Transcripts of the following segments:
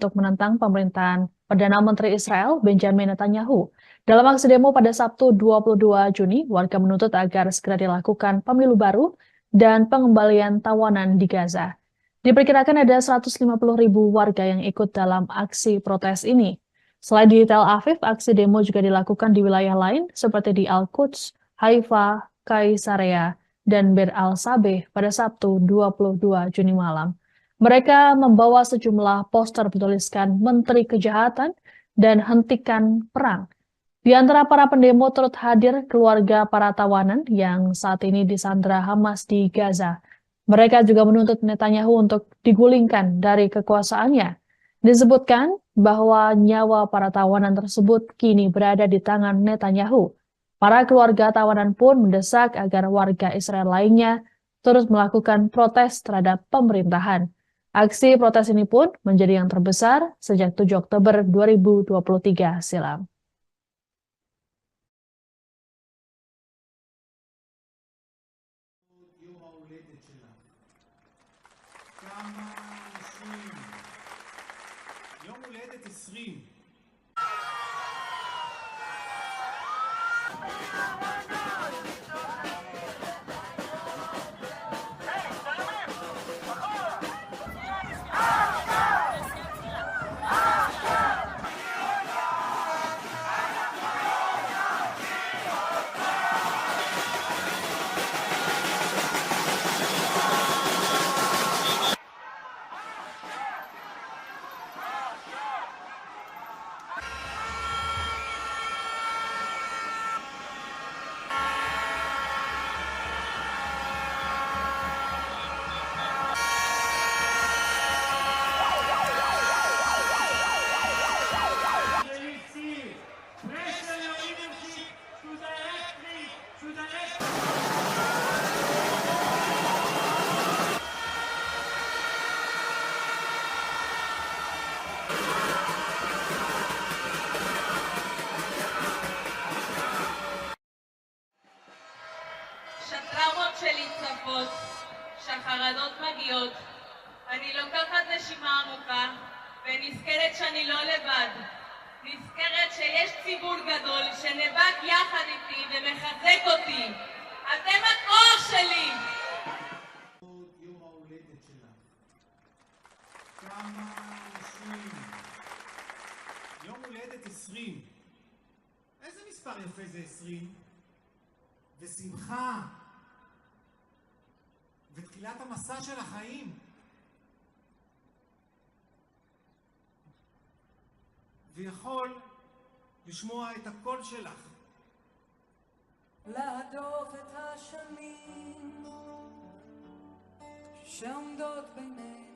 untuk menentang pemerintahan Perdana Menteri Israel Benjamin Netanyahu. Dalam aksi demo pada Sabtu 22 Juni, warga menuntut agar segera dilakukan pemilu baru dan pengembalian tawanan di Gaza. Diperkirakan ada 150.000 warga yang ikut dalam aksi protes ini. Selain di Tel Aviv, aksi demo juga dilakukan di wilayah lain seperti di Al-Quds, Haifa, Kaisarea, dan Bir al-Sabeh pada Sabtu 22 Juni malam. Mereka membawa sejumlah poster bertuliskan Menteri Kejahatan dan Hentikan Perang. Di antara para pendemo turut hadir keluarga para tawanan yang saat ini disandra Hamas di Gaza. Mereka juga menuntut Netanyahu untuk digulingkan dari kekuasaannya. Disebutkan bahwa nyawa para tawanan tersebut kini berada di tangan Netanyahu. Para keluarga tawanan pun mendesak agar warga Israel lainnya terus melakukan protes terhadap pemerintahan. Aksi protes ini pun menjadi yang terbesar sejak 7 Oktober 2023 silam. כמה אנשים, יום הולדת 20. שהטראומות שלי צפות, שהחרדות מגיעות, אני לוקחת נשימה עמוקה ונזכרת שאני לא לבד. נזכרת שיש ציבור גדול שנאבק יחד איתי ומחזק אותי. אתם הכוח שלי! יום ההולדת שלך. כמה אנשים. יום הולדת 20. איזה מספר יפה זה 20? ושמחה. ותחילת המסע של החיים. ויכול לשמוע את הקול שלך. להדוף את השנים שעומדות בינינו.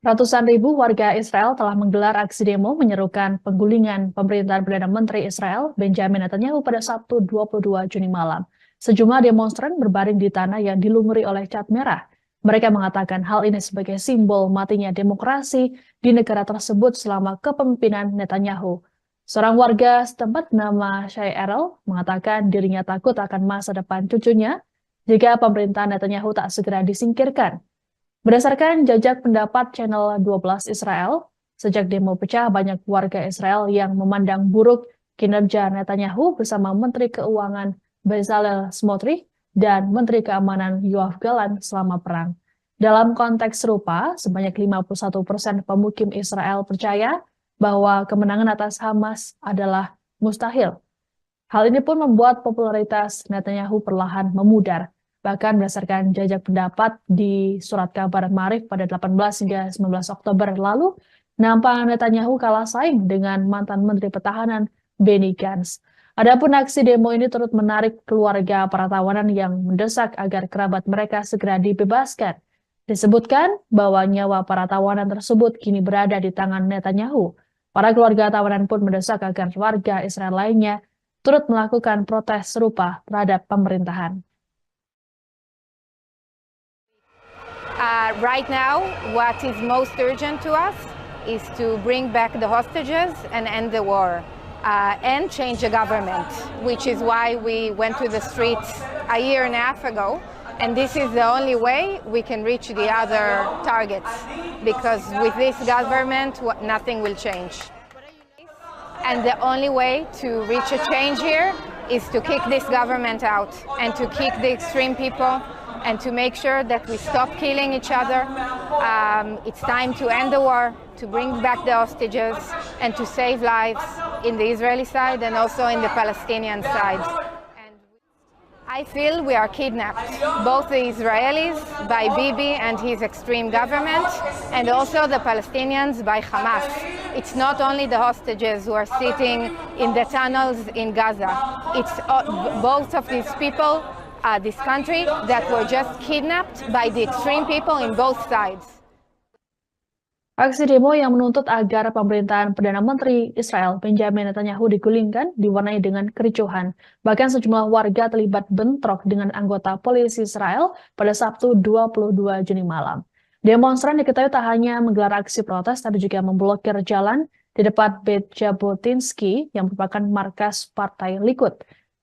Ratusan ribu warga Israel telah menggelar aksi demo menyerukan penggulingan pemerintahan Perdana Menteri Israel Benjamin Netanyahu pada Sabtu 22 Juni malam. Sejumlah demonstran berbaring di tanah yang dilumuri oleh cat merah. Mereka mengatakan hal ini sebagai simbol matinya demokrasi di negara tersebut selama kepemimpinan Netanyahu. Seorang warga setempat bernama Shai Erel mengatakan dirinya takut akan masa depan cucunya jika pemerintahan Netanyahu tak segera disingkirkan. Berdasarkan jajak pendapat Channel 12 Israel, sejak demo pecah banyak warga Israel yang memandang buruk kinerja Netanyahu bersama Menteri Keuangan Bezalel Smotrich dan Menteri Keamanan Yoav Gallant selama perang. Dalam konteks serupa, sebanyak 51% pemukim Israel percaya bahwa kemenangan atas Hamas adalah mustahil. Hal ini pun membuat popularitas Netanyahu perlahan memudar. Bahkan berdasarkan jajak pendapat di surat kabar Maarif pada 18 hingga 19 Oktober lalu, nampak Netanyahu kalah saing dengan mantan Menteri Pertahanan Benny Gantz. Adapun aksi demo ini turut menarik keluarga para tawanan yang mendesak agar kerabat mereka segera dibebaskan. Disebutkan bahwa nyawa para tawanan tersebut kini berada di tangan Netanyahu. Para keluarga tawanan pun mendesak agar warga Israel lainnya turut melakukan protes serupa terhadap pemerintahan. Right now, what is most urgent to us is to bring back the hostages and end the war and change the government, which is why we went to the streets a year and a half ago. And this is the only way we can reach the other targets, because with this government, nothing will change. And the only way to reach a change here is to kick this government out and to kick the extreme people and to make sure that we stop killing each other. It's time to end the war, to bring back the hostages, and to save lives in the Israeli side and also in the Palestinian side. And I feel we are kidnapped, both the Israelis by Bibi and his extreme government, and also the Palestinians by Hamas. It's not only the hostages who are sitting in the tunnels in Gaza. It's both of these people, this country, that were just kidnapped by the extreme people in both sides. Aksi demo yang menuntut agar pemerintahan Perdana Menteri Israel Benjamin Netanyahu digulingkan diwarnai dengan kericuhan. Bahkan sejumlah warga terlibat bentrok dengan anggota polisi Israel pada Sabtu 22 Juni malam. Demonstran diketahui tak hanya menggelar aksi protes, tapi juga memblokir jalan di depan Beit Jabotinsky yang merupakan markas Partai Likud.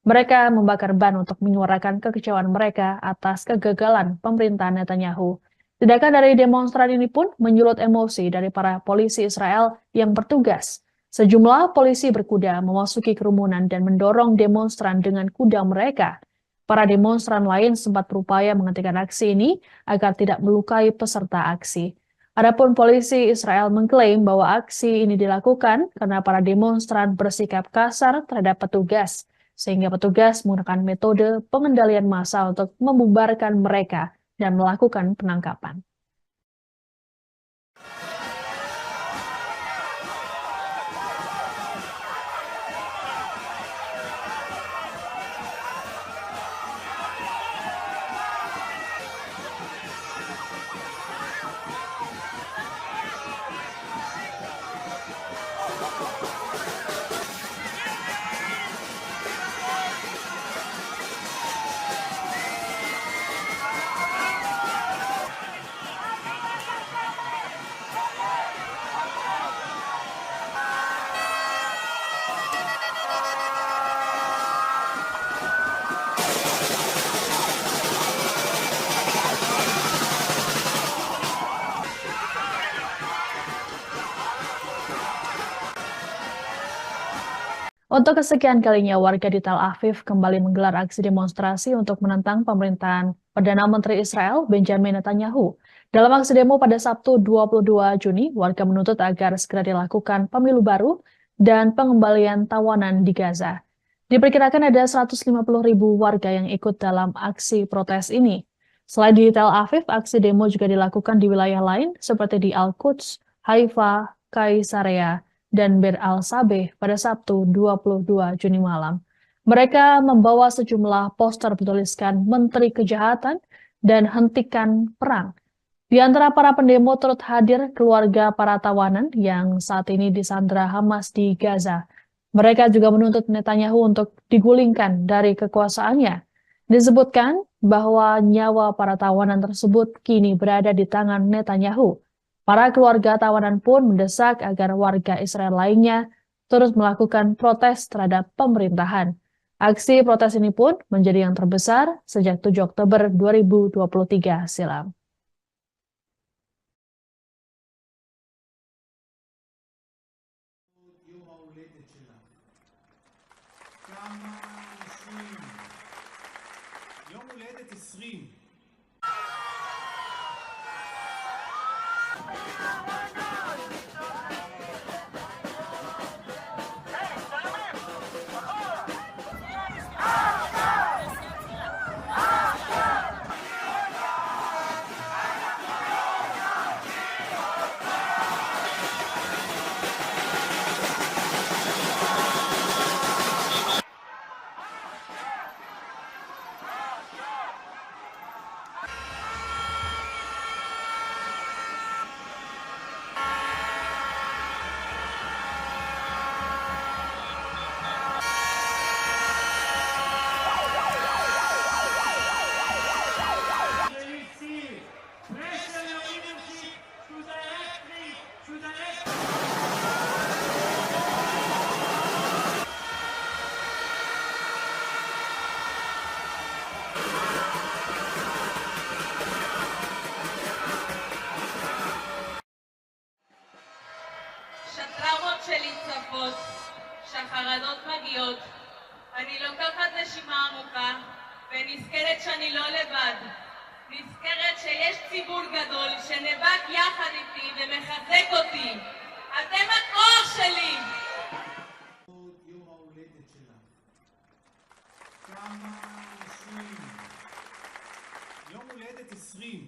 Mereka membakar ban untuk menyuarakan kekecewaan mereka atas kegagalan pemerintahan Netanyahu. Tindakan dari demonstran ini pun menyulut emosi dari para polisi Israel yang bertugas. Sejumlah polisi berkuda memasuki kerumunan dan mendorong demonstran dengan kuda mereka. Para demonstran lain sempat berupaya menghentikan aksi ini agar tidak melukai peserta aksi. Adapun polisi Israel mengklaim bahwa aksi ini dilakukan karena para demonstran bersikap kasar terhadap petugas, sehingga petugas menggunakan metode pengendalian massa untuk membubarkan mereka dan melakukan penangkapan. Untuk kesekian kalinya, warga di Tel Aviv kembali menggelar aksi demonstrasi untuk menentang pemerintahan Perdana Menteri Israel Benjamin Netanyahu. Dalam aksi demo pada Sabtu 22 Juni, warga menuntut agar segera dilakukan pemilu baru dan pengembalian tawanan di Gaza. Diperkirakan ada 150.000 warga yang ikut dalam aksi protes ini. Selain di Tel Aviv, aksi demo juga dilakukan di wilayah lain seperti di Al-Quds, Haifa, Kaisarea, dan Bir al-Sabeh pada Sabtu 22 Juni malam. Mereka membawa sejumlah poster bertuliskan Menteri Kejahatan dan Hentikan Perang. Di antara para pendemo turut hadir keluarga para tawanan yang saat ini disandra Hamas di Gaza. Mereka juga menuntut Netanyahu untuk digulingkan dari kekuasaannya. Disebutkan bahwa nyawa para tawanan tersebut kini berada di tangan Netanyahu. Para keluarga tawanan pun mendesak agar warga Israel lainnya terus melakukan protes terhadap pemerintahan. Aksi protes ini pun menjadi yang terbesar sejak 7 Oktober 2023 silam. יום ההולדת שלך. כמה נישואים. יום הולדת 20. שטראומות שלי צפות, שהחרדות מגיעות, אני לוקחת נשימה עמוקה ונזכרת שאני לא לבד. נזכרת שיש ציבור גדול שנאבק יחד איתי ומחזק אותי. אתם הכוח שלי! יום ההולדת שלך. כמה נישואים. יום הולדת 20.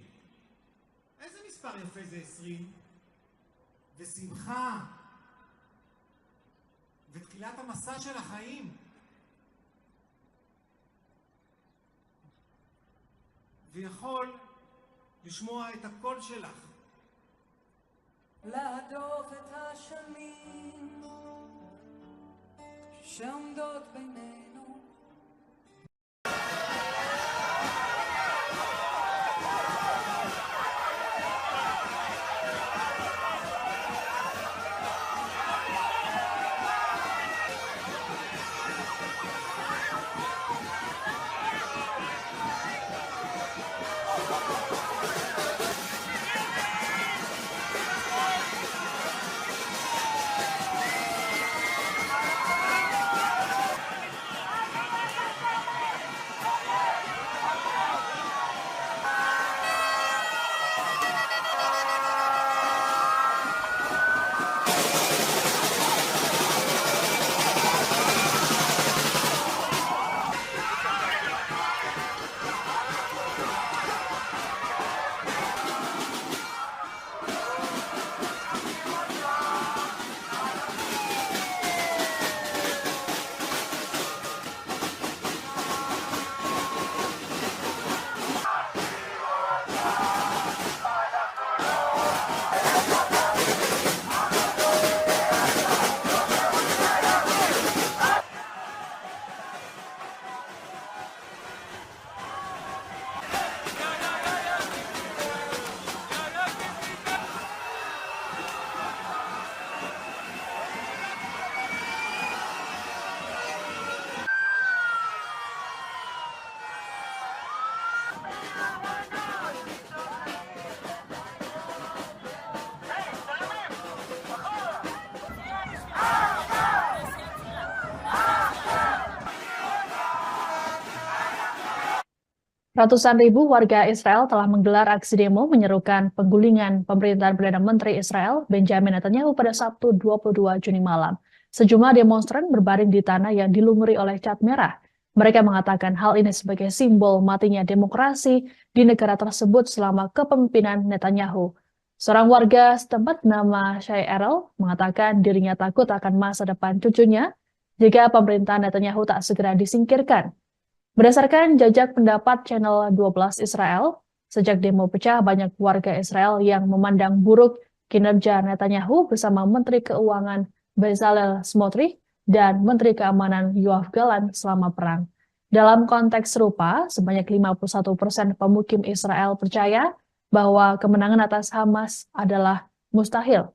איזה מספר יפה זה 20? ושמחה. ותחילת המסע של החיים. ויכול לשמוע את הקול שלך. להדוף את השנים שעומדות בינינו. Ratusan ribu warga Israel telah menggelar aksi demo menyerukan penggulingan pemerintahan Perdana Menteri Israel Benjamin Netanyahu pada Sabtu 22 Juni malam. Sejumlah demonstran berbaring di tanah yang dilumuri oleh cat merah. Mereka mengatakan hal ini sebagai simbol matinya demokrasi di negara tersebut selama kepemimpinan Netanyahu. Seorang warga setempat bernama Shai Erel mengatakan dirinya takut akan masa depan cucunya jika pemerintahan Netanyahu tak segera disingkirkan. Berdasarkan jajak pendapat Channel 12 Israel, Sejak demo pecah, banyak warga Israel yang memandang buruk kinerja Netanyahu bersama Menteri Keuangan Bezalel Smotrich dan Menteri Keamanan Yoav Gallant selama perang. Dalam konteks serupa, sebanyak 51% pemukim Israel percaya bahwa kemenangan atas Hamas adalah mustahil.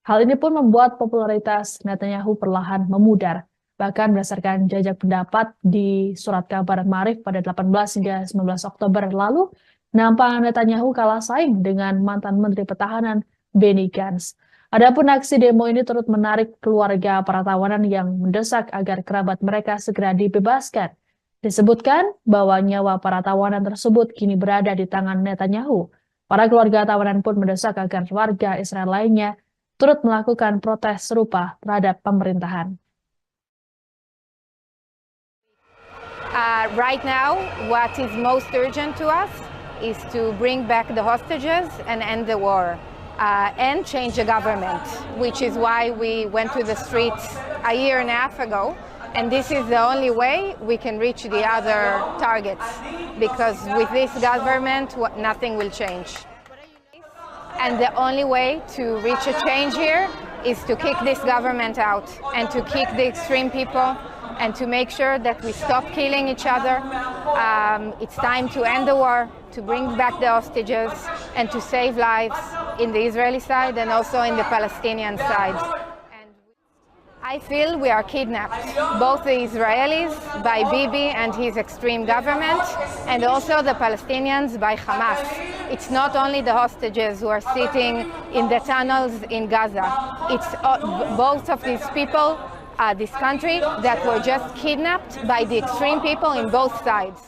Hal ini pun membuat popularitas Netanyahu perlahan memudar. Bahkan berdasarkan jajak pendapat di surat kabar Maarif pada 18 hingga 19 Oktober lalu, nampak Netanyahu kalah saing dengan mantan Menteri Pertahanan Benny Gantz. Adapun aksi demo ini turut menarik keluarga para tawanan yang mendesak agar kerabat mereka segera dibebaskan. Disebutkan bahwa nyawa para tawanan tersebut kini berada di tangan Netanyahu. Para keluarga tawanan pun mendesak agar warga Israel lainnya turut melakukan protes serupa terhadap pemerintahan. Right now, what is most urgent to us is to bring back the hostages and end the war and change the government, which is why we went to the streets a year and a half ago. And this is the only way we can reach the other targets, because with this government, nothing will change. And the only way to reach a change here is to kick this government out and to kick the extreme people and to make sure that we stop killing each other. It's time to end the war, to bring back the hostages, and to save lives in the Israeli side and also in the Palestinian side. And I feel we are kidnapped, both the Israelis by Bibi and his extreme government, and also the Palestinians by Hamas. It's not only the hostages who are sitting in the tunnels in Gaza. It's both of these people, this country, that were just kidnapped by the extreme people in both sides.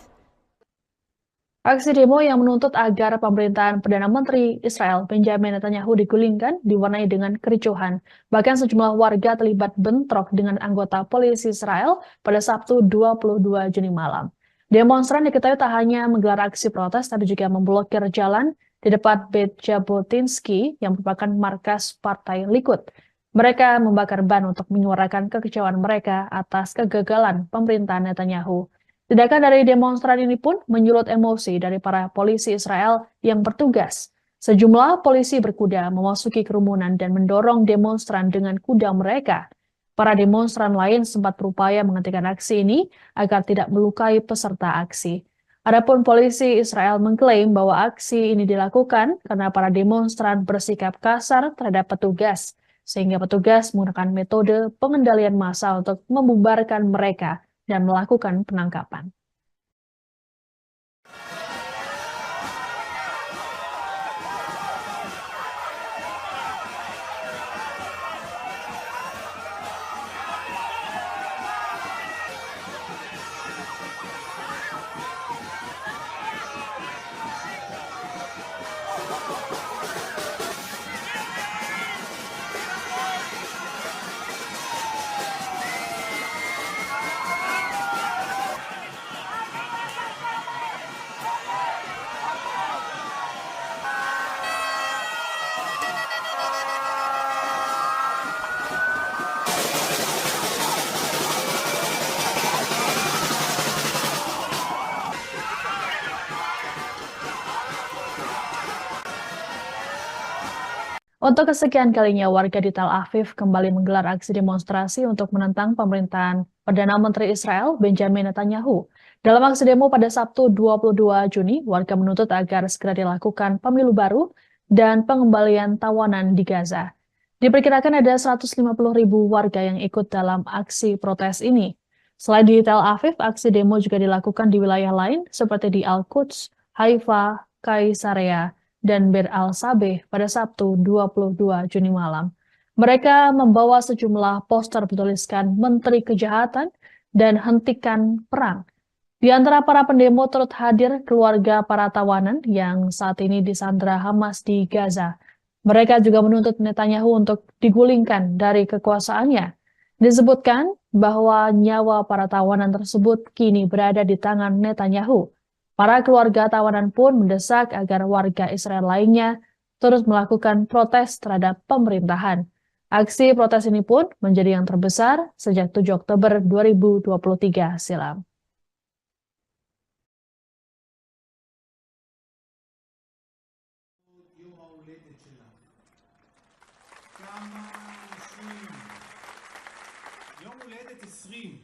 Aksi demo yang menuntut agar pemerintahan Perdana Menteri Israel Benjamin Netanyahu digulingkan diwarnai dengan kericuhan. Bahkan sejumlah warga terlibat bentrok dengan anggota polisi Israel pada Sabtu 22 Juni malam. Demonstran diketahui tak hanya menggelar aksi protes, tapi juga memblokir jalan di depan Beit Jabotinsky yang merupakan markas Partai Likud. Mereka membakar ban untuk menyuarakan kekecewaan mereka atas kegagalan pemerintahan Netanyahu. Tindakan dari demonstran ini pun menyulut emosi dari para polisi Israel yang bertugas. Sejumlah polisi berkuda memasuki kerumunan dan mendorong demonstran dengan kuda mereka. Para demonstran lain sempat berupaya menghentikan aksi ini agar tidak melukai peserta aksi. Adapun polisi Israel mengklaim bahwa aksi ini dilakukan karena para demonstran bersikap kasar terhadap petugas, sehingga petugas menggunakan metode pengendalian massa untuk membubarkan mereka dan melakukan penangkapan. Untuk kesekian kalinya, warga di Tel Aviv kembali menggelar aksi demonstrasi untuk menentang pemerintahan Perdana Menteri Israel Benjamin Netanyahu. Dalam aksi demo pada Sabtu 22 Juni, warga menuntut agar segera dilakukan pemilu baru dan pengembalian tawanan di Gaza. Diperkirakan ada 150.000 warga yang ikut dalam aksi protes ini. Selain di Tel Aviv, aksi demo juga dilakukan di wilayah lain seperti di Al-Quds, Haifa, Kaisarea, dan Bir al-Sabeh pada Sabtu 22 Juni malam. Mereka membawa sejumlah poster bertuliskan Menteri Kejahatan dan Hentikan Perang. Di antara para pendemo turut hadir keluarga para tawanan yang saat ini disandra Hamas di Gaza. Mereka juga menuntut Netanyahu untuk digulingkan dari kekuasaannya. Disebutkan bahwa nyawa para tawanan tersebut kini berada di tangan Netanyahu. Para keluarga tawanan pun mendesak agar warga Israel lainnya terus melakukan protes terhadap pemerintahan. Aksi protes ini pun menjadi yang terbesar sejak 7 Oktober 2023 silam. יום הולדת 20.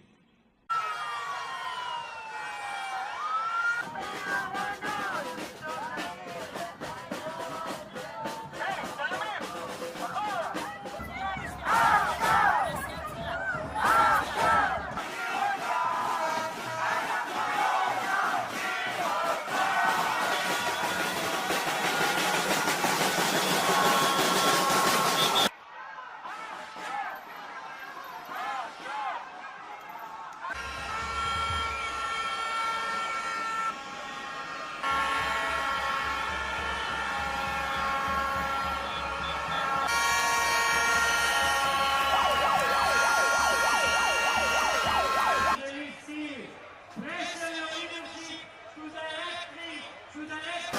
Pressure your leadership to direct me, to direct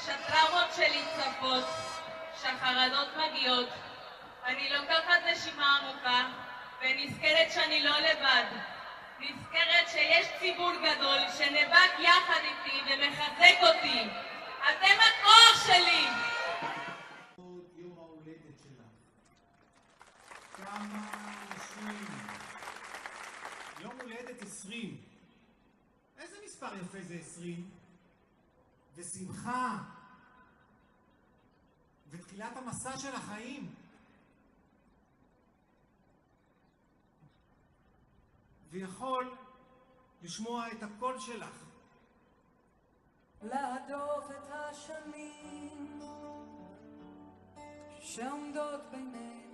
שהטראומות שלי צפות, שהחרדות מגיעות. אני לוקחת נשימה עמוקה ונזכרת שאני לא לבד. נזכרת שיש ציבור גדול שנאבק יחד איתי ומחזק אותי. אתם הכוח שלי! עוד יום ההולדת שלך. כמה אנשים. יום הולדת 20. איזה מספר יפה זה 20? ושמחה. ותחילת המסע של החיים. ויכול לשמוע את הקול שלך. להדוף את השנים שעומדות בינינו.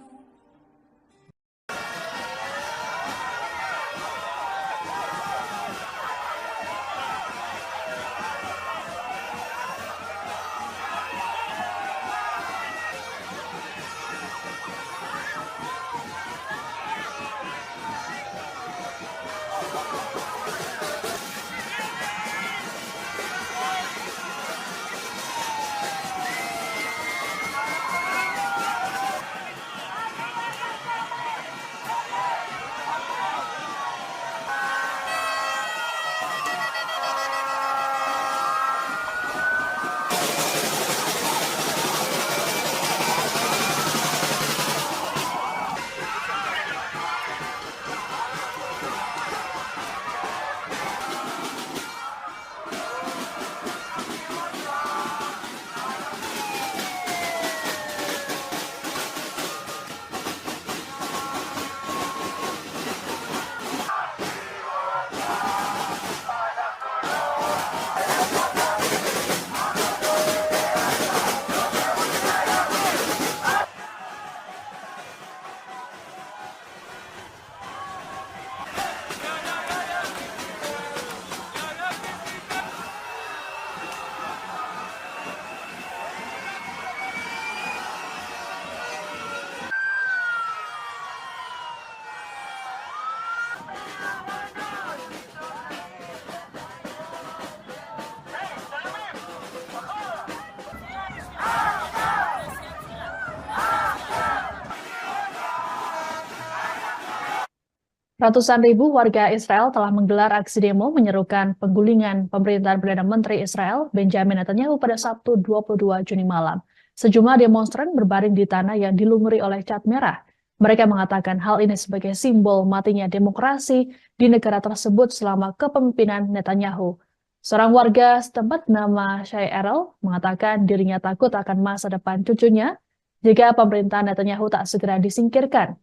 Ratusan ribu warga Israel telah menggelar aksi demo menyerukan penggulingan pemerintahan Perdana Menteri Israel Benjamin Netanyahu pada Sabtu 22 Juni malam. Sejumlah demonstran berbaring di tanah yang dilumuri oleh cat merah. Mereka mengatakan hal ini sebagai simbol matinya demokrasi di negara tersebut selama kepemimpinan Netanyahu. Seorang warga setempat bernama Shai Erel mengatakan dirinya takut akan masa depan cucunya jika pemerintahan Netanyahu tak segera disingkirkan.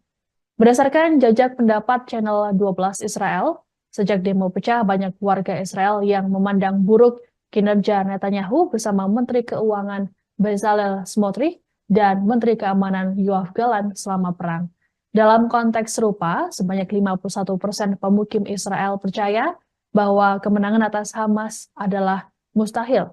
Berdasarkan jajak pendapat Channel 12 Israel, sejak demo pecah banyak warga Israel yang memandang buruk kinerja Netanyahu bersama Menteri Keuangan Bezalel Smotrich dan Menteri Keamanan Yoav Gallant selama perang. Dalam konteks serupa, sebanyak 51% pemukim Israel percaya bahwa kemenangan atas Hamas adalah mustahil.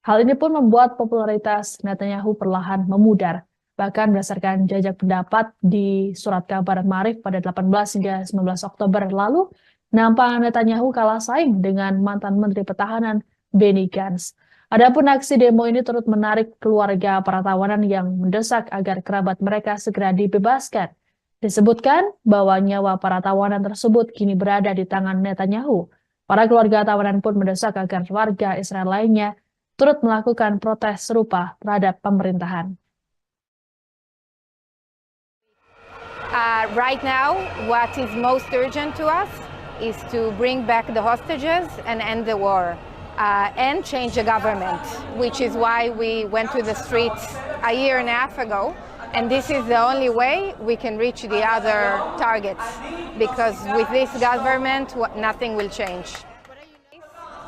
Hal ini pun membuat popularitas Netanyahu perlahan memudar. Bahkan berdasarkan jajak pendapat di surat kabar Maarif pada 18 hingga 19 Oktober lalu, nampak Netanyahu kalah saing dengan mantan Menteri Pertahanan Benny Gantz. Adapun aksi demo ini turut menarik keluarga para tawanan yang mendesak agar kerabat mereka segera dibebaskan. Disebutkan bahwa nyawa para tawanan tersebut kini berada di tangan Netanyahu. Para keluarga tawanan pun mendesak agar warga Israel lainnya turut melakukan protes serupa terhadap pemerintahan. Right now, what is most urgent to us is to bring back the hostages and end the war and change the government, which is why we went to the streets a year and a half ago. And this is the only way we can reach the other targets, because with this government, nothing will change.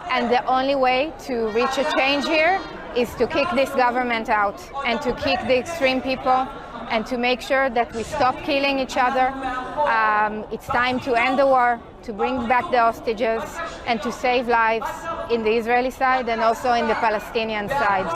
And the only way to reach a change here is to kick this government out and to kick the extreme people and to make sure that we stop killing each other. It's time to end the war, to bring back the hostages, and to save lives in the Israeli side and also in the Palestinian side.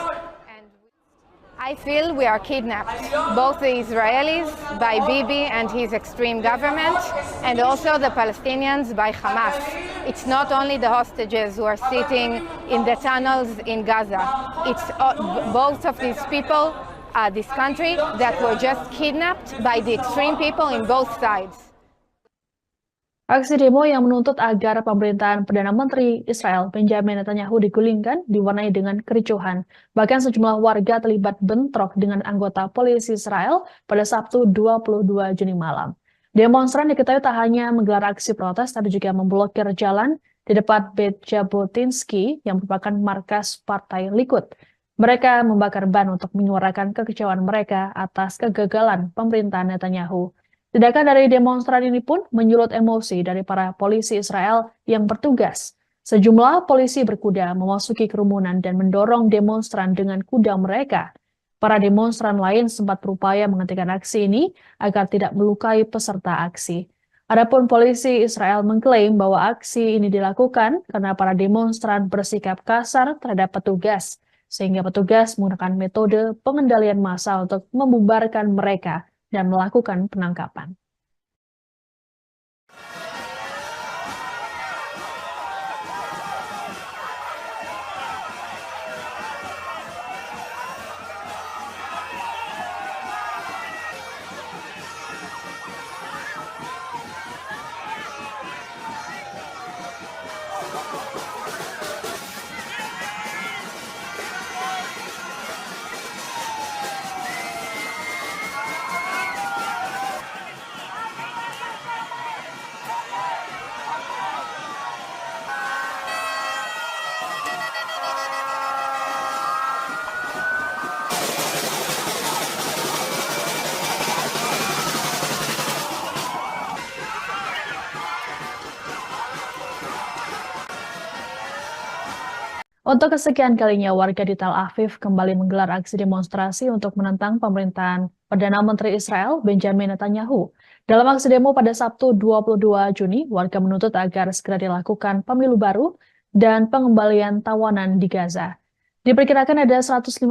I feel we are kidnapped, both the Israelis by Bibi and his extreme government, and also the Palestinians by Hamas. It's not only the hostages who are sitting in the tunnels in Gaza. It's both of these people, this country, that were just kidnapped by the extreme people in both sides. Aksi demo yang menuntut agar pemerintahan Perdana Menteri Israel Benjamin Netanyahu digulingkan diwarnai dengan kericuhan. Bahkan sejumlah warga terlibat bentrok dengan anggota polisi Israel pada Sabtu 22 Juni malam. Demonstran diketahui tak hanya menggelar aksi protes, tapi juga memblokir jalan di depan Beit Jabotinsky yang merupakan markas Partai Likud. Mereka membakar ban untuk menyuarakan kekecewaan mereka atas kegagalan pemerintahan Netanyahu. Tindakan dari demonstran ini pun menyulut emosi dari para polisi Israel yang bertugas. Sejumlah polisi berkuda memasuki kerumunan dan mendorong demonstran dengan kuda mereka. Para demonstran lain sempat berupaya menghentikan aksi ini agar tidak melukai peserta aksi. Adapun polisi Israel mengklaim bahwa aksi ini dilakukan karena para demonstran bersikap kasar terhadap petugas, sehingga petugas menggunakan metode pengendalian massa untuk membubarkan mereka dan melakukan penangkapan. Untuk kesekian kalinya, warga di Tel Aviv kembali menggelar aksi demonstrasi untuk menentang pemerintahan Perdana Menteri Israel Benjamin Netanyahu. Dalam aksi demo pada Sabtu 22 Juni, warga menuntut agar segera dilakukan pemilu baru dan pengembalian tawanan di Gaza. Diperkirakan ada 150.000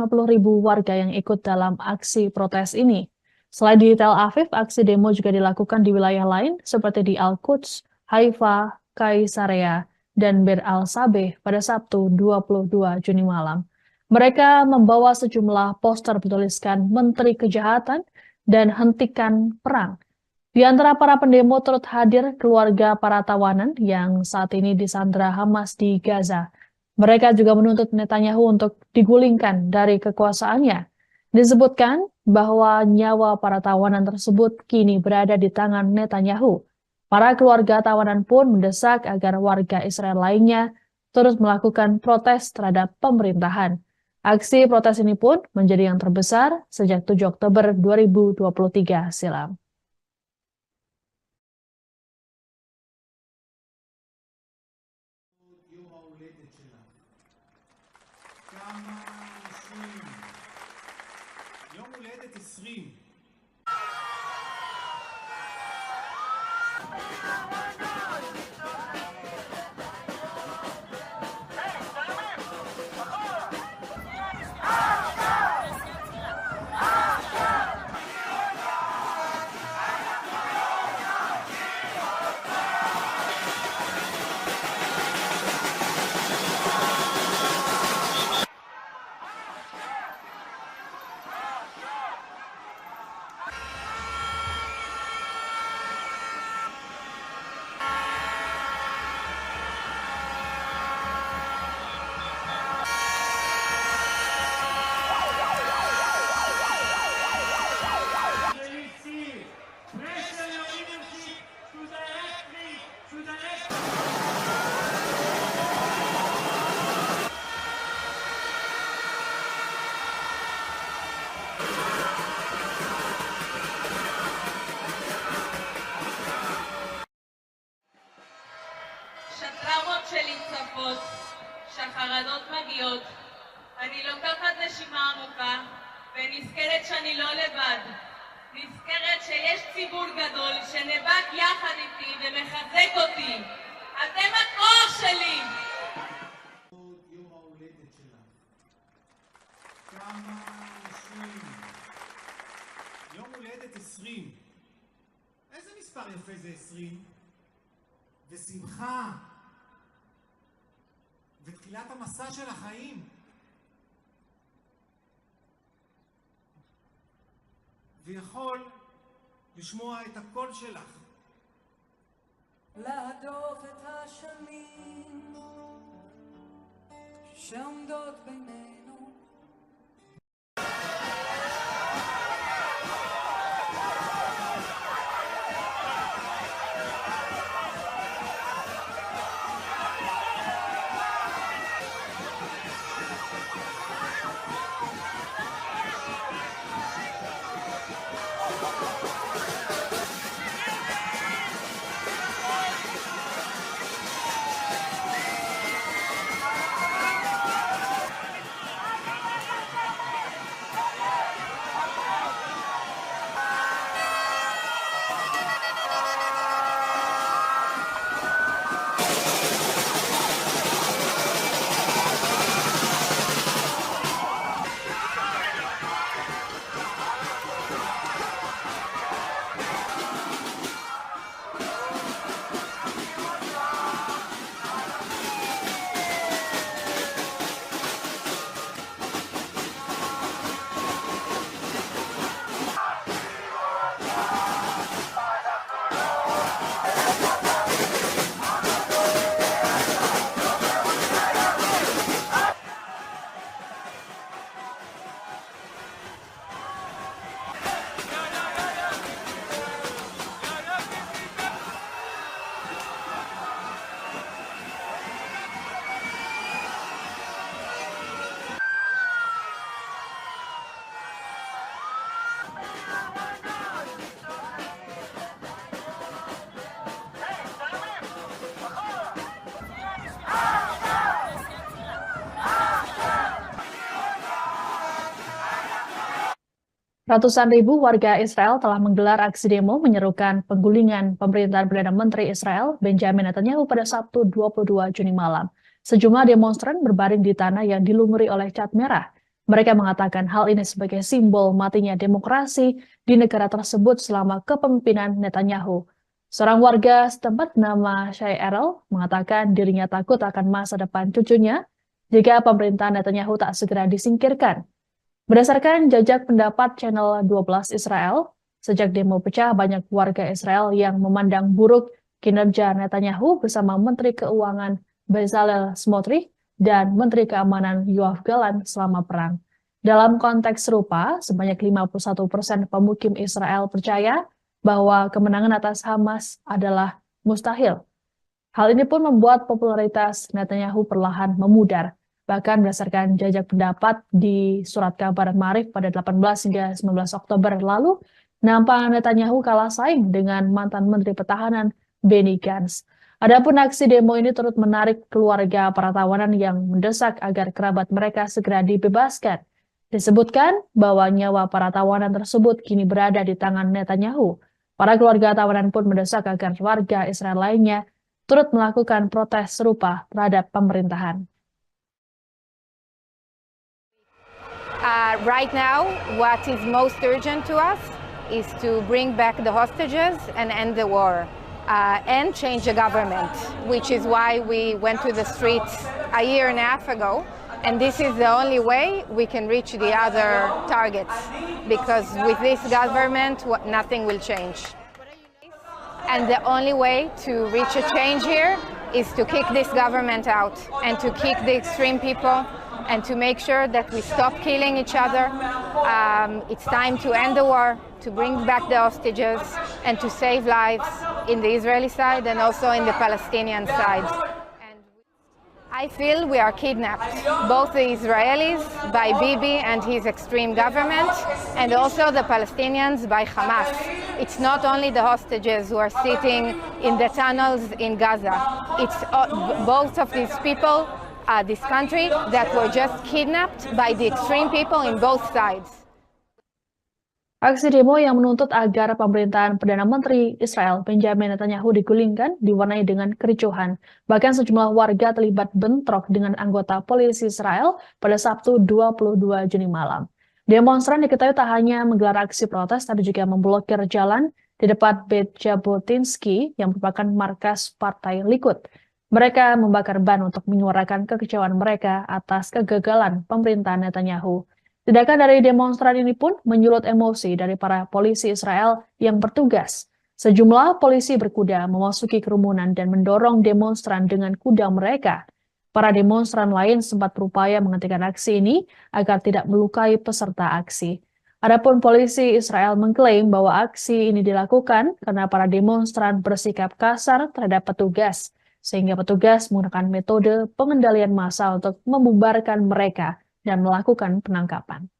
warga yang ikut dalam aksi protes ini. Selain di Tel Aviv, aksi demo juga dilakukan di wilayah lain seperti di Al-Quds, Haifa, Kaisarea, dan Bir al-Sabeh pada Sabtu 22 Juni malam. Mereka membawa sejumlah poster bertuliskan Menteri Kejahatan dan Hentikan Perang. Di antara para pendemo turut hadir keluarga para tawanan yang saat ini disandra Hamas di Gaza. Mereka juga menuntut Netanyahu untuk digulingkan dari kekuasaannya. Disebutkan bahwa nyawa para tawanan tersebut kini berada di tangan Netanyahu. Para keluarga tawanan pun mendesak agar warga Israel lainnya terus melakukan protes terhadap pemerintahan. Aksi protes ini pun menjadi yang terbesar sejak 7 Oktober 2023 silam. יום הולדת 20. כשהחרדות מגיעות, אני לוקחת נשימה עמוקה ונזכרת שאני לא לבד. נזכרת שיש ציבור גדול שנאבק יחד איתי ומחזק אותי. אתם הכוח שלי! יום ההולדת שלך. כמה אנשים. יום הולדת 20. איזה מספר יפה זה 20? ושמחה. ותחילת המסע של החיים. ויכול לשמוע את הקול שלך. להדוף את השנים שעומדות בינינו. Ratusan ribu warga Israel telah menggelar aksi demo menyerukan penggulingan pemerintahan Perdana Menteri Israel Benjamin Netanyahu pada Sabtu 22 Juni malam. Sejumlah demonstran berbaring di tanah yang dilumuri oleh cat merah. Mereka mengatakan hal ini sebagai simbol matinya demokrasi di negara tersebut selama kepemimpinan Netanyahu. Seorang warga setempat bernama Shai Erel mengatakan dirinya takut akan masa depan cucunya jika pemerintahan Netanyahu tak segera disingkirkan. Berdasarkan jajak pendapat Channel 12 Israel, sejak demo pecah banyak warga Israel yang memandang buruk kinerja Netanyahu bersama Menteri Keuangan Bezalel Smotrich dan Menteri Keamanan Yoav Gallant selama perang. Dalam konteks serupa, sebanyak 51% pemukim Israel percaya bahwa kemenangan atas Hamas adalah mustahil. Hal ini pun membuat popularitas Netanyahu perlahan memudar. Bahkan berdasarkan jajak pendapat di surat kabar Maarif pada 18 hingga 19 Oktober lalu, nampak Netanyahu kalah saing dengan mantan Menteri Pertahanan Benny Gantz. Adapun aksi demo ini turut menarik keluarga para tawanan yang mendesak agar kerabat mereka segera dibebaskan. Disebutkan bahwa nyawa para tawanan tersebut kini berada di tangan Netanyahu. Para keluarga tawanan pun mendesak agar warga Israel lainnya turut melakukan protes serupa terhadap pemerintahan. Right now, what is most urgent to us is to bring back the hostages and end the war and change the government, which is why we went to the streets a year and a half ago. And this is the only way we can reach the other targets, because with this government, nothing will change. And the only way to reach a change here is to kick this government out and to kick the extreme people and to make sure that we stop killing each other. It's time to end the war, to bring back the hostages, and to save lives in the Israeli side and also in the Palestinian side. And I feel we are kidnapped, both the Israelis by Bibi and his extreme government, and also the Palestinians by Hamas. It's not only the hostages who are sitting in the tunnels in Gaza. It's both of these people this country that were just kidnapped by the extreme people in both sides. Aksi demo yang menuntut agar pemerintahan Perdana Menteri Israel Benjamin Netanyahu digulingkan diwarnai dengan kericuhan. Bahkan sejumlah warga terlibat bentrok dengan anggota polisi Israel pada Sabtu 22 Juni malam. Demonstran diketahui tak hanya menggelar aksi protes, tapi juga memblokir jalan di depan Beit Jabotinsky yang merupakan markas Partai Likud. Mereka membakar ban untuk menyuarakan kekecewaan mereka atas kegagalan pemerintahan Netanyahu. Tindakan dari demonstran ini pun menyulut emosi dari para polisi Israel yang bertugas. Sejumlah polisi berkuda memasuki kerumunan dan mendorong demonstran dengan kuda mereka. Para demonstran lain sempat berupaya menghentikan aksi ini agar tidak melukai peserta aksi. Adapun polisi Israel mengklaim bahwa aksi ini dilakukan karena para demonstran bersikap kasar terhadap petugas, sehingga petugas menggunakan metode pengendalian massa untuk membubarkan mereka dan melakukan penangkapan.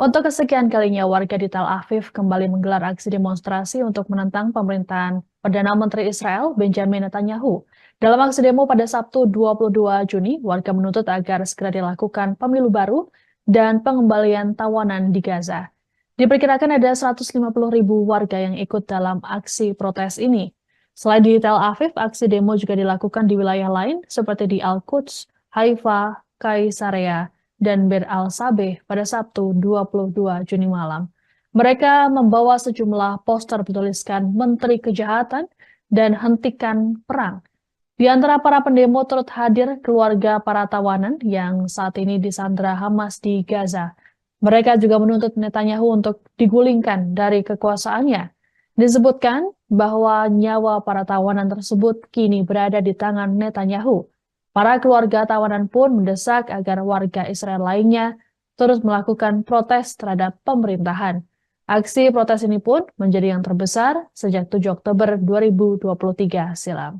Untuk kesekian kalinya, warga di Tel Aviv kembali menggelar aksi demonstrasi untuk menentang pemerintahan Perdana Menteri Israel Benjamin Netanyahu. Dalam aksi demo pada Sabtu 22 Juni, warga menuntut agar segera dilakukan pemilu baru dan pengembalian tawanan di Gaza. Diperkirakan ada 150.000 warga yang ikut dalam aksi protes ini. Selain di Tel Aviv, aksi demo juga dilakukan di wilayah lain seperti di Al-Quds, Haifa, Kaisarea, dan Bir al-Sabeh pada Sabtu 22 Juni malam. Mereka membawa sejumlah poster bertuliskan Menteri Kejahatan dan Hentikan Perang. Di antara para pendemo turut hadir keluarga para tawanan yang saat ini disandra Hamas di Gaza. Mereka juga menuntut Netanyahu untuk digulingkan dari kekuasaannya. Disebutkan bahwa nyawa para tawanan tersebut kini berada di tangan Netanyahu. Para keluarga tawanan pun mendesak agar warga Israel lainnya terus melakukan protes terhadap pemerintahan. Aksi protes ini pun menjadi yang terbesar sejak 7 Oktober 2023 silam.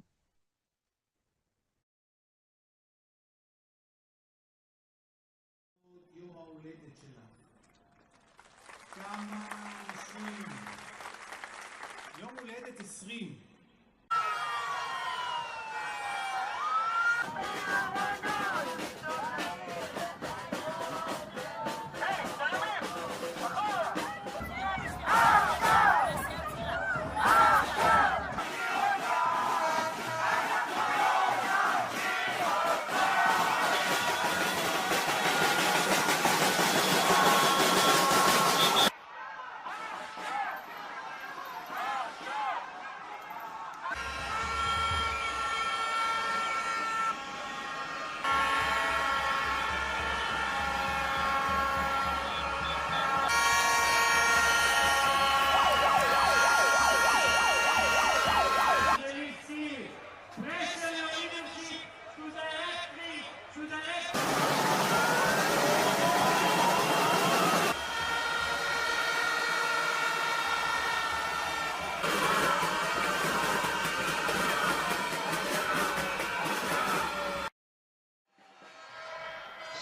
יום ההולדת שלך. כמה אנשים. יום הולדת 20.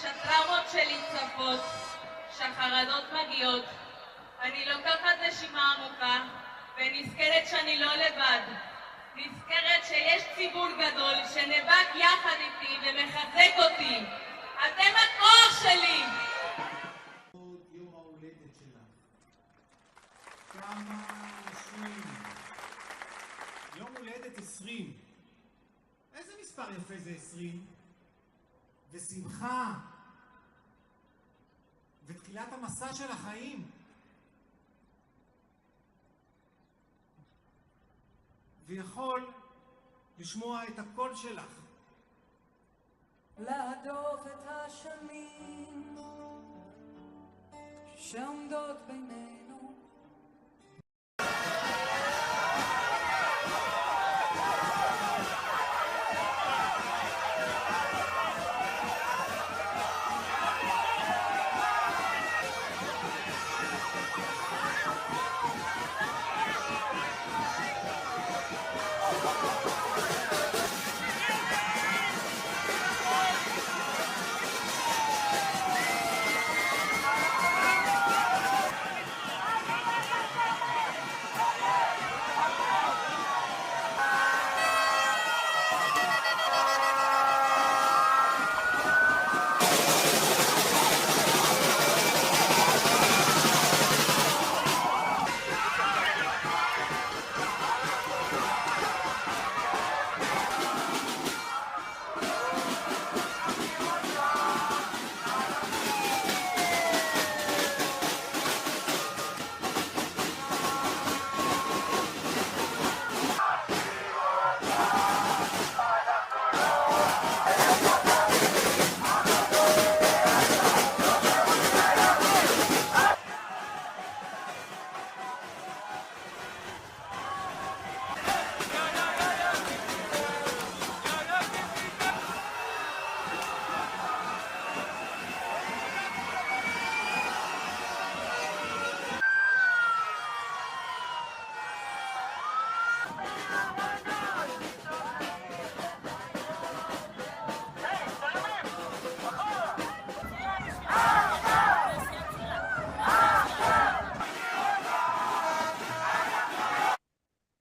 שהטראומות שלי צפות, שהחרדות מגיעות, אני לוקחת נשימה עמוקה ונזכרת שאני לא לבד. נזכרת שיש ציבור גדול שנאבק יחד איתי ומחזק אותי. אתם הכוח שלי! יום ההולדת שלך. כמה אנשים. יום הולדת 20. איזה מספר יפה זה 20? ושמחה. ותחילת המסע של החיים. ויכול לשמוע את הקול שלך. להדוף את השנים שעומדות בינינו.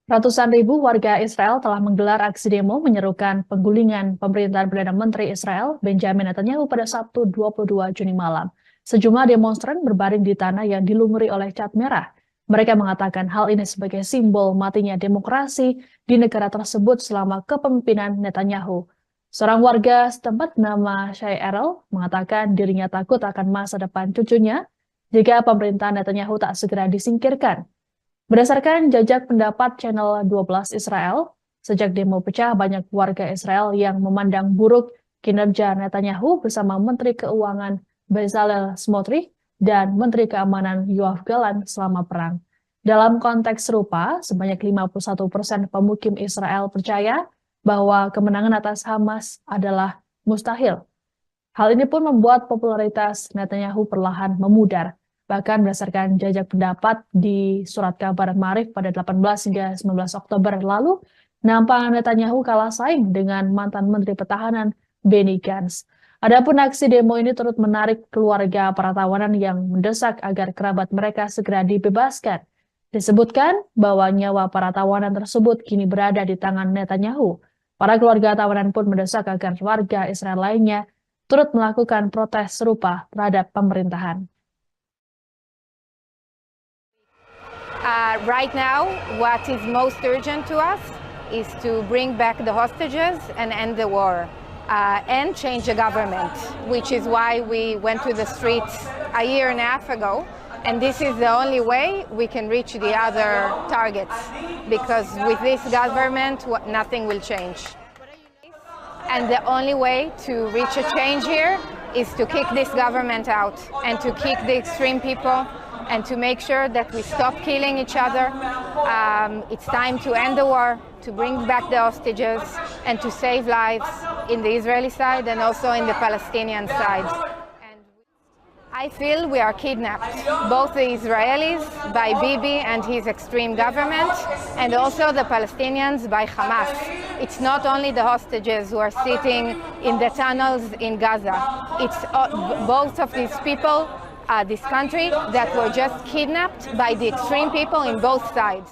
Ratusan ribu warga Israel telah menggelar aksi demo menyerukan penggulingan pemerintahan Perdana Menteri Israel Benjamin Netanyahu pada Sabtu 22 Juni malam. Sejumlah demonstran berbaring di tanah yang dilumuri oleh cat merah. Mereka mengatakan hal ini sebagai simbol matinya demokrasi di negara tersebut selama kepemimpinan Netanyahu. Seorang warga setempat bernama Shai Erel mengatakan dirinya takut akan masa depan cucunya jika pemerintahan Netanyahu tak segera disingkirkan. Berdasarkan jajak pendapat Channel 12 Israel, sejak demo pecah banyak warga Israel yang memandang buruk kinerja Netanyahu bersama Menteri Keuangan Bezalel Smotrich dan Menteri Keamanan Yoav Gallant selama perang. Dalam konteks serupa, sebanyak 51% pemukim Israel percaya bahwa kemenangan atas Hamas adalah mustahil. Hal ini pun membuat popularitas Netanyahu perlahan memudar. Bahkan berdasarkan jajak pendapat di surat kabar Maarif pada 18 hingga 19 Oktober lalu, nampak Netanyahu kalah saing dengan mantan Menteri Pertahanan Benny Gantz. Adapun aksi demo ini turut menarik keluarga para tawanan yang mendesak agar kerabat mereka segera dibebaskan. Disebutkan bahwa nyawa para tawanan tersebut kini berada di tangan Netanyahu. Para keluarga tawanan pun mendesak agar warga Israel lainnya turut melakukan protes serupa terhadap pemerintahan. Right now, what is most urgent to us is to bring back the hostages and end the war and change the government, which is why we went to the streets a year and a half ago. And this is the only way we can reach the other targets, because with this government, nothing will change. And the only way to reach a change here is to kick this government out and to kick the extreme people and to make sure that we stop killing each other. It's time to end the war, to bring back the hostages, and to save lives in the Israeli side and also in the Palestinian side. And I feel we are kidnapped, both the Israelis by Bibi and his extreme government, and also the Palestinians by Hamas. It's not only the hostages who are sitting in the tunnels in Gaza. It's both of these people, this country, that were just kidnapped by the extreme people in both sides.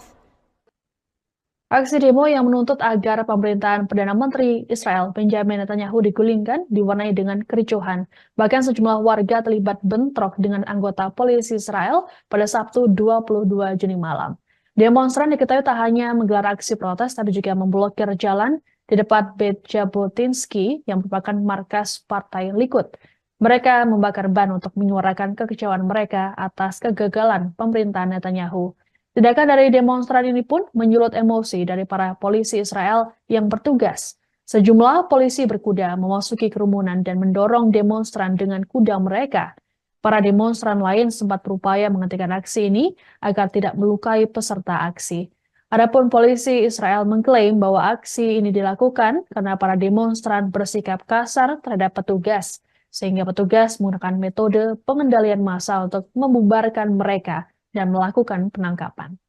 Aksi demo yang menuntut agar pemerintahan Perdana Menteri Israel Benjamin Netanyahu digulingkan diwarnai dengan kericuhan. Bahkan sejumlah warga terlibat bentrok dengan anggota polisi Israel pada Sabtu 22 Juni malam. Demonstran diketahui tak hanya menggelar aksi protes, tapi juga memblokir jalan di depan Beit Jabotinsky yang merupakan markas Partai Likud. Mereka membakar ban untuk menyuarakan kekecewaan mereka atas kegagalan pemerintahan Netanyahu. Tindakan dari demonstran ini pun menyulut emosi dari para polisi Israel yang bertugas. Sejumlah polisi berkuda memasuki kerumunan dan mendorong demonstran dengan kuda mereka. Para demonstran lain sempat berupaya menghentikan aksi ini agar tidak melukai peserta aksi. Adapun polisi Israel mengklaim bahwa aksi ini dilakukan karena para demonstran bersikap kasar terhadap petugas, sehingga petugas menggunakan metode pengendalian massa untuk membubarkan mereka dan melakukan penangkapan.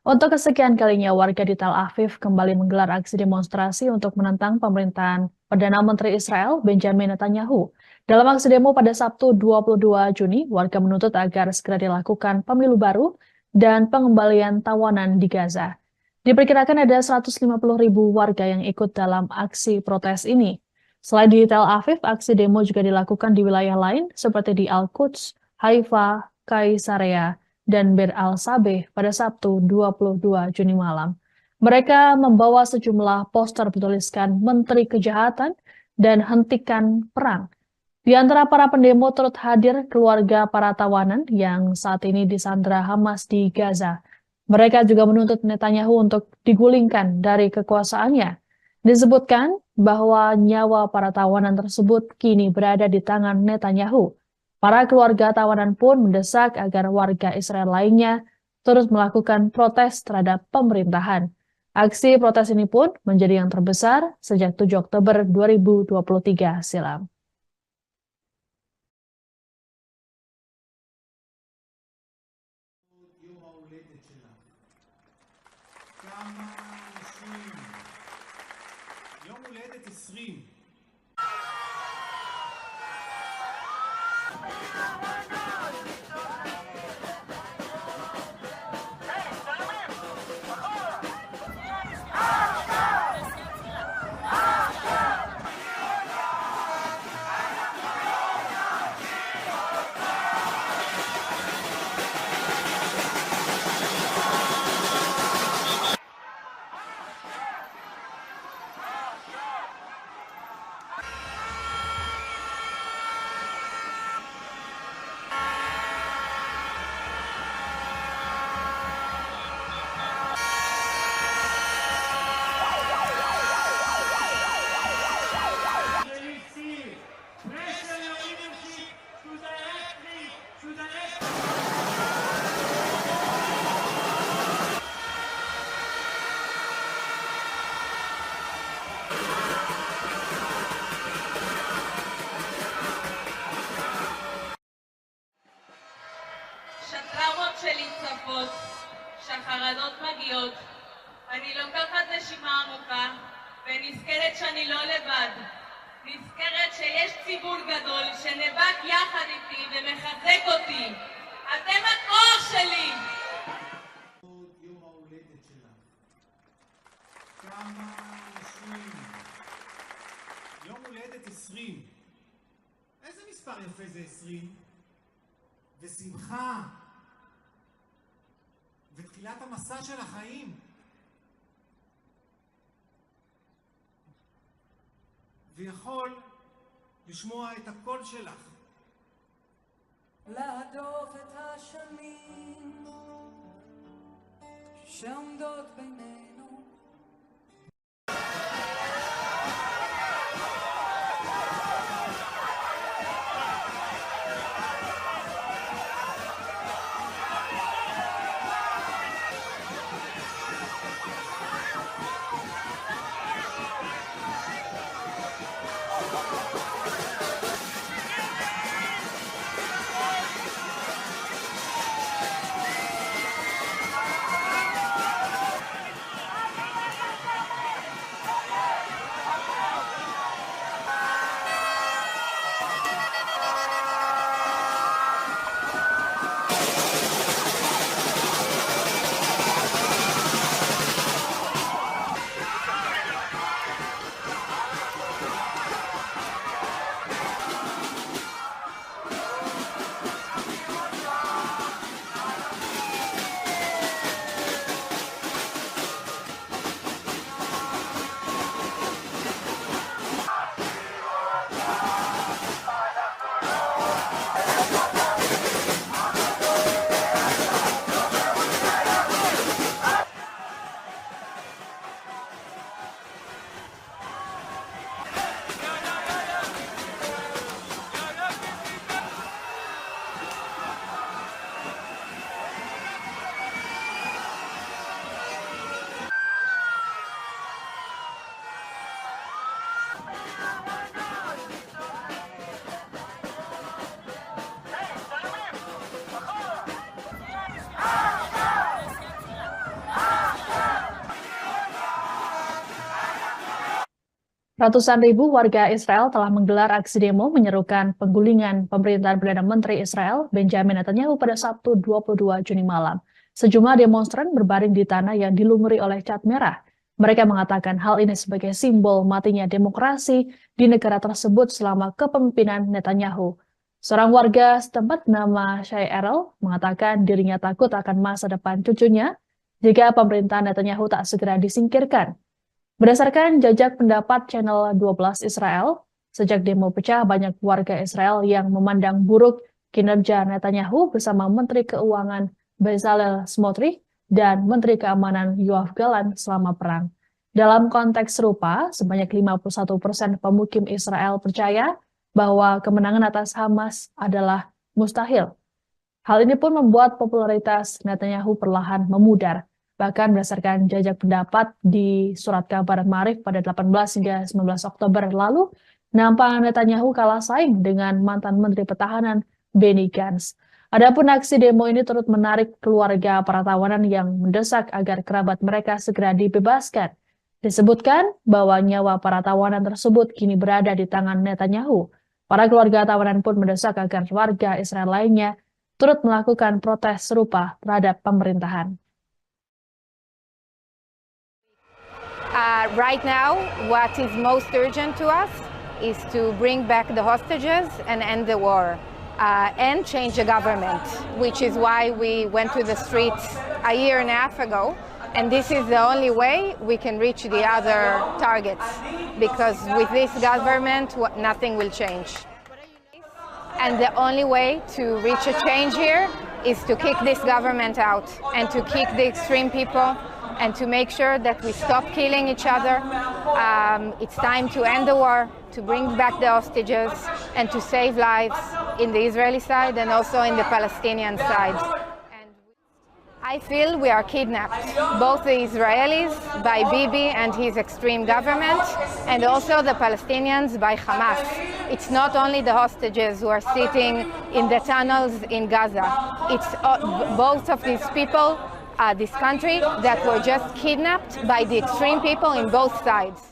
Untuk kesekian kalinya, warga di Tel Aviv kembali menggelar aksi demonstrasi untuk menentang pemerintahan Perdana Menteri Israel Benjamin Netanyahu. Dalam aksi demo pada Sabtu 22 Juni, warga menuntut agar segera dilakukan pemilu baru dan pengembalian tawanan di Gaza. Diperkirakan ada 150.000 warga yang ikut dalam aksi protes ini. Selain di Tel Aviv, aksi demo juga dilakukan di wilayah lain seperti di Al-Quds, Haifa, Kaisarea, dan Bir al-Sabeh pada Sabtu 22 Juni malam. Mereka membawa sejumlah poster bertuliskan Menteri Kejahatan dan Hentikan Perang. Di antara para pendemo turut hadir keluarga para tawanan yang saat ini disandra Hamas di Gaza. Mereka juga menuntut Netanyahu untuk digulingkan dari kekuasaannya. Disebutkan bahwa nyawa para tawanan tersebut kini berada di tangan Netanyahu. Para keluarga tawanan pun mendesak agar warga Israel lainnya terus melakukan protes terhadap pemerintahan. Aksi protes ini pun menjadi yang terbesar sejak 7 Oktober 2023 silam. יום הולדת 20. שטראומות שלי צפות, שהחרדות מגיעות, אני לוקחת נשימה עמוקה ונזכרת שאני לא לבד. נזכרת שיש ציבור גדול שנאבק יחד איתי ומחזק אותי. אתם הכוח שלי! יום ההולדת שלך. כמה אנשים. יום הולדת 20. איזה מספר יפה זה 20? ושמחה. ותחילת המסע של החיים. ויכול לשמוע את הקול שלך. להדוף את השנים שעומדות בינינו. Ratusan ribu warga Israel telah menggelar aksi demo menyerukan penggulingan pemerintahan Perdana Menteri Israel Benjamin Netanyahu pada Sabtu 22 Juni malam. Sejumlah demonstran berbaring di tanah yang dilumuri oleh cat merah. Mereka mengatakan hal ini sebagai simbol matinya demokrasi di negara tersebut selama kepemimpinan Netanyahu. Seorang warga setempat bernama Shai Erel mengatakan dirinya takut akan masa depan cucunya jika pemerintahan Netanyahu tak segera disingkirkan. Berdasarkan jajak pendapat Channel 12 Israel, sejak demo pecah banyak warga Israel yang memandang buruk kinerja Netanyahu bersama Menteri Keuangan Bezalel Smotrich dan Menteri Keamanan Yoav Gallant selama perang. Dalam konteks serupa, sebanyak 51% pemukim Israel percaya bahwa kemenangan atas Hamas adalah mustahil. Hal ini pun membuat popularitas Netanyahu perlahan memudar. Bahkan berdasarkan jajak pendapat di surat kabar Maarif pada 18 hingga 19 Oktober lalu, nampak Netanyahu kalah saing dengan mantan Menteri Pertahanan Benny Gantz. Adapun aksi demo ini turut menarik keluarga para tawanan yang mendesak agar kerabat mereka segera dibebaskan. Disebutkan bahwa nyawa para tawanan tersebut kini berada di tangan Netanyahu. Para keluarga tawanan pun mendesak agar warga Israel lainnya turut melakukan protes serupa terhadap pemerintahan. Right now, what is most urgent to us is to bring back the hostages and end the war and change the government, which is why we went to the streets a year and a half ago. And this is the only way we can reach the other targets, because with this government, nothing will change. And the only way to reach a change here is to kick this government out and to kick the extreme people and to make sure that we stop killing each other. It's time to end the war, to bring back the hostages, and to save lives in the Israeli side and also in the Palestinian side. And I feel we are kidnapped, both the Israelis by Bibi and his extreme government, and also the Palestinians by Hamas. It's not only the hostages who are sitting in the tunnels in Gaza. It's both of these people, this country, that were just kidnapped by the extreme people in both sides.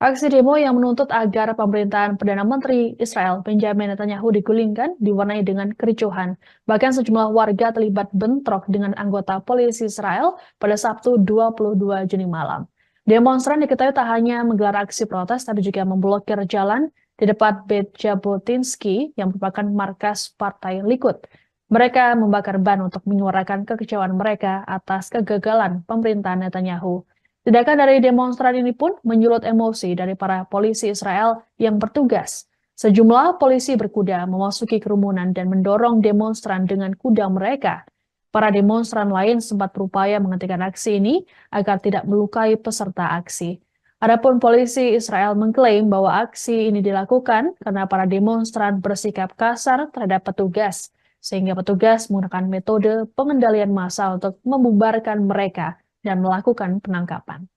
Aksi demo yang menuntut agar pemerintahan Perdana Menteri Israel Benjamin Netanyahu digulingkan diwarnai dengan kericuhan. Bahkan sejumlah warga terlibat bentrok dengan anggota polisi Israel pada Sabtu 22 Juni malam. Demonstran diketahui tak hanya menggelar aksi protes, tapi juga memblokir jalan di depan Beit Jabotinsky yang merupakan markas Partai Likud. Mereka membakar ban untuk menyuarakan kekecewaan mereka atas kegagalan pemerintahan Netanyahu. Tindakan dari demonstran ini pun menyulut emosi dari para polisi Israel yang bertugas. Sejumlah polisi berkuda memasuki kerumunan dan mendorong demonstran dengan kuda mereka. Para demonstran lain sempat berupaya menghentikan aksi ini agar tidak melukai peserta aksi. Adapun polisi Israel mengklaim bahwa aksi ini dilakukan karena para demonstran bersikap kasar terhadap petugas, sehingga petugas menggunakan metode pengendalian massa untuk membubarkan mereka dan melakukan penangkapan.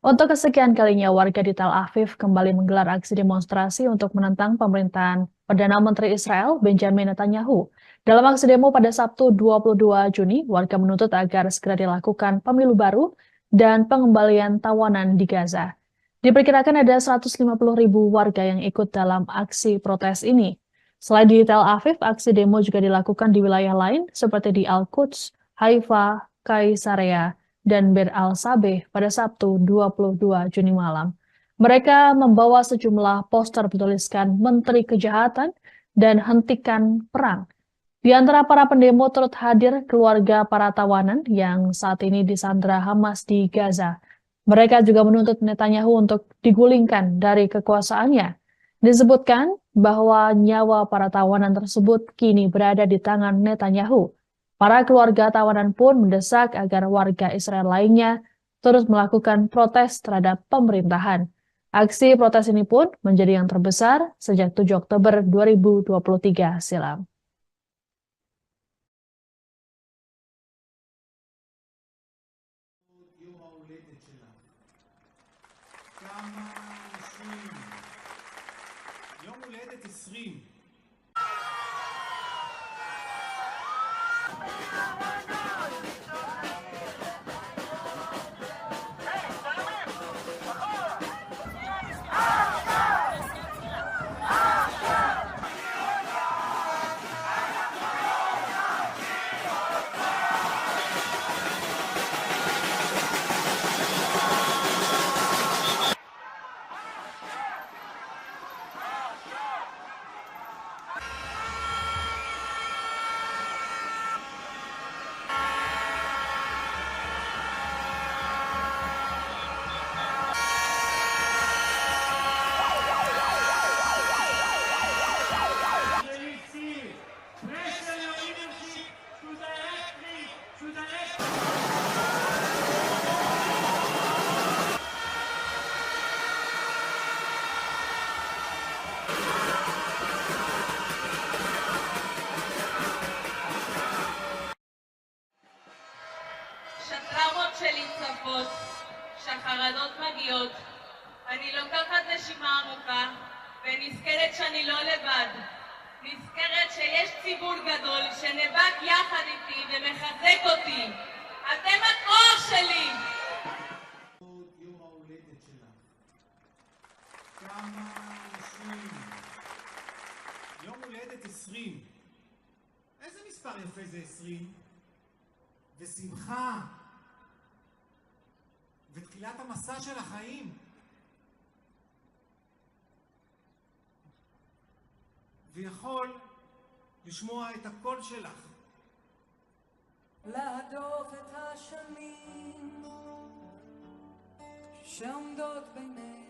Untuk kesekian kalinya, warga di Tel Aviv kembali menggelar aksi demonstrasi untuk menentang pemerintahan Perdana Menteri Israel Benjamin Netanyahu. Dalam aksi demo pada Sabtu 22 Juni, warga menuntut agar segera dilakukan pemilu baru dan pengembalian tawanan di Gaza. Diperkirakan ada 150.000 warga yang ikut dalam aksi protes ini. Selain di Tel Aviv, aksi demo juga dilakukan di wilayah lain seperti di Al-Quds, Haifa, Kaisarea, dan Bir al-Sabeh pada Sabtu 22 Juni malam. Mereka membawa sejumlah poster bertuliskan Menteri Kejahatan dan Hentikan Perang. Di antara para pendemo turut hadir keluarga para tawanan yang saat ini disandra Hamas di Gaza. Mereka juga menuntut Netanyahu untuk digulingkan dari kekuasaannya. Disebutkan bahwa nyawa para tawanan tersebut kini berada di tangan Netanyahu. Para keluarga tawanan pun mendesak agar warga Israel lainnya terus melakukan protes terhadap pemerintahan. Aksi protes ini pun menjadi yang terbesar sejak 7 Oktober 2023 silam. יום ההולדת שלך. כמה אנשים. יום הולדת 20. שטרמות שלי צפות, שהחרדות מגיעות, אני לוקחת נשימה עמוקה ונזכרת שאני לא לבד. נזכרת שיש ציבור גדול שנאבק יחד איתי ומחזק אותי. אתם הכוח שלי! יום ההולדת שלך. כמה אנשים. יום הולדת 20. איזה מספר יפה זה 20? ושמחה. ותחילת המסע של החיים. ויכול לשמוע את הקול שלך. להדוף את השנים שעומדות בינינו.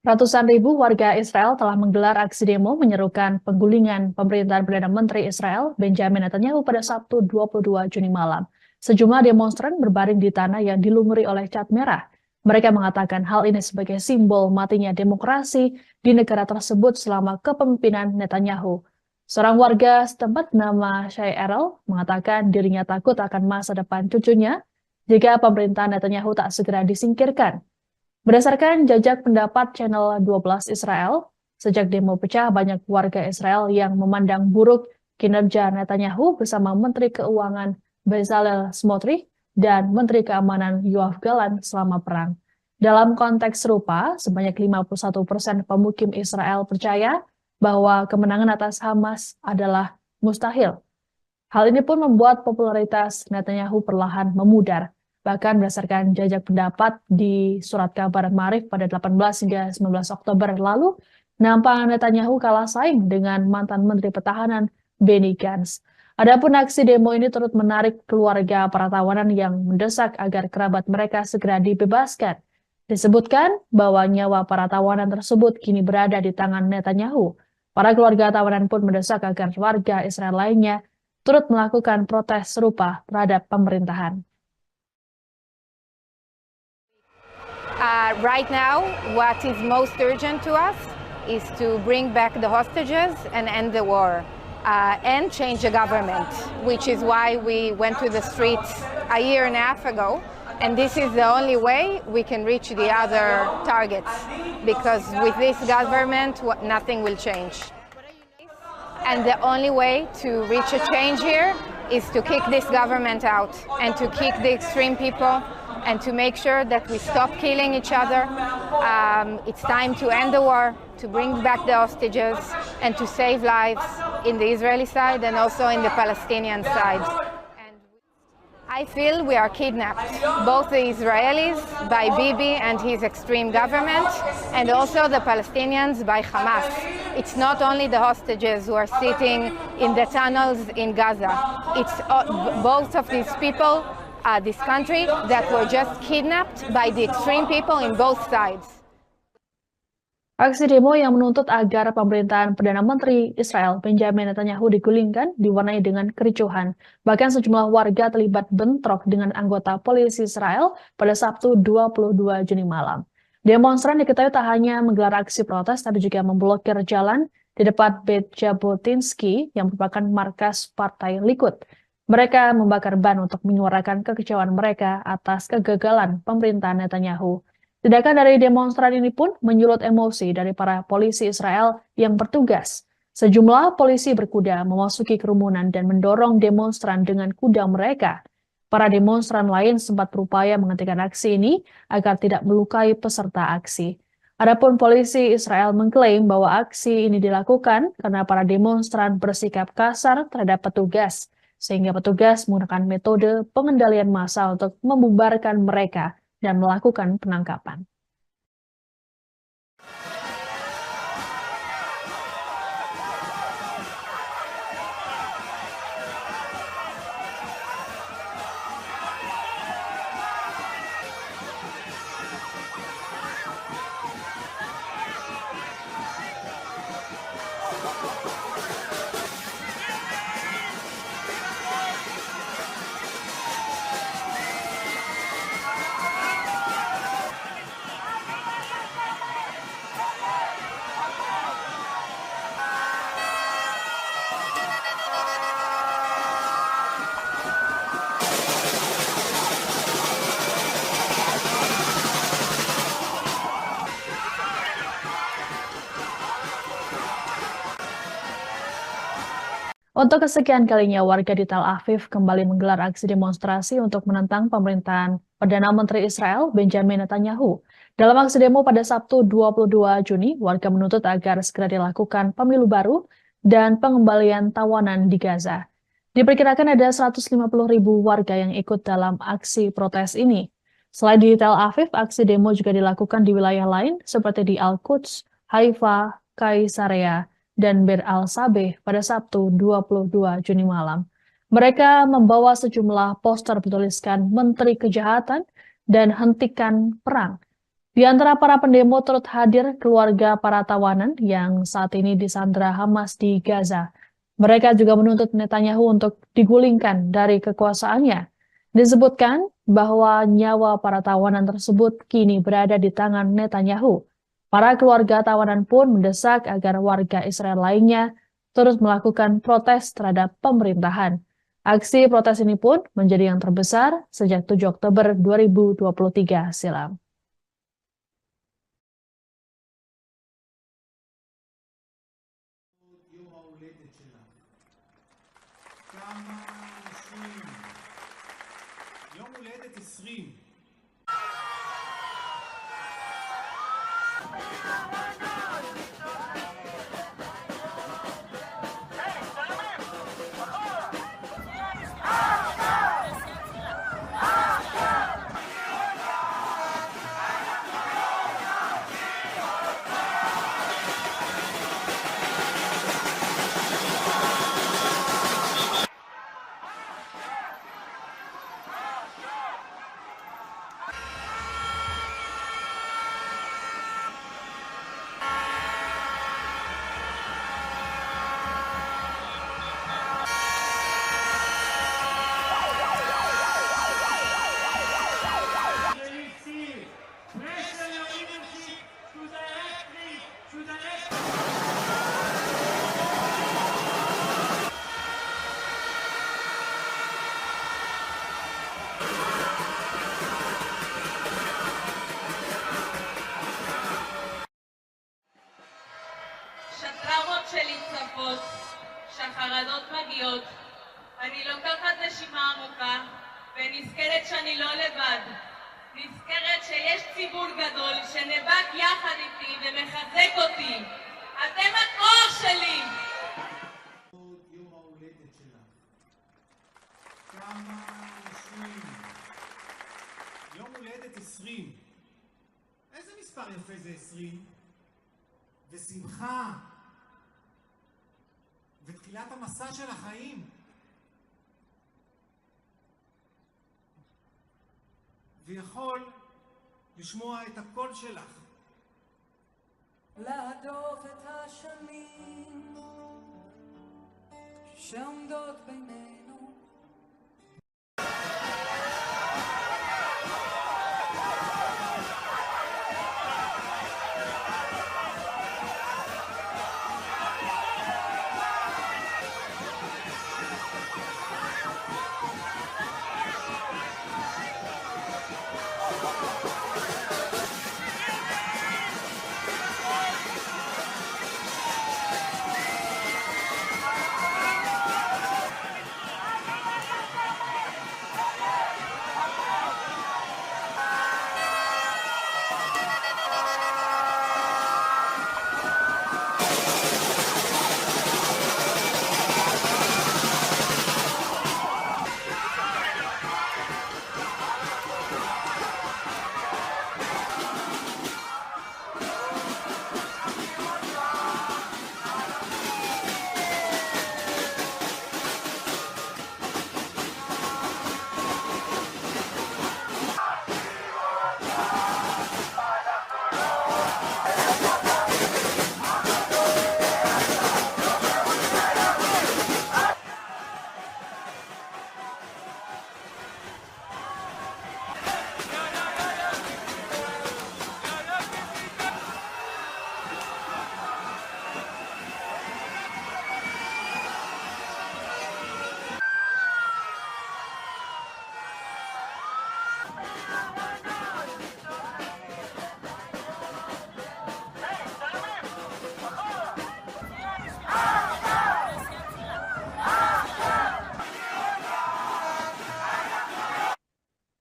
Ratusan ribu warga Israel telah menggelar aksi demo menyerukan penggulingan pemerintahan Perdana Menteri Israel Benjamin Netanyahu pada Sabtu 22 Juni malam. Sejumlah demonstran berbaring di tanah yang dilumuri oleh cat merah. Mereka mengatakan hal ini sebagai simbol matinya demokrasi di negara tersebut selama kepemimpinan Netanyahu. Seorang warga setempat bernama Shai Erel mengatakan dirinya takut akan masa depan cucunya jika pemerintahan Netanyahu tak segera disingkirkan. Berdasarkan jajak pendapat Channel 12 Israel, Sejak demo pecah, banyak warga Israel yang memandang buruk kinerja Netanyahu bersama Menteri Keuangan Bezalel Smotrich dan Menteri Keamanan Yoav Gallant selama perang. Dalam konteks serupa, sebanyak 51% pemukim Israel percaya bahwa kemenangan atas Hamas adalah mustahil. Hal ini pun membuat popularitas Netanyahu perlahan memudar. Bahkan berdasarkan jajak pendapat di surat kabar Maarif pada 18 hingga 19 Oktober lalu, nampak Netanyahu kalah saing dengan mantan Menteri Pertahanan Benny Gantz. Adapun aksi demo ini turut menarik keluarga para tawanan yang mendesak agar kerabat mereka segera dibebaskan. Disebutkan bahwa nyawa para tawanan tersebut kini berada di tangan Netanyahu. Para keluarga tawanan pun mendesak agar warga Israel lainnya turut melakukan protes serupa terhadap pemerintahan. Right now, what is most urgent to us is to bring back the hostages and end the war and change the government, which is why we went to the streets a year and a half ago. And this is the only way we can reach the other targets, because with this government, nothing will change. And the only way to reach a change here is to kick this government out and to kick the extreme people and to make sure that we stop killing each other. It's time to end the war, to bring back the hostages, and to save lives in the Israeli side and also in the Palestinian side. And I feel we are kidnapped, both the Israelis by Bibi and his extreme government, and also the Palestinians by Hamas. It's not only the hostages who are sitting in the tunnels in Gaza. It's both of these people, this country, that were just kidnapped by the extreme people in both sides. Aksi demo yang menuntut agar pemerintahan Perdana Menteri Israel Benjamin Netanyahu digulingkan diwarnai dengan kericuhan. Bahkan sejumlah warga terlibat bentrok dengan anggota polisi Israel pada Sabtu 22 Juni malam. Demonstran diketahui tak hanya menggelar aksi protes, tapi juga memblokir jalan di depan Beit Jabotinsky yang merupakan markas Partai Likud. Mereka membakar ban untuk menyuarakan kekecewaan mereka atas kegagalan pemerintahan Netanyahu. Tindakan dari demonstran ini pun menyulut emosi dari para polisi Israel yang bertugas. Sejumlah polisi berkuda memasuki kerumunan dan mendorong demonstran dengan kuda mereka. Para demonstran lain sempat berupaya menghentikan aksi ini agar tidak melukai peserta aksi. Adapun polisi Israel mengklaim bahwa aksi ini dilakukan karena para demonstran bersikap kasar terhadap petugas, sehingga petugas menggunakan metode pengendalian massa untuk membubarkan mereka dan melakukan penangkapan. Untuk kesekian kalinya, warga di Tel Aviv kembali menggelar aksi demonstrasi untuk menentang pemerintahan Perdana Menteri Israel Benjamin Netanyahu. Dalam aksi demo pada Sabtu 22 Juni, warga menuntut agar segera dilakukan pemilu baru dan pengembalian tawanan di Gaza. Diperkirakan ada 150.000 warga yang ikut dalam aksi protes ini. Selain di Tel Aviv, aksi demo juga dilakukan di wilayah lain seperti di Al-Quds, Haifa, Kaisarea, dan Bir al-Sabeh pada Sabtu 22 Juni malam. Mereka membawa sejumlah poster bertuliskan Menteri Kejahatan dan Hentikan Perang. Di antara para pendemo turut hadir keluarga para tawanan yang saat ini disandra Hamas di Gaza. Mereka juga menuntut Netanyahu untuk digulingkan dari kekuasaannya. Disebutkan bahwa nyawa para tawanan tersebut kini berada di tangan Netanyahu. Para keluarga tawanan pun mendesak agar warga Israel lainnya terus melakukan protes terhadap pemerintahan. Aksi protes ini pun menjadi yang terbesar sejak 7 Oktober 2023 silam. כמה אנשים. יום הולדת 20. שטראומות שלי צפות, שהחרדות מגיעות. אני לוקחת נשימה עמוקה ונזכרת שאני לא לבד. נזכרת שיש ציבור גדול שנאבק יחד איתי ומחזק אותי. אתם הכוח שלי! עוד יום ההולדת שלך. כמה אנשים. יום הולדת 20. איזה מספר יפה זה 20? ושמחה. ותחילת המסע של החיים. ויכול לשמוע את הקול שלך. להדוף את השנים שעומדות בינינו.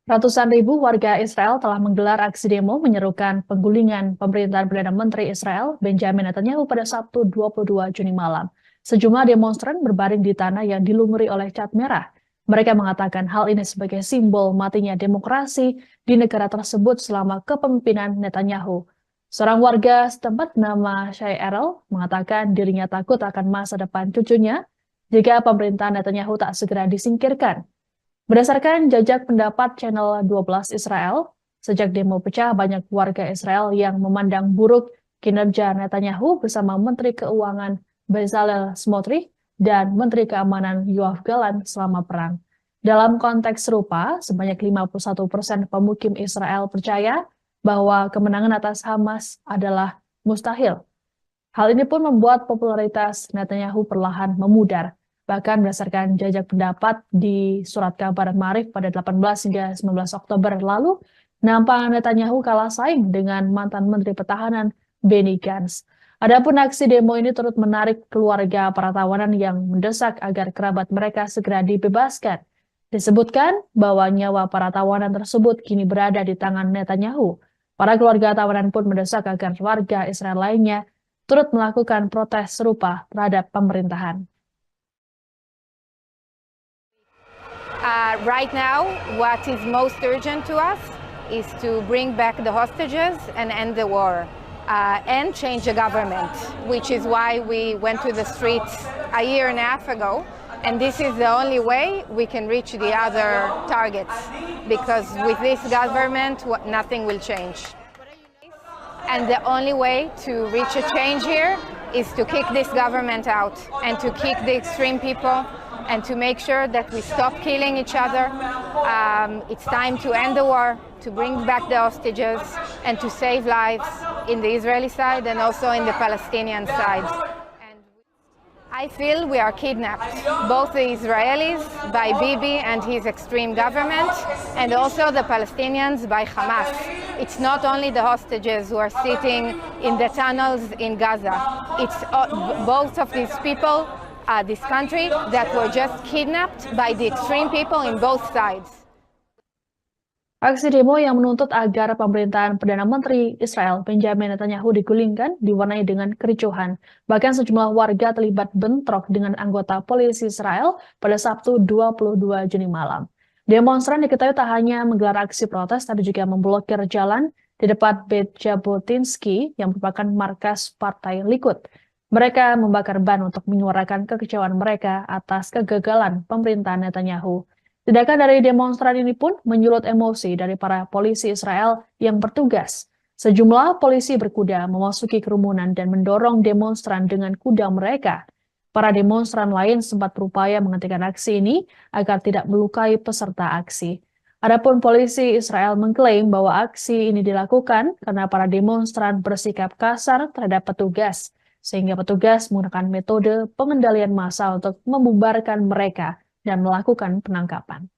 Ratusan ribu warga Israel telah menggelar aksi demo menyerukan penggulingan pemerintahan Perdana Menteri Israel Benjamin Netanyahu pada Sabtu 22 Juni malam. Sejumlah demonstran berbaring di tanah yang dilumuri oleh cat merah. Mereka mengatakan hal ini sebagai simbol matinya demokrasi di negara tersebut selama kepemimpinan Netanyahu. Seorang warga setempat bernama Shai Erel mengatakan dirinya takut akan masa depan cucunya jika pemerintahan Netanyahu tak segera disingkirkan. Berdasarkan jajak pendapat Channel 12 Israel, sejak demo pecah banyak warga Israel yang memandang buruk kinerja Netanyahu bersama Menteri Keuangan Bezalel Smotrich dan Menteri Keamanan Yoav Gallant selama perang. Dalam konteks serupa, sebanyak 51% pemukim Israel percaya bahwa kemenangan atas Hamas adalah mustahil. Hal ini pun membuat popularitas Netanyahu perlahan memudar. Bahkan berdasarkan jajak pendapat di surat kabar Maarif pada 18 hingga 19 Oktober lalu, nampak Netanyahu kalah saing dengan mantan Menteri Pertahanan Benny Gantz. Adapun aksi demo ini turut menarik keluarga para tawanan yang mendesak agar kerabat mereka segera dibebaskan. Disebutkan bahwa nyawa para tawanan tersebut kini berada di tangan Netanyahu. Para keluarga tawanan pun mendesak agar warga Israel lainnya turut melakukan protes serupa terhadap pemerintahan. Right now, what is most urgent to us is to bring back the hostages and end the war. And change the government, which is why we went to the streets a year and a half ago. And this is the only way we can reach the other targets, because with this government, nothing will change. And the only way to reach a change here is to kick this government out and to kick the extreme people and to make sure that we stop killing each other. It's time to end the war, to bring back the hostages, and to save lives in the Israeli side and also in the Palestinian side. And I feel we are kidnapped, both the Israelis by Bibi and his extreme government, and also the Palestinians by Hamas. It's not only the hostages who are sitting in the tunnels in Gaza. It's both of these people, this country, that were just kidnapped by the extreme people in both sides. Aksi demo yang menuntut agar pemerintahan Perdana Menteri Israel Benjamin Netanyahu digulingkan diwarnai dengan kericuhan. Bahkan sejumlah warga terlibat bentrok dengan anggota polisi Israel pada Sabtu 22 Juni malam. Demonstran diketahui tak hanya menggelar aksi protes, tapi juga memblokir jalan di depan Beit Jabotinsky yang merupakan markas Partai Likud. Mereka membakar ban untuk menyuarakan kekecewaan mereka atas kegagalan pemerintahan Netanyahu. Tindakan dari demonstran ini pun menyulut emosi dari para polisi Israel yang bertugas. Sejumlah polisi berkuda memasuki kerumunan dan mendorong demonstran dengan kuda mereka. Para demonstran lain sempat berupaya menghentikan aksi ini agar tidak melukai peserta aksi. Adapun polisi Israel mengklaim bahwa aksi ini dilakukan karena para demonstran bersikap kasar terhadap petugas, sehingga petugas menggunakan metode pengendalian massa untuk membubarkan mereka dan melakukan penangkapan.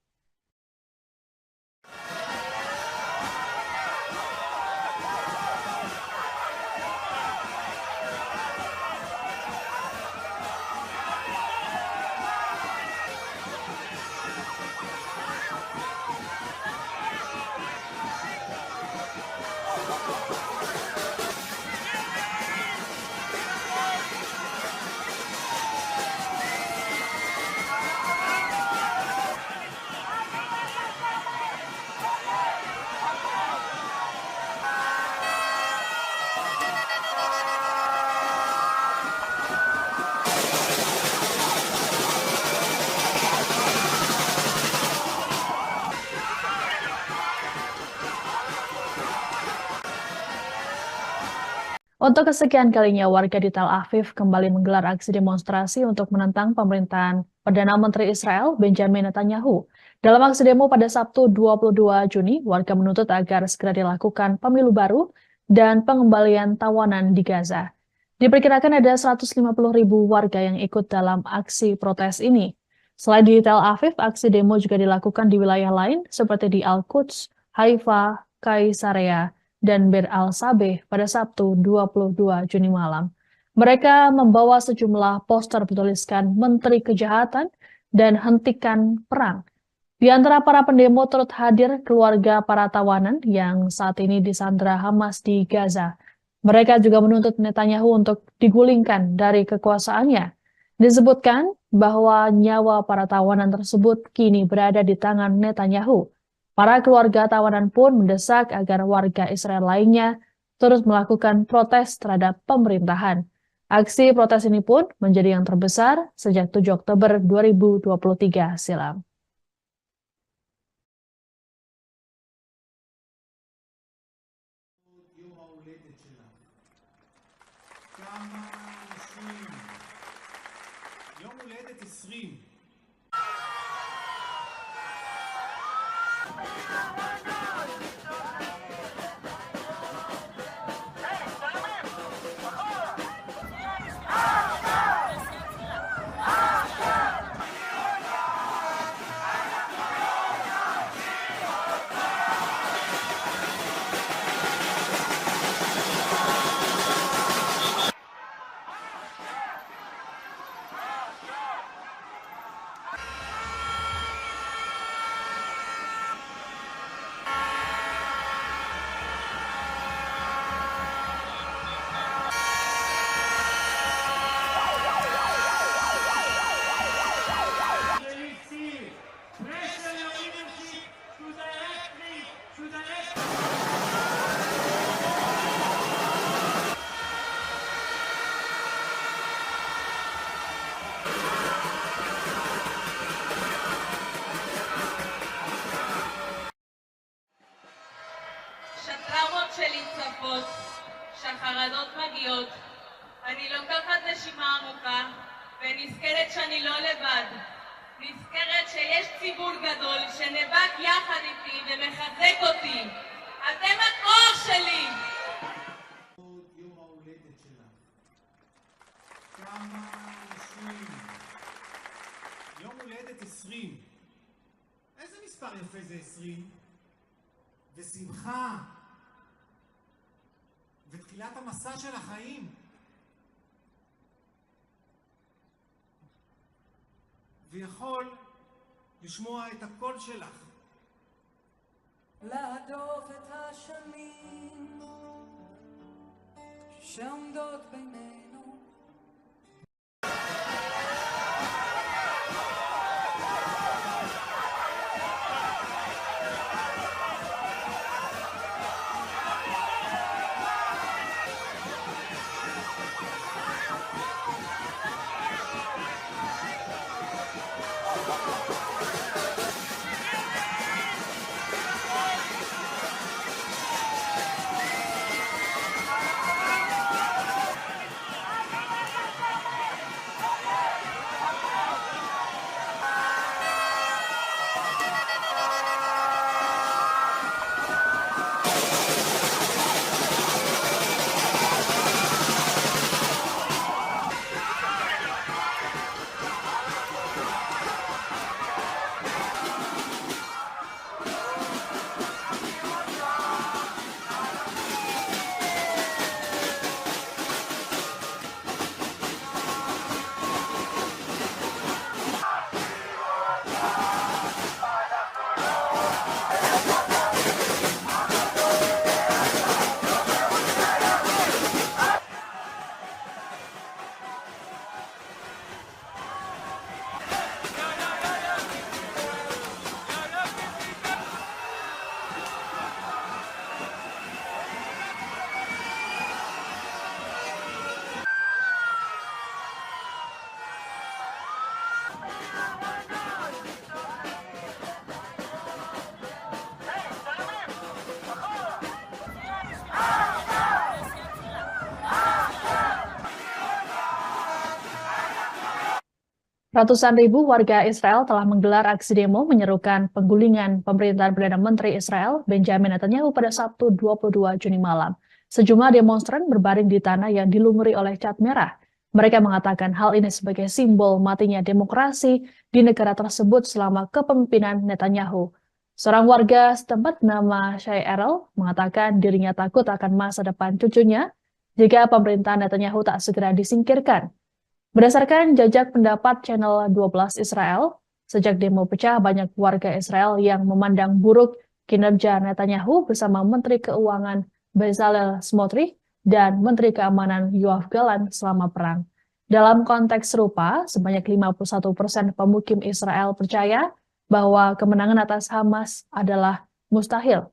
Untuk kesekian kalinya, warga di Tel Aviv kembali menggelar aksi demonstrasi untuk menentang pemerintahan Perdana Menteri Israel Benjamin Netanyahu. Dalam aksi demo pada Sabtu 22 Juni, warga menuntut agar segera dilakukan pemilu baru dan pengembalian tawanan di Gaza. Diperkirakan ada 150.000 warga yang ikut dalam aksi protes ini. Selain di Tel Aviv, aksi demo juga dilakukan di wilayah lain seperti di Al-Quds, Haifa, Kaisarea, dan Bir al-Sabeh pada Sabtu 22 Juni malam. Mereka membawa sejumlah poster bertuliskan Menteri Kejahatan dan Hentikan Perang. Di antara para pendemo turut hadir keluarga para tawanan yang saat ini disandra Hamas di Gaza. Mereka juga menuntut Netanyahu untuk digulingkan dari kekuasaannya. Disebutkan bahwa nyawa para tawanan tersebut kini berada di tangan Netanyahu. Para keluarga tawanan pun mendesak agar warga Israel lainnya terus melakukan protes terhadap pemerintahan. Aksi protes ini pun menjadi yang terbesar sejak 7 Oktober 2023 silam. יום ההולדת שלך. כמה אנשים. יום הולדת 20. שאני לא לבד. נזכרת שיש ציבור גדול שנאבק יחד איתי ומחזק אותי. אתם הכוח שלי! יום ההולדת שלך. כמה אנשים. יום הולדת 20. איזה מספר יפה זה 20? ושמחה. ותחילת המסע של החיים. ויכול לשמוע את הקול שלך. להדוף את השנים שעומדות בינינו. Ratusan ribu warga Israel telah menggelar aksi demo menyerukan penggulingan pemerintahan Perdana Menteri Israel Benjamin Netanyahu pada Sabtu 22 Juni malam. Sejumlah demonstran berbaring di tanah yang dilumuri oleh cat merah. Mereka mengatakan hal ini sebagai simbol matinya demokrasi di negara tersebut selama kepemimpinan Netanyahu. Seorang warga setempat bernama Shai Erel mengatakan dirinya takut akan masa depan cucunya jika pemerintahan Netanyahu tak segera disingkirkan. Berdasarkan jajak pendapat Channel 12 Israel, sejak demo pecah banyak warga Israel yang memandang buruk kinerja Netanyahu bersama Menteri Keuangan Bezalel Smotrich dan Menteri Keamanan Yoav Gallant selama perang. Dalam konteks serupa, sebanyak 51% pemukim Israel percaya bahwa kemenangan atas Hamas adalah mustahil.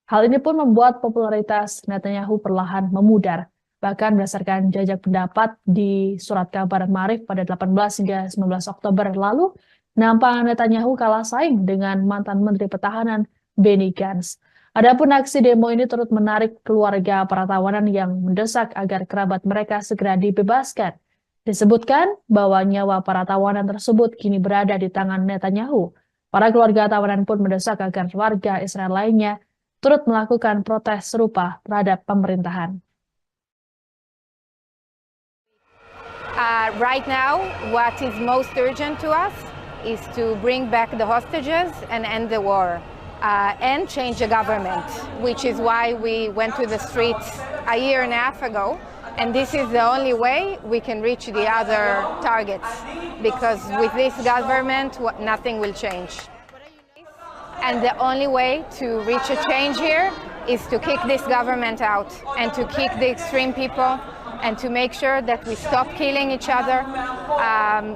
Hal ini pun membuat popularitas Netanyahu perlahan memudar. Bahkan berdasarkan jajak pendapat di surat kabar Maarif pada 18 hingga 19 Oktober lalu, nampak Netanyahu kalah saing dengan mantan Menteri Pertahanan Benny Gantz. Adapun aksi demo ini turut menarik keluarga para tawanan yang mendesak agar kerabat mereka segera dibebaskan. Disebutkan bahwa nyawa para tawanan tersebut kini berada di tangan Netanyahu. Para keluarga tawanan pun mendesak agar warga Israel lainnya turut melakukan protes serupa terhadap pemerintahan. Right now, what is most urgent to us is to bring back the hostages and end the war and change the government, which is why we went to the streets a year and a half ago. And this is the only way we can reach the other targets, because with this government, nothing will change. And the only way to reach a change here is to kick this government out and to kick the extreme people and to make sure that we stop killing each other.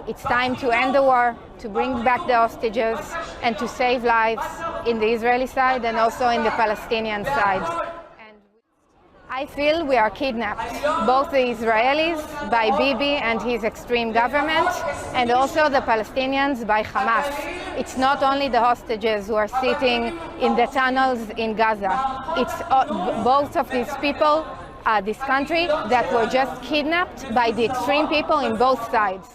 It's time to end the war, to bring back the hostages, and to save lives in the Israeli side and also in the Palestinian side. And I feel we are kidnapped, both the Israelis by Bibi and his extreme government, and also the Palestinians by Hamas. It's not only the hostages who are sitting in the tunnels in Gaza. It's both of these people, this country, that were just kidnapped by the extreme people in both sides.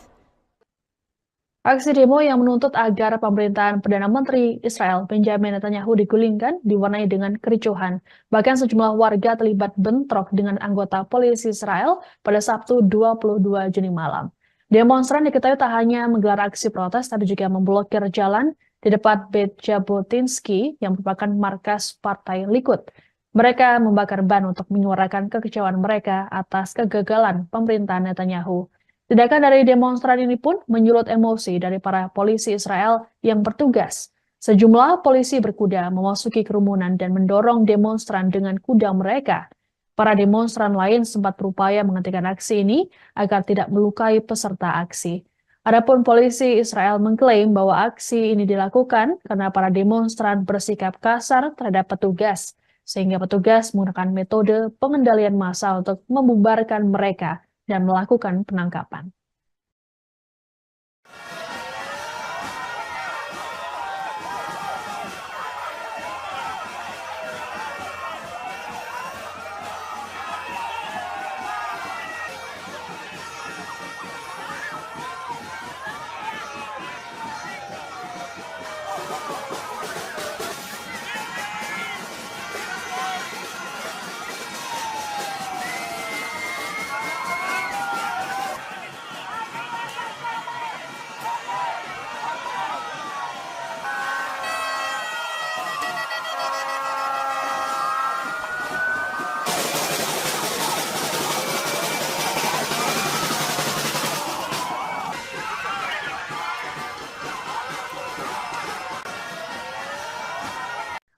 Aksi demo yang menuntut agar pemerintahan Perdana Menteri Israel Benjamin Netanyahu digulingkan diwarnai dengan kericuhan. Bahkan sejumlah warga terlibat bentrok dengan anggota polisi Israel pada Sabtu 22 Juni malam. Demonstran diketahui tak hanya menggelar aksi protes, tapi juga memblokir jalan di depan Beit Jabotinsky yang merupakan markas Partai Likud. Mereka membakar ban untuk menyuarakan kekecewaan mereka atas kegagalan pemerintahan Netanyahu. Tindakan dari demonstran ini pun menyulut emosi dari para polisi Israel yang bertugas. Sejumlah polisi berkuda memasuki kerumunan dan mendorong demonstran dengan kuda mereka. Para demonstran lain sempat berupaya menghentikan aksi ini agar tidak melukai peserta aksi. Adapun polisi Israel mengklaim bahwa aksi ini dilakukan karena para demonstran bersikap kasar terhadap petugas, sehingga petugas menggunakan metode pengendalian massa untuk membubarkan mereka dan melakukan penangkapan.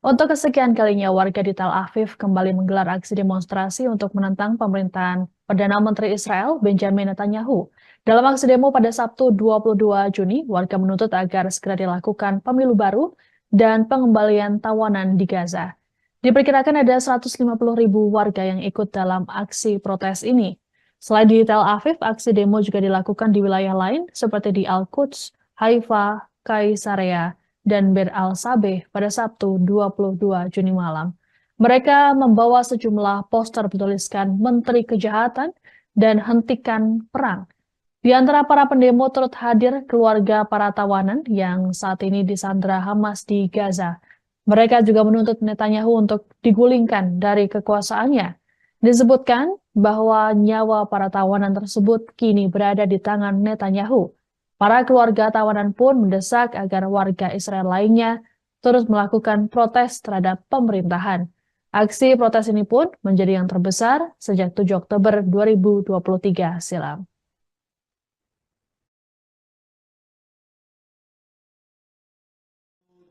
Untuk kesekian kalinya, warga di Tel Aviv kembali menggelar aksi demonstrasi untuk menentang pemerintahan Perdana Menteri Israel Benjamin Netanyahu. Dalam aksi demo pada Sabtu 22 Juni, warga menuntut agar segera dilakukan pemilu baru dan pengembalian tawanan di Gaza. Diperkirakan ada 150.000 warga yang ikut dalam aksi protes ini. Selain di Tel Aviv, aksi demo juga dilakukan di wilayah lain seperti di Al-Quds, Haifa, Kaisarea, dan Bir al-Sabeh pada Sabtu 22 Juni malam. Mereka membawa sejumlah poster bertuliskan Menteri Kejahatan dan Hentikan Perang. Di antara para pendemo turut hadir keluarga para tawanan yang saat ini disandra Hamas di Gaza. Mereka juga menuntut Netanyahu untuk digulingkan dari kekuasaannya. Disebutkan bahwa nyawa para tawanan tersebut kini berada di tangan Netanyahu. Para keluarga tawanan pun mendesak agar warga Israel lainnya terus melakukan protes terhadap pemerintahan. Aksi protes ini pun menjadi yang terbesar sejak 7 Oktober 2023 silam.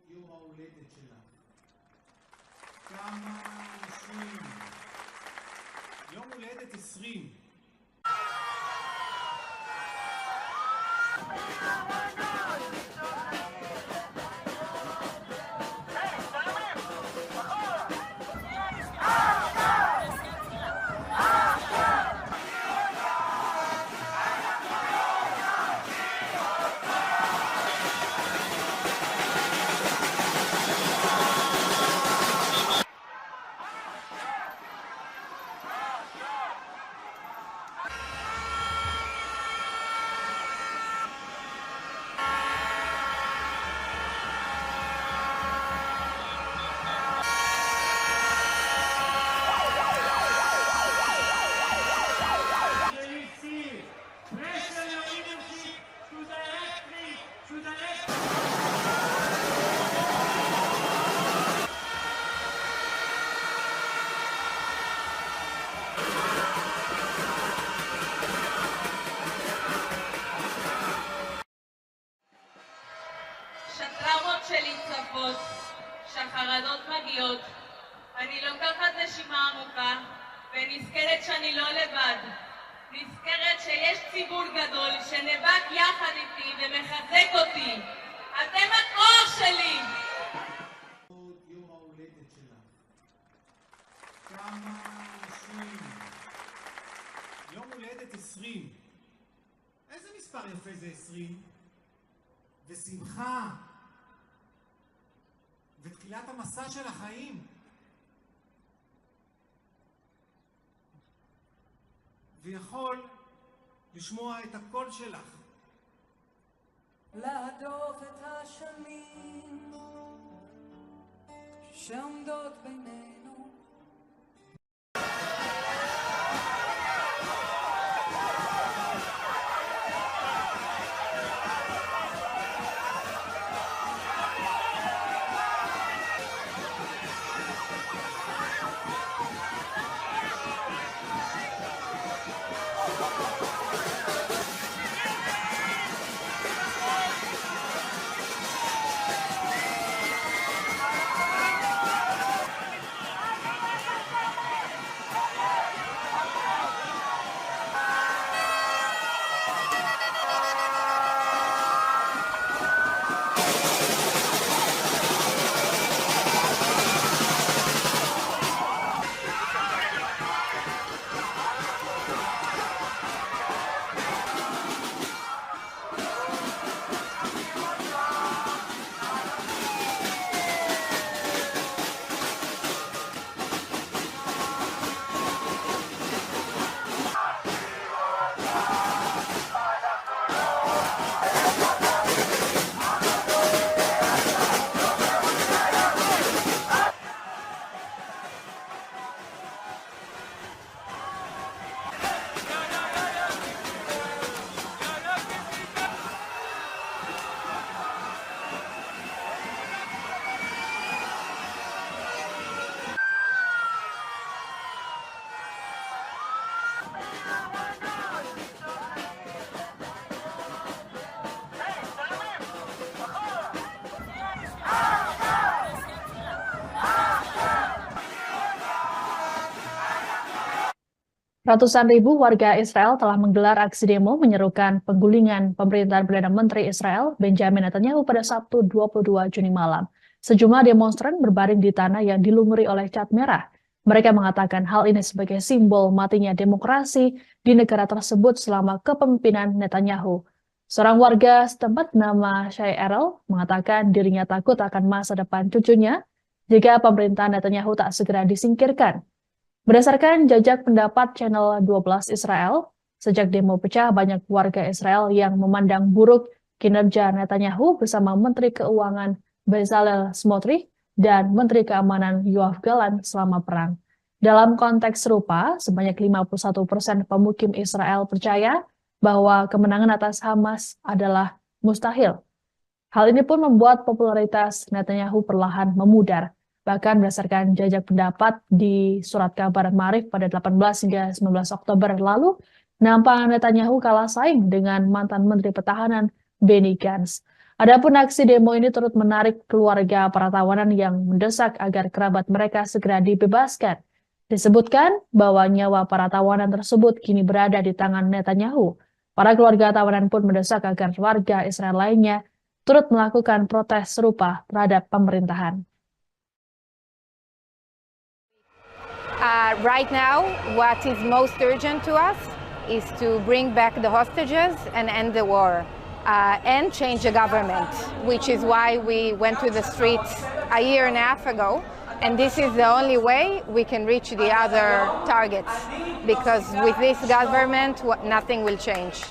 יום ההולדת שלך. כמה אנשים. יום הולדת 20. Pressure your leadership to direct me, to direct שהטראומות שלי צפות, שהחרדות מגיעות, אני לוקחת נשימה עמוקה ונזכרת שאני לא לבד. נזכרת שיש ציבור גדול שנאבק יחד איתי ומחזק אותי. אתם הכוח שלי! יום ההולדת שלך. כמה אנשים. יום הולדת 20. איזה מספר יפה זה 20? ושמחה. ותחילת המסע של החיים. ויכול לשמוע את הקול שלך. להדוף את השנים שעומדות בינינו. Ratusan ribu warga Israel telah menggelar aksi demo menyerukan penggulingan pemerintahan Perdana Menteri Israel Benjamin Netanyahu pada Sabtu 22 Juni malam. Sejumlah demonstran berbaring di tanah yang dilumuri oleh cat merah. Mereka mengatakan hal ini sebagai simbol matinya demokrasi di negara tersebut selama kepemimpinan Netanyahu. Seorang warga setempat bernama Shai Erel mengatakan dirinya takut akan masa depan cucunya jika pemerintahan Netanyahu tak segera disingkirkan. Berdasarkan jajak pendapat Channel 12 Israel, sejak demo pecah banyak warga Israel yang memandang buruk kinerja Netanyahu bersama Menteri Keuangan Bezalel Smotrich dan Menteri Keamanan Yoav Gallant selama perang. Dalam konteks serupa, sebanyak 51% pemukim Israel percaya bahwa kemenangan atas Hamas adalah mustahil. Hal ini pun membuat popularitas Netanyahu perlahan memudar. Bahkan berdasarkan jajak pendapat di surat kabar Maarif pada 18 hingga 19 Oktober lalu, nampak Netanyahu kalah saing dengan mantan Menteri Pertahanan Benny Gantz. Adapun aksi demo ini turut menarik keluarga para tawanan yang mendesak agar kerabat mereka segera dibebaskan. Disebutkan bahwa nyawa para tawanan tersebut kini berada di tangan Netanyahu. Para keluarga tawanan pun mendesak agar warga Israel lainnya turut melakukan protes serupa terhadap pemerintahan. Right now, what is most urgent to us is to bring back the hostages and end the war and change the government, which is why we went to the streets a year and a half ago. And this is the only way we can reach the other targets, because with this government, nothing will change.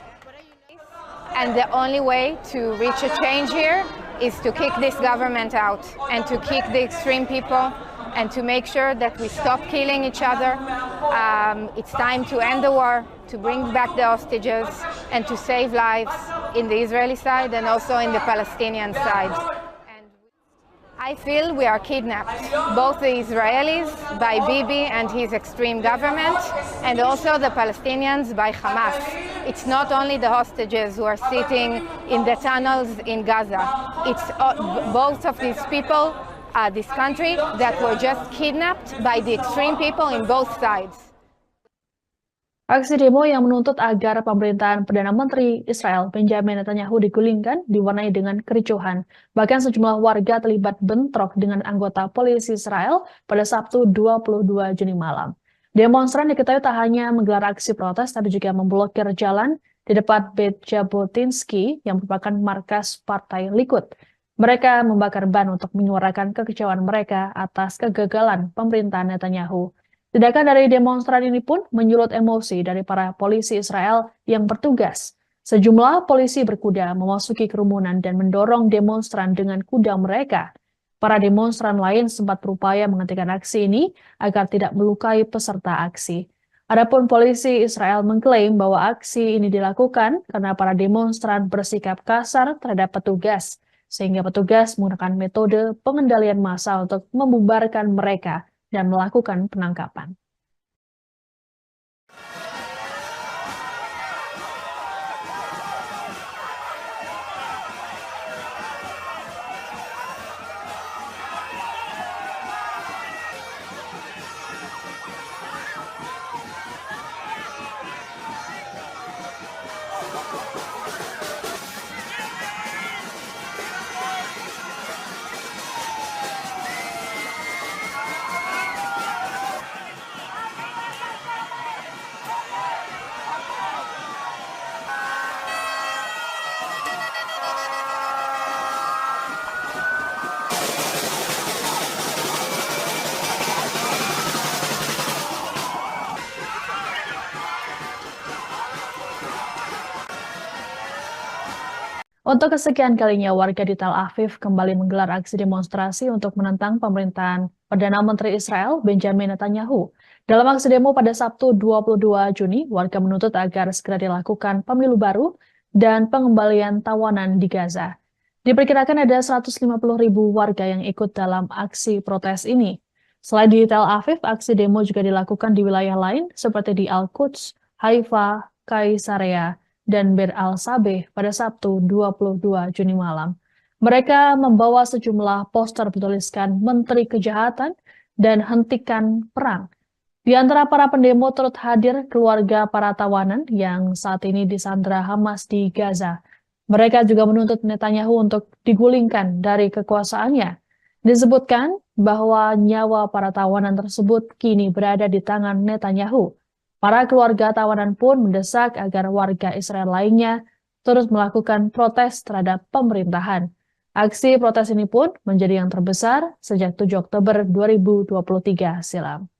And the only way to reach a change here is to kick this government out and to kick the extreme people and to make sure that we stop killing each other. It's time to end the war, to bring back the hostages, and to save lives in the Israeli side and also in the Palestinian side. And I feel we are kidnapped, both the Israelis by Bibi and his extreme government, and also the Palestinians by Hamas. It's not only the hostages who are sitting in the tunnels in Gaza. It's both of these people, this country, that were just kidnapped by the extreme people in both sides. Aksi demo yang menuntut agar pemerintahan Perdana Menteri Israel Benjamin Netanyahu digulingkan diwarnai dengan kericuhan. Bahkan sejumlah warga terlibat bentrok dengan anggota polisi Israel pada Sabtu 22 Juni malam. Demonstran diketahui tak hanya menggelar aksi protes, tapi juga memblokir jalan di depan Beit Jabotinsky yang merupakan markas Partai Likud. Mereka membakar ban untuk menyuarakan kekecewaan mereka atas kegagalan pemerintahan Netanyahu. Tindakan dari demonstran ini pun menyulut emosi dari para polisi Israel yang bertugas. Sejumlah polisi berkuda memasuki kerumunan dan mendorong demonstran dengan kuda mereka. Para demonstran lain sempat berupaya menghentikan aksi ini agar tidak melukai peserta aksi. Adapun polisi Israel mengklaim bahwa aksi ini dilakukan karena para demonstran bersikap kasar terhadap petugas, sehingga petugas menggunakan metode pengendalian massa untuk membubarkan mereka dan melakukan penangkapan. Untuk kesekian kalinya, warga di Tel Aviv kembali menggelar aksi demonstrasi untuk menentang pemerintahan Perdana Menteri Israel Benjamin Netanyahu. Dalam aksi demo pada Sabtu 22 Juni, warga menuntut agar segera dilakukan pemilu baru dan pengembalian tawanan di Gaza. Diperkirakan ada 150.000 warga yang ikut dalam aksi protes ini. Selain di Tel Aviv, aksi demo juga dilakukan di wilayah lain seperti di Al-Quds, Haifa, Kaisarea, dan Bir al-Sabeh pada Sabtu 22 Juni malam. Mereka membawa sejumlah poster bertuliskan Menteri Kejahatan dan Hentikan Perang. Di antara para pendemo turut hadir keluarga para tawanan yang saat ini disandra Hamas di Gaza. Mereka juga menuntut Netanyahu untuk digulingkan dari kekuasaannya. Disebutkan bahwa nyawa para tawanan tersebut kini berada di tangan Netanyahu. Para keluarga tawanan pun mendesak agar warga Israel lainnya terus melakukan protes terhadap pemerintahan. Aksi protes ini pun menjadi yang terbesar sejak 7 Oktober 2023 silam.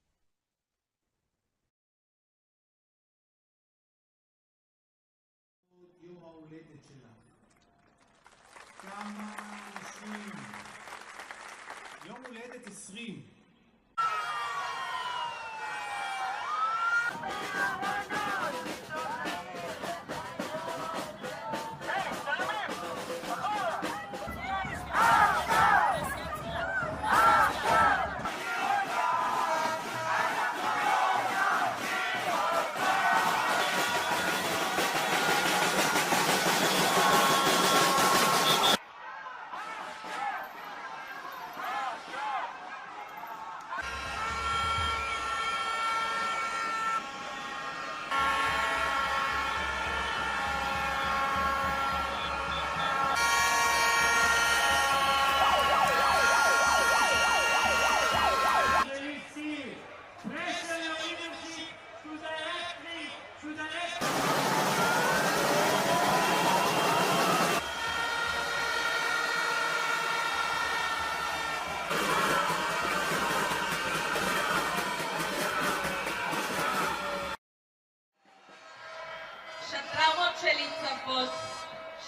שהטראומות שלי צפות,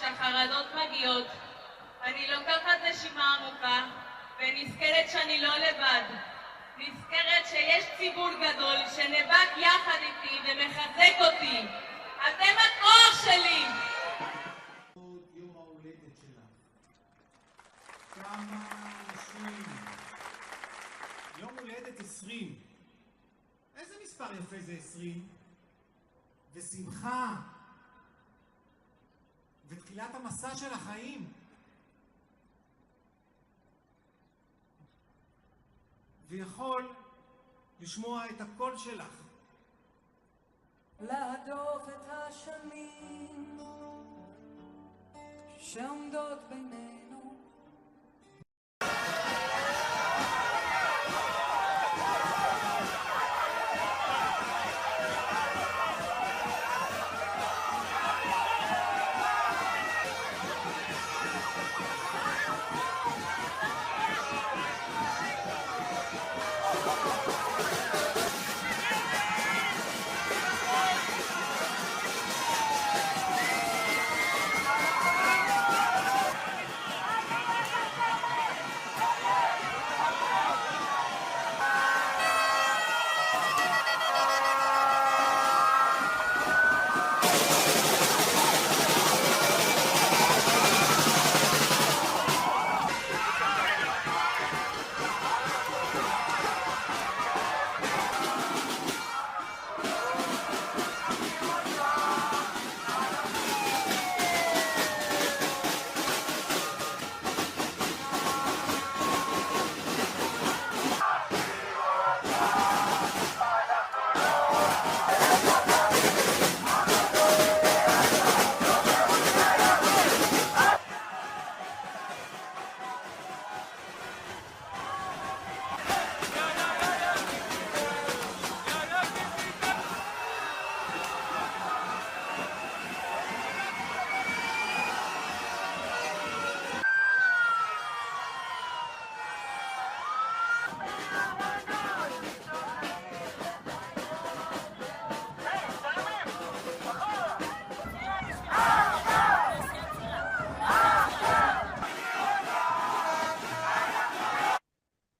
שהחרדות מגיעות, אני לוקחת נשימה עמוקה ונזכרת שאני לא לבד. נזכרת שיש ציבור גדול שנאבק יחד איתי ומחזק אותי. אתם הכוח שלי! יום ההולדת שלך. כמה אנשים. יום הולדת 20. איזה מספר יפה זה 20? ושמחה. ותחילת המסע של החיים. ויכול לשמוע את הקול שלך. להדוף את השנים שעומדות בינינו.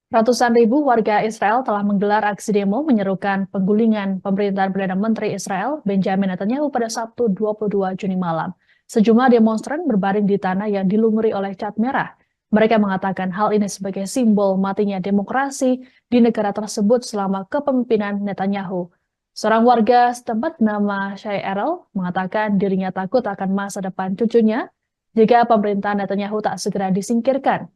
Ratusan ribu warga Israel telah menggelar aksi demo menyerukan penggulingan pemerintahan Perdana Menteri Israel Benjamin Netanyahu pada Sabtu 22 Juni malam. Sejumlah demonstran berbaring di tanah yang dilumuri oleh cat merah. Mereka mengatakan hal ini sebagai simbol matinya demokrasi di negara tersebut selama kepemimpinan Netanyahu. Seorang warga setempat bernama Shai Erel mengatakan dirinya takut akan masa depan cucunya jika pemerintahan Netanyahu tak segera disingkirkan.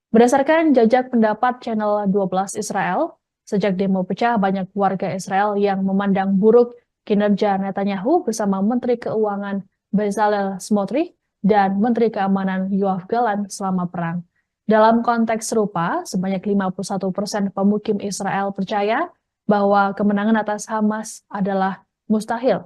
Berdasarkan jajak pendapat Channel 12 Israel, sejak demo pecah banyak warga Israel yang memandang buruk kinerja Netanyahu bersama Menteri Keuangan Bezalel Smotrich dan Menteri Keamanan Yoav Gallant selama perang. Dalam konteks serupa, sebanyak 51% pemukim Israel percaya bahwa kemenangan atas Hamas adalah mustahil.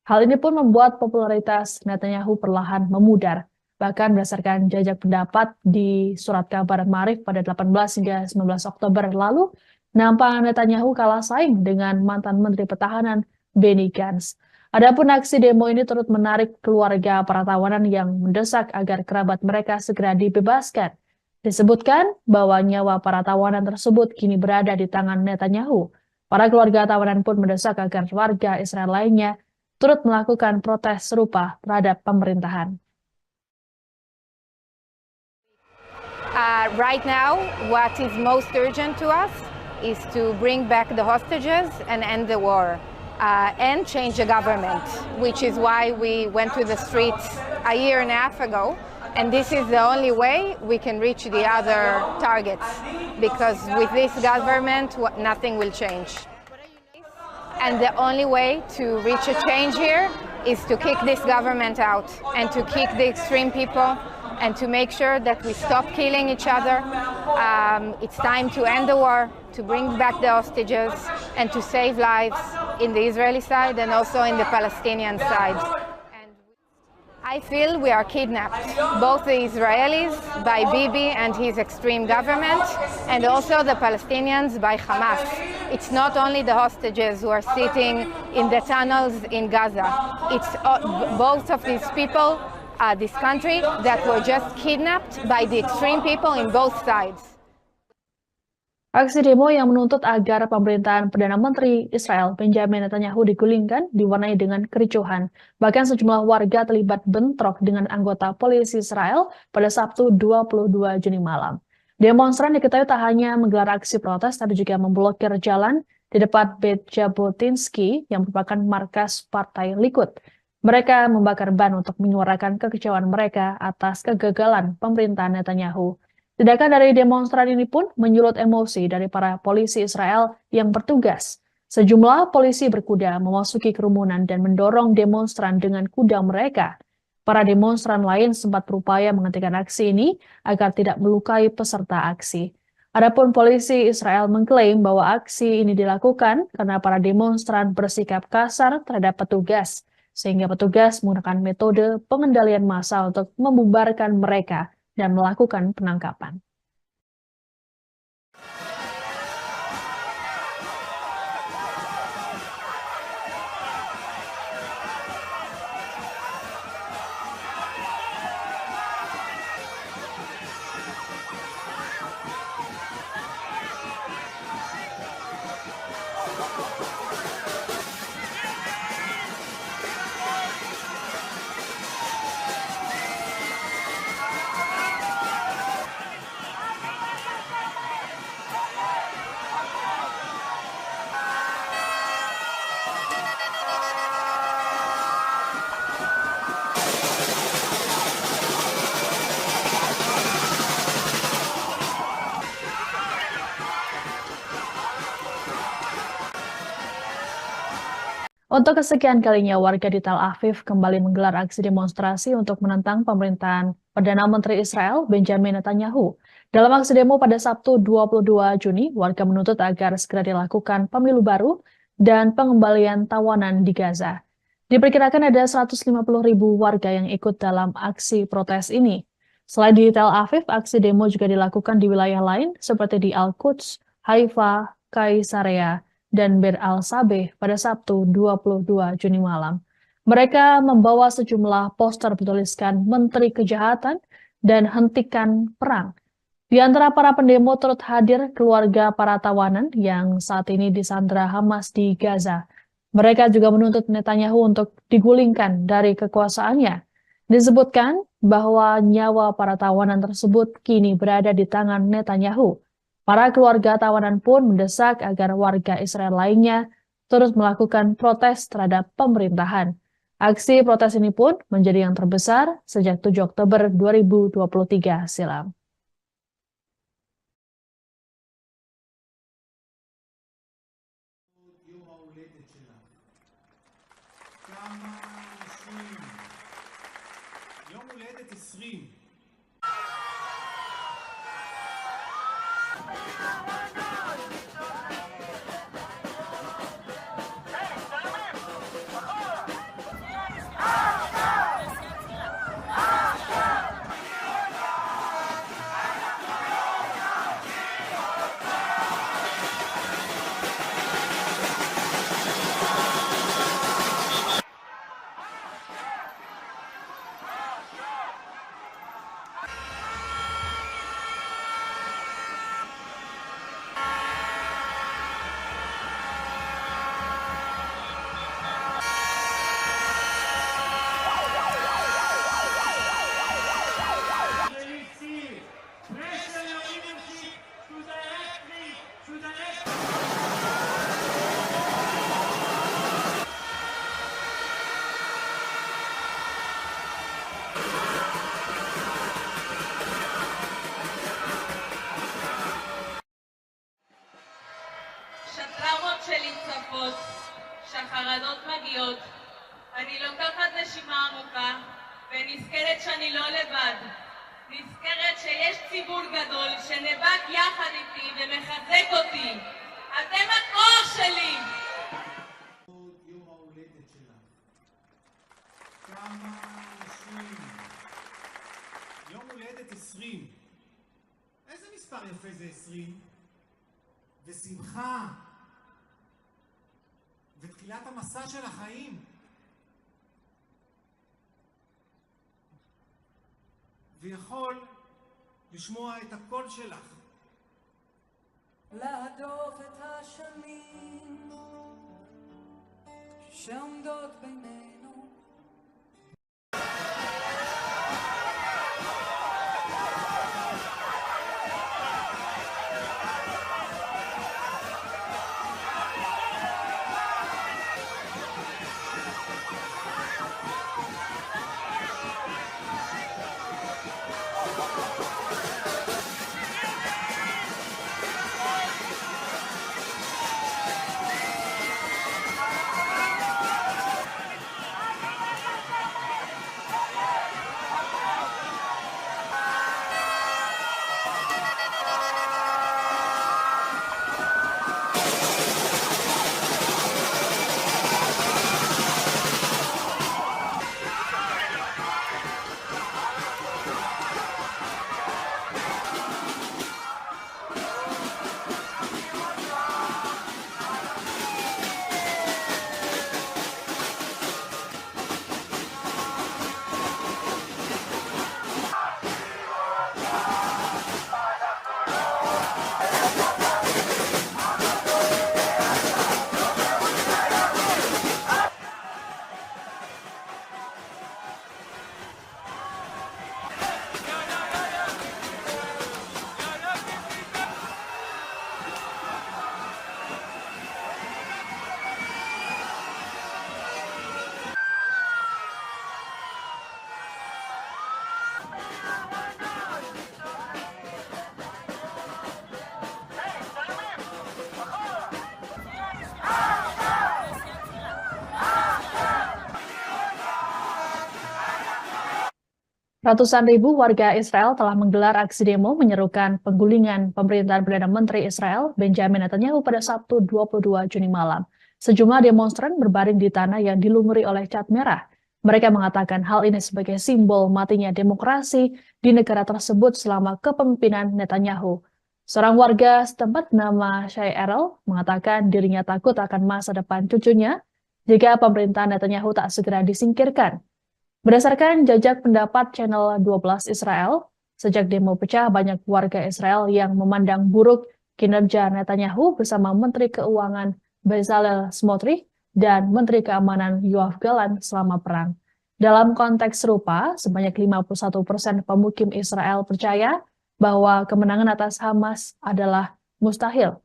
Hal ini pun membuat popularitas Netanyahu perlahan memudar. Bahkan berdasarkan jajak pendapat di surat kabar Maarif pada 18 hingga 19 Oktober lalu, nampak Netanyahu kalah saing dengan mantan Menteri Pertahanan Benny Gantz. Adapun aksi demo ini turut menarik keluarga para tawanan yang mendesak agar kerabat mereka segera dibebaskan. Disebutkan bahwa nyawa para tawanan tersebut kini berada di tangan Netanyahu. Para keluarga tawanan pun mendesak agar warga Israel lainnya turut melakukan protes serupa terhadap pemerintahan. Right now, what is most urgent to us is to bring back the hostages and end the war and change the government, which is why we went to the streets a year and a half ago. And this is the only way we can reach the other targets, because with this government, nothing will change. And the only way to reach a change here is to kick this government out and to kick the extreme people and to make sure that we stop killing each other. It's time to end the war, to bring back the hostages, and to save lives in the Israeli side and also in the Palestinian side. And I feel we are kidnapped, both the Israelis by Bibi and his extreme government, and also the Palestinians by Hamas. It's not only the hostages who are sitting in the tunnels in Gaza. It's both of these people, this country, that were just kidnapped by the extreme people in both sides. Aksi demo yang menuntut agar pemerintahan Perdana Menteri Israel Benjamin Netanyahu digulingkan diwarnai dengan kericuhan. Bahkan sejumlah warga terlibat bentrok dengan anggota polisi Israel pada Sabtu 22 Juni malam. Demonstran diketahui tak hanya menggelar aksi protes, tapi juga memblokir jalan di depan Beit Jabotinsky yang merupakan markas Partai Likud. Mereka membakar ban untuk menyuarakan kekecewaan mereka atas kegagalan pemerintahan Netanyahu. Tindakan dari demonstran ini pun menyulut emosi dari para polisi Israel yang bertugas. Sejumlah polisi berkuda memasuki kerumunan dan mendorong demonstran dengan kuda mereka. Para demonstran lain sempat berupaya menghentikan aksi ini agar tidak melukai peserta aksi. Adapun polisi Israel mengklaim bahwa aksi ini dilakukan karena para demonstran bersikap kasar terhadap petugas, sehingga petugas menggunakan metode pengendalian massa untuk membubarkan mereka dan melakukan penangkapan. Untuk kesekian kalinya, warga di Tel Aviv kembali menggelar aksi demonstrasi untuk menentang pemerintahan Perdana Menteri Israel Benjamin Netanyahu. Dalam aksi demo pada Sabtu 22 Juni, warga menuntut agar segera dilakukan pemilu baru dan pengembalian tawanan di Gaza. Diperkirakan ada 150.000 warga yang ikut dalam aksi protes ini. Selain di Tel Aviv, aksi demo juga dilakukan di wilayah lain seperti di Al-Quds, Haifa, Kaisarea, dan Bir al-Sabeh pada Sabtu 22 Juni malam. Mereka membawa sejumlah poster bertuliskan Menteri Kejahatan dan Hentikan Perang. Di antara para pendemo turut hadir keluarga para tawanan yang saat ini disandra Hamas di Gaza. Mereka juga menuntut Netanyahu untuk digulingkan dari kekuasaannya. Disebutkan bahwa nyawa para tawanan tersebut kini berada di tangan Netanyahu. Para keluarga tawanan pun mendesak agar warga Israel lainnya terus melakukan protes terhadap pemerintahan. Aksi protes ini pun menjadi yang terbesar sejak 7 Oktober 2023 silam. יום ההולדת שלך. כמה אנשים. יום הולדת 20. Pressure your leadership to direct me, to direct שטראומות שלי צפות, שהחרדות מגיעות, אני לוקחת נשימה עמוקה ונזכרת שאני לא לבד. נזכרת שיש ציבור גדול שנאבק יחד איתי ומחזק אותי. אתם הכוח שלי! יום ההולדת שלך. כמה אנשים. יום הולדת 20. איזה מספר יפה זה 20? ושמחה. ותחילת המסע של החיים. ויכול לשמוע את הקול שלך. להדוף את השנים שעומדות בינינו. Ratusan ribu warga Israel telah menggelar aksi demo menyerukan penggulingan pemerintahan Perdana Menteri Israel Benjamin Netanyahu pada Sabtu 22 Juni malam. Sejumlah demonstran berbaring di tanah yang dilumuri oleh cat merah. Mereka mengatakan hal ini sebagai simbol matinya demokrasi di negara tersebut selama kepemimpinan Netanyahu. Seorang warga setempat bernama Shai Erel mengatakan dirinya takut akan masa depan cucunya jika pemerintahan Netanyahu tak segera disingkirkan. Berdasarkan jajak pendapat Channel 12 Israel, Sejak demo pecah, banyak warga Israel yang memandang buruk kinerja Netanyahu bersama Menteri Keuangan Bezalel Smotrich dan Menteri Keamanan Yoav Gallant selama perang. Dalam konteks serupa, sebanyak 51% pemukim Israel percaya bahwa kemenangan atas Hamas adalah mustahil.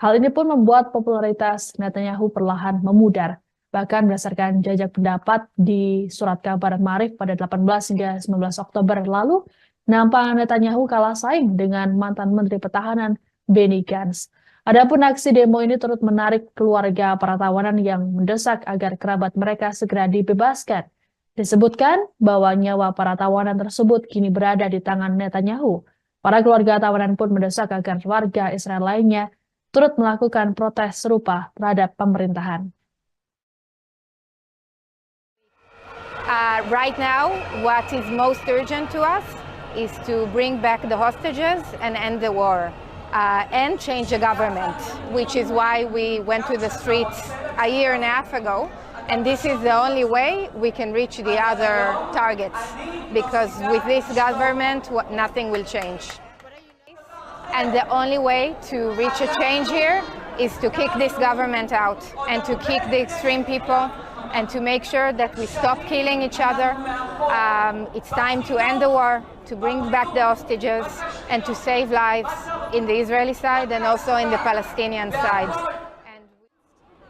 Hal ini pun membuat popularitas Netanyahu perlahan memudar. Bahkan berdasarkan jajak pendapat di surat kabar Maarif pada 18 hingga 19 Oktober lalu, nampak Netanyahu kalah saing dengan mantan Menteri Pertahanan Benny Gantz. Adapun aksi demo ini turut menarik keluarga para tawanan yang mendesak agar kerabat mereka segera dibebaskan. Disebutkan bahwa nyawa para tawanan tersebut kini berada di tangan Netanyahu. Para keluarga tawanan pun mendesak agar warga Israel lainnya turut melakukan protes serupa terhadap pemerintahan. Right now, what is most urgent to us is to bring back the hostages and end the war and change the government, which is why we went to the streets a year and a half ago. And this is the only way we can reach the other targets, because with this government, nothing will change. And the only way to reach a change here is to kick this government out and to kick the extreme people and to make sure that we stop killing each other. It's time to end the war, to bring back the hostages and to save lives in the Israeli side and also in the Palestinian side. And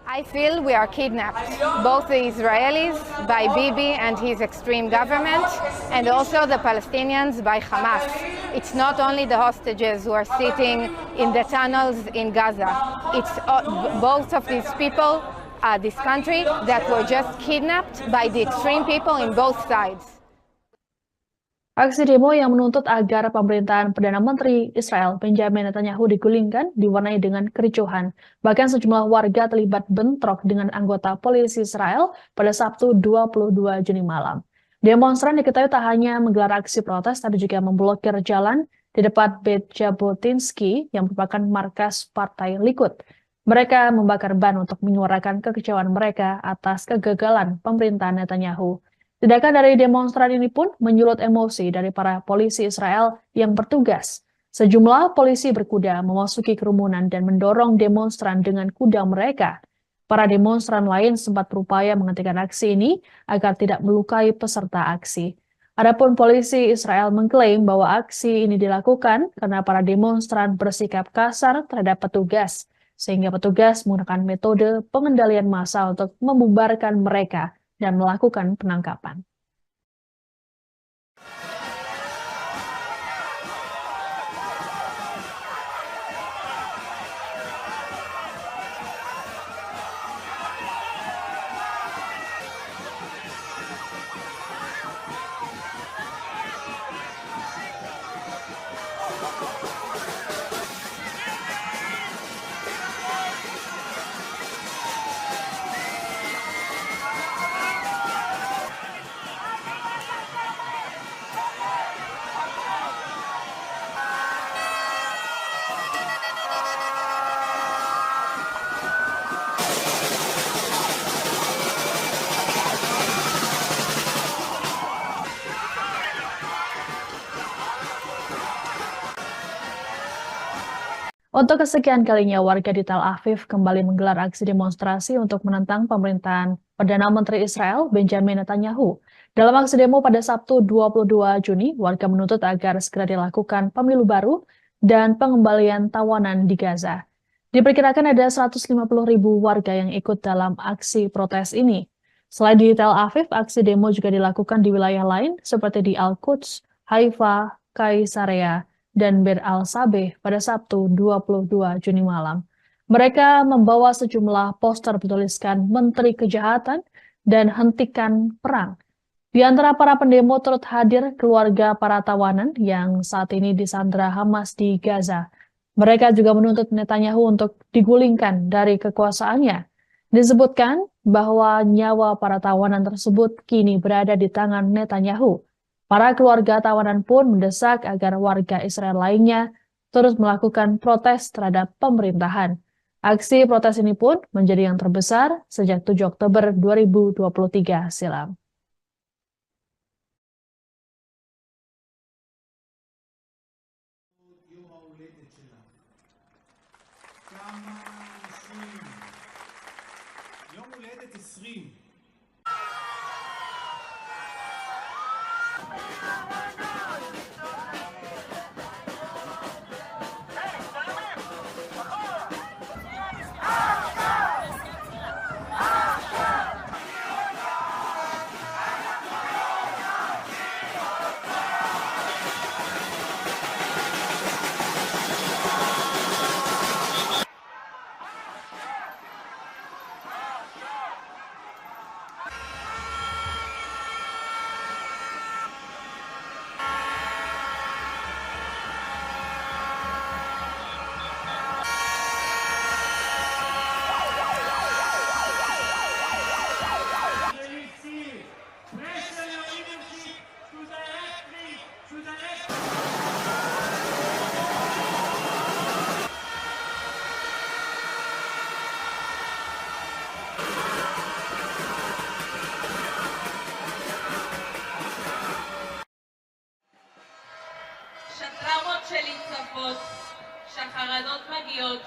I feel we are kidnapped, both the Israelis by Bibi and his extreme government, and also the Palestinians by Hamas. It's not only the hostages who are sitting in the tunnels in Gaza. It's both of these people, this country, that were just kidnapped by the extreme people in both sides. Aksi demo yang menuntut agar pemerintahan Perdana Menteri Israel Benjamin Netanyahu digulingkan diwarnai dengan kericuhan. Bahkan sejumlah warga terlibat bentrok dengan anggota polisi Israel pada Sabtu 22 Juni malam. Demonstran diketahui tak hanya menggelar aksi protes, tapi juga memblokir jalan di depan Beit Jabotinsky yang merupakan markas Partai Likud. Mereka membakar ban untuk menyuarakan kekecewaan mereka atas kegagalan pemerintahan Netanyahu. Tindakan dari demonstran ini pun menyulut emosi dari para polisi Israel yang bertugas. Sejumlah polisi berkuda memasuki kerumunan dan mendorong demonstran dengan kuda mereka. Para demonstran lain sempat berupaya menghentikan aksi ini agar tidak melukai peserta aksi. Adapun polisi Israel mengklaim bahwa aksi ini dilakukan karena para demonstran bersikap kasar terhadap petugas, sehingga petugas menggunakan metode pengendalian massa untuk membubarkan mereka dan melakukan penangkapan. Untuk kesekian kalinya, warga di Tel Aviv kembali menggelar aksi demonstrasi untuk menentang pemerintahan Perdana Menteri Israel Benjamin Netanyahu. Dalam aksi demo pada Sabtu 22 Juni, warga menuntut agar segera dilakukan pemilu baru dan pengembalian tawanan di Gaza. Diperkirakan ada 150.000 warga yang ikut dalam aksi protes ini. Selain di Tel Aviv, aksi demo juga dilakukan di wilayah lain seperti di Al-Quds, Haifa, Kaisarea, dan Bir al-Sabeh pada Sabtu 22 Juni malam. Mereka membawa sejumlah poster bertuliskan Menteri Kejahatan dan Hentikan Perang. Di antara para pendemo turut hadir keluarga para tawanan yang saat ini disandra Hamas di Gaza. Mereka juga menuntut Netanyahu untuk digulingkan dari kekuasaannya. Disebutkan bahwa nyawa para tawanan tersebut kini berada di tangan Netanyahu. Para keluarga tawanan pun mendesak agar warga Israel lainnya terus melakukan protes terhadap pemerintahan. Aksi protes ini pun menjadi yang terbesar sejak 7 Oktober 2023 silam. ההולדת שלך. כמה אנשים. יום הולדת 20. Pressure your leadership to direct me to the next. שהטראומות שלי צפות, שהחרדות מגיעות.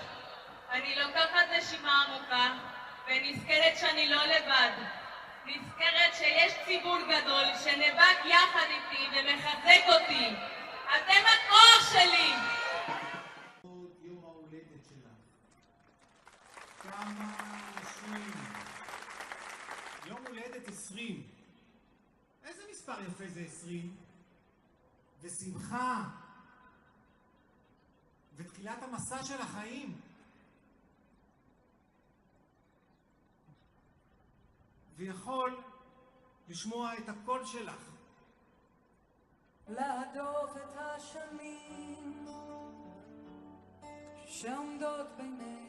אני לוקחת נשימה עמוקה ונזכרת שאני לא לבד. נזכרת שיש ציבור גדול שנאבק יחד איתי ומחזק אותי. אתם הכוח שלי! יום ההולדת שלך. כמה אנשים. יום הולדת 20. איזה מספר יפה זה 20? ושמחה. ותחילת המסע של החיים. ויכול לשמוע את הקול שלך. להדוף את השנים שעומדות בינינו.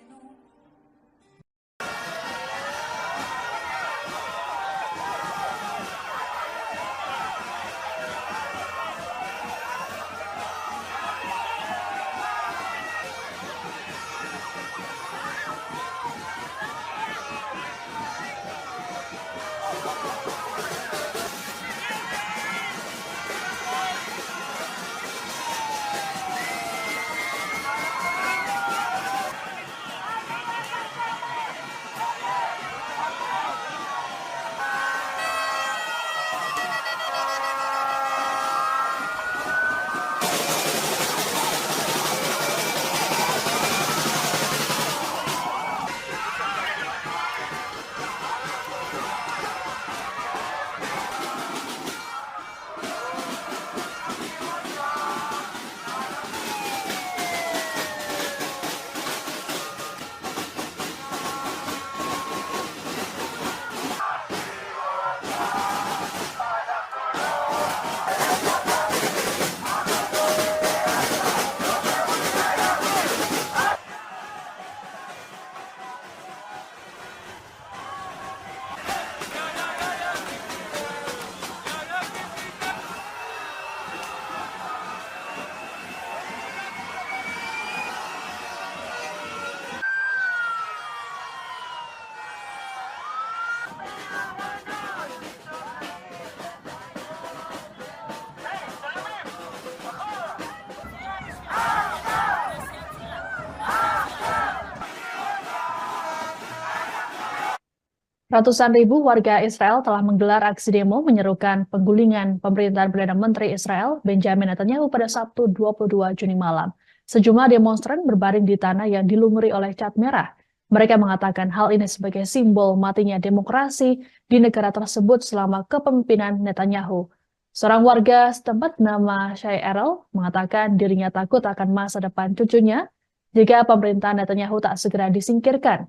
Ratusan ribu warga Israel telah menggelar aksi demo menyerukan penggulingan pemerintahan Perdana Menteri Israel Benjamin Netanyahu pada Sabtu 22 Juni malam. Sejumlah demonstran berbaring di tanah yang dilumuri oleh cat merah. Mereka mengatakan hal ini sebagai simbol matinya demokrasi di negara tersebut selama kepemimpinan Netanyahu. Seorang warga setempat bernama Shai Errol mengatakan dirinya takut akan masa depan cucunya jika pemerintahan Netanyahu tak segera disingkirkan.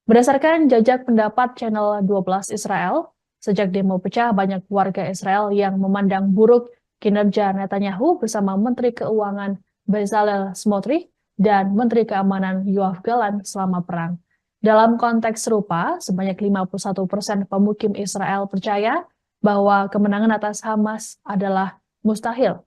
Berdasarkan jajak pendapat Channel 12 Israel, sejak demo pecah banyak warga Israel yang memandang buruk kinerja Netanyahu bersama Menteri Keuangan Bezalel Smotrich dan Menteri Keamanan Yoav Gallant selama perang. Dalam konteks serupa, sebanyak 51% pemukim Israel percaya bahwa kemenangan atas Hamas adalah mustahil.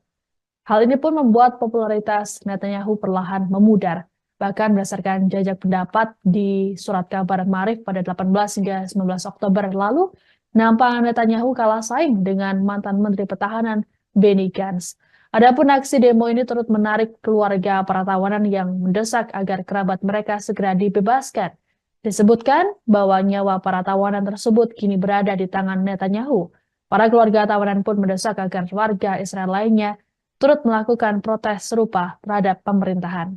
Hal ini pun membuat popularitas Netanyahu perlahan memudar. Bahkan berdasarkan jajak pendapat di surat kabar Maarif pada 18 hingga 19 Oktober lalu, nampak Netanyahu kalah saing dengan mantan Menteri Pertahanan Benny Gantz. Adapun aksi demo ini turut menarik keluarga para tawanan yang mendesak agar kerabat mereka segera dibebaskan. Disebutkan bahwa nyawa para tawanan tersebut kini berada di tangan Netanyahu. Para keluarga tawanan pun mendesak agar warga Israel lainnya turut melakukan protes serupa terhadap pemerintahan.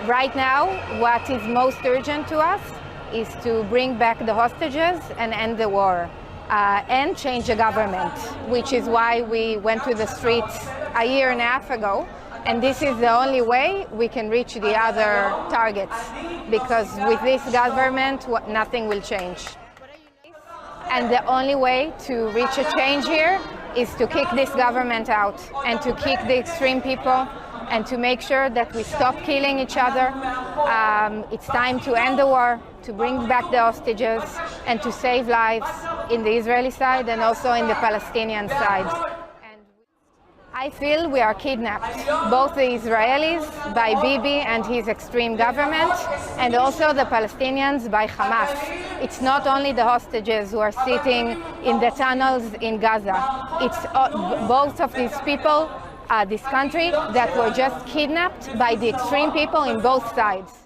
Right now, what is most urgent to us is to bring back the hostages and end the war. And change the government, which is why we went to the streets a year and a half ago. And this is the only way we can reach the other targets, because with this government, nothing will change. And the only way to reach a change here is to kick this government out and to kick the extreme people and to make sure that we stop killing each other. It's time to end the war, to bring back the hostages, and to save lives in the Israeli side and also in the Palestinian side. And I feel we are kidnapped, both the Israelis by Bibi and his extreme government, and also the Palestinians by Hamas. It's not only the hostages who are sitting in the tunnels in Gaza. It's both of these people, this country, that were just kidnapped by the extreme people in both sides.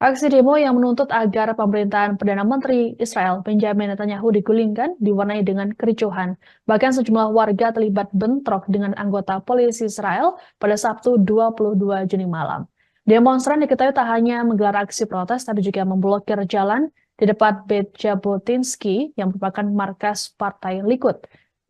Aksi demo yang menuntut agar pemerintahan Perdana Menteri Israel Benjamin Netanyahu digulingkan diwarnai dengan kericuhan. Bahkan sejumlah warga terlibat bentrok dengan anggota polisi Israel pada Sabtu 22 Juni malam. Demonstran diketahui tak hanya menggelar aksi protes, tapi juga memblokir jalan di depan Beit Jabotinsky yang merupakan markas Partai Likud.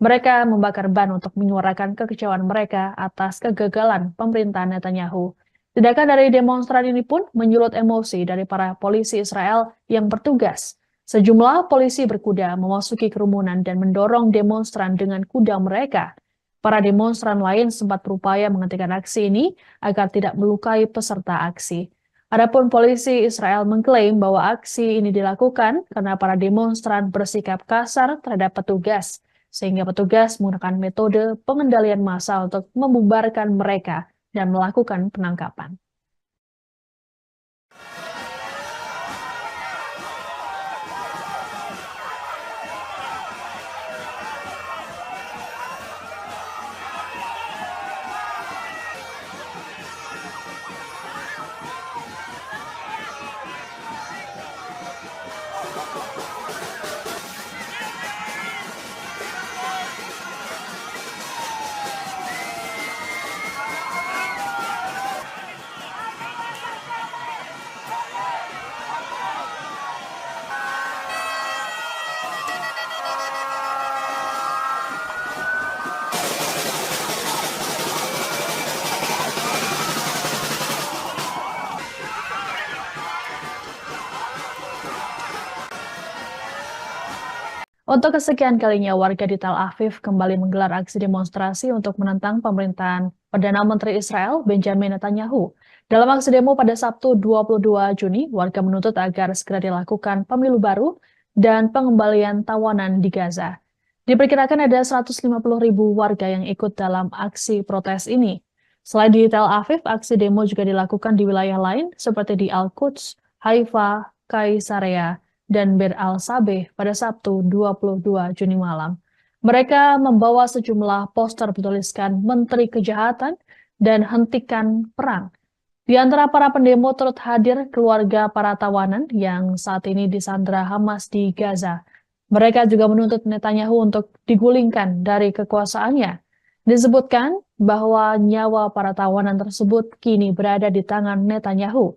Mereka membakar ban untuk menyuarakan kekecewaan mereka atas kegagalan pemerintahan Netanyahu. Tindakan dari demonstran ini pun menyulut emosi dari para polisi Israel yang bertugas. Sejumlah polisi berkuda memasuki kerumunan dan mendorong demonstran dengan kuda mereka. Para demonstran lain sempat berupaya menghentikan aksi ini agar tidak melukai peserta aksi. Adapun polisi Israel mengklaim bahwa aksi ini dilakukan karena para demonstran bersikap kasar terhadap petugas, sehingga petugas menggunakan metode pengendalian massa untuk membubarkan mereka dan melakukan penangkapan. Untuk kesekian kalinya, warga di Tel Aviv kembali menggelar aksi demonstrasi untuk menentang pemerintahan Perdana Menteri Israel Benjamin Netanyahu. Dalam aksi demo pada Sabtu 22 Juni, warga menuntut agar segera dilakukan pemilu baru dan pengembalian tawanan di Gaza. Diperkirakan ada 150.000 warga yang ikut dalam aksi protes ini. Selain di Tel Aviv, aksi demo juga dilakukan di wilayah lain seperti di Al-Quds, Haifa, Kaisarea, dan Bir al-Sabeh pada Sabtu 22 Juni malam. Mereka membawa sejumlah poster bertuliskan Menteri Kejahatan dan Hentikan Perang. Di antara para pendemo turut hadir keluarga para tawanan yang saat ini disandra Hamas di Gaza. Mereka juga menuntut Netanyahu untuk digulingkan dari kekuasaannya. Disebutkan bahwa nyawa para tawanan tersebut kini berada di tangan Netanyahu.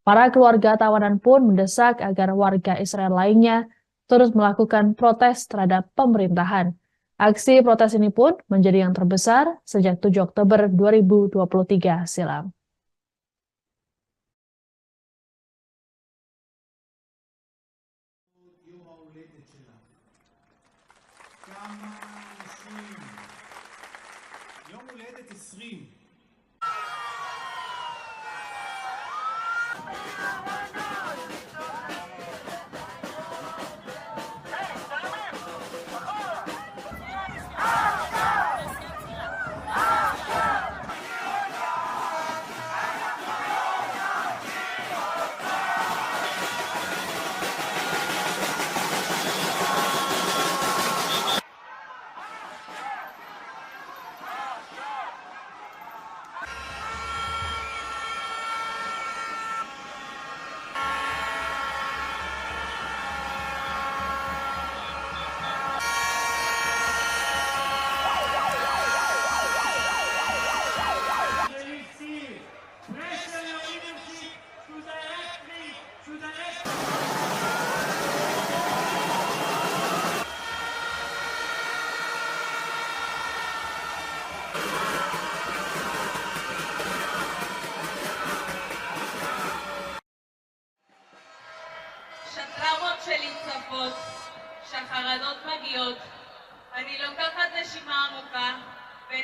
Para keluarga tawanan pun mendesak agar warga Israel lainnya terus melakukan protes terhadap pemerintahan. Aksi protes ini pun menjadi yang terbesar sejak 7 Oktober 2023 silam. יום ההולדת שלך. כמה אנשים. יום הולדת 20.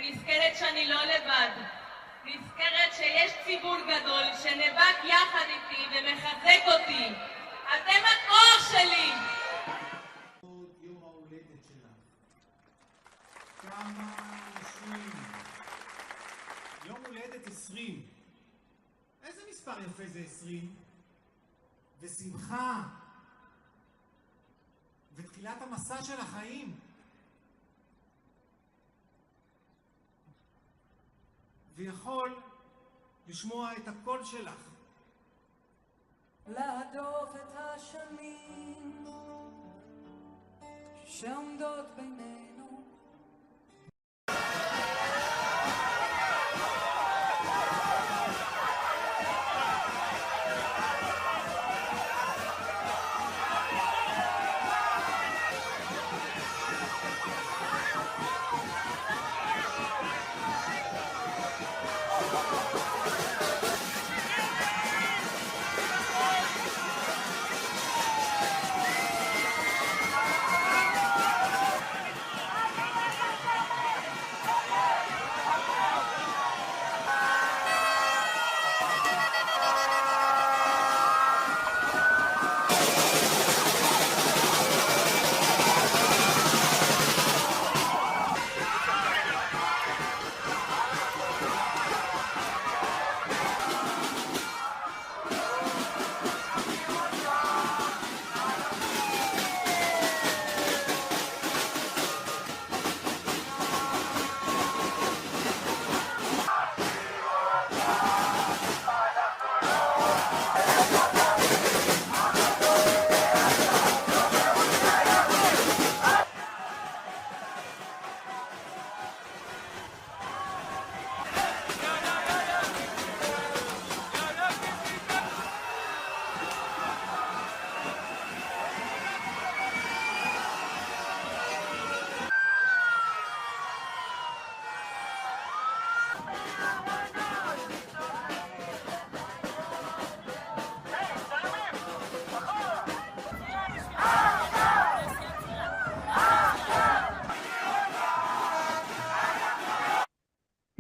ונזכרת שאני לא לבד. נזכרת שיש ציבור גדול שנאבק יחד איתי ומחזק אותי. אתם הכוח שלי! יום ההולדת שלך. כמה אנשים. יום הולדת 20. איזה מספר יפה זה 20? ושמחה. ותחילת המסע של החיים. ויכול לשמוע את הקול שלך. להדוף את השנים שעומדות בינינו.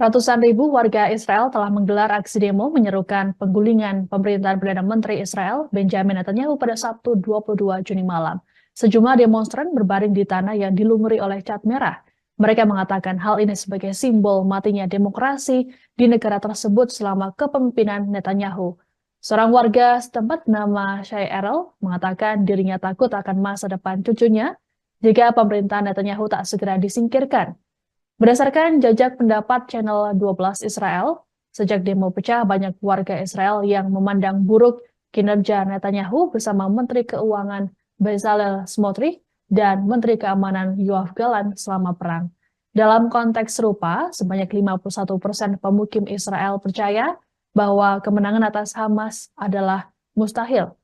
Ratusan ribu warga Israel telah menggelar aksi demo menyerukan penggulingan pemerintahan Perdana Menteri Israel Benjamin Netanyahu pada Sabtu 22 Juni malam. Sejumlah demonstran berbaring di tanah yang dilumuri oleh cat merah. Mereka mengatakan hal ini sebagai simbol matinya demokrasi di negara tersebut selama kepemimpinan Netanyahu. Seorang warga setempat bernama Shai Erel mengatakan dirinya takut akan masa depan cucunya jika pemerintahan Netanyahu tak segera disingkirkan. Berdasarkan jajak pendapat Channel 12 Israel, sejak demo pecah banyak warga Israel yang memandang buruk kinerja Netanyahu bersama Menteri Keuangan Bezalel Smotrich dan Menteri Keamanan Yoav Gallant selama perang. Dalam konteks serupa, sebanyak 51% pemukim Israel percaya bahwa kemenangan atas Hamas adalah mustahil.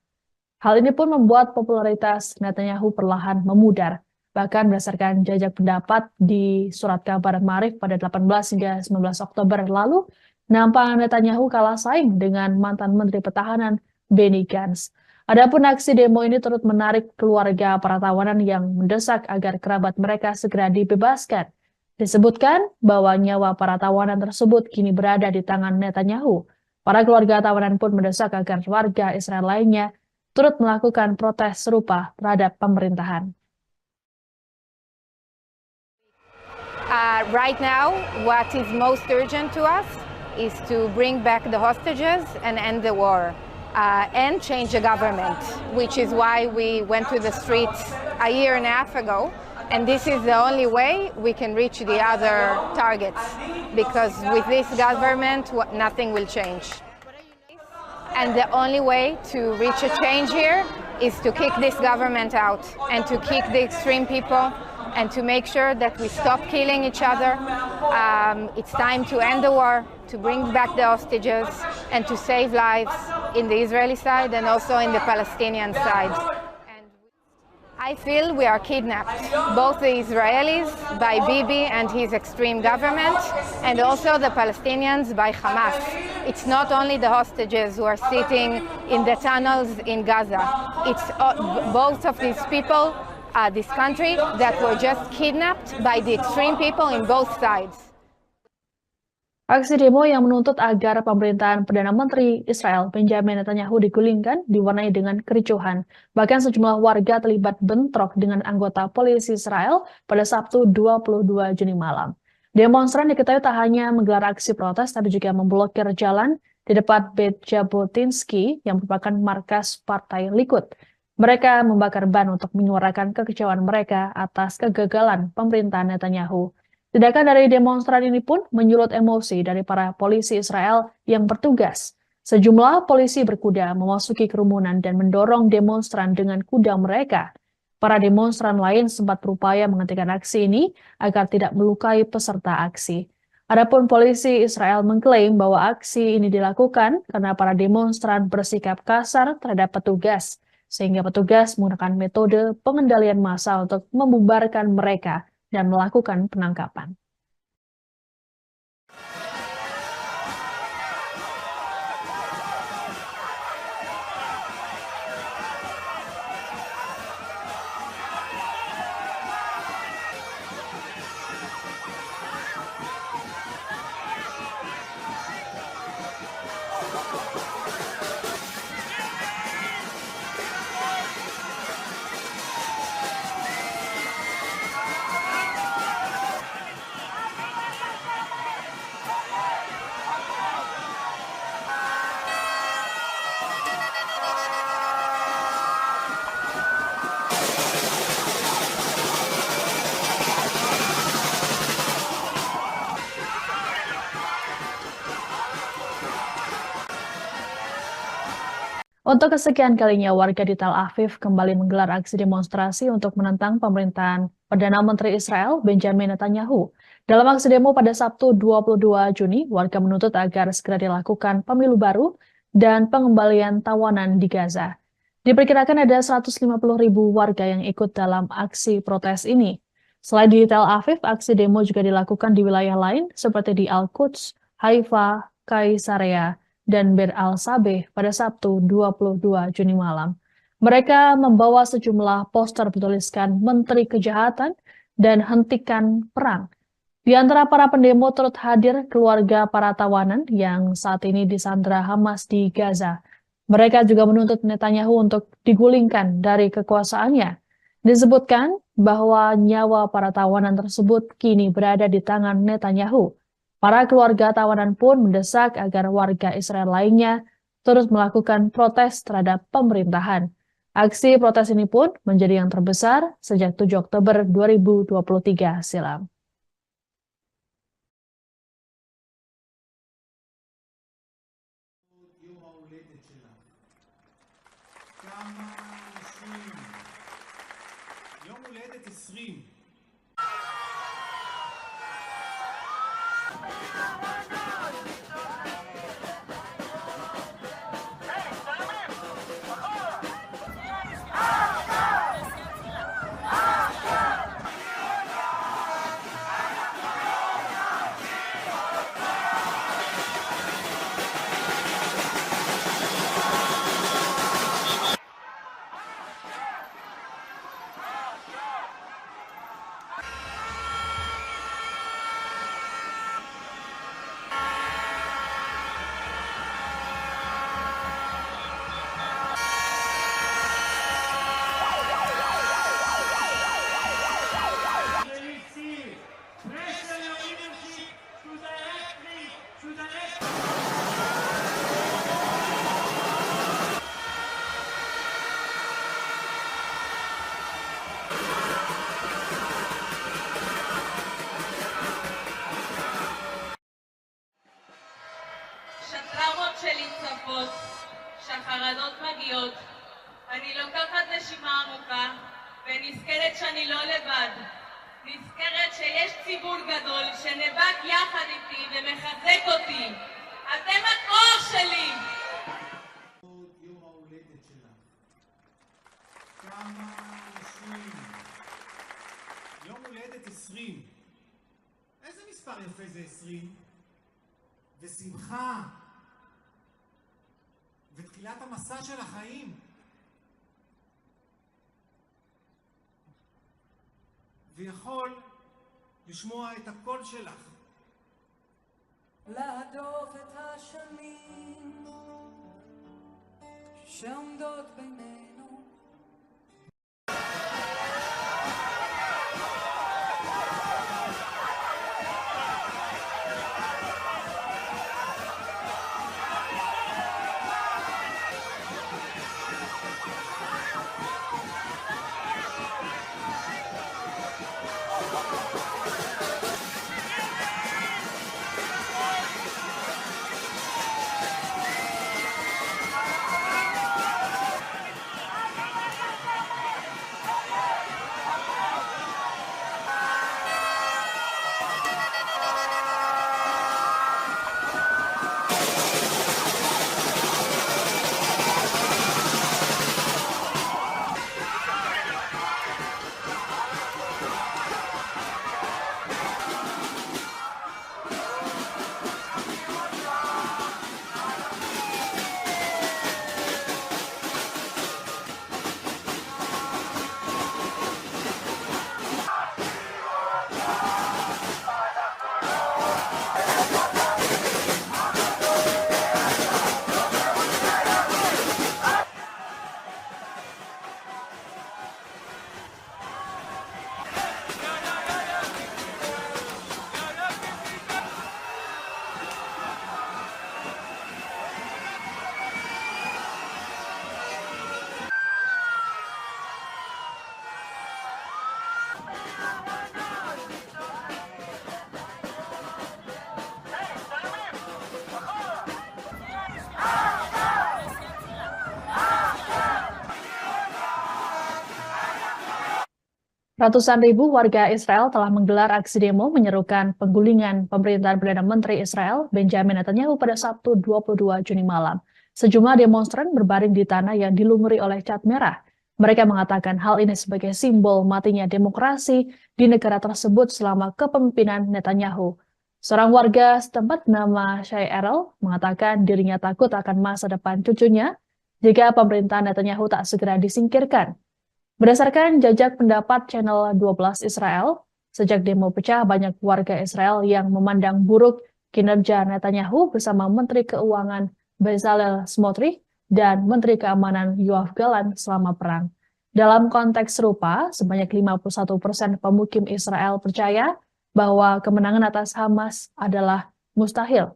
Hal ini pun membuat popularitas Netanyahu perlahan memudar. Bahkan berdasarkan jajak pendapat di surat kabar Maarif pada 18 hingga 19 Oktober lalu, nampak Netanyahu kalah saing dengan mantan Menteri Pertahanan Benny Gantz. Adapun aksi demo ini turut menarik keluarga para tawanan yang mendesak agar kerabat mereka segera dibebaskan. Disebutkan bahwa nyawa para tawanan tersebut kini berada di tangan Netanyahu. Para keluarga tawanan pun mendesak agar warga Israel lainnya turut melakukan protes serupa terhadap pemerintahan. Right now, what is most urgent to us is to bring back the hostages and end the war and change the government, which is why we went to the streets a year and a half ago. And this is the only way we can reach the other targets, because with this government, nothing will change. And the only way to reach a change here is to kick this government out and to kick the extreme people and to make sure that we stop killing each other. It's time to end the war, to bring back the hostages, and to save lives in the Israeli side and also in the Palestinian side. And I feel we are kidnapped, both the Israelis by Bibi and his extreme government, and also the Palestinians by Hamas. It's not only the hostages who are sitting in the tunnels in Gaza. It's both of these people, this country, that were just kidnapped by the extreme people in both sides. Aksi demo yang menuntut agar pemerintahan Perdana Menteri Israel Benjamin Netanyahu digulingkan diwarnai dengan kericuhan. Bahkan sejumlah warga terlibat bentrok dengan anggota polisi Israel pada Sabtu 22 Juni malam. Demonstran diketahui tak hanya menggelar aksi protes, tapi juga memblokir jalan di depan Beit Jabotinsky yang merupakan markas Partai Likud. Mereka membakar ban untuk menyuarakan kekecewaan mereka atas kegagalan pemerintahan Netanyahu. Tindakan dari demonstran ini pun menyulut emosi dari para polisi Israel yang bertugas. Sejumlah polisi berkuda memasuki kerumunan dan mendorong demonstran dengan kuda mereka. Para demonstran lain sempat berupaya menghentikan aksi ini agar tidak melukai peserta aksi. Adapun polisi Israel mengklaim bahwa aksi ini dilakukan karena para demonstran bersikap kasar terhadap petugas, sehingga petugas menggunakan metode pengendalian massa untuk membubarkan mereka dan melakukan penangkapan. Untuk kesekian kalinya, warga di Tel Aviv kembali menggelar aksi demonstrasi untuk menentang pemerintahan Perdana Menteri Israel Benjamin Netanyahu. Dalam aksi demo pada Sabtu 22 Juni, warga menuntut agar segera dilakukan pemilu baru dan pengembalian tawanan di Gaza. Diperkirakan ada 150.000 warga yang ikut dalam aksi protes ini. Selain di Tel Aviv, aksi demo juga dilakukan di wilayah lain seperti di Al-Quds, Haifa, Kaisarea, dan Bir al-Sabeh pada Sabtu 22 Juni malam. Mereka membawa sejumlah poster bertuliskan Menteri Kejahatan dan Hentikan Perang. Di antara para pendemo turut hadir keluarga para tawanan yang saat ini disandra Hamas di Gaza. Mereka juga menuntut Netanyahu untuk digulingkan dari kekuasaannya. Disebutkan bahwa nyawa para tawanan tersebut kini berada di tangan Netanyahu. Para keluarga tawanan pun mendesak agar warga Israel lainnya terus melakukan protes terhadap pemerintahan. Aksi protes ini pun menjadi yang terbesar sejak 7 Oktober 2023 silam. יום ההולדת שלך. כמה אנשים. יום הולדת 20. Pressure your leadership to direct me to the next. שטראומות שלי צפות, שהחרדות מגיעות, אני לוקחת נשימה עמוקה ונזכרת שאני לא לבד. נזכרת שיש ציבור גדול שנאבק יחד איתי ומחזק אותי. אתם הכוח שלי! יום ההולדת שלך. כמה אנשים. יום הולדת 20. איזה מספר יפה זה 20? ושמחה. ותחילת המסע של החיים. ויכול לשמוע את הקול שלך. להדוף את השנים שעומדות בינינו. Ratusan ribu warga Israel telah menggelar aksi demo menyerukan penggulingan pemerintahan Perdana Menteri Israel Benjamin Netanyahu pada Sabtu 22 Juni malam. Sejumlah demonstran berbaring di tanah yang dilumuri oleh cat merah. Mereka mengatakan hal ini sebagai simbol matinya demokrasi di negara tersebut selama kepemimpinan Netanyahu. Seorang warga setempat bernama Shai Erel mengatakan dirinya takut akan masa depan cucunya jika pemerintahan Netanyahu tak segera disingkirkan. Berdasarkan jajak pendapat Channel 12 Israel, sejak demo pecah banyak warga Israel yang memandang buruk kinerja Netanyahu bersama Menteri Keuangan Bezalel Smotrich dan Menteri Keamanan Yoav Gallant selama perang. Dalam konteks serupa, sebanyak 51% pemukim Israel percaya bahwa kemenangan atas Hamas adalah mustahil.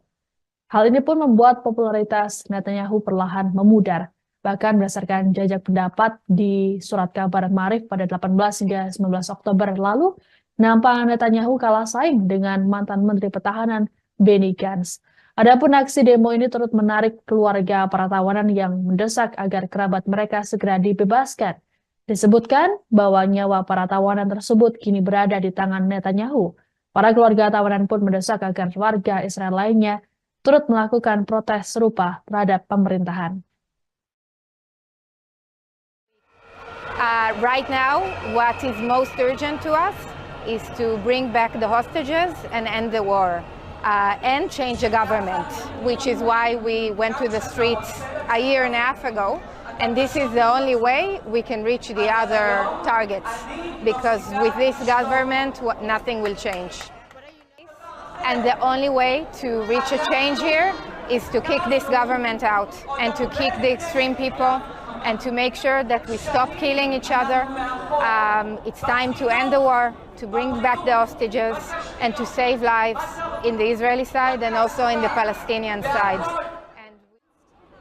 Hal ini pun membuat popularitas Netanyahu perlahan memudar. Bahkan berdasarkan jajak pendapat di surat kabar Maarif pada 18 hingga 19 Oktober lalu, nampak Netanyahu kalah saing dengan mantan Menteri Pertahanan Benny Gantz. Adapun aksi demo ini turut menarik keluarga para tawanan yang mendesak agar kerabat mereka segera dibebaskan. Disebutkan bahwa nyawa para tawanan tersebut kini berada di tangan Netanyahu. Para keluarga tawanan pun mendesak agar warga Israel lainnya turut melakukan protes serupa terhadap pemerintahan. Right now, what is most urgent to us is to bring back the hostages and end the war and change the government, which is why we went to the streets a year and a half ago. And this is the only way we can reach the other targets, because with this government, nothing will change. And the only way to reach a change here is to kick this government out and to kick the extreme people and to make sure that we stop killing each other. It's time to end the war, to bring back the hostages, and to save lives in the Israeli side and also in the Palestinian side. And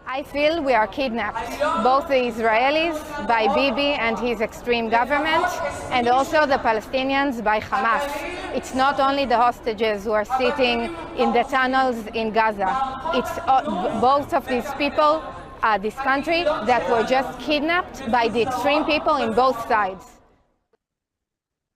I feel we are kidnapped, both the Israelis by Bibi and his extreme government, and also the Palestinians by Hamas. It's not only the hostages who are sitting in the tunnels in Gaza. It's both of these people, this country, that were just kidnapped by the extreme people in both sides.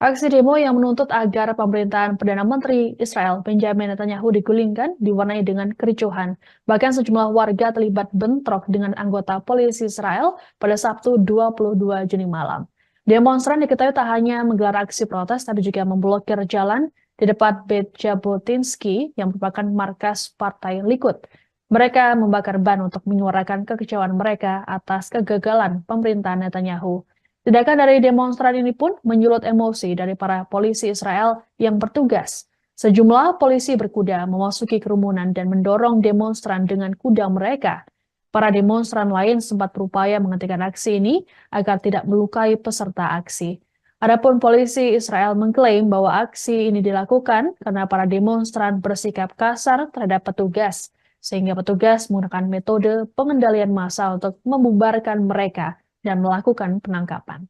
Aksi demo yang menuntut agar pemerintahan Perdana Menteri Israel Benjamin Netanyahu digulingkan diwarnai dengan kericuhan. Bahkan sejumlah warga terlibat bentrok dengan anggota polisi Israel pada Sabtu 22 Juni malam. Demonstran diketahui tak hanya menggelar aksi protes, tapi juga memblokir jalan di depan Beit Jabotinsky yang merupakan markas Partai Likud. Mereka membakar ban untuk menyuarakan kekecewaan mereka atas kegagalan pemerintahan Netanyahu. Tindakan dari demonstran ini pun menyulut emosi dari para polisi Israel yang bertugas. Sejumlah polisi berkuda memasuki kerumunan dan mendorong demonstran dengan kuda mereka. Para demonstran lain sempat berupaya menghentikan aksi ini agar tidak melukai peserta aksi. Adapun polisi Israel mengklaim bahwa aksi ini dilakukan karena para demonstran bersikap kasar terhadap petugas, sehingga petugas menggunakan metode pengendalian massa untuk membubarkan mereka dan melakukan penangkapan.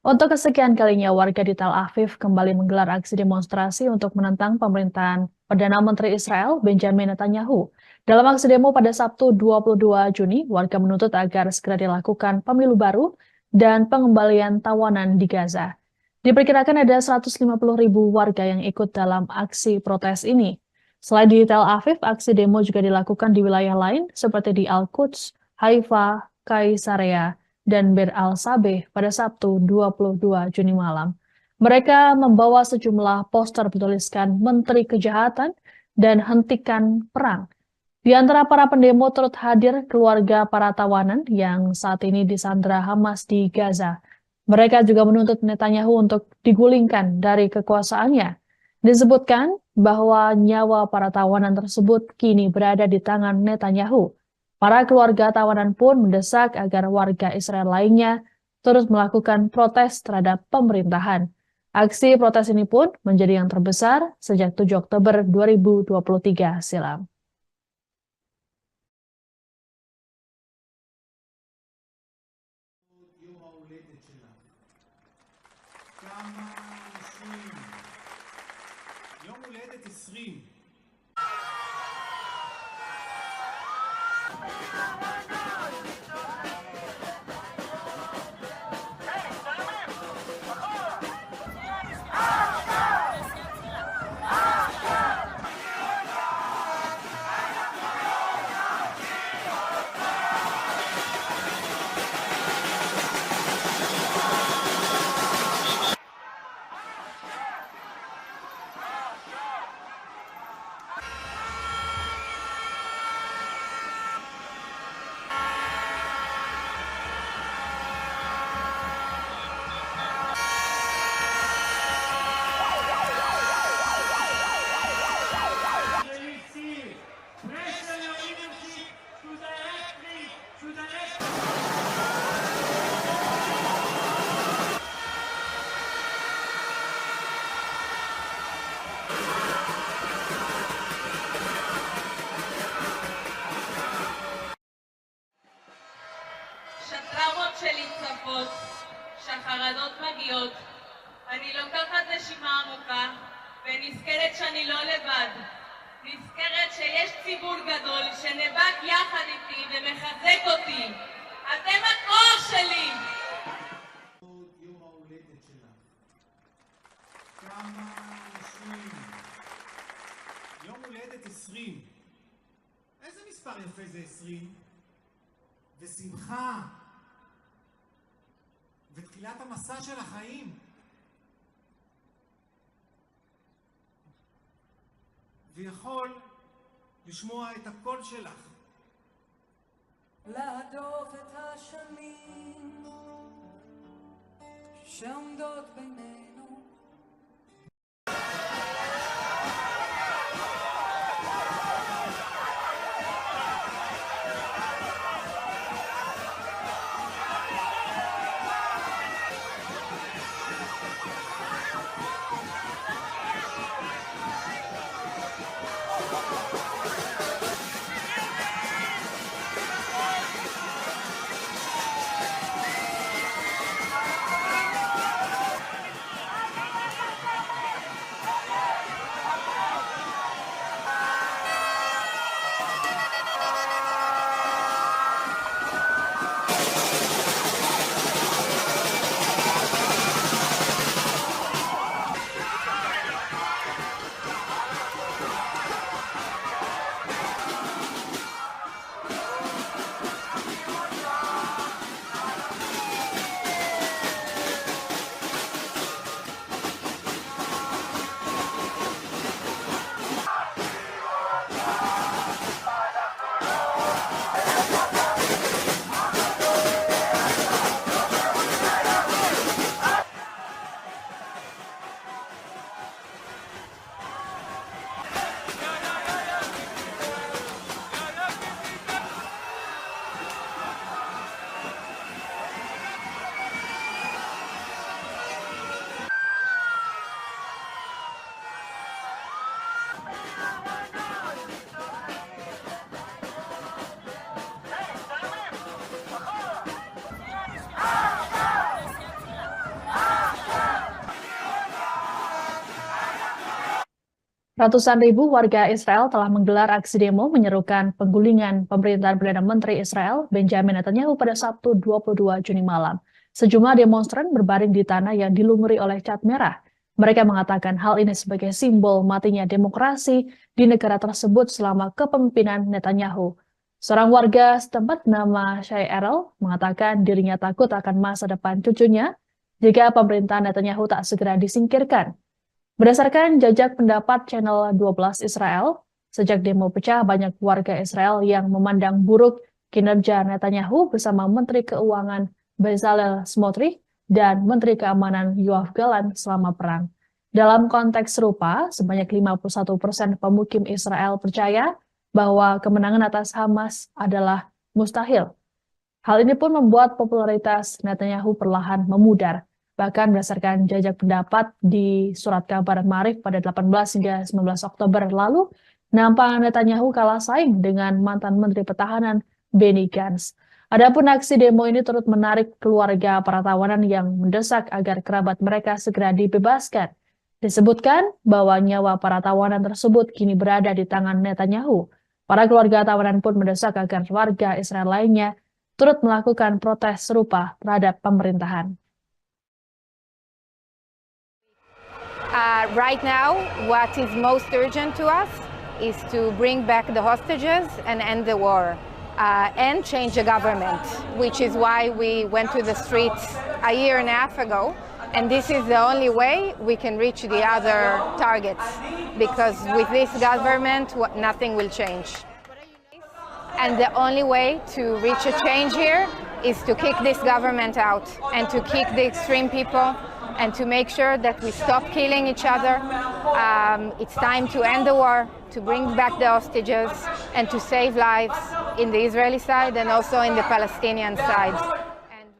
Untuk kesekian kalinya, warga di Tel Aviv kembali menggelar aksi demonstrasi untuk menentang pemerintahan Perdana Menteri Israel Benjamin Netanyahu. Dalam aksi demo pada Sabtu 22 Juni, warga menuntut agar segera dilakukan pemilu baru dan pengembalian tawanan di Gaza. Diperkirakan ada 150.000 warga yang ikut dalam aksi protes ini. Selain di Tel Aviv, aksi demo juga dilakukan di wilayah lain seperti di Al-Quds, Haifa, Kaisarea, dan Bir al-Sabeh pada Sabtu 22 Juni malam. Mereka membawa sejumlah poster bertuliskan Menteri Kejahatan dan Hentikan Perang. Di antara para pendemo turut hadir keluarga para tawanan yang saat ini disandra Hamas di Gaza. Mereka juga menuntut Netanyahu untuk digulingkan dari kekuasaannya. Disebutkan bahwa nyawa para tawanan tersebut kini berada di tangan Netanyahu. Para keluarga tawanan pun mendesak agar warga Israel lainnya terus melakukan protes terhadap pemerintahan. Aksi protes ini pun menjadi yang terbesar sejak 7 Oktober 2023 silam. יום ההולדת שלך. כמה אנשים. יום הולדת 20. Pressure your leadership to directly to the next. שטראומות שלי צפות, שהחרדות מגיעות, אני לוקחת נשימה עמוקה ונזכרת שאני לא לבד. נזכרת שיש ציבור גדול שנאבק יחד איתי ומחזק אותי. אתם הכוח שלי! יום ההולדת שלך. כמה אנשים. יום הולדת 20. איזה מספר יפה זה 20? ושמחה. ותחילת המסע של החיים. ויכול לשמוע את הקול שלך. להדוף את השנים שעומדות בינינו. Ratusan ribu warga Israel telah menggelar aksi demo menyerukan penggulingan pemerintahan Perdana Menteri Israel Benjamin Netanyahu pada Sabtu 22 Juni malam. Sejumlah demonstran berbaring di tanah yang dilumuri oleh cat merah. Mereka mengatakan hal ini sebagai simbol matinya demokrasi di negara tersebut selama kepemimpinan Netanyahu. Seorang warga setempat bernama Shai Erel mengatakan dirinya takut akan masa depan cucunya jika pemerintahan Netanyahu tak segera disingkirkan. Berdasarkan jajak pendapat Channel 12 Israel, sejak demo pecah banyak warga Israel yang memandang buruk kinerja Netanyahu bersama Menteri Keuangan Bezalel Smotrich dan Menteri Keamanan Yoav Gallant selama perang. Dalam konteks serupa, sebanyak 51% pemukim Israel percaya bahwa kemenangan atas Hamas adalah mustahil. Hal ini pun membuat popularitas Netanyahu perlahan memudar. Bahkan berdasarkan jajak pendapat di surat kabar Maarif pada 18 hingga 19 Oktober lalu, nampak Netanyahu kalah saing dengan mantan Menteri Pertahanan Benny Gantz. Adapun aksi demo ini turut menarik keluarga para tawanan yang mendesak agar kerabat mereka segera dibebaskan. Disebutkan bahwa nyawa para tawanan tersebut kini berada di tangan Netanyahu. Para keluarga tawanan pun mendesak agar warga Israel lainnya turut melakukan protes serupa terhadap pemerintahan. Right now, what is most urgent to us is to bring back the hostages and end the war and change the government, which is why we went to the streets a year and a half ago. And this is the only way we can reach the other targets, because with this government, nothing will change. And the only way to reach a change here is to kick this government out and to kick the extreme people and to make sure that we stop killing each other. It's time to end the war, to bring back the hostages, and to save lives in the Israeli side and also in the Palestinian side. And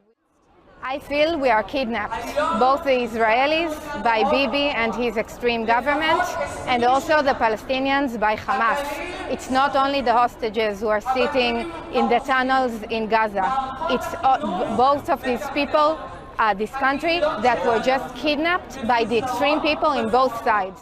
I feel we are kidnapped, both the Israelis by Bibi and his extreme government, and also the Palestinians by Hamas. It's not only the hostages who are sitting in the tunnels in Gaza. It's both of these people, this country, that were just kidnapped by the extreme people in both sides.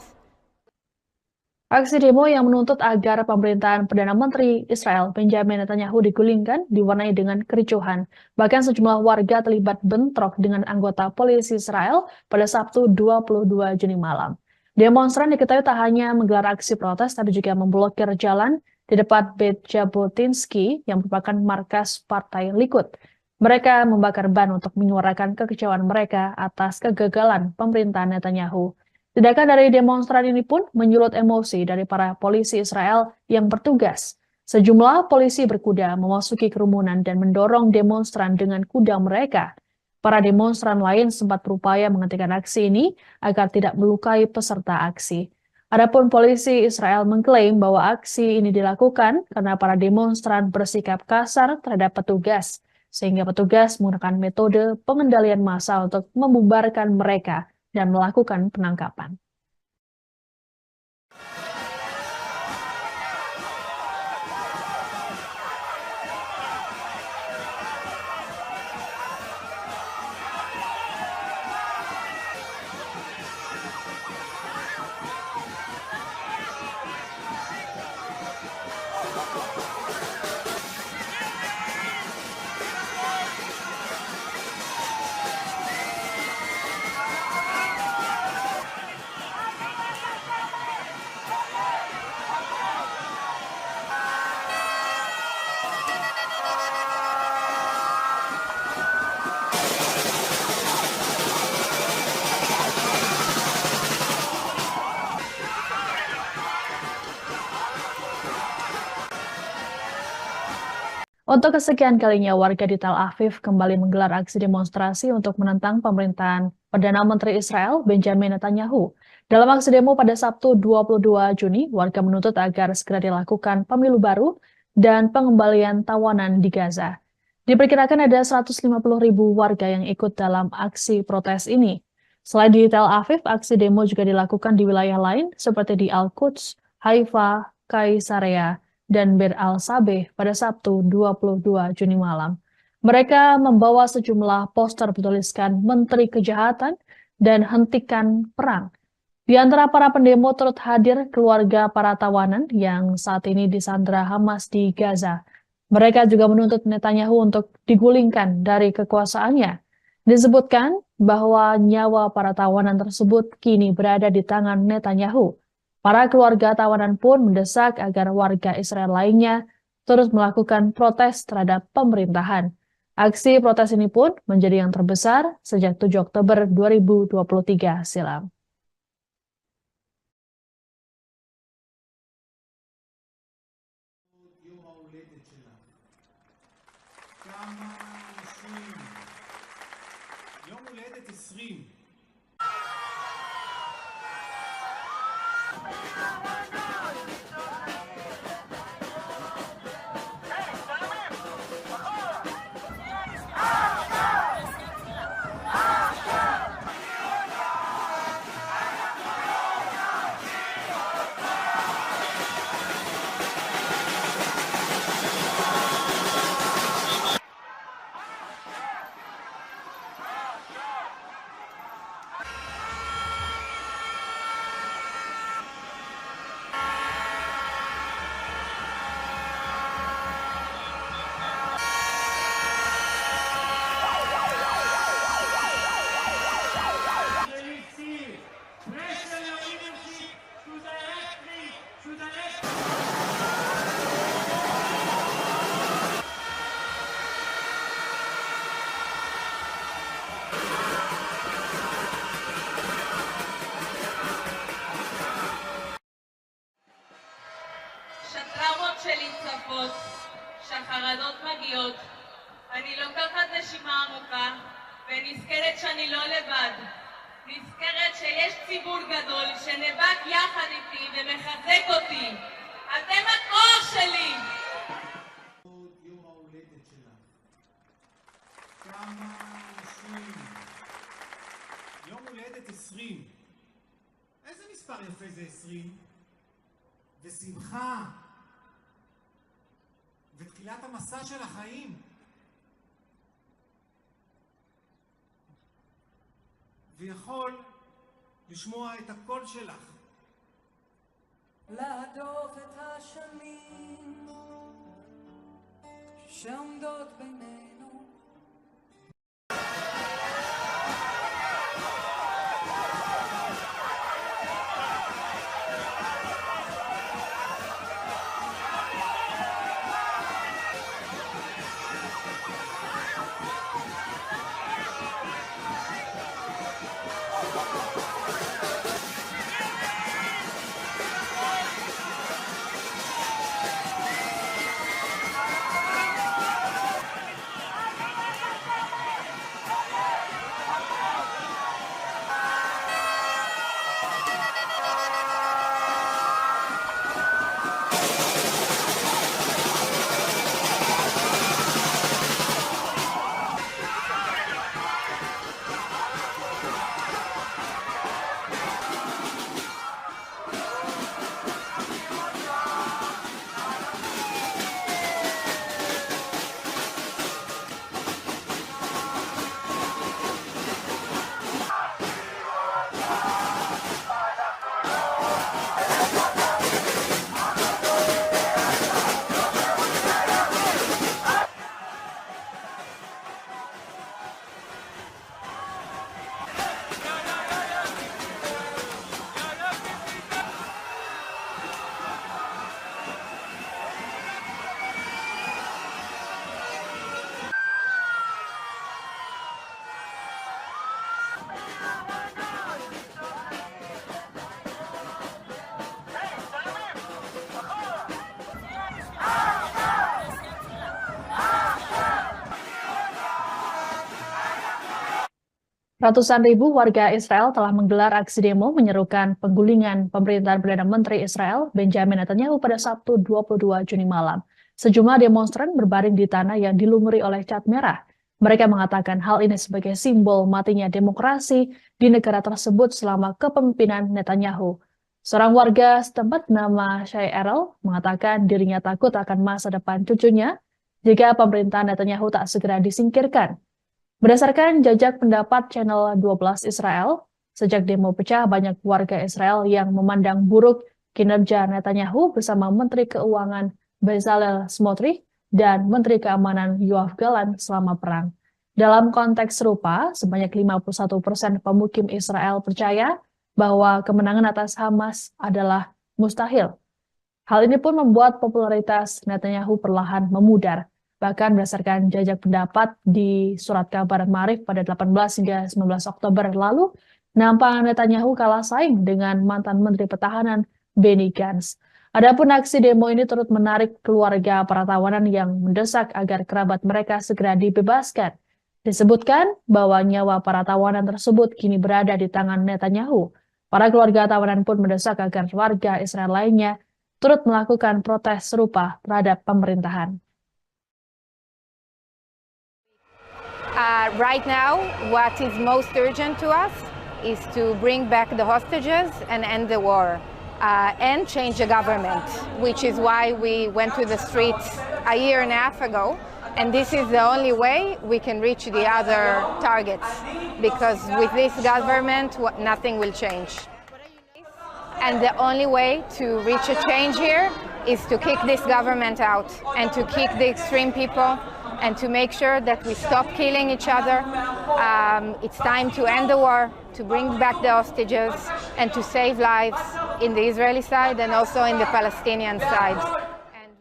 Aksi demo yang menuntut agar pemerintahan Perdana Menteri Israel Benjamin Netanyahu digulingkan diwarnai dengan kericuhan. Bahkan sejumlah warga terlibat bentrok dengan anggota polisi Israel pada Sabtu 22 Juni malam. Demonstran diketahui tak hanya menggelar aksi protes, tapi juga memblokir jalan di depan Beit Jabotinsky yang merupakan markas Partai Likud. Mereka membakar ban untuk menyuarakan kekecewaan mereka atas kegagalan pemerintahan Netanyahu. Tindakan dari demonstran ini pun menyulut emosi dari para polisi Israel yang bertugas. Sejumlah polisi berkuda memasuki kerumunan dan mendorong demonstran dengan kuda mereka. Para demonstran lain sempat berupaya menghentikan aksi ini agar tidak melukai peserta aksi. Adapun polisi Israel mengklaim bahwa aksi ini dilakukan karena para demonstran bersikap kasar terhadap petugas, sehingga petugas menggunakan metode pengendalian massa untuk membubarkan mereka dan melakukan penangkapan. Untuk kesekian kalinya, warga di Tel Aviv kembali menggelar aksi demonstrasi untuk menentang pemerintahan Perdana Menteri Israel Benjamin Netanyahu. Dalam aksi demo pada Sabtu 22 Juni, warga menuntut agar segera dilakukan pemilu baru dan pengembalian tawanan di Gaza. Diperkirakan ada 150.000 warga yang ikut dalam aksi protes ini. Selain di Tel Aviv, aksi demo juga dilakukan di wilayah lain seperti di Al-Quds, Haifa, Kaisarea, dan Bir al-Sabeh pada Sabtu 22 Juni malam. Mereka membawa sejumlah poster bertuliskan Menteri Kejahatan dan Hentikan Perang. Di antara para pendemo turut hadir keluarga para tawanan yang saat ini disandra Hamas di Gaza. Mereka juga menuntut Netanyahu untuk digulingkan dari kekuasaannya. Disebutkan bahwa nyawa para tawanan tersebut kini berada di tangan Netanyahu. Para keluarga tawanan pun mendesak agar warga Israel lainnya terus melakukan protes terhadap pemerintahan. Aksi protes ini pun menjadi yang terbesar sejak 7 Oktober 2023 silam. יום ההולדת שלך. כמה אנשים. יום הולדת 20. Pressure your leadership to directly to the next. שטראומות שלי צפות, שהחרדות מגיעות, אני לוקחת נשימה עמוקה ונזכרת שאני לא לבד. נזכרת שיש ציבור גדול שנאבק יחד איתי ומחזק אותי. אתם הכוח שלי! יום ההולדת שלך. כמה אנשים. יום הולדת 20. איזה מספר יפה זה 20? ושמחה. ותחילת המסע של החיים. ויכול לשמוע את הקול שלך. להדוף את השנים שעומדות בינינו. Ratusan ribu warga Israel telah menggelar aksi demo menyerukan penggulingan pemerintahan Perdana Menteri Israel Benjamin Netanyahu pada Sabtu 22 Juni malam. Sejumlah demonstran berbaring di tanah yang dilumuri oleh cat merah. Mereka mengatakan hal ini sebagai simbol matinya demokrasi di negara tersebut selama kepemimpinan Netanyahu. Seorang warga setempat bernama Shai Erel mengatakan dirinya takut akan masa depan cucunya jika pemerintahan Netanyahu tak segera disingkirkan. Berdasarkan jajak pendapat Channel 12 Israel, Sejak demo pecah, banyak warga Israel yang memandang buruk kinerja Netanyahu bersama Menteri Keuangan Bezalel Smotrich dan Menteri Keamanan Yoav Gallant selama perang. Dalam konteks serupa, sebanyak 51% pemukim Israel percaya bahwa kemenangan atas Hamas adalah mustahil. Hal ini pun membuat popularitas Netanyahu perlahan memudar. Bahkan berdasarkan jajak pendapat di surat kabar Maarif pada 18 hingga 19 Oktober lalu, nampak Netanyahu kalah saing dengan mantan Menteri Pertahanan Benny Gantz. Adapun aksi demo ini turut menarik keluarga para tawanan yang mendesak agar kerabat mereka segera dibebaskan. Disebutkan bahwa nyawa para tawanan tersebut kini berada di tangan Netanyahu. Para keluarga tawanan pun mendesak agar warga Israel lainnya turut melakukan protes serupa terhadap pemerintahan. Right now, what is most urgent to us is to bring back the hostages and end the war and change the government, which is why we went to the streets a year and a half ago. And this is the only way we can reach the other targets, because with this government, nothing will change. And the only way to reach a change here is to kick this government out and to kick the extreme people and to make sure that we stop killing each other. It's time to end the war, to bring back the hostages, and to save lives in the Israeli side and also in the Palestinian side. And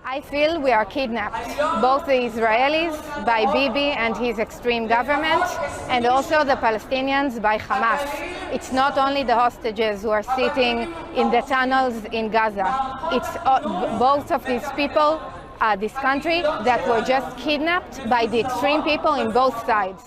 I feel we are kidnapped, both the Israelis by Bibi and his extreme government, and also the Palestinians by Hamas. It's not only the hostages who are sitting in the tunnels in Gaza. It's both of these people, this country, that were just kidnapped by the extreme people in both sides.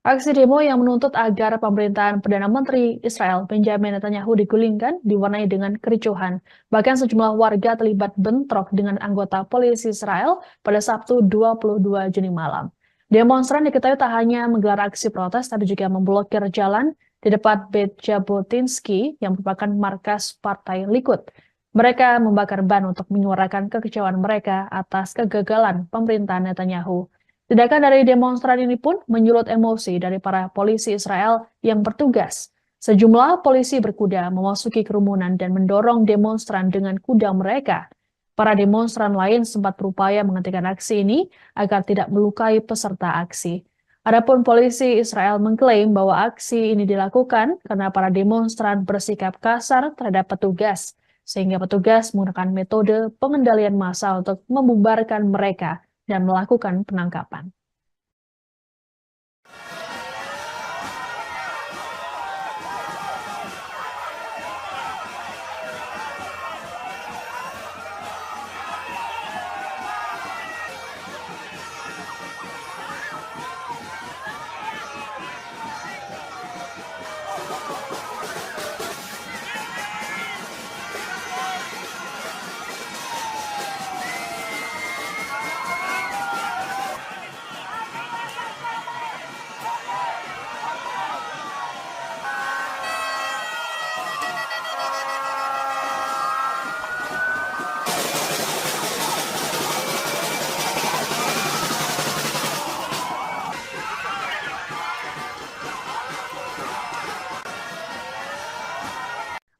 Aksi demo yang menuntut agar pemerintahan Perdana Menteri Israel Benjamin Netanyahu digulingkan diwarnai dengan kericuhan. Bahkan sejumlah warga terlibat bentrok dengan anggota polisi Israel pada Sabtu 22 Juni malam. Demonstran diketahui tak hanya menggelar aksi protes, tapi juga memblokir jalan di depan Beit Jabotinsky yang merupakan markas Partai Likud. Mereka membakar ban untuk menyuarakan kekecewaan mereka atas kegagalan pemerintahan Netanyahu. Tindakan dari demonstran ini pun menyulut emosi dari para polisi Israel yang bertugas. Sejumlah polisi berkuda memasuki kerumunan dan mendorong demonstran dengan kuda mereka. Para demonstran lain sempat berupaya menghentikan aksi ini agar tidak melukai peserta aksi. Adapun polisi Israel mengklaim bahwa aksi ini dilakukan karena para demonstran bersikap kasar terhadap petugas, sehingga petugas menggunakan metode pengendalian massa untuk membubarkan mereka dan melakukan penangkapan.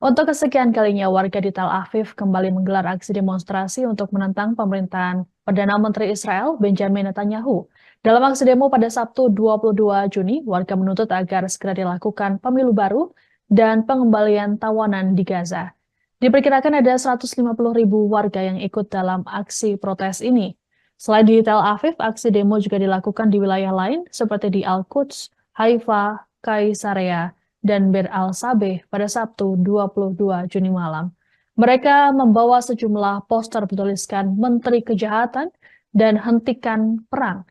Untuk kesekian kalinya, warga di Tel Aviv kembali menggelar aksi demonstrasi untuk menentang pemerintahan Perdana Menteri Israel Benjamin Netanyahu. Dalam aksi demo pada Sabtu 22 Juni, warga menuntut agar segera dilakukan pemilu baru dan pengembalian tawanan di Gaza. Diperkirakan ada 150.000 warga yang ikut dalam aksi protes ini. Selain di Tel Aviv, aksi demo juga dilakukan di wilayah lain seperti di Al-Quds, Haifa, Kaisarea, dan Bir al-Sabeh pada Sabtu 22 Juni malam. Mereka membawa sejumlah poster bertuliskan Menteri Kejahatan dan Hentikan Perang.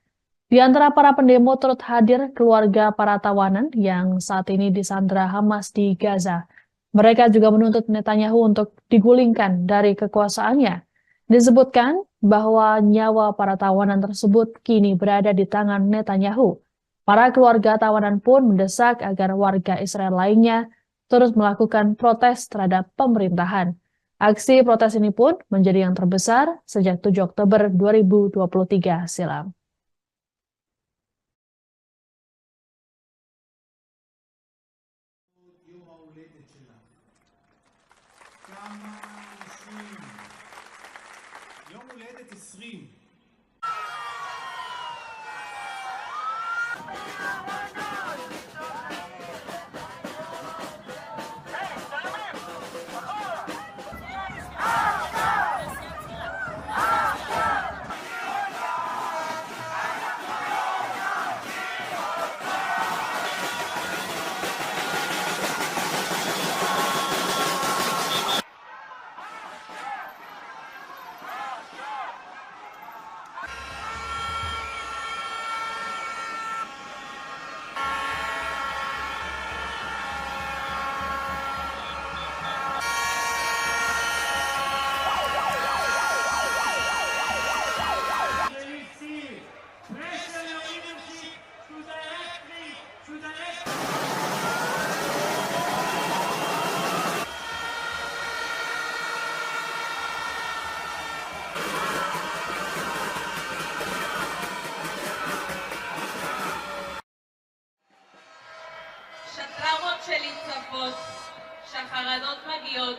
Di antara para pendemo turut hadir keluarga para tawanan yang saat ini disandra Hamas di Gaza. Mereka juga menuntut Netanyahu untuk digulingkan dari kekuasaannya. Disebutkan bahwa nyawa para tawanan tersebut kini berada di tangan Netanyahu. Para keluarga tawanan pun mendesak agar warga Israel lainnya terus melakukan protes terhadap pemerintahan. Aksi protes ini pun menjadi yang terbesar sejak 7 Oktober 2023 silam. יום ההולדת שלך. כמה אנשים. יום הולדת 20. Pressure your leadership to direct me, to direct שהטראומות שלי צפות, שהחרדות מגיעות.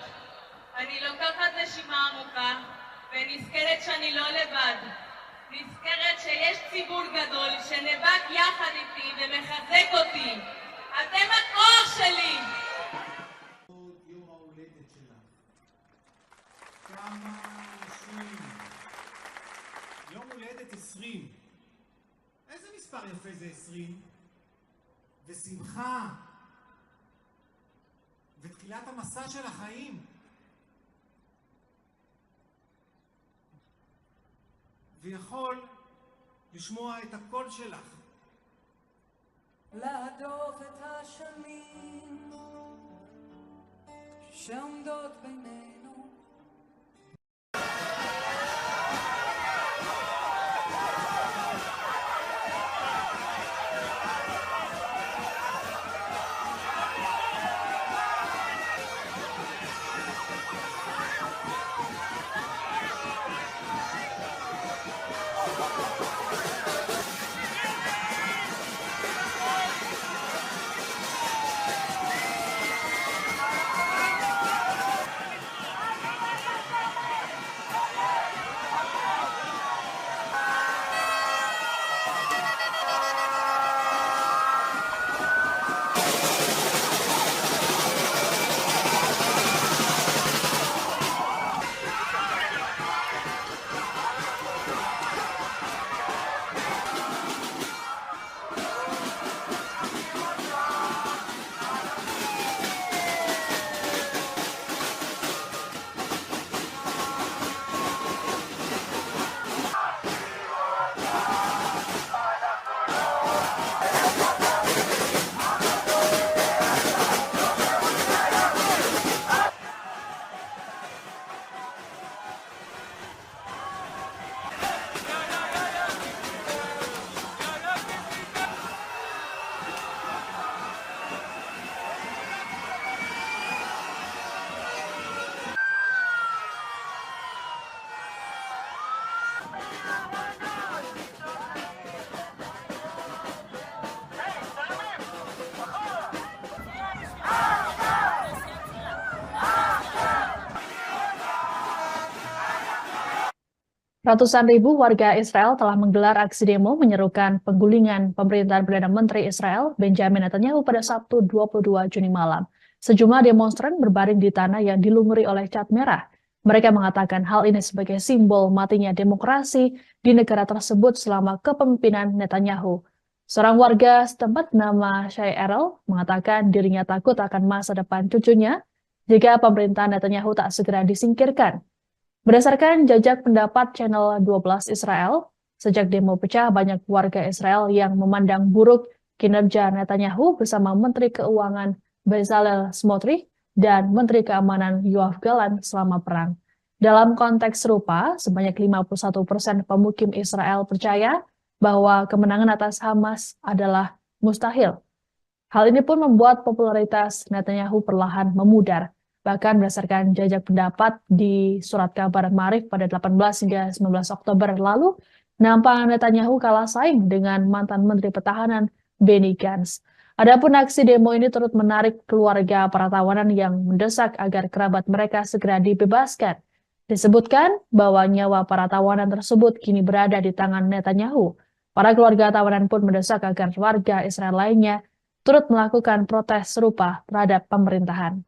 אני לוקחת נשימה עמוקה ונזכרת שאני לא לבד. נזכרת שיש ציבור גדול שנאבק יחד איתי ומחזק אותי. אתם הכוח שלי! עוד יום ההולדת שלך. כמה אנשים. יום הולדת 20. איזה מספר יפה זה 20? ושמחה. ותחילת המסע של החיים. ויכול לשמוע את הקול שלך. להדוף את השנים שעומדות בינינו. Ratusan ribu warga Israel telah menggelar aksi demo menyerukan penggulingan pemerintahan Perdana Menteri Israel Benjamin Netanyahu pada Sabtu 22 Juni malam. Sejumlah demonstran berbaring di tanah yang dilumuri oleh cat merah. Mereka mengatakan hal ini sebagai simbol matinya demokrasi di negara tersebut selama kepemimpinan Netanyahu. Seorang warga setempat bernama Shai Erel mengatakan dirinya takut akan masa depan cucunya jika pemerintahan Netanyahu tak segera disingkirkan. Berdasarkan jajak pendapat Channel 12 Israel, sejak demo pecah banyak warga Israel yang memandang buruk kinerja Netanyahu bersama Menteri Keuangan Bezalel Smotrich dan Menteri Keamanan Yoav Gallant selama perang. Dalam konteks serupa, sebanyak 51% pemukim Israel percaya bahwa kemenangan atas Hamas adalah mustahil. Hal ini pun membuat popularitas Netanyahu perlahan memudar. Bahkan berdasarkan jajak pendapat di surat kabar Maarif pada 18 hingga 19 Oktober lalu, nampak Netanyahu kalah saing dengan mantan Menteri Pertahanan Benny Gantz. Adapun aksi demo ini turut menarik keluarga para tawanan yang mendesak agar kerabat mereka segera dibebaskan. Disebutkan bahwa nyawa para tawanan tersebut kini berada di tangan Netanyahu. Para keluarga tawanan pun mendesak agar warga Israel lainnya turut melakukan protes serupa terhadap pemerintahan.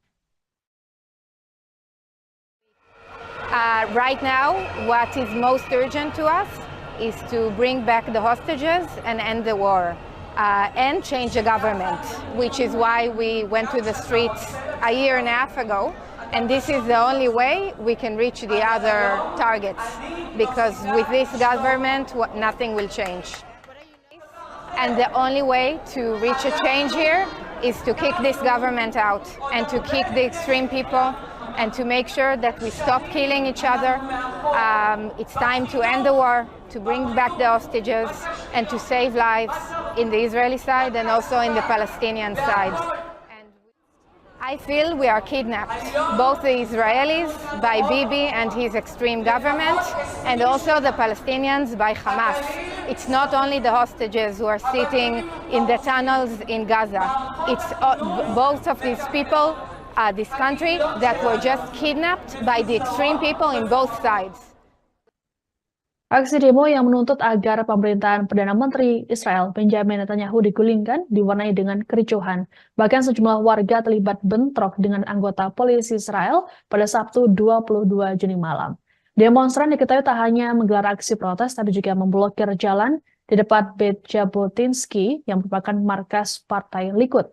Right now, what is most urgent to us is to bring back the hostages and end the war. And change the government, which is why we went to the streets a year and a half ago. And this is the only way we can reach the other targets, because with this government, nothing will change. And the only way to reach a change here is to kick this government out and to kick the extreme people and to make sure that we stop killing each other. It's time to end the war, to bring back the hostages, and to save lives in the Israeli side and also in the Palestinian side. And I feel we are kidnapped, both the Israelis by Bibi and his extreme government, and also the Palestinians by Hamas. It's not only the hostages who are sitting in the tunnels in Gaza. It's both of these people, this country, that were just kidnapped by the extreme people in both sides. Aksi demo yang menuntut agar pemerintahan Perdana Menteri Israel Benjamin Netanyahu digulingkan diwarnai dengan kericuhan. Bahkan sejumlah warga terlibat bentrok dengan anggota polisi Israel pada Sabtu 22 Juni malam. Demonstran diketahui tak hanya menggelar aksi protes, tapi juga memblokir jalan di depan Beit Jabotinsky yang merupakan markas Partai Likud.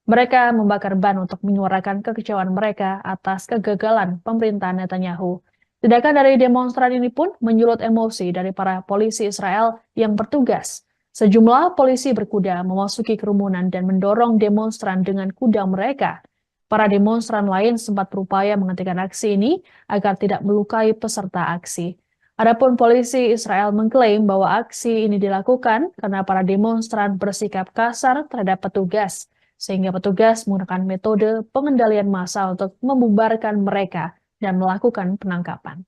Mereka membakar ban untuk menyuarakan kekecewaan mereka atas kegagalan pemerintahan Netanyahu. Tindakan dari demonstran ini pun menyulut emosi dari para polisi Israel yang bertugas. Sejumlah polisi berkuda memasuki kerumunan dan mendorong demonstran dengan kuda mereka. Para demonstran lain sempat berupaya menghentikan aksi ini agar tidak melukai peserta aksi. Adapun polisi Israel mengklaim bahwa aksi ini dilakukan karena para demonstran bersikap kasar terhadap petugas, sehingga petugas menggunakan metode pengendalian massa untuk membubarkan mereka dan melakukan penangkapan.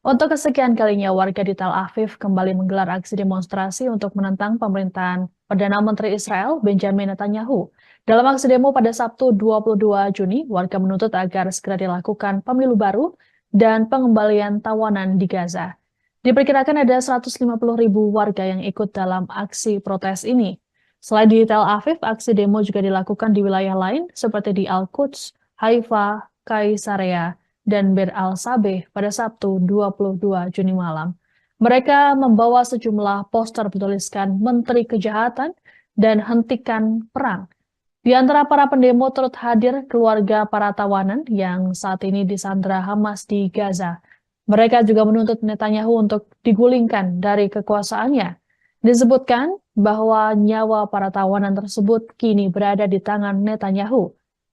Untuk kesekian kalinya, warga di Tel Aviv kembali menggelar aksi demonstrasi untuk menentang pemerintahan Perdana Menteri Israel Benjamin Netanyahu. Dalam aksi demo pada Sabtu 22 Juni, warga menuntut agar segera dilakukan pemilu baru dan pengembalian tawanan di Gaza. Diperkirakan ada 150.000 warga yang ikut dalam aksi protes ini. Selain di Tel Aviv, aksi demo juga dilakukan di wilayah lain seperti di Al-Quds, Haifa, Kaisarea, dan Bir al-Sabeh pada Sabtu 22 Juni malam. Mereka membawa sejumlah poster bertuliskan Menteri Kejahatan dan Hentikan Perang. Di antara para pendemo turut hadir keluarga para tawanan yang saat ini disandra Hamas di Gaza. Mereka juga menuntut Netanyahu untuk digulingkan dari kekuasaannya. Disebutkan bahwa nyawa para tawanan tersebut kini berada di tangan Netanyahu.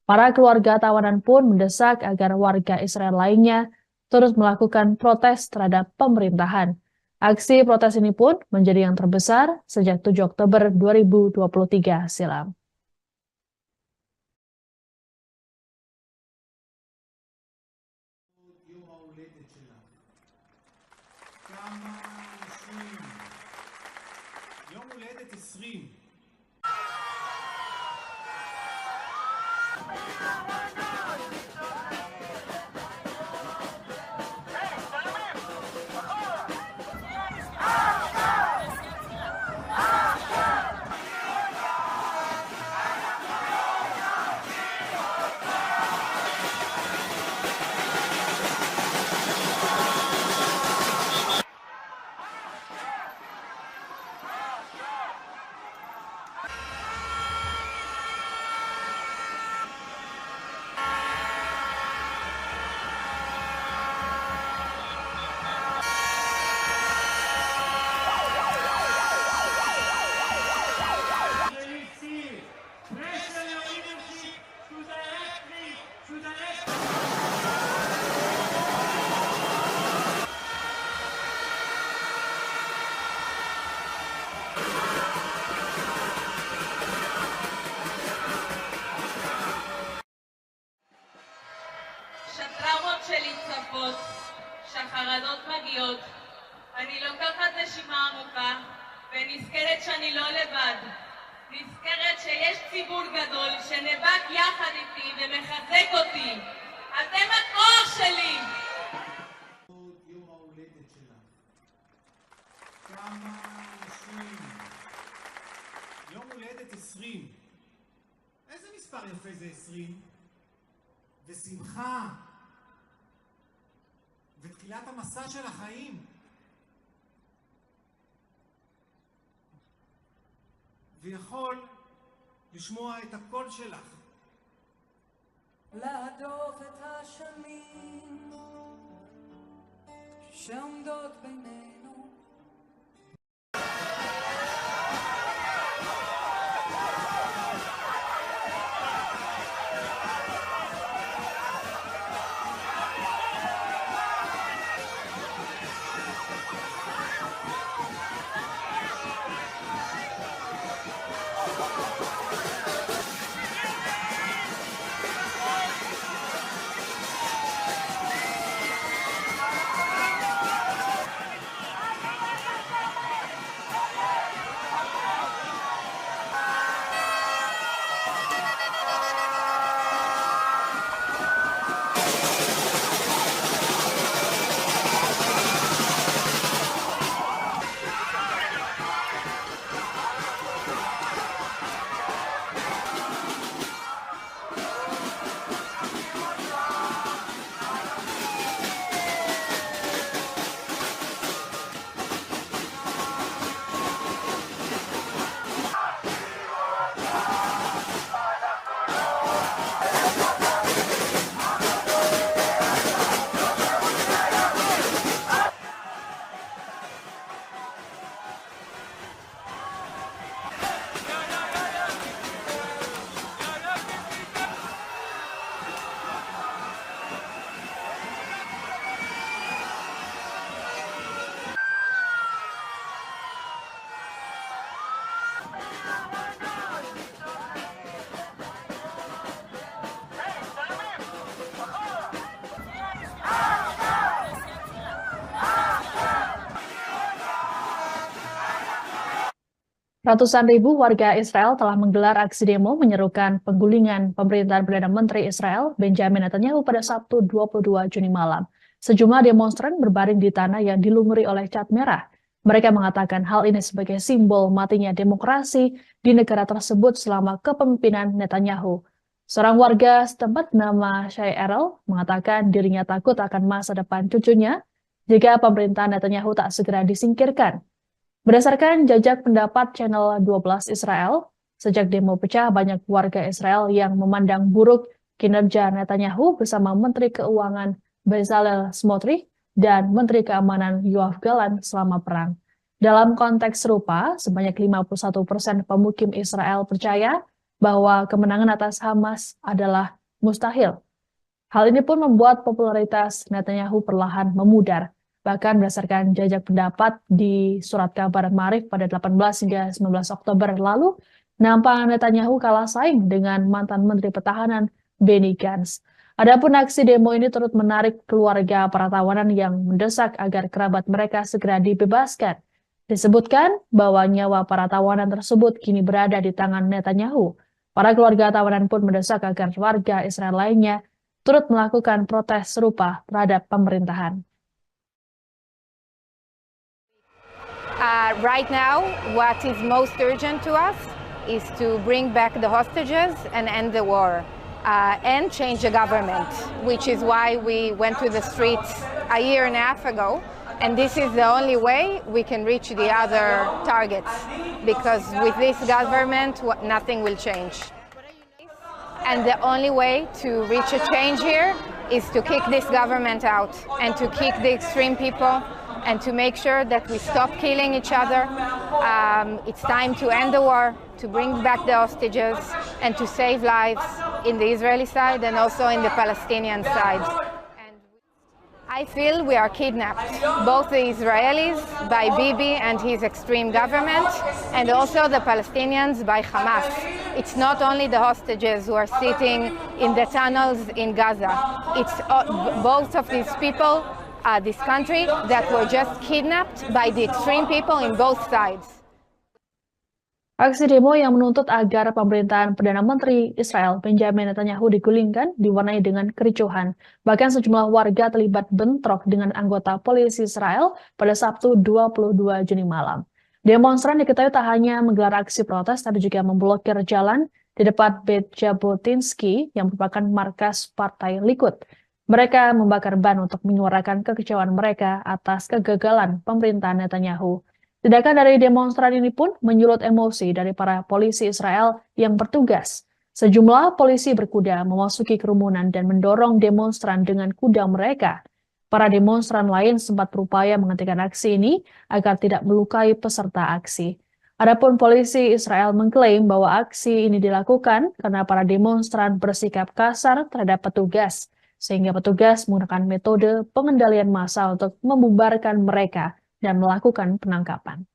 Para keluarga tawanan pun mendesak agar warga Israel lainnya terus melakukan protes terhadap pemerintahan. Aksi protes ini pun menjadi yang terbesar sejak 7 Oktober 2023 silam. יום ההולדת שלך. כמה אנשים. יום הולדת 20. מגיעות, אני לוקחת נשימה עמוקה ונזכרת שאני לא לבד. נזכרת שיש ציבור גדול שנאבק יחד איתי ומחזק אותי. אתם הכוח שלי! יום ההולדת שלך. כמה אנשים. יום הולדת 20. איזה מספר יפה זה 20? ושמחה. ותחילת המסע של החיים. ויכול לשמוע את הקול שלך. להדוף את השנים שעומדות בינינו. Ratusan ribu warga Israel telah menggelar aksi demo menyerukan penggulingan pemerintahan Perdana Menteri Israel Benjamin Netanyahu pada Sabtu 22 Juni malam. Sejumlah demonstran berbaring di tanah yang dilumuri oleh cat merah. Mereka mengatakan hal ini sebagai simbol matinya demokrasi di negara tersebut selama kepemimpinan Netanyahu. Seorang warga setempat bernama Shai Erel mengatakan dirinya takut akan masa depan cucunya jika pemerintahan Netanyahu tak segera disingkirkan. Berdasarkan jajak pendapat Channel 12 Israel, sejak demo pecah banyak warga Israel yang memandang buruk kinerja Netanyahu bersama Menteri Keuangan Bezalel Smotrich dan Menteri Keamanan Yoav Gallant selama perang. Dalam konteks serupa, sebanyak 51% pemukim Israel percaya bahwa kemenangan atas Hamas adalah mustahil. Hal ini pun membuat popularitas Netanyahu perlahan memudar. Bahkan berdasarkan jajak pendapat di surat kabar Maarif pada 18 hingga 19 Oktober lalu, nampak Netanyahu kalah saing dengan mantan Menteri Pertahanan Benny Gantz. Adapun aksi demo ini turut menarik keluarga para tawanan yang mendesak agar kerabat mereka segera dibebaskan. Disebutkan bahwa nyawa para tawanan tersebut kini berada di tangan Netanyahu. Para keluarga tawanan pun mendesak agar warga Israel lainnya turut melakukan protes serupa terhadap pemerintahan. Right now, what is most urgent to us is to bring back the hostages and end the war and change the government, which is why we went to the streets a year and a half ago. And this is the only way we can reach the other targets, because with this government, nothing will change. And the only way to reach a change here is to kick this government out and to kick the extreme people and to make sure that we stop killing each other. It's time to end the war, to bring back the hostages, and to save lives in the Israeli side and also in the Palestinian side. And I feel we are kidnapped, both the Israelis by Bibi and his extreme government, and also the Palestinians by Hamas. It's not only the hostages who are sitting in the tunnels in Gaza. It's both of these people this country that were just kidnapped by the extreme people in both sides. Aksi demo yang menuntut agar pemerintahan Perdana Menteri Israel Benjamin Netanyahu digulingkan diwarnai dengan kericuhan. Bahkan sejumlah warga terlibat bentrok dengan anggota polisi Israel pada Sabtu 22 Juni malam. Demonstran diketahui tak hanya menggelar aksi protes, tapi juga memblokir jalan di depan Beit Jabotinsky yang merupakan markas Partai Likud. Mereka membakar ban untuk menyuarakan kekecewaan mereka atas kegagalan pemerintahan Netanyahu. Tindakan dari demonstran ini pun menyulut emosi dari para polisi Israel yang bertugas. Sejumlah polisi berkuda memasuki kerumunan dan mendorong demonstran dengan kuda mereka. Para demonstran lain sempat berupaya menghentikan aksi ini agar tidak melukai peserta aksi. Adapun polisi Israel mengklaim bahwa aksi ini dilakukan karena para demonstran bersikap kasar terhadap petugas, sehingga petugas menggunakan metode pengendalian massa untuk membubarkan mereka dan melakukan penangkapan.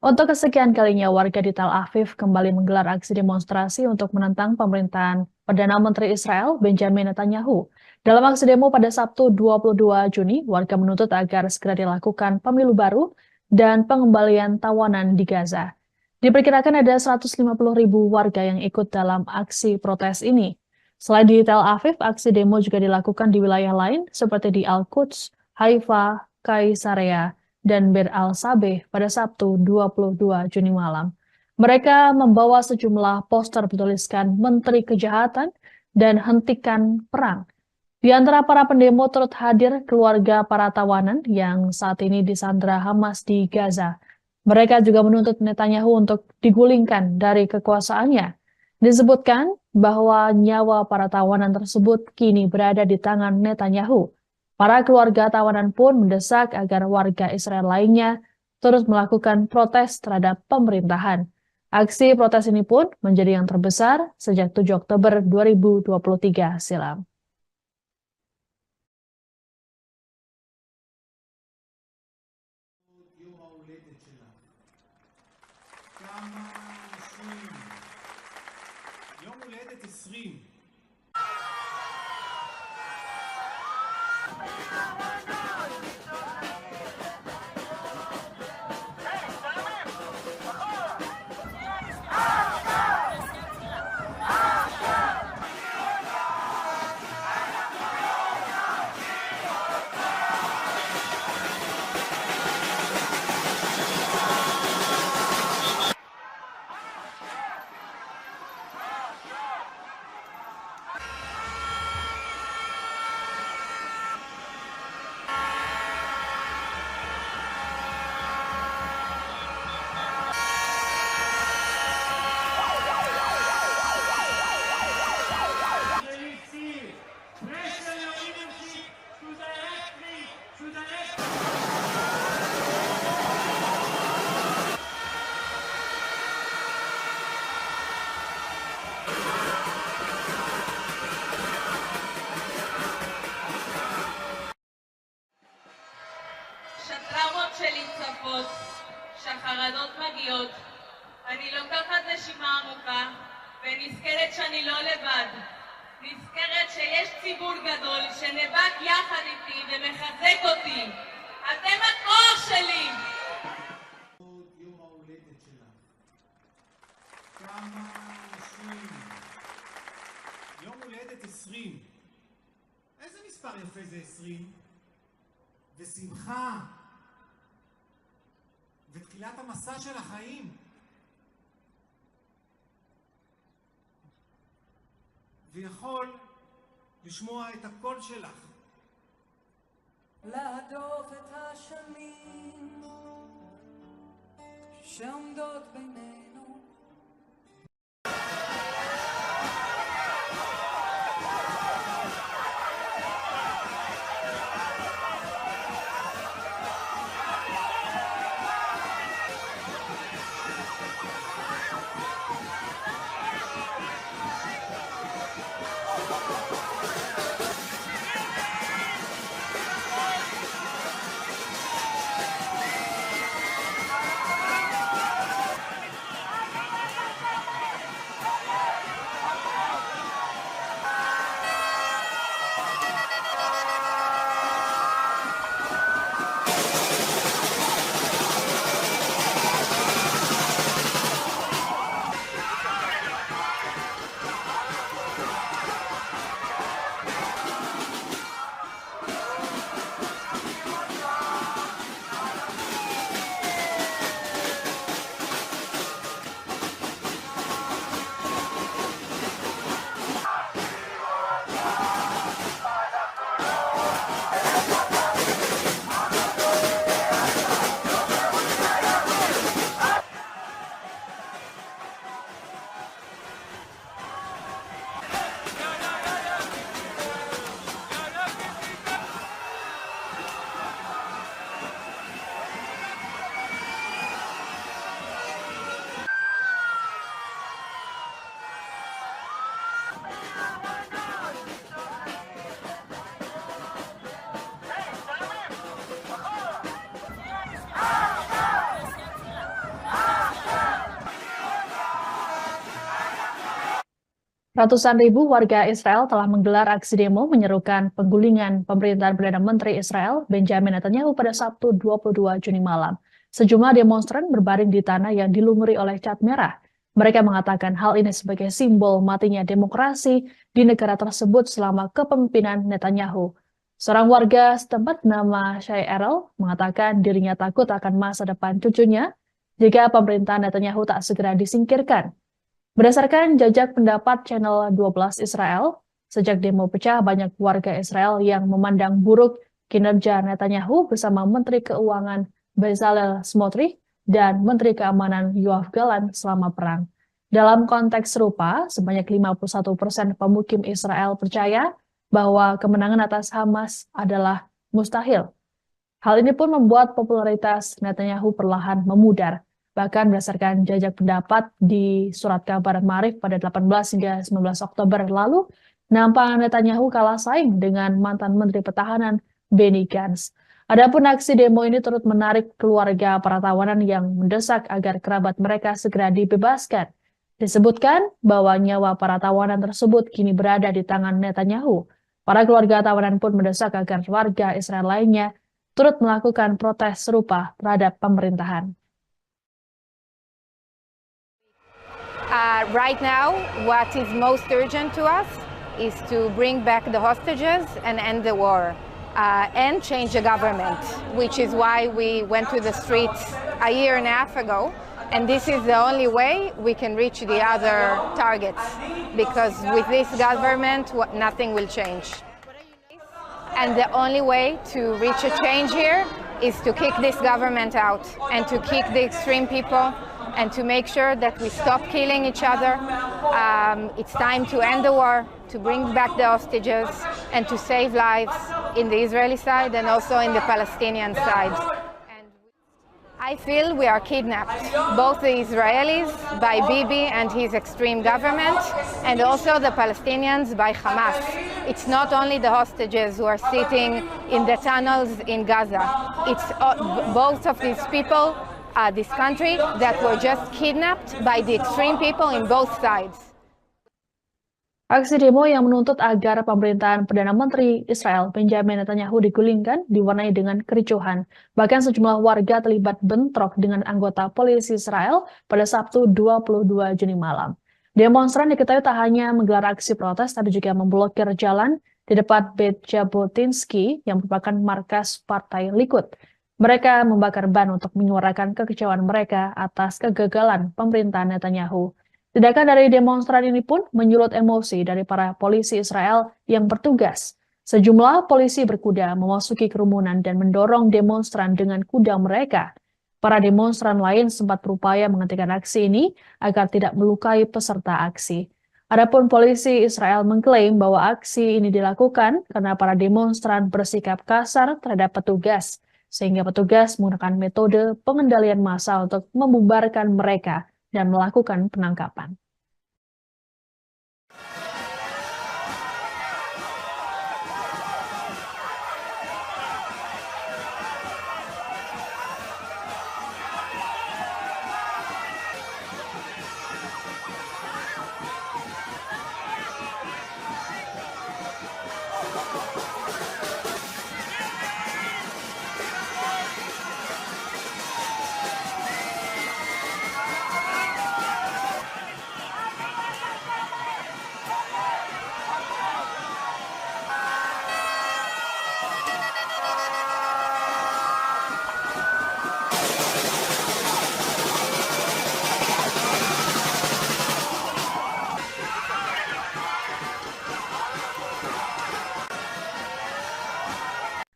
Untuk kesekian kalinya, warga di Tel Aviv kembali menggelar aksi demonstrasi untuk menentang pemerintahan Perdana Menteri Israel Benjamin Netanyahu. Dalam aksi demo pada Sabtu 22 Juni, warga menuntut agar segera dilakukan pemilu baru dan pengembalian tawanan di Gaza. Diperkirakan ada 150.000 warga yang ikut dalam aksi protes ini. Selain di Tel Aviv, aksi demo juga dilakukan di wilayah lain seperti di Al-Quds, Haifa, Kaisarea, dan Bir al-Sabeh pada Sabtu 22 Juni malam. Mereka membawa sejumlah poster bertuliskan Menteri Kejahatan dan Hentikan Perang. Di antara para pendemo turut hadir keluarga para tawanan yang saat ini disandra Hamas di Gaza. Mereka juga menuntut Netanyahu untuk digulingkan dari kekuasaannya. Disebutkan bahwa nyawa para tawanan tersebut kini berada di tangan Netanyahu. Para keluarga tawanan pun mendesak agar warga Israel lainnya terus melakukan protes terhadap pemerintahan. Aksi protes ini pun menjadi yang terbesar sejak 7 Oktober 2023 silam. יום ההולדת שלך. כמה אנשים. יום הולדת 20. Pressure your leadership to direct me to the next. שהטראומות שלי צפות, שהחרדות מגיעות, אני לוקחת נשימה עמוקה ונזכרת שאני לא לבד. נזכרת שיש ציבור גדול שנאבק יחד איתי ומחזק אותי. אתם הכוח שלי! יום ההולדת שלך. כמה אנשים. יום הולדת 20. איזה מספר יפה זה 20? ושמחה. ותחילת המסע של החיים. ויכול לשמוע את הקול שלך. להדוף את השנים שעומדות בינינו. Ratusan ribu warga Israel telah menggelar aksi demo menyerukan penggulingan pemerintahan Perdana Menteri Israel Benjamin Netanyahu pada Sabtu 22 Juni malam. Sejumlah demonstran berbaring di tanah yang dilumuri oleh cat merah. Mereka mengatakan hal ini sebagai simbol matinya demokrasi di negara tersebut selama kepemimpinan Netanyahu. Seorang warga setempat bernama Shai Erel mengatakan dirinya takut akan masa depan cucunya jika pemerintahan Netanyahu tak segera disingkirkan. Berdasarkan jajak pendapat Channel 12 Israel, sejak demo pecah banyak warga Israel yang memandang buruk kinerja Netanyahu bersama Menteri Keuangan Bezalel Smotrich dan Menteri Keamanan Yoav Gallant selama perang. Dalam konteks serupa, sebanyak 51% pemukim Israel percaya bahwa kemenangan atas Hamas adalah mustahil. Hal ini pun membuat popularitas Netanyahu perlahan memudar. Bahkan berdasarkan jajak pendapat di surat kabar Maarif pada 18 hingga 19 Oktober lalu, nampak Netanyahu kalah saing dengan mantan Menteri Pertahanan Benny Gantz. Adapun aksi demo ini turut menarik keluarga para tawanan yang mendesak agar kerabat mereka segera dibebaskan. Disebutkan bahwa nyawa para tawanan tersebut kini berada di tangan Netanyahu. Para keluarga tawanan pun mendesak agar warga Israel lainnya turut melakukan protes serupa terhadap pemerintahan. Right now, what is most urgent to us is to bring back the hostages and end the war and change the government, which is why we went to the streets a year and a half ago. And this is the only way we can reach the other targets, because with this government, nothing will change. And the only way to reach a change here is to kick this government out and to kick the extreme people and to make sure that we stop killing each other. It's time to end the war, to bring back the hostages, and to save lives in the Israeli side and also in the Palestinian side. And I feel we are kidnapped, both the Israelis by Bibi and his extreme government, and also the Palestinians by Hamas. It's not only the hostages who are sitting in the tunnels in Gaza. It's both of these people, this country, that were just kidnapped by the extreme people in both sides. Aksi demo yang menuntut agar pemerintahan Perdana Menteri Israel Benjamin Netanyahu digulingkan diwarnai dengan kericuhan. Bahkan sejumlah warga terlibat bentrok dengan anggota polisi Israel pada Sabtu 22 Juni malam. Demonstran diketahui tak hanya menggelar aksi protes, tapi juga memblokir jalan di depan Beit Jabotinsky yang merupakan markas Partai Likud. Mereka membakar ban untuk menyuarakan kekecewaan mereka atas kegagalan pemerintahan Netanyahu. Tindakan dari demonstran ini pun menyulut emosi dari para polisi Israel yang bertugas. Sejumlah polisi berkuda memasuki kerumunan dan mendorong demonstran dengan kuda mereka. Para demonstran lain sempat berupaya menghentikan aksi ini agar tidak melukai peserta aksi. Adapun polisi Israel mengklaim bahwa aksi ini dilakukan karena para demonstran bersikap kasar terhadap petugas, sehingga petugas menggunakan metode pengendalian massa untuk membubarkan mereka dan melakukan penangkapan.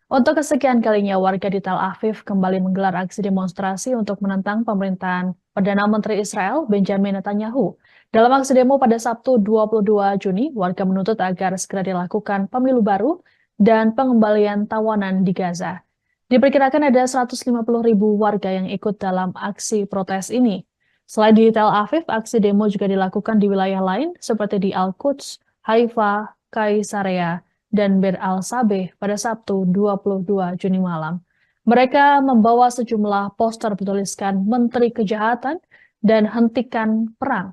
Untuk kesekian kalinya, warga di Tel Aviv kembali menggelar aksi demonstrasi untuk menentang pemerintahan Perdana Menteri Israel Benjamin Netanyahu. Dalam aksi demo pada Sabtu 22 Juni, warga menuntut agar segera dilakukan pemilu baru dan pengembalian tawanan di Gaza. Diperkirakan ada 150.000 warga yang ikut dalam aksi protes ini. Selain di Tel Aviv, aksi demo juga dilakukan di wilayah lain seperti di Al-Quds, Haifa, Kaisarea, dan Bir al-Sabeh pada Sabtu 22 Juni malam. Mereka membawa sejumlah poster bertuliskan Menteri Kejahatan dan Hentikan Perang.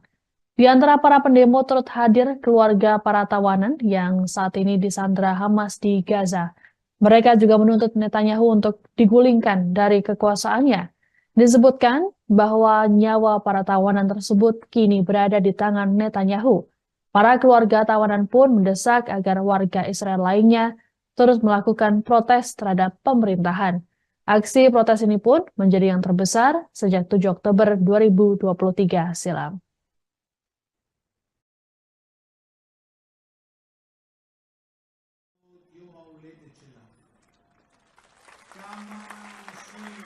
Di antara para pendemo turut hadir keluarga para tawanan yang saat ini disandra Hamas di Gaza. Mereka juga menuntut Netanyahu untuk digulingkan dari kekuasaannya. Disebutkan bahwa nyawa para tawanan tersebut kini berada di tangan Netanyahu. Para keluarga tawanan pun mendesak agar warga Israel lainnya terus melakukan protes terhadap pemerintahan. Aksi protes ini pun menjadi yang terbesar sejak 7 Oktober 2023 silam. יום ההולדת שלך. כמה אנשים.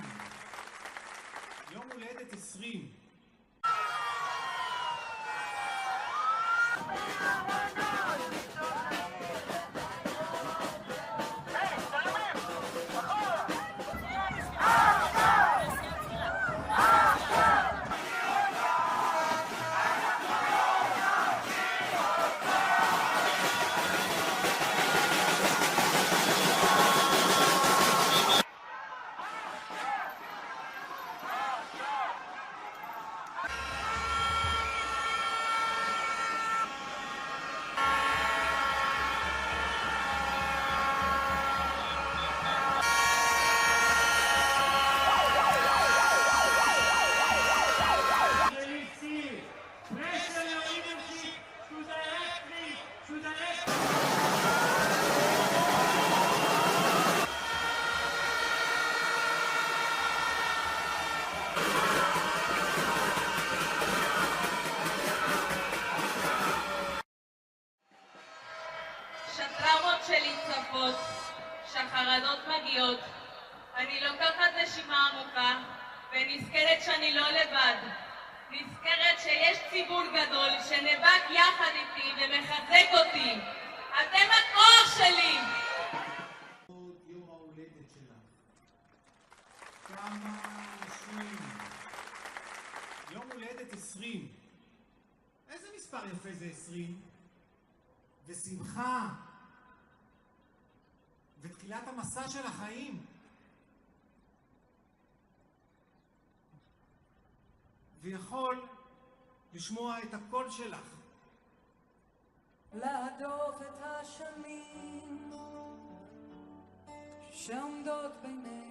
יום הולדת 20. Pressure your leadership to directly שהטראומות שלי צפות, שהחרדות מגיעות, אני לוקחת נשימה עמוקה ונזכרת שאני לא לבד. נזכרת שיש ציבור גדול שנאבק יחד איתי ומחזק אותי. אתם הכוח שלי! יום ההולדת שלך. כמה אנשים. יום הולדת 20. איזה מספר יפה זה 20? ושמחה. ותחילת המסע של החיים. ויכול לשמוע את הקול שלך. להדוף את השנים שעומדות בינינו.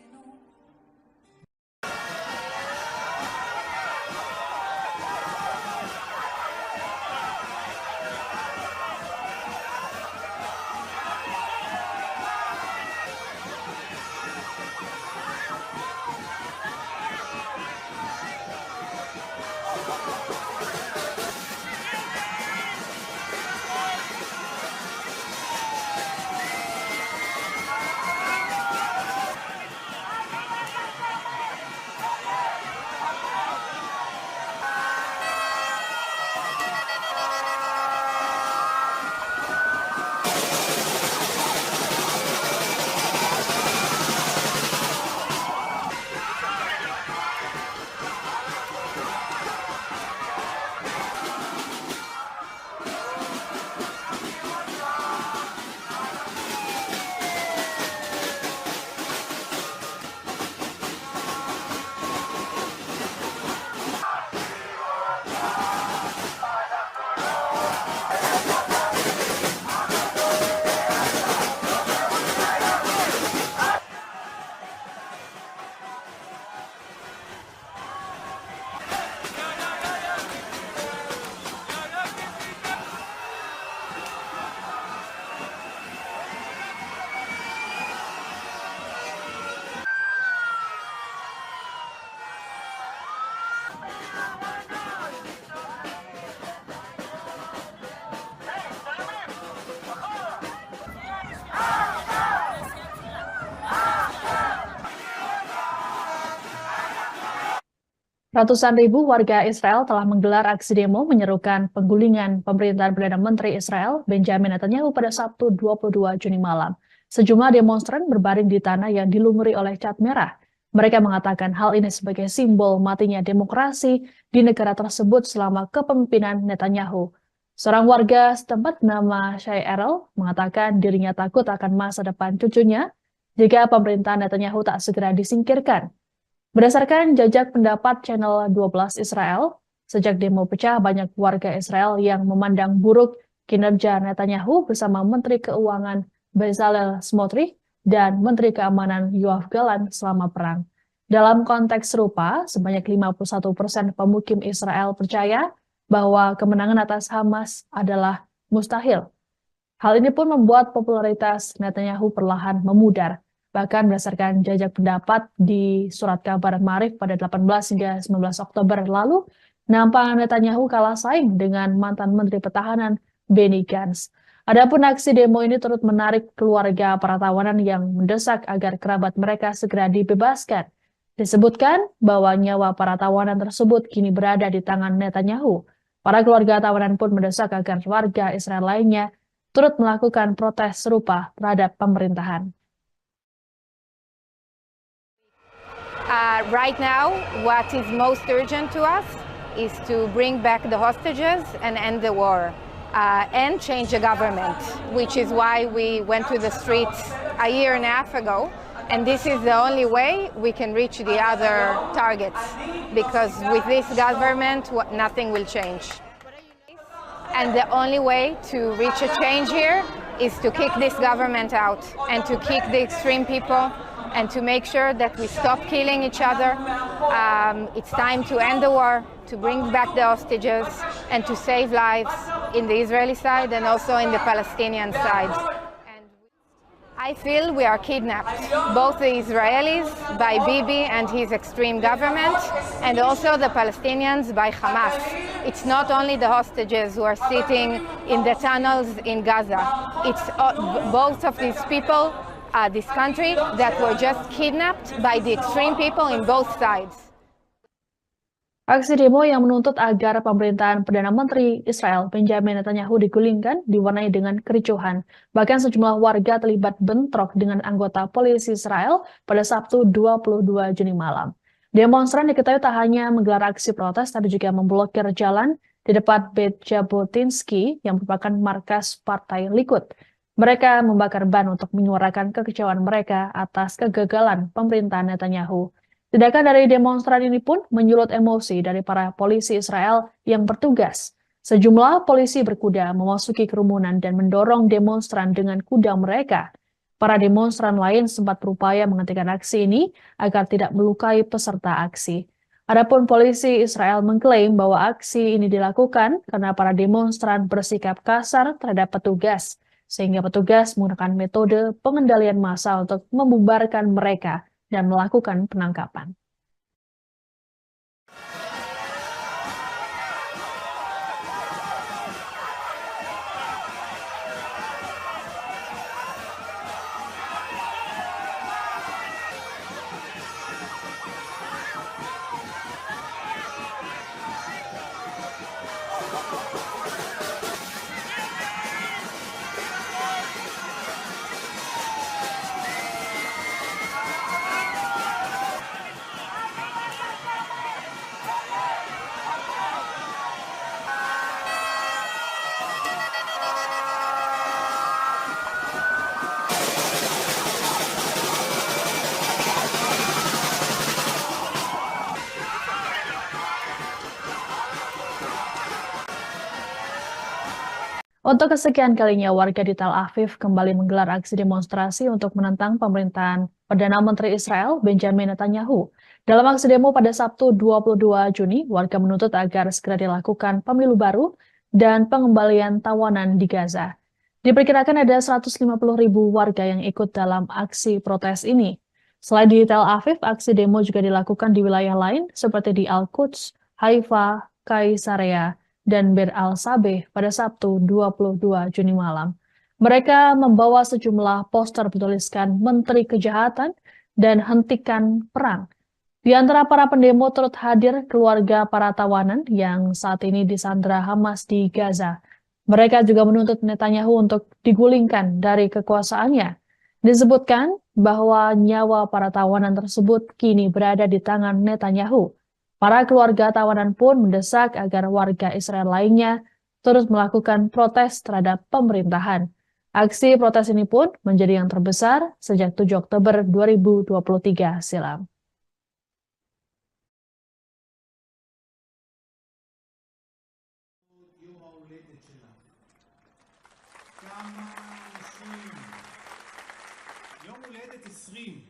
Ratusan ribu warga Israel telah menggelar aksi demo menyerukan penggulingan pemerintahan Perdana Menteri Israel Benjamin Netanyahu pada Sabtu 22 Juni malam. Sejumlah demonstran berbaring di tanah yang dilumuri oleh cat merah. Mereka mengatakan hal ini sebagai simbol matinya demokrasi di negara tersebut selama kepemimpinan Netanyahu. Seorang warga setempat bernama Shai Erel mengatakan dirinya takut akan masa depan cucunya jika pemerintahan Netanyahu tak segera disingkirkan. Berdasarkan jajak pendapat Channel 12 Israel, sejak demo pecah banyak warga Israel yang memandang buruk kinerja Netanyahu bersama Menteri Keuangan Bezalel Smotrich dan Menteri Keamanan Yoav Gallant selama perang. Dalam konteks serupa, sebanyak 51% pemukim Israel percaya bahwa kemenangan atas Hamas adalah mustahil. Hal ini pun membuat popularitas Netanyahu perlahan memudar. Bahkan berdasarkan jajak pendapat di surat kabar Maarif pada 18 hingga 19 Oktober lalu, nampak Netanyahu kalah saing dengan mantan Menteri Pertahanan Benny Gantz. Adapun aksi demo ini turut menarik keluarga para tawanan yang mendesak agar kerabat mereka segera dibebaskan. Disebutkan bahwa nyawa para tawanan tersebut kini berada di tangan Netanyahu. Para keluarga tawanan pun mendesak agar warga Israel lainnya turut melakukan protes serupa terhadap pemerintahan. Right now, what is most urgent to us is to bring back the hostages and end the war and change the government, which is why we went to the streets a year and a half ago. And this is the only way we can reach the other targets, because with this government, nothing will change. And the only way to reach a change here is to kick this government out and to kick the extreme people and to make sure that we stop killing each other. It's time to end the war, to bring back the hostages, and to save lives in the Israeli side and also in the Palestinian side. And I feel we are kidnapped, both the Israelis by Bibi and his extreme government, and also the Palestinians by Hamas. It's not only the hostages who are sitting in the tunnels in Gaza. It's both of these people, this country, that were just kidnapped by the extreme people in both sides. Aksi demo yang menuntut agar pemerintahan Perdana Menteri Israel Benjamin Netanyahu digulingkan diwarnai dengan kericuhan. Bahkan sejumlah warga terlibat bentrok dengan anggota polisi Israel pada Sabtu 22 Juni malam. Demonstran diketahui tak hanya menggelar aksi protes, tapi juga memblokir jalan di depan Beit Jabotinsky yang merupakan markas Partai Likud. Mereka membakar ban untuk menyuarakan kekecewaan mereka atas kegagalan pemerintahan Netanyahu. Tindakan dari demonstran ini pun menyulut emosi dari para polisi Israel yang bertugas. Sejumlah polisi berkuda memasuki kerumunan dan mendorong demonstran dengan kuda mereka. Para demonstran lain sempat berupaya menghentikan aksi ini agar tidak melukai peserta aksi. Adapun polisi Israel mengklaim bahwa aksi ini dilakukan karena para demonstran bersikap kasar terhadap petugas, sehingga petugas menggunakan metode pengendalian massa untuk membubarkan mereka dan melakukan penangkapan. Untuk kesekian kalinya, warga di Tel Aviv kembali menggelar aksi demonstrasi untuk menentang pemerintahan Perdana Menteri Israel Benjamin Netanyahu. Dalam aksi demo pada Sabtu 22 Juni, warga menuntut agar segera dilakukan pemilu baru dan pengembalian tawanan di Gaza. Diperkirakan ada 150.000 warga yang ikut dalam aksi protes ini. Selain di Tel Aviv, aksi demo juga dilakukan di wilayah lain seperti di Al-Quds, Haifa, Kaisarea, dan Bir al-Sabeh pada Sabtu 22 Juni malam. Mereka membawa sejumlah poster bertuliskan Menteri Kejahatan dan Hentikan Perang. Di antara para pendemo turut hadir keluarga para tawanan yang saat ini disandra Hamas di Gaza. Mereka juga menuntut Netanyahu untuk digulingkan dari kekuasaannya. Disebutkan bahwa nyawa para tawanan tersebut kini berada di tangan Netanyahu. Para keluarga tawanan pun mendesak agar warga Israel lainnya terus melakukan protes terhadap pemerintahan. Aksi protes ini pun menjadi yang terbesar sejak 7 Oktober 2023 silam. יום ההולדת שלך. כמה אנשים. יום הולדת 20.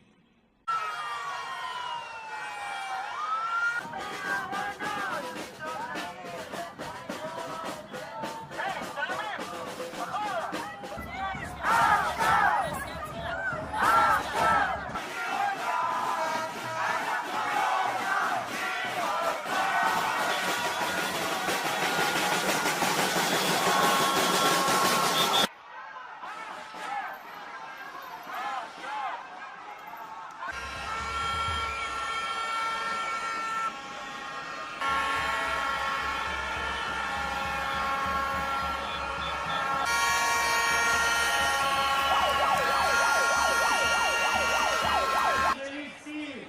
Israeli seal.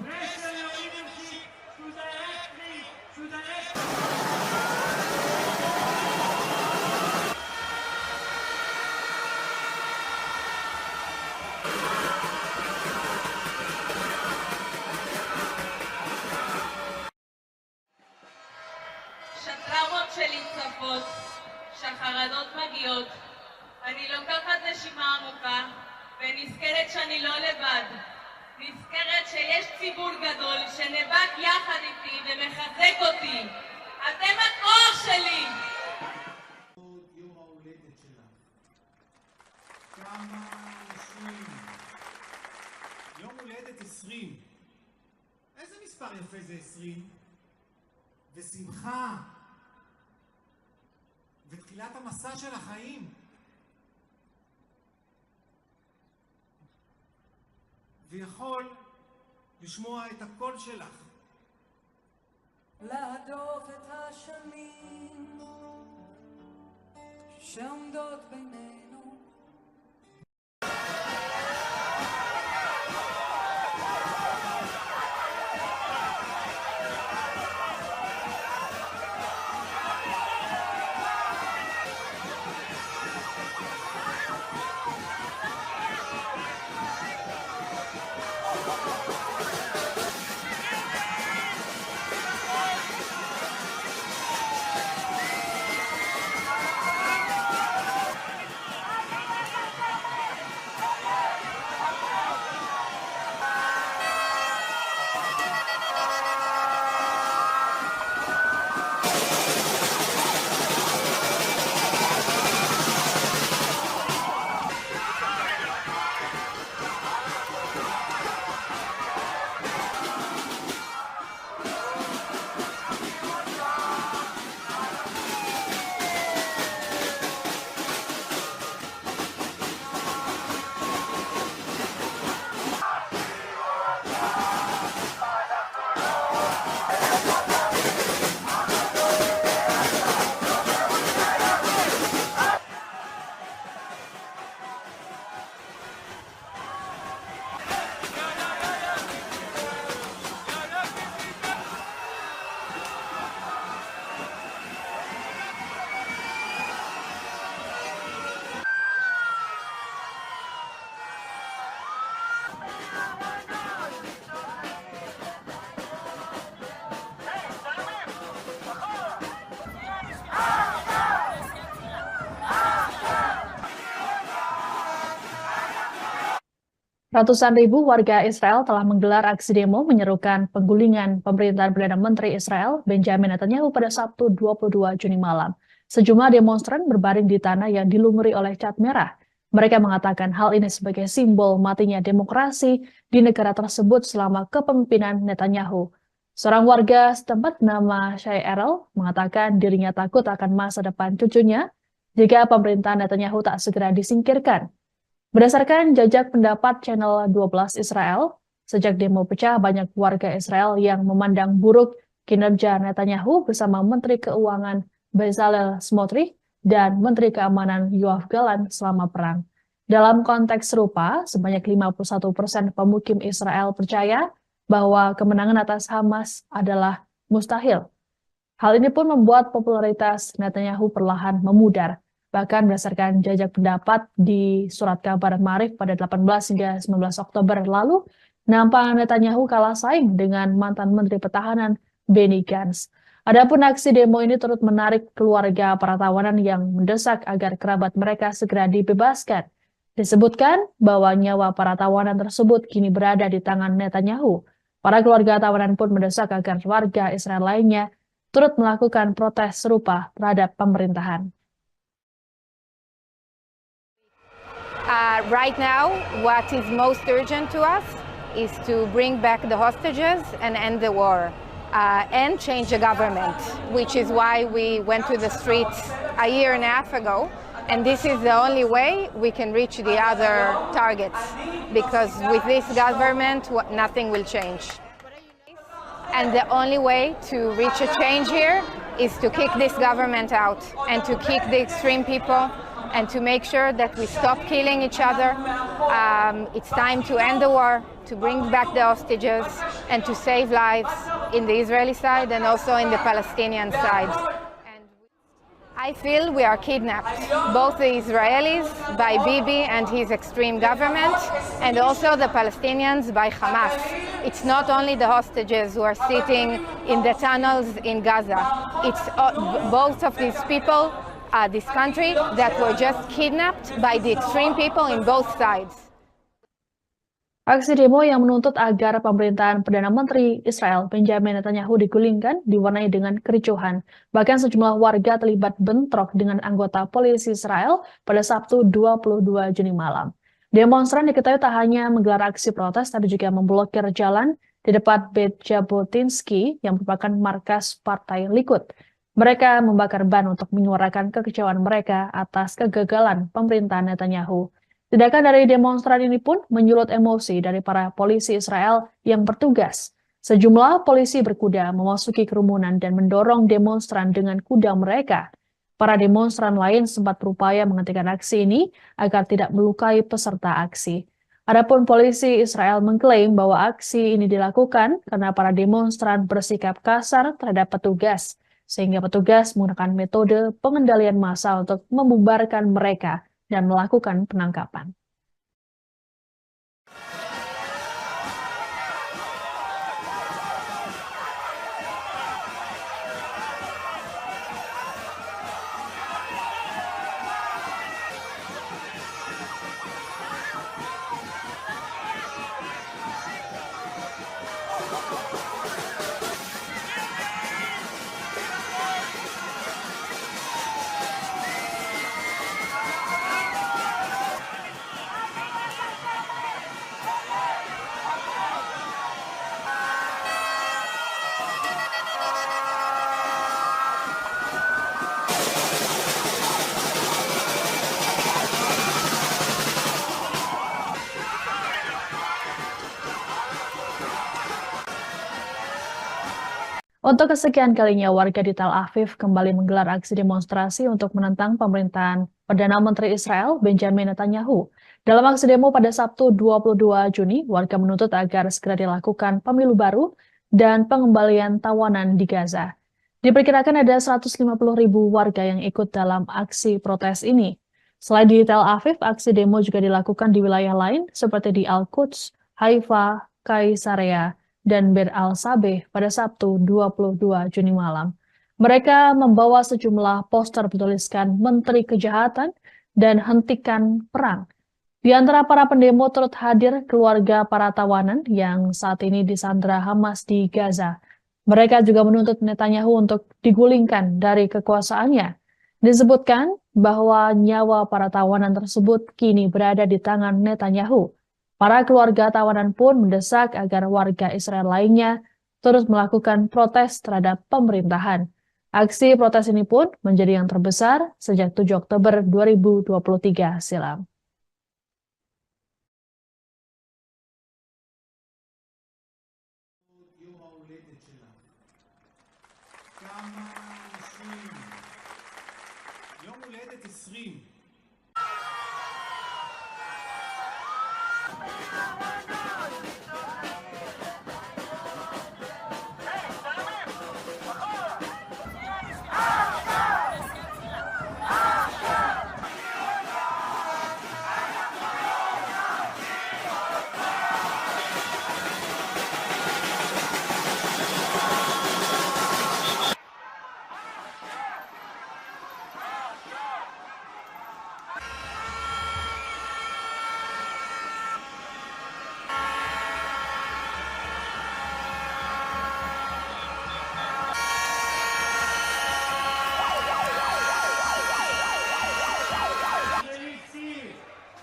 Pressure your leadership to direct שהטראומות שלי צפות, שהחרדות מגיעות. אני לוקחת נשימה עמוקה ונזכרת שאני לא לבד. נזכרת שיש ציבור גדול שנאבק יחד איתי ומחזק אותי. אתם הכוח שלי! יום ההולדת שלך. כמה אנשים. יום הולדת 20. איזה מספר יפה זה 20? ושמחה. ותחילת המסע של החיים. ויכול לשמוע את הקול שלך. להדוף את השנים שעומדות בינינו. Ratusan ribu warga Israel telah menggelar aksi demo menyerukan penggulingan pemerintahan Perdana Menteri Israel Benjamin Netanyahu pada Sabtu 22 Juni malam. Sejumlah demonstran berbaring di tanah yang dilumuri oleh cat merah. Mereka mengatakan hal ini sebagai simbol matinya demokrasi di negara tersebut selama kepemimpinan Netanyahu. Seorang warga setempat bernama Shai Erel mengatakan dirinya takut akan masa depan cucunya jika pemerintahan Netanyahu tak segera disingkirkan. Berdasarkan jajak pendapat Channel 12 Israel, Sejak demo pecah, banyak warga Israel yang memandang buruk kinerja Netanyahu bersama Menteri Keuangan Bezalel Smotrich dan Menteri Keamanan Yoav Gallant selama perang. Dalam konteks serupa, sebanyak 51% pemukim Israel percaya bahwa kemenangan atas Hamas adalah mustahil. Hal ini pun membuat popularitas Netanyahu perlahan memudar. Bahkan berdasarkan jajak pendapat di surat kabar Maarif pada 18 hingga 19 Oktober lalu, nampak Netanyahu kalah saing dengan mantan Menteri Pertahanan Benny Gantz. Adapun aksi demo ini turut menarik keluarga para tawanan yang mendesak agar kerabat mereka segera dibebaskan. Disebutkan bahwa nyawa para tawanan tersebut kini berada di tangan Netanyahu. Para keluarga tawanan pun mendesak agar warga Israel lainnya turut melakukan protes serupa terhadap pemerintahan. Right now, what is most urgent to us is to bring back the hostages and end the war and change the government, which is why we went to the streets a year and a half ago. And this is the only way we can reach the other targets, because with this government, nothing will change. And the only way to reach a change here is to kick this government out and to kick the extreme people and to make sure that we stop killing each other. It's time to end the war, to bring back the hostages and to save lives in the Israeli side and also in the Palestinian side. And I feel we are kidnapped, both the Israelis by Bibi and his extreme government, and also the Palestinians by Hamas. It's not only the hostages who are sitting in the tunnels in Gaza. It's both of these people, this country, that were just kidnapped by the extreme people in both sides. Aksi demo yang menuntut agar pemerintahan Perdana Menteri Israel Benjamin Netanyahu digulingkan diwarnai dengan kericuhan. Bahkan sejumlah warga terlibat bentrok dengan anggota polisi Israel pada Sabtu 22 Juni malam. Demonstran diketahui tak hanya menggelar aksi protes, tapi juga memblokir jalan di depan Beit Jabotinsky yang merupakan markas Partai Likud. Mereka membakar ban untuk menyuarakan kekecewaan mereka atas kegagalan pemerintahan Netanyahu. Tindakan dari demonstran ini pun menyulut emosi dari para polisi Israel yang bertugas. Sejumlah polisi berkuda memasuki kerumunan dan mendorong demonstran dengan kuda mereka. Para demonstran lain sempat berupaya menghentikan aksi ini agar tidak melukai peserta aksi. Adapun polisi Israel mengklaim bahwa aksi ini dilakukan karena para demonstran bersikap kasar terhadap petugas, sehingga petugas menggunakan metode pengendalian massa untuk membubarkan mereka dan melakukan penangkapan. Untuk kesekian kalinya, warga di Tel Aviv kembali menggelar aksi demonstrasi untuk menentang pemerintahan Perdana Menteri Israel Benjamin Netanyahu. Dalam aksi demo pada Sabtu 22 Juni, warga menuntut agar segera dilakukan pemilu baru dan pengembalian tawanan di Gaza. Diperkirakan ada 150.000 warga yang ikut dalam aksi protes ini. Selain di Tel Aviv, aksi demo juga dilakukan di wilayah lain seperti di Al-Quds, Haifa, Kaisarea, dan Bir al-Sabeh pada Sabtu 22 Juni malam. Mereka membawa sejumlah poster bertuliskan Menteri Kejahatan dan Hentikan Perang. Di antara para pendemo turut hadir keluarga para tawanan yang saat ini disandra Hamas di Gaza. Mereka juga menuntut Netanyahu untuk digulingkan dari kekuasaannya. Disebutkan bahwa nyawa para tawanan tersebut kini berada di tangan Netanyahu. Para keluarga tawanan pun mendesak agar warga Israel lainnya terus melakukan protes terhadap pemerintahan. Aksi protes ini pun menjadi yang terbesar sejak 7 Oktober 2023 silam. 20.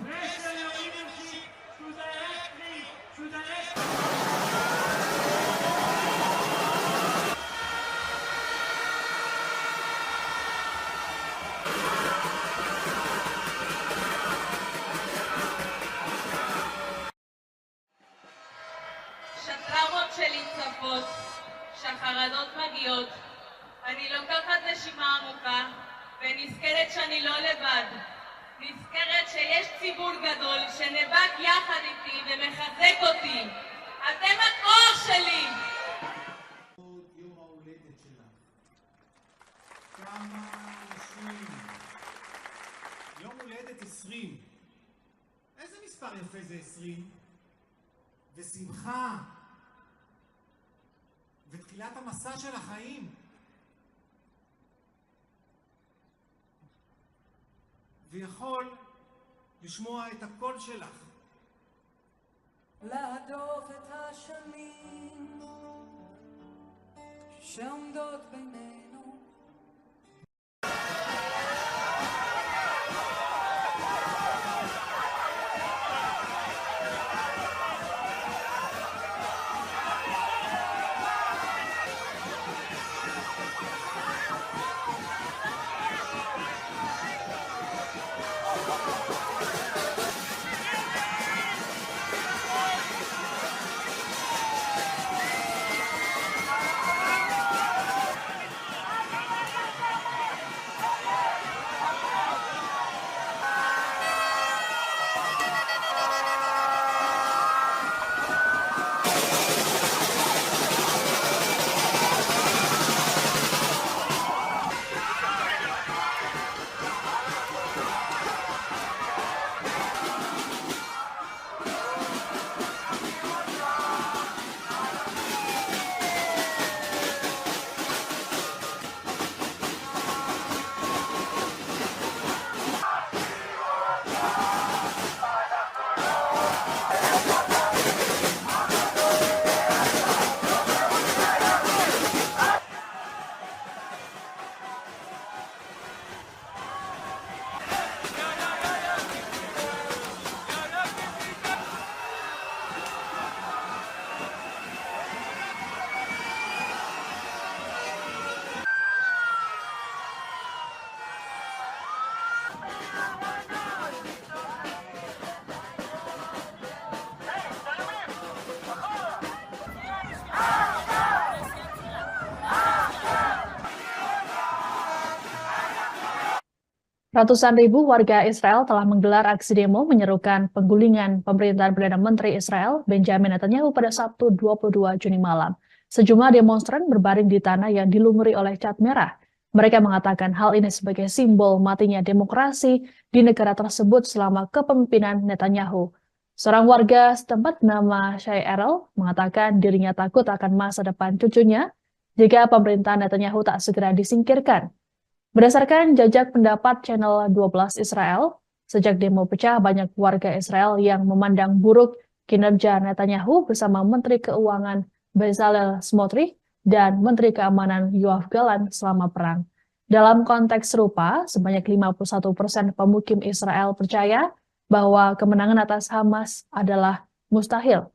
Pressure your leadership to the next. שהטראומות שלי צפות, שהחרדות מגיעות. אני לוקחת נשימה עמוקה ונזכרת שאני לא לבד. נזכרת שיש ציבור גדול שנאבק יחד איתי ומחזק אותי. אתם הכוח שלי! עוד יום ההולדת שלך. כמה אנשים. יום הולדת 20. איזה מספר יפה זה 20? ושמחה. ותחילת המסע של החיים. ויכול לשמוע את הקול שלך. להדוף את השנים שעומדות בינינו. Ratusan ribu warga Israel telah menggelar aksi demo menyerukan penggulingan pemerintahan Perdana Menteri Israel Benjamin Netanyahu pada Sabtu 22 Juni malam. Sejumlah demonstran berbaring di tanah yang dilumuri oleh cat merah. Mereka mengatakan hal ini sebagai simbol matinya demokrasi di negara tersebut selama kepemimpinan Netanyahu. Seorang warga setempat bernama Shai Erel mengatakan dirinya takut akan masa depan cucunya jika pemerintahan Netanyahu tak segera disingkirkan. Berdasarkan jajak pendapat Channel 12 Israel, sejak demo pecah banyak warga Israel yang memandang buruk kinerja Netanyahu bersama Menteri Keuangan Bezalel Smotrich dan Menteri Keamanan Yoav Gallant selama perang. Dalam konteks serupa, sebanyak 51% pemukim Israel percaya bahwa kemenangan atas Hamas adalah mustahil.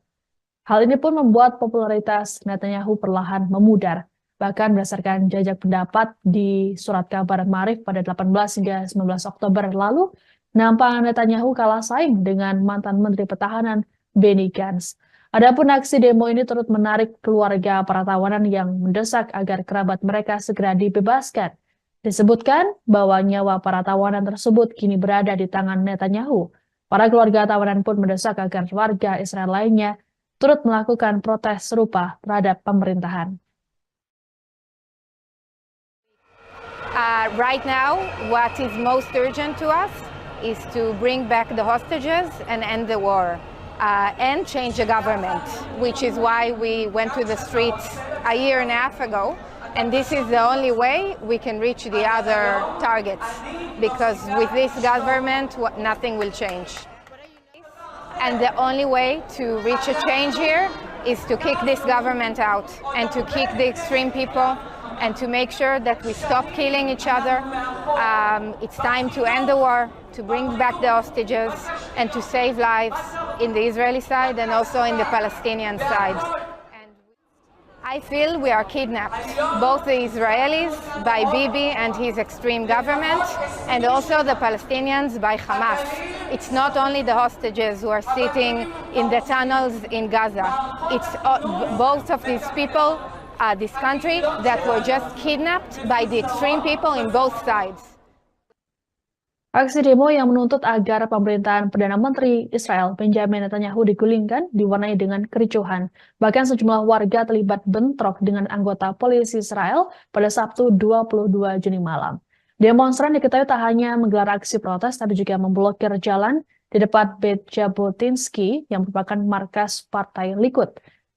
Hal ini pun membuat popularitas Netanyahu perlahan memudar. Bahkan berdasarkan jajak pendapat di surat kabar Maarif pada 18 hingga 19 Oktober lalu, nampak Netanyahu kalah saing dengan mantan Menteri Pertahanan Benny Gantz. Adapun aksi demo ini turut menarik keluarga para tawanan yang mendesak agar kerabat mereka segera dibebaskan. Disebutkan bahwa nyawa para tawanan tersebut kini berada di tangan Netanyahu. Para keluarga tawanan pun mendesak agar warga Israel lainnya turut melakukan protes serupa terhadap pemerintahan. Right now, what is most urgent to us is to bring back the hostages and end the war and change the government, which is why we went to the streets a year and a half ago. And this is the only way we can reach the other targets, because with this government, nothing will change. And the only way to reach a change here is to kick this government out and to kick the extreme people and to make sure that we stop killing each other. It's time to end the war, to bring back the hostages, and to save lives in the Israeli side and also in the Palestinian side. I feel we are kidnapped, both the Israelis by Bibi and his extreme government, and also the Palestinians by Hamas. It's not only the hostages who are sitting in the tunnels in Gaza. It's both of these people, this country, that were just kidnapped by the extreme people in both sides. Aksi demo yang menuntut agar pemerintahan Perdana Menteri Israel Benjamin Netanyahu digulingkan diwarnai dengan kericuhan. Bahkan sejumlah warga terlibat bentrok dengan anggota polisi Israel pada Sabtu 22 Juni malam. Demonstran diketahui tak hanya menggelar aksi protes, tapi juga memblokir jalan di depan Beit Jabotinsky yang merupakan markas Partai Likud.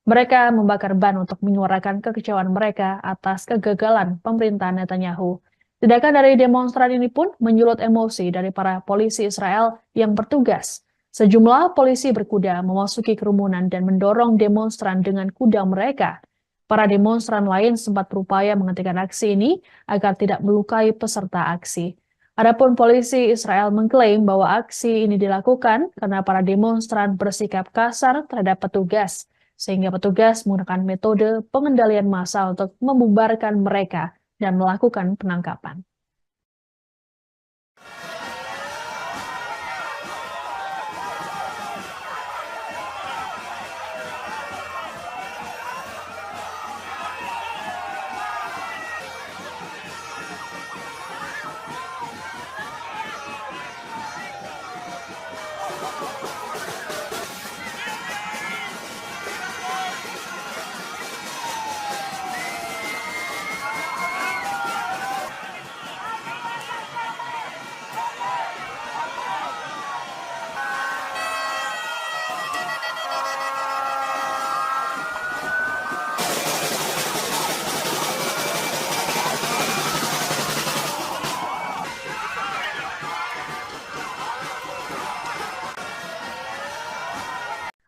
Mereka membakar ban untuk menyuarakan kekecewaan mereka atas kegagalan pemerintahan Netanyahu. Tindakan dari demonstran ini pun menyulut emosi dari para polisi Israel yang bertugas. Sejumlah polisi berkuda memasuki kerumunan dan mendorong demonstran dengan kuda mereka. Para demonstran lain sempat berupaya menghentikan aksi ini agar tidak melukai peserta aksi. Adapun polisi Israel mengklaim bahwa aksi ini dilakukan karena para demonstran bersikap kasar terhadap petugas, sehingga petugas menggunakan metode pengendalian massa untuk membubarkan mereka dan melakukan penangkapan.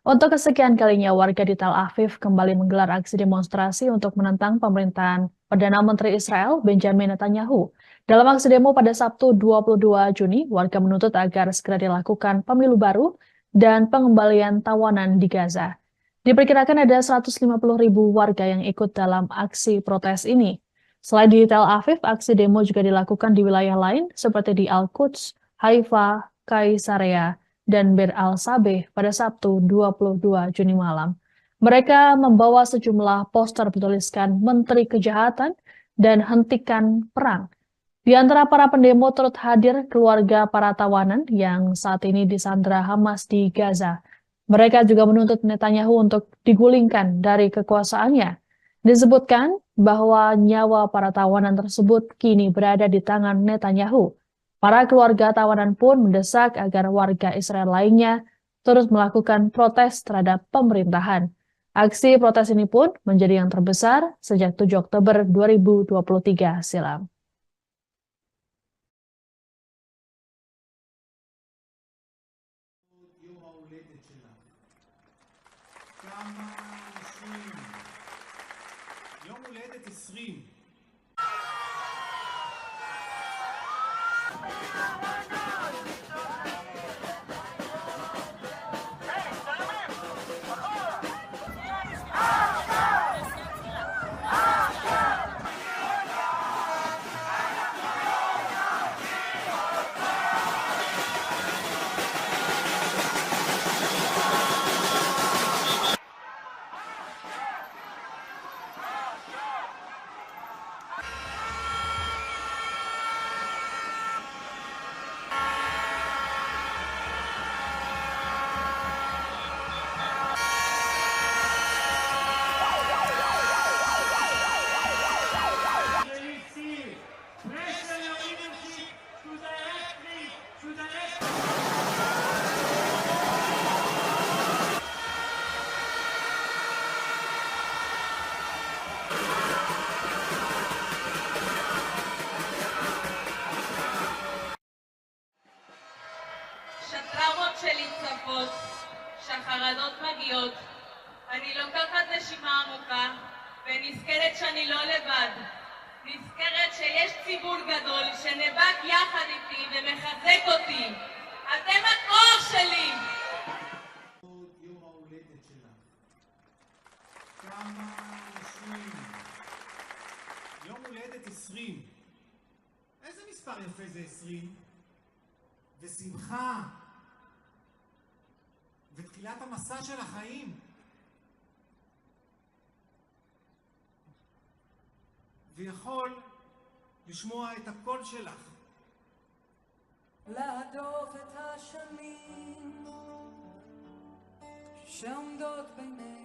Untuk kesekian kalinya, warga di Tel Aviv kembali menggelar aksi demonstrasi untuk menentang pemerintahan Perdana Menteri Israel Benjamin Netanyahu. Dalam aksi demo pada Sabtu 22 Juni, warga menuntut agar segera dilakukan pemilu baru dan pengembalian tawanan di Gaza. Diperkirakan ada 150.000 warga yang ikut dalam aksi protes ini. Selain di Tel Aviv, aksi demo juga dilakukan di wilayah lain seperti di Al-Quds, Haifa, Kaisarea, dan Bir al-Sabeh pada Sabtu 22 Juni malam. Mereka membawa sejumlah poster bertuliskan Menteri Kejahatan dan Hentikan Perang. Di antara para pendemo turut hadir keluarga para tawanan yang saat ini disandra Hamas di Gaza. Mereka juga menuntut Netanyahu untuk digulingkan dari kekuasaannya. Disebutkan bahwa nyawa para tawanan tersebut kini berada di tangan Netanyahu. Para keluarga tawanan pun mendesak agar warga Israel lainnya terus melakukan protes terhadap pemerintahan. Aksi protes ini pun menjadi yang terbesar sejak 7 Oktober 2023 silam. יום ההולדת שלך. כמה אנשים. יום הולדת 20. לצפות שהחרדות מגיעות. אני לוקחת נשימה עמוקה ונזכרת שאני לא לבד. נזכרת שיש ציבור גדול שנאבק יחד איתי ומחזק אותי. אתם הכוח שלי! יום ההולדת שלך. כמה אנשים. יום הולדת 20. איזה מספר יפה זה 20? ושמחה. ותחילת המסע של החיים. ויכול לשמוע את הקול שלך. להדוף את השנים שעומדות בינינו.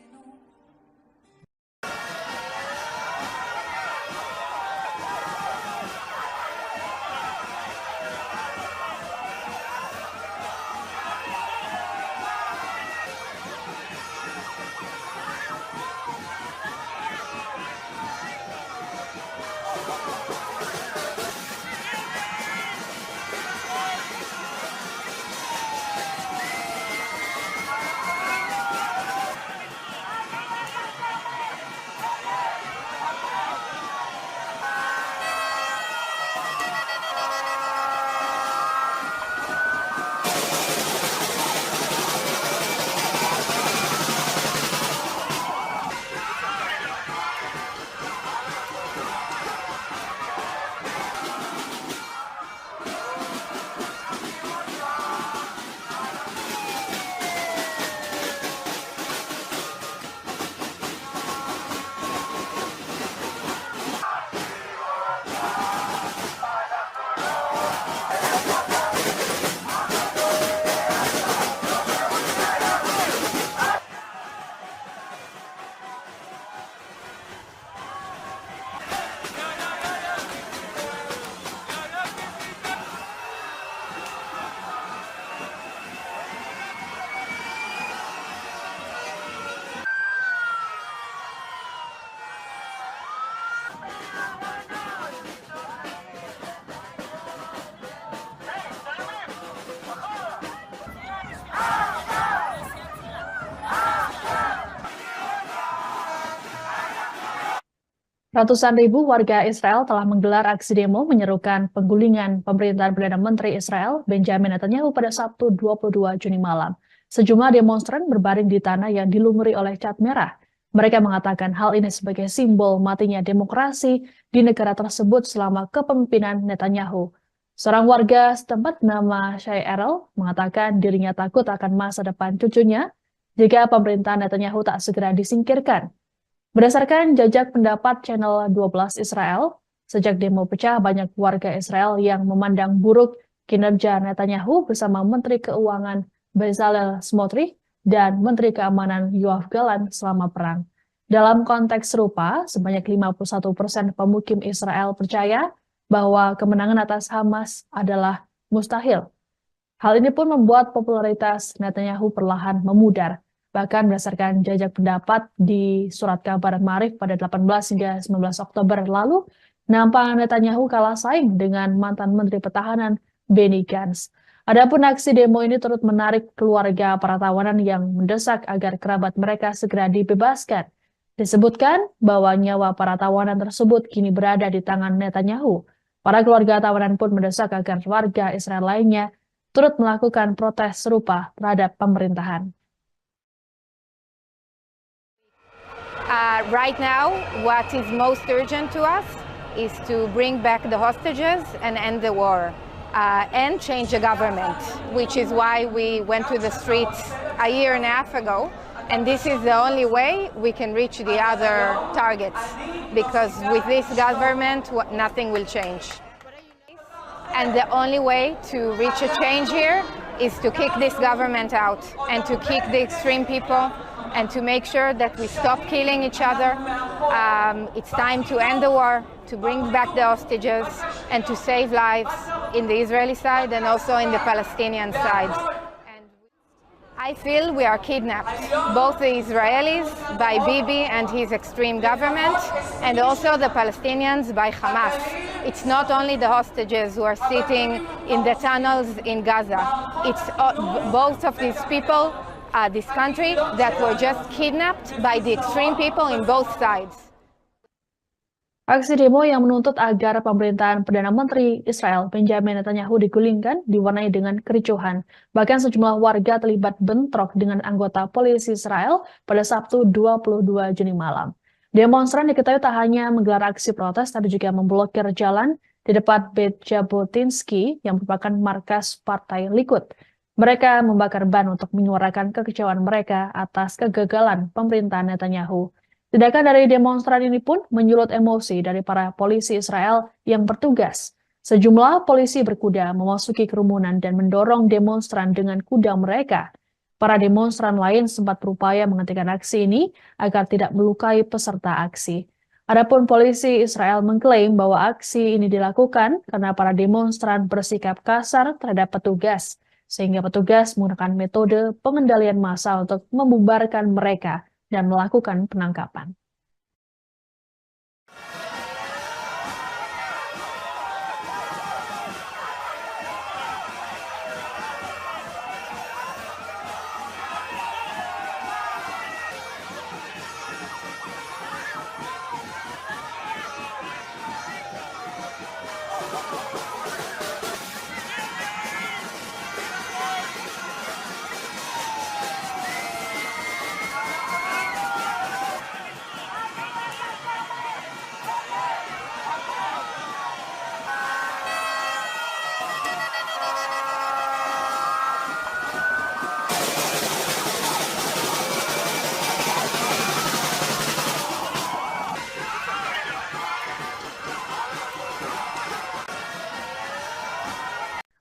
Ratusan ribu warga Israel telah menggelar aksi demo menyerukan penggulingan pemerintahan Perdana Menteri Israel Benjamin Netanyahu pada Sabtu 22 Juni malam. Sejumlah demonstran berbaring di tanah yang dilumuri oleh cat merah. Mereka mengatakan hal ini sebagai simbol matinya demokrasi di negara tersebut selama kepemimpinan Netanyahu. Seorang warga setempat bernama Shai Erel mengatakan dirinya takut akan masa depan cucunya jika pemerintahan Netanyahu tak segera disingkirkan. Berdasarkan jajak pendapat Channel 12 Israel, sejak demo pecah banyak warga Israel yang memandang buruk kinerja Netanyahu bersama Menteri Keuangan Bezalel Smotrich dan Menteri Keamanan Yoav Gallant selama perang. Dalam konteks serupa, sebanyak 51% pemukim Israel percaya bahwa kemenangan atas Hamas adalah mustahil. Hal ini pun membuat popularitas Netanyahu perlahan memudar. Bahkan berdasarkan jajak pendapat di surat kabar Maarif pada 18 hingga 19 Oktober lalu, nampak Netanyahu kalah saing dengan mantan Menteri Pertahanan Benny Gantz. Adapun aksi demo ini turut menarik keluarga para tawanan yang mendesak agar kerabat mereka segera dibebaskan. Disebutkan bahwa nyawa para tawanan tersebut kini berada di tangan Netanyahu. Para keluarga tawanan pun mendesak agar warga Israel lainnya turut melakukan protes serupa terhadap pemerintahan. Right now, what is most urgent to us is to bring back the hostages and end the war and change the government, which is why we went to the streets a year and a half ago. And this is the only way we can reach the other targets, because with this government, nothing will change. And the only way to reach a change here is to kick this government out and to kick the extreme people and to make sure that we stop killing each other. It's time to end the war, to bring back the hostages, and to save lives in the Israeli side and also in the Palestinian side. And I feel we are kidnapped, both the Israelis by Bibi and his extreme government, and also the Palestinians by Hamas. It's not only the hostages who are sitting in the tunnels in Gaza. It's both of these people, this country, that were just kidnapped by the extreme people in both sides. Aksi demo yang menuntut agar pemerintahan Perdana Menteri Israel Benjamin Netanyahu digulingkan diwarnai dengan kericuhan. Bahkan sejumlah warga terlibat bentrok dengan anggota polisi Israel pada Sabtu 22 Juni malam. Demonstran diketahui tak hanya menggelar aksi protes, tapi juga memblokir jalan di depan Beit Jabotinsky yang merupakan markas Partai Likud. Mereka membakar ban untuk menyuarakan kekecewaan mereka atas kegagalan pemerintahan Netanyahu. Tindakan dari demonstran ini pun menyulut emosi dari para polisi Israel yang bertugas. Sejumlah polisi berkuda memasuki kerumunan dan mendorong demonstran dengan kuda mereka. Para demonstran lain sempat berupaya menghentikan aksi ini agar tidak melukai peserta aksi. Adapun polisi Israel mengklaim bahwa aksi ini dilakukan karena para demonstran bersikap kasar terhadap petugas, sehingga petugas menggunakan metode pengendalian massa untuk membubarkan mereka dan melakukan penangkapan.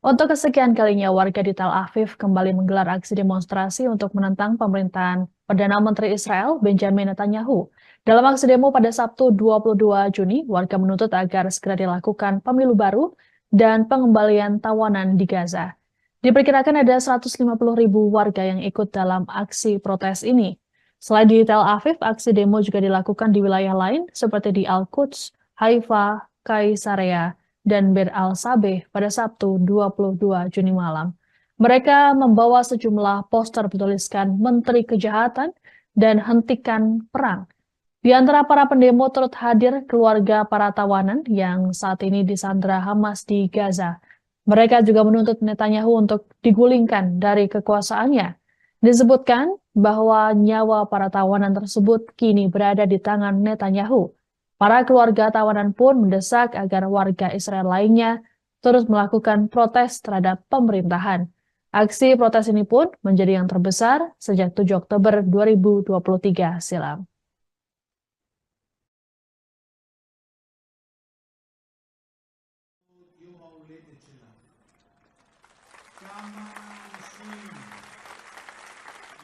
Untuk kesekian kalinya, warga di Tel Aviv kembali menggelar aksi demonstrasi untuk menentang pemerintahan Perdana Menteri Israel Benjamin Netanyahu. Dalam aksi demo pada Sabtu 22 Juni, warga menuntut agar segera dilakukan pemilu baru dan pengembalian tawanan di Gaza. Diperkirakan ada 150.000 warga yang ikut dalam aksi protes ini. Selain di Tel Aviv, aksi demo juga dilakukan di wilayah lain seperti di Al-Quds, Haifa, Kaisarea, dan Bir al-Sabeh pada Sabtu 22 Juni malam. Mereka membawa sejumlah poster bertuliskan Menteri Kejahatan dan Hentikan Perang. Di antara para pendemo turut hadir keluarga para tawanan yang saat ini disandra Hamas di Gaza. Mereka juga menuntut Netanyahu untuk digulingkan dari kekuasaannya. Disebutkan bahwa nyawa para tawanan tersebut kini berada di tangan Netanyahu. Para keluarga tawanan pun mendesak agar warga Israel lainnya terus melakukan protes terhadap pemerintahan. Aksi protes ini pun menjadi yang terbesar sejak 7 Oktober 2023 silam. יום ההולדת שלה. כמה אנשים.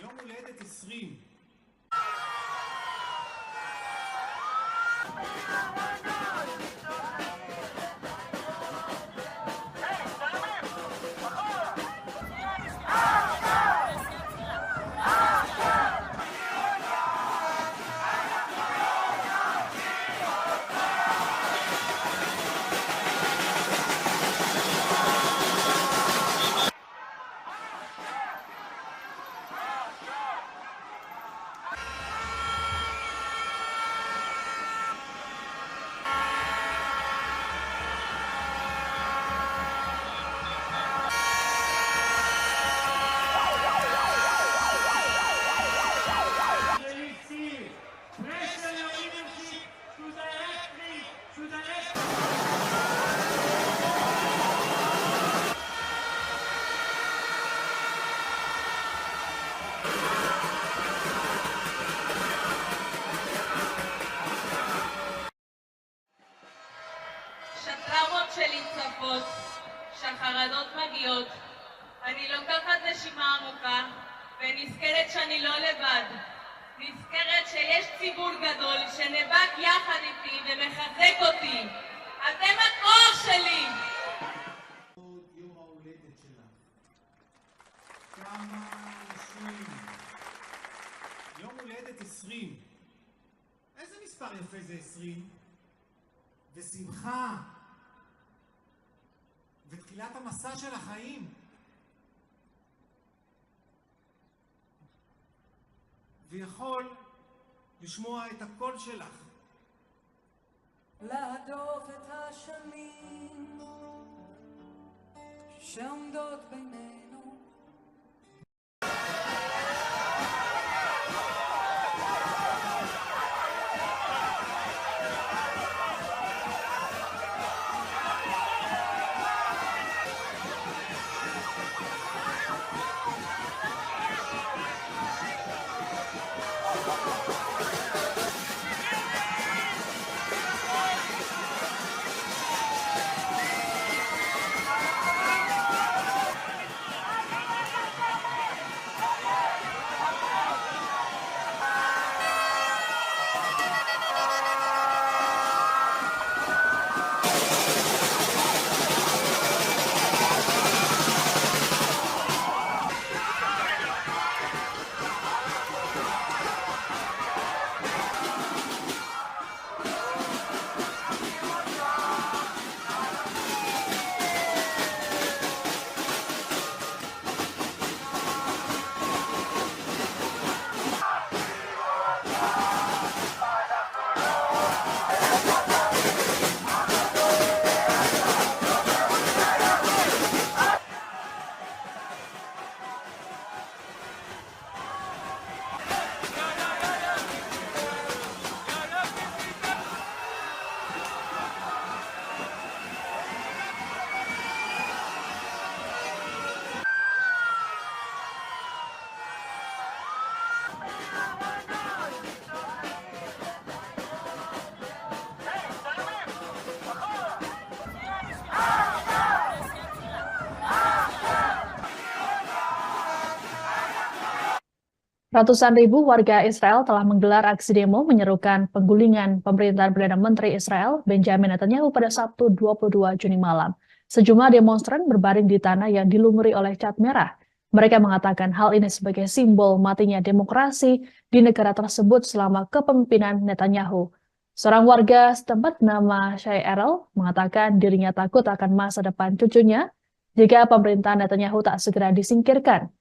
יום הולדת 20. Pressure your leadership to directly to the next. שהטראומות שלי צפות, שהחרדות מגיעות, אני לוקחת נשימה עמוקה ונזכרת שאני לא לבד. נזכרת שיש ציבור גדול שנאבק יחד איתי ומחזק אותי. אתם הכוח שלי! יום ההולדת שלה. כמה אנשים. שנים. יום הולדת 20. איזה מספר יפה זה 20? ושמחה. ותחילת המסע של החיים. ויכול לשמוע את הקול שלך. להדוף את השנים שעומדות בינינו. Ratusan ribu warga Israel telah menggelar aksi demo menyerukan penggulingan pemerintahan Perdana Menteri Israel Benjamin Netanyahu pada Sabtu 22 Juni malam. Sejumlah demonstran berbaring di tanah yang dilumuri oleh cat merah. Mereka mengatakan hal ini sebagai simbol matinya demokrasi di negara tersebut selama kepemimpinan Netanyahu. Seorang warga setempat nama Shai Erel mengatakan dirinya takut akan masa depan cucunya jika pemerintahan Netanyahu tak segera disingkirkan.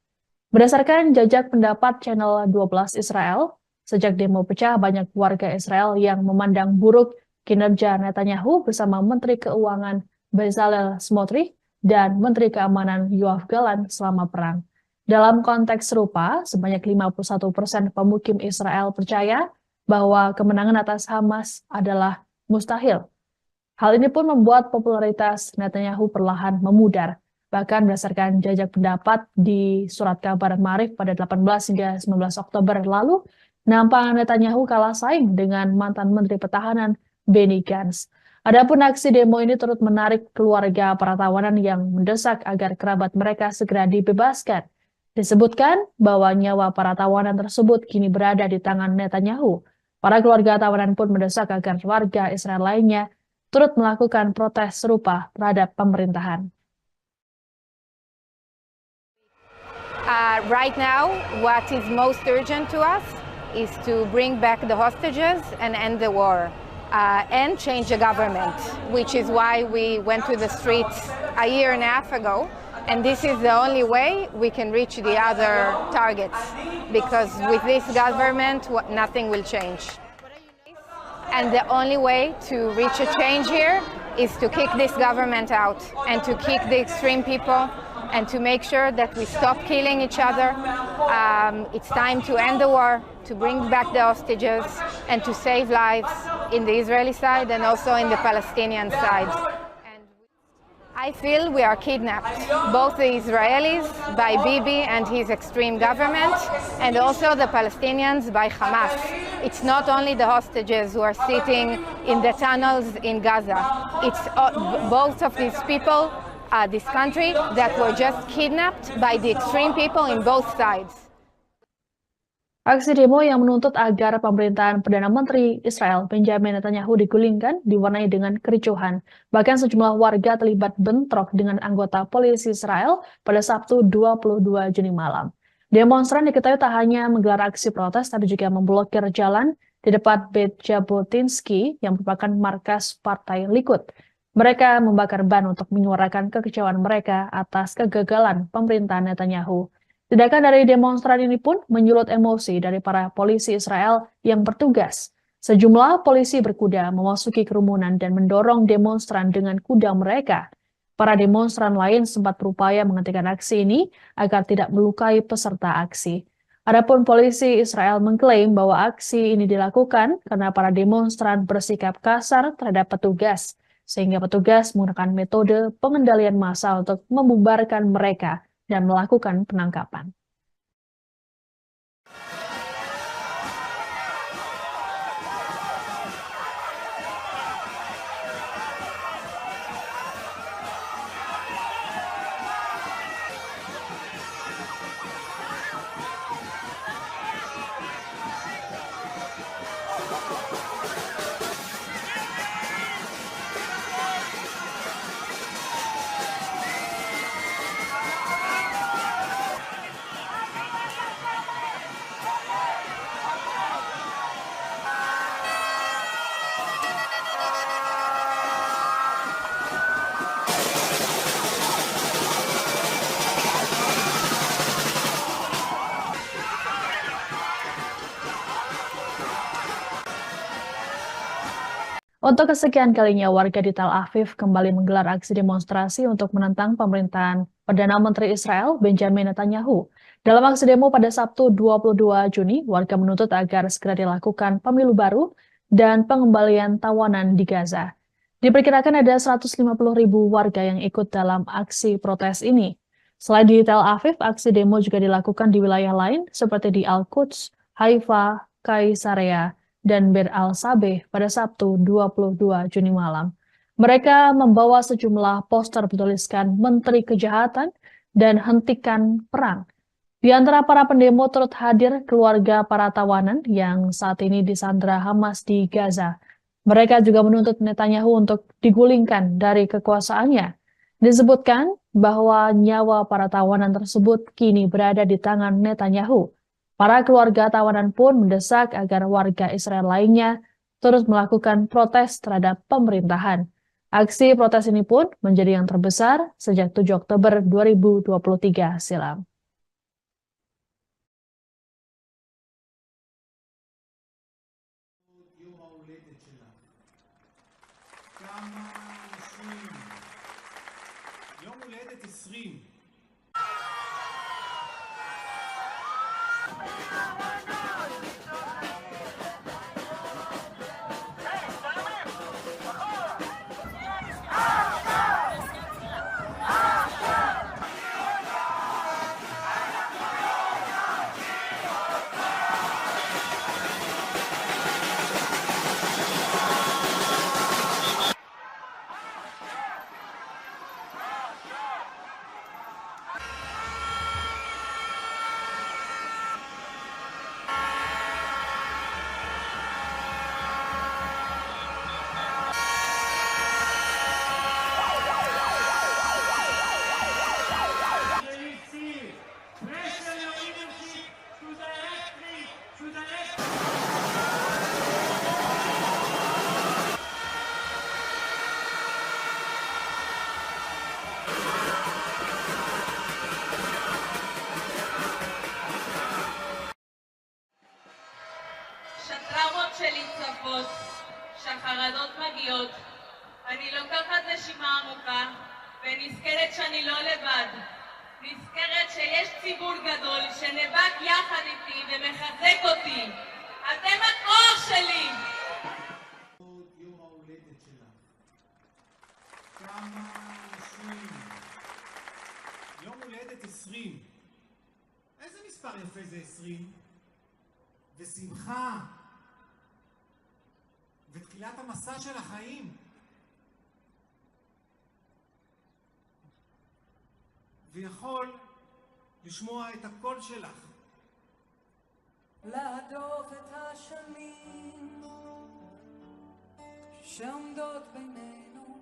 Berdasarkan jajak pendapat Channel 12 Israel, sejak demo pecah banyak warga Israel yang memandang buruk kinerja Netanyahu bersama Menteri Keuangan Bezalel Smotrich dan Menteri Keamanan Yoav Gallant selama perang. Dalam konteks serupa, sebanyak 51% pemukim Israel percaya bahwa kemenangan atas Hamas adalah mustahil. Hal ini pun membuat popularitas Netanyahu perlahan memudar. Bahkan berdasarkan jajak pendapat di surat kabar Maarif pada 18 hingga 19 Oktober lalu, nampak Netanyahu kalah saing dengan mantan Menteri Pertahanan Benny Gantz. Adapun aksi demo ini turut menarik keluarga para tawanan yang mendesak agar kerabat mereka segera dibebaskan. Disebutkan bahwa nyawa para tawanan tersebut kini berada di tangan Netanyahu. Para keluarga tawanan pun mendesak agar warga Israel lainnya turut melakukan protes serupa terhadap pemerintahan. Right now, what is most urgent to us is to bring back the hostages and end the war and change the government, which is why we went to the streets a year and a half ago. And this is the only way we can reach the other targets, because with this government, nothing will change. And the only way to reach a change here is to kick this government out and to kick the extreme people and to make sure that we stop killing each other. It's time to end the war, to bring back the hostages, and to save lives in the Israeli side and also in the Palestinian side. And I feel we are kidnapped, both the Israelis by Bibi and his extreme government, and also the Palestinians by Hamas. It's not only the hostages who are sitting in the tunnels in Gaza. It's both of these people, this country, that were just kidnapped by the extreme people in both sides. Aksi demo yang menuntut agar pemerintahan Perdana Menteri Israel Benjamin Netanyahu digulingkan diwarnai dengan kericuhan. Bahkan sejumlah warga terlibat bentrok dengan anggota polisi Israel pada Sabtu 22 Juni malam. Demonstran diketahui tak hanya menggelar aksi protes, tapi juga memblokir jalan di depan Beit Jabotinsky yang merupakan markas Partai Likud. Mereka membakar ban untuk menyuarakan kekecewaan mereka atas kegagalan pemerintahan Netanyahu. Tindakan dari demonstran ini pun menyulut emosi dari para polisi Israel yang bertugas. Sejumlah polisi berkuda memasuki kerumunan dan mendorong demonstran dengan kuda mereka. Para demonstran lain sempat berupaya menghentikan aksi ini agar tidak melukai peserta aksi. Adapun polisi Israel mengklaim bahwa aksi ini dilakukan karena para demonstran bersikap kasar terhadap petugas, sehingga petugas menggunakan metode pengendalian massa untuk membubarkan mereka dan melakukan penangkapan. Untuk kesekian kalinya, warga di Tel Aviv kembali menggelar aksi demonstrasi untuk menentang pemerintahan Perdana Menteri Israel Benjamin Netanyahu. Dalam aksi demo pada Sabtu 22 Juni, warga menuntut agar segera dilakukan pemilu baru dan pengembalian tawanan di Gaza. Diperkirakan ada 150.000 warga yang ikut dalam aksi protes ini. Selain di Tel Aviv, aksi demo juga dilakukan di wilayah lain seperti di Al-Quds, Haifa, Kaisarea, dan Bir al-Sabeh pada Sabtu 22 Juni malam. Mereka membawa sejumlah poster bertuliskan Menteri Kejahatan dan Hentikan Perang. Di antara para pendemo turut hadir keluarga para tawanan yang saat ini disandra Hamas di Gaza. Mereka juga menuntut Netanyahu untuk digulingkan dari kekuasaannya. Disebutkan bahwa nyawa para tawanan tersebut kini berada di tangan Netanyahu. Para keluarga tawanan pun mendesak agar warga Israel lainnya terus melakukan protes terhadap pemerintahan. Aksi protes ini pun menjadi yang terbesar sejak 7 Oktober 2023 silam. יום ההולדת שלך. כמה אנשים. יום הולדת 20. Pressure your leadership to directly to the next. שהטראומות שלי צפות, שהחרדות מגיעות, אני לוקחת נשימה עמוקה ונזכרת שאני לא לבד. נזכרת שיש ציבור גדול שנאבק יחד איתי ומחזק אותי. אתם הכוח שלי! יום ההולדת שלך. כמה אנשים. יום הולדת 20. איזה מספר יפה זה 20? ושמחה. ותחילת המסע של החיים. ויכול לשמוע את הקול שלך. להדוף את השנים שעומדות בינינו.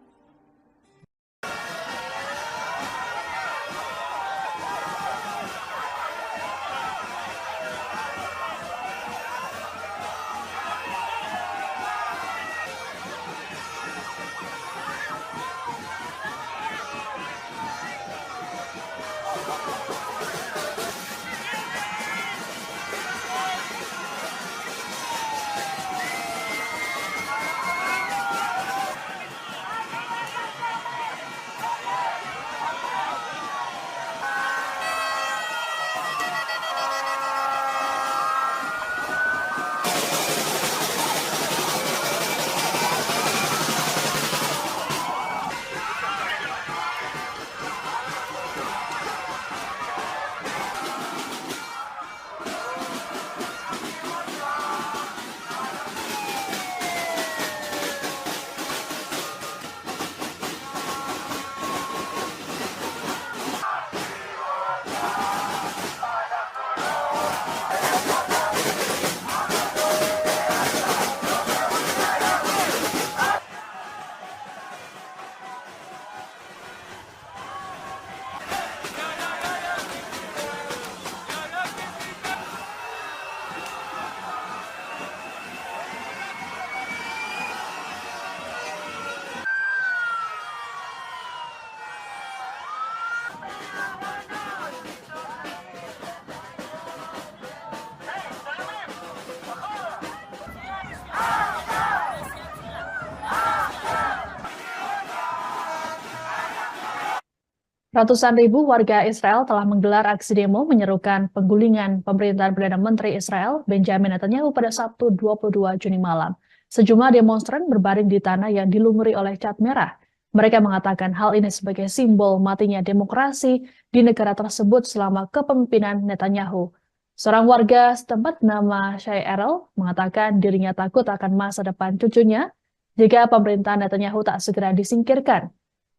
Ratusan ribu warga Israel telah menggelar aksi demo menyerukan penggulingan pemerintahan Perdana Menteri Israel Benjamin Netanyahu pada Sabtu 22 Juni malam. Sejumlah demonstran berbaring di tanah yang dilumuri oleh cat merah. Mereka mengatakan hal ini sebagai simbol matinya demokrasi di negara tersebut selama kepemimpinan Netanyahu. Seorang warga setempat bernama Shai Erel mengatakan dirinya takut akan masa depan cucunya jika pemerintahan Netanyahu tak segera disingkirkan.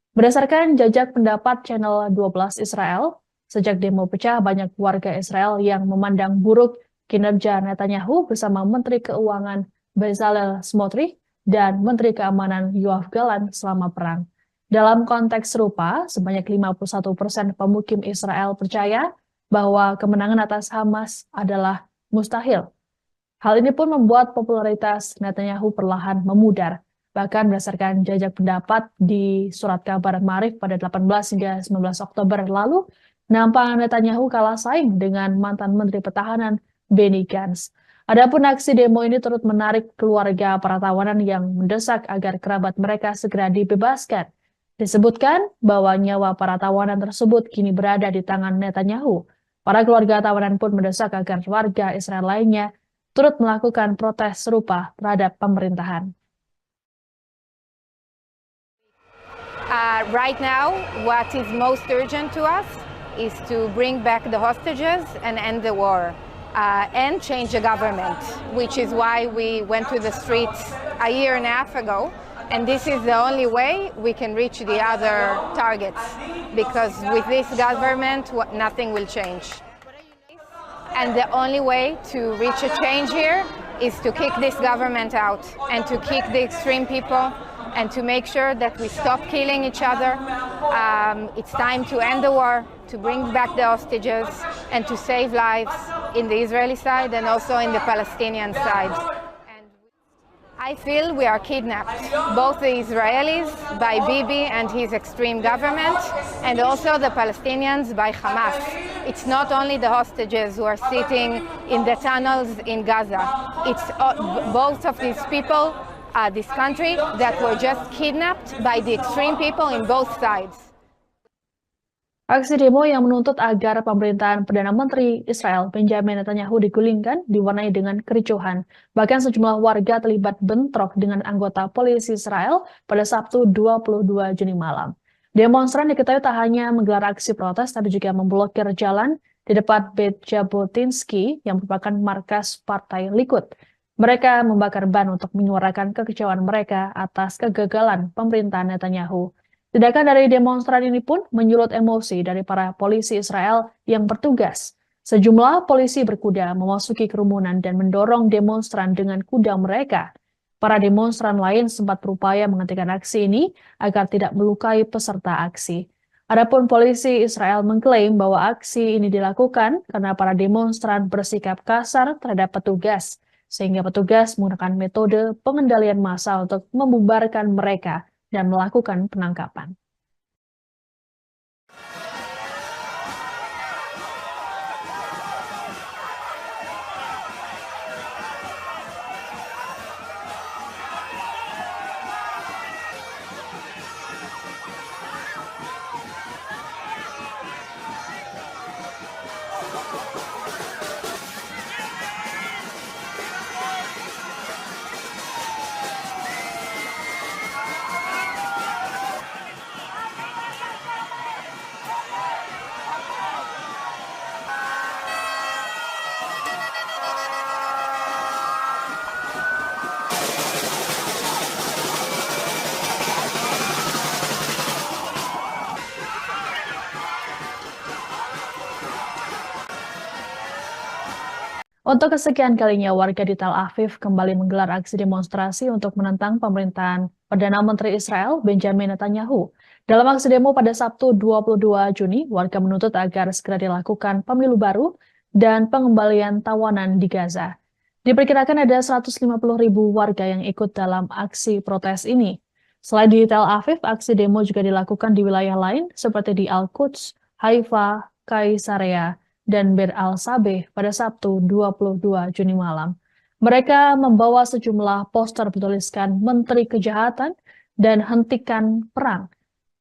Berdasarkan jajak pendapat Channel 12 Israel, sejak demo pecah banyak warga Israel yang memandang buruk kinerja Netanyahu bersama Menteri Keuangan Bezalel Smotrich dan Menteri Keamanan Yoav Gallant selama perang. Dalam konteks serupa, sebanyak 51% pemukim Israel percaya bahwa kemenangan atas Hamas adalah mustahil. Hal ini pun membuat popularitas Netanyahu perlahan memudar. Bahkan berdasarkan jajak pendapat di surat kabar Maarif pada 18 hingga 19 Oktober lalu, nampak Netanyahu kalah saing dengan mantan Menteri Pertahanan Benny Gantz. Adapun aksi demo ini turut menarik keluarga para tawanan yang mendesak agar kerabat mereka segera dibebaskan. Disebutkan bahwa nyawa para tawanan tersebut kini berada di tangan Netanyahu. Para keluarga tawanan pun mendesak agar warga Israel lainnya turut melakukan protes serupa terhadap pemerintahan. Right now, what is most urgent to us is to bring back the hostages and end the war and change the government, which is why we went to the streets a year and a half ago. And this is the only way we can reach the other targets, because with this government, nothing will change. And the only way to reach a change here is to kick this government out and to kick the extreme people and to make sure that we stop killing each other. It's time to end the war, to bring back the hostages, and to save lives in the Israeli side and also in the Palestinian side. And I feel we are kidnapped, both the Israelis by Bibi and his extreme government, and also the Palestinians by Hamas. It's not only the hostages who are sitting in the tunnels in Gaza. It's both of these people, this country, that were just kidnapped by the extreme people in both sides. Aksi demo yang menuntut agar pemerintahan Perdana Menteri Israel Benjamin Netanyahu digulingkan diwarnai dengan kericuhan. Bahkan sejumlah warga terlibat bentrok dengan anggota polisi Israel pada Sabtu 22 Juni malam. Demonstran diketahui tak hanya menggelar aksi protes, tapi juga memblokir jalan di depan Beit Jabotinsky yang merupakan markas Partai Likud. Mereka membakar ban untuk menyuarakan kekecewaan mereka atas kegagalan pemerintahan Netanyahu. Tindakan dari demonstran ini pun menyulut emosi dari para polisi Israel yang bertugas. Sejumlah polisi berkuda memasuki kerumunan dan mendorong demonstran dengan kuda mereka. Para demonstran lain sempat berupaya menghentikan aksi ini agar tidak melukai peserta aksi. Adapun polisi Israel mengklaim bahwa aksi ini dilakukan karena para demonstran bersikap kasar terhadap petugas, sehingga petugas menggunakan metode pengendalian massa untuk membubarkan mereka dan melakukan penangkapan. Untuk kesekian kalinya, warga di Tel Aviv kembali menggelar aksi demonstrasi untuk menentang pemerintahan Perdana Menteri Israel Benjamin Netanyahu. Dalam aksi demo pada Sabtu 22 Juni, warga menuntut agar segera dilakukan pemilu baru dan pengembalian tawanan di Gaza. Diperkirakan ada 150.000 warga yang ikut dalam aksi protes ini. Selain di Tel Aviv, aksi demo juga dilakukan di wilayah lain seperti di Al-Quds, Haifa, Kaisarea, dan Bir al-Sabeh pada Sabtu 22 Juni malam. Mereka membawa sejumlah poster bertuliskan Menteri Kejahatan dan Hentikan Perang.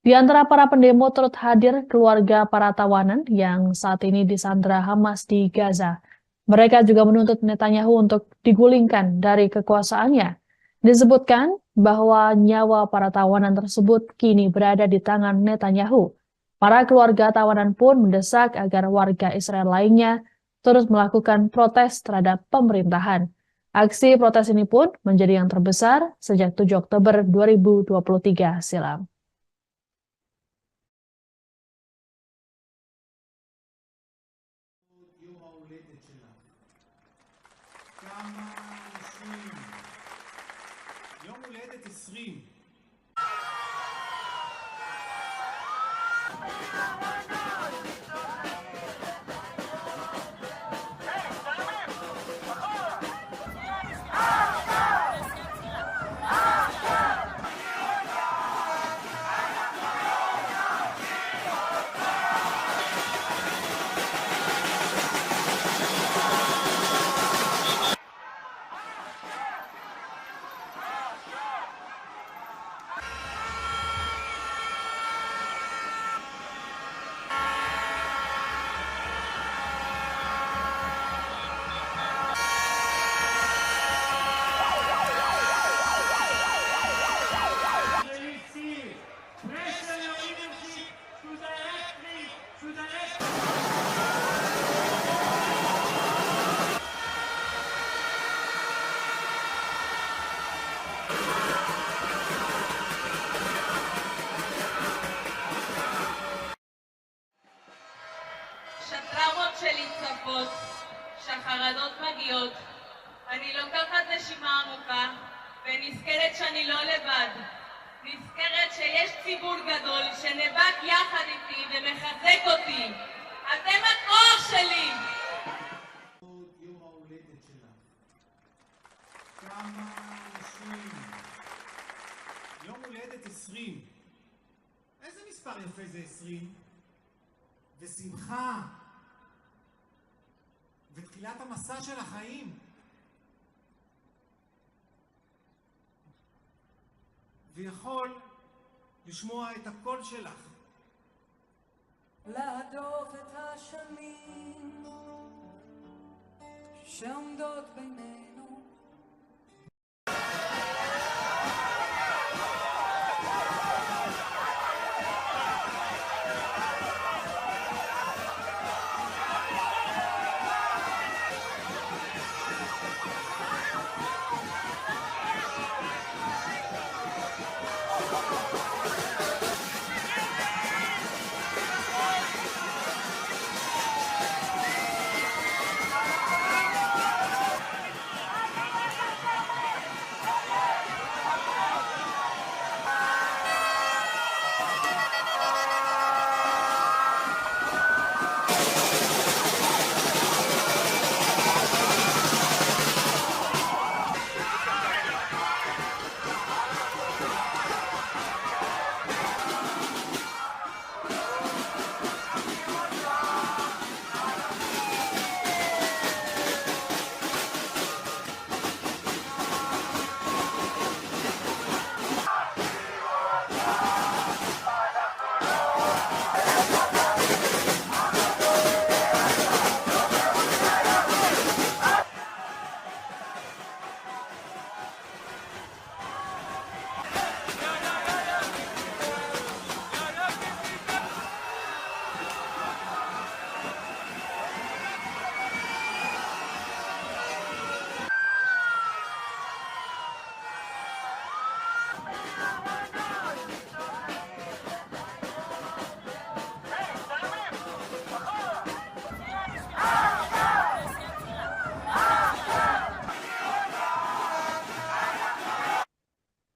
Di antara para pendemo turut hadir keluarga para tawanan yang saat ini disandra Hamas di Gaza. Mereka juga menuntut Netanyahu untuk digulingkan dari kekuasaannya. Disebutkan bahwa nyawa para tawanan tersebut kini berada di tangan Netanyahu. Para keluarga tawanan pun mendesak agar warga Israel lainnya terus melakukan protes terhadap pemerintahan. Aksi protes ini pun menjadi yang terbesar sejak 7 Oktober 2023 silam. יום ההולדת שלך. כמה אנשים. יום הולדת 20. Israeli seal. Pressure your leadership to direct שטראומות שלי צפות, שהחרדות מגיעות. אני לוקחת נשימה עמוקה ונזכרת שאני לא לבד. נזכרת שיש ציבור גדול שנאבק יחד איתי ומחזק אותי. אתם הכוח שלי! יום ההולדת שלך. כמה אנשים. יום הולדת 20. איזה מספר יפה זה 20? ושמחה. ותחילת המסע של החיים. ויכול לשמוע את הקול שלך. להדוף את השנים שעומדות בינינו.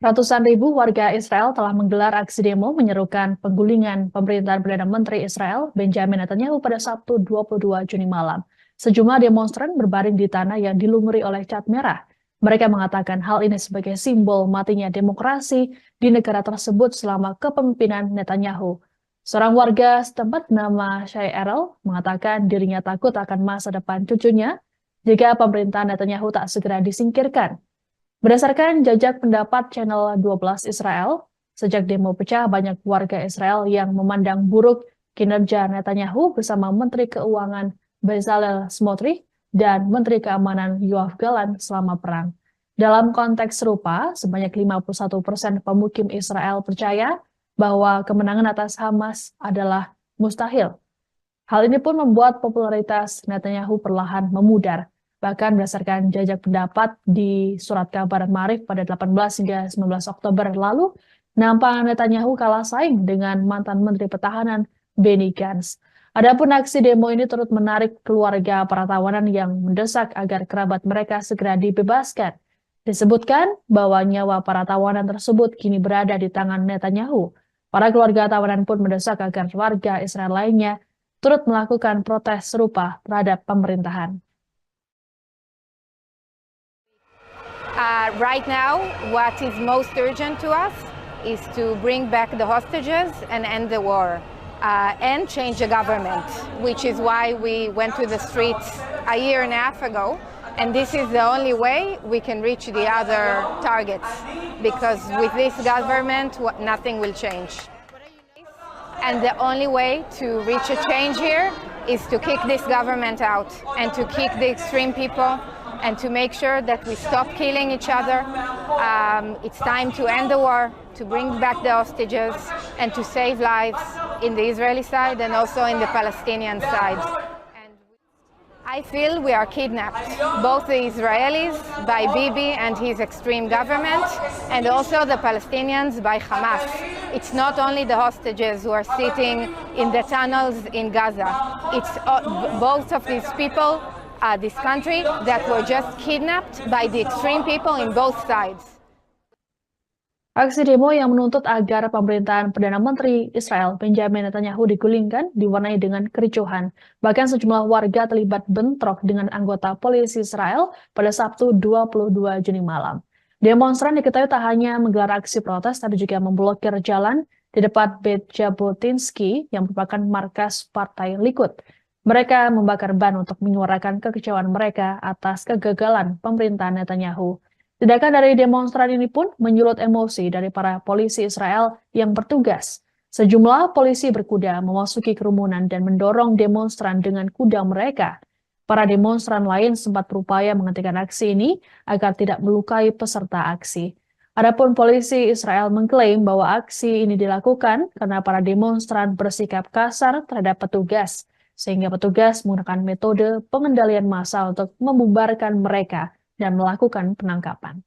Ratusan ribu warga Israel telah menggelar aksi demo menyerukan penggulingan pemerintahan Perdana Menteri Israel Benjamin Netanyahu pada Sabtu 22 Juni malam. Sejumlah demonstran berbaring di tanah yang dilumuri oleh cat merah. Mereka mengatakan hal ini sebagai simbol matinya demokrasi di negara tersebut selama kepemimpinan Netanyahu. Seorang warga setempat bernama Shai Erel mengatakan dirinya takut akan masa depan cucunya jika pemerintahan Netanyahu tak segera disingkirkan. Berdasarkan jajak pendapat Channel 12 Israel, Sejak demo pecah, banyak warga Israel yang memandang buruk kinerja Netanyahu bersama Menteri Keuangan Bezalel Smotrich dan Menteri Keamanan Yoav Gallant selama perang. Dalam konteks serupa, sebanyak 51% pemukim Israel percaya bahwa kemenangan atas Hamas adalah mustahil. Hal ini pun membuat popularitas Netanyahu perlahan memudar. Bahkan berdasarkan jajak pendapat di surat kabar Maarif pada 18 hingga 19 Oktober lalu, nampak Netanyahu kalah saing dengan mantan Menteri Pertahanan Benny Gantz. Adapun aksi demo ini turut menarik keluarga para tawanan yang mendesak agar kerabat mereka segera dibebaskan. Disebutkan bahwa nyawa para tawanan tersebut kini berada di tangan Netanyahu. Para keluarga tawanan pun mendesak agar warga Israel lainnya turut melakukan protes serupa terhadap pemerintahan. Right now, what is most urgent to us is to bring back the hostages and end the war and change the government, which is why we went to the streets a year and a half ago. And this is the only way we can reach the other targets, because with this government, nothing will change. And the only way to reach a change here is to kick this government out and to kick the extreme people and to make sure that we stop killing each other. It's time to end the war, to bring back the hostages, and to save lives in the Israeli side and also in the Palestinian side. And I feel we are kidnapped, both the Israelis by Bibi and his extreme government, and also the Palestinians by Hamas. It's not only the hostages who are sitting in the tunnels in Gaza. It's both of these people, this country, that were just kidnapped by the extreme people in both sides. Aksi demo yang menuntut agar pemerintahan Perdana Menteri Israel Benjamin Netanyahu digulingkan diwarnai dengan kericuhan. Bahkan sejumlah warga terlibat bentrok dengan anggota polisi Israel pada Sabtu 22 Juni malam. Demonstran diketahui tak hanya menggelar aksi protes, tapi juga memblokir jalan di depan Beit Jabotinsky yang merupakan markas Partai Likud. Mereka membakar ban untuk menyuarakan kekecewaan mereka atas kegagalan pemerintahan Netanyahu. Tindakan dari demonstran ini pun menyulut emosi dari para polisi Israel yang bertugas. Sejumlah polisi berkuda memasuki kerumunan dan mendorong demonstran dengan kuda mereka. Para demonstran lain sempat berupaya menghentikan aksi ini agar tidak melukai peserta aksi. Adapun polisi Israel mengklaim bahwa aksi ini dilakukan karena para demonstran bersikap kasar terhadap petugas, sehingga petugas menggunakan metode pengendalian massa untuk membubarkan mereka dan melakukan penangkapan.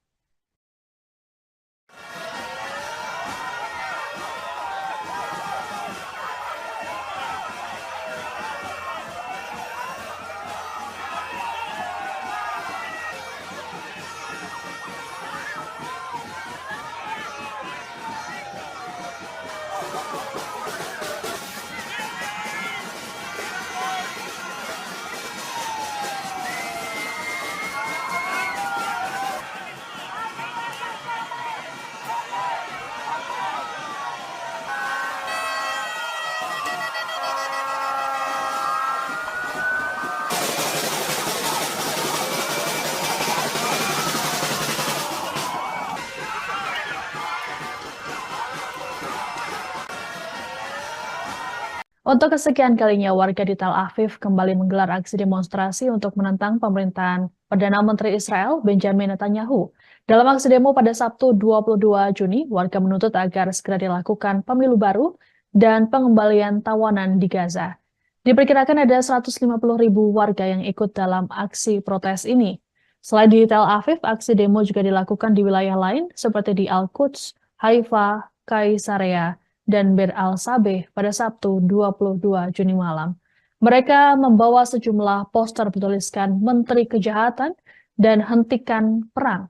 Untuk kesekian kalinya, warga di Tel Aviv kembali menggelar aksi demonstrasi untuk menentang pemerintahan Perdana Menteri Israel Benjamin Netanyahu. Dalam aksi demo pada Sabtu 22 Juni, warga menuntut agar segera dilakukan pemilu baru dan pengembalian tawanan di Gaza. Diperkirakan ada 150.000 warga yang ikut dalam aksi protes ini. Selain di Tel Aviv, aksi demo juga dilakukan di wilayah lain seperti di Al-Quds, Haifa, Kaisarea, dan Bir al-Sabeh pada Sabtu 22 Juni malam. Mereka membawa sejumlah poster bertuliskan Menteri Kejahatan dan Hentikan Perang.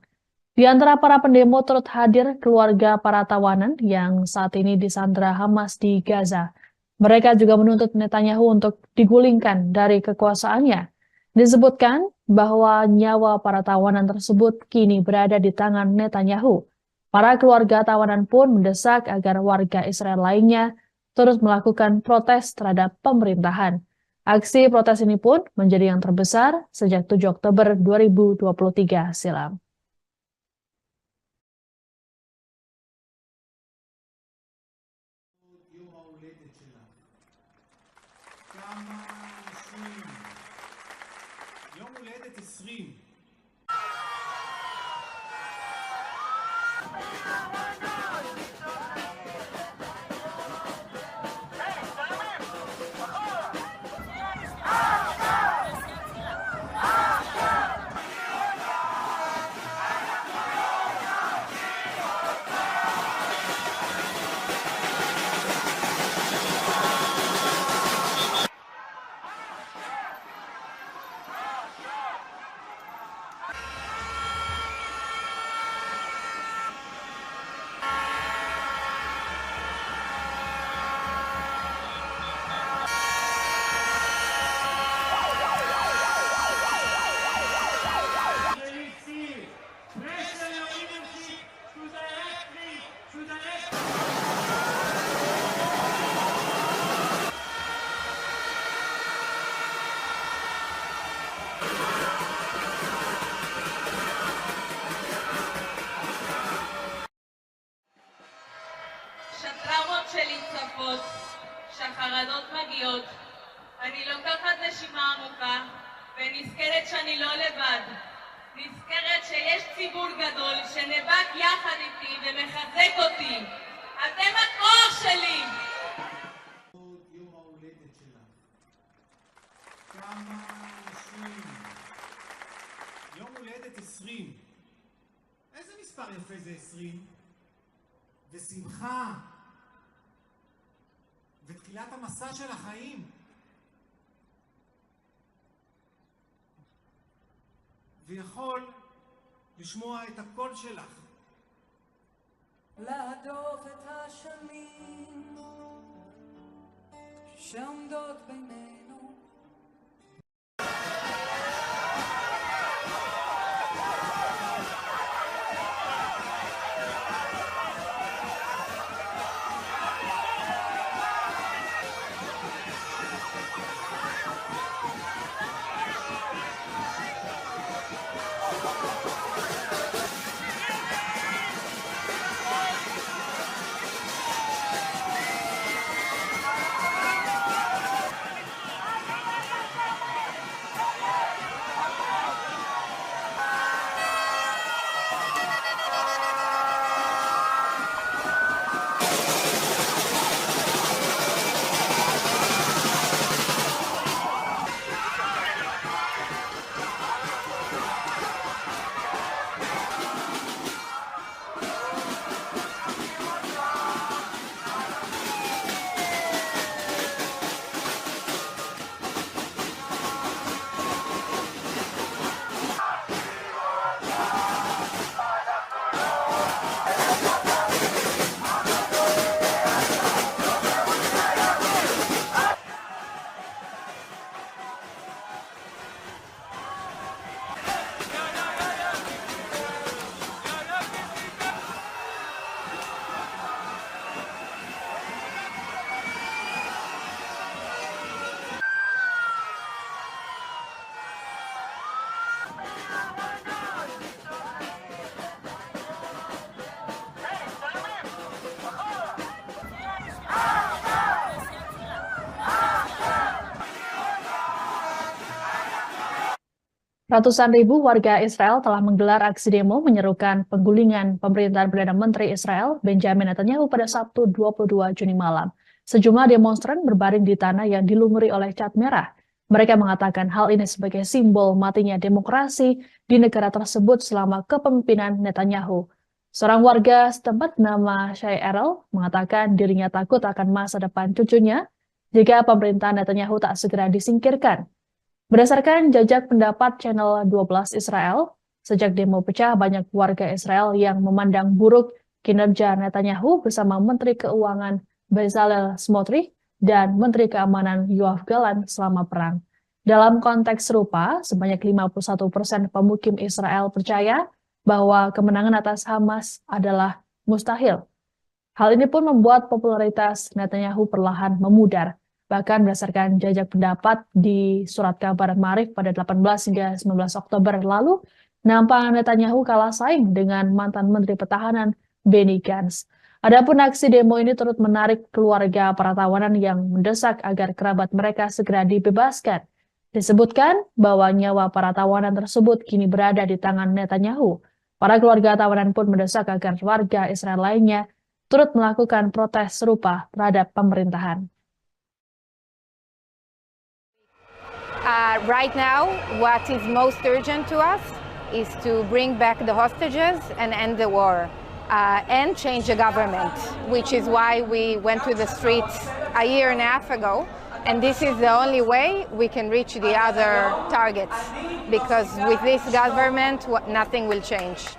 Di antara para pendemo turut hadir keluarga para tawanan yang saat ini disandra Hamas di Gaza. Mereka juga menuntut Netanyahu untuk digulingkan dari kekuasaannya. Disebutkan bahwa nyawa para tawanan tersebut kini berada di tangan Netanyahu. Para keluarga tawanan pun mendesak agar warga Israel lainnya terus melakukan protes terhadap pemerintahan. Aksi protes ini pun menjadi yang terbesar sejak 7 Oktober 2023 silam. מגיעות, אני לוקחת נשימה עמוקה ונזכרת שאני לא לבד. נזכרת שיש ציבור גדול שנאבק יחד איתי ומחזק אותי. אתם הכוח שלי! עוד יום ההולדת שלך. כמה אנשים. יום הולדת 20. איזה מספר יפה זה 20? ושמחה. ותחילת המסע של החיים. ויכול לשמוע את הקול שלך. להדוף את השנים שעומדות בינינו. Ratusan ribu warga Israel telah menggelar aksi demo menyerukan penggulingan pemerintahan Perdana Menteri Israel Benjamin Netanyahu pada Sabtu 22 Juni malam. Sejumlah demonstran berbaring di tanah yang dilumuri oleh cat merah. Mereka mengatakan hal ini sebagai simbol matinya demokrasi di negara tersebut selama kepemimpinan Netanyahu. Seorang warga setempat bernama Shai Erel mengatakan dirinya takut akan masa depan cucunya jika pemerintahan Netanyahu tak segera disingkirkan. Berdasarkan jajak pendapat Channel 12 Israel, sejak demo pecah banyak warga Israel yang memandang buruk kinerja Netanyahu bersama Menteri Keuangan Bezalel Smotrich dan Menteri Keamanan Yoav Gallant selama perang. Dalam konteks serupa, sebanyak 51% pemukim Israel percaya bahwa kemenangan atas Hamas adalah mustahil. Hal ini pun membuat popularitas Netanyahu perlahan memudar. Bahkan berdasarkan jajak pendapat di surat kabar Maarif pada 18 hingga 19 Oktober lalu, nampak Netanyahu kalah saing dengan mantan Menteri Pertahanan Benny Gantz. Adapun aksi demo ini turut menarik keluarga para tawanan yang mendesak agar kerabat mereka segera dibebaskan. Disebutkan bahwa nyawa para tawanan tersebut kini berada di tangan Netanyahu. Para keluarga tawanan pun mendesak agar warga Israel lainnya turut melakukan protes serupa terhadap pemerintahan. Right now, what is most urgent to us is to bring back the hostages and end the war and change the government, which is why we went to the streets a year and a half ago. And this is the only way we can reach the other targets, because with this government, nothing will change.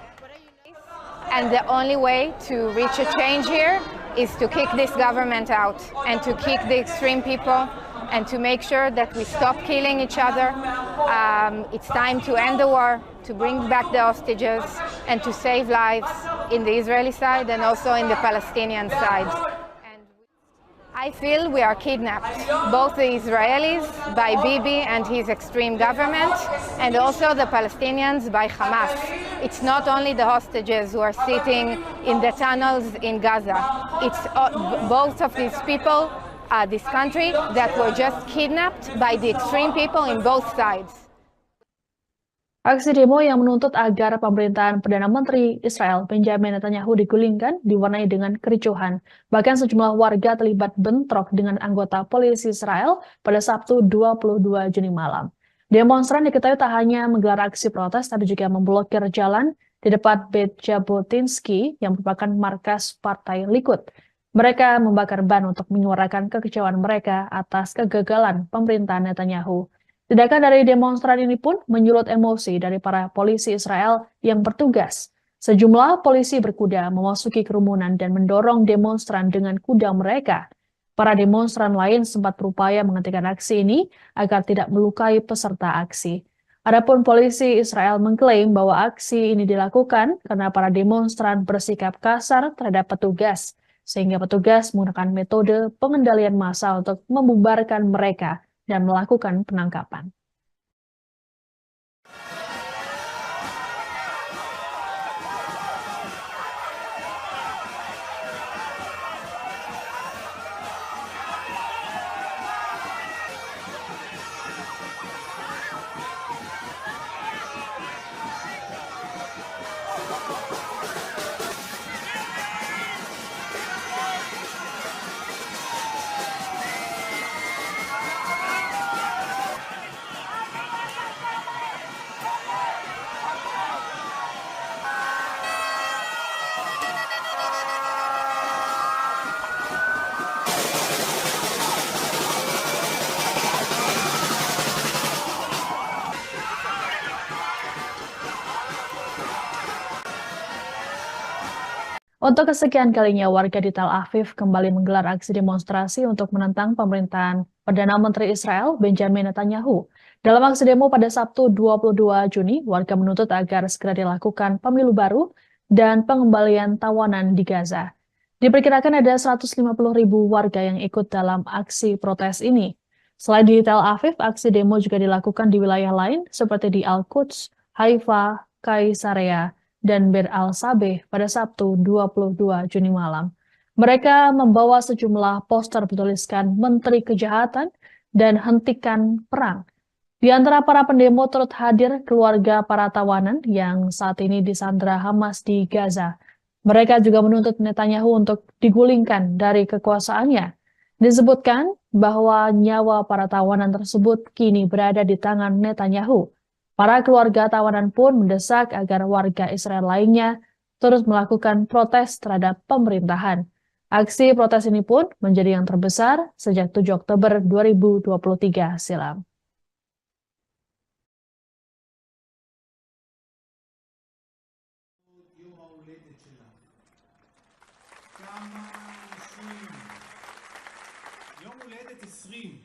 And the only way to reach a change here is to kick this government out and to kick the extreme people and to make sure that we stop killing each other. It's time to end the war, to bring back the hostages, and to save lives in the Israeli side and also in the Palestinian side. And I feel we are kidnapped, both the Israelis by Bibi and his extreme government, and also the Palestinians by Hamas. It's not only the hostages who are sitting in the tunnels in Gaza. It's both of these people this country that were just kidnapped by the extreme people in both sides. Aksi demo yang menuntut agar pemerintahan Perdana Menteri Israel Benjamin Netanyahu digulingkan diwarnai dengan kericuhan. Bahkan sejumlah warga terlibat bentrok dengan anggota polisi Israel pada Sabtu 22 Juni malam. Demonstran diketahui tak hanya menggelar aksi protes, tapi juga memblokir jalan di depan Beit Jabotinsky yang merupakan markas Partai Likud. Mereka membakar ban untuk menyuarakan kekecewaan mereka atas kegagalan pemerintahan Netanyahu. Tindakan dari demonstran ini pun menyulut emosi dari para polisi Israel yang bertugas. Sejumlah polisi berkuda memasuki kerumunan dan mendorong demonstran dengan kuda mereka. Para demonstran lain sempat berupaya menghentikan aksi ini agar tidak melukai peserta aksi. Adapun polisi Israel mengklaim bahwa aksi ini dilakukan karena para demonstran bersikap kasar terhadap petugas, sehingga petugas menggunakan metode pengendalian massa untuk membubarkan mereka dan melakukan penangkapan. Untuk kesekian kalinya, warga di Tel Aviv kembali menggelar aksi demonstrasi untuk menentang pemerintahan Perdana Menteri Israel Benjamin Netanyahu. Dalam aksi demo pada Sabtu 22 Juni, warga menuntut agar segera dilakukan pemilu baru dan pengembalian tawanan di Gaza. Diperkirakan ada 150.000 warga yang ikut dalam aksi protes ini. Selain di Tel Aviv, aksi demo juga dilakukan di wilayah lain seperti di Al-Quds, Haifa, Kaisarea, dan Bir al-Sabeh pada Sabtu 22 Juni malam. Mereka membawa sejumlah poster bertuliskan Menteri Kejahatan dan Hentikan Perang. Di antara para pendemo turut hadir keluarga para tawanan yang saat ini disandra Hamas di Gaza. Mereka juga menuntut Netanyahu untuk digulingkan dari kekuasaannya. Disebutkan bahwa nyawa para tawanan tersebut kini berada di tangan Netanyahu. Para keluarga tawanan pun mendesak agar warga Israel lainnya terus melakukan protes terhadap pemerintahan. Aksi protes ini pun menjadi yang terbesar sejak 7 Oktober 2023 silam. יום ההולדת שלה. כמה אנשים. יום הולדת 20.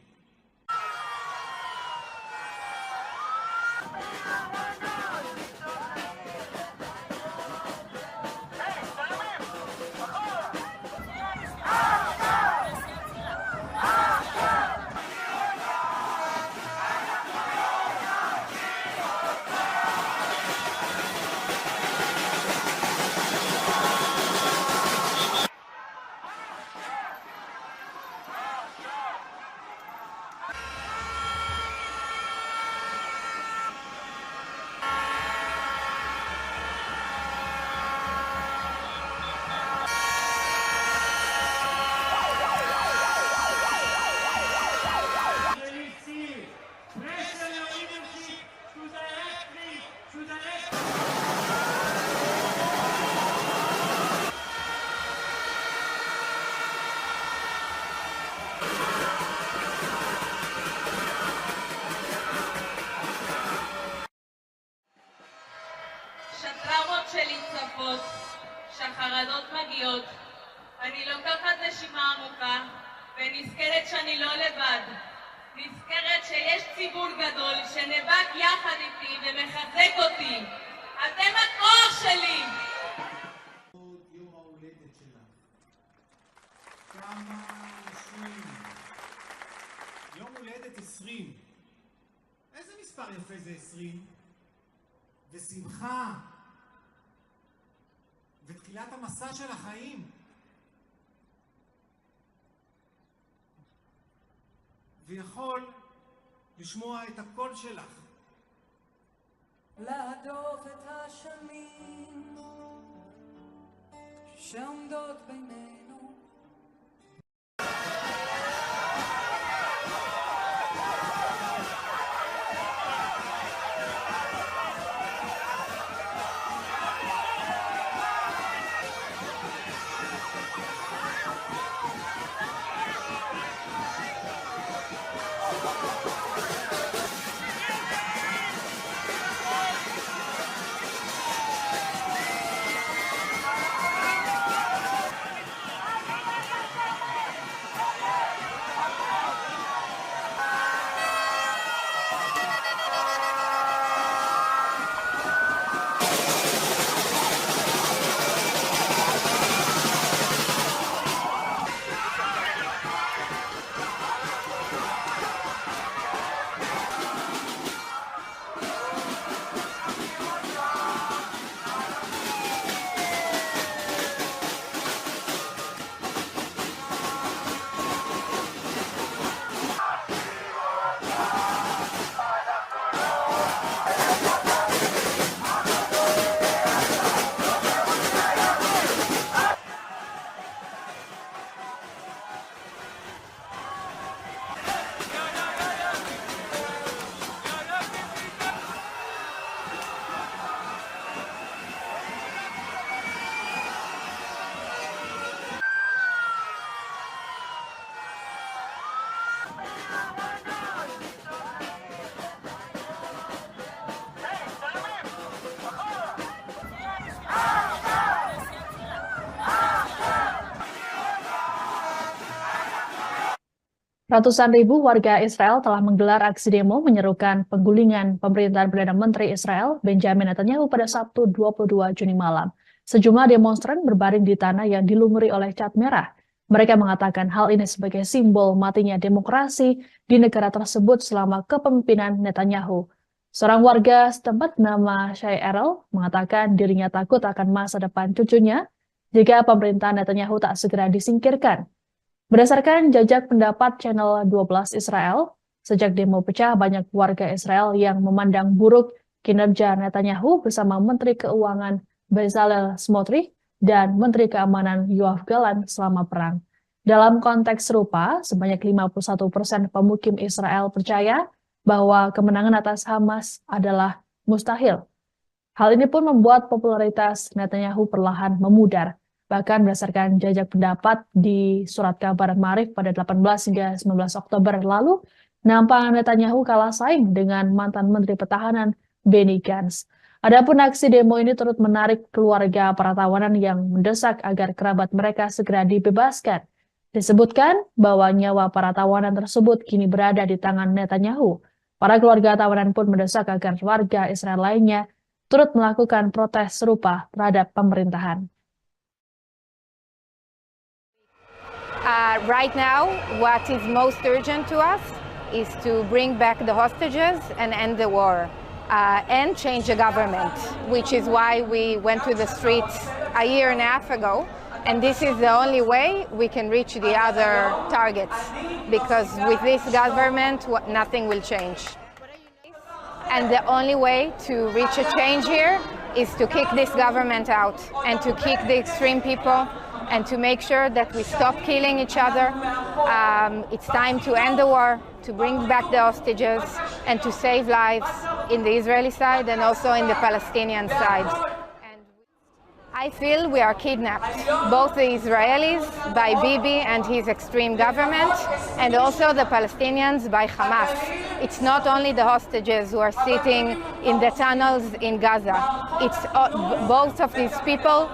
Pressure your leadership to directly to the next. שטראומות שלי צפות, שהחרדות מגיעות, אני לוקחת נשימה עמוקה ונזכרת שאני לא לבד. נזכרת שיש ציבור גדול שנאבק יחד איתי ומחזק אותי. אתם הכוח שלי! יום ההולדת שלה. כמה אנשים. יום הולדת 20. איזה מספר יפה זה 20? ושמחה. ותחילת המסע של החיים. ויכול לשמוע את הקול שלך. להדוף את השנים שעומדות בינינו. Ratusan ribu warga Israel telah menggelar aksi demo menyerukan penggulingan pemerintahan Perdana Menteri Israel Benjamin Netanyahu pada Sabtu 22 Juni malam. Sejumlah demonstran berbaring di tanah yang dilumuri oleh cat merah. Mereka mengatakan hal ini sebagai simbol matinya demokrasi di negara tersebut selama kepemimpinan Netanyahu. Seorang warga setempat bernama Shai Erel mengatakan dirinya takut akan masa depan cucunya jika pemerintahan Netanyahu tak segera disingkirkan. Berdasarkan jajak pendapat Channel 12 Israel, sejak demo pecah banyak warga Israel yang memandang buruk kinerja Netanyahu bersama Menteri Keuangan Bezalel Smotrich dan Menteri Keamanan Yoav Gallant selama perang. Dalam konteks serupa, sebanyak 51% pemukim Israel percaya bahwa kemenangan atas Hamas adalah mustahil. Hal ini pun membuat popularitas Netanyahu perlahan memudar. Bahkan berdasarkan jajak pendapat di surat kabar Maarif pada 18 hingga 19 Oktober lalu, nampak Netanyahu kalah saing dengan mantan Menteri Pertahanan Benny Gantz. Adapun aksi demo ini turut menarik keluarga para tawanan yang mendesak agar kerabat mereka segera dibebaskan. Disebutkan bahwa nyawa para tawanan tersebut kini berada di tangan Netanyahu. Para keluarga tawanan pun mendesak agar warga Israel lainnya turut melakukan protes serupa terhadap pemerintahan. Right now, what is most urgent to us is to bring back the hostages and end the war and change the government, which is why we went to the streets a year and a half ago. And this is the only way we can reach the other targets, because with this government, nothing will change. And the only way to reach a change here is to kick this government out and to kick the extreme people and to make sure that we stop killing each other. It's time to end the war, to bring back the hostages, and to save lives in the Israeli side and also in the Palestinian side. And I feel we are kidnapped, both the Israelis by Bibi and his extreme government, and also the Palestinians by Hamas. It's not only the hostages who are sitting in the tunnels in Gaza. It's both of these people,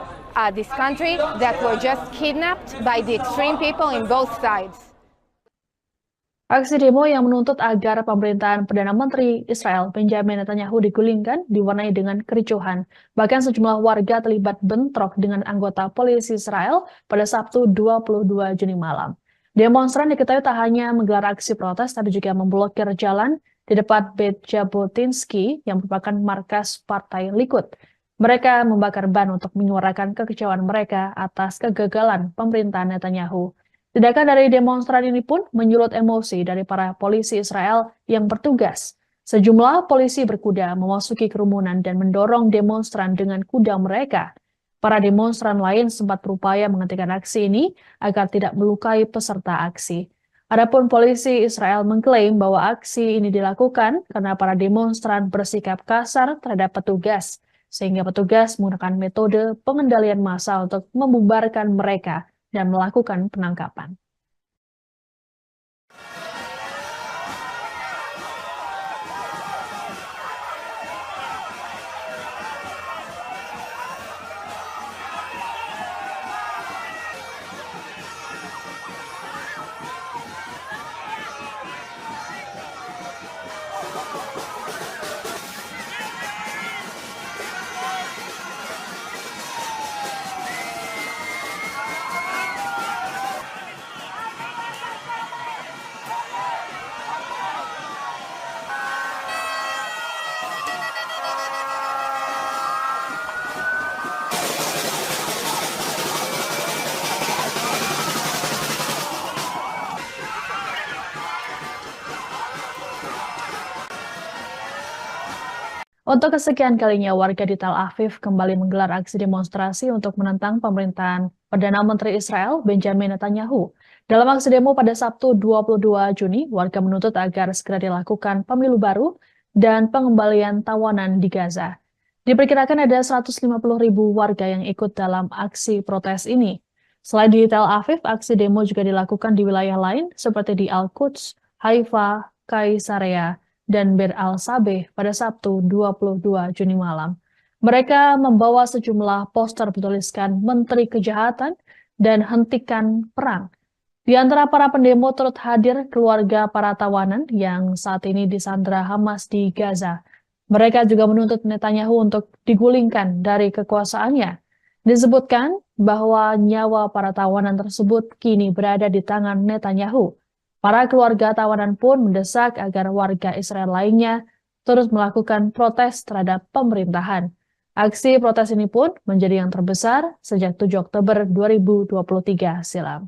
this country, that were just kidnapped by the extreme people in both sides. Aksi demo yang menuntut agar pemerintahan Perdana Menteri Israel Benjamin Netanyahu digulingkan diwarnai dengan kericuhan. Bahkan sejumlah warga terlibat bentrok dengan anggota polisi Israel pada Sabtu 22 Juni malam. Demonstran diketahui tak hanya menggelar aksi protes, tapi juga memblokir jalan di depan Beit Jabotinsky yang merupakan markas Partai Likud. Mereka membakar ban untuk menyuarakan kekecewaan mereka atas kegagalan pemerintahan Netanyahu. Tindakan dari demonstran ini pun menyulut emosi dari para polisi Israel yang bertugas. Sejumlah polisi berkuda memasuki kerumunan dan mendorong demonstran dengan kuda mereka. Para demonstran lain sempat berupaya menghentikan aksi ini agar tidak melukai peserta aksi. Adapun polisi Israel mengklaim bahwa aksi ini dilakukan karena para demonstran bersikap kasar terhadap petugas, sehingga petugas menggunakan metode pengendalian massa untuk membubarkan mereka dan melakukan penangkapan. Untuk kesekian kalinya, warga di Tel Aviv kembali menggelar aksi demonstrasi untuk menentang pemerintahan Perdana Menteri Israel Benjamin Netanyahu. Dalam aksi demo pada Sabtu 22 Juni, warga menuntut agar segera dilakukan pemilu baru dan pengembalian tawanan di Gaza. Diperkirakan ada 150.000 warga yang ikut dalam aksi protes ini. Selain di Tel Aviv, aksi demo juga dilakukan di wilayah lain seperti di Al-Quds, Haifa, Kaisarea, dan Bir al-Sabeh pada Sabtu 22 Juni malam. Mereka membawa sejumlah poster bertuliskan Menteri Kejahatan dan Hentikan Perang. Di antara para pendemo turut hadir keluarga para tawanan yang saat ini disandra Hamas di Gaza. Mereka juga menuntut Netanyahu untuk digulingkan dari kekuasaannya. Disebutkan bahwa nyawa para tawanan tersebut kini berada di tangan Netanyahu. Para keluarga tawanan pun mendesak agar warga Israel lainnya terus melakukan protes terhadap pemerintahan. Aksi protes ini pun menjadi yang terbesar sejak 7 Oktober 2023 silam.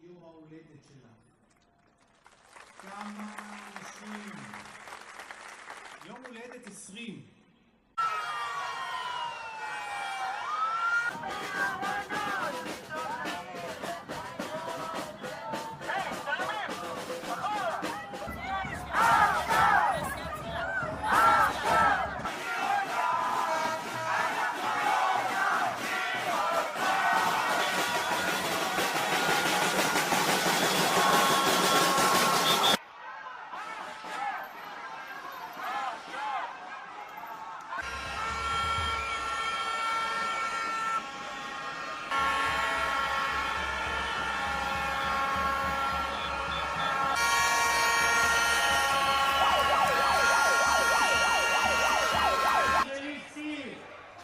יום ההולדת שלך. כמה אנשים. יום הולדת 20.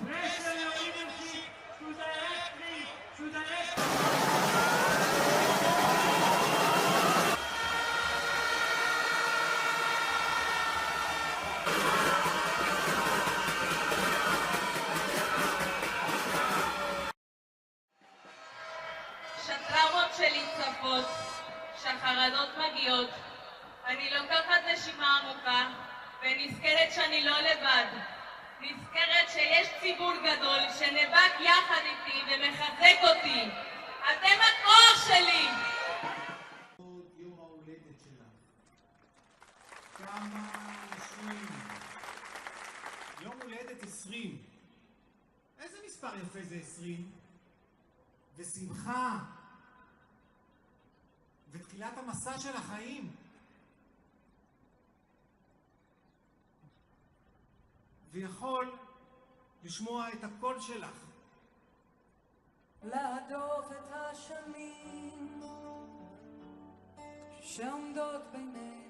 Pressure your leadership to direct me, to direct שטראומות שלי צפות, שהחרדות מגיעות, אני לוקחת נשימה עמוקה ונזכרת שאני לא לבד. נזכרת שיש ציבור גדול שנאבק יחד איתי ומחזק אותי. אתם הכוח שלי! יום ההולדת שלך. כמה אנשים. יום הולדת 20. איזה מספר יפה זה 20? ושמחה. ותחילת המסע של החיים. ויכול לשמוע את הקול שלך. להדוף את השנים שעומדות בינינו.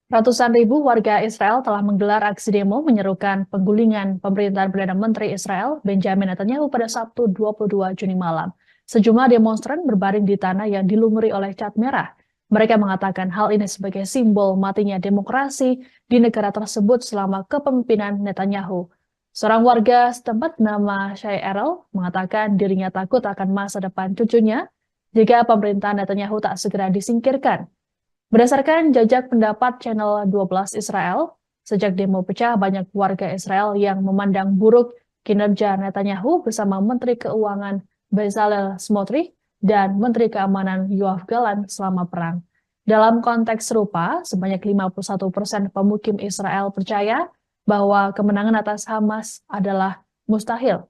Ratusan ribu warga Israel telah menggelar aksi demo menyerukan penggulingan pemerintahan Perdana Menteri Israel Benjamin Netanyahu pada Sabtu 22 Juni malam. Sejumlah demonstran berbaring di tanah yang dilumuri oleh cat merah. Mereka mengatakan hal ini sebagai simbol matinya demokrasi di negara tersebut selama kepemimpinan Netanyahu. Seorang warga setempat bernama Shai Erel mengatakan dirinya takut akan masa depan cucunya jika pemerintahan Netanyahu tak segera disingkirkan. Berdasarkan jajak pendapat Channel 12 Israel, sejak demo pecah banyak warga Israel yang memandang buruk kinerja Netanyahu bersama Menteri Keuangan Bezalel Smotrich dan Menteri Keamanan Yoav Gallant selama perang. Dalam konteks serupa, sebanyak 51% pemukim Israel percaya bahwa kemenangan atas Hamas adalah mustahil.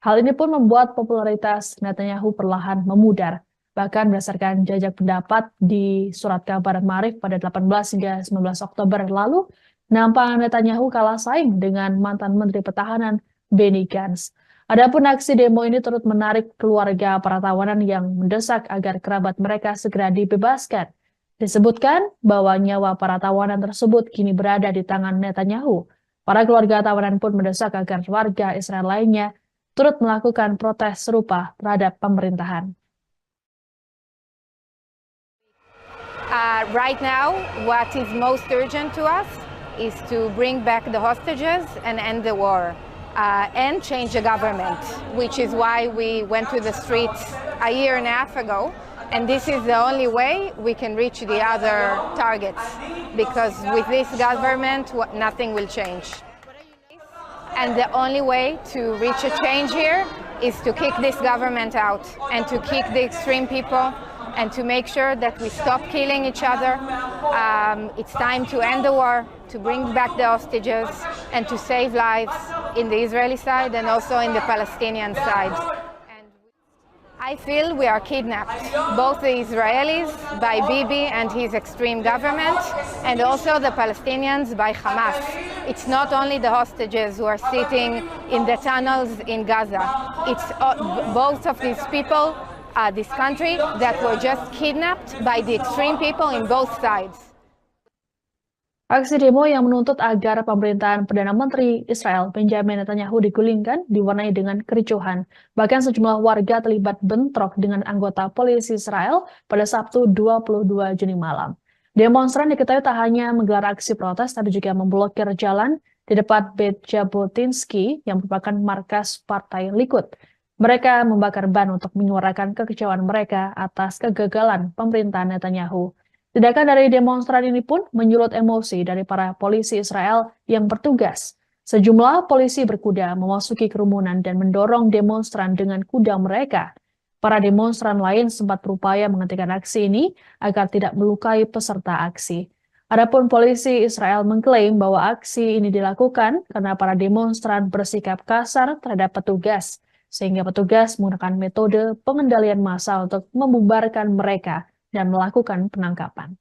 Hal ini pun membuat popularitas Netanyahu perlahan memudar. Bahkan berdasarkan jajak pendapat di surat kabar Maarif pada 18 hingga 19 Oktober lalu, nampak Netanyahu kalah saing dengan mantan Menteri Pertahanan Benny Gantz. Adapun aksi demo ini turut menarik keluarga para tawanan yang mendesak agar kerabat mereka segera dibebaskan. Disebutkan bahwa nyawa para tawanan tersebut kini berada di tangan Netanyahu. Para keluarga tawanan pun mendesak agar warga Israel lainnya turut melakukan protes serupa terhadap pemerintahan. Right now, what is most urgent to us is to bring back the hostages and end the war and change the government, which is why we went to the streets a year and a half ago. And this is the only way we can reach the other targets, because with this government, nothing will change. And the only way to reach a change here is to kick this government out and to kick the extreme people and to make sure that we stop killing each other. It's time to end the war, to bring back the hostages, and to save lives in the Israeli side and also in the Palestinian side. And I feel we are kidnapped, both the Israelis by Bibi and his extreme government, and also the Palestinians by Hamas. It's not only the hostages who are sitting in the tunnels in Gaza. It's both of these people, this country, that were just kidnapped by the extreme people in both sides. Aksi demo yang menuntut agar pemerintahan Perdana Menteri Israel Benjamin Netanyahu digulingkan diwarnai dengan kericuhan. Bahkan sejumlah warga terlibat bentrok dengan anggota polisi Israel pada Sabtu 22 Juni malam. Demonstran diketahui tak hanya menggelar aksi protes, tapi juga memblokir jalan di depan Beit Jabotinsky yang merupakan markas Partai Likud. Mereka membakar ban untuk menyuarakan kekecewaan mereka atas kegagalan pemerintahan Netanyahu. Tindakan dari demonstran ini pun menyulut emosi dari para polisi Israel yang bertugas. Sejumlah polisi berkuda memasuki kerumunan dan mendorong demonstran dengan kuda mereka. Para demonstran lain sempat berupaya menghentikan aksi ini agar tidak melukai peserta aksi. Adapun polisi Israel mengklaim bahwa aksi ini dilakukan karena para demonstran bersikap kasar terhadap petugas, sehingga petugas menggunakan metode pengendalian massa untuk membubarkan mereka dan melakukan penangkapan.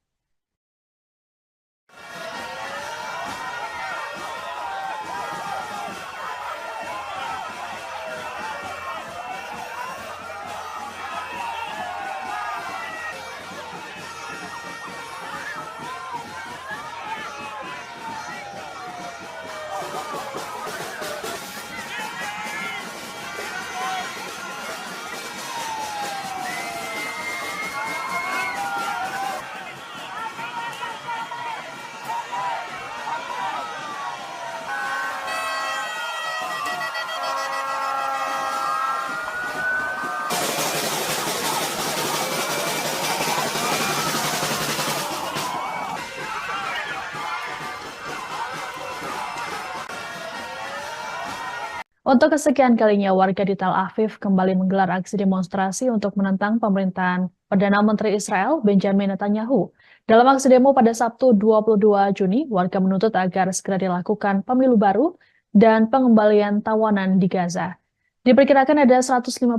Untuk kesekian kalinya, warga di Tel Aviv kembali menggelar aksi demonstrasi untuk menentang pemerintahan Perdana Menteri Israel Benjamin Netanyahu. Dalam aksi demo pada Sabtu 22 Juni, warga menuntut agar segera dilakukan pemilu baru dan pengembalian tawanan di Gaza. Diperkirakan ada 150.000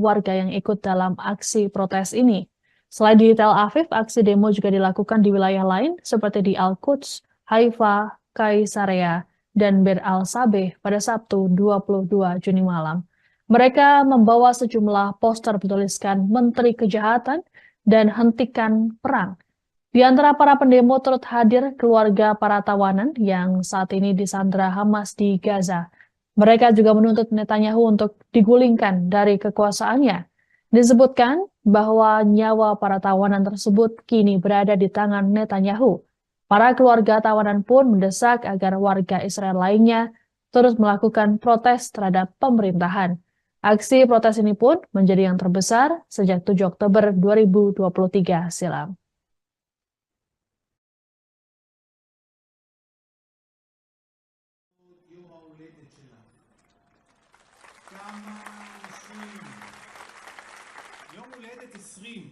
warga yang ikut dalam aksi protes ini. Selain di Tel Aviv, aksi demo juga dilakukan di wilayah lain seperti di Al-Quds, Haifa, Kaisarea, dan Bir al-Sabeh pada Sabtu 22 Juni malam. Mereka membawa sejumlah poster bertuliskan Menteri Kejahatan dan Hentikan Perang. Di antara para pendemo turut hadir keluarga para tawanan yang saat ini disandra Hamas di Gaza. Mereka juga menuntut Netanyahu untuk digulingkan dari kekuasaannya. Disebutkan bahwa nyawa para tawanan tersebut kini berada di tangan Netanyahu. Para keluarga tawanan pun mendesak agar warga Israel lainnya terus melakukan protes terhadap pemerintahan. Aksi protes ini pun menjadi yang terbesar sejak 7 Oktober 2023 silam. יום ההולדת שלך. כמה אנשים. יום הולדת 20.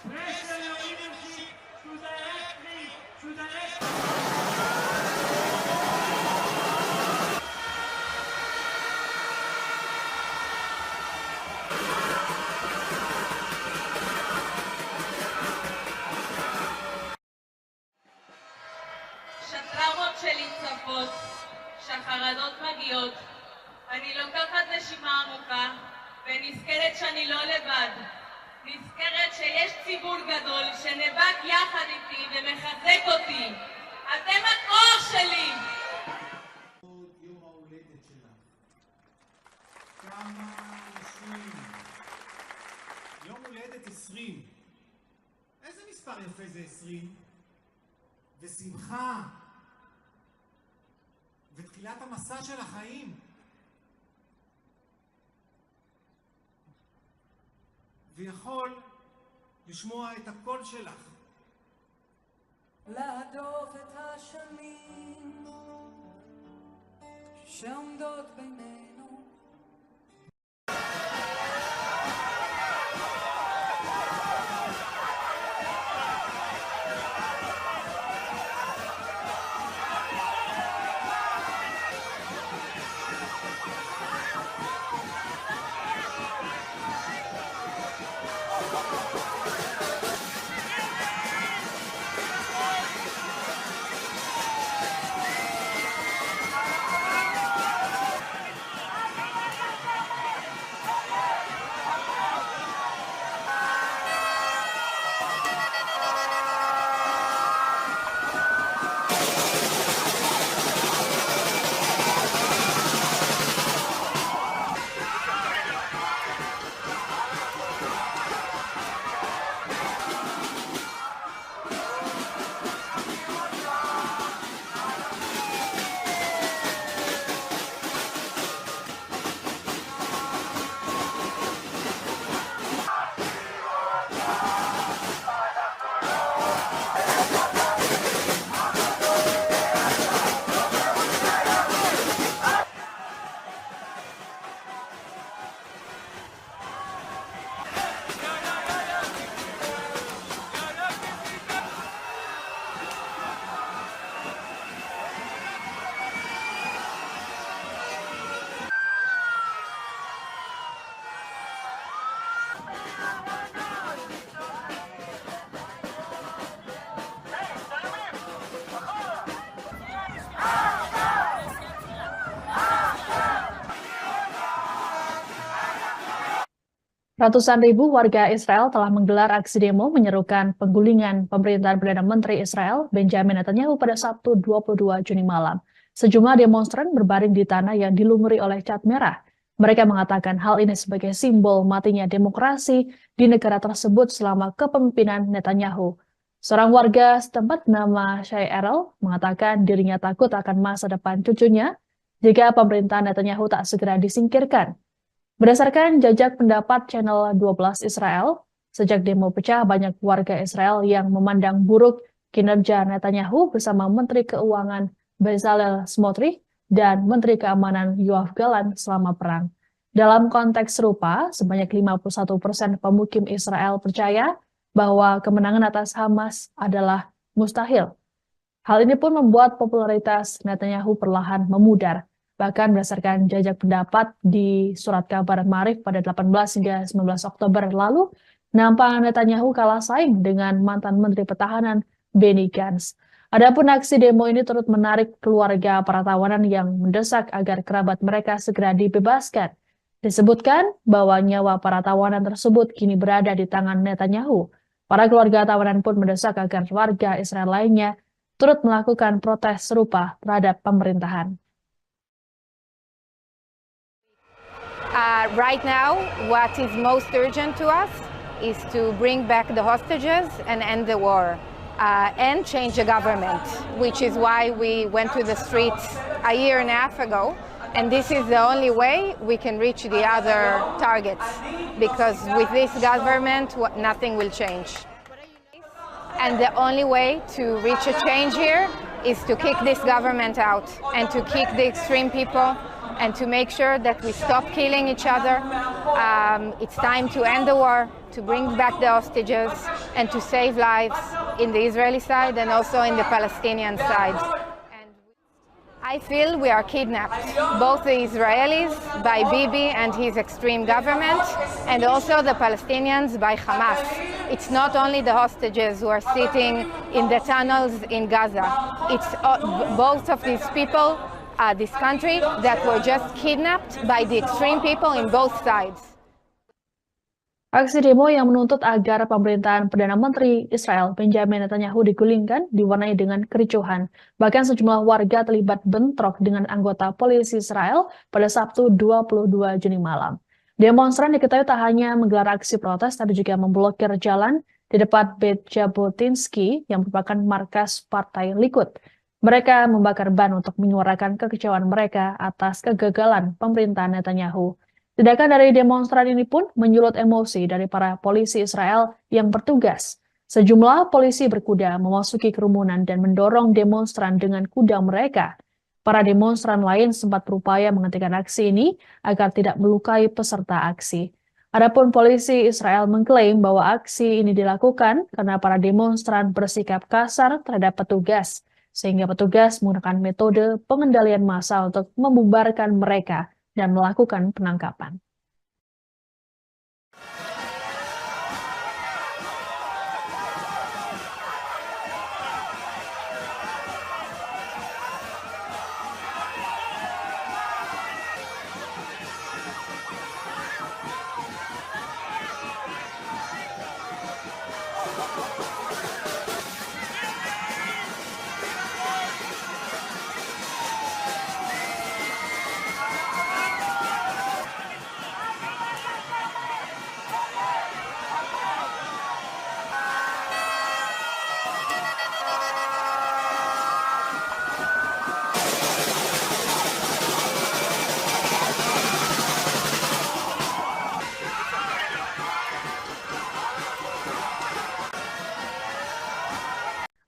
Pressure your leadership to direct me, to direct שהטראומות שלי צפות, שהחרדות מגיעות, אני לוקחת נשימה עמוקה ונזכרת שאני לא לבד. נזכרת שיש ציבור גדול שנאבק יחד איתי ומחזק אותי. אתם הכוח שלי! יום ההולדת שלך. כמה אנשים. יום הולדת 20. איזה מספר יפה זה 20? ושמחה. ותחילת המסע של החיים. ויכול לשמוע את הקול שלך. להדוף את השנים שעומדות בינינו. Ratusan ribu warga Israel telah menggelar aksi demo menyerukan penggulingan pemerintahan Perdana Menteri Israel Benjamin Netanyahu pada Sabtu 22 Juni malam. Sejumlah demonstran berbaring di tanah yang dilumuri oleh cat merah. Mereka mengatakan hal ini sebagai simbol matinya demokrasi di negara tersebut selama kepemimpinan Netanyahu. Seorang warga setempat bernama Shai Erel mengatakan dirinya takut akan masa depan cucunya jika pemerintahan Netanyahu tak segera disingkirkan. Berdasarkan jajak pendapat channel 12 Israel, Sejak demo pecah, banyak warga Israel yang memandang buruk kinerja Netanyahu bersama Menteri Keuangan Bezalel Smotrich dan Menteri Keamanan Yoav Gallant selama perang. Dalam konteks serupa, sebanyak 51% pemukim Israel percaya bahwa kemenangan atas Hamas adalah mustahil. Hal ini pun membuat popularitas Netanyahu perlahan memudar. Bahkan berdasarkan jajak pendapat di surat kabar Maarif pada 18 hingga 19 Oktober lalu, nampak Netanyahu kalah saing dengan mantan Menteri Pertahanan Benny Gantz. Adapun aksi demo ini turut menarik keluarga para tawanan yang mendesak agar kerabat mereka segera dibebaskan. Disebutkan bahwa nyawa para tawanan tersebut kini berada di tangan Netanyahu. Para keluarga tawanan pun mendesak agar warga Israel lainnya turut melakukan protes serupa terhadap pemerintahan. Right now, what is most urgent to us is to bring back the hostages and end the war and change the government, which is why we went to the streets a year and a half ago. And this is the only way we can reach the other targets, because with this government, nothing will change. And the only way to reach a change here is to kick this government out and to kick the extreme people and to make sure that we stop killing each other. It's time to end the war, to bring back the hostages, and to save lives in the Israeli side and also in the Palestinian side. I feel we are kidnapped, both the Israelis by Bibi and his extreme government, and also the Palestinians by Hamas. It's not only the hostages who are sitting in the tunnels in Gaza. It's both of these people, this country, that were just kidnapped by the extreme people in both sides. Aksi demo yang menuntut agar pemerintahan Perdana Menteri Israel Benjamin Netanyahu digulingkan diwarnai dengan kericuhan. Bahkan sejumlah warga terlibat bentrok dengan anggota polisi Israel pada Sabtu 22 Juni malam. Demonstran diketahui tak hanya menggelar aksi protes, tapi juga memblokir jalan di depan Beit Jabotinsky yang merupakan markas Partai Likud. Mereka membakar ban untuk menyuarakan kekecewaan mereka atas kegagalan pemerintahan Netanyahu. Tindakan dari demonstran ini pun menyulut emosi dari para polisi Israel yang bertugas. Sejumlah polisi berkuda memasuki kerumunan dan mendorong demonstran dengan kuda mereka. Para demonstran lain sempat berupaya menghentikan aksi ini agar tidak melukai peserta aksi. Adapun polisi Israel mengklaim bahwa aksi ini dilakukan karena para demonstran bersikap kasar terhadap petugas, sehingga petugas menggunakan metode pengendalian massa untuk membubarkan mereka dan melakukan penangkapan.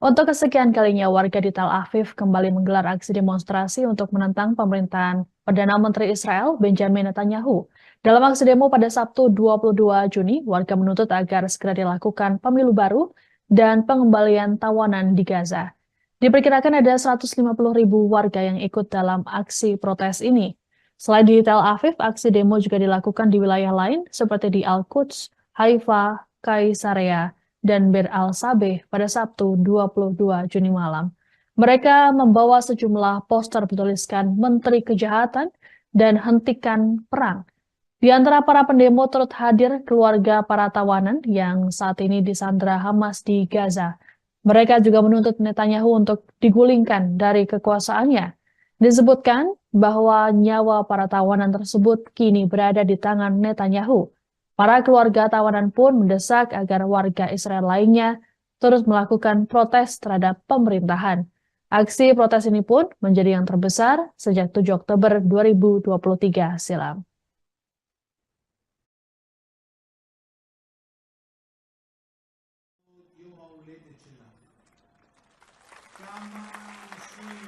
Untuk kesekian kalinya, warga di Tel Aviv kembali menggelar aksi demonstrasi untuk menentang pemerintahan Perdana Menteri Israel Benjamin Netanyahu. Dalam aksi demo pada Sabtu 22 Juni, warga menuntut agar segera dilakukan pemilu baru dan pengembalian tawanan di Gaza. Diperkirakan ada 150.000 warga yang ikut dalam aksi protes ini. Selain di Tel Aviv, aksi demo juga dilakukan di wilayah lain seperti di Al-Quds, Haifa, Kaisarea, dan Bir al-Sabeh pada Sabtu 22 Juni malam. Mereka membawa sejumlah poster bertuliskan Menteri Kejahatan dan Hentikan Perang. Di antara para pendemo turut hadir keluarga para tawanan yang saat ini disandra Hamas di Gaza. Mereka juga menuntut Netanyahu untuk digulingkan dari kekuasaannya. Disebutkan bahwa nyawa para tawanan tersebut kini berada di tangan Netanyahu. Para keluarga tawanan pun mendesak agar warga Israel lainnya terus melakukan protes terhadap pemerintahan. Aksi protes ini pun menjadi yang terbesar sejak 7 Oktober 2023 silam. ההולדת שלך. כמה אנשים.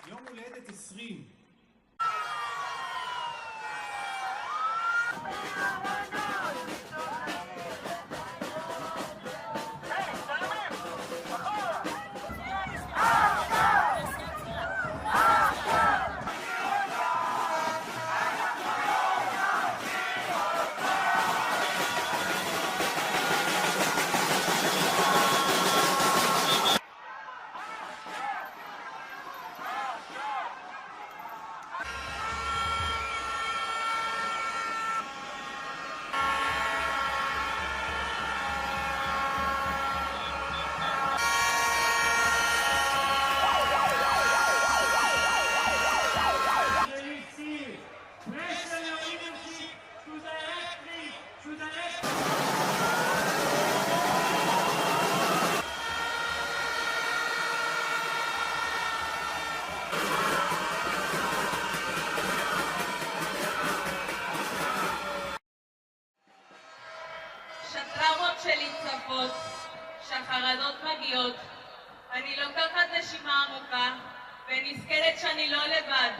יום הולדת 20. Israeli seal. Pressure your leadership to the exit. שטרמות שלי צפות, שהחרדות מגיעות, אני לוקחת נשימה עמוקה, ונזכרת שאני לא לבד.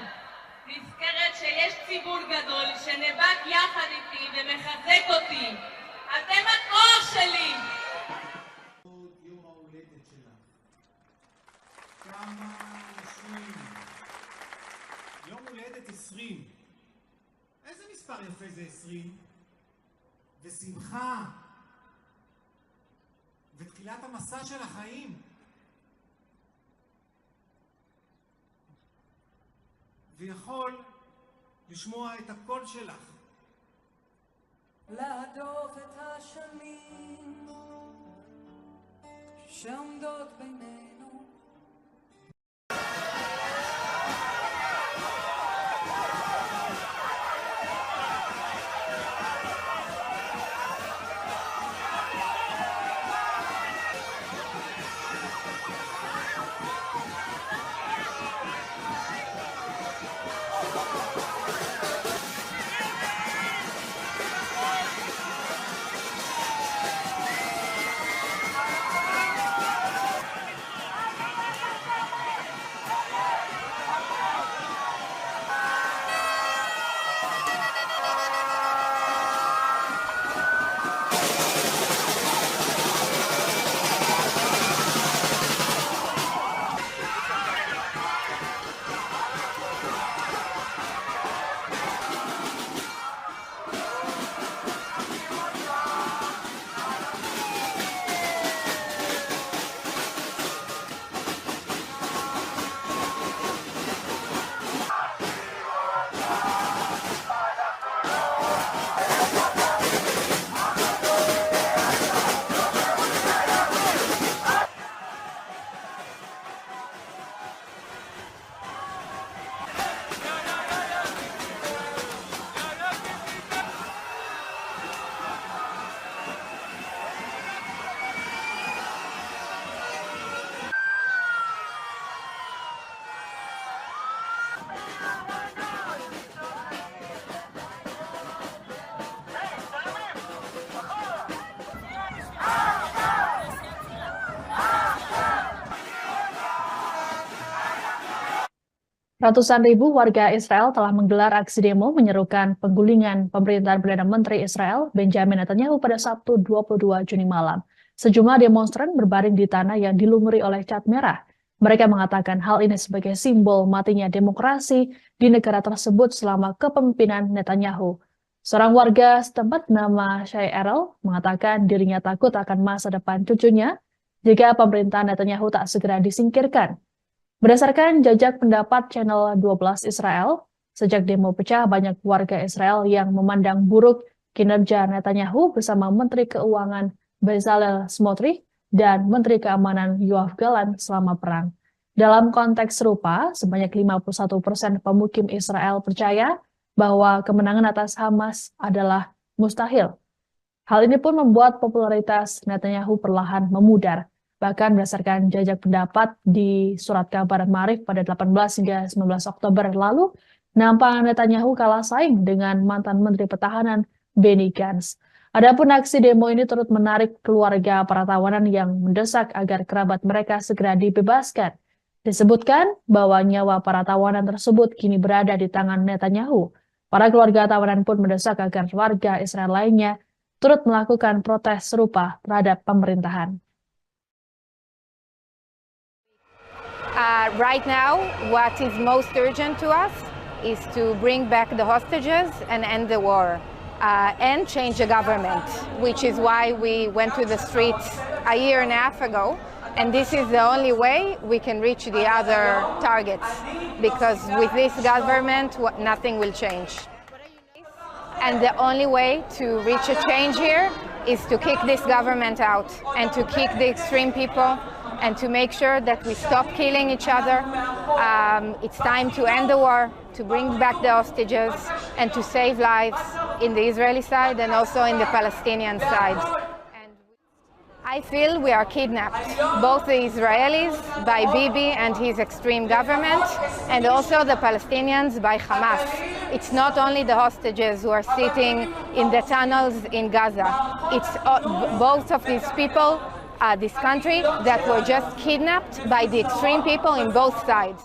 נזכרת שיש ציבור גדול שנאבק יחד איתי ומחזק אותי. אתם הכוח שלי! עוד יום ההולדת שלך. כמה אנשים. יום הולדת 20. איזה מספר יפה זה 20? ושמחה. ותחילת המסע של החיים. ויכול לשמוע את הקול שלך. להדוף את השנים שעומדות בינינו. Ratusan ribu warga Israel telah menggelar aksi demo menyerukan penggulingan pemerintahan Perdana Menteri Israel Benjamin Netanyahu pada Sabtu 22 Juni malam. Sejumlah demonstran berbaring di tanah yang dilumuri oleh cat merah. Mereka mengatakan hal ini sebagai simbol matinya demokrasi di negara tersebut selama kepemimpinan Netanyahu. Seorang warga setempat bernama Shai Erel mengatakan dirinya takut akan masa depan cucunya jika pemerintahan Netanyahu tak segera disingkirkan. Berdasarkan jajak pendapat Channel 12 Israel, sejak demo pecah banyak warga Israel yang memandang buruk kinerja Netanyahu bersama Menteri Keuangan Bezalel Smotrich dan Menteri Keamanan Yoav Gallant selama perang. Dalam konteks serupa, sebanyak 51% pemukim Israel percaya bahwa kemenangan atas Hamas adalah mustahil. Hal ini pun membuat popularitas Netanyahu perlahan memudar. Bahkan berdasarkan jajak pendapat di surat kabar Ma'arif pada 18 hingga 19 Oktober lalu, nampak Netanyahu kalah saing dengan mantan Menteri Pertahanan Benny Gantz. Adapun aksi demo ini turut menarik keluarga para tawanan yang mendesak agar kerabat mereka segera dibebaskan. Disebutkan bahwa nyawa para tawanan tersebut kini berada di tangan Netanyahu. Para keluarga tawanan pun mendesak agar warga Israel lainnya turut melakukan protes serupa terhadap pemerintahan. Right now, what is most urgent to us is to bring back the hostages and end the war and change the government, which is why we went to the streets a year and a half ago. And this is the only way we can reach the other targets, because with this government, nothing will change. And the only way to reach a change here is to kick this government out and to kick the extreme people and to make sure that we stop killing each other. It's time to end the war, to bring back the hostages, and to save lives in the Israeli side and also in the Palestinian side. And I feel we are kidnapped, both the Israelis by Bibi and his extreme government, and also the Palestinians by Hamas. It's not only the hostages who are sitting in the tunnels in Gaza. It's both of these people, this country, that were just kidnapped by the extreme people in both sides.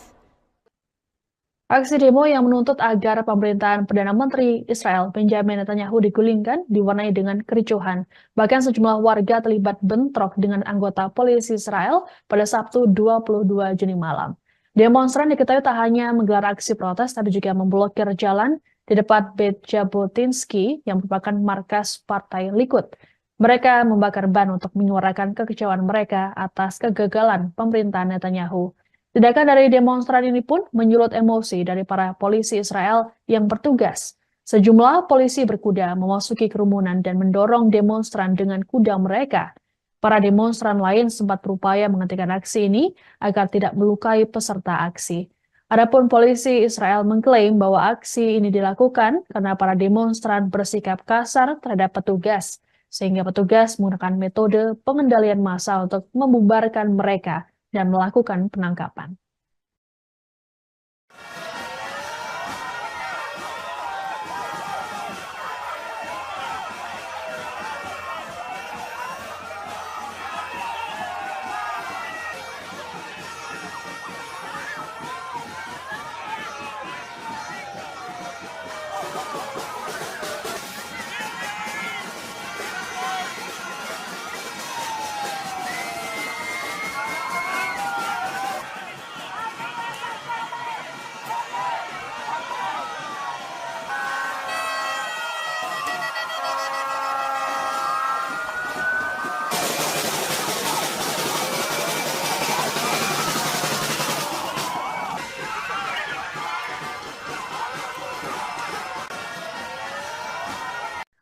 Aksi demo yang menuntut agar pemerintahan Perdana Menteri Israel Benjamin Netanyahu digulingkan diwarnai dengan kericuhan. Bahkan sejumlah warga terlibat bentrok dengan anggota polisi Israel pada Sabtu 22 Juni malam. Demonstran diketahui tak hanya menggelar aksi protes, tapi juga memblokir jalan di depan Beit Jabotinsky yang merupakan markas Partai Likud. Mereka membakar ban untuk menyuarakan kekecewaan mereka atas kegagalan pemerintahan Netanyahu. Tindakan dari demonstran ini pun menyulut emosi dari para polisi Israel yang bertugas. Sejumlah polisi berkuda memasuki kerumunan dan mendorong demonstran dengan kuda mereka. Para demonstran lain sempat berupaya menghentikan aksi ini agar tidak melukai peserta aksi. Adapun polisi Israel mengklaim bahwa aksi ini dilakukan karena para demonstran bersikap kasar terhadap petugas, sehingga petugas menggunakan metode pengendalian massa untuk membubarkan mereka dan melakukan penangkapan.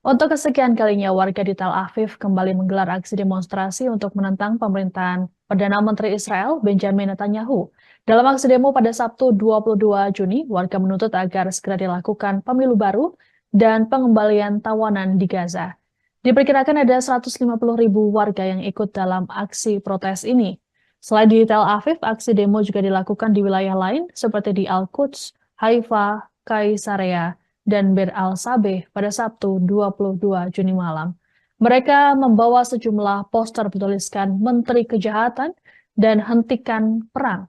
Untuk kesekian kalinya, warga di Tel Aviv kembali menggelar aksi demonstrasi untuk menentang pemerintahan Perdana Menteri Israel Benjamin Netanyahu. Dalam aksi demo pada Sabtu 22 Juni, warga menuntut agar segera dilakukan pemilu baru dan pengembalian tawanan di Gaza. Diperkirakan ada 150.000 warga yang ikut dalam aksi protes ini. Selain di Tel Aviv, aksi demo juga dilakukan di wilayah lain seperti di Al-Quds, Haifa, Kaisarea, dan Bir al-Sabeh pada Sabtu 22 Juni malam. Mereka membawa sejumlah poster bertuliskan Menteri Kejahatan dan Hentikan Perang.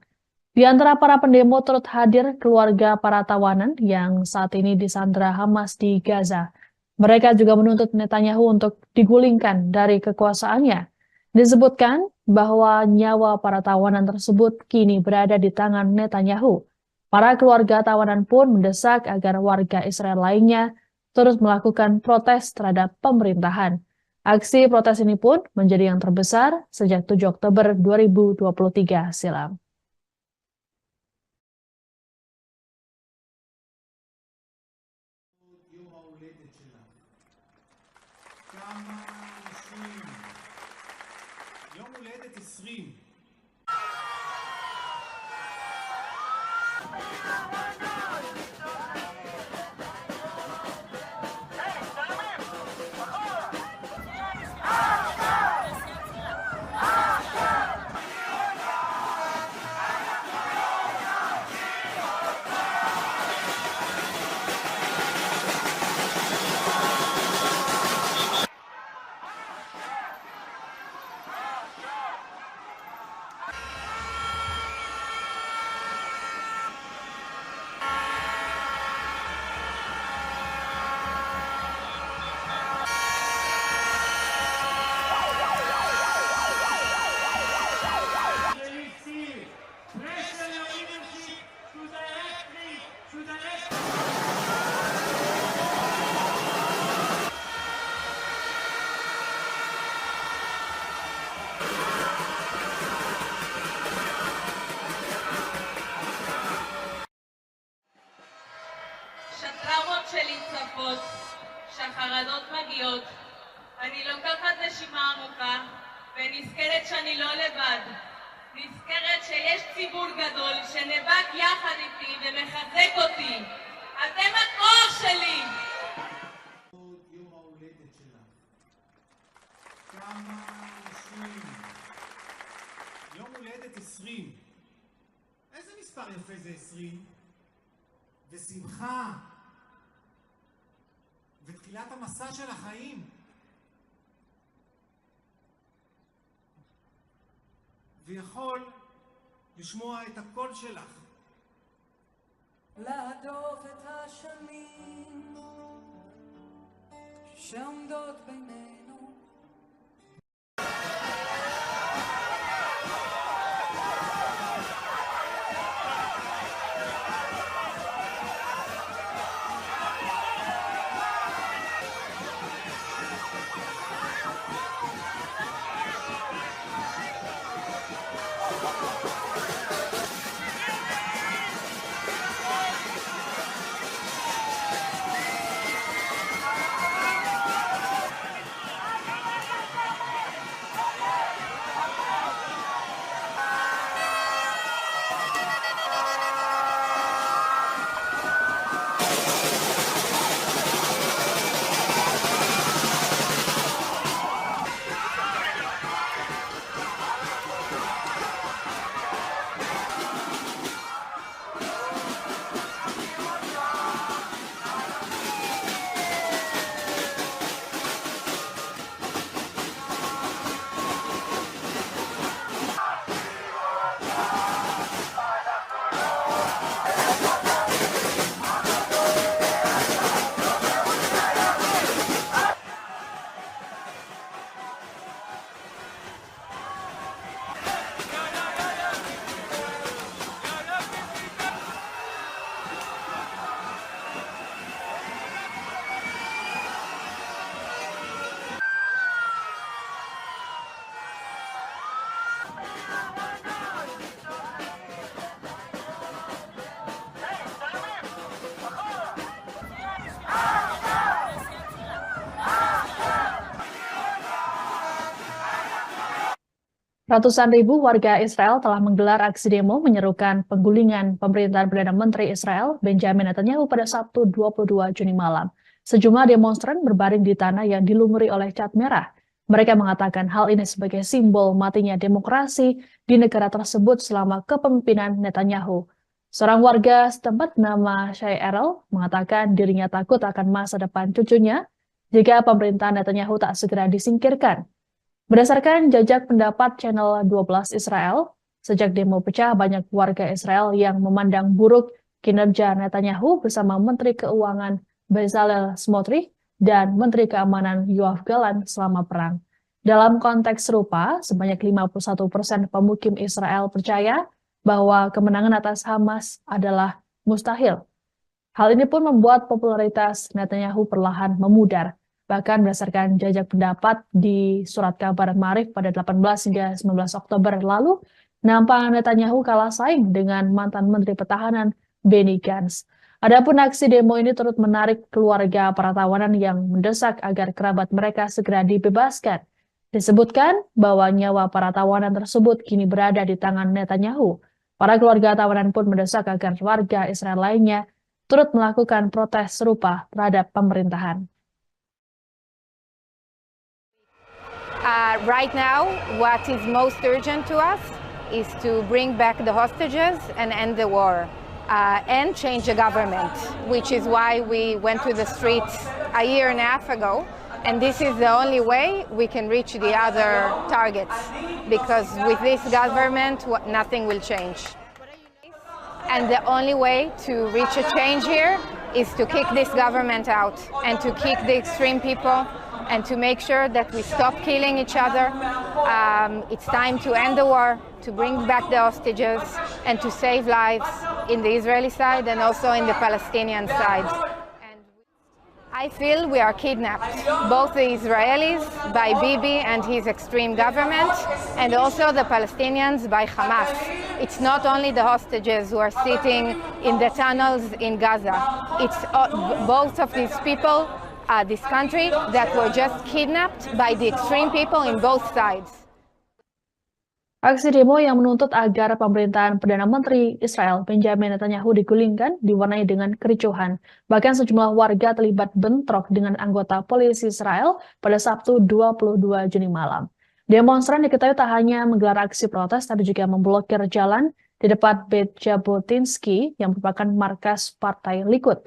Di antara para pendemo turut hadir keluarga para tawanan yang saat ini disandra Hamas di Gaza. Mereka juga menuntut Netanyahu untuk digulingkan dari kekuasaannya. Disebutkan bahwa nyawa para tawanan tersebut kini berada di tangan Netanyahu. Para keluarga tawanan pun mendesak agar warga Israel lainnya terus melakukan protes terhadap pemerintahan. Aksi protes ini pun menjadi yang terbesar sejak 7 Oktober 2023 silam. יום ההולדת שלה. כמה אנשים. יום הולדת 20. שהטראומות שלי צפות, שהחרדות מגיעות. אני לוקחת נשימה עמוקה ונזכרת שאני לא לבד. נזכרת שיש ציבור גדול שנאבק יחד איתי ומחזק אותי. אתם הכוח שלי! עוד יום ההולדת שלך. כמה נשים. יום הולדת 20. איזה מספר יפה זה 20? ושמחה. ותחילת המסע של החיים. ויכול לשמוע את הקול שלך. להדוף את השנים שעומדות בינינו. Ratusan ribu warga Israel telah menggelar aksi demo menyerukan penggulingan pemerintahan Perdana Menteri Israel Benjamin Netanyahu pada Sabtu 22 Juni malam. Sejumlah demonstran berbaring di tanah yang dilumuri oleh cat merah. Mereka mengatakan hal ini sebagai simbol matinya demokrasi di negara tersebut selama kepemimpinan Netanyahu. Seorang warga setempat bernama Shai Erel mengatakan dirinya takut akan masa depan cucunya jika pemerintahan Netanyahu tak segera disingkirkan. Berdasarkan jajak pendapat Channel 12 Israel, sejak demo pecah banyak warga Israel yang memandang buruk kinerja Netanyahu bersama Menteri Keuangan Bezalel Smotrich dan Menteri Keamanan Yoav Gallant selama perang. Dalam konteks serupa, sebanyak 51% pemukim Israel percaya bahwa kemenangan atas Hamas adalah mustahil. Hal ini pun membuat popularitas Netanyahu perlahan memudar. Bahkan berdasarkan jajak pendapat di surat kabar Maarif pada 18 hingga 19 Oktober lalu, nampak Netanyahu kalah saing dengan mantan Menteri Pertahanan Benny Gantz. Adapun aksi demo ini turut menarik keluarga para tawanan yang mendesak agar kerabat mereka segera dibebaskan. Disebutkan bahwa nyawa para tawanan tersebut kini berada di tangan Netanyahu. Para keluarga tawanan pun mendesak agar warga Israel lainnya turut melakukan protes serupa terhadap pemerintahan. Right now, what is most urgent to us is to bring back the hostages and end the war and change the government, which is why we went to the streets a year and a half ago. And this is the only way we can reach the other targets, because with this government, nothing will change. And the only way to reach a change here is to kick this government out and to kick the extreme people and to make sure that we stop killing each other. It's time to end the war, to bring back the hostages, and to save lives in the Israeli side and also in the Palestinian side. I feel we are kidnapped, both the Israelis by Bibi and his extreme government, and also the Palestinians by Hamas. It's not only the hostages who are sitting in the tunnels in Gaza. It's both of these people, this country, that were just kidnapped by the extreme people in both sides. Aksi demo yang menuntut agar pemerintahan Perdana Menteri Israel Benjamin Netanyahu digulingkan diwarnai dengan kericuhan. Bahkan sejumlah warga terlibat bentrok dengan anggota polisi Israel pada Sabtu 22 Juni malam. Demonstran diketahui tak hanya menggelar aksi protes, tapi juga memblokir jalan di depan Beit Jabotinsky yang merupakan markas Partai Likud.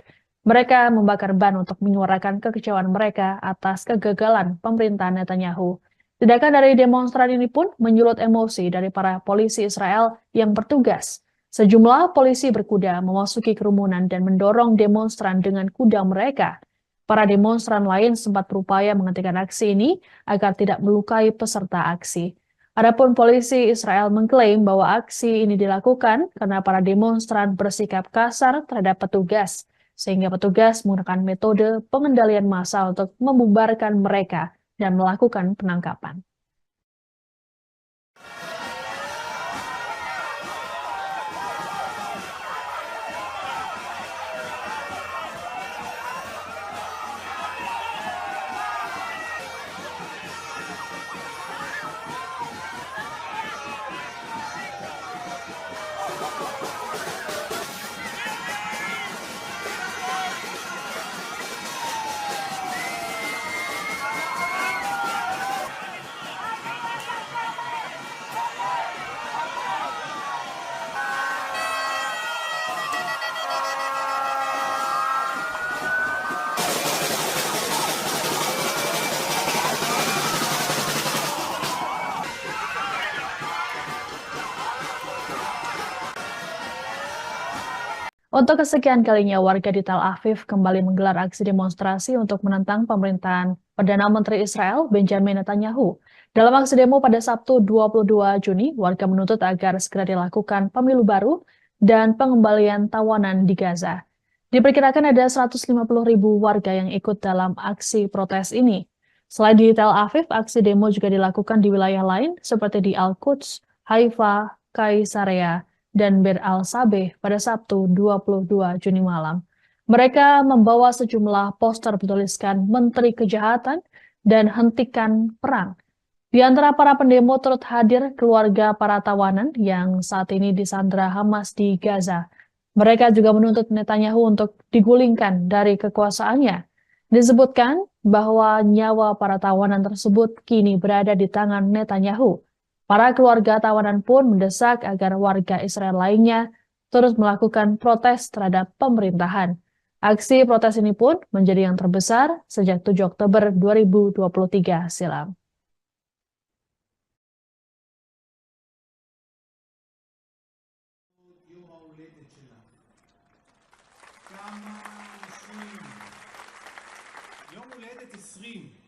Mereka membakar ban untuk menyuarakan kekecewaan mereka atas kegagalan pemerintahan Netanyahu. Tindakan dari demonstran ini pun menyulut emosi dari para polisi Israel yang bertugas. Sejumlah polisi berkuda memasuki kerumunan dan mendorong demonstran dengan kuda mereka. Para demonstran lain sempat berupaya menghentikan aksi ini agar tidak melukai peserta aksi. Adapun polisi Israel mengklaim bahwa aksi ini dilakukan karena para demonstran bersikap kasar terhadap petugas, sehingga petugas menggunakan metode pengendalian massa untuk membubarkan mereka dan melakukan penangkapan. Untuk kesekian kalinya, warga di Tel Aviv kembali menggelar aksi demonstrasi untuk menentang pemerintahan Perdana Menteri Israel Benjamin Netanyahu. Dalam aksi demo pada Sabtu 22 Juni, warga menuntut agar segera dilakukan pemilu baru dan pengembalian tawanan di Gaza. Diperkirakan ada 150.000 warga yang ikut dalam aksi protes ini. Selain di Tel Aviv, aksi demo juga dilakukan di wilayah lain seperti di Al-Quds, Haifa, Kaisarea, dan Bir al-Sabeh pada Sabtu 22 Juni malam. Mereka membawa sejumlah poster bertuliskan Menteri Kejahatan dan Hentikan Perang. Di antara para pendemo turut hadir keluarga para tawanan yang saat ini disandra Hamas di Gaza. Mereka juga menuntut Netanyahu untuk digulingkan dari kekuasaannya. Disebutkan bahwa nyawa para tawanan tersebut kini berada di tangan Netanyahu. Para keluarga tawanan pun mendesak agar warga Israel lainnya terus melakukan protes terhadap pemerintahan. Aksi protes ini pun menjadi yang terbesar sejak 7 Oktober 2023 silam. יום ההולדת שלה. כמה אנשים. יום הולדת 20.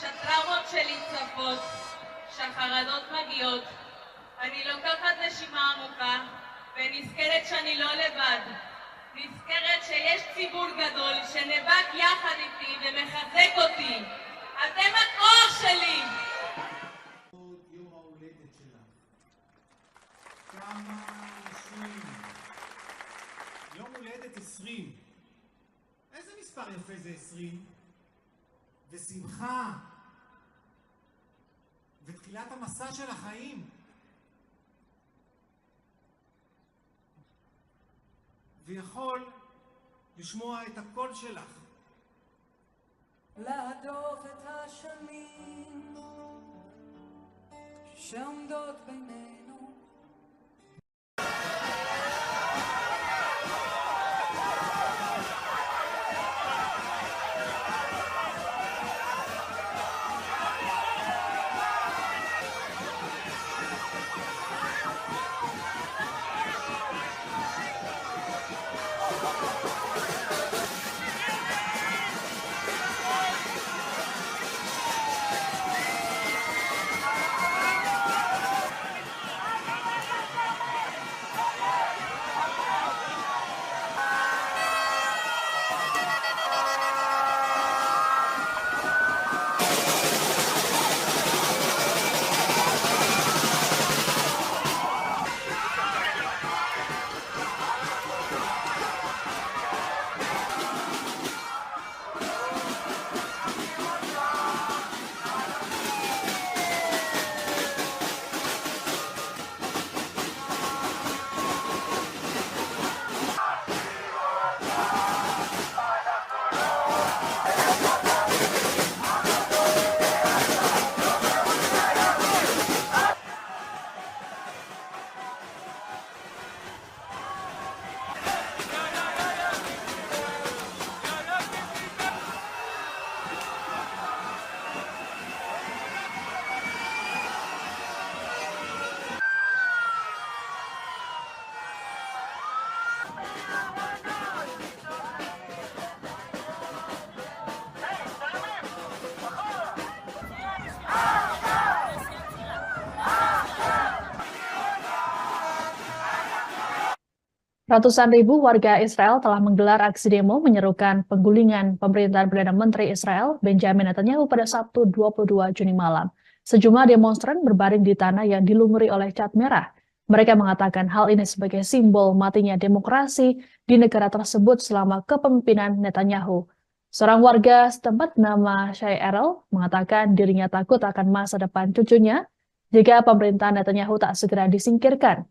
שטראומות שלי צפות, שהחרדות מגיעות, אני לוקחת נשימה עמוקה ונזכרת שאני לא לבד. נזכרת שיש ציבור גדול שנאבק יחד איתי ומחזק אותי. אתם הכוח שלי! יום ההולדת שלה. כמה אנשים. הולדת 20. איזה מספר יפה זה 20? ושמחה. ותחילת המסע של החיים. ויכול לשמוע את הקול שלך. להדוף את השנים שעומדות בינינו. Ratusan ribu warga Israel telah menggelar aksi demo menyerukan penggulingan pemerintahan Perdana Menteri Israel Benjamin Netanyahu pada Sabtu 22 Juni malam. Sejumlah demonstran berbaring di tanah yang dilumuri oleh cat merah. Mereka mengatakan hal ini sebagai simbol matinya demokrasi di negara tersebut selama kepemimpinan Netanyahu. Seorang warga setempat bernama Shai Erel mengatakan dirinya takut akan masa depan cucunya jika pemerintahan Netanyahu tak segera disingkirkan.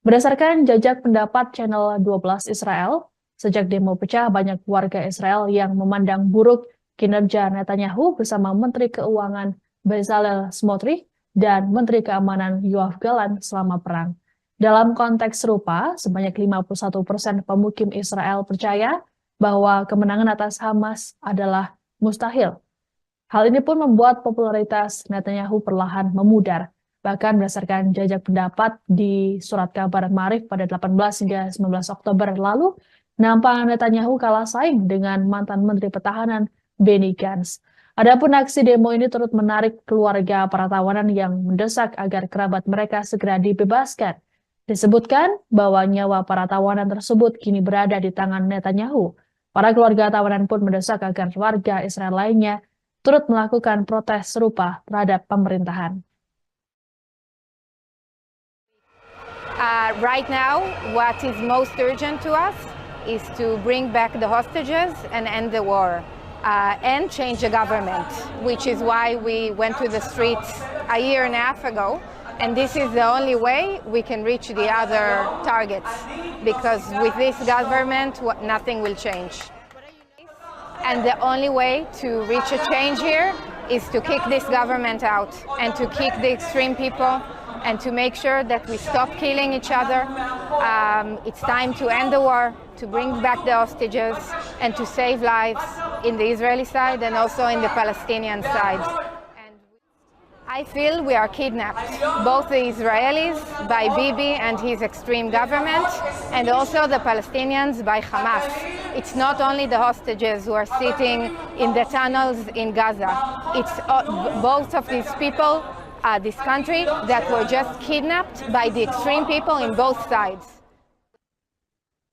Berdasarkan jajak pendapat Channel 12 Israel, sejak demo pecah banyak warga Israel yang memandang buruk kinerja Netanyahu bersama Menteri Keuangan Bezalel Smotrich dan Menteri Keamanan Yoav Gallant selama perang. Dalam konteks serupa, sebanyak 51% pemukim Israel percaya bahwa kemenangan atas Hamas adalah mustahil. Hal ini pun membuat popularitas Netanyahu perlahan memudar. Bahkan berdasarkan jajak pendapat di surat kabar Maarif pada 18 hingga 19 Oktober lalu, nampak Netanyahu kalah saing dengan mantan Menteri Pertahanan Benny Gantz. Adapun aksi demo ini turut menarik keluarga para tawanan yang mendesak agar kerabat mereka segera dibebaskan. Disebutkan bahwa nyawa para tawanan tersebut kini berada di tangan Netanyahu. Para keluarga tawanan pun mendesak agar warga Israel lainnya turut melakukan protes serupa terhadap pemerintahan. Right now, what is most urgent to us is to bring back the hostages and end the war and change the government, which is why we went to the streets a year and a half ago. And this is the only way we can reach the other targets, because with this government, nothing will change. And the only way to reach a change here is to kick this government out and to kick the extreme people and to make sure that we stop killing each other. It's time to end the war, to bring back the hostages, and to save lives in the Israeli side and also in the Palestinian side. And I feel we are kidnapped, both the Israelis by Bibi and his extreme government, and also the Palestinians by Hamas. It's not only the hostages who are sitting in the tunnels in Gaza. It's both of these people, this country, that were just kidnapped by the extreme people in both sides.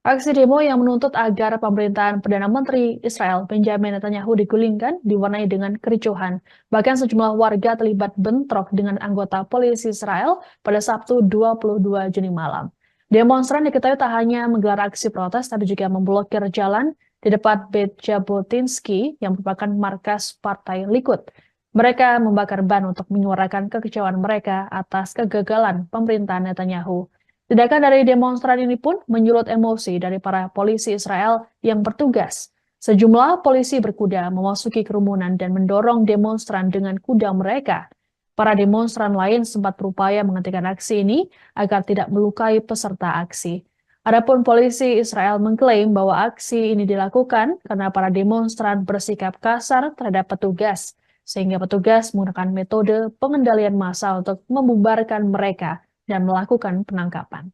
Aksi demo yang menuntut agar pemerintahan Perdana Menteri Israel Benjamin Netanyahu digulingkan diwarnai dengan kericuhan. Bahkan sejumlah warga terlibat bentrok dengan anggota polisi Israel pada Sabtu 22 Juni malam. Demonstran diketahui tak hanya menggelar aksi protes, tapi juga memblokir jalan di depan Beit Jabotinsky yang merupakan markas Partai Likud. Mereka membakar ban untuk menyuarakan kekecewaan mereka atas kegagalan pemerintahan Netanyahu. Tindakan dari demonstran ini pun menyulut emosi dari para polisi Israel yang bertugas. Sejumlah polisi berkuda memasuki kerumunan dan mendorong demonstran dengan kuda mereka. Para demonstran lain sempat berupaya menghentikan aksi ini agar tidak melukai peserta aksi. Adapun polisi Israel mengklaim bahwa aksi ini dilakukan karena para demonstran bersikap kasar terhadap petugas, sehingga petugas menggunakan metode pengendalian massa untuk membubarkan mereka dan melakukan penangkapan.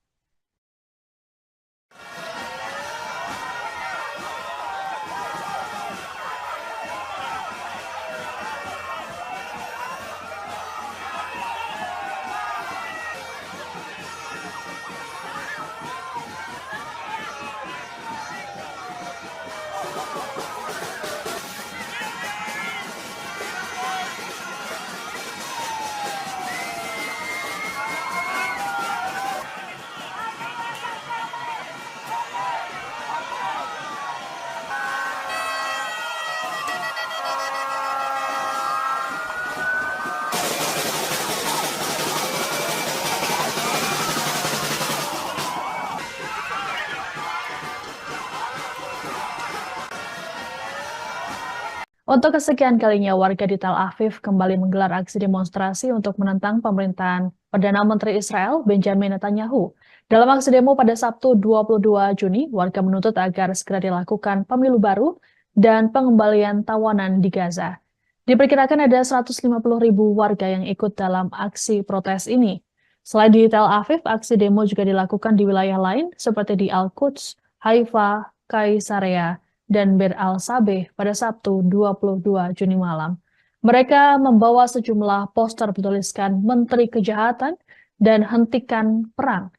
Untuk kesekian kalinya, warga di Tel Aviv kembali menggelar aksi demonstrasi untuk menentang pemerintahan Perdana Menteri Israel Benjamin Netanyahu. Dalam aksi demo pada Sabtu 22 Juni, warga menuntut agar segera dilakukan pemilu baru dan pengembalian tawanan di Gaza. Diperkirakan ada 150.000 warga yang ikut dalam aksi protes ini. Selain di Tel Aviv, aksi demo juga dilakukan di wilayah lain seperti di Al-Quds, Haifa, Kaisarea, dan Bir al-Sabeh pada Sabtu 22 Juni malam. Mereka membawa sejumlah poster bertuliskan Menteri Kejahatan dan Hentikan Perang.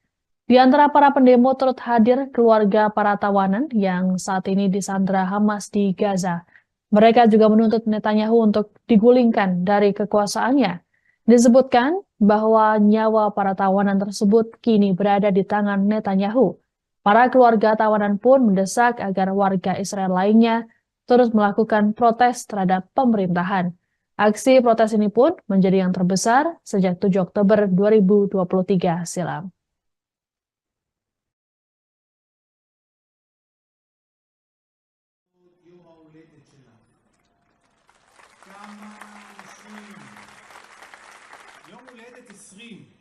Di antara para pendemo turut hadir keluarga para tawanan yang saat ini disandra Hamas di Gaza. Mereka juga menuntut Netanyahu untuk digulingkan dari kekuasaannya. Disebutkan bahwa nyawa para tawanan tersebut kini berada di tangan Netanyahu. Para keluarga tawanan pun mendesak agar warga Israel lainnya terus melakukan protes terhadap pemerintahan. Aksi protes ini pun menjadi yang terbesar sejak 7 Oktober 2023 silam. יום ההולדת שלך. כמה אנשים. יום הולדת 20.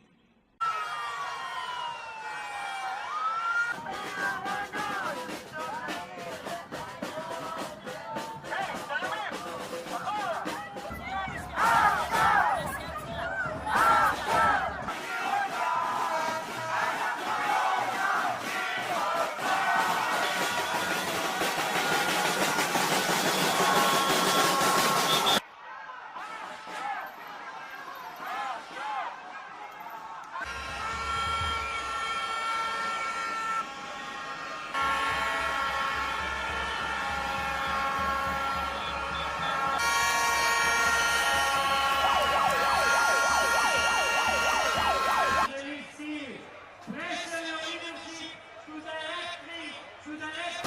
Pressure your leadership to direct me to the next.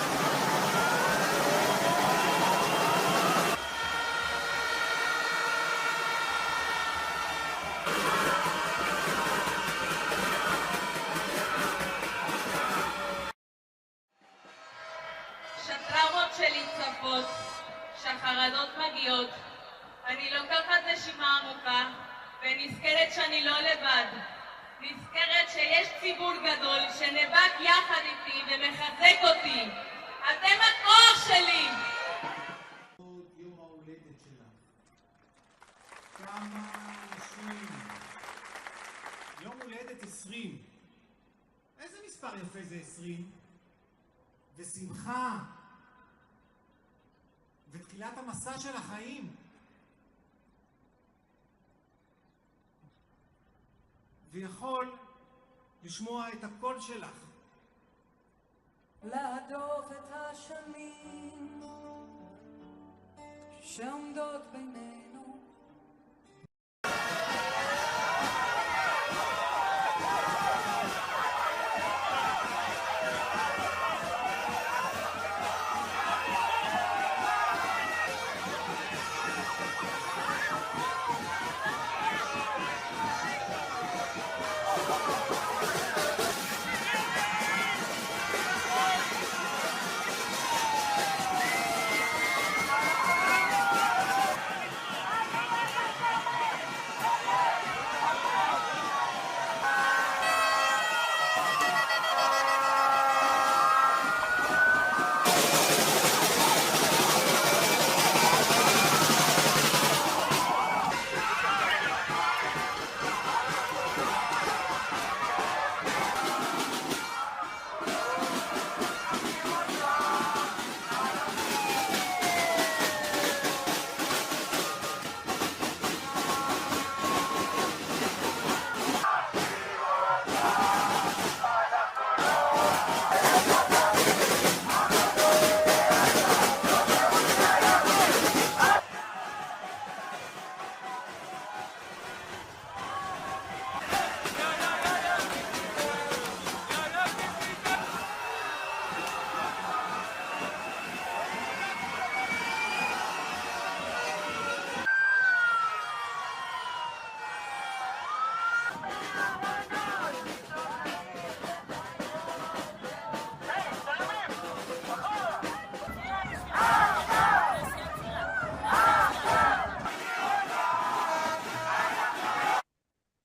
שהטראומות שלי צפות, שהחרדות מגיעות, אני לוקחת נשימה עמוקה ונזכרת שאני לא לבד. נזכרת שיש ציבור גדול שנאבק יחד איתי ומחזק אותי. אתם הכוח שלי! יום ההולדת שלך. כמה אנשים. יום הולדת 20. איזה מספר יפה זה 20? ושמחה. ותחילת המסע של החיים. ויכול לשמוע את הקול שלך. להדוף את השנים שעומדות בינינו.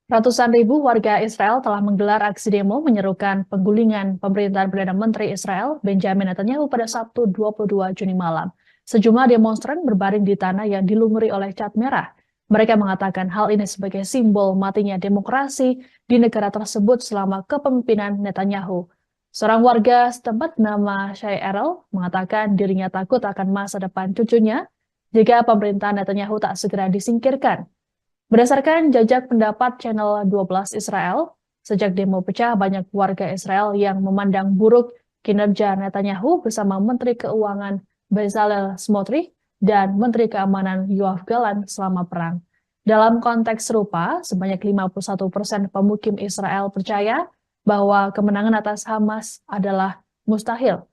Ratusan ribu warga Israel telah menggelar aksi demo menyerukan penggulingan pemerintahan Perdana Menteri Israel Benjamin Netanyahu pada Sabtu 22 Juni malam. Sejumlah demonstran berbaring di tanah yang dilumuri oleh cat merah. Mereka mengatakan hal ini sebagai simbol matinya demokrasi di negara tersebut selama kepemimpinan Netanyahu. Seorang warga setempat nama Shai Erel mengatakan dirinya takut akan masa depan cucunya jika pemerintahan Netanyahu tak segera disingkirkan. Berdasarkan jajak pendapat Channel 12 Israel, sejak demo pecah banyak warga Israel yang memandang buruk kinerja Netanyahu bersama Menteri Keuangan Bezalel Smotrich dan Menteri Keamanan Yoav Gallant selama perang. Dalam konteks serupa, sebanyak 51% pemukim Israel percaya bahwa kemenangan atas Hamas adalah mustahil.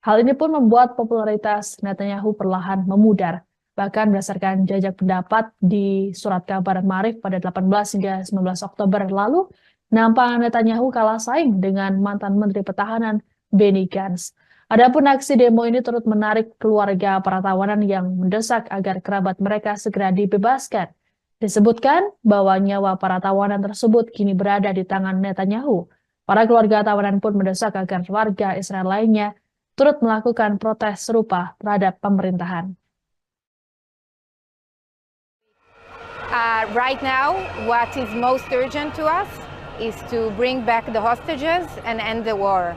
Hal ini pun membuat popularitas Netanyahu perlahan memudar. Bahkan berdasarkan jajak pendapat di surat kabar Maarif pada 18 hingga 19 Oktober lalu, nampak Netanyahu kalah saing dengan mantan Menteri Pertahanan Benny Gantz. Adapun aksi demo ini turut menarik keluarga para tawanan yang mendesak agar kerabat mereka segera dibebaskan. Disebutkan bahwa nyawa para tawanan tersebut kini berada di tangan Netanyahu. Para keluarga tawanan pun mendesak agar warga Israel lainnya turut melakukan protes serupa terhadap pemerintahan. Right now, what is most urgent to us is to bring back the hostages and end the war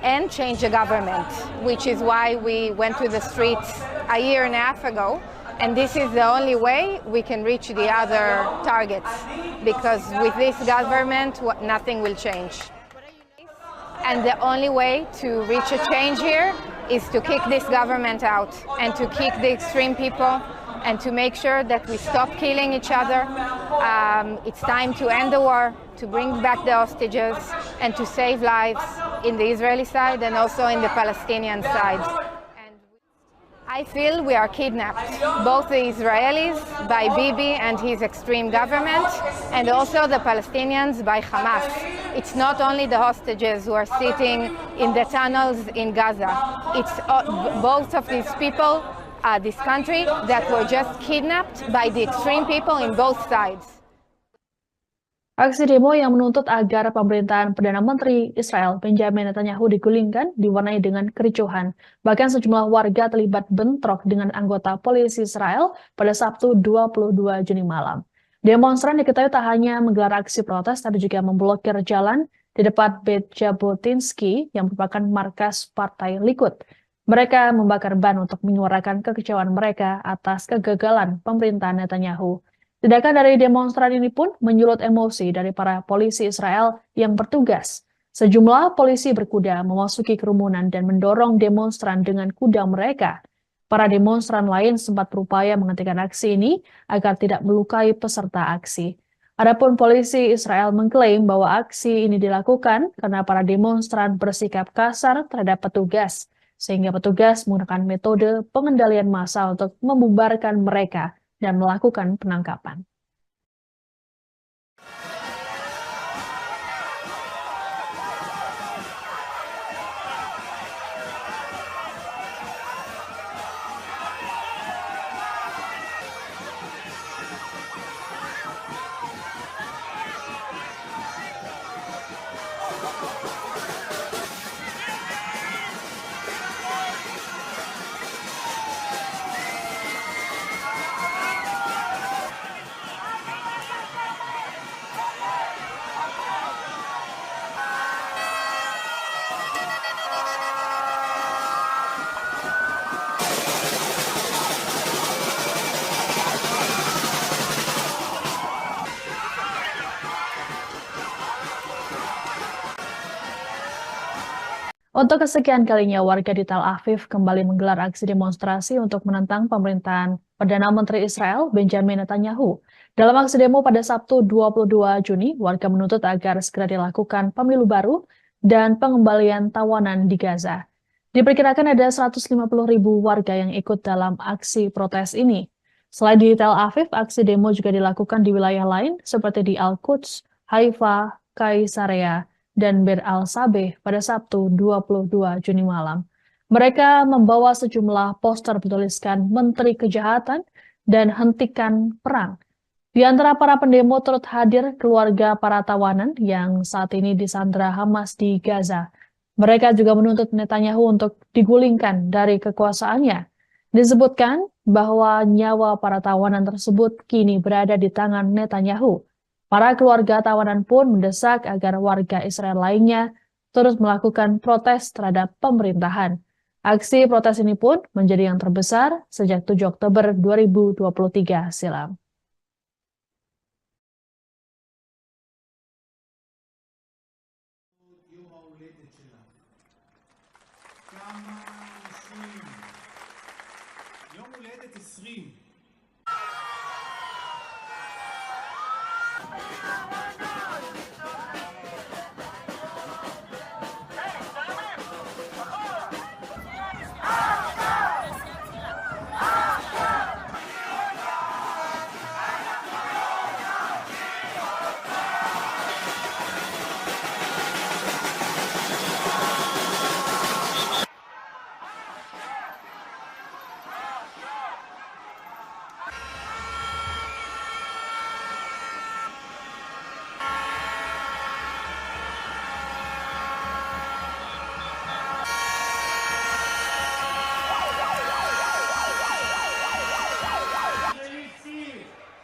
and change the government, which is why we went to the streets a year and a half ago. And this is the only way we can reach the other targets, because with this government, nothing will change. And the only way to reach a change here is to kick this government out and to kick the extreme people and to make sure that we stop killing each other. It's time to end the war, to bring back the hostages, and to save lives in the Israeli side and also in the Palestinian side. And I feel we are kidnapped, both the Israelis by Bibi and his extreme government, and also the Palestinians by Hamas. It's not only the hostages who are sitting in the tunnels in Gaza. It's both of these people, this country, that were just kidnapped by the extreme people in both sides. Aksi demo yang menuntut agar pemerintahan Perdana Menteri Israel Benjamin Netanyahu digulingkan diwarnai dengan kericuhan. Bahkan sejumlah warga terlibat bentrok dengan anggota polisi Israel pada Sabtu 22 Juni malam. Demonstran diketahui tak hanya menggelar aksi protes, tapi juga memblokir jalan di depan Beit Jabotinsky yang merupakan markas Partai Likud. Mereka membakar ban untuk menyuarakan kekecewaan mereka atas kegagalan pemerintahan Netanyahu. Tindakan dari demonstran ini pun menyulut emosi dari para polisi Israel yang bertugas. Sejumlah polisi berkuda memasuki kerumunan dan mendorong demonstran dengan kuda mereka. Para demonstran lain sempat berupaya menghentikan aksi ini agar tidak melukai peserta aksi. Adapun polisi Israel mengklaim bahwa aksi ini dilakukan karena para demonstran bersikap kasar terhadap petugas, sehingga petugas menggunakan metode pengendalian massa untuk membubarkan mereka dan melakukan penangkapan. Untuk kesekian kalinya, warga di Tel Aviv kembali menggelar aksi demonstrasi untuk menentang pemerintahan Perdana Menteri Israel Benjamin Netanyahu. Dalam aksi demo pada Sabtu 22 Juni, warga menuntut agar segera dilakukan pemilu baru dan pengembalian tawanan di Gaza. Diperkirakan ada 150.000 warga yang ikut dalam aksi protes ini. Selain di Tel Aviv, aksi demo juga dilakukan di wilayah lain seperti di Al-Quds, Haifa, Kaisarea, dan Bir al-Sabeh pada Sabtu 22 Juni malam. Mereka membawa sejumlah poster bertuliskan Menteri Kejahatan dan Hentikan Perang. Di antara para pendemo turut hadir keluarga para tawanan yang saat ini disandra Hamas di Gaza. Mereka juga menuntut Netanyahu untuk digulingkan dari kekuasaannya. Disebutkan bahwa nyawa para tawanan tersebut kini berada di tangan Netanyahu. Para keluarga tawanan pun mendesak agar warga Israel lainnya terus melakukan protes terhadap pemerintahan. Aksi protes ini pun menjadi yang terbesar sejak 7 Oktober 2023 silam. יום ההולדת שלך. כמה אנשים. יום הולדת 20.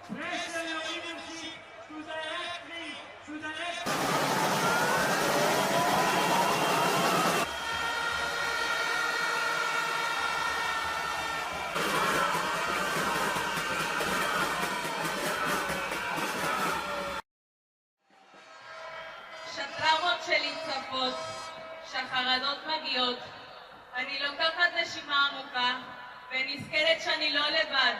Pressure your leadership to direct me to the next. שהטראומות שלי צפות, שהחרדות מגיעות. אני לוקחת נשימה עמוקה ונזכרת שאני לא לבד.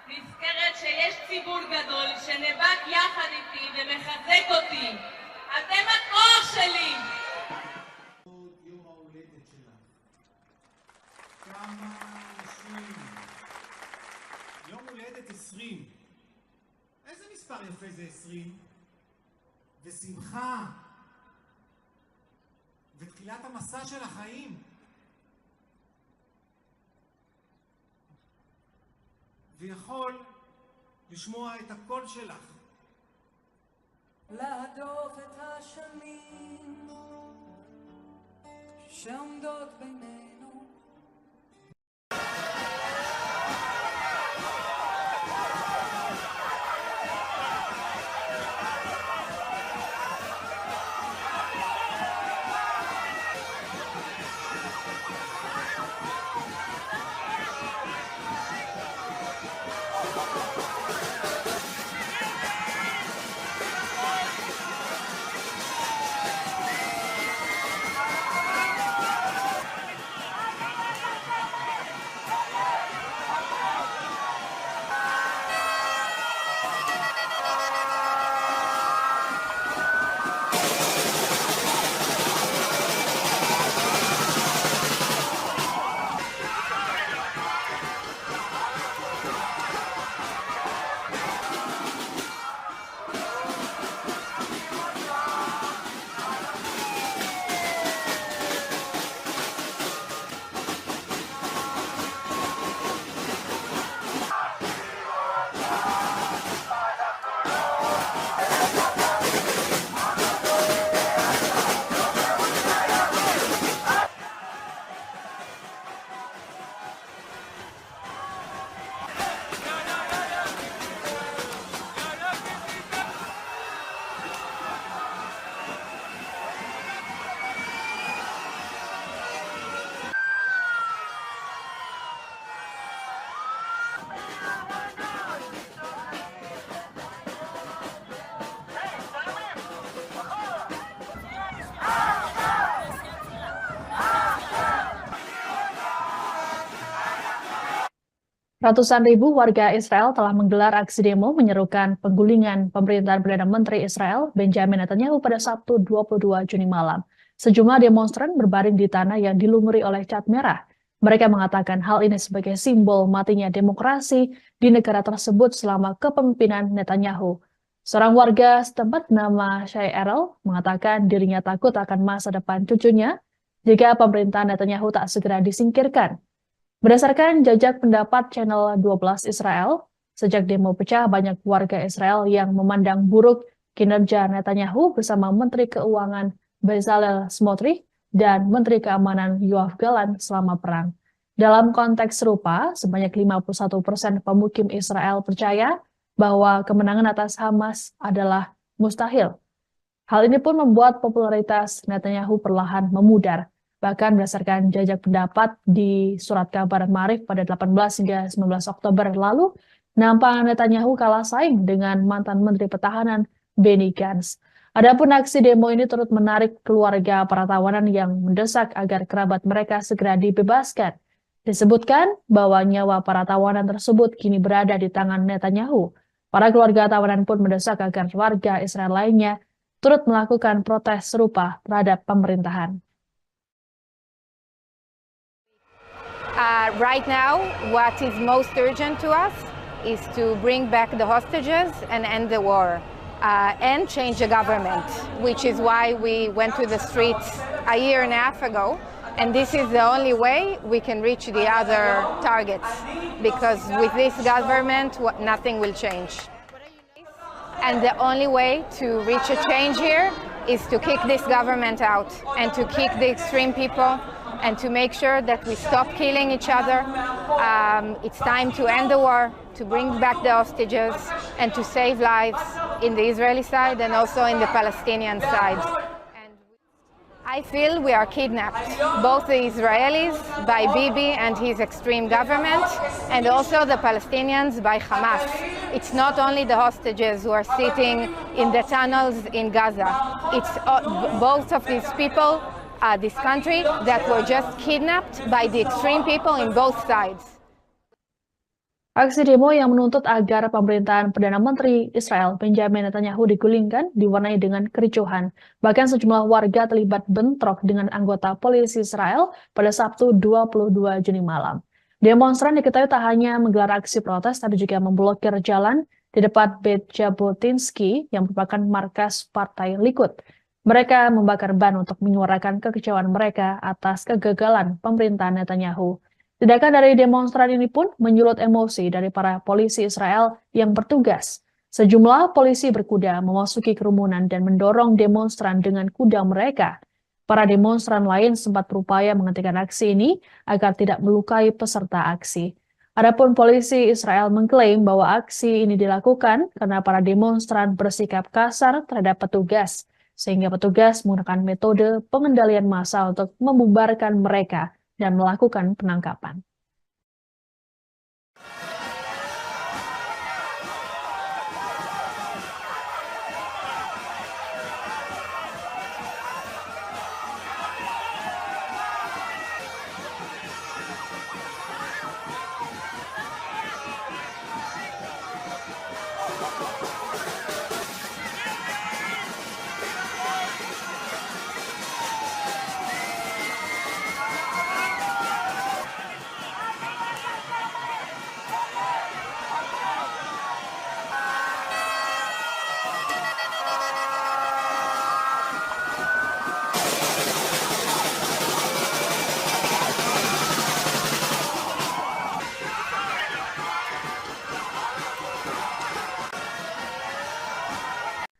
נזכרת שיש ציבור גדול שנאבק יחד איתי ומחזק אותי. אתם הכוח שלי! יום ההולדת שלך. כמה אנשים. יום הולדת 20. איזה מספר יפה זה 20? ושמחה. ותחילת המסע של החיים. ויכול לשמוע את הקול שלך. להדוף את השנים שעומדות בינינו. Ratusan ribu warga Israel telah menggelar aksi demo menyerukan penggulingan pemerintahan Perdana Menteri Israel Benjamin Netanyahu pada Sabtu 22 Juni malam. Sejumlah demonstran berbaring di tanah yang dilumuri oleh cat merah. Mereka mengatakan hal ini sebagai simbol matinya demokrasi di negara tersebut selama kepemimpinan Netanyahu. Seorang warga setempat bernama Shai Erel mengatakan dirinya takut akan masa depan cucunya jika pemerintahan Netanyahu tak segera disingkirkan. Berdasarkan jajak pendapat channel 12 Israel, Sejak demo pecah, banyak warga Israel yang memandang buruk kinerja Netanyahu bersama Menteri Keuangan Bezalel Smotrich dan Menteri Keamanan Yoav Gallant selama perang. Dalam konteks serupa, sebanyak 51% pemukim Israel percaya bahwa kemenangan atas Hamas adalah mustahil. Hal ini pun membuat popularitas Netanyahu perlahan memudar. Bahkan berdasarkan jajak pendapat di surat kabar Maarif pada 18 hingga 19 Oktober lalu, nampak Netanyahu kalah saing dengan mantan Menteri Pertahanan Benny Gantz. Adapun aksi demo ini turut menarik keluarga para tawanan yang mendesak agar kerabat mereka segera dibebaskan. Disebutkan bahwa nyawa para tawanan tersebut kini berada di tangan Netanyahu. Para keluarga tawanan pun mendesak agar warga Israel lainnya turut melakukan protes serupa terhadap pemerintahan. Right now, what is most urgent to us is to bring back the hostages and end the war and change the government, which is why we went to the streets a year and a half ago. And this is the only way we can reach the other targets, because with this government, nothing will change. And the only way to reach a change here is to kick this government out and to kick the extreme people and to make sure that we stop killing each other. It's time to end the war, to bring back the hostages, and to save lives in the Israeli side and also in the Palestinian side. I feel we are kidnapped, both the Israelis by Bibi and his extreme government, and also the Palestinians by Hamas. It's not only the hostages who are sitting in the tunnels in Gaza. It's both of these people, this country, that were just kidnapped by the extreme people in both sides. Aksi demo yang menuntut agar pemerintahan Perdana Menteri Israel Benjamin Netanyahu digulingkan diwarnai dengan kericuhan. Bahkan sejumlah warga terlibat bentrok dengan anggota polisi Israel pada Sabtu 22 Juni malam. Demonstran diketahui tak hanya menggelar aksi protes, tapi juga memblokir jalan di depan Beit Jabotinsky yang merupakan markas Partai Likud. Mereka membakar ban untuk menyuarakan kekecewaan mereka atas kegagalan pemerintahan Netanyahu. Tindakan dari demonstran ini pun menyulut emosi dari para polisi Israel yang bertugas. Sejumlah polisi berkuda memasuki kerumunan dan mendorong demonstran dengan kuda mereka. Para demonstran lain sempat berupaya menghentikan aksi ini agar tidak melukai peserta aksi. Adapun polisi Israel mengklaim bahwa aksi ini dilakukan karena para demonstran bersikap kasar terhadap petugas, sehingga petugas menggunakan metode pengendalian massa untuk membubarkan mereka dan melakukan penangkapan.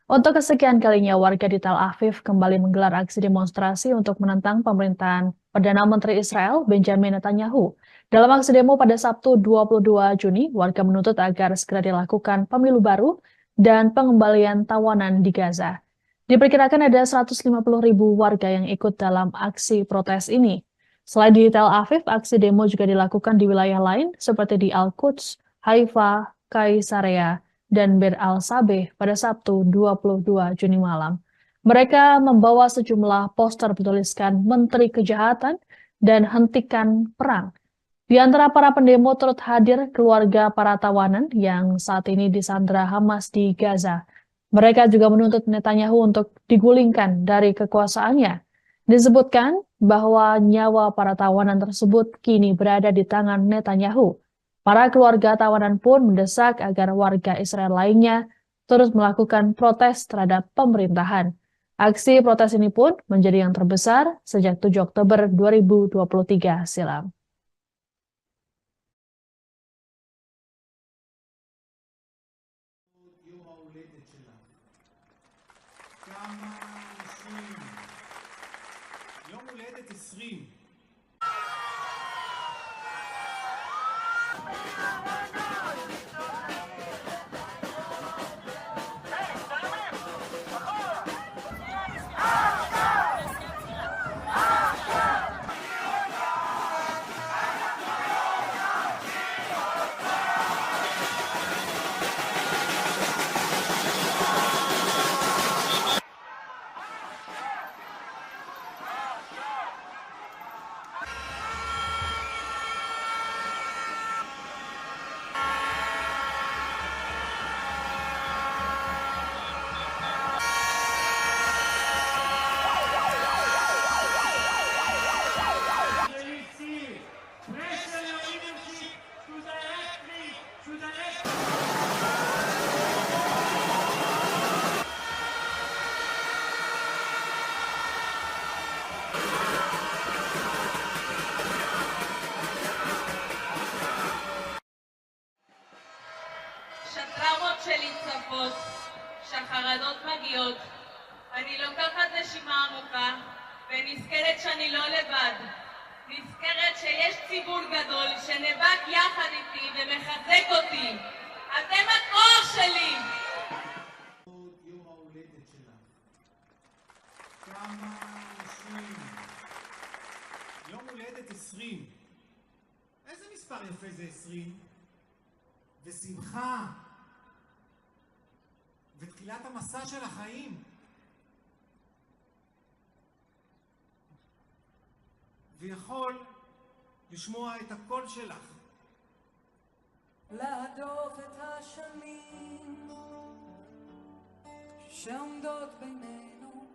Untuk kesekian kalinya, warga di Tel Aviv kembali menggelar aksi demonstrasi untuk menentang pemerintahan Perdana Menteri Israel Benjamin Netanyahu. Dalam aksi demo pada Sabtu 22 Juni, warga menuntut agar segera dilakukan pemilu baru dan pengembalian tawanan di Gaza. Diperkirakan ada 150.000 warga yang ikut dalam aksi protes ini. Selain di Tel Aviv, aksi demo juga dilakukan di wilayah lain seperti di Al-Quds, Haifa, Kaisarea, dan Bir al-Sabeh pada Sabtu 22 Juni malam. Mereka membawa sejumlah poster bertuliskan Menteri Kejahatan dan Hentikan Perang. Di antara para pendemo turut hadir keluarga para tawanan yang saat ini disandra Hamas di Gaza. Mereka juga menuntut Netanyahu untuk digulingkan dari kekuasaannya. Disebutkan bahwa nyawa para tawanan tersebut kini berada di tangan Netanyahu. Para keluarga tawanan pun mendesak agar warga Israel lainnya terus melakukan protes terhadap pemerintahan. Aksi protes ini pun menjadi yang terbesar sejak 7 Oktober 2023 silam. ההולדת שלך. כמה אנשים. יום הולדת 20. Pressure your leadership to directly to the next. שהטראומות שלי צפות, שהחרדות מגיעות. אני לוקחת נשימה עמוקה ונזכרת שאני לא לבד. נזכרת שיש ציבור גדול שנאבק יחד איתי ומחזק אותי. אתם הכוח שלי! יום ההולדת שלך. כמה אנשים. יום הולדת 20. איזה מספר יפה זה 20? ושמחה. ותחילת המסע של החיים. ויכול לשמוע את הקול שלך. להדוף את השנים שעומדות בינינו.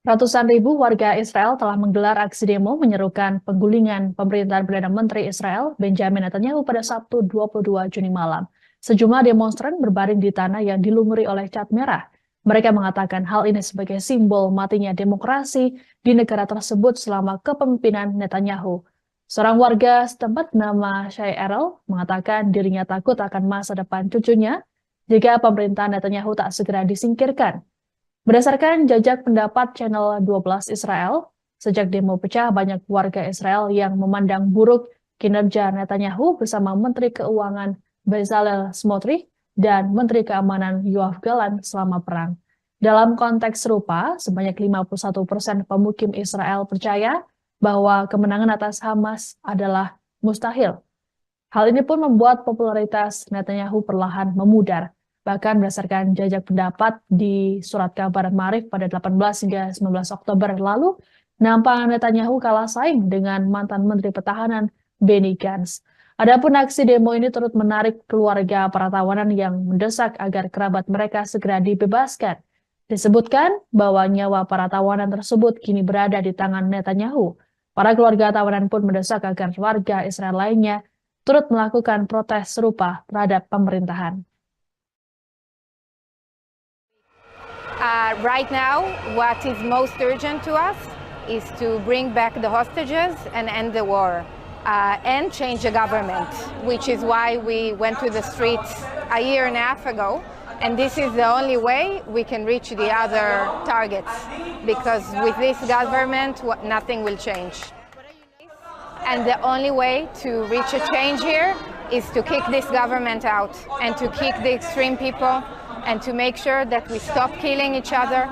Ratusan ribu warga Israel telah menggelar aksi demo menyerukan penggulingan pemerintahan Perdana Menteri Israel Benjamin Netanyahu pada Sabtu 22 Juni malam. Sejumlah demonstran berbaring di tanah yang dilumuri oleh cat merah. Mereka mengatakan hal ini sebagai simbol matinya demokrasi di negara tersebut selama kepemimpinan Netanyahu. Seorang warga setempat bernama Shai Erel mengatakan dirinya takut akan masa depan cucunya jika pemerintahan Netanyahu tak segera disingkirkan. Berdasarkan jajak pendapat Channel 12 Israel, sejak demo pecah banyak warga Israel yang memandang buruk kinerja Netanyahu bersama Menteri Keuangan Bezalel Smotrich dan Menteri Keamanan Yoav Gallant selama perang. Dalam konteks serupa, sebanyak 51% pemukim Israel percaya bahwa kemenangan atas Hamas adalah mustahil. Hal ini pun membuat popularitas Netanyahu perlahan memudar. Bahkan berdasarkan jajak pendapat di surat kabar Ma'arif pada 18 hingga 19 Oktober lalu, nampak Netanyahu kalah saing dengan mantan Menteri Pertahanan Benny Gantz. Adapun aksi demo ini turut menarik keluarga para tawanan yang mendesak agar kerabat mereka segera dibebaskan. Disebutkan bahwa nyawa para tawanan tersebut kini berada di tangan Netanyahu. Para keluarga tawanan pun mendesak agar warga Israel lainnya turut melakukan protes serupa terhadap pemerintahan. Right now, what is most urgent to us is to bring back the hostages and end the war. And change the government, which is why we went to the streets a year and a half ago. And this is the only way we can reach the other targets, because with this government, nothing will change. And the only way to reach a change here is to kick this government out and to kick the extreme people and to make sure that we stop killing each other.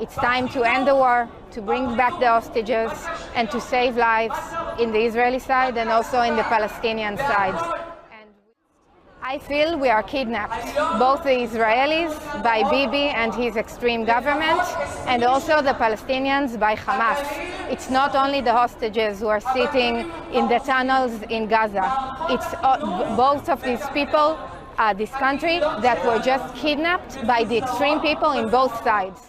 It's time to end the war, to bring back the hostages, and to save lives in the Israeli side and also in the Palestinian side. And I feel we are kidnapped, both the Israelis by Bibi and his extreme government, and also the Palestinians by Hamas. It's not only the hostages who are sitting in the tunnels in Gaza. It's both of these people, this country, that were just kidnapped by the extreme people in both sides.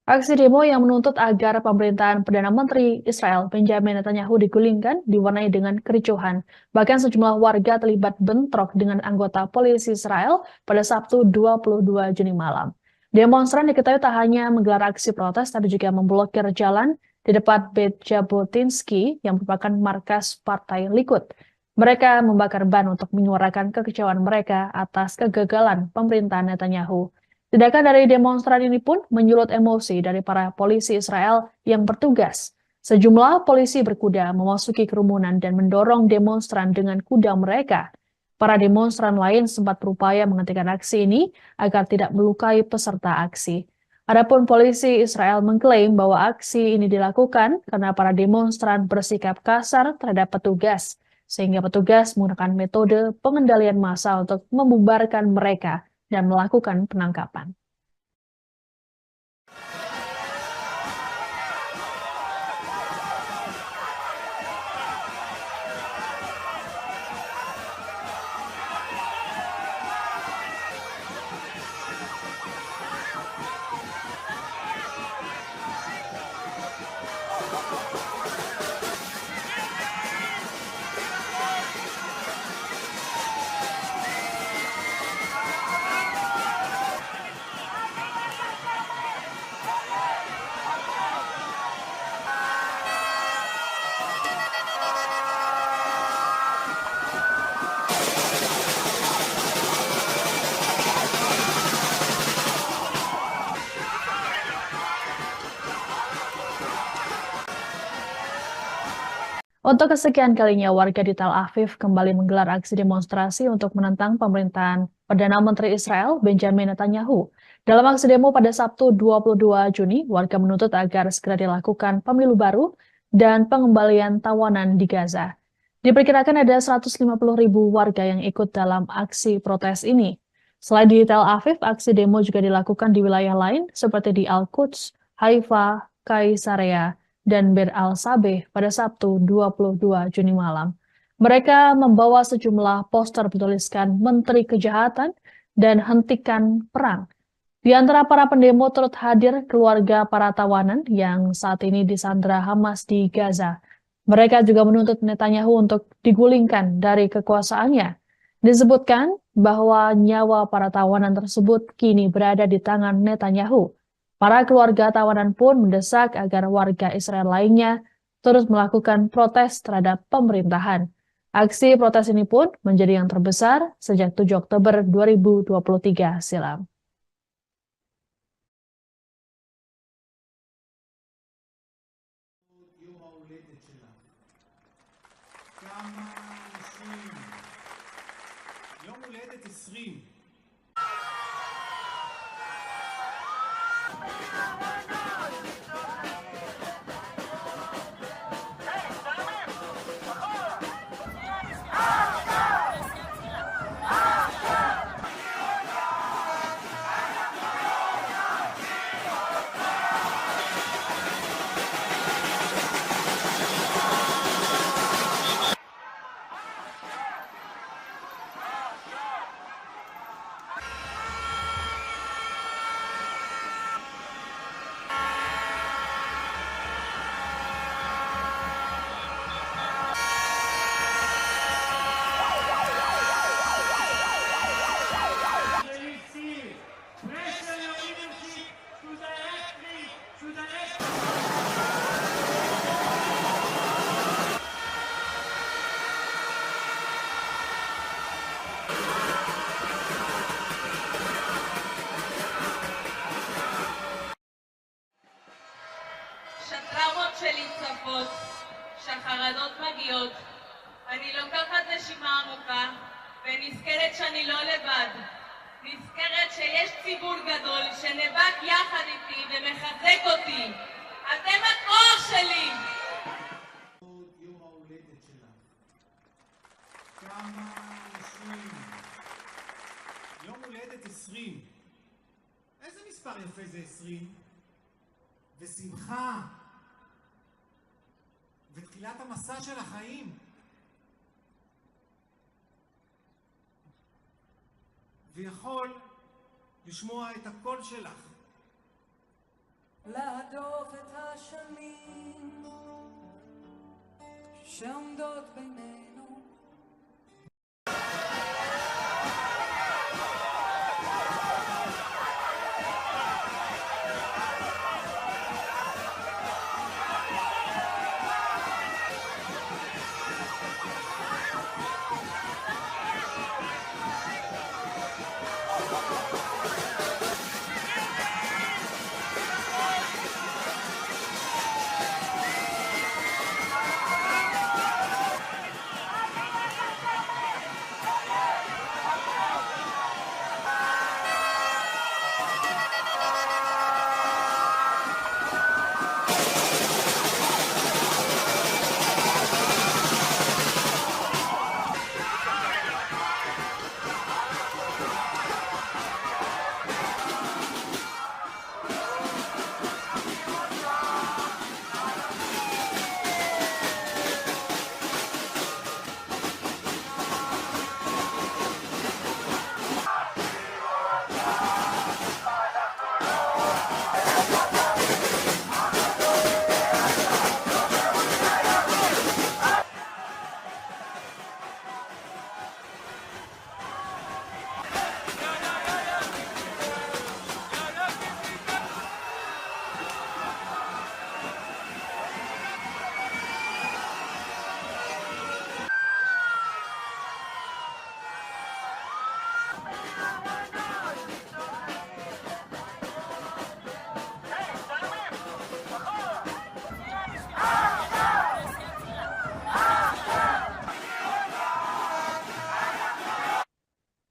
Aksi demo yang menuntut agar pemerintahan Perdana Menteri Israel Benjamin Netanyahu digulingkan diwarnai dengan kericuhan. Bahkan sejumlah warga terlibat bentrok dengan anggota polisi Israel pada Sabtu 22 Juni malam. Demonstran diketahui tak hanya menggelar aksi protes, tapi juga memblokir jalan di depan Beit Jabotinsky yang merupakan markas Partai Likud. Mereka membakar ban untuk menyuarakan kekecewaan mereka atas kegagalan pemerintahan Netanyahu. Tindakan dari demonstran ini pun menyulut emosi dari para polisi Israel yang bertugas. Sejumlah polisi berkuda memasuki kerumunan dan mendorong demonstran dengan kuda mereka. Para demonstran lain sempat berupaya menghentikan aksi ini agar tidak melukai peserta aksi. Adapun polisi Israel mengklaim bahwa aksi ini dilakukan karena para demonstran bersikap kasar terhadap petugas, sehingga petugas menggunakan metode pengendalian massa untuk membubarkan mereka dan melakukan penangkapan. Untuk kesekian kalinya, warga di Tel Aviv kembali menggelar aksi demonstrasi untuk menentang pemerintahan Perdana Menteri Israel Benjamin Netanyahu. Dalam aksi demo pada Sabtu 22 Juni, warga menuntut agar segera dilakukan pemilu baru dan pengembalian tawanan di Gaza. Diperkirakan ada 150.000 warga yang ikut dalam aksi protes ini. Selain di Tel Aviv, aksi demo juga dilakukan di wilayah lain seperti di Al-Quds, Haifa, Kaisarea, dan Bir al-Sabeh pada Sabtu 22 Juni malam. Mereka membawa sejumlah poster bertuliskan Menteri Kejahatan dan Hentikan Perang. Di antara para pendemo turut hadir keluarga para tawanan yang saat ini disandra Hamas di Gaza. Mereka juga menuntut Netanyahu untuk digulingkan dari kekuasaannya. Disebutkan bahwa nyawa para tawanan tersebut kini berada di tangan Netanyahu. Para keluarga tawanan pun mendesak agar warga Israel lainnya terus melakukan protes terhadap pemerintahan. Aksi protes ini pun menjadi yang terbesar sejak 7 Oktober 2023 silam. יום הולדת 20 כשהחרדות מגיעות, אני לוקחת נשימה עמוקה ונזכרת שאני לא לבד. נזכרת שיש ציבור גדול שנאבק יחד איתי ומחזק אותי. אתם הכוח שלי! יום ההולדת שלך. כמה נשים. יום הולדת 20. איזה מספר יפה זה 20? ושמחה. ותחילת המסע של החיים. ויכול לשמוע את הקול שלך. להדוף את השנים שעומדות בינינו.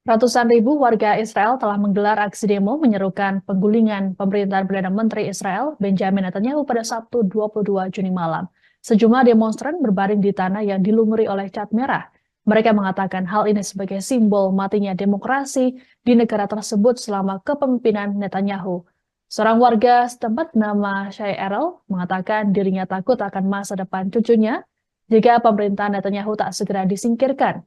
Ratusan ribu warga Israel telah menggelar aksi demo menyerukan penggulingan pemerintahan Perdana Menteri Israel Benjamin Netanyahu pada Sabtu 22 Juni malam. Sejumlah demonstran berbaring di tanah yang dilumuri oleh cat merah. Mereka mengatakan hal ini sebagai simbol matinya demokrasi di negara tersebut selama kepemimpinan Netanyahu. Seorang warga setempat nama Shai Erel mengatakan dirinya takut akan masa depan cucunya jika pemerintahan Netanyahu tak segera disingkirkan.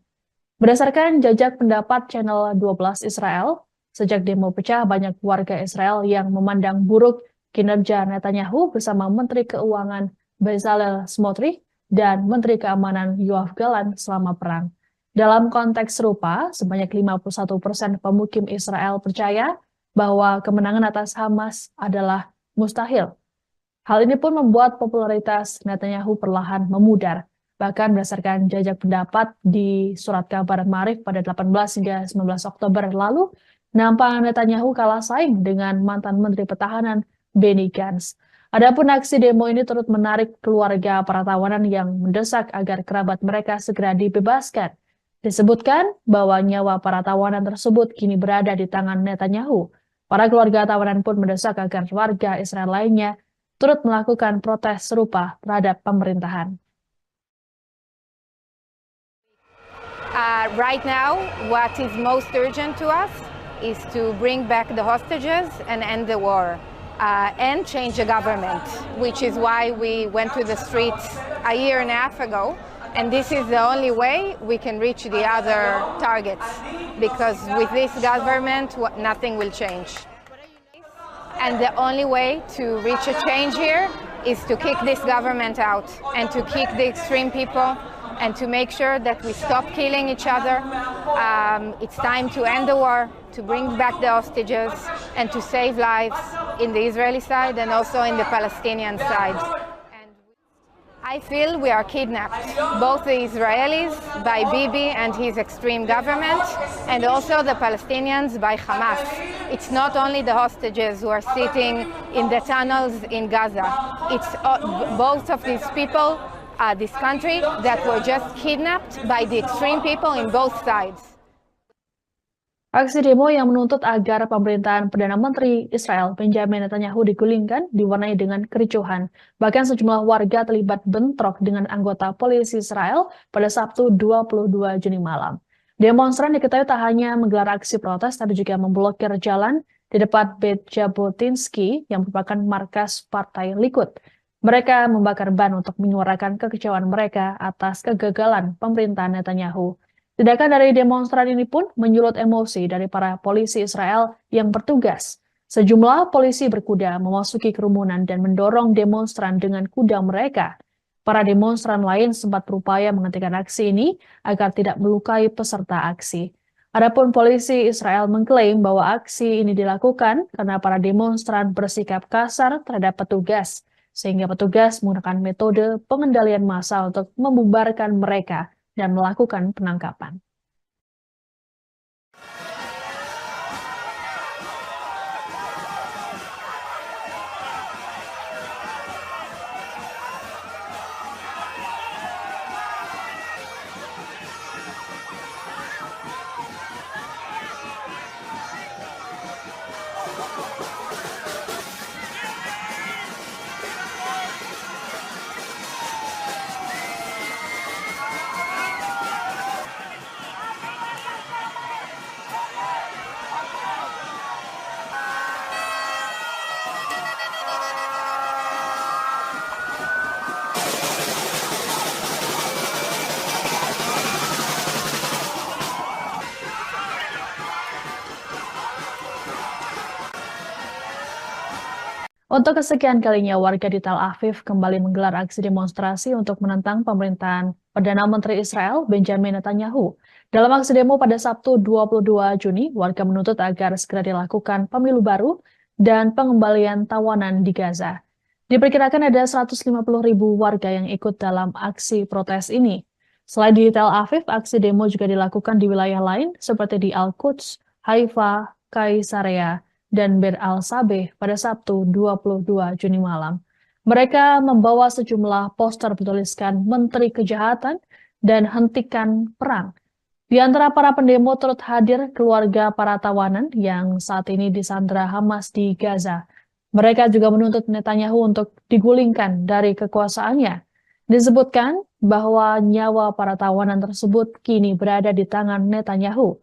Berdasarkan jajak pendapat Channel 12 Israel, sejak demo pecah banyak warga Israel yang memandang buruk kinerja Netanyahu bersama Menteri Keuangan Bezalel Smotrich dan Menteri Keamanan Yoav Gallant selama perang. Dalam konteks serupa, sebanyak 51% pemukim Israel percaya bahwa kemenangan atas Hamas adalah mustahil. Hal ini pun membuat popularitas Netanyahu perlahan memudar. Bahkan berdasarkan jajak pendapat di surat kabar Ma'arif pada 18 hingga 19 Oktober lalu, nampak Netanyahu kalah saing dengan mantan Menteri Pertahanan Benny Gantz. Adapun aksi demo ini turut menarik keluarga para tawanan yang mendesak agar kerabat mereka segera dibebaskan. Disebutkan bahwa nyawa para tawanan tersebut kini berada di tangan Netanyahu. Para keluarga tawanan pun mendesak agar warga Israel lainnya turut melakukan protes serupa terhadap pemerintahan. Right now, what is most urgent to us is to bring back the hostages and end the war and change the government, which is why we went to the streets a year and a half ago. And this is the only way we can reach the other targets, because with this government, nothing will change. And the only way to reach a change here is to kick this government out and to kick the extreme people and to make sure that we stop killing each other. It's time to end the war, to bring back the hostages, and to save lives in the Israeli side and also in the Palestinian side. And I feel we are kidnapped, both the Israelis by Bibi and his extreme government, and also the Palestinians by Hamas. It's not only the hostages who are sitting in the tunnels in Gaza. It's both of these people this country that were just kidnapped by the extreme people in both sides. Aksi demo yang menuntut agar pemerintahan Perdana Menteri Israel Benjamin Netanyahu digulingkan diwarnai dengan kericuhan. Bahkan sejumlah warga terlibat bentrok dengan anggota polisi Israel pada Sabtu 22 Juni malam. Demonstran diketahui tak hanya menggelar aksi protes, tapi juga memblokir jalan di depan Beit Jabotinsky yang merupakan markas Partai Likud. Mereka membakar ban untuk menyuarakan kekecewaan mereka atas kegagalan pemerintahan Netanyahu. Tindakan dari demonstran ini pun menyulut emosi dari para polisi Israel yang bertugas. Sejumlah polisi berkuda memasuki kerumunan dan mendorong demonstran dengan kuda mereka. Para demonstran lain sempat berupaya menghentikan aksi ini agar tidak melukai peserta aksi. Adapun polisi Israel mengklaim bahwa aksi ini dilakukan karena para demonstran bersikap kasar terhadap petugas, sehingga petugas menggunakan metode pengendalian massa untuk membubarkan mereka dan melakukan penangkapan. Untuk kesekian kalinya, warga di Tel Aviv kembali menggelar aksi demonstrasi untuk menentang pemerintahan Perdana Menteri Israel Benjamin Netanyahu. Dalam aksi demo pada Sabtu 22 Juni, warga menuntut agar segera dilakukan pemilu baru dan pengembalian tawanan di Gaza. Diperkirakan ada 150.000 warga yang ikut dalam aksi protes ini. Selain di Tel Aviv, aksi demo juga dilakukan di wilayah lain seperti di Al-Quds, Haifa, Kaisarea, dan Bir al-Sabeh pada Sabtu 22 Juni malam. Mereka membawa sejumlah poster bertuliskan Menteri Kejahatan dan Hentikan Perang. Di antara para pendemo turut hadir keluarga para tawanan yang saat ini disandra Hamas di Gaza. Mereka juga menuntut Netanyahu untuk digulingkan dari kekuasaannya. Disebutkan bahwa nyawa para tawanan tersebut kini berada di tangan Netanyahu.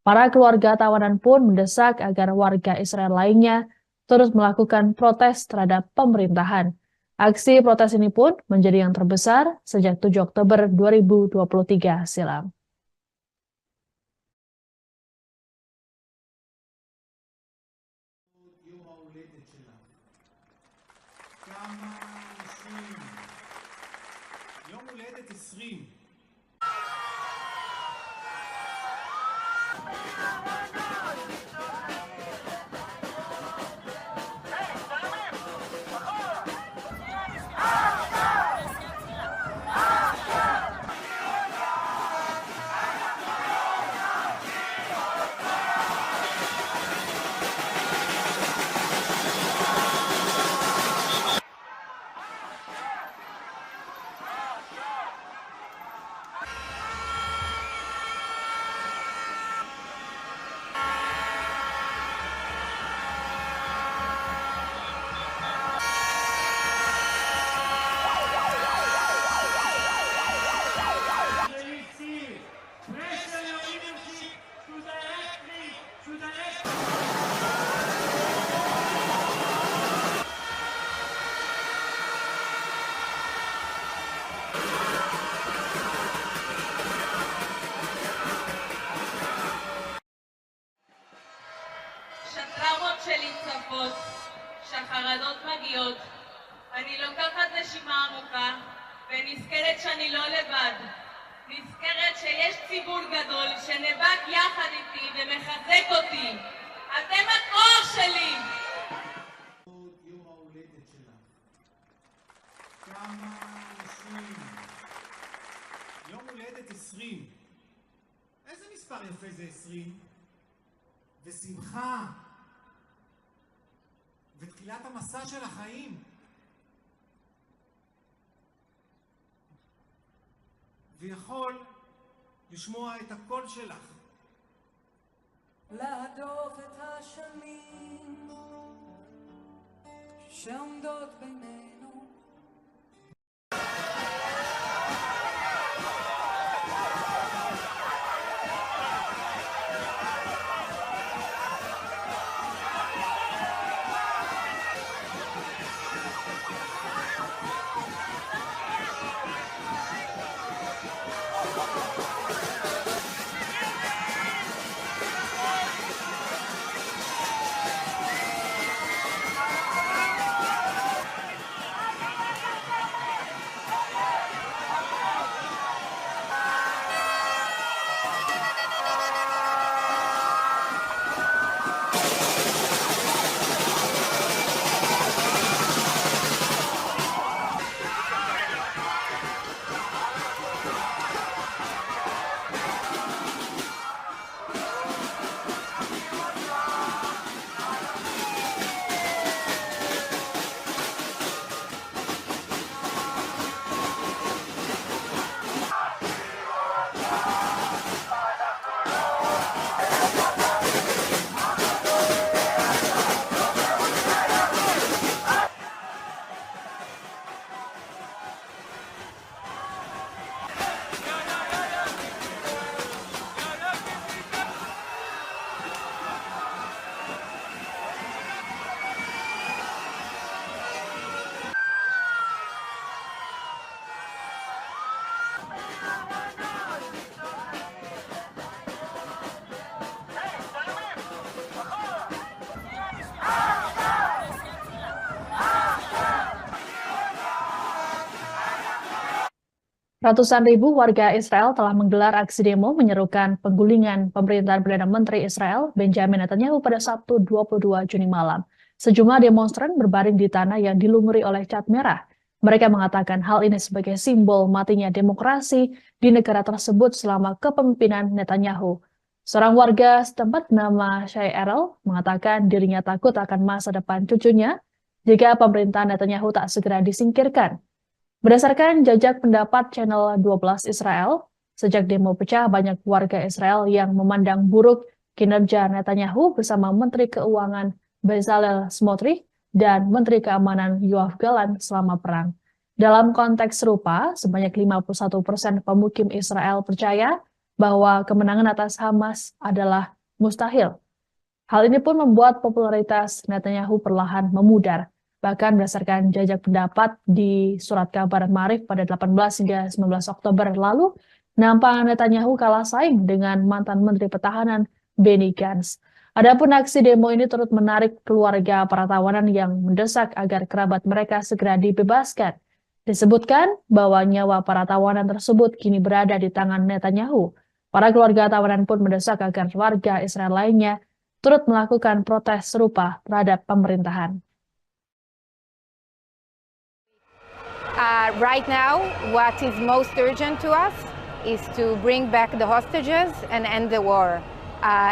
Para keluarga tawanan pun mendesak agar warga Israel lainnya terus melakukan protes terhadap pemerintahan. Aksi protes ini pun menjadi yang terbesar sejak 7 Oktober 2023 silam. יום ההולדת שלה. כמה אנשים. יום הולדת 20. Pressure your leadership to directly to the next. שהטראומות שלי צפות, שהחרדות מגיעות, אני לוקחת נשימה עמוקה ונזכרת שאני לא לבד. נזכרת שיש ציבור גדול שנאבק יחד איתי ומחזק אותי. אתם הכוח שלי! יום ההולדת שלה. כמה אנשים. יום הולדת 20. איזה מספר יפה זה 20? ושמחה. ותחילת המסע של החיים. ויכול לשמוע את הקול שלך. להדוף את השנים שעומדות בינינו. Ratusan ribu warga Israel telah menggelar aksi demo menyerukan penggulingan pemerintahan Perdana Menteri Israel Benjamin Netanyahu pada Sabtu 22 Juni malam. Sejumlah demonstran berbaring di tanah yang dilumuri oleh cat merah. Mereka mengatakan hal ini sebagai simbol matinya demokrasi di negara tersebut selama kepemimpinan Netanyahu. Seorang warga setempat bernama Shai Erel mengatakan dirinya takut akan masa depan cucunya jika pemerintahan Netanyahu tak segera disingkirkan. Berdasarkan jajak pendapat Channel 12 Israel, sejak demo pecah banyak warga Israel yang memandang buruk kinerja Netanyahu bersama Menteri Keuangan Bezalel Smotrich dan Menteri Keamanan Yoav Gallant selama perang. Dalam konteks serupa, sebanyak 51% pemukim Israel percaya bahwa kemenangan atas Hamas adalah mustahil. Hal ini pun membuat popularitas Netanyahu perlahan memudar. Bahkan berdasarkan jajak pendapat di surat kabar Maarif pada 18 hingga 19 Oktober lalu, nampak Netanyahu kalah saing dengan mantan Menteri Pertahanan Benny Gantz. Adapun aksi demo ini turut menarik keluarga para tawanan yang mendesak agar kerabat mereka segera dibebaskan. Disebutkan bahwa nyawa para tawanan tersebut kini berada di tangan Netanyahu. Para keluarga tawanan pun mendesak agar warga Israel lainnya turut melakukan protes serupa terhadap pemerintahan. Right now, what is most urgent to us is to bring back the hostages and end the war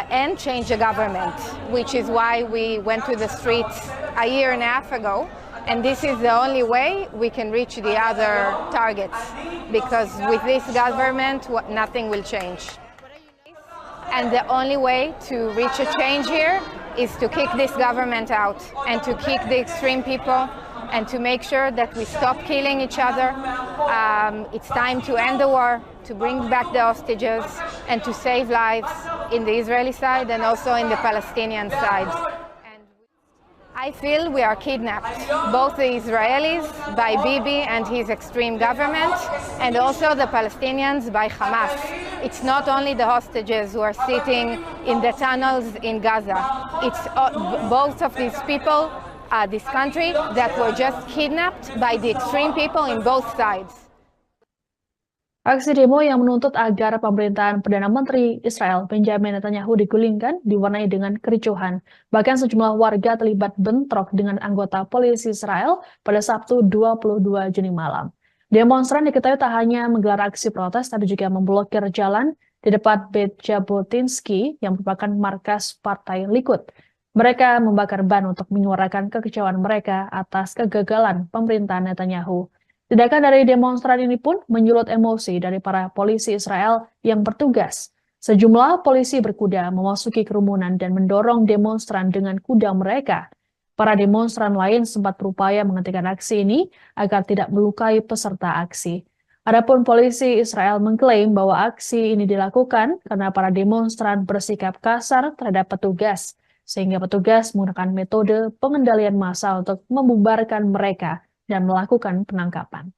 and change the government, which is why we went to the streets a year and a half ago. And this is the only way we can reach the other targets, because with this government, nothing will change. And the only way to reach a change here is to kick this government out and to kick the extreme people and to make sure that we stop killing each other. It's time to end the war, to bring back the hostages, and to save lives in the Israeli side and also in the Palestinian side. And I feel we are kidnapped, both the Israelis by Bibi and his extreme government, and also the Palestinians by Hamas. It's not only the hostages who are sitting in the tunnels in Gaza. It's both of these people, this country, that were just kidnapped by the extreme people in both sides. Aksi demo yang menuntut agar pemerintahan Perdana Menteri Israel Benjamin Netanyahu digulingkan diwarnai dengan kericuhan. Bahkan sejumlah warga terlibat bentrok dengan anggota polisi Israel pada Sabtu 22 Juni malam. Demonstran diketahui tak hanya menggelar aksi protes, tapi juga memblokir jalan di depan Beit Jabotinsky yang merupakan markas Partai Likud. Mereka membakar ban untuk menyuarakan kekecewaan mereka atas kegagalan pemerintahan Netanyahu. Tindakan dari demonstran ini pun menyulut emosi dari para polisi Israel yang bertugas. Sejumlah polisi berkuda memasuki kerumunan dan mendorong demonstran dengan kuda mereka. Para demonstran lain sempat berupaya menghentikan aksi ini agar tidak melukai peserta aksi. Adapun polisi Israel mengklaim bahwa aksi ini dilakukan karena para demonstran bersikap kasar terhadap petugas, sehingga petugas menggunakan metode pengendalian massa untuk membubarkan mereka dan melakukan penangkapan.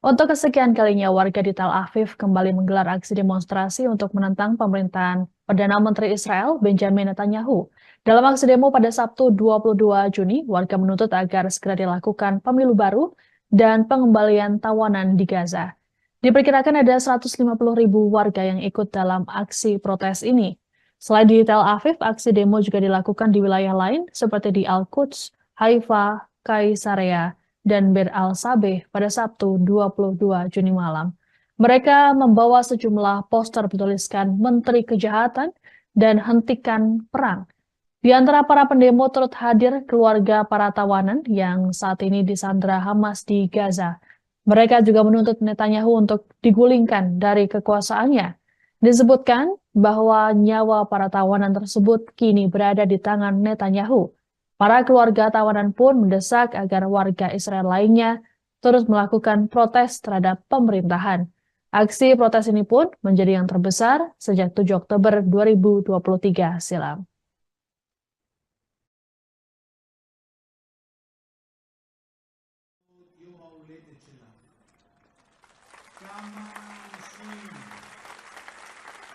Untuk kesekian kalinya, warga di Tel Aviv kembali menggelar aksi demonstrasi untuk menentang pemerintahan Perdana Menteri Israel Benjamin Netanyahu. Dalam aksi demo pada Sabtu 22 Juni, warga menuntut agar segera dilakukan pemilu baru dan pengembalian tawanan di Gaza. Diperkirakan ada 150.000 warga yang ikut dalam aksi protes ini. Selain di Tel Aviv, aksi demo juga dilakukan di wilayah lain seperti di Al-Quds, Haifa, Kaisarea, dan Bir al-Sabeh pada Sabtu 22 Juni malam. Mereka membawa sejumlah poster bertuliskan Menteri Kejahatan dan Hentikan Perang. Di antara para pendemo turut hadir keluarga para tawanan yang saat ini disandra Hamas di Gaza. Mereka juga menuntut Netanyahu untuk digulingkan dari kekuasaannya. Disebutkan bahwa nyawa para tawanan tersebut kini berada di tangan Netanyahu. Para keluarga tawanan pun mendesak agar warga Israel lainnya terus melakukan protes terhadap pemerintahan. Aksi protes ini pun menjadi yang terbesar sejak 7 Oktober 2023 silam. יום ההולדת שלה. כמה אנשים.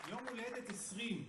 יום הולדת 20.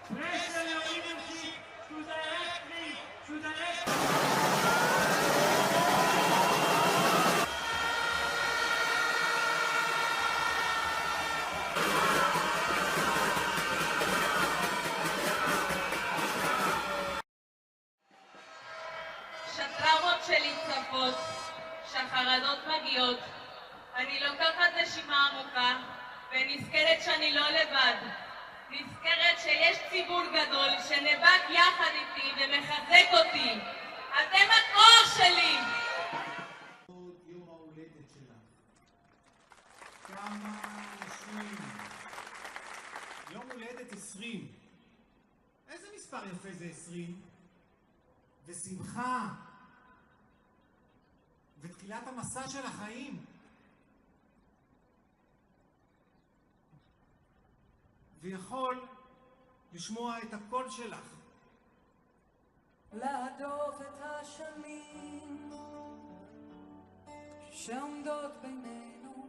Pressure your leadership to directly to the next. שטראומות שלי צפות, שהחרדות מגיעות, אני לוקחת נשימה עמוקה ונזכרת שאני לא לבד. נזכרת שיש ציבור גדול שנאבק יחד איתי ומחזק אותי. אתם הכוח שלי! יום ההולדת שלה. כמה אנשים. יום הולדת 20. איזה מספר יפה זה 20? ושמחה. ותחילת המסע של החיים. ויכול לשמוע את הקול שלך. להדוף את השנים שעומדות בינינו.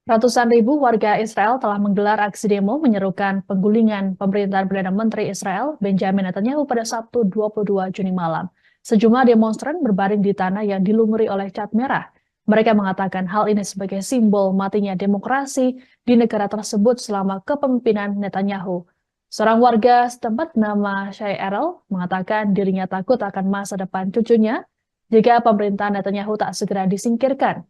Ratusan ribu warga Israel telah menggelar aksi demo menyerukan penggulingan pemerintahan Perdana Menteri Israel Benjamin Netanyahu pada Sabtu 22 Juni malam. Sejumlah demonstran berbaring di tanah yang dilumuri oleh cat merah. Mereka mengatakan hal ini sebagai simbol matinya demokrasi di negara tersebut selama kepemimpinan Netanyahu. Seorang warga setempat bernama Shai Erel mengatakan dirinya takut akan masa depan cucunya jika pemerintahan Netanyahu tak segera disingkirkan.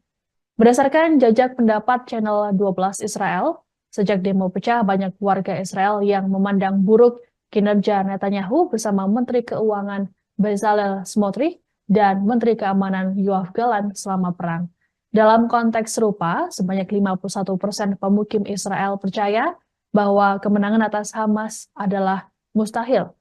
Berdasarkan jajak pendapat Channel 12 Israel, sejak demo pecah banyak warga Israel yang memandang buruk kinerja Netanyahu bersama Menteri Keuangan Bezalel Smotrich dan Menteri Keamanan Yoav Gallant selama perang. Dalam konteks serupa, sebanyak 51% pemukim Israel percaya bahwa kemenangan atas Hamas adalah mustahil.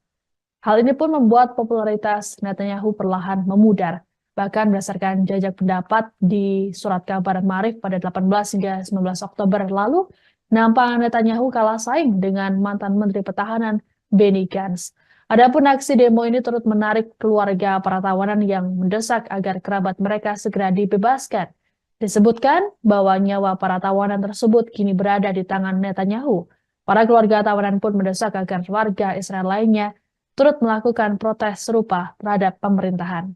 Hal ini pun membuat popularitas Netanyahu perlahan memudar. Bahkan berdasarkan jajak pendapat di surat kabar Maarif pada 18 hingga 19 Oktober lalu, nampak Netanyahu kalah saing dengan mantan Menteri Pertahanan Benny Gantz. Adapun aksi demo ini turut menarik keluarga para tawanan yang mendesak agar kerabat mereka segera dibebaskan. Disebutkan bahwa nyawa para tawanan tersebut kini berada di tangan Netanyahu. Para keluarga tawanan pun mendesak agar warga Israel lainnya turut melakukan protes serupa terhadap pemerintahan.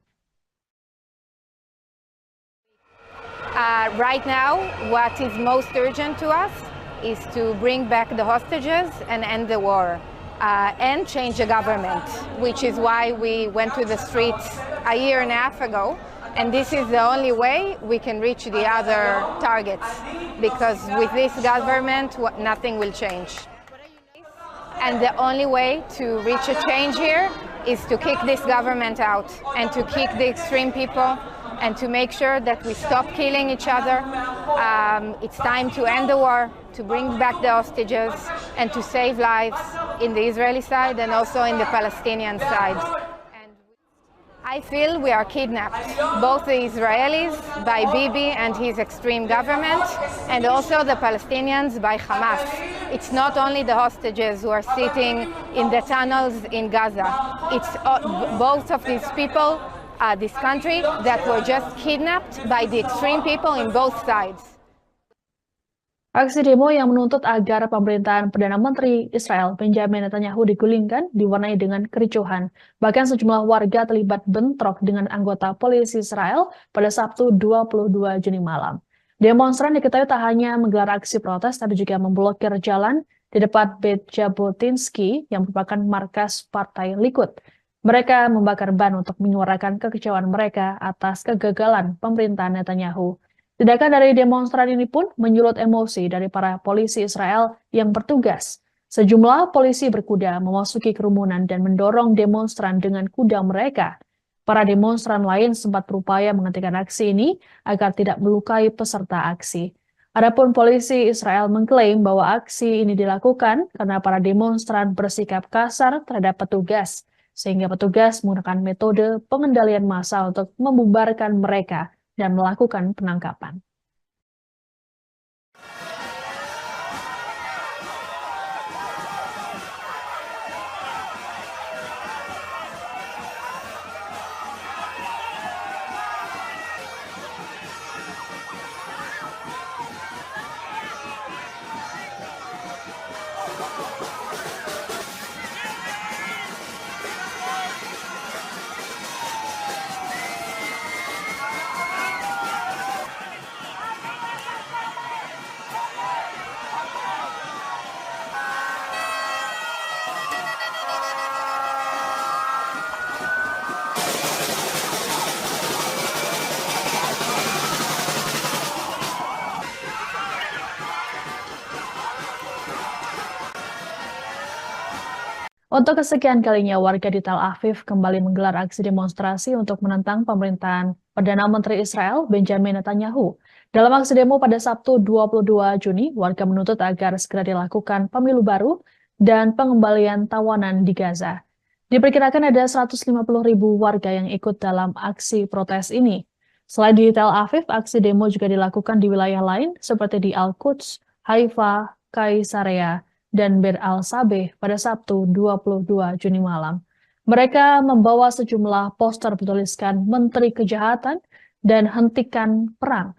Right now, what is most urgent to us is to bring back the hostages and end the war and change the government, which is why we went to the streets a year and a half ago. And this is the only way we can reach the other targets, because with this government, nothing will change. And the only way to reach a change here is to kick this government out and to kick the extreme people and to make sure that we stop killing each other. It's time to end the war, to bring back the hostages, and to save lives in the Israeli side and also in the Palestinian side. And I feel we are kidnapped, both the Israelis by Bibi and his extreme government, and also the Palestinians by Hamas. It's not only the hostages who are sitting in the tunnels in Gaza. It's both of these people, this country, that were just kidnapped by the extreme people in both sides. Aksi demo yang menuntut agar pemerintahan Perdana Menteri Israel Benjamin Netanyahu digulingkan diwarnai dengan kericuhan. Bahkan sejumlah warga terlibat bentrok dengan anggota polisi Israel pada Sabtu 22 Juni malam. Demonstran diketahui tak hanya menggelar aksi protes, tapi juga memblokir jalan di depan Beit Jabotinsky yang merupakan markas Partai Likud. Mereka membakar ban untuk menyuarakan kekecewaan mereka atas kegagalan pemerintahan Netanyahu. Tindakan dari demonstran ini pun menyulut emosi dari para polisi Israel yang bertugas. Sejumlah polisi berkuda memasuki kerumunan dan mendorong demonstran dengan kuda mereka. Para demonstran lain sempat berupaya menghentikan aksi ini agar tidak melukai peserta aksi. Adapun polisi Israel mengklaim bahwa aksi ini dilakukan karena para demonstran bersikap kasar terhadap petugas, sehingga petugas menggunakan metode pengendalian massa untuk membubarkan mereka dan melakukan penangkapan. Untuk kesekian kalinya, warga di Tel Aviv kembali menggelar aksi demonstrasi untuk menentang pemerintahan Perdana Menteri Israel Benjamin Netanyahu. Dalam aksi demo pada Sabtu 22 Juni, warga menuntut agar segera dilakukan pemilu baru dan pengembalian tawanan di Gaza. Diperkirakan ada 150.000 warga yang ikut dalam aksi protes ini. Selain di Tel Aviv, aksi demo juga dilakukan di wilayah lain seperti di Al-Quds, Haifa, Kaisarea, dan Bir al-Sabeh pada Sabtu 22 Juni malam. Mereka membawa sejumlah poster bertuliskan Menteri Kejahatan dan Hentikan Perang.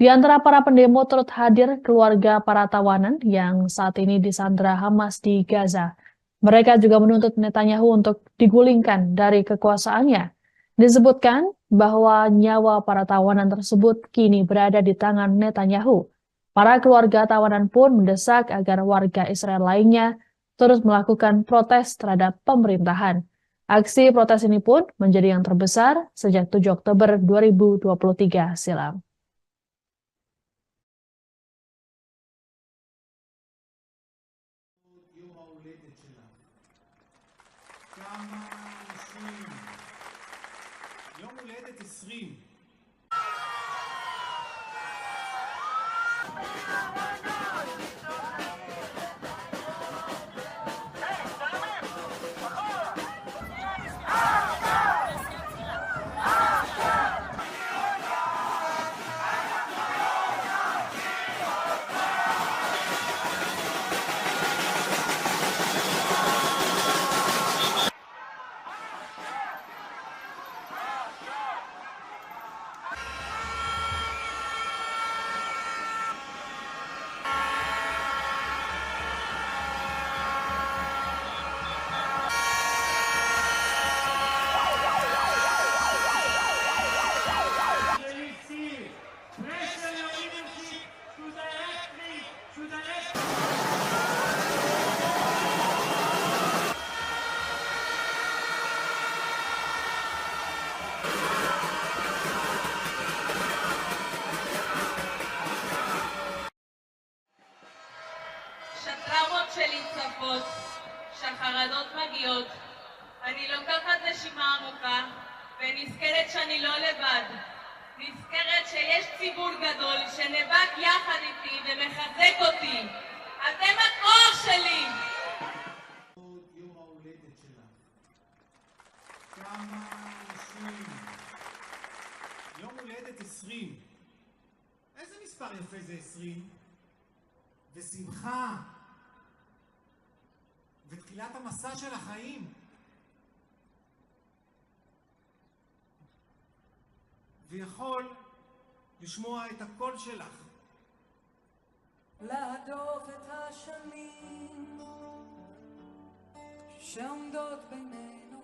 Di antara para pendemo turut hadir keluarga para tawanan yang saat ini disandra Hamas di Gaza. Mereka juga menuntut Netanyahu untuk digulingkan dari kekuasaannya. Disebutkan bahwa nyawa para tawanan tersebut kini berada di tangan Netanyahu. Para keluarga tawanan pun mendesak agar warga Israel lainnya terus melakukan protes terhadap pemerintahan. Aksi protes ini pun menjadi yang terbesar sejak 7 Oktober 2023 silam. יום ההולדת שלך. כמה אנשים. יום הולדת 20. Pressure your leadership to directly to the next. שהטראומות שלי צפות, שהחרדות מגיעות. אני לוקחת נשימה עמוקה ונזכרת שאני לא לבד. נזכרת שיש ציבור גדול שנאבק יחד איתי ומחזק אותי. אתם הכוח שלי! יום ההולדת שלך. כמה אנשים. יום הולדת 20. איזה מספר יפה זה 20? ושמחה. ותחילת המסע של החיים. ויכול לשמוע את הקול שלך. להדוף את השנים שעומדות בינינו.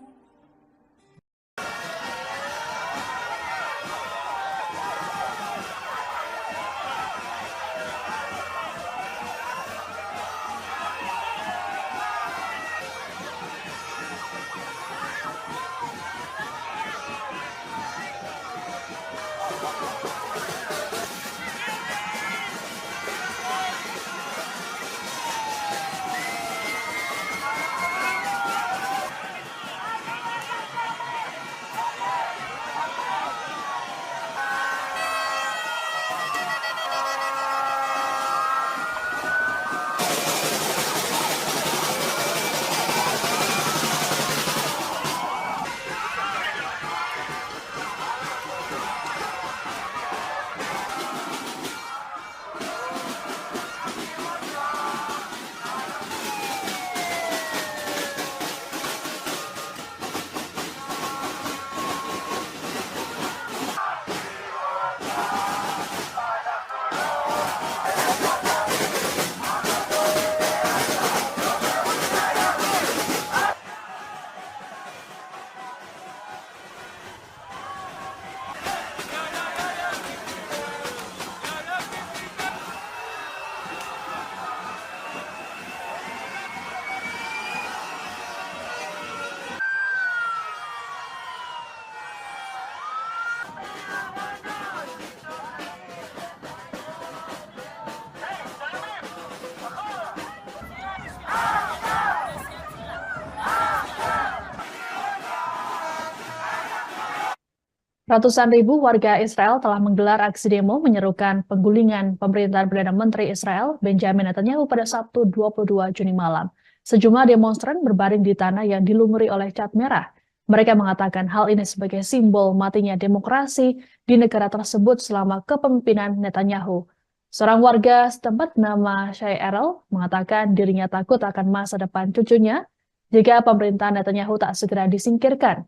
Ratusan ribu warga Israel telah menggelar aksi demo menyerukan penggulingan pemerintahan Perdana Menteri Israel Benjamin Netanyahu pada Sabtu 22 Juni malam. Sejumlah demonstran berbaring di tanah yang dilumuri oleh cat merah. Mereka mengatakan hal ini sebagai simbol matinya demokrasi di negara tersebut selama kepemimpinan Netanyahu. Seorang warga setempat nama Shai Erel mengatakan dirinya takut akan masa depan cucunya jika pemerintahan Netanyahu tak segera disingkirkan.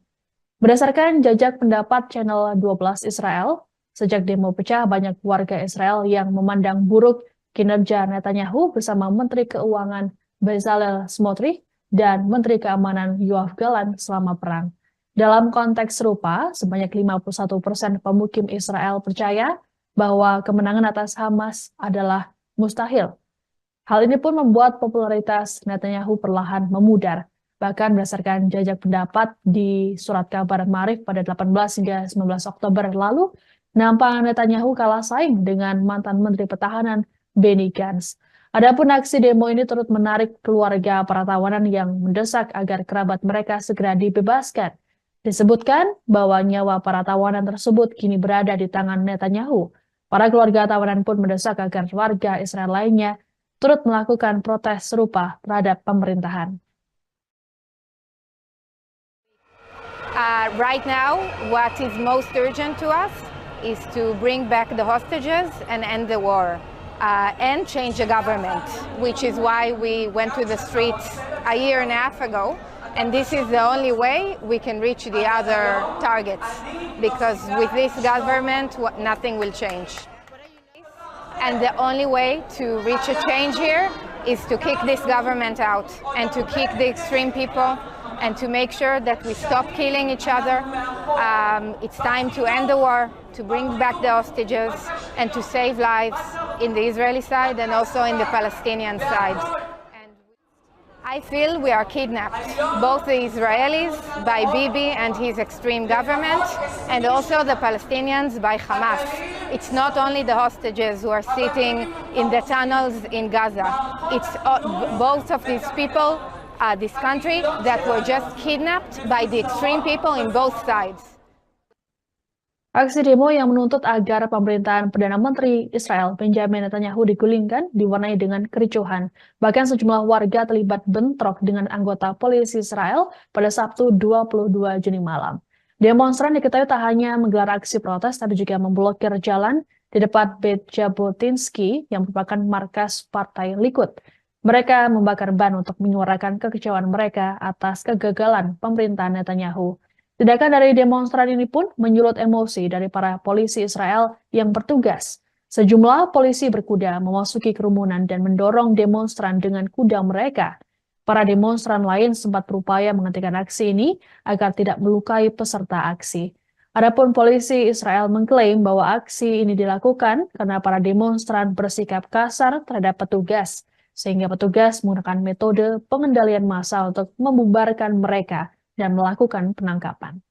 Berdasarkan jajak pendapat Channel 12 Israel, Sejak demo pecah, banyak warga Israel yang memandang buruk kinerja Netanyahu bersama Menteri Keuangan Bezalel Smotrich dan Menteri Keamanan Yoav Gallant selama perang. Dalam konteks serupa, sebanyak 51% pemukim Israel percaya bahwa kemenangan atas Hamas adalah mustahil. Hal ini pun membuat popularitas Netanyahu perlahan memudar. Bahkan berdasarkan jajak pendapat di surat kabar Maarif pada 18 hingga 19 Oktober lalu, nampak Netanyahu kalah saing dengan mantan Menteri Pertahanan Benny Gantz. Adapun aksi demo ini turut menarik keluarga para tawanan yang mendesak agar kerabat mereka segera dibebaskan. Disebutkan bahwa nyawa para tawanan tersebut kini berada di tangan Netanyahu. Para keluarga tawanan pun mendesak agar warga Israel lainnya turut melakukan protes serupa terhadap pemerintahan. Right now, what is most urgent to us is to bring back the hostages and end the war and change the government, which is why we went to the streets a year and a half ago. And this is the only way we can reach the other targets, because with this government, nothing will change. And the only way to reach a change here is to kick this government out and to kick the extreme people and to make sure that we stop killing each other. It's time to end the war, to bring back the hostages and to save lives in the Israeli side and also in the Palestinian side. I feel we are kidnapped, both the Israelis by Bibi and his extreme government, and also the Palestinians by Hamas. It's not only the hostages who are sitting in the tunnels in Gaza. It's both of these people, this country, that were just kidnapped by the extreme people in both sides. Aksi demo yang menuntut agar pemerintahan Perdana Menteri Israel Benjamin Netanyahu digulingkan diwarnai dengan kericuhan. Bahkan sejumlah warga terlibat bentrok dengan anggota polisi Israel pada Sabtu 22 Juni malam. Demonstran diketahui tak hanya menggelar aksi protes, tapi juga memblokir jalan di depan Beit Jabotinsky yang merupakan markas Partai Likud. Mereka membakar ban untuk menyuarakan kekecewaan mereka atas kegagalan pemerintahan Netanyahu. Tindakan dari demonstran ini pun menyulut emosi dari para polisi Israel yang bertugas. Sejumlah polisi berkuda memasuki kerumunan dan mendorong demonstran dengan kuda mereka. Para demonstran lain sempat berupaya menghentikan aksi ini agar tidak melukai peserta aksi. Adapun polisi Israel mengklaim bahwa aksi ini dilakukan karena para demonstran bersikap kasar terhadap petugas, sehingga petugas menggunakan metode pengendalian massa untuk membubarkan mereka dan melakukan penangkapan.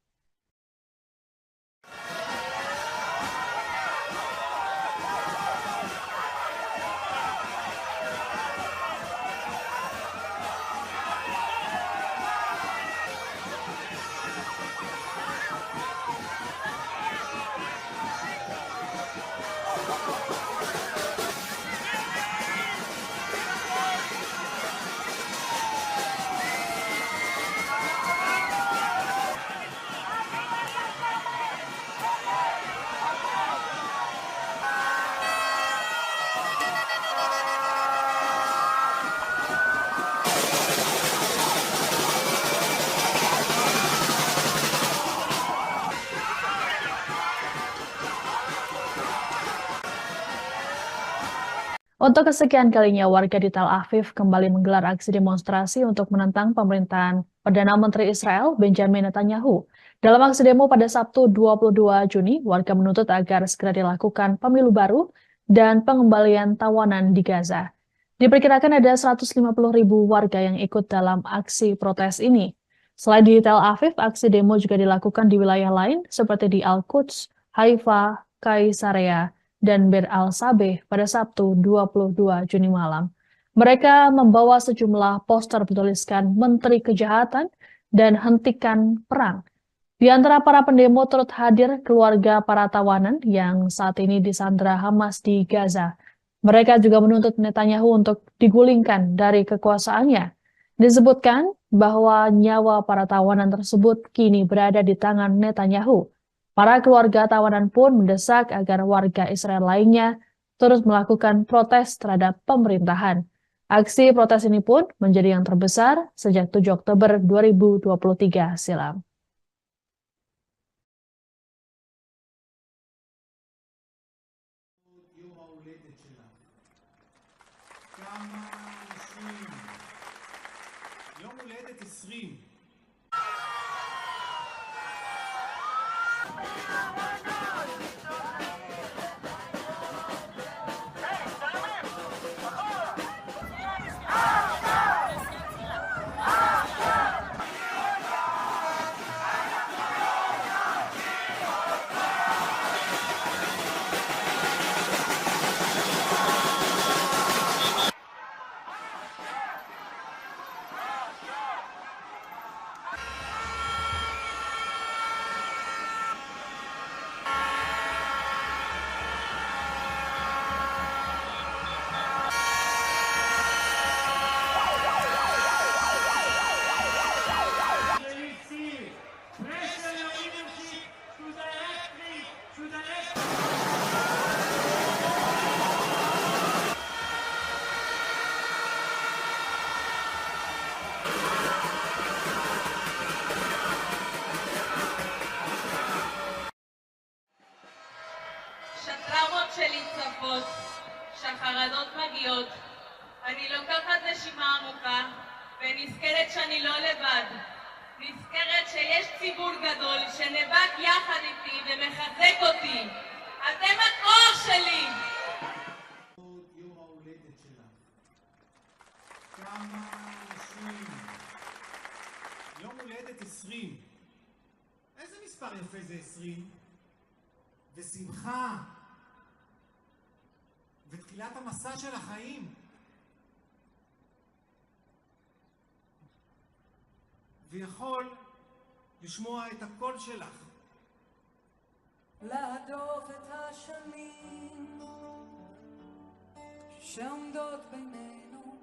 Untuk kesekian kalinya, warga di Tel Aviv kembali menggelar aksi demonstrasi untuk menentang pemerintahan Perdana Menteri Israel Benjamin Netanyahu. Dalam aksi demo pada Sabtu 22 Juni, warga menuntut agar segera dilakukan pemilu baru dan pengembalian tawanan di Gaza. Diperkirakan ada 150.000 warga yang ikut dalam aksi protes ini. Selain di Tel Aviv, aksi demo juga dilakukan di wilayah lain seperti di Al-Quds, Haifa, Kaisarea, dan Bir al-Sabeh pada Sabtu 22 Juni malam. Mereka membawa sejumlah poster bertuliskan Menteri Kejahatan dan Hentikan Perang. Di antara para pendemo turut hadir keluarga para tawanan yang saat ini disandra Hamas di Gaza. Mereka juga menuntut Netanyahu untuk digulingkan dari kekuasaannya. Disebutkan bahwa nyawa para tawanan tersebut kini berada di tangan Netanyahu. Para keluarga tawanan pun mendesak agar warga Israel lainnya terus melakukan protes terhadap pemerintahan. Aksi protes ini pun menjadi yang terbesar sejak 7 Oktober 2023 silam. ההולדת שלך. כמה אנשים. יום הולדת 20. Pressure your leadership to directly to the next. שהטראומות שלי צפות, שהחרדות מגיעות. אני לוקחת נשימה עמוקה ונזכרת שאני לא לבד. נזכרת שיש ציבור גדול שנאבק יחד איתי ומחזק אותי. אתם הכוח שלי! יום ההולדת שלך. כמה אנשים. יום הולדת 20. איזה מספר יפה זה 20? ושמחה. ותחילת המסע של החיים. ויכול לשמוע את הקול שלך. להדוף את השנים שעומדות בינינו.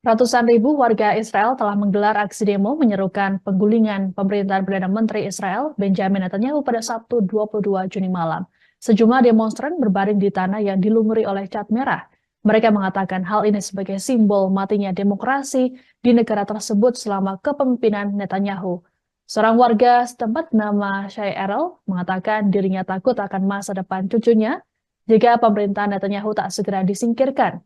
Ratusan ribu warga Israel telah menggelar aksi demo menyerukan penggulingan pemerintahan Perdana Menteri Israel Benjamin Netanyahu pada Sabtu 22 Juni malam. Sejumlah demonstran berbaring di tanah yang dilumuri oleh cat merah. Mereka mengatakan hal ini sebagai simbol matinya demokrasi di negara tersebut selama kepemimpinan Netanyahu. Seorang warga setempat bernama Shai Erel mengatakan dirinya takut akan masa depan cucunya jika pemerintahan Netanyahu tak segera disingkirkan.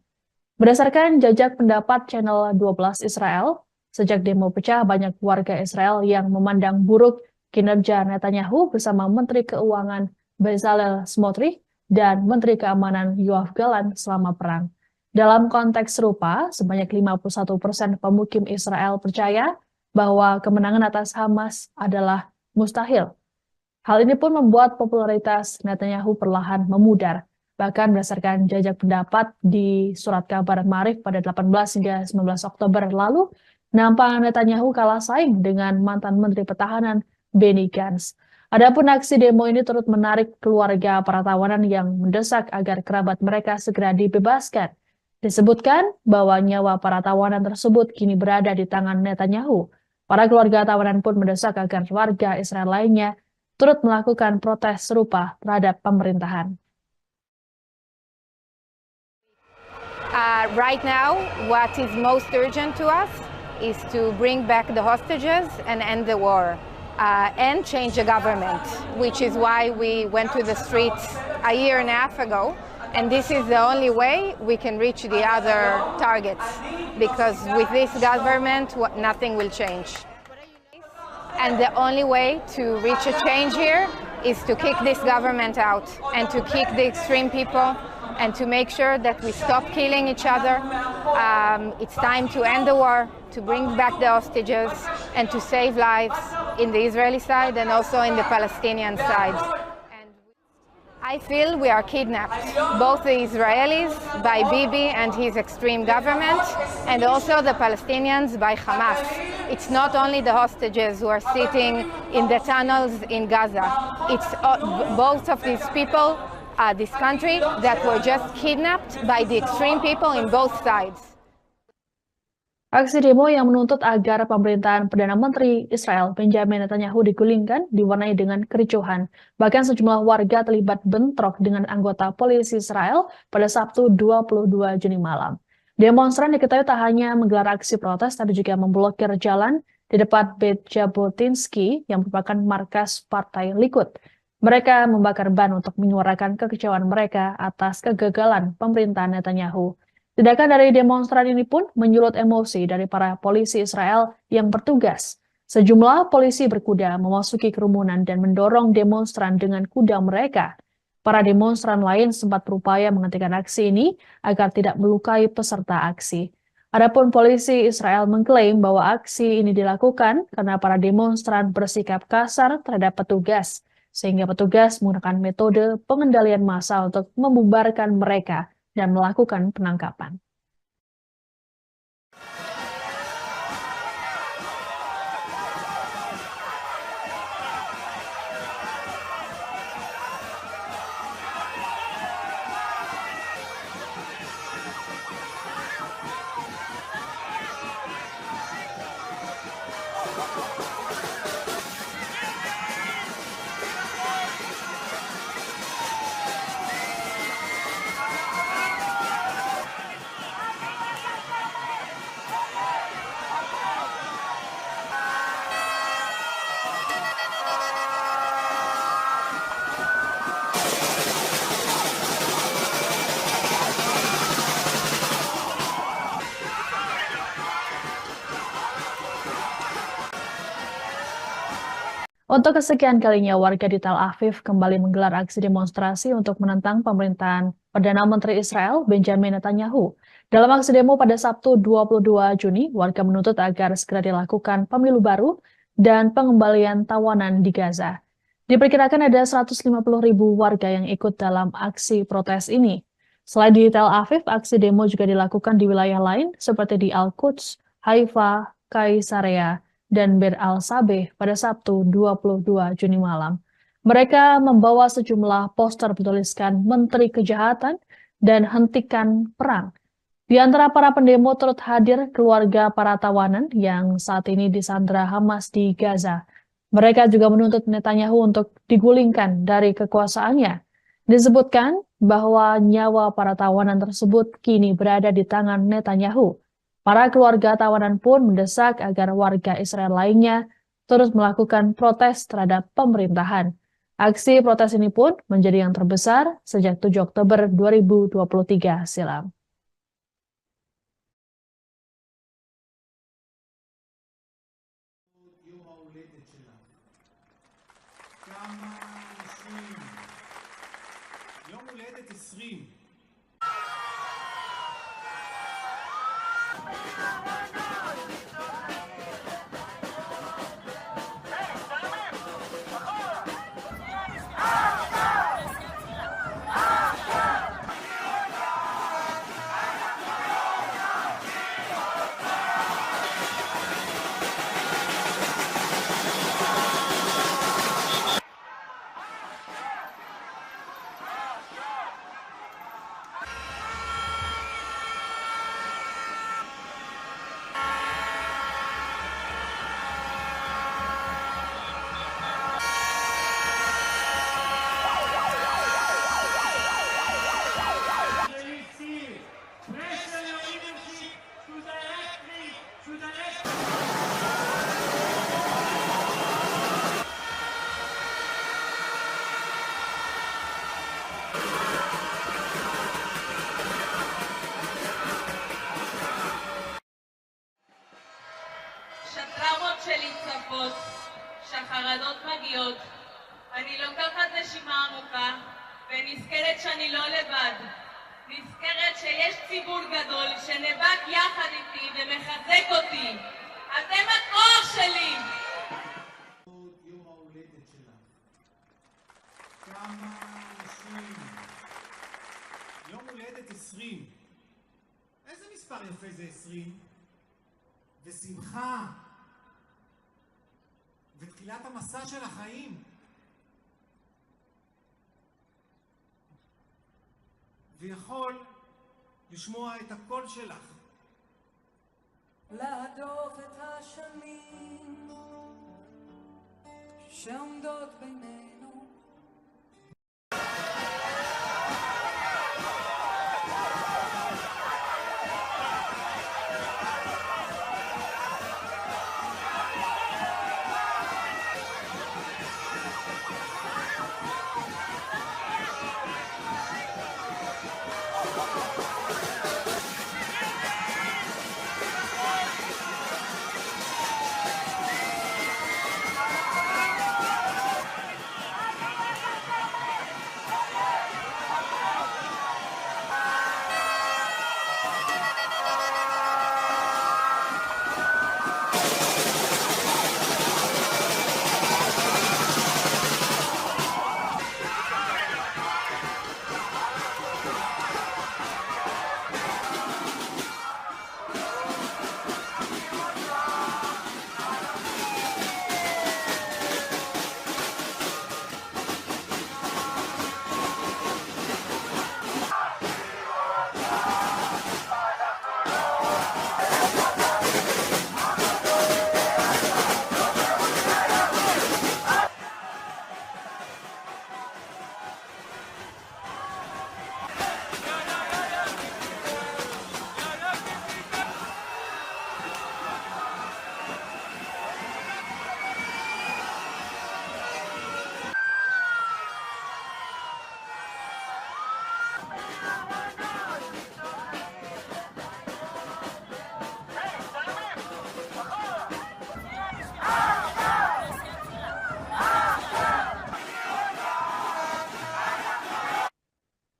Berdasarkan jajak pendapat Channel 12 Israel, sejak demo pecah banyak warga Israel yang memandang buruk kinerja Netanyahu bersama Menteri Keuangan Bezalel Smotrich dan Menteri Keamanan Yoav Gallant selama perang. Dalam konteks serupa, sebanyak 51% pemukim Israel percaya bahwa kemenangan atas Hamas adalah mustahil. Hal ini pun membuat popularitas Netanyahu perlahan memudar. Bahkan berdasarkan jajak pendapat di surat kabar Ma'arif pada 18 hingga 19 Oktober lalu, nampak Netanyahu kalah saing dengan mantan Menteri Pertahanan Benny Gantz. Adapun aksi demo ini turut menarik keluarga para tawanan yang mendesak agar kerabat mereka segera dibebaskan. Disebutkan bahwa nyawa para tawanan tersebut kini berada di tangan Netanyahu. Para keluarga tawanan pun mendesak agar warga Israel lainnya turut melakukan protes serupa terhadap pemerintahan. Right now, what is most urgent to us is to bring back the hostages and end the war. And change the government, which is why we went to the streets a year and a half ago. And this is the only way we can reach the other targets, because with this government, nothing will change. And the only way to reach a change here is to kick this government out and to kick the extreme people and to make sure that we stop killing each other. It's time to end the war, to bring back the hostages, and to save lives in the Israeli side and also in the Palestinian side. And I feel we are kidnapped, both the Israelis by Bibi and his extreme government, and also the Palestinians by Hamas. It's not only the hostages who are sitting in the tunnels in Gaza. It's both of these people, this country, that were just kidnapped by the extreme people in both sides. Aksi demo yang menuntut agar pemerintahan Perdana Menteri Israel Benjamin Netanyahu digulingkan diwarnai dengan kericuhan. Bahkan sejumlah warga terlibat bentrok dengan anggota polisi Israel pada Sabtu 22 Juni malam. Demonstran diketahui tak hanya menggelar aksi protes, tapi juga memblokir jalan di depan Beit Jabotinsky yang merupakan markas Partai Likud. Mereka membakar ban untuk menyuarakan kekecewaan mereka atas kegagalan pemerintahan Netanyahu. Tindakan dari demonstran ini pun menyulut emosi dari para polisi Israel yang bertugas. Sejumlah polisi berkuda memasuki kerumunan dan mendorong demonstran dengan kuda mereka. Para demonstran lain sempat berupaya menghentikan aksi ini agar tidak melukai peserta aksi. Adapun polisi Israel mengklaim bahwa aksi ini dilakukan karena para demonstran bersikap kasar terhadap petugas, sehingga petugas menggunakan metode pengendalian massa untuk membubarkan mereka dan melakukan penangkapan. Untuk kesekian kalinya, warga di Tel Aviv kembali menggelar aksi demonstrasi untuk menentang pemerintahan Perdana Menteri Israel Benjamin Netanyahu. Dalam aksi demo pada Sabtu 22 Juni, warga menuntut agar segera dilakukan pemilu baru dan pengembalian tawanan di Gaza. Diperkirakan ada 150.000 warga yang ikut dalam aksi protes ini. Selain di Tel Aviv, aksi demo juga dilakukan di wilayah lain seperti di Al-Quds, Haifa, Kaisarea, dan Bir al-Sabeh pada Sabtu 22 Juni malam. Mereka membawa sejumlah poster bertuliskan Menteri Kejahatan dan Hentikan Perang. Di antara para pendemo turut hadir keluarga para tawanan yang saat ini disandra Hamas di Gaza. Mereka juga menuntut Netanyahu untuk digulingkan dari kekuasaannya. Disebutkan bahwa nyawa para tawanan tersebut kini berada di tangan Netanyahu. Para keluarga tawanan pun mendesak agar warga Israel lainnya terus melakukan protes terhadap pemerintahan. Aksi protes ini pun menjadi yang terbesar sejak 7 Oktober 2023 silam. יום הולדת 20. צפות, שהחרדות מגיעות. אני לוקחת נשימה עמוקה, ונזכרת שאני לא לבד. נזכרת שיש ציבור גדול שנאבק יחד איתי ומחזק אותי. אתם הכוח שלי! יום ההולדת שלך. כמה אנשים. יום הולדת 20. איזה מספר יפה זה 20? ושמחה. ותחילת המסע של החיים. ויכול לשמוע את הקול שלך. להדוף את השנים שעומדות בינינו.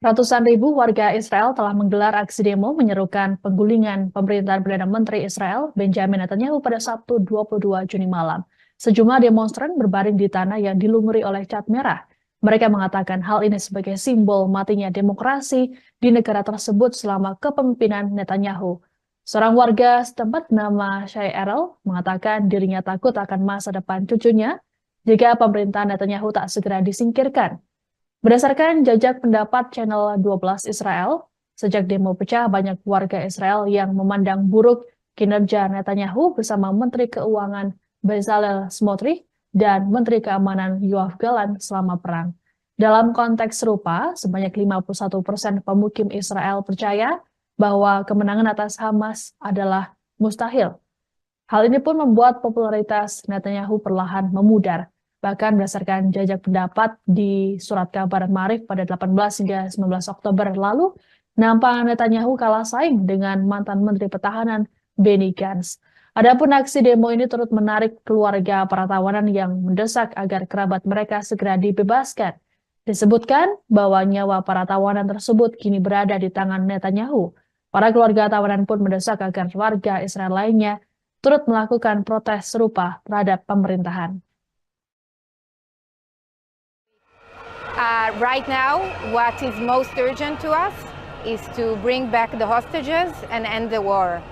Ratusan ribu warga Israel telah menggelar aksi demo menyerukan penggulingan pemerintahan Perdana Menteri Israel Benjamin Netanyahu pada Sabtu 22 Juni malam. Sejumlah demonstran berbaring di tanah yang dilumuri oleh cat merah. Mereka mengatakan hal ini sebagai simbol matinya demokrasi di negara tersebut selama kepemimpinan Netanyahu. Seorang warga setempat bernama Shai Erel mengatakan dirinya takut akan masa depan cucunya jika pemerintahan Netanyahu tak segera disingkirkan. Berdasarkan jajak pendapat Channel 12 Israel, sejak demo pecah banyak warga Israel yang memandang buruk kinerja Netanyahu bersama Menteri Keuangan Bezalel Smotrich dan Menteri Keamanan Yoav Gallant selama perang. Dalam konteks serupa, sebanyak 51% pemukim Israel percaya bahwa kemenangan atas Hamas adalah mustahil. Hal ini pun membuat popularitas Netanyahu perlahan memudar. Bahkan berdasarkan jajak pendapat di surat kabar Maarif pada 18 hingga 19 Oktober lalu, nampak Netanyahu kalah saing dengan mantan Menteri Pertahanan Benny Gantz. Adapun aksi demo ini turut menarik keluarga para tawanan yang mendesak agar kerabat mereka segera dibebaskan. Disebutkan bahwa nyawa para tawanan tersebut kini berada di tangan Netanyahu. Para keluarga tawanan pun mendesak agar warga Israel lainnya turut melakukan protes serupa terhadap pemerintahan. Right now, what is most urgent to us is to bring back the hostages and end the war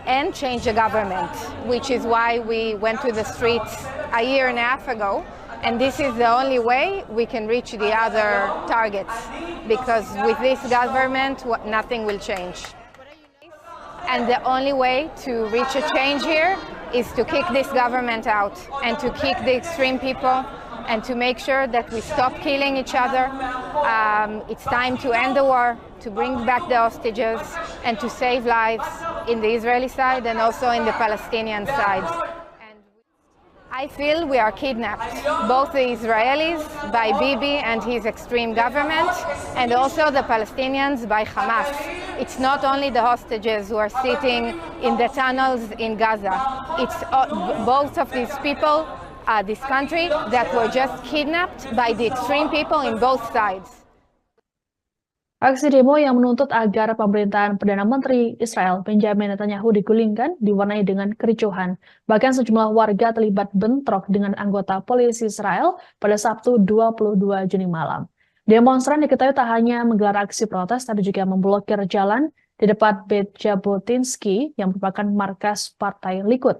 and change the government, which is why we went to the streets a year and a half ago. And this is the only way we can reach the other targets, because with this government, nothing will change. And the only way to reach a change here is to kick this government out and to kick the extreme people and to make sure that we stop killing each other. It's time to end the war, to bring back the hostages, and to save lives in the Israeli side and also in the Palestinian side. And I feel we are kidnapped, both the Israelis by Bibi and his extreme government, and also the Palestinians by Hamas. It's not only the hostages who are sitting in the tunnels in Gaza. It's both of these people, this country, that were just kidnapped by the extreme people in both sides. Aksi demo yang menuntut agar pemerintahan Perdana Menteri Israel Benjamin Netanyahu digulingkan diwarnai dengan kericuhan. Bahkan sejumlah warga terlibat bentrok dengan anggota polisi Israel pada Sabtu 22 Juni malam. Demonstran diketahui tak hanya menggelar aksi protes, tapi juga memblokir jalan di depan Beit Jabotinsky yang merupakan markas Partai Likud.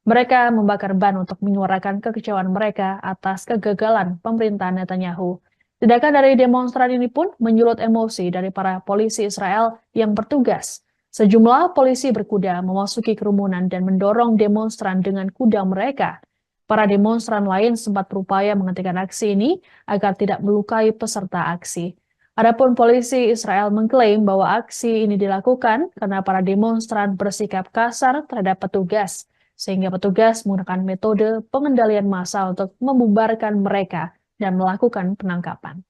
Mereka membakar ban untuk menyuarakan kekecewaan mereka atas kegagalan pemerintahan Netanyahu. Tindakan dari demonstran ini pun menyulut emosi dari para polisi Israel yang bertugas. Sejumlah polisi berkuda memasuki kerumunan dan mendorong demonstran dengan kuda mereka. Para demonstran lain sempat berupaya menghentikan aksi ini agar tidak melukai peserta aksi. Adapun polisi Israel mengklaim bahwa aksi ini dilakukan karena para demonstran bersikap kasar terhadap petugas, sehingga petugas menggunakan metode pengendalian massa untuk membubarkan mereka dan melakukan penangkapan.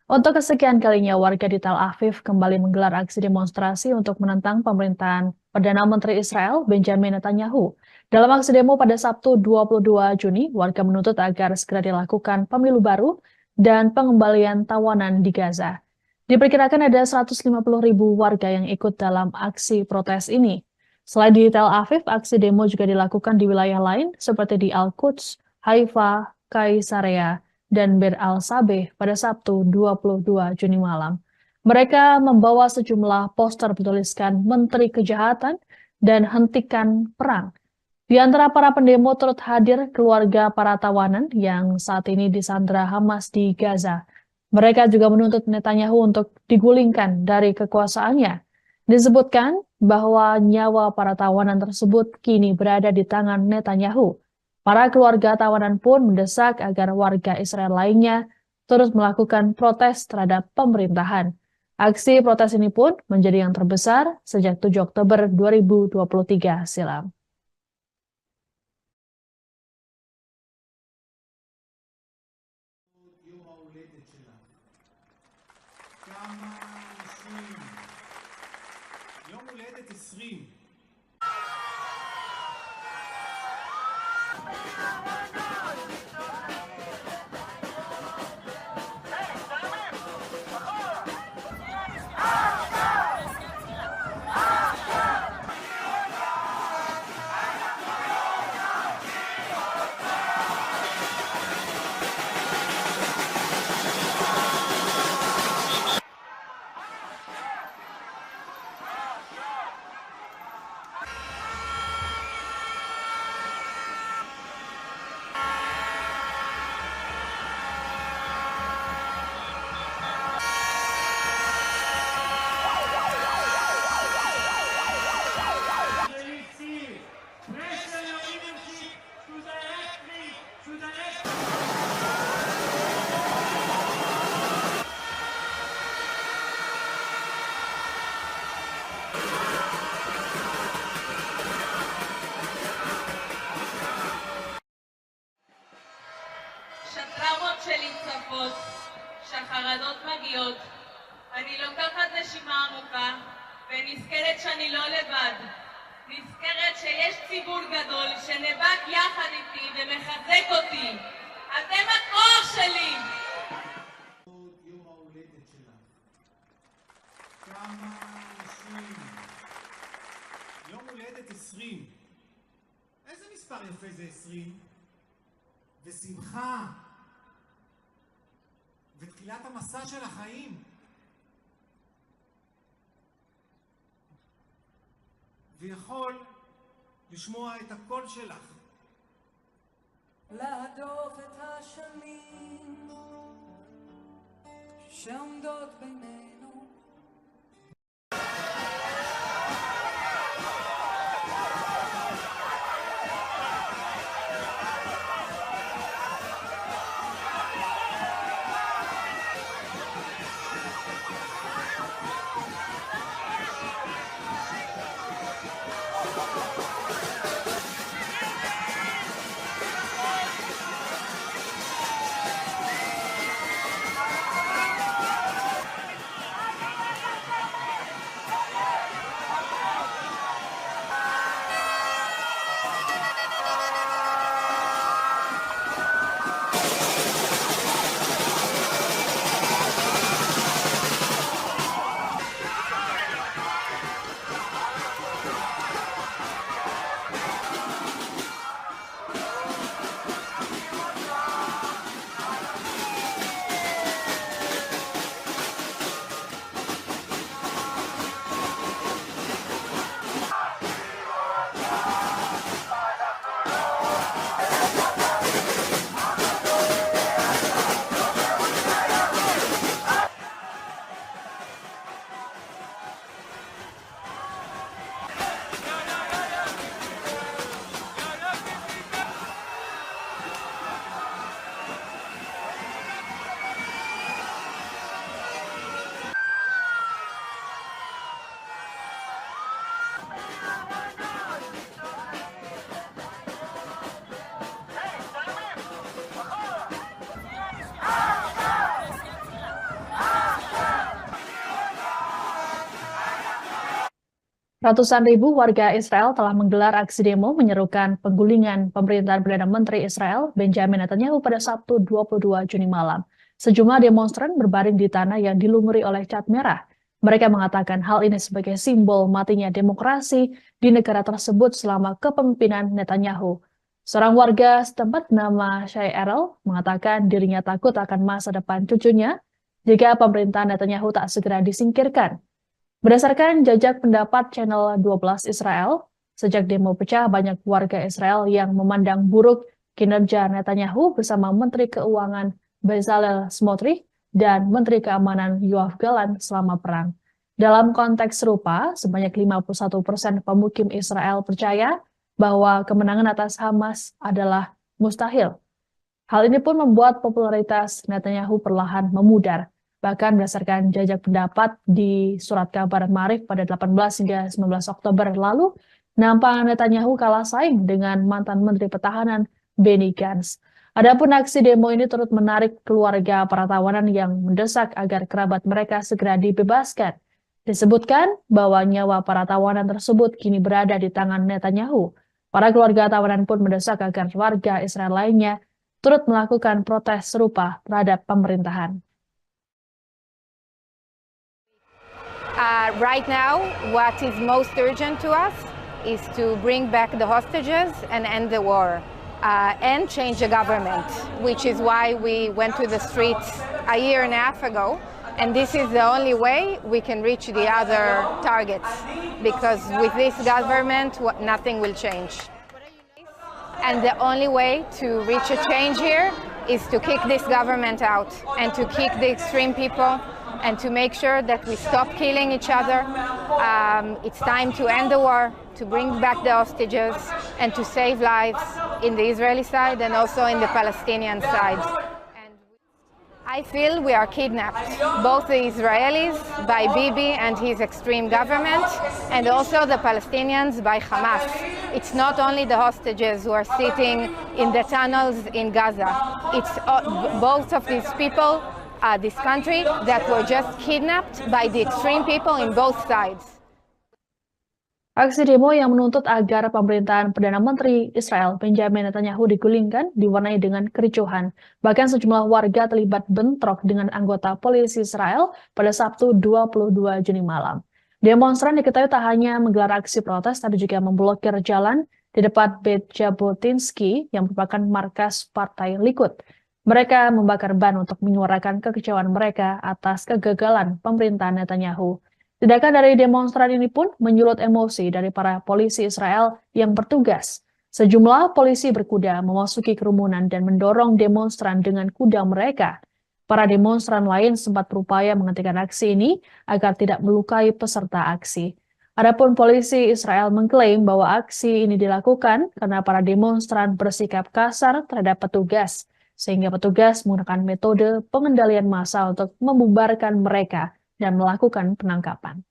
Untuk kesekian kalinya, warga di Tel Aviv kembali menggelar aksi demonstrasi untuk menentang pemerintahan Perdana Menteri Israel Benjamin Netanyahu. Dalam aksi demo pada Sabtu 22 Juni, warga menuntut agar segera dilakukan pemilu baru dan pengembalian tawanan di Gaza. Diperkirakan ada 150.000 warga yang ikut dalam aksi protes ini. Selain di Tel Aviv, aksi demo juga dilakukan di wilayah lain seperti di Al-Quds, Haifa, Kaisarea, dan Bir al-Sabeh pada Sabtu 22 Juni malam. Mereka membawa sejumlah poster bertuliskan Menteri Kejahatan dan Hentikan Perang. Di antara para pendemo turut hadir keluarga para tawanan yang saat ini disandra Hamas di Gaza. Mereka juga menuntut Netanyahu untuk digulingkan dari kekuasaannya. Disebutkan bahwa nyawa para tawanan tersebut kini berada di tangan Netanyahu. Para keluarga tawanan pun mendesak agar warga Israel lainnya terus melakukan protes terhadap pemerintahan. Aksi protes ini pun menjadi yang terbesar sejak 7 Oktober 2023 silam. יום ההולדת שלה. כמה אנשים. יום הולדת 20. Pressure your leadership to directly to the next. שהטראומות שלי צפות, שהחרדות מגיעות, אני לוקחת נשימה עמוקה ונזכרת שאני לא לבד. נזכרת שיש ציבור גדול שנאבק יחד איתי ומחזק אותי. אתם הכוח שלי! יום ההולדת שלה. כמה אנשים. יום הולדת 20. איזה מספר יפה זה 20? ושמחה ותחילת המסע של החיים. ויכול לשמוע את הקול שלך. להדוף את השנים שעומדות בינינו. Ratusan ribu warga Israel telah menggelar aksi demo menyerukan penggulingan pemerintahan Perdana Menteri Israel Benjamin Netanyahu pada Sabtu 22 Juni malam. Sejumlah demonstran berbaring di tanah yang dilumuri oleh cat merah. Mereka mengatakan hal ini sebagai simbol matinya demokrasi di negara tersebut selama kepemimpinan Netanyahu. Seorang warga setempat bernama Shai Erel mengatakan dirinya takut akan masa depan cucunya jika pemerintahan Netanyahu tak segera disingkirkan. Berdasarkan jajak pendapat Channel 12 Israel, sejak demo pecah banyak warga Israel yang memandang buruk kinerja Netanyahu bersama Menteri Keuangan Bezalel Smotrich dan Menteri Keamanan Yoav Gallant selama perang. Dalam konteks serupa, sebanyak 51% pemukim Israel percaya bahwa kemenangan atas Hamas adalah mustahil. Hal ini pun membuat popularitas Netanyahu perlahan memudar. Bahkan berdasarkan jajak pendapat di surat kabar Maarif pada 18 hingga 19 Oktober lalu, nampak Netanyahu kalah saing dengan mantan Menteri Pertahanan Benny Gantz. Adapun aksi demo ini turut menarik keluarga para tawanan yang mendesak agar kerabat mereka segera dibebaskan. Disebutkan bahwa nyawa para tawanan tersebut kini berada di tangan Netanyahu. Para keluarga tawanan pun mendesak agar warga Israel lainnya turut melakukan protes serupa terhadap pemerintahan. Right now, what is most urgent to us is to bring back the hostages and end the war and change the government, which is why we went to the streets a year and a half ago. And this is the only way we can reach the other targets, because with this government, nothing will change. And the only way to reach a change here is to kick this government out and to kick the extreme people and to make sure that we stop killing each other. It's time to end the war, to bring back the hostages, and to save lives in the Israeli side and also in the Palestinian side. And I feel we are kidnapped, both the Israelis by Bibi and his extreme government, and also the Palestinians by Hamas. It's not only the hostages who are sitting in the tunnels in Gaza. It's both of these people, this country, that were just kidnapped by the extreme people in both sides. Aksi demo yang menuntut agar pemerintahan Perdana Menteri Israel Benjamin Netanyahu digulingkan diwarnai dengan kericuhan. Bahkan sejumlah warga terlibat bentrok dengan anggota polisi Israel pada Sabtu 22 Juni malam. Demonstran diketahui tak hanya menggelar aksi protes, tapi juga memblokir jalan di depan Beit Jabotinsky yang merupakan markas Partai Likud. Mereka membakar ban untuk menyuarakan kekecewaan mereka atas kegagalan pemerintahan Netanyahu. Tindakan dari demonstran ini pun menyulut emosi dari para polisi Israel yang bertugas. Sejumlah polisi berkuda memasuki kerumunan dan mendorong demonstran dengan kuda mereka. Para demonstran lain sempat berupaya menghentikan aksi ini agar tidak melukai peserta aksi. Adapun polisi Israel mengklaim bahwa aksi ini dilakukan karena para demonstran bersikap kasar terhadap petugas, sehingga petugas menggunakan metode pengendalian massa untuk membubarkan mereka dan melakukan penangkapan.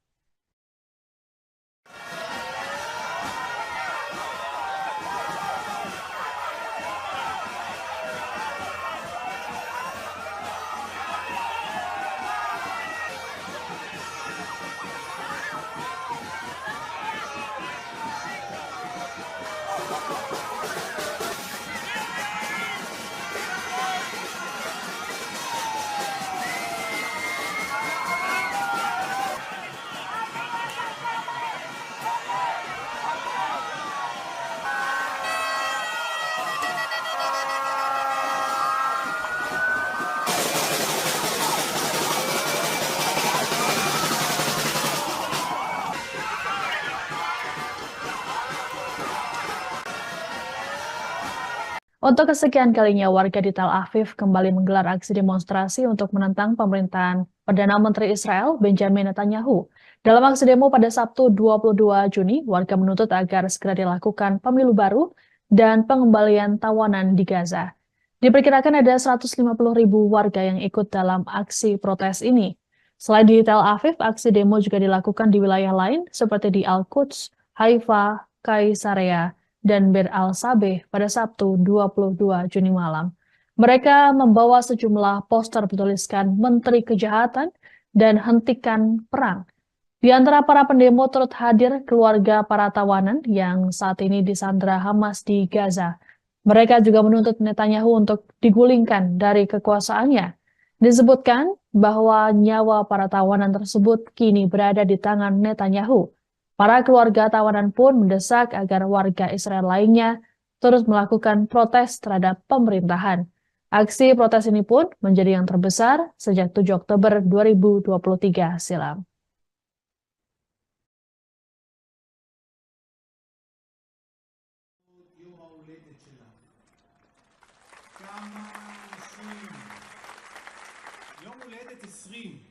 Untuk kesekian kalinya, warga di Tel Aviv kembali menggelar aksi demonstrasi untuk menentang pemerintahan Perdana Menteri Israel Benjamin Netanyahu. Dalam aksi demo pada Sabtu 22 Juni, warga menuntut agar segera dilakukan pemilu baru dan pengembalian tawanan di Gaza. Diperkirakan ada 150.000 warga yang ikut dalam aksi protes ini. Selain di Tel Aviv, aksi demo juga dilakukan di wilayah lain seperti di Al-Quds, Haifa, Kaisarea, dan Bir al-Sabeh pada Sabtu 22 Juni malam. Mereka membawa sejumlah poster bertuliskan Menteri Kejahatan dan Hentikan Perang. Di antara para pendemo turut hadir keluarga para tawanan yang saat ini disandra Hamas di Gaza. Mereka juga menuntut Netanyahu untuk digulingkan dari kekuasaannya. Disebutkan bahwa nyawa para tawanan tersebut kini berada di tangan Netanyahu. Para keluarga tawanan pun mendesak agar warga Israel lainnya terus melakukan protes terhadap pemerintahan. Aksi protes ini pun menjadi yang terbesar sejak 7 Oktober 2023 silam. יום ההולדת שלה. כמה אנשים. יום הולדת 20.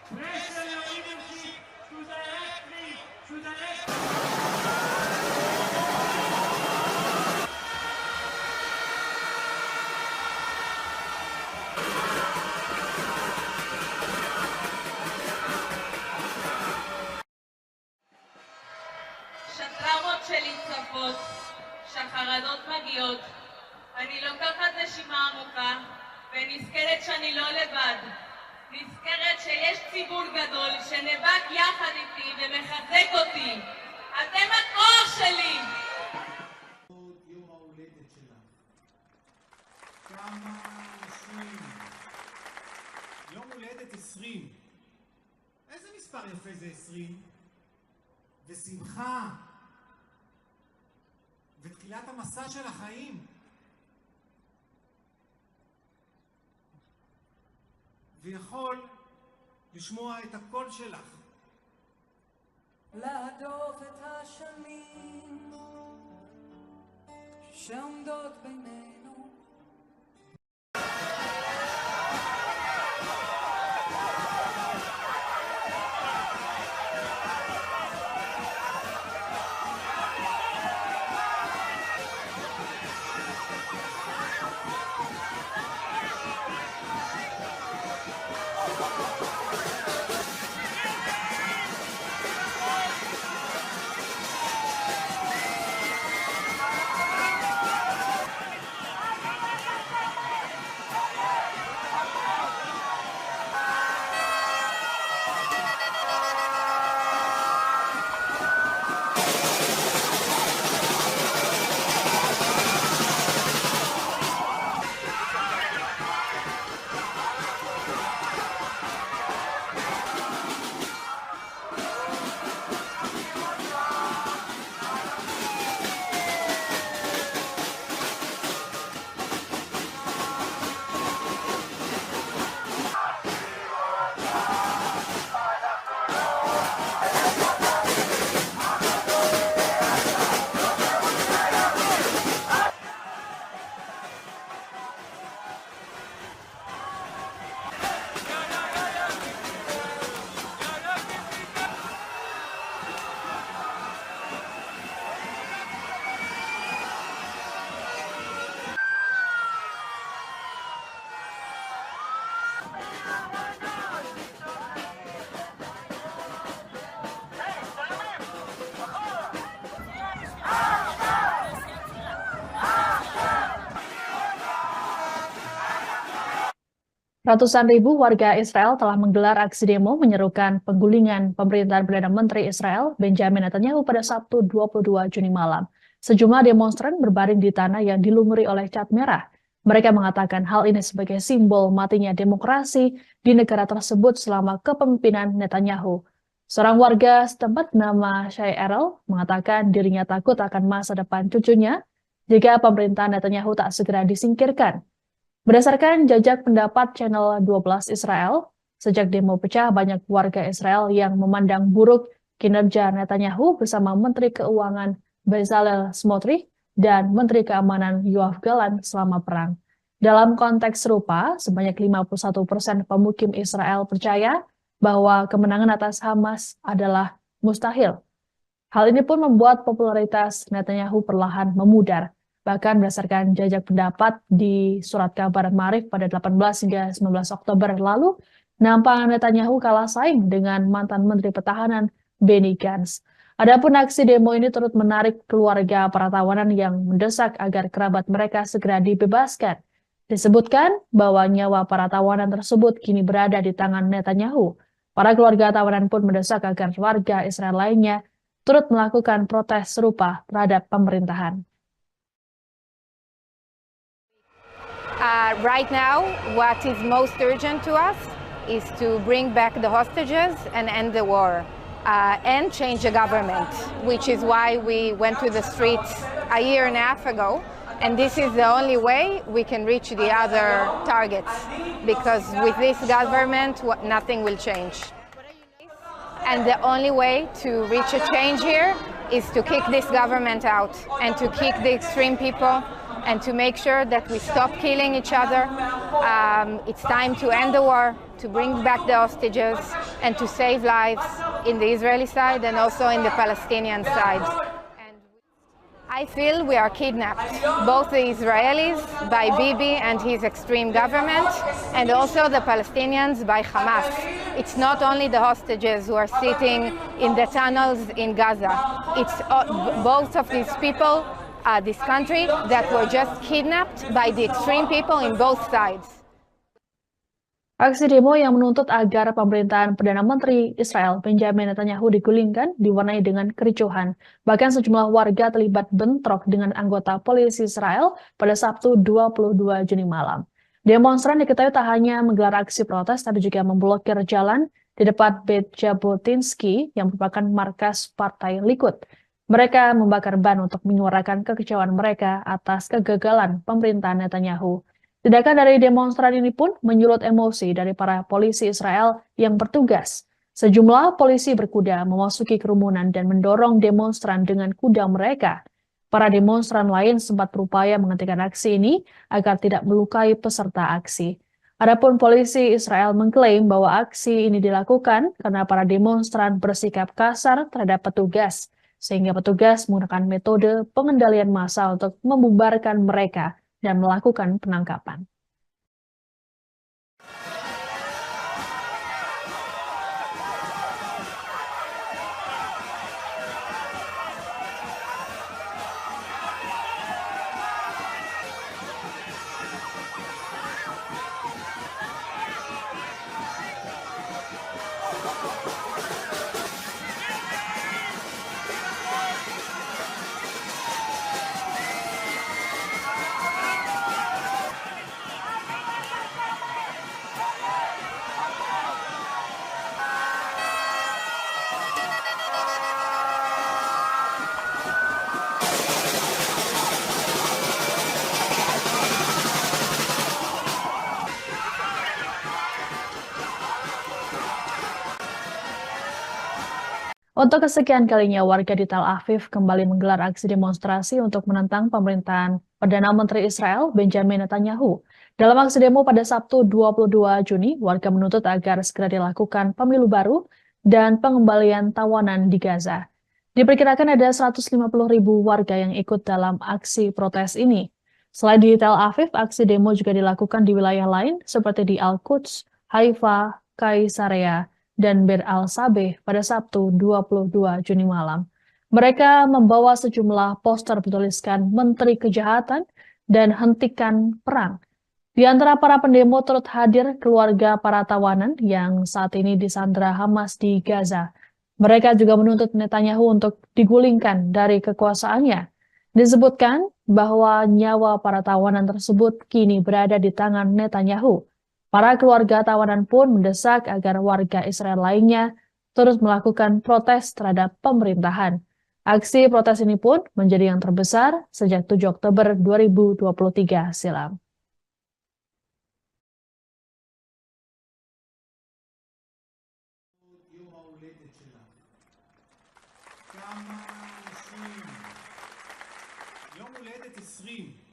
Pressure your leadership to directly to the next. שטרמות שלי צפות, שהחרדות מגיעות, אני לוקחת נשימה עמוקה ונזכרת שאני לא לבד. נזכרת שיש ציבור גדול שנאבק יחד איתי ומחזק אותי. אתם הכוח שלי! יום ההולדת שלה. כמה אנשים. יום הולדת 20. איזה מספר יפה זה 20? ושמחה. ותחילת המסע של החיים. ויכול לשמוע את הקול שלך. להדוף את השנים שעומדות בינינו. Ratusan ribu warga Israel telah menggelar aksi demo menyerukan penggulingan pemerintahan Perdana Menteri Israel Benjamin Netanyahu pada Sabtu 22 Juni malam. Sejumlah demonstran berbaring di tanah yang dilumuri oleh cat merah. Mereka mengatakan hal ini sebagai simbol matinya demokrasi di negara tersebut selama kepemimpinan Netanyahu. Seorang warga setempat bernama Shai Erel mengatakan dirinya takut akan masa depan cucunya jika pemerintahan Netanyahu tak segera disingkirkan. Berdasarkan jajak pendapat Channel 12 Israel, sejak demo pecah banyak warga Israel yang memandang buruk kinerja Netanyahu bersama Menteri Keuangan Bezalel Smotrich dan Menteri Keamanan Yoav Gallant selama perang. Dalam konteks serupa, sebanyak 51% pemukim Israel percaya bahwa kemenangan atas Hamas adalah mustahil. Hal ini pun membuat popularitas Netanyahu perlahan memudar. Bahkan berdasarkan jajak pendapat di surat kabar Maarif pada 18 hingga 19 Oktober lalu, nampak Netanyahu kalah saing dengan mantan Menteri Pertahanan Benny Gantz. Adapun aksi demo ini turut menarik keluarga para tawanan yang mendesak agar kerabat mereka segera dibebaskan. Disebutkan bahwa nyawa para tawanan tersebut kini berada di tangan Netanyahu. Para keluarga tawanan pun mendesak agar warga Israel lainnya turut melakukan protes serupa terhadap pemerintahan. Right now, what is most urgent to us is to bring back the hostages and end the war and change the government, which is why we went to the streets a year and a half ago. And this is the only way we can reach the other targets, because with this government, nothing will change. And the only way to reach a change here is to kick this government out and to kick the extreme people and to make sure that we stop killing each other. It's time to end the war, to bring back the hostages, and to save lives in the Israeli side and also in the Palestinian side. And I feel we are kidnapped, both the Israelis by Bibi and his extreme government, and also the Palestinians by Hamas. It's not only the hostages who are sitting in the tunnels in Gaza. It's both of these people, this country, that were just kidnapped by the extreme people in both sides. Aksi demo yang menuntut agar pemerintahan Perdana Menteri Israel Benjamin Netanyahu digulingkan diwarnai dengan kericuhan. Bahkan sejumlah warga terlibat bentrok dengan anggota polisi Israel pada Sabtu 22 Juni malam. Demonstran diketahui tak hanya menggelar aksi protes, tapi juga memblokir jalan di depan Beit Jabotinsky yang merupakan markas Partai Likud. Mereka membakar ban untuk menyuarakan kekecewaan mereka atas kegagalan pemerintahan Netanyahu. Tindakan dari demonstran ini pun menyulut emosi dari para polisi Israel yang bertugas. Sejumlah polisi berkuda memasuki kerumunan dan mendorong demonstran dengan kuda mereka. Para demonstran lain sempat berupaya menghentikan aksi ini agar tidak melukai peserta aksi. Adapun polisi Israel mengklaim bahwa aksi ini dilakukan karena para demonstran bersikap kasar terhadap petugas, sehingga petugas menggunakan metode pengendalian massa untuk membubarkan mereka dan melakukan penangkapan. Untuk kesekian kalinya, warga di Tel Aviv kembali menggelar aksi demonstrasi untuk menentang pemerintahan Perdana Menteri Israel Benjamin Netanyahu. Dalam aksi demo pada Sabtu 22 Juni, warga menuntut agar segera dilakukan pemilu baru dan pengembalian tawanan di Gaza. Diperkirakan ada 150.000 warga yang ikut dalam aksi protes ini. Selain di Tel Aviv, aksi demo juga dilakukan di wilayah lain seperti di Al-Quds, Haifa, Kaisarea, dan Bir al-Sabeh pada Sabtu 22 Juni malam. Mereka membawa sejumlah poster bertuliskan Menteri Kejahatan dan Hentikan Perang. Di antara para pendemo turut hadir keluarga para tawanan yang saat ini disandra Hamas di Gaza. Mereka juga menuntut Netanyahu untuk digulingkan dari kekuasaannya. Disebutkan bahwa nyawa para tawanan tersebut kini berada di tangan Netanyahu. Para keluarga tawanan pun mendesak agar warga Israel lainnya terus melakukan protes terhadap pemerintahan. Aksi protes ini pun menjadi yang terbesar sejak 7 Oktober 2023 silam. יום ההולדת שלך. כמה אנשים. יום הולדת 20.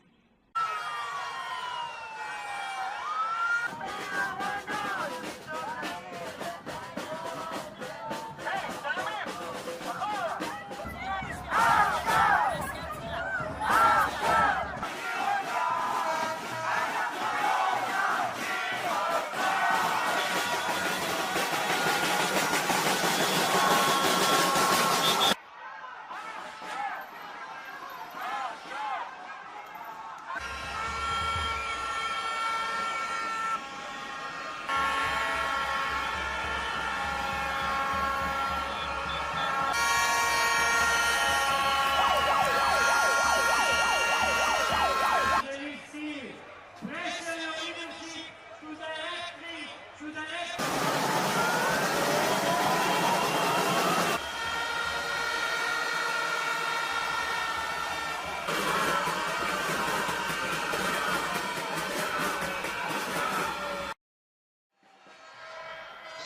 Pressure your leadership to directly to the next.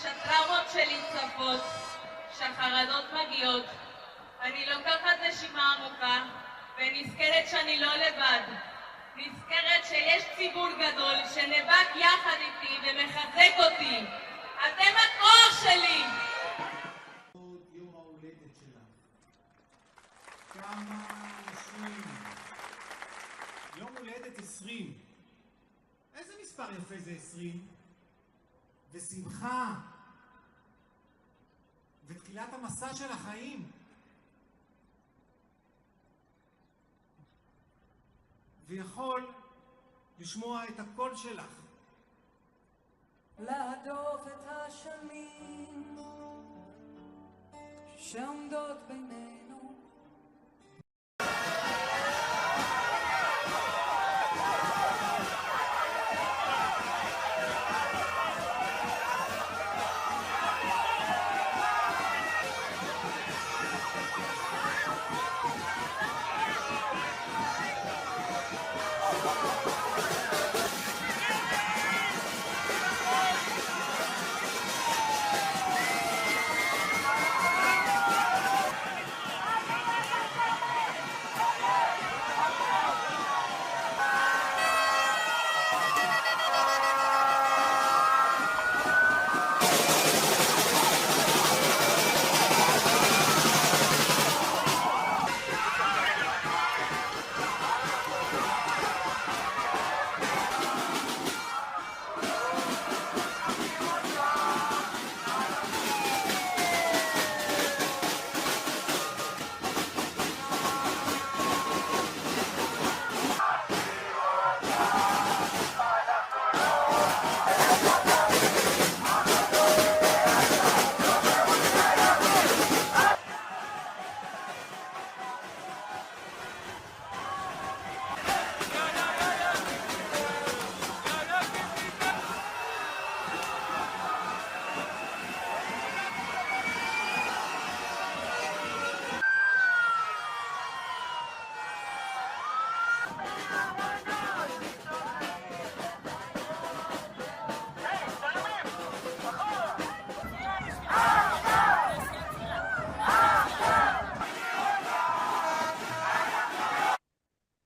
שהטראומות שלי צפות, שהחרדות מגיעות, אני לוקחת נשימה עמוקה ונזכרת שאני לא לבד. נזכרת שיש ציבור גדול שנאבק יחד איתי ומחזק אותי. אתם הכוח שלי! יום ההולדת שלך. כמה אנשים. יום הולדת 20. איזה מספר יפה זה 20? ושמחה. ותחילת המסע של החיים. ויכול לשמוע את הקול שלך. להדוף את השנים שעומדות בינינו.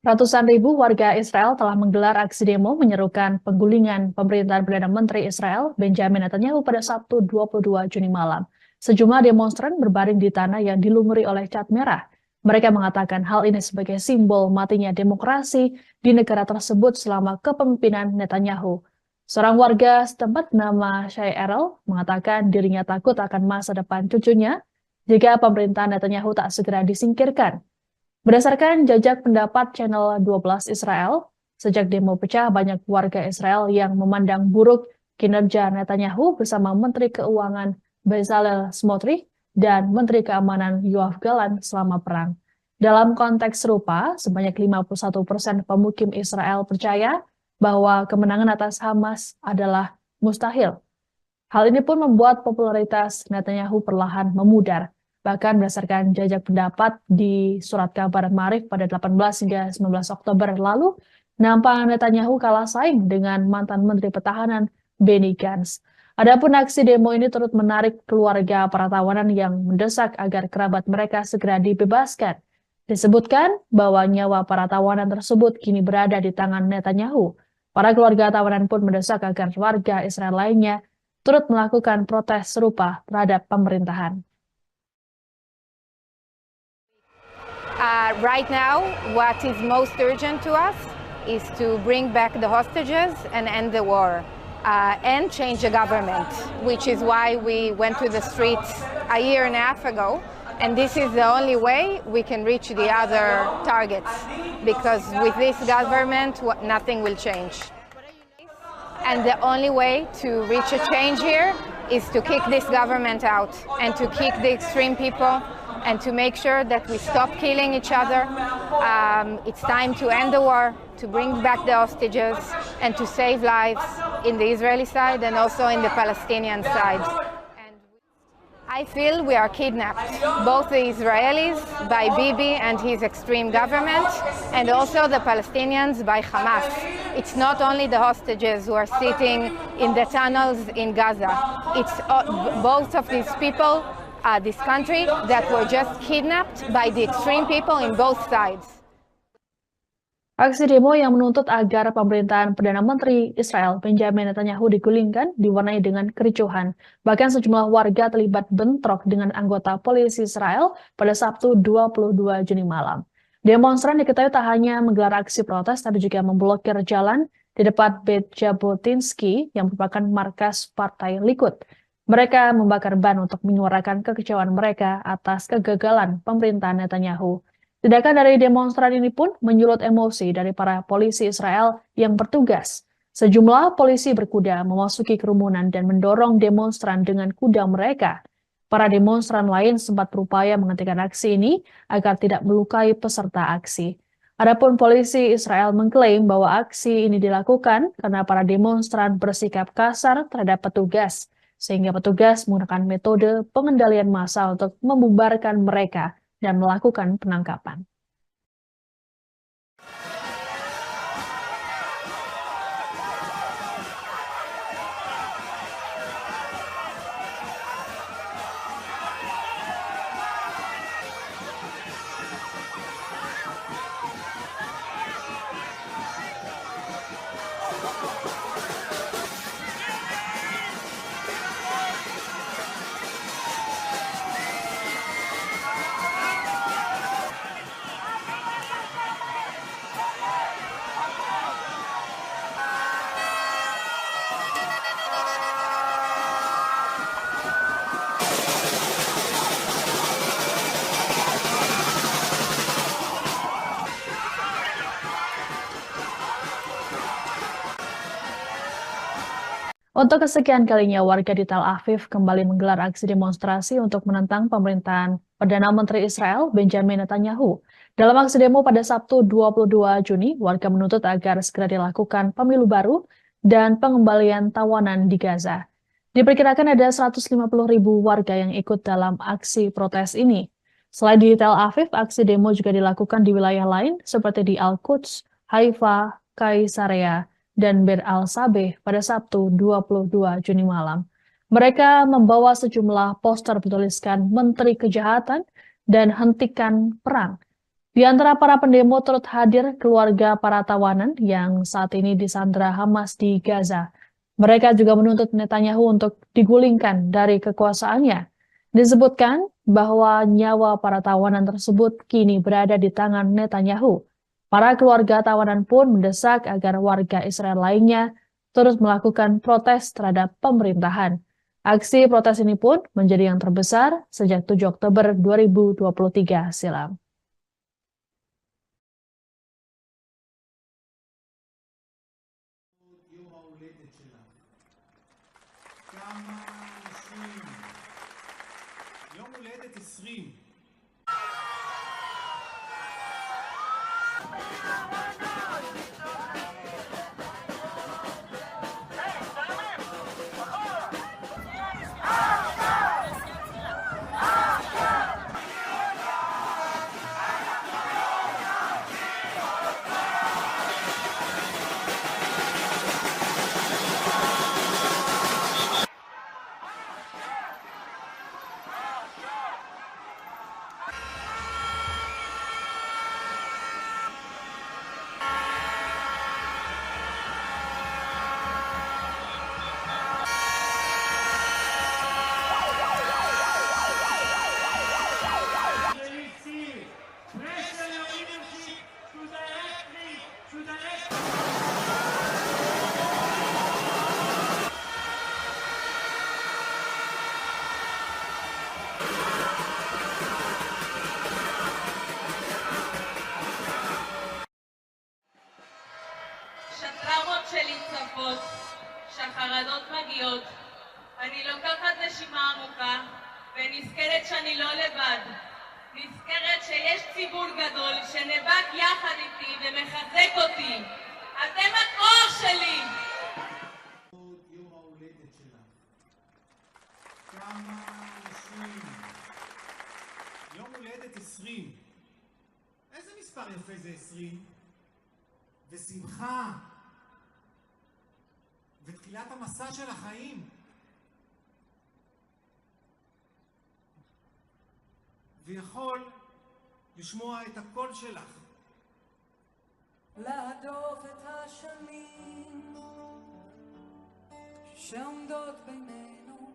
Ratusan ribu warga Israel telah menggelar aksi demo menyerukan penggulingan pemerintahan Perdana Menteri Israel Benjamin Netanyahu pada Sabtu 22 Juni malam. Sejumlah demonstran berbaring di tanah yang dilumuri oleh cat merah. Mereka mengatakan hal ini sebagai simbol matinya demokrasi di negara tersebut selama kepemimpinan Netanyahu. Seorang warga setempat bernama Shai Erel mengatakan dirinya takut akan masa depan cucunya jika pemerintahan Netanyahu tak segera disingkirkan. Berdasarkan jajak pendapat Channel 12 Israel, sejak demo pecah banyak warga Israel yang memandang buruk kinerja Netanyahu bersama Menteri Keuangan Bezalel Smotrich dan Menteri Keamanan Yoav Gallant selama perang. Dalam konteks serupa, sebanyak 51% pemukim Israel percaya bahwa kemenangan atas Hamas adalah mustahil. Hal ini pun membuat popularitas Netanyahu perlahan memudar. Bahkan berdasarkan jajak pendapat di surat kabar Maarif pada 18 hingga 19 Oktober lalu, nampak Netanyahu kalah saing dengan mantan Menteri Pertahanan Benny Gantz. Adapun aksi demo ini turut menarik keluarga para tawanan yang mendesak agar kerabat mereka segera dibebaskan. Disebutkan bahwa nyawa para tawanan tersebut kini berada di tangan Netanyahu. Para keluarga tawanan pun mendesak agar warga Israel lainnya turut melakukan protes serupa terhadap pemerintahan. Right now, what is most urgent to us is to bring back the hostages and end the war and change the government, which is why we went to the streets a year and a half ago. And this is the only way we can reach the other targets, because with this government, nothing will change. And the only way to reach a change here is to kick this government out and to kick the extreme people and to make sure that we stop killing each other. It's time to end the war, to bring back the hostages, and to save lives in the Israeli side and also in the Palestinian side. And I feel we are kidnapped, both the Israelis by Bibi and his extreme government, and also the Palestinians by Hamas. It's not only the hostages who are sitting in the tunnels in Gaza. It's both of these people, this country, that were just kidnapped by the extreme people in both sides. Aksi demo yang menuntut agar pemerintahan Perdana Menteri Israel Benjamin Netanyahu digulingkan diwarnai dengan kericuhan. Bahkan sejumlah warga terlibat bentrok dengan anggota polisi Israel pada Sabtu 22 Juni malam. Demonstran diketahui tak hanya menggelar aksi protes, tapi juga memblokir jalan di depan Beit Jabotinsky yang merupakan markas Partai Likud. Mereka membakar ban untuk menyuarakan kekecewaan mereka atas kegagalan pemerintahan Netanyahu. Tindakan dari demonstran ini pun menyulut emosi dari para polisi Israel yang bertugas. Sejumlah polisi berkuda memasuki kerumunan dan mendorong demonstran dengan kuda mereka. Para demonstran lain sempat berupaya menghentikan aksi ini agar tidak melukai peserta aksi. Adapun polisi Israel mengklaim bahwa aksi ini dilakukan karena para demonstran bersikap kasar terhadap petugas, sehingga petugas menggunakan metode pengendalian massa untuk membubarkan mereka dan melakukan penangkapan. Untuk kesekian kalinya, warga di Tel Aviv kembali menggelar aksi demonstrasi untuk menentang pemerintahan Perdana Menteri Israel Benjamin Netanyahu. Dalam aksi demo pada Sabtu 22 Juni, warga menuntut agar segera dilakukan pemilu baru dan pengembalian tawanan di Gaza. Diperkirakan ada 150.000 warga yang ikut dalam aksi protes ini. Selain di Tel Aviv, aksi demo juga dilakukan di wilayah lain seperti di Al-Quds, Haifa, Kaisarea, dan Bir al-Sabeh pada Sabtu 22 Juni malam. Mereka membawa sejumlah poster bertuliskan Menteri Kejahatan dan Hentikan Perang. Di antara para pendemo turut hadir keluarga para tawanan yang saat ini disandra Hamas di Gaza. Mereka juga menuntut Netanyahu untuk digulingkan dari kekuasaannya. Disebutkan bahwa nyawa para tawanan tersebut kini berada di tangan Netanyahu. Para keluarga tawanan pun mendesak agar warga Israel lainnya terus melakukan protes terhadap pemerintahan. Aksi protes ini pun menjadi yang terbesar sejak 7 Oktober 2023 silam. יום ההולדת שלך. כמה אנשים. יום הולדת 20. Pressure your leadership to directly to the next. שהטראומות שלי צפות, שהחרדות מגיעות. אני לוקחת נשימה עמוקה ונזכרת שאני לא לבד. נזכרת שיש ציבור גדול שנאבק יחד איתי ומחזק אותי. אתם הכוח שלי! יום ההולדת שלך. כמה אנשים. יום הולדת 20. איזה מספר יפה זה 20? ושמחה. ותחילת המסע של החיים. ויכול לשמוע את הקול שלך. להדוף את השנים שעומדות בינינו.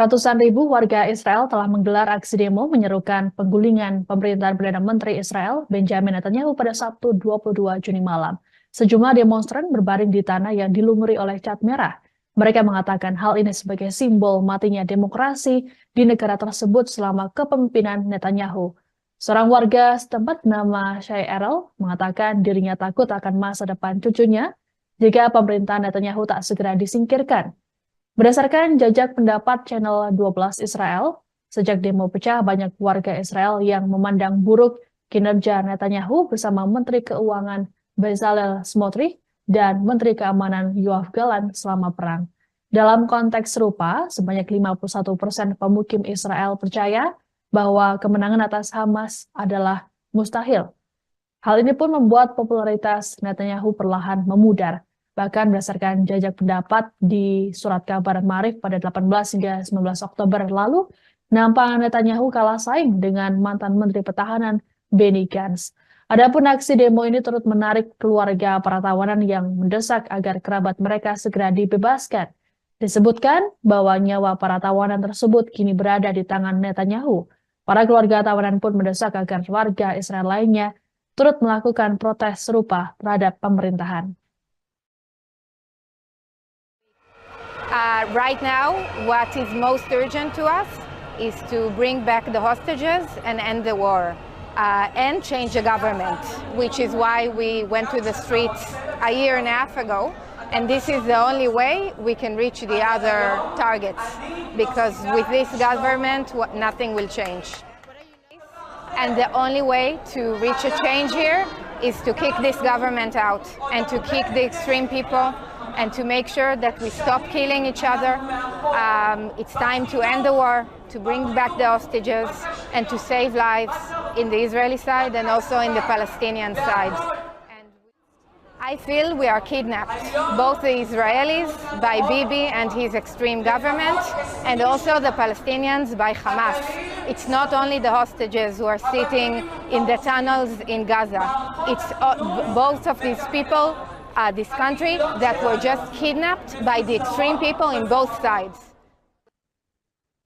Ratusan ribu warga Israel telah menggelar aksi demo menyerukan penggulingan pemerintahan Perdana Menteri Israel Benjamin Netanyahu pada Sabtu 22 Juni malam. Sejumlah demonstran berbaring di tanah yang dilumuri oleh cat merah. Mereka mengatakan hal ini sebagai simbol matinya demokrasi di negara tersebut selama kepemimpinan Netanyahu. Seorang warga setempat bernama Shai Erel mengatakan dirinya takut akan masa depan cucunya jika pemerintahan Netanyahu tak segera disingkirkan. Berdasarkan jajak pendapat Channel 12 Israel, Sejak demo pecah, banyak warga Israel yang memandang buruk kinerja Netanyahu bersama Menteri Keuangan Bezalel Smotrich dan Menteri Keamanan Yoav Gallant selama perang. Dalam konteks serupa, sebanyak 51% pemukim Israel percaya bahwa kemenangan atas Hamas adalah mustahil. Hal ini pun membuat popularitas Netanyahu perlahan memudar. Bahkan berdasarkan jajak pendapat di surat kabar Maarif pada 18 hingga 19 Oktober lalu, nampak Netanyahu kalah saing dengan mantan Menteri Pertahanan Benny Gantz. Adapun aksi demo ini turut menarik keluarga para tawanan yang mendesak agar kerabat mereka segera dibebaskan. Disebutkan bahwa nyawa para tawanan tersebut kini berada di tangan Netanyahu. Para keluarga tawanan pun mendesak agar warga Israel lainnya turut melakukan protes serupa terhadap pemerintahan. Right now, what is most urgent to us is to bring back the hostages and end the war and change the government, which is why we went to the streets a year and a half ago. And this is the only way we can reach the other targets, because with this government, nothing will change. And the only way to reach a change here is to kick this government out and to kick the extreme people and to make sure that we stop killing each other. It's time to end the war, to bring back the hostages, and to save lives in the Israeli side and also in the Palestinian side. And I feel we are kidnapped, both the Israelis by Bibi and his extreme government, and also the Palestinians by Hamas. It's not only the hostages who are sitting in the tunnels in Gaza. It's both of these people, this country, that were just kidnapped by the extreme people in both sides.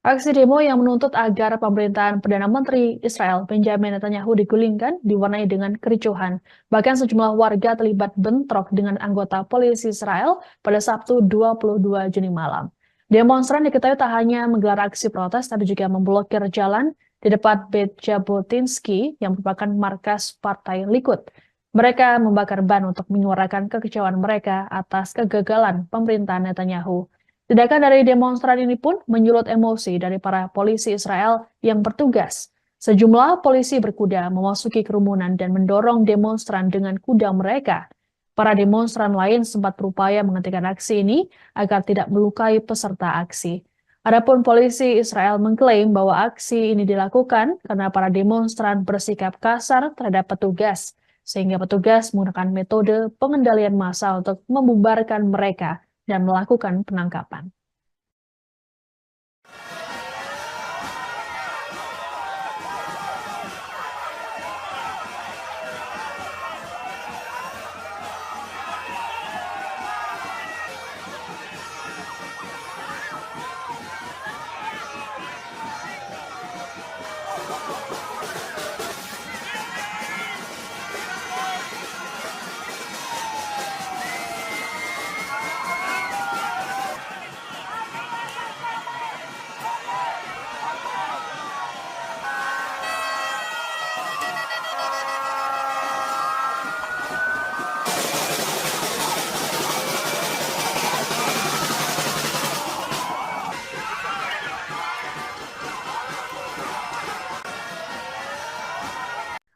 Aksi demo yang menuntut agar pemerintahan Perdana Menteri Israel Benjamin Netanyahu digulingkan diwarnai dengan kericuhan. Bahkan sejumlah warga terlibat bentrok dengan anggota polisi Israel pada Sabtu 22 Juni malam. Demonstran diketahui tak hanya menggelar aksi protes, tapi juga memblokir jalan di depan Beit Jabotinsky yang merupakan markas Partai Likud. Mereka membakar ban untuk menyuarakan kekecewaan mereka atas kegagalan pemerintahan Netanyahu. Tindakan dari demonstran ini pun menyulut emosi dari para polisi Israel yang bertugas. Sejumlah polisi berkuda memasuki kerumunan dan mendorong demonstran dengan kuda mereka. Para demonstran lain sempat berupaya menghentikan aksi ini agar tidak melukai peserta aksi. Adapun polisi Israel mengklaim bahwa aksi ini dilakukan karena para demonstran bersikap kasar terhadap petugas, sehingga petugas menggunakan metode pengendalian massa untuk membubarkan mereka dan melakukan penangkapan.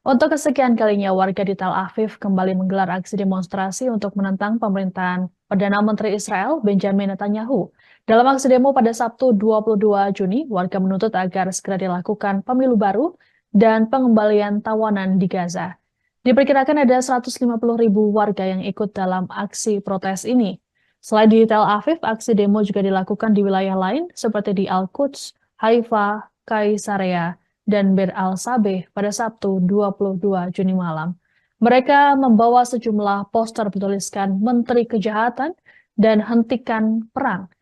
Untuk kesekian kalinya, warga di Tel Aviv kembali menggelar aksi demonstrasi untuk menentang pemerintahan Perdana Menteri Israel Benjamin Netanyahu. Dalam aksi demo pada Sabtu 22 Juni, warga menuntut agar segera dilakukan pemilu baru dan pengembalian tawanan di Gaza. Diperkirakan ada 150.000 warga yang ikut dalam aksi protes ini. Selain di Tel Aviv, aksi demo juga dilakukan di wilayah lain seperti di Al-Quds, Haifa, Kaisarea, dan Bir al-Sabeh pada Sabtu 22 Juni malam. Mereka membawa sejumlah poster bertuliskan Menteri Kejahatan dan Hentikan Perang.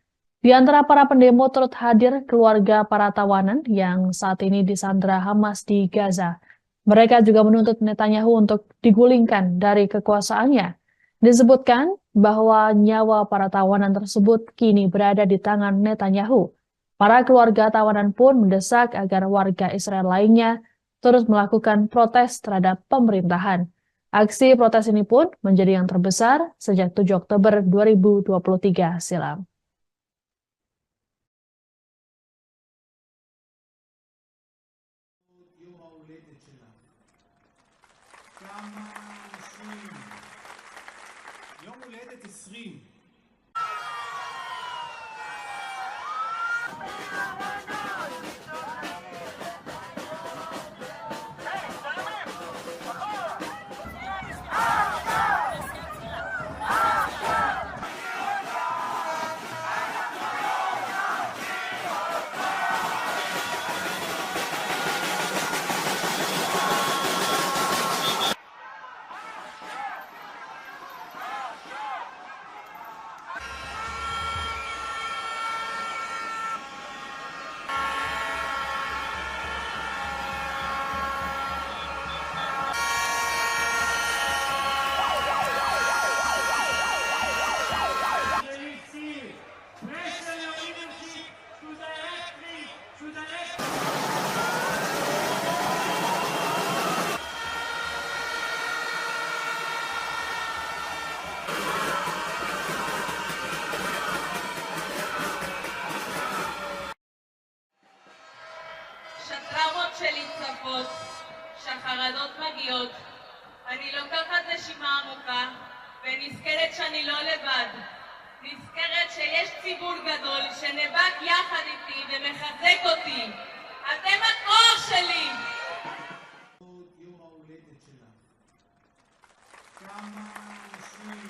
Di antara para pendemo turut hadir keluarga para tawanan yang saat ini disandra Hamas di Gaza. Mereka juga menuntut Netanyahu untuk digulingkan dari kekuasaannya. Disebutkan bahwa nyawa para tawanan tersebut kini berada di tangan Netanyahu. Para keluarga tawanan pun mendesak agar warga Israel lainnya terus melakukan protes terhadap pemerintahan. Aksi protes ini pun menjadi yang terbesar sejak 7 Oktober 2023 silam. ההולדת שלך. כמה אנשים. יום הולדת 20. Pressure your leadership to directly to the next. שטראומות שלי צפות, שהחרדות מגיעות, אני לוקחת נשימה עמוקה ונזכרת שאני לא לבד. נזכרת שיש ציבור גדול שנאבק יחד איתי ומחזק אותי. אתם הכוח שלי! עוד יום ההולדת שלך. כמה אנשים.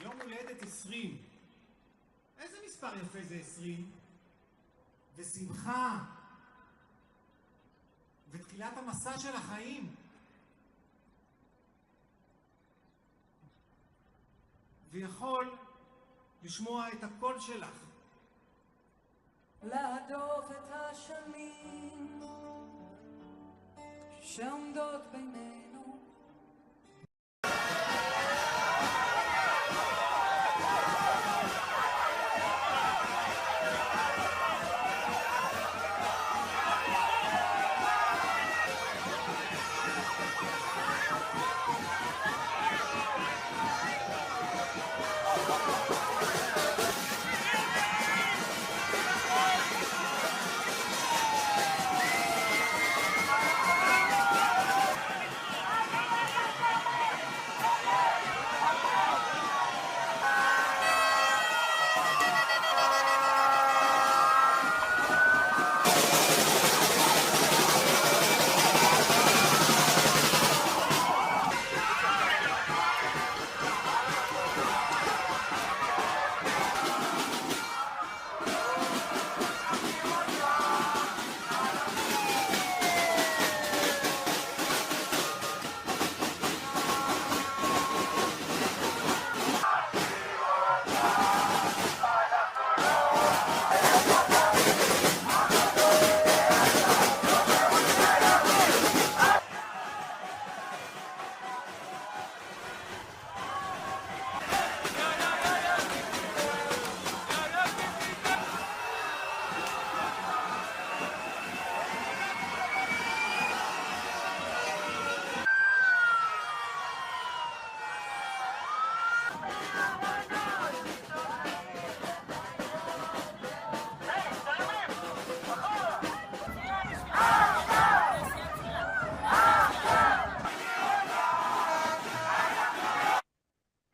יום הולדת 20. איזה מספר יפה זה 20? ושמחה. ותחילת המסע של החיים. ויכול לשמוע את הקול שלך. להדוף את השנים שעומדות בינינו.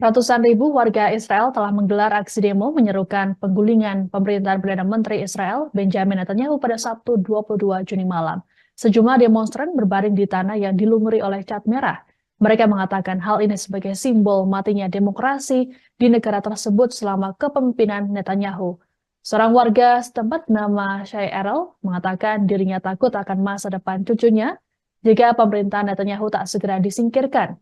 Ratusan ribu warga Israel telah menggelar aksi demo menyerukan penggulingan pemerintahan Perdana Menteri Israel Benjamin Netanyahu pada Sabtu 22 Juni malam. Sejumlah demonstran berbaring di tanah yang dilumuri oleh cat merah. Mereka mengatakan hal ini sebagai simbol matinya demokrasi di negara tersebut selama kepemimpinan Netanyahu. Seorang warga setempat bernama Shai Erel mengatakan dirinya takut akan masa depan cucunya jika pemerintahan Netanyahu tak segera disingkirkan.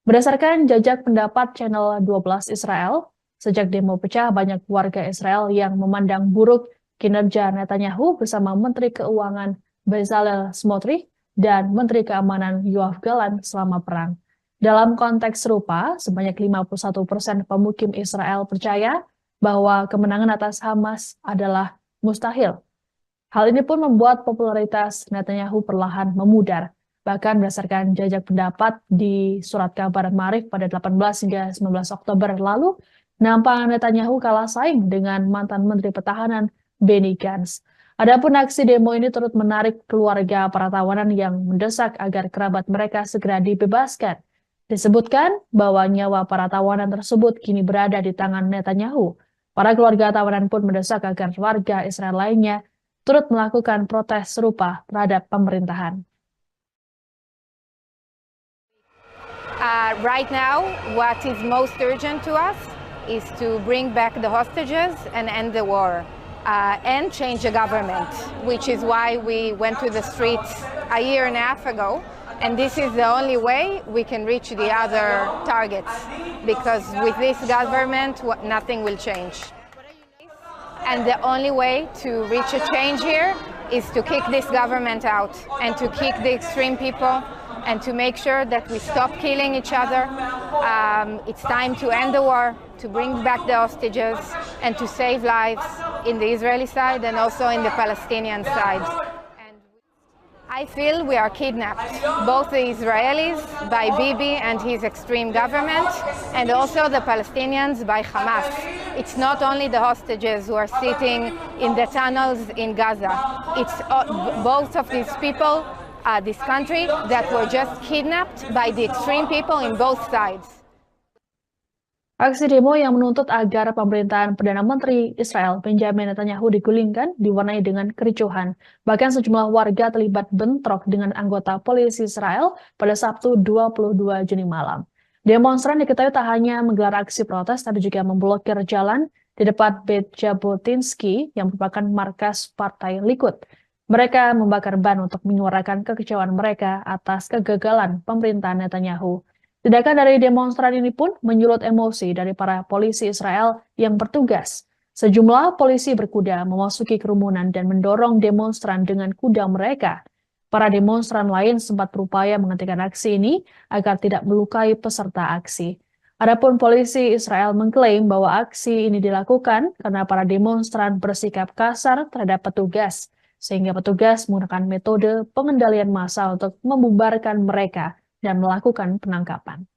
Berdasarkan jajak pendapat Channel 12 Israel, sejak demo pecah banyak warga Israel yang memandang buruk kinerja Netanyahu bersama Menteri Keuangan Bezalel Smotrich dan Menteri Keamanan Yoav Gallant selama perang. Dalam konteks serupa, sebanyak 51% pemukim Israel percaya bahwa kemenangan atas Hamas adalah mustahil. Hal ini pun membuat popularitas Netanyahu perlahan memudar. Bahkan berdasarkan jajak pendapat di surat kabar Ma'arif pada 18 hingga 19 Oktober lalu, nampak Netanyahu kalah saing dengan mantan Menteri Pertahanan Benny Gantz. Adapun aksi demo ini turut menarik keluarga para tawanan yang mendesak agar kerabat mereka segera dibebaskan. Disebutkan bahwa nyawa para tawanan tersebut kini berada di tangan Netanyahu. Para keluarga tawanan pun mendesak agar warga Israel lainnya turut melakukan protes serupa terhadap pemerintahan. Right now, what is most urgent to us is to bring back the hostages and end the war and change the government, which is why we went to the streets a year and a half ago. And this is the only way we can reach the other targets, because with this government, nothing will change. And the only way to reach a change here is to kick this government out and to kick the extreme people and to make sure that we stop killing each other. It's time to end the war, to bring back the hostages, and to save lives in the Israeli side and also in the Palestinian side. And I feel we are kidnapped, both the Israelis by Bibi and his extreme government, and also the Palestinians by Hamas. It's not only the hostages who are sitting in the tunnels in Gaza. It's both of these people, this country, that were just kidnapped by the extreme people in both sides. Aksi demo yang menuntut agar pemerintahan Perdana Menteri Israel Benjamin Netanyahu digulingkan diwarnai dengan kericuhan. Bahkan sejumlah warga terlibat bentrok dengan anggota polisi Israel pada Sabtu 22 Juni malam. Demonstran diketahui tak hanya menggelar aksi protes, tapi juga memblokir jalan di depan Beit Jabotinsky yang merupakan markas Partai Likud. Mereka membakar ban untuk menyuarakan kekecewaan mereka atas kegagalan pemerintahan Netanyahu. Tindakan dari demonstran ini pun menyulut emosi dari para polisi Israel yang bertugas. Sejumlah polisi berkuda memasuki kerumunan dan mendorong demonstran dengan kuda mereka. Para demonstran lain sempat berupaya menghentikan aksi ini agar tidak melukai peserta aksi. Adapun polisi Israel mengklaim bahwa aksi ini dilakukan karena para demonstran bersikap kasar terhadap petugas, sehingga petugas menggunakan metode pengendalian massa untuk membubarkan mereka dan melakukan penangkapan.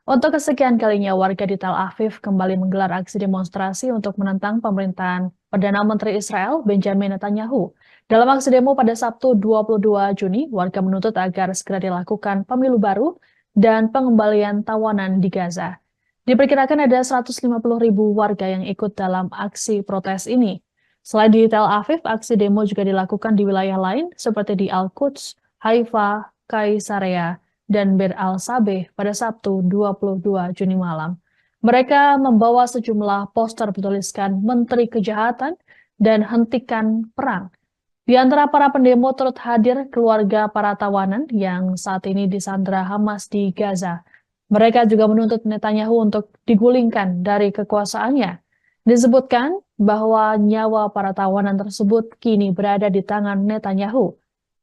Untuk kesekian kalinya, warga di Tel Aviv kembali menggelar aksi demonstrasi untuk menentang pemerintahan Perdana Menteri Israel Benjamin Netanyahu. Dalam aksi demo pada Sabtu 22 Juni, warga menuntut agar segera dilakukan pemilu baru dan pengembalian tawanan di Gaza. Diperkirakan ada 150.000 warga yang ikut dalam aksi protes ini. Selain di Tel Aviv, aksi demo juga dilakukan di wilayah lain seperti di Al-Quds, Haifa, Kaisarea, dan Bir al-Sabeh pada Sabtu 22 Juni malam. Mereka membawa sejumlah poster bertuliskan Menteri Kejahatan dan Hentikan Perang. Di antara para pendemo turut hadir keluarga para tawanan yang saat ini disandra Hamas di Gaza. Mereka juga menuntut Netanyahu untuk digulingkan dari kekuasaannya. Disebutkan bahwa nyawa para tawanan tersebut kini berada di tangan Netanyahu.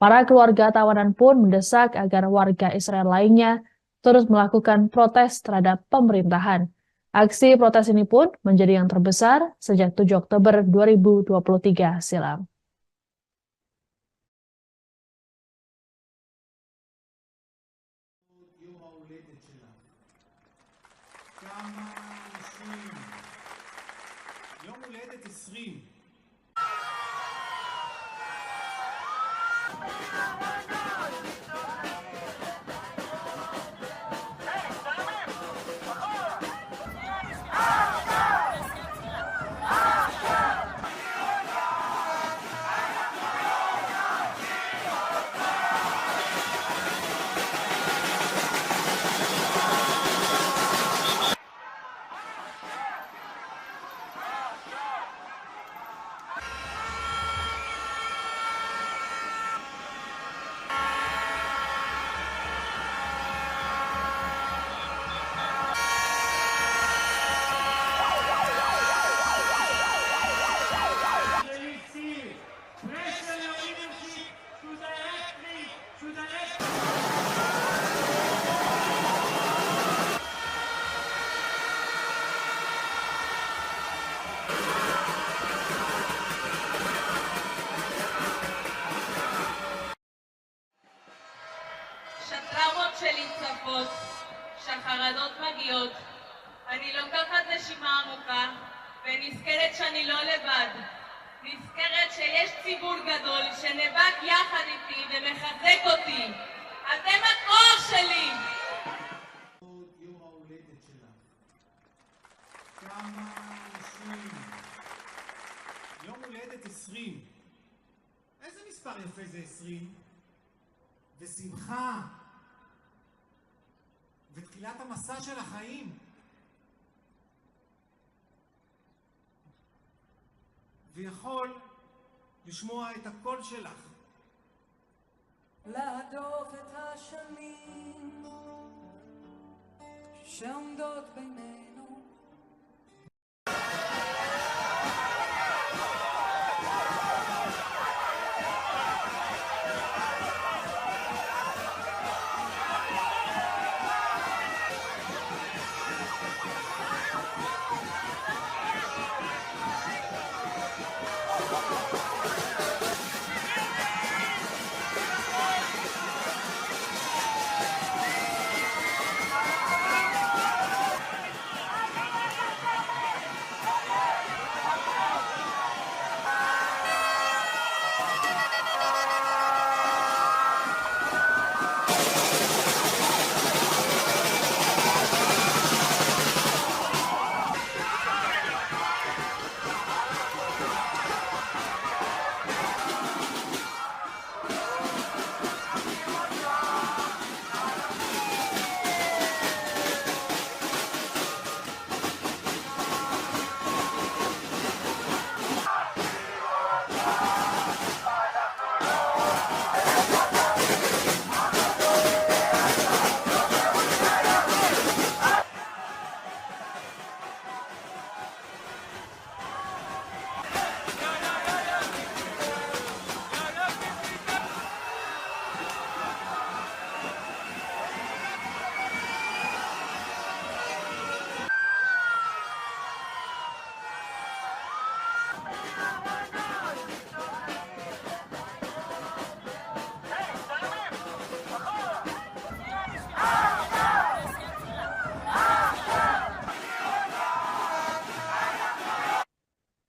Para keluarga tawanan pun mendesak agar warga Israel lainnya terus melakukan protes terhadap pemerintahan. Aksi protes ini pun menjadi yang terbesar sejak 7 Oktober 2023 silam. יום ההולדת שלה. כמה אנשים. יום הולדת 20. Israeli see pressure the leadership to the next. שהטראומות שלי צפות, שהחרדות מגיעות. אני לוקחת נשימה עמוקה ונזכרת שאני לא לבד. נזכרת שיש ציבור גדול שנאבק יחד איתי ומחזק אותי. אתם הכוח שלי! עוד יום ההולדת שלך. כמה אנשים. יום הולדת 20. איזה מספר יפה זה 20? ושמחה. ותחילת המסע של החיים. ויכול לשמוע את הקול שלך. להדוף את השנים שעומדות בינינו.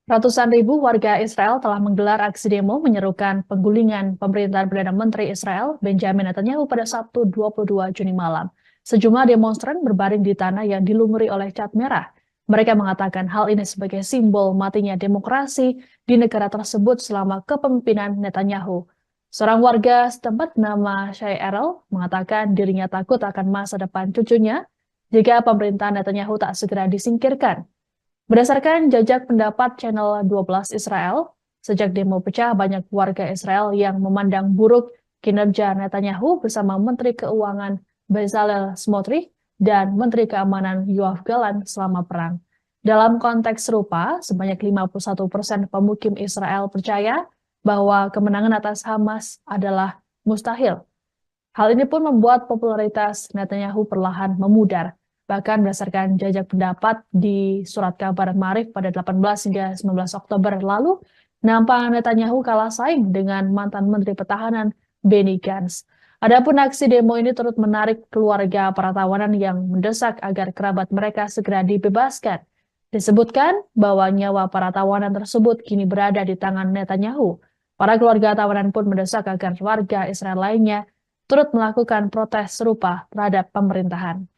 Ratusan ribu warga Israel telah menggelar aksi demo menyerukan penggulingan pemerintahan Perdana Menteri Israel Benjamin Netanyahu pada Sabtu 22 Juni malam. Sejumlah demonstran berbaring di tanah yang dilumuri oleh cat merah. Mereka mengatakan hal ini sebagai simbol matinya demokrasi di negara tersebut selama kepemimpinan Netanyahu. Seorang warga setempat bernama Shai Erel mengatakan dirinya takut akan masa depan cucunya jika pemerintahan Netanyahu tak segera disingkirkan. Berdasarkan jajak pendapat Channel 12 Israel, sejak demo pecah banyak warga Israel yang memandang buruk kinerja Netanyahu bersama Menteri Keuangan Bezalel Smotrich dan Menteri Keamanan Yoav Gallant selama perang. Dalam konteks serupa, sebanyak 51% pemukim Israel percaya bahwa kemenangan atas Hamas adalah mustahil. Hal ini pun membuat popularitas Netanyahu perlahan memudar. Bahkan berdasarkan jajak pendapat di surat kabar Maarif pada 18 hingga 19 Oktober lalu, nampak Netanyahu kalah saing dengan mantan Menteri Pertahanan Benny Gantz. Adapun aksi demo ini turut menarik keluarga para tawanan yang mendesak agar kerabat mereka segera dibebaskan. Disebutkan bahwa nyawa para tawanan tersebut kini berada di tangan Netanyahu. Para keluarga tawanan pun mendesak agar warga Israel lainnya turut melakukan protes serupa terhadap pemerintahan.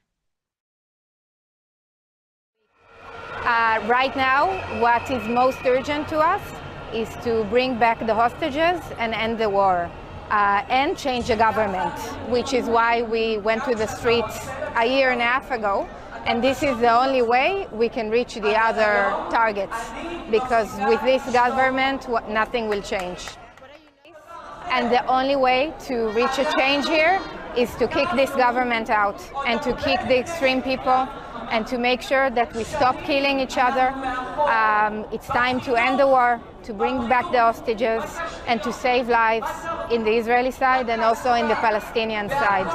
Right now, what is most urgent to us is to bring back the hostages and end the war and change the government, which is why we went to the streets a year and a half ago And this is the only way we can reach the other targets, because with this government, nothing will change. And the only way to reach a change here is to kick this government out and to kick the extreme people and to make sure that we stop killing each other. It's time to end the war, to bring back the hostages, and to save lives in the Israeli side and also in the Palestinian side.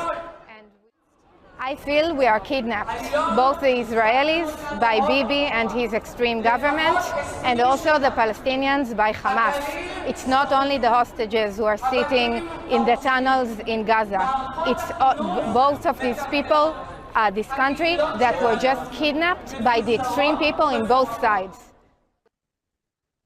I feel we are kidnapped, both the Israelis by Bibi and his extreme government, and also the Palestinians by Hamas. It's not only the hostages who are sitting in the tunnels in Gaza. It's both of these people, this country, that were just kidnapped by the extreme people in both sides.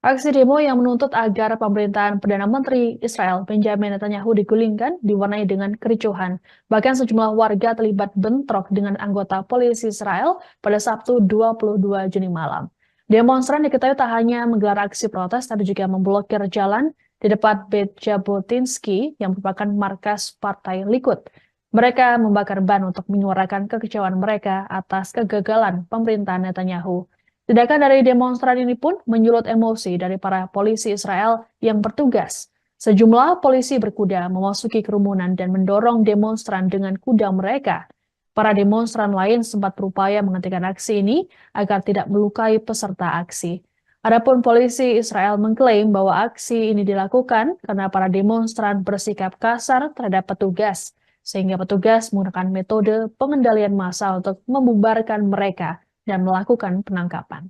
Aksi demo yang menuntut agar pemerintahan Perdana Menteri Israel Benjamin Netanyahu digulingkan diwarnai dengan kericuhan. Bahkan sejumlah warga terlibat bentrok dengan anggota polisi Israel pada Sabtu 22 Juni malam. Demonstran diketahui tak hanya menggelar aksi protes, tapi juga memblokir jalan di depan Beit Jabotinsky yang merupakan markas Partai Likud. Mereka membakar ban untuk menyuarakan kekecewaan mereka atas kegagalan pemerintahan Netanyahu. Tindakan dari demonstran ini pun menyulut emosi dari para polisi Israel yang bertugas. Sejumlah polisi berkuda memasuki kerumunan dan mendorong demonstran dengan kuda mereka. Para demonstran lain sempat berupaya menghentikan aksi ini agar tidak melukai peserta aksi. Adapun polisi Israel mengklaim bahwa aksi ini dilakukan karena para demonstran bersikap kasar terhadap petugas, sehingga petugas menggunakan metode pengendalian massa untuk membubarkan mereka dan melakukan penangkapan.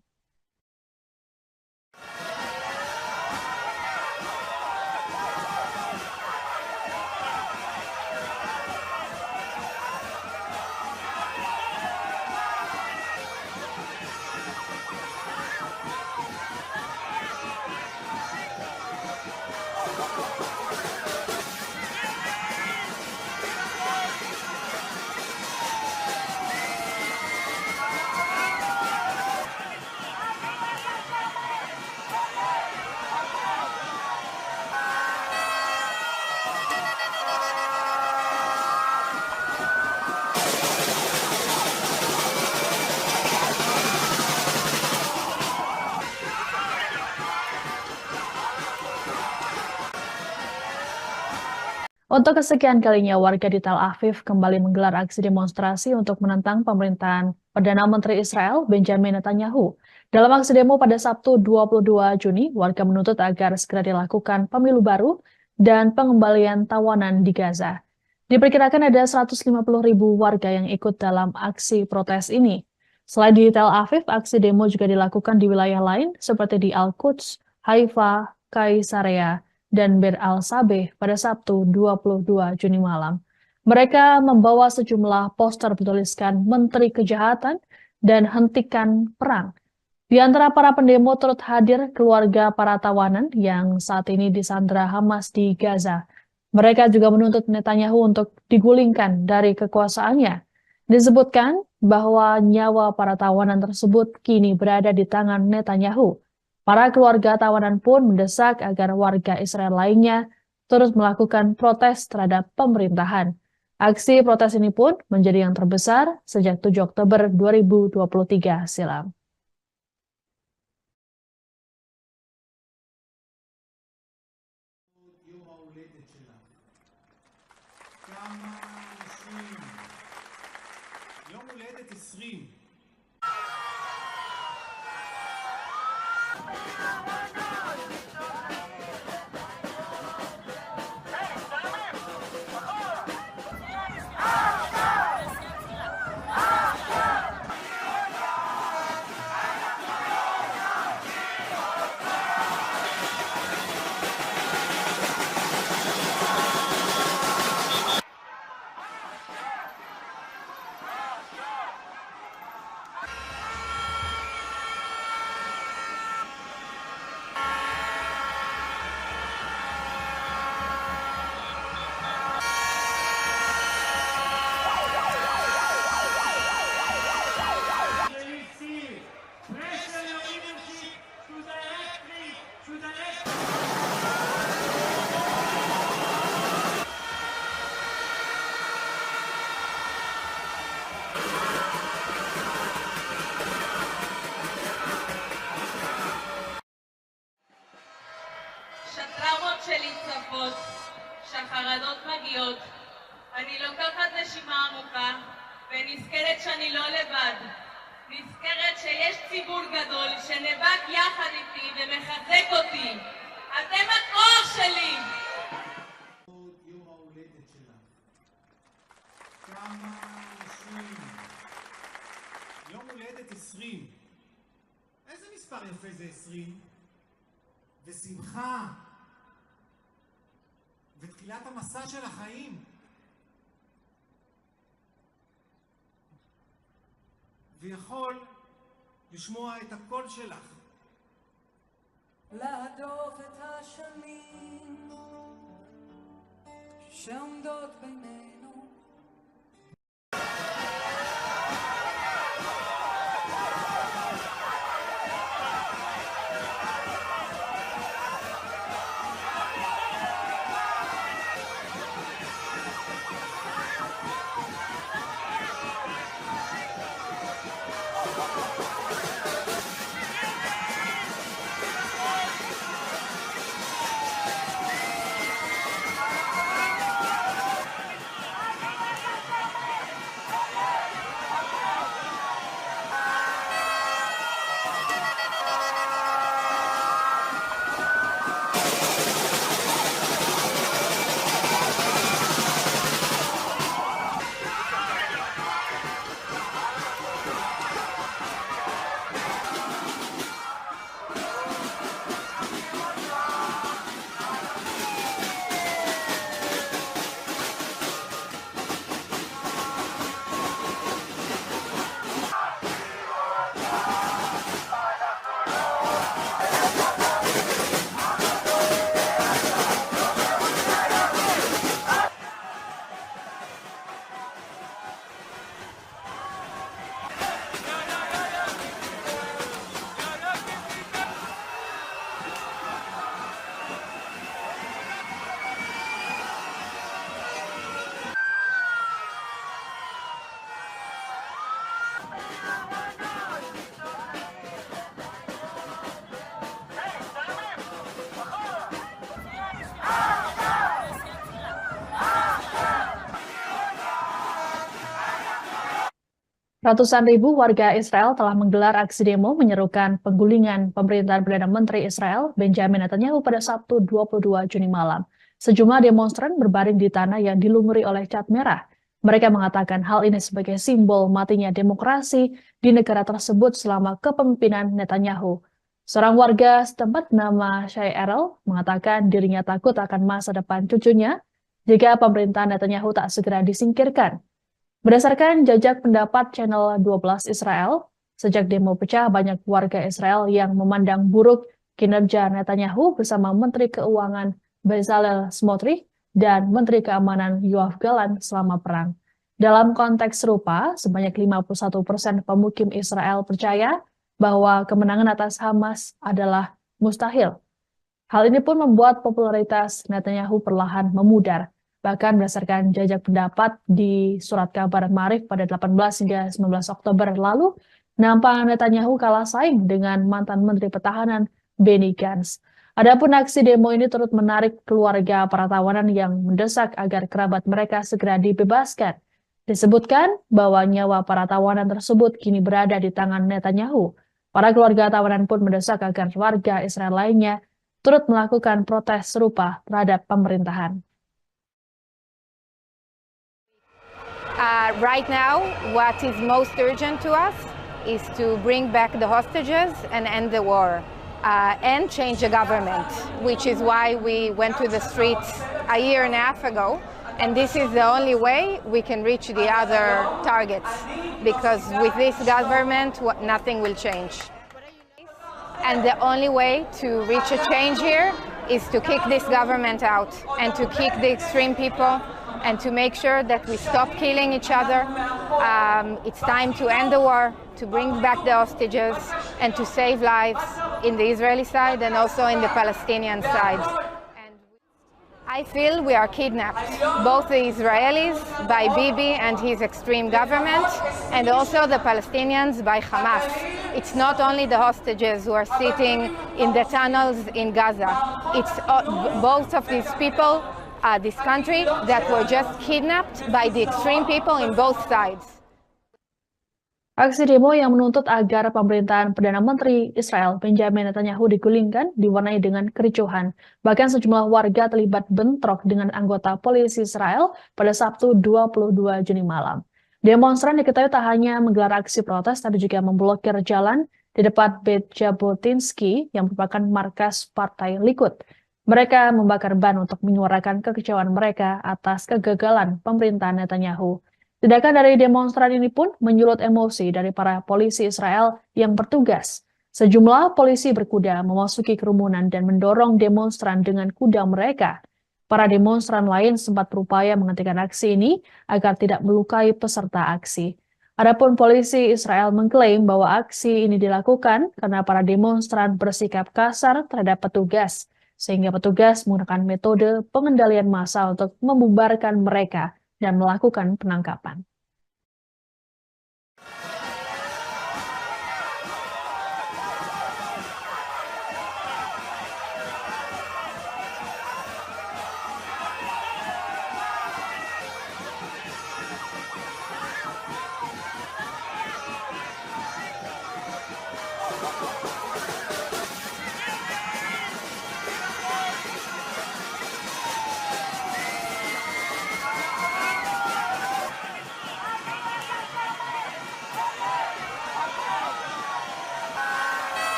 Untuk kesekian kalinya, warga di Tel Aviv kembali menggelar aksi demonstrasi untuk menentang pemerintahan Perdana Menteri Israel Benjamin Netanyahu. Dalam aksi demo pada Sabtu 22 Juni, warga menuntut agar segera dilakukan pemilu baru dan pengembalian tawanan di Gaza. Diperkirakan ada 150.000 warga yang ikut dalam aksi protes ini. Selain di Tel Aviv, aksi demo juga dilakukan di wilayah lain seperti di Al-Quds, Haifa, Kaisarea, dan Bir al-Sabeh pada Sabtu 22 Juni malam. Mereka membawa sejumlah poster bertuliskan Menteri Kejahatan dan Hentikan Perang. Di antara para pendemo turut hadir keluarga para tawanan yang saat ini disandra Hamas di Gaza. Mereka juga menuntut Netanyahu untuk digulingkan dari kekuasaannya. Disebutkan bahwa nyawa para tawanan tersebut kini berada di tangan Netanyahu. Para keluarga tawanan pun mendesak agar warga Israel lainnya terus melakukan protes terhadap pemerintahan. Aksi protes ini pun menjadi yang terbesar sejak 7 Oktober 2023 silam. יום הולדת 20. שלי צפות, שהחרדות מגיעות. אני לוקחת נשימה עמוקה ונזכרת שאני לא לבד. נזכרת שיש ציבור גדול שנאבק יחד איתי ומחזק אותי. אתם הכוח שלי! יום ההולדת שלך. כמה אנשים. יום הולדת 20. איזה מספר יפה זה 20? ושמחה. ותחילת המסע של החיים. ויכול לשמוע את הקול שלך. להדוף את השנים שעומדות בינינו. Ratusan ribu warga Israel telah menggelar aksi demo menyerukan penggulingan pemerintahan Perdana Menteri Israel Benjamin Netanyahu pada Sabtu 22 Juni malam. Sejumlah demonstran berbaring di tanah yang dilumuri oleh cat merah. Mereka mengatakan hal ini sebagai simbol matinya demokrasi di negara tersebut selama kepemimpinan Netanyahu. Seorang warga setempat bernama Shai Erel mengatakan dirinya takut akan masa depan cucunya jika pemerintahan Netanyahu tak segera disingkirkan. Berdasarkan jajak pendapat Channel 12 Israel, sejak demo pecah banyak warga Israel yang memandang buruk kinerja Netanyahu bersama Menteri Keuangan Bezalel Smotrich dan Menteri Keamanan Yoav Gallant selama perang. Dalam konteks serupa, sebanyak 51% pemukim Israel percaya bahwa kemenangan atas Hamas adalah mustahil. Hal ini pun membuat popularitas Netanyahu perlahan memudar. Bahkan berdasarkan jajak pendapat di surat kabar Maarif pada 18 hingga 19 Oktober lalu, nampak Netanyahu kalah saing dengan mantan Menteri Pertahanan Benny Gantz. Adapun aksi demo ini turut menarik keluarga para tawanan yang mendesak agar kerabat mereka segera dibebaskan. Disebutkan bahwa nyawa para tawanan tersebut kini berada di tangan Netanyahu. Para keluarga tawanan pun mendesak agar warga Israel lainnya turut melakukan protes serupa terhadap pemerintahan. Right now, what is most urgent to us is to bring back the hostages and end the war and change the government, which is why we went to the streets a year and a half ago. And this is the only way we can reach the other targets, because with this government, nothing will change. And the only way to reach a change here is to kick this government out and to kick the extreme people and to make sure that we stop killing each other. It's time to end the war, to bring back the hostages, and to save lives in the Israeli side and also in the Palestinian side. And I feel we are kidnapped, both the Israelis by Bibi and his extreme government, and also the Palestinians by Hamas. It's not only the hostages who are sitting in the tunnels in Gaza. It's both of these people, this country, that were just kidnapped by the extreme people in both sides. Aksi demo yang menuntut agar pemerintahan Perdana Menteri Israel Benjamin Netanyahu digulingkan diwarnai dengan kericuhan. Bahkan sejumlah warga terlibat bentrok dengan anggota polisi Israel pada Sabtu 22 Juni malam. Demonstran diketahui tak hanya menggelar aksi protes, tapi juga memblokir jalan di depan Beit Jabotinsky yang merupakan markas Partai Likud. Mereka membakar ban untuk menyuarakan kekecewaan mereka atas kegagalan pemerintahan Netanyahu. Tindakan dari demonstran ini pun menyulut emosi dari para polisi Israel yang bertugas. Sejumlah polisi berkuda memasuki kerumunan dan mendorong demonstran dengan kuda mereka. Para demonstran lain sempat berupaya menghentikan aksi ini agar tidak melukai peserta aksi. Adapun polisi Israel mengklaim bahwa aksi ini dilakukan karena para demonstran bersikap kasar terhadap petugas, sehingga petugas menggunakan metode pengendalian massa untuk membubarkan mereka dan melakukan penangkapan.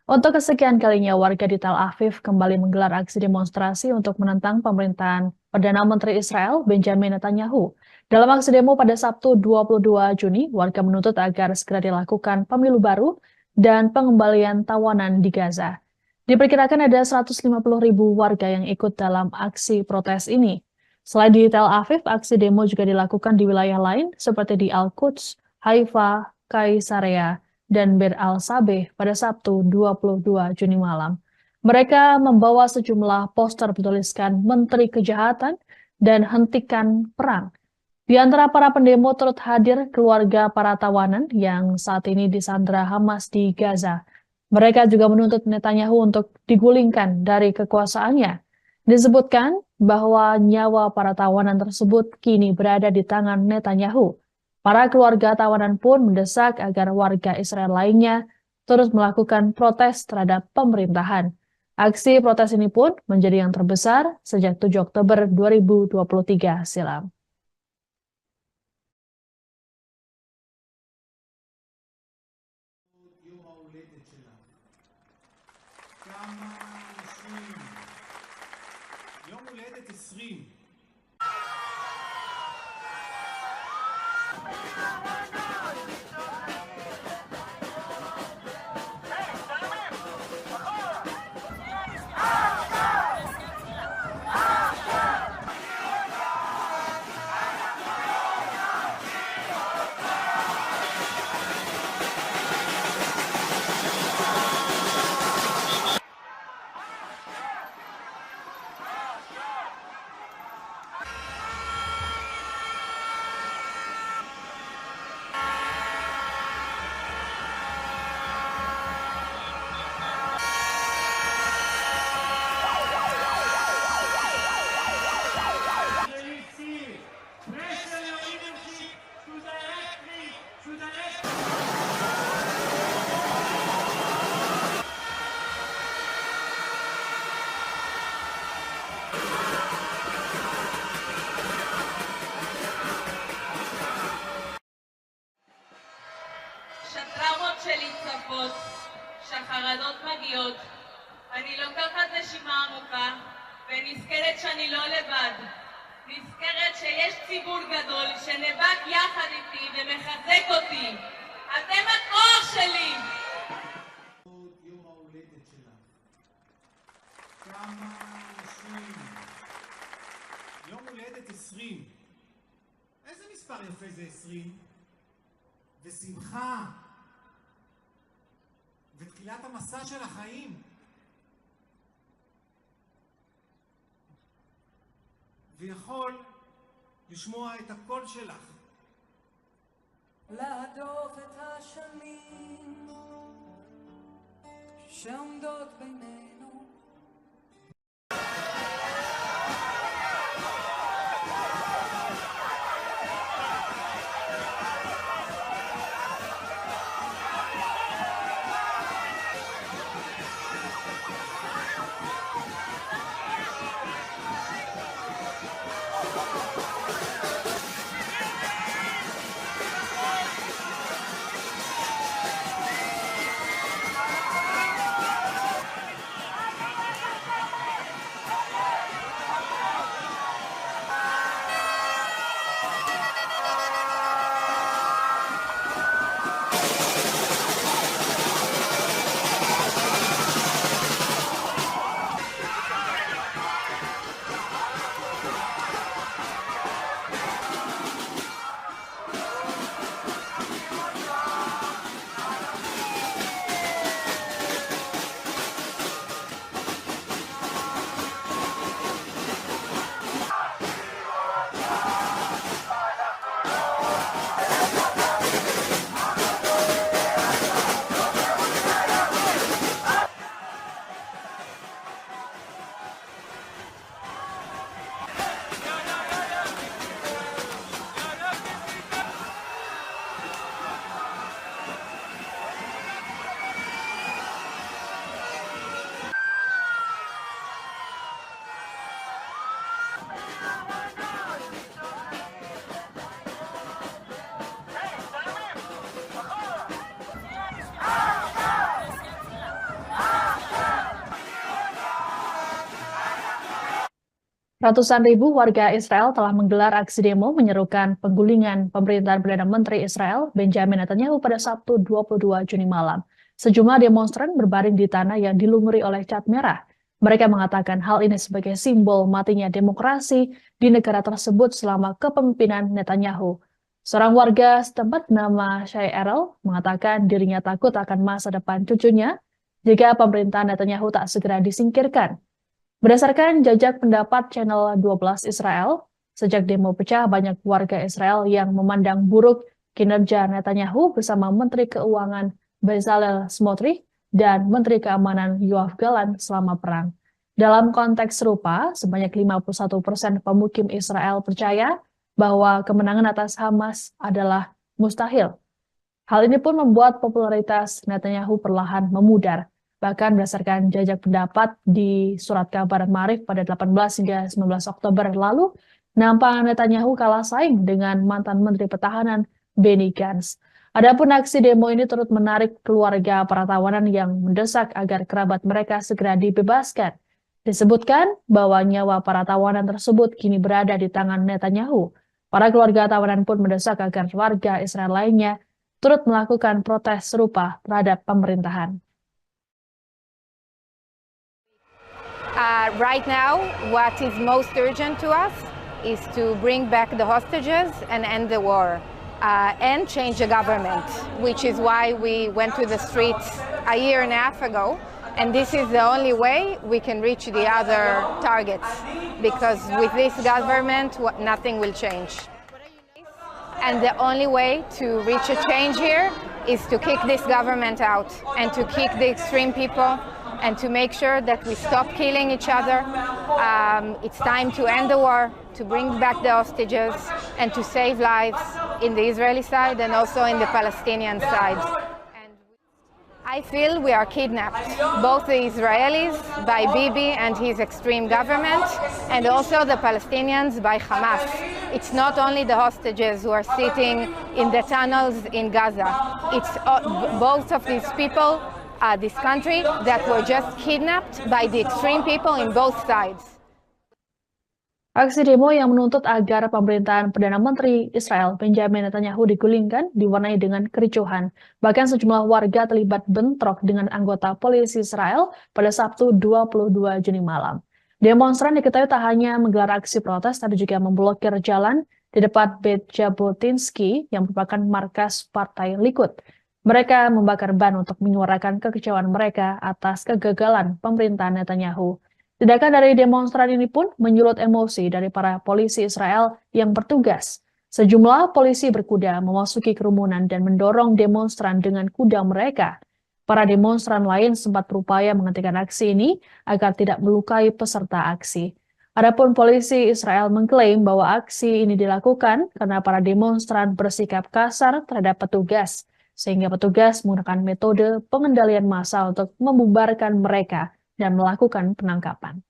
Untuk kesekian kalinya, warga di Tel Aviv kembali menggelar aksi demonstrasi untuk menentang pemerintahan Perdana Menteri Israel Benjamin Netanyahu. Dalam aksi demo pada Sabtu 22 Juni, warga menuntut agar segera dilakukan pemilu baru dan pengembalian tawanan di Gaza. Diperkirakan ada 150.000 warga yang ikut dalam aksi protes ini. Selain di Tel Aviv, aksi demo juga dilakukan di wilayah lain seperti di Al-Quds, Haifa, Kaisarea, dan Bir al-Sabeh pada Sabtu 22 Juni malam. Mereka membawa sejumlah poster bertuliskan Menteri Kejahatan dan Hentikan Perang. Di antara para pendemo turut hadir keluarga para tawanan yang saat ini disandra Hamas di Gaza. Mereka juga menuntut Netanyahu untuk digulingkan dari kekuasaannya. Disebutkan bahwa nyawa para tawanan tersebut kini berada di tangan Netanyahu. Para keluarga tawanan pun mendesak agar warga Israel lainnya terus melakukan protes terhadap pemerintahan. Aksi protes ini pun menjadi yang terbesar sejak 7 Oktober 2023 silam. יום ההולדת שלה. כמה אנשים. יום הולדת 20. Pressure your leadership to directly to the next. שהטראומות שלי צפות, שהחרדות מגיעות, אני לוקחת נשימה עמוקה ונזכרת שאני לא לבד. נזכרת שיש ציבור גדול שנאבק יחד איתי ומחזק אותי. אתם הכוח שלי! יום ההולדת שלה. כמה אנשים. יום הולדת 20. איזה מספר יפה זה 20? ושמחה בתחילת המסע של החיים. ויכול לשמוע את הקול שלך. להדוף את השנים שעומדות בינינו. Ratusan ribu warga Israel telah menggelar aksi demo menyerukan penggulingan pemerintahan Perdana Menteri Israel Benjamin Netanyahu pada Sabtu 22 Juni malam. Sejumlah demonstran berbaring di tanah yang dilumuri oleh cat merah. Mereka mengatakan hal ini sebagai simbol matinya demokrasi di negara tersebut selama kepemimpinan Netanyahu. Seorang warga setempat bernama Shai Erel mengatakan dirinya takut akan masa depan cucunya jika pemerintahan Netanyahu tak segera disingkirkan. Berdasarkan jajak pendapat Channel 12 Israel, sejak demo pecah banyak warga Israel yang memandang buruk kinerja Netanyahu bersama Menteri Keuangan Bezalel Smotrich dan Menteri Keamanan Yoav Gallant selama perang. Dalam konteks serupa, sebanyak 51% pemukim Israel percaya bahwa kemenangan atas Hamas adalah mustahil. Hal ini pun membuat popularitas Netanyahu perlahan memudar. Bahkan berdasarkan jajak pendapat di surat kabar Maarif pada 18 hingga 19 Oktober lalu, nampak Netanyahu kalah saing dengan mantan Menteri Pertahanan Benny Gantz. Adapun aksi demo ini turut menarik keluarga para tawanan yang mendesak agar kerabat mereka segera dibebaskan. Disebutkan bahwa nyawa para tawanan tersebut kini berada di tangan Netanyahu. Para keluarga tawanan pun mendesak agar warga Israel lainnya turut melakukan protes serupa terhadap pemerintahan. Right now, what is most urgent to us is to bring back the hostages and end the war and change the government, which is why we went to the streets a year and a half ago. And this is the only way we can reach the other targets, because with this government, nothing will change. And the only way to reach a change here is to kick this government out and to kick the extreme people and to make sure that we stop killing each other. It's time to end the war, to bring back the hostages, and to save lives in the Israeli side and also in the Palestinian side. And I feel we are kidnapped, both the Israelis by Bibi and his extreme government, and also the Palestinians by Hamas. It's not only the hostages who are sitting in the tunnels in Gaza. It's both of these people, this country, that were just kidnapped by the extreme people in both sides. Aksi demo yang menuntut agar pemerintahan Perdana Menteri Israel Benjamin Netanyahu digulingkan diwarnai dengan kericuhan. Bahkan sejumlah warga terlibat bentrok dengan anggota polisi Israel pada Sabtu 22 Juni malam. Demonstran diketahui tak hanya menggelar aksi protes, tapi juga memblokir jalan di depan Beit Jabotinsky yang merupakan markas Partai Likud. Mereka membakar ban untuk menyuarakan kekecewaan mereka atas kegagalan pemerintahan Netanyahu. Tindakan dari demonstran ini pun menyulut emosi dari para polisi Israel yang bertugas. Sejumlah polisi berkuda memasuki kerumunan dan mendorong demonstran dengan kuda mereka. Para demonstran lain sempat berupaya menghentikan aksi ini agar tidak melukai peserta aksi. Adapun polisi Israel mengklaim bahwa aksi ini dilakukan karena para demonstran bersikap kasar terhadap petugas, sehingga petugas menggunakan metode pengendalian massa untuk membubarkan mereka dan melakukan penangkapan.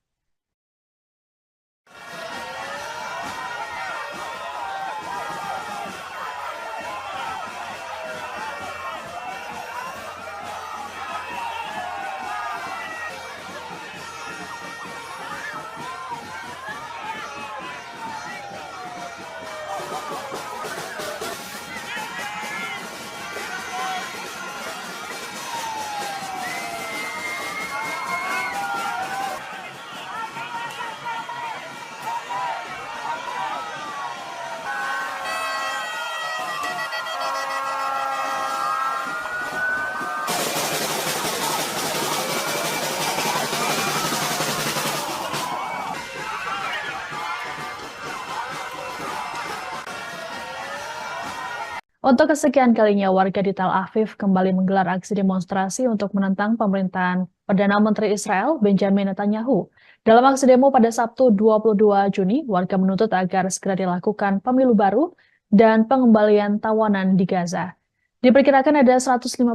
Untuk kesekian kalinya, warga di Tel Aviv kembali menggelar aksi demonstrasi untuk menentang pemerintahan Perdana Menteri Israel Benjamin Netanyahu. Dalam aksi demo pada Sabtu 22 Juni, warga menuntut agar segera dilakukan pemilu baru dan pengembalian tawanan di Gaza. Diperkirakan ada 150.000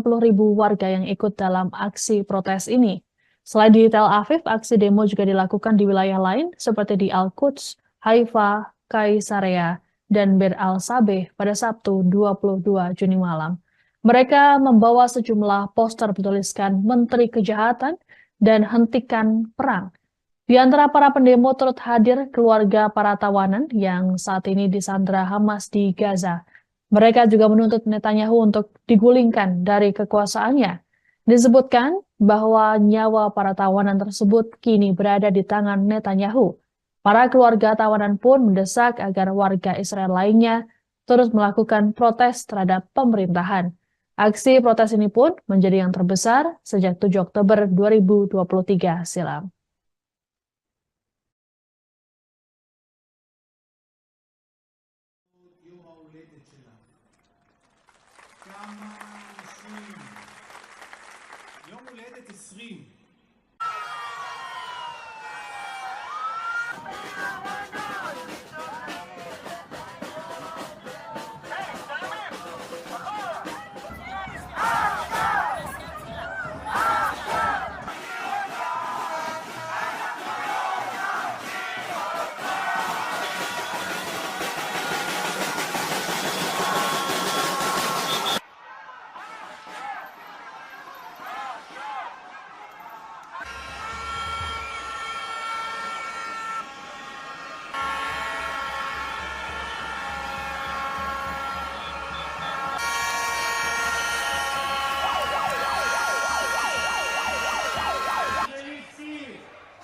warga yang ikut dalam aksi protes ini. Selain di Tel Aviv, aksi demo juga dilakukan di wilayah lain seperti di Al-Quds, Haifa, Kaisarea, dan Bir al-Sabeh pada Sabtu 22 Juni malam. Mereka membawa sejumlah poster bertuliskan Menteri Kejahatan dan Hentikan Perang. Di antara para pendemo turut hadir keluarga para tawanan yang saat ini disandra Hamas di Gaza. Mereka juga menuntut Netanyahu untuk digulingkan dari kekuasaannya. Disebutkan bahwa nyawa para tawanan tersebut kini berada di tangan Netanyahu. Para keluarga tawanan pun mendesak agar warga Israel lainnya terus melakukan protes terhadap pemerintahan. Aksi protes ini pun menjadi yang terbesar sejak 7 Oktober 2023 silam. יום ההולדת שלך. כמה אנשים. יום הולדת 20.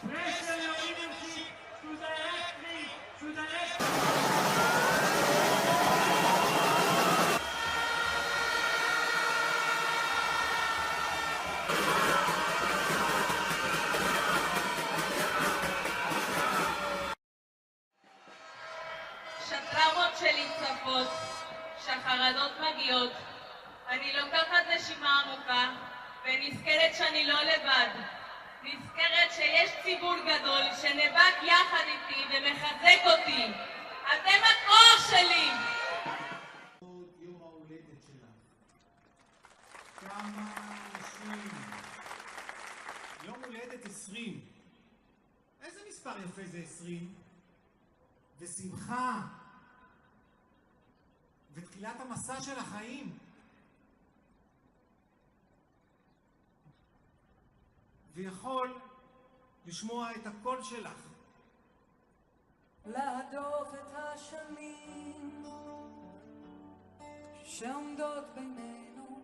Pressure your leadership to directly to the next. שטראומות שלי צפות, שהחרדות מגיעות, אני לוקחת נשימה עמוקה ונזכרת שאני לא לבד. נזכרת שיש ציבור גדול שנאבק יחד איתי ומחזק אותי. אתם הכוח שלי! יום ההולדת שלך. כמה אנשים. יום הולדת 20. איזה מספר יפה זה 20? ושמחה. ותחילת המסע של החיים. ויכול לשמוע את הקול שלך. להדוף את השנים שעומדות בינינו.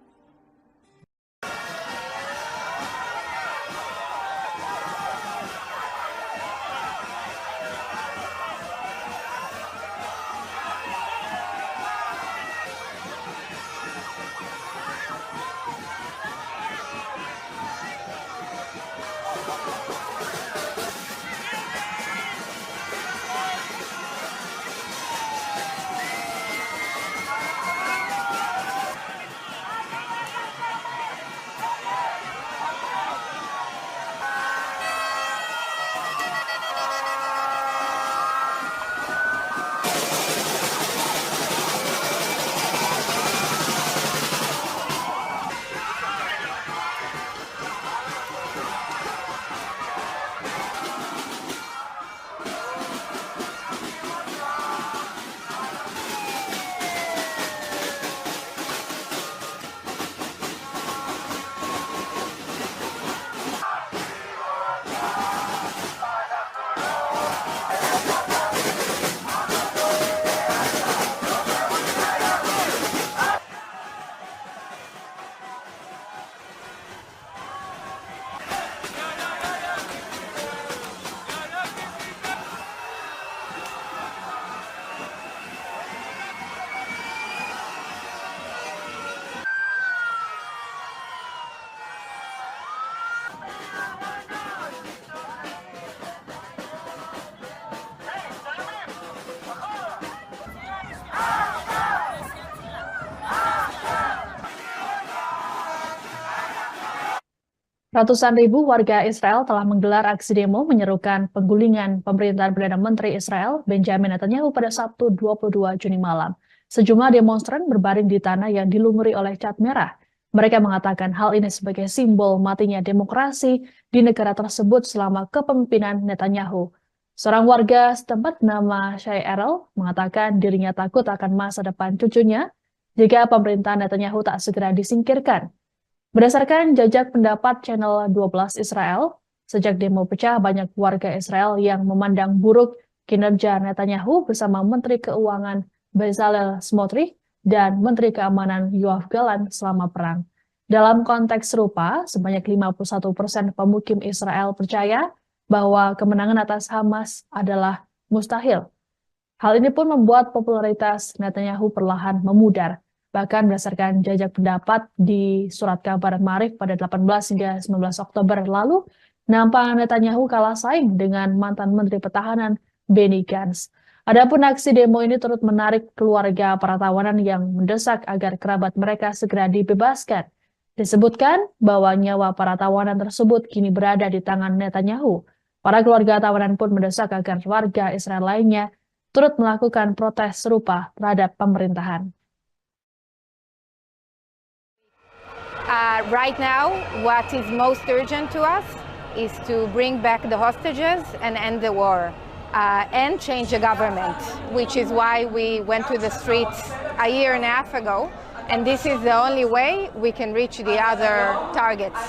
Ratusan ribu warga Israel telah menggelar aksi demo menyerukan penggulingan pemerintahan Perdana Menteri Israel Benjamin Netanyahu pada Sabtu 22 Juni malam. Sejumlah demonstran berbaring di tanah yang dilumuri oleh cat merah. Mereka mengatakan hal ini sebagai simbol matinya demokrasi di negara tersebut selama kepemimpinan Netanyahu. Seorang warga setempat bernama Shai Erel mengatakan dirinya takut akan masa depan cucunya jika pemerintahan Netanyahu tak segera disingkirkan. Berdasarkan jajak pendapat Channel 12 Israel, sejak demo pecah banyak warga Israel yang memandang buruk kinerja Netanyahu bersama Menteri Keuangan Bezalel Smotrich dan Menteri Keamanan Yoav Gallant selama perang. Dalam konteks serupa, sebanyak 51% pemukim Israel percaya bahwa kemenangan atas Hamas adalah mustahil. Hal ini pun membuat popularitas Netanyahu perlahan memudar. Bahkan berdasarkan jajak pendapat di surat kabar Maarif pada 18 hingga 19 Oktober lalu, nampak Netanyahu kalah saing dengan mantan Menteri Pertahanan Benny Gantz. Adapun aksi demo ini turut menarik keluarga para tawanan yang mendesak agar kerabat mereka segera dibebaskan. Disebutkan bahwa nyawa para tawanan tersebut kini berada di tangan Netanyahu. Para keluarga tawanan pun mendesak agar warga Israel lainnya turut melakukan protes serupa terhadap pemerintahan. Right now, what is most urgent to us is to bring back the hostages and end the war and change the government, which is why we went to the streets a year and a half ago. And this is the only way we can reach the other targets,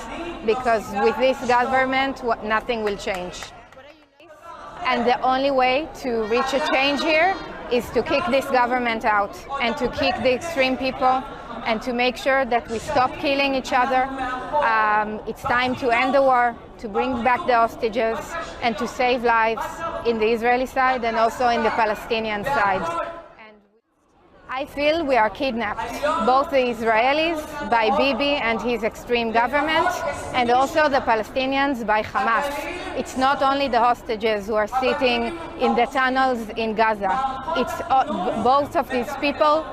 because with this government, nothing will change. And the only way to reach a change here is to kick this government out and to kick the extreme people and to make sure that we stop killing each other. It's time to end the war, to bring back the hostages, and to save lives in the Israeli side and also in the Palestinian side. And I feel we are kidnapped, both the Israelis by Bibi and his extreme government, and also the Palestinians by Hamas. It's not only the hostages who are sitting in the tunnels in Gaza. It's both of these people,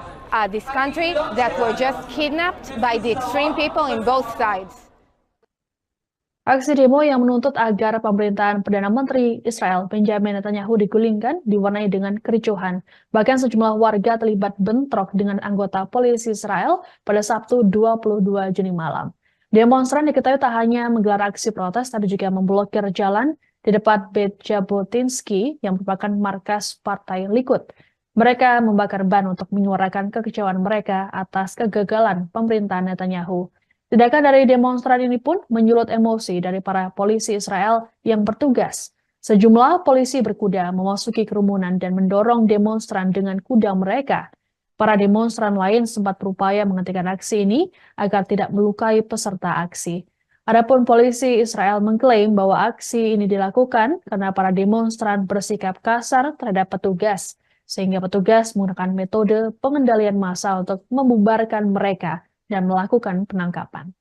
this country, that were just kidnapped by the extreme people in both sides. Aksi demo yang menuntut agar pemerintahan Perdana Menteri Israel Benjamin Netanyahu digulingkan diwarnai dengan kericuhan. Bahkan sejumlah warga terlibat bentrok dengan anggota polisi Israel pada Sabtu 22 Juni malam. Demonstran diketahui tak hanya menggelar aksi protes, tapi juga memblokir jalan di depan Beit Jabotinsky yang merupakan markas Partai Likud. Mereka membakar ban untuk menyuarakan kekecewaan mereka atas kegagalan pemerintahan Netanyahu. Tindakan dari demonstran ini pun menyulut emosi dari para polisi Israel yang bertugas. Sejumlah polisi berkuda memasuki kerumunan dan mendorong demonstran dengan kuda mereka. Para demonstran lain sempat berupaya menghentikan aksi ini agar tidak melukai peserta aksi. Adapun polisi Israel mengklaim bahwa aksi ini dilakukan karena para demonstran bersikap kasar terhadap petugas, sehingga petugas menggunakan metode pengendalian massa untuk membubarkan mereka dan melakukan penangkapan.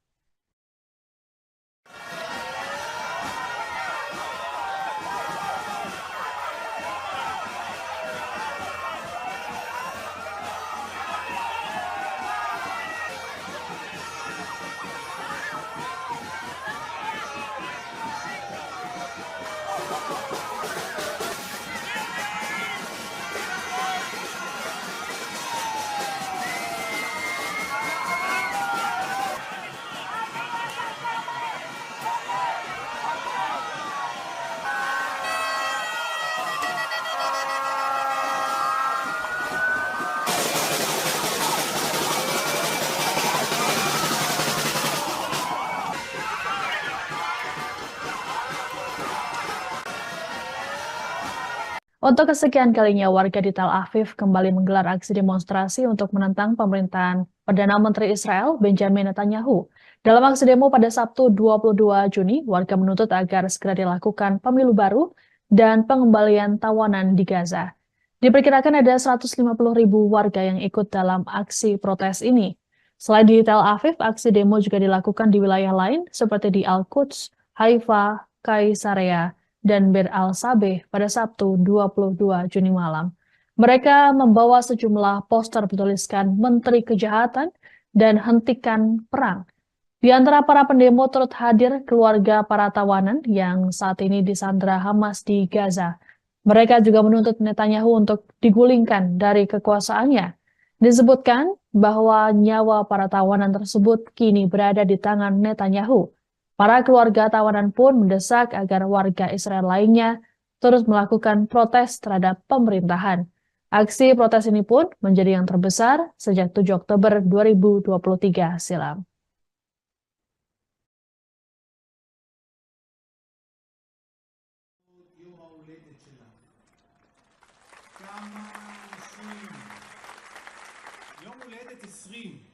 Untuk kesekian kalinya, warga di Tel Aviv kembali menggelar aksi demonstrasi untuk menentang pemerintahan Perdana Menteri Israel Benjamin Netanyahu. Dalam aksi demo pada Sabtu 22 Juni, warga menuntut agar segera dilakukan pemilu baru dan pengembalian tawanan di Gaza. Diperkirakan ada 150.000 warga yang ikut dalam aksi protes ini. Selain di Tel Aviv, aksi demo juga dilakukan di wilayah lain seperti di Al-Quds, Haifa, Kaisarea, dan Bir al-Sabeh pada Sabtu 22 Juni malam. Mereka membawa sejumlah poster bertuliskan Menteri Kejahatan dan Hentikan Perang. Di antara para pendemo turut hadir keluarga para tawanan yang saat ini disandra Hamas di Gaza. Mereka juga menuntut Netanyahu untuk digulingkan dari kekuasaannya. Disebutkan bahwa nyawa para tawanan tersebut kini berada di tangan Netanyahu. Para keluarga tawanan pun mendesak agar warga Israel lainnya terus melakukan protes terhadap pemerintahan. Aksi protes ini pun menjadi yang terbesar sejak 7 Oktober 2023 silam. יום ההולדת שלך. כמה אנשים. יום הולדת 20.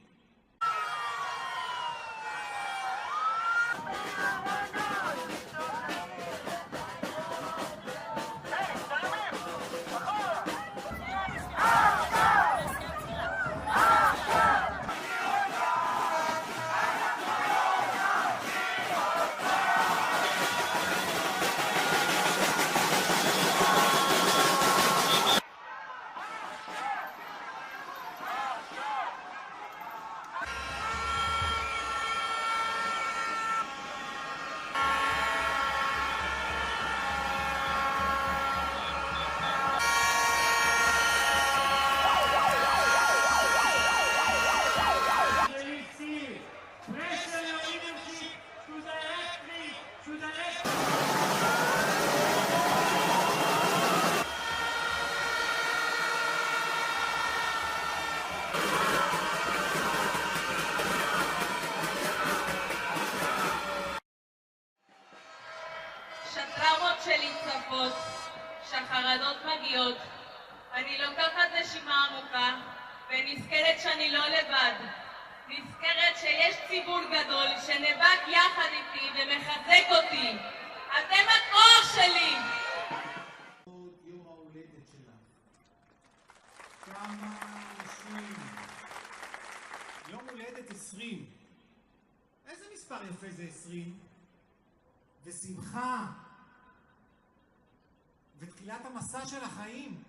Pressure your leadership to directly to the next. שטראומות שלי צפות, שהחרדות מגיעות. אני לוקחת נשימה עמוקה, ונזכרת שאני לא לבד. נזכרת שיש ציבור גדול שנאבק יחד איתי ומחזק אותי. אתם הכוח שלי! יום ההולדת שלך. כמה אנשים. יום הולדת 20. איזה מספר יפה זה 20? ושמחה. ותחילת המסע של החיים.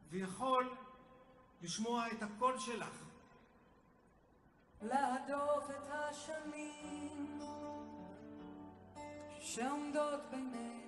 ויכול לשמוע את הקול שלך. להדוף את השנים שעומדות בינינו.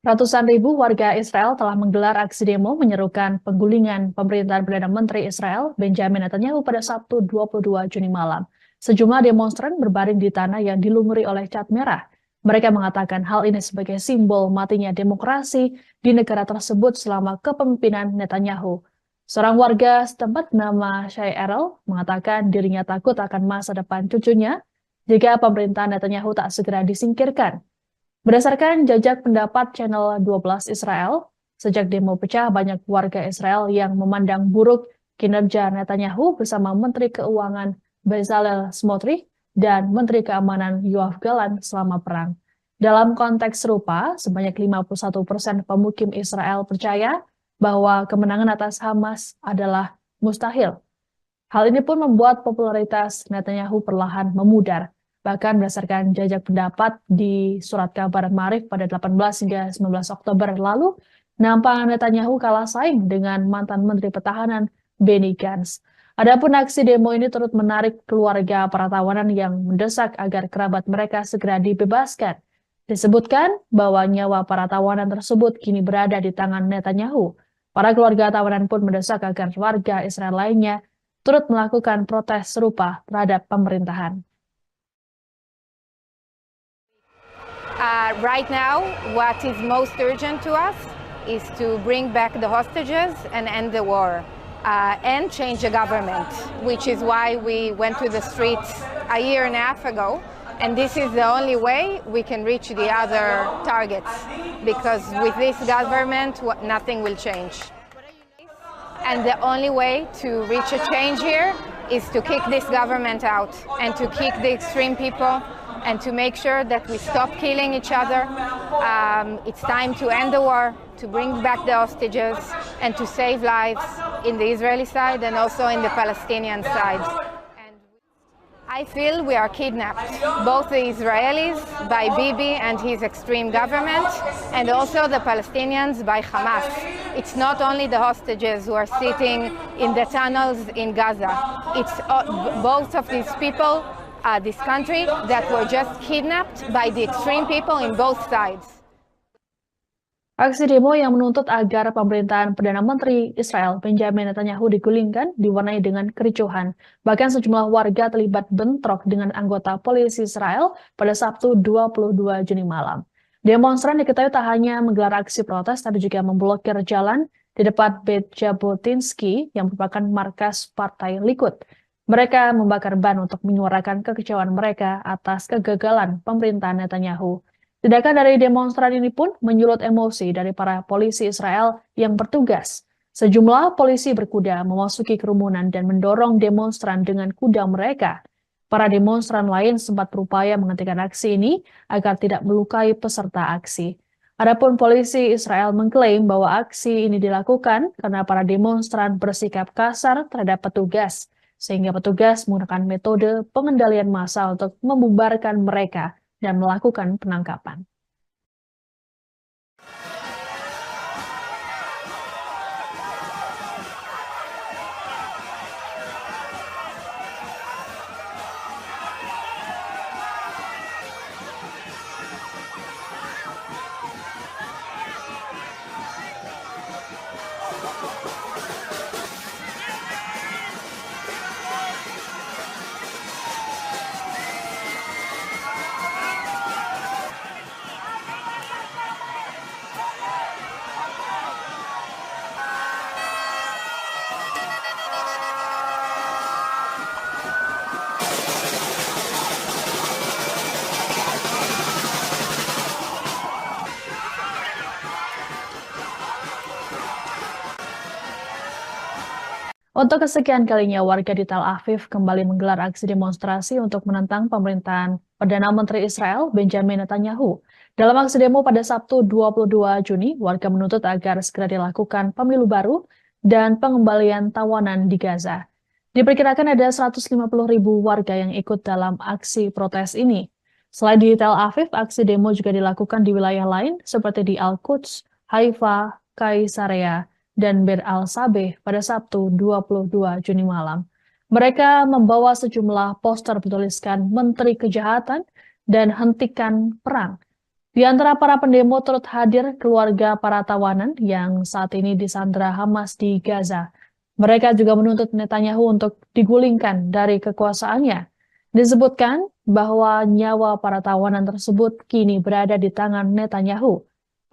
Ratusan ribu warga Israel telah menggelar aksi demo menyerukan penggulingan pemerintahan Perdana Menteri Israel Benjamin Netanyahu pada Sabtu 22 Juni malam. Sejumlah demonstran berbaring di tanah yang dilumuri oleh cat merah. Mereka mengatakan hal ini sebagai simbol matinya demokrasi di negara tersebut selama kepemimpinan Netanyahu. Seorang warga setempat bernama Shai Erel mengatakan dirinya takut akan masa depan cucunya jika pemerintahan Netanyahu tak segera disingkirkan. Berdasarkan jajak pendapat Channel 12 Israel, Sejak demo pecah, banyak warga Israel yang memandang buruk kinerja Netanyahu bersama Menteri Keuangan Bezalel Smotrich dan Menteri Keamanan Yoav Gallant selama perang. Dalam konteks serupa, sebanyak 51% pemukim Israel percaya bahwa kemenangan atas Hamas adalah mustahil. Hal ini pun membuat popularitas Netanyahu perlahan memudar. Bahkan berdasarkan jajak pendapat di surat kabar Maarif pada 18 hingga 19 Oktober lalu, nampak Netanyahu kalah saing dengan mantan Menteri Pertahanan Benny Gantz. Adapun aksi demo ini turut menarik keluarga para tawanan yang mendesak agar kerabat mereka segera dibebaskan. Disebutkan bahwa nyawa para tawanan tersebut kini berada di tangan Netanyahu. Para keluarga tawanan pun mendesak agar warga Israel lainnya turut melakukan protes serupa terhadap pemerintahan. Right now, what is most urgent to us is to bring back the hostages and end the war and change the government, which is why we went to the streets a year and a half ago. And this is the only way we can reach the other targets, because with this government, nothing will change. And the only way to reach a change here is to kick this government out and to kick the extreme people and to make sure that we stop killing each other. It's time to end the war, to bring back the hostages, and to save lives in the Israeli side and also in the Palestinian side. And I feel we are kidnapped, both the Israelis by Bibi and his extreme government, and also the Palestinians by Hamas. It's not only the hostages who are sitting in the tunnels in Gaza. It's both of these people, this country, that were just kidnapped by the extreme people in both sides. Aksi demo yang menuntut agar pemerintahan Perdana Menteri Israel Benjamin Netanyahu digulingkan diwarnai dengan kericuhan. Bahkan sejumlah warga terlibat bentrok dengan anggota polisi Israel pada Sabtu 22 Juni malam. Demonstran diketahui tak hanya menggelar aksi protes, tapi juga memblokir jalan di depan Beit Jabotinsky yang merupakan markas Partai Likud. Mereka membakar ban untuk menyuarakan kekecewaan mereka atas kegagalan pemerintahan Netanyahu. Tindakan dari demonstran ini pun menyulut emosi dari para polisi Israel yang bertugas. Sejumlah polisi berkuda memasuki kerumunan dan mendorong demonstran dengan kuda mereka. Para demonstran lain sempat berupaya menghentikan aksi ini agar tidak melukai peserta aksi. Adapun polisi Israel mengklaim bahwa aksi ini dilakukan karena para demonstran bersikap kasar terhadap petugas, sehingga petugas menggunakan metode pengendalian massa untuk membubarkan mereka dan melakukan penangkapan. Untuk kesekian kalinya, warga di Tel Aviv kembali menggelar aksi demonstrasi untuk menentang pemerintahan Perdana Menteri Israel Benjamin Netanyahu. Dalam aksi demo pada Sabtu 22 Juni, warga menuntut agar segera dilakukan pemilu baru dan pengembalian tawanan di Gaza. Diperkirakan ada 150.000 warga yang ikut dalam aksi protes ini. Selain di Tel Aviv, aksi demo juga dilakukan di wilayah lain seperti di Al-Quds, Haifa, Kaisarea, dan Bir al-Sabeh pada Sabtu 22 Juni malam. Mereka membawa sejumlah poster bertuliskan Menteri Kejahatan dan Hentikan Perang. Di antara para pendemo turut hadir keluarga para tawanan yang saat ini disandra Hamas di Gaza. Mereka juga menuntut Netanyahu untuk digulingkan dari kekuasaannya. Disebutkan bahwa nyawa para tawanan tersebut kini berada di tangan Netanyahu.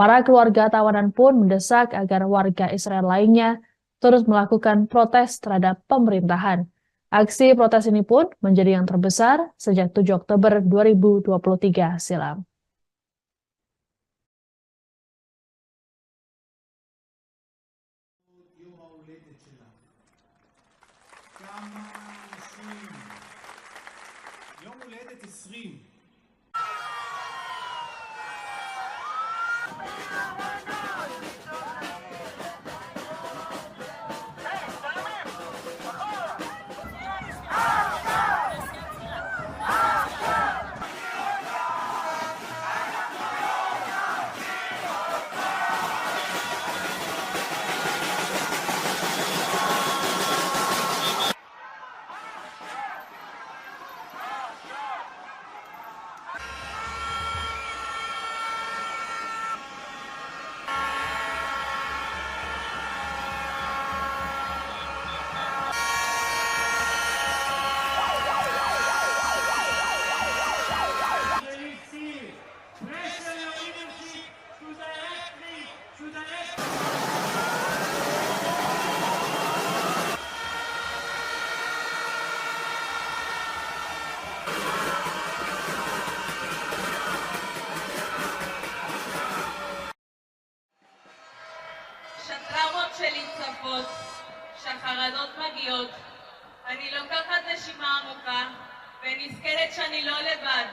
Para keluarga tawanan pun mendesak agar warga Israel lainnya terus melakukan protes terhadap pemerintahan. Aksi protes ini pun menjadi yang terbesar sejak 7 Oktober 2023 silam. כמה אנשים. יום הולדת 20. Pressure your leadership to direct me, to direct שהטראומות שלי צפות, שהחרדות מגיעות. אני לוקחת נשימה עמוקה ונזכרת שאני לא לבד.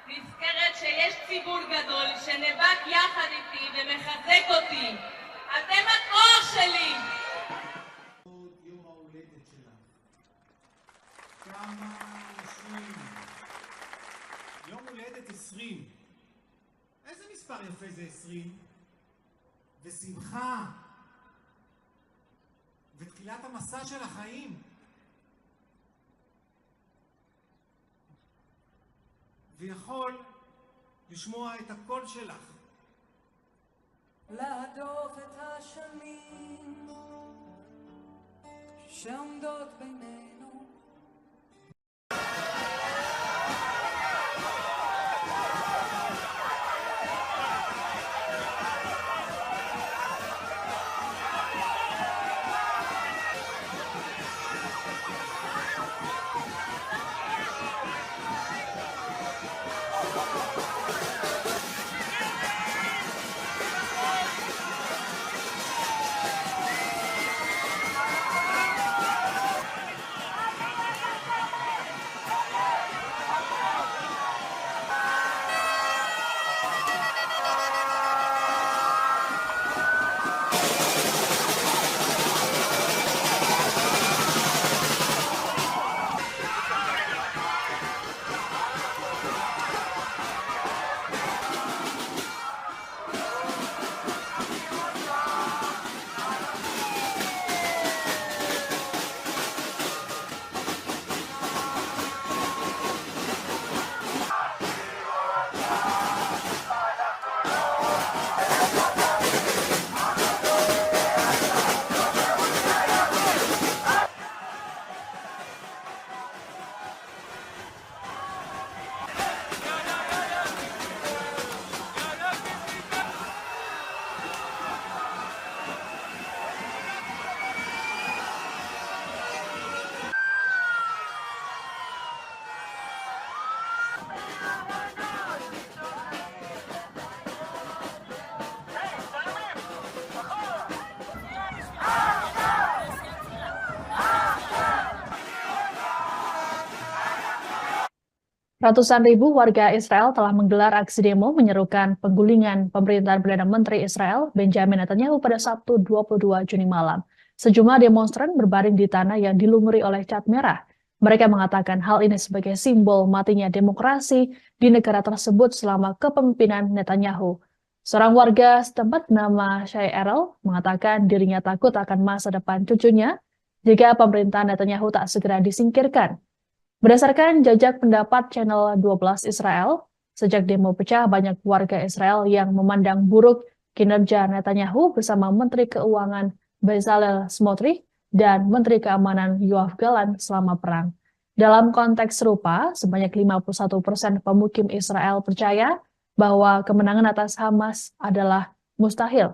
נזכרת שיש ציבור גדול שנאבק יחד איתי ומחזק אותי. אתם הכוח שלי! עוד יום ההולדת שלך. כמה אנשים. יום הולדת 20. איזה מספר יפה זה 20? ושמחה. ותחילת המסע של החיים. ויכול לשמוע את הקול שלך. להדוף את השנים שעומדות בינינו. Ratusan ribu warga Israel telah menggelar aksi demo menyerukan penggulingan pemerintahan Perdana Menteri Israel Benjamin Netanyahu pada Sabtu 22 Juni malam. Sejumlah demonstran berbaring di tanah yang dilumuri oleh cat merah. Mereka mengatakan hal ini sebagai simbol matinya demokrasi di negara tersebut selama kepemimpinan Netanyahu. Seorang warga setempat bernama Shai Erel mengatakan dirinya takut akan masa depan cucunya jika pemerintahan Netanyahu tak segera disingkirkan. Berdasarkan jajak pendapat Channel 12 Israel, sejak demo pecah banyak warga Israel yang memandang buruk kinerja Netanyahu bersama Menteri Keuangan Bezalel Smotrich dan Menteri Keamanan Yoav Gallant selama perang. Dalam konteks serupa, sebanyak 51% pemukim Israel percaya bahwa kemenangan atas Hamas adalah mustahil.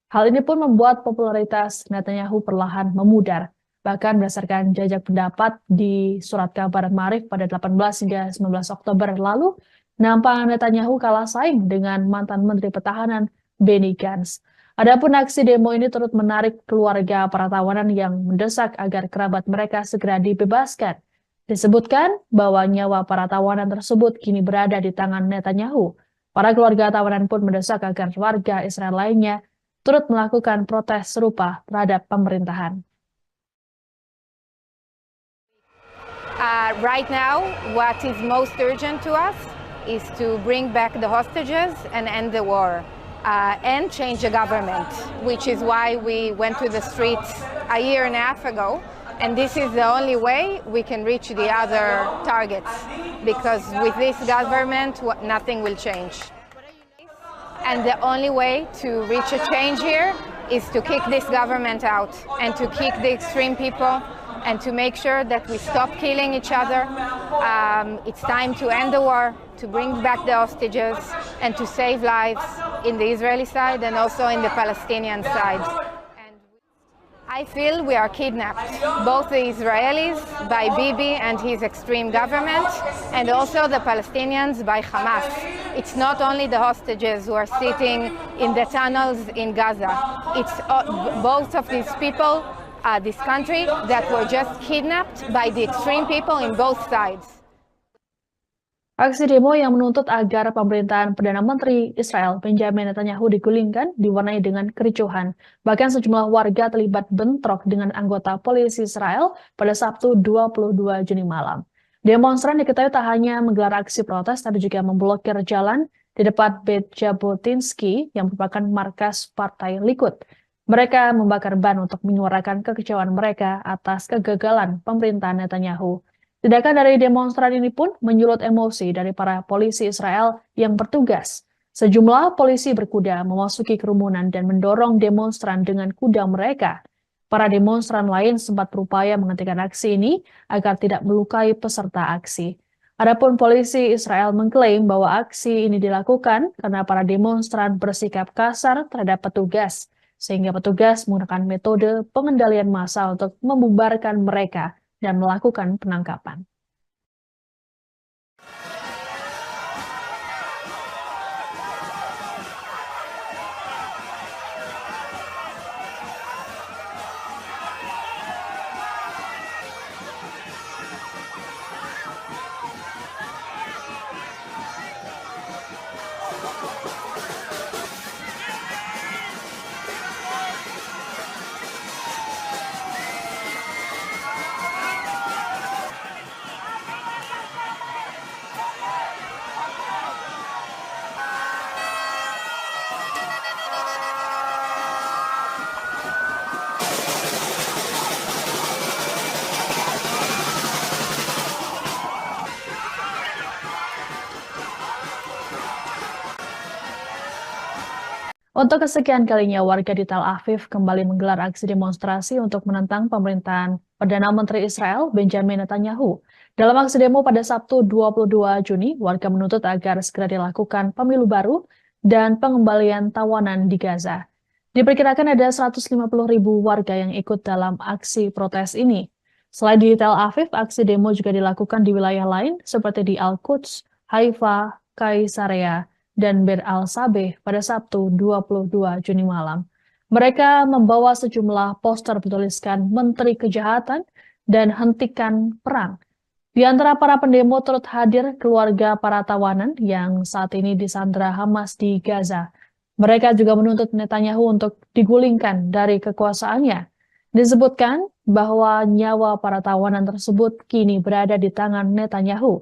Hal ini pun membuat popularitas Netanyahu perlahan memudar. Bahkan berdasarkan jajak pendapat di surat kabar Maarif pada 18 hingga 19 Oktober lalu, nampak Netanyahu kalah saing dengan mantan Menteri Pertahanan Benny Gantz. Adapun aksi demo ini turut menarik keluarga para tawanan yang mendesak agar kerabat mereka segera dibebaskan. Disebutkan bahwa nyawa para tawanan tersebut kini berada di tangan Netanyahu. Para keluarga tawanan pun mendesak agar warga Israel lainnya turut melakukan protes serupa terhadap pemerintahan. Right now, what is most urgent to us is to bring back the hostages and end the war. And change the government, which is why we went to the streets a year and a half ago. And this is the only way we can reach the other targets, because with this government, nothing will change. And the only way to reach a change here is to kick this government out and to kick the extreme people and to make sure that we stop killing each other. It's time to end the war, to bring back the hostages, and to save lives in the Israeli side and also in the Palestinian side. And I feel we are kidnapped, both the Israelis by Bibi and his extreme government, and also the Palestinians by Hamas. It's not only the hostages who are sitting in the tunnels in Gaza. It's both of these people, this country, that were just kidnapped by the extreme people in both sides. Aksi demo yang menuntut agar pemerintahan Perdana Menteri Israel Benjamin Netanyahu digulingkan diwarnai dengan kericuhan. Bahkan sejumlah warga terlibat bentrok dengan anggota polisi Israel pada Sabtu 22 Juni malam. Demonstran diketahui tak hanya menggelar aksi protes, tapi juga memblokir jalan di depan Beit Jabotinsky yang merupakan markas Partai Likud. Mereka membakar ban untuk menyuarakan kekecewaan mereka atas kegagalan pemerintahan Netanyahu. Tindakan dari demonstran ini pun menyulut emosi dari para polisi Israel yang bertugas. Sejumlah polisi berkuda memasuki kerumunan dan mendorong demonstran dengan kuda mereka. Para demonstran lain sempat berupaya menghentikan aksi ini agar tidak melukai peserta aksi. Adapun polisi Israel mengklaim bahwa aksi ini dilakukan karena para demonstran bersikap kasar terhadap petugas, sehingga petugas menggunakan metode pengendalian massa untuk membubarkan mereka dan melakukan penangkapan. Untuk kesekian kalinya, warga di Tel Aviv kembali menggelar aksi demonstrasi untuk menentang pemerintahan Perdana Menteri Israel Benjamin Netanyahu. Dalam aksi demo pada Sabtu 22 Juni, warga menuntut agar segera dilakukan pemilu baru dan pengembalian tawanan di Gaza. Diperkirakan ada 150.000 warga yang ikut dalam aksi protes ini. Selain di Tel Aviv, aksi demo juga dilakukan di wilayah lain seperti di Al-Quds, Haifa, Kaisarea, dan Bir al-Sabeh pada Sabtu 22 Juni malam. Mereka membawa sejumlah poster bertuliskan Menteri Kejahatan dan Hentikan Perang. Di antara para pendemo turut hadir keluarga para tawanan yang saat ini disandra Hamas di Gaza. Mereka juga menuntut Netanyahu untuk digulingkan dari kekuasaannya. Disebutkan bahwa nyawa para tawanan tersebut kini berada di tangan Netanyahu.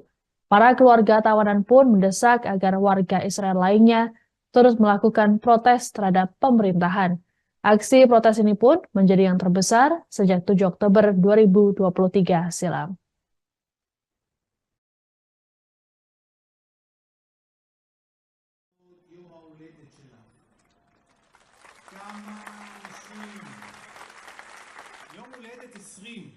Para keluarga tawanan pun mendesak agar warga Israel lainnya terus melakukan protes terhadap pemerintahan. Aksi protes ini pun menjadi yang terbesar sejak 7 Oktober 2023 silam. יום ההולדת שלה. כמה אנשים. יום הולדת 20.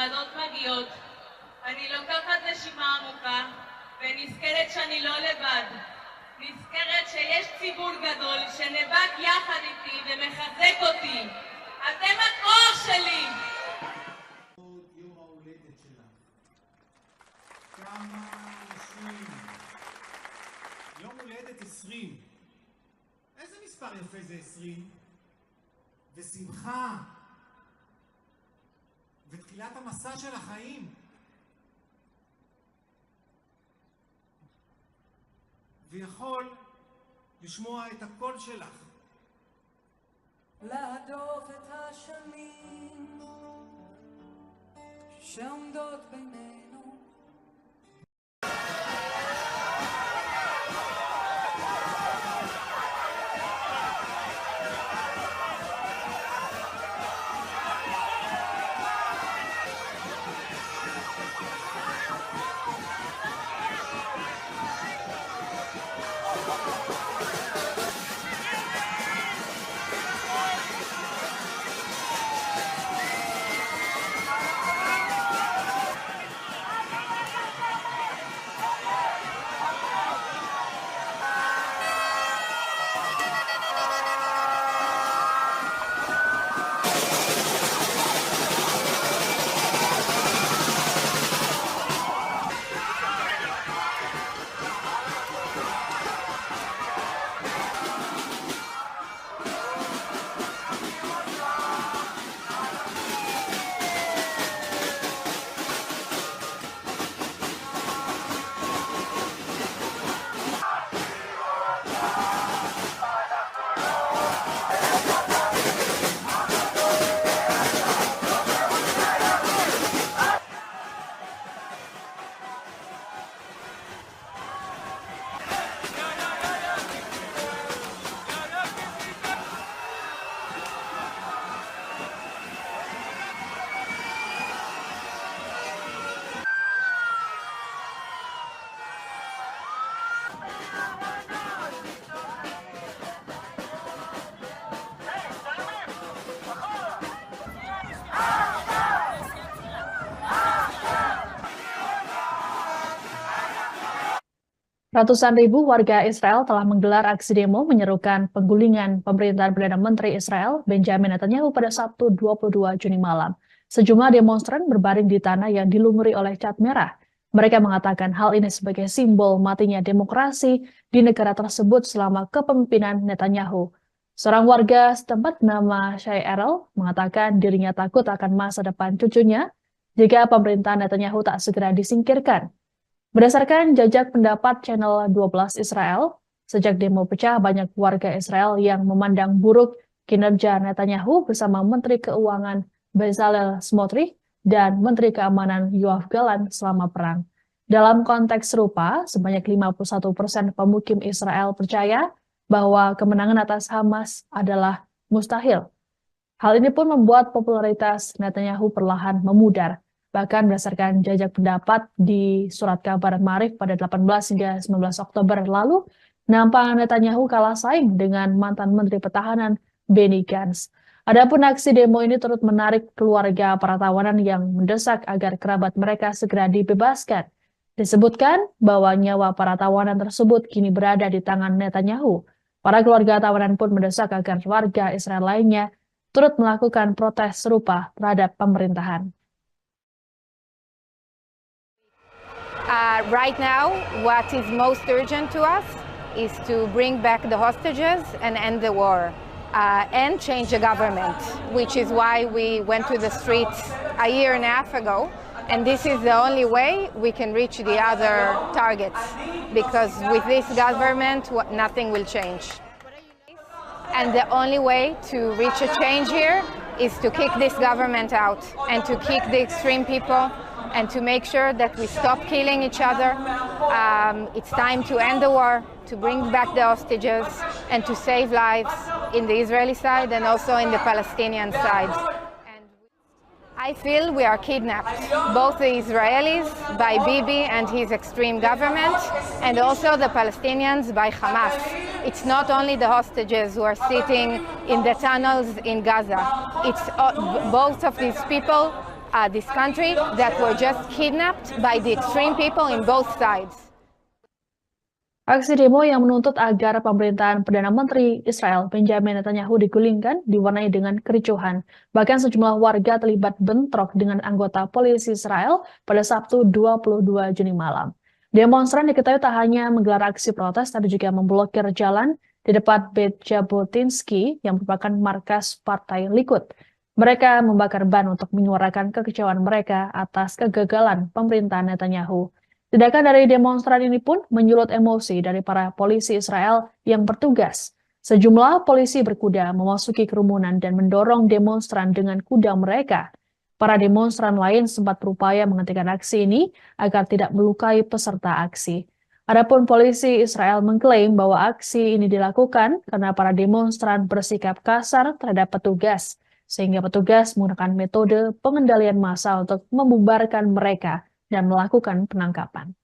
כשהחרדות מגיעות, אני לוקחת נשימה עמוקה ונזכרת שאני לא לבד. נזכרת שיש ציבור גדול שנאבק יחד איתי ומחזק אותי. אתם הכוח שלי! יום ההולדת שלך. כמה אנשים. יום הולדת 20. איזה מספר יפה זה 20? ושמחה. ותחילת המסע של החיים. ויכול לשמוע את הקול שלך. להדוף את השנים שעומדות בינינו. Ratusan ribu warga Israel telah menggelar aksi demo menyerukan penggulingan pemerintahan Perdana Menteri Israel Benjamin Netanyahu pada Sabtu 22 Juni malam. Sejumlah demonstran berbaring di tanah yang dilumuri oleh cat merah. Mereka mengatakan hal ini sebagai simbol matinya demokrasi di negara tersebut selama kepemimpinan Netanyahu. Seorang warga setempat bernama Shai Erel mengatakan dirinya takut akan masa depan cucunya jika pemerintahan Netanyahu tak segera disingkirkan. Berdasarkan jajak pendapat Channel 12 Israel, sejak demo pecah banyak warga Israel yang memandang buruk kinerja Netanyahu bersama Menteri Keuangan Bezalel Smotrich dan Menteri Keamanan Yoav Gallant selama perang. Dalam konteks serupa, sebanyak 51% pemukim Israel percaya bahwa kemenangan atas Hamas adalah mustahil. Hal ini pun membuat popularitas Netanyahu perlahan memudar. Bahkan berdasarkan jajak pendapat di surat kabar Maarif pada 18 hingga 19 Oktober lalu, nampak Netanyahu kalah saing dengan mantan Menteri Pertahanan Benny Gantz. Adapun aksi demo ini turut menarik keluarga para tawanan yang mendesak agar kerabat mereka segera dibebaskan. Disebutkan bahwa nyawa para tawanan tersebut kini berada di tangan Netanyahu. Para keluarga tawanan pun mendesak agar warga Israel lainnya turut melakukan protes serupa terhadap pemerintahan. Right now, what is most urgent to us is to bring back the hostages and end the war and change the government, which is why we went to the streets a year and a half ago. And this is the only way we can reach the other targets, because with this government, nothing will change. And the only way to reach a change here is to kick this government out and to kick the extreme people and to make sure that we stop killing each other. It's time to end the war, to bring back the hostages, and to save lives in the Israeli side and also in the Palestinian side. And I feel we are kidnapped, both the Israelis by Bibi and his extreme government, and also the Palestinians by Hamas. It's not only the hostages who are sitting in the tunnels in Gaza. It's both of these people this country that were just kidnapped by the extreme people in both sides. Aksi demo yang menuntut agar pemerintahan Perdana Menteri Israel Benjamin Netanyahu digulingkan diwarnai dengan kericuhan. Bahkan sejumlah warga terlibat bentrok dengan anggota polisi Israel pada Sabtu 22 Juni malam. Demonstran diketahui tak hanya menggelar aksi protes, tapi juga memblokir jalan di depan Beit Jabotinsky yang merupakan markas Partai Likud. Mereka membakar ban untuk menyuarakan kekecewaan mereka atas kegagalan pemerintahan Netanyahu. Tindakan dari demonstran ini pun menyulut emosi dari para polisi Israel yang bertugas. Sejumlah polisi berkuda memasuki kerumunan dan mendorong demonstran dengan kuda mereka. Para demonstran lain sempat berupaya menghentikan aksi ini agar tidak melukai peserta aksi. Adapun polisi Israel mengklaim bahwa aksi ini dilakukan karena para demonstran bersikap kasar terhadap petugas, sehingga petugas menggunakan metode pengendalian massa untuk membubarkan mereka dan melakukan penangkapan.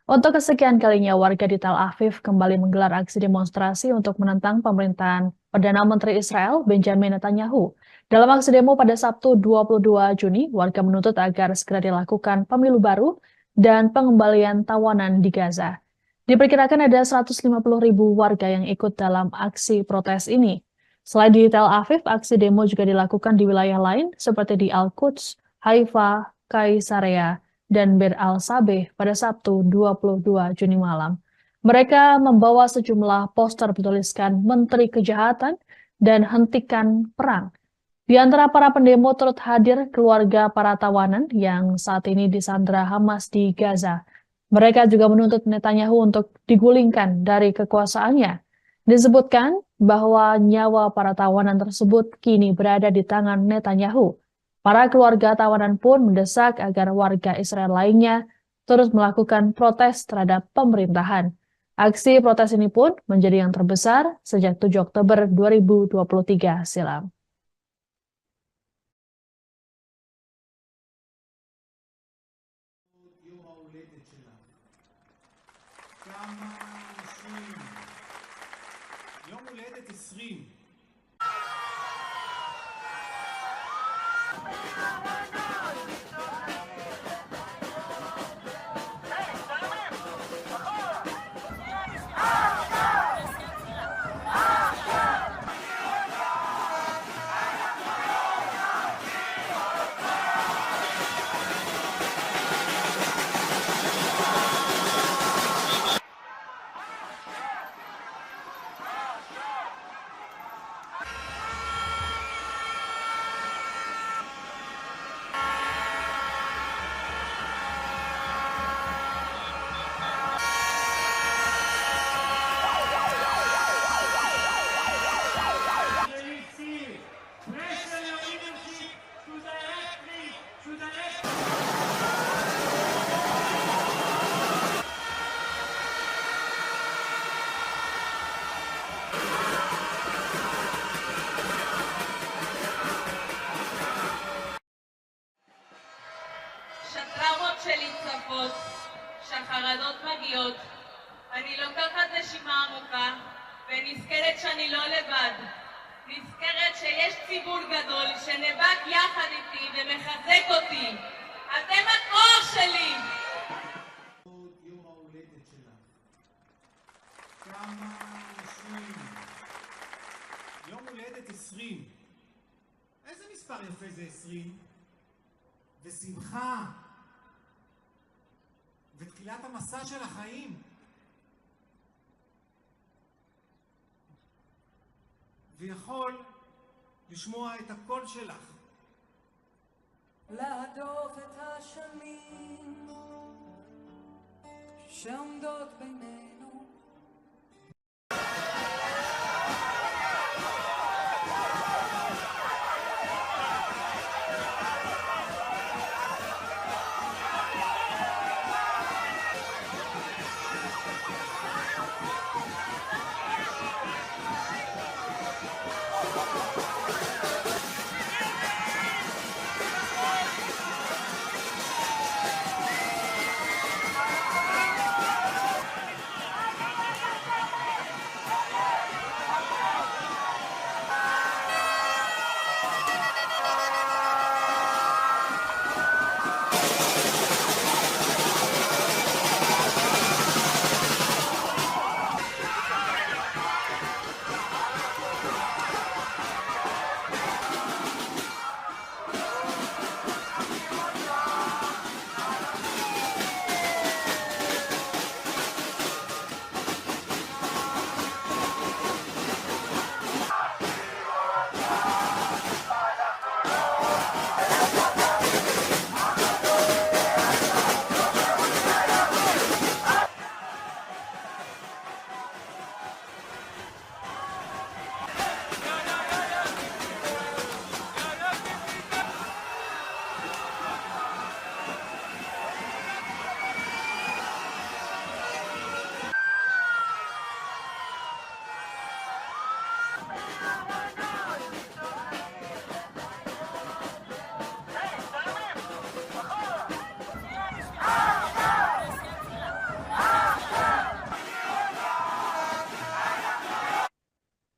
Untuk kesekian kalinya, warga di Tel Aviv kembali menggelar aksi demonstrasi untuk menentang pemerintahan Perdana Menteri Israel Benjamin Netanyahu. Dalam aksi demo pada Sabtu 22 Juni, warga menuntut agar segera dilakukan pemilu baru dan pengembalian tawanan di Gaza. Diperkirakan ada 150.000 warga yang ikut dalam aksi protes ini. Selain di Tel Aviv, aksi demo juga dilakukan di wilayah lain seperti di Al-Quds, Haifa, Kaisarea, dan Bir al-Sabeh pada Sabtu 22 Juni malam. Mereka membawa sejumlah poster bertuliskan Menteri Kejahatan dan Hentikan Perang. Di antara para pendemo turut hadir keluarga para tawanan yang saat ini disandra Hamas di Gaza. Mereka juga menuntut Netanyahu untuk digulingkan dari kekuasaannya. Disebutkan bahwa nyawa para tawanan tersebut kini berada di tangan Netanyahu. Para keluarga tawanan pun mendesak agar warga Israel lainnya terus melakukan protes terhadap pemerintahan. Aksi protes ini pun menjadi yang terbesar sejak 7 Oktober 2023 silam. יום ההולדת שלך. כמה אנשים. יום הולדת 20. Pressure your leadership to directly to the next. שהטראומות שלי צפות, שהחרדות מגיעות, אני לוקחת נשימה עמוקה ונזכרת שאני לא לבד. נזכרת שיש ציבור גדול שנאבק יחד איתי ומחזק אותי. אתם הכוח שלי! יום ההולדת שלך. כמה אנשים. יום הולדת 20. איזה מספר יפה זה 20? ושמחה. ותחילת המסע של החיים. ויכול לשמוע את הקול שלך. להדוף את השנים שעומדות בינינו.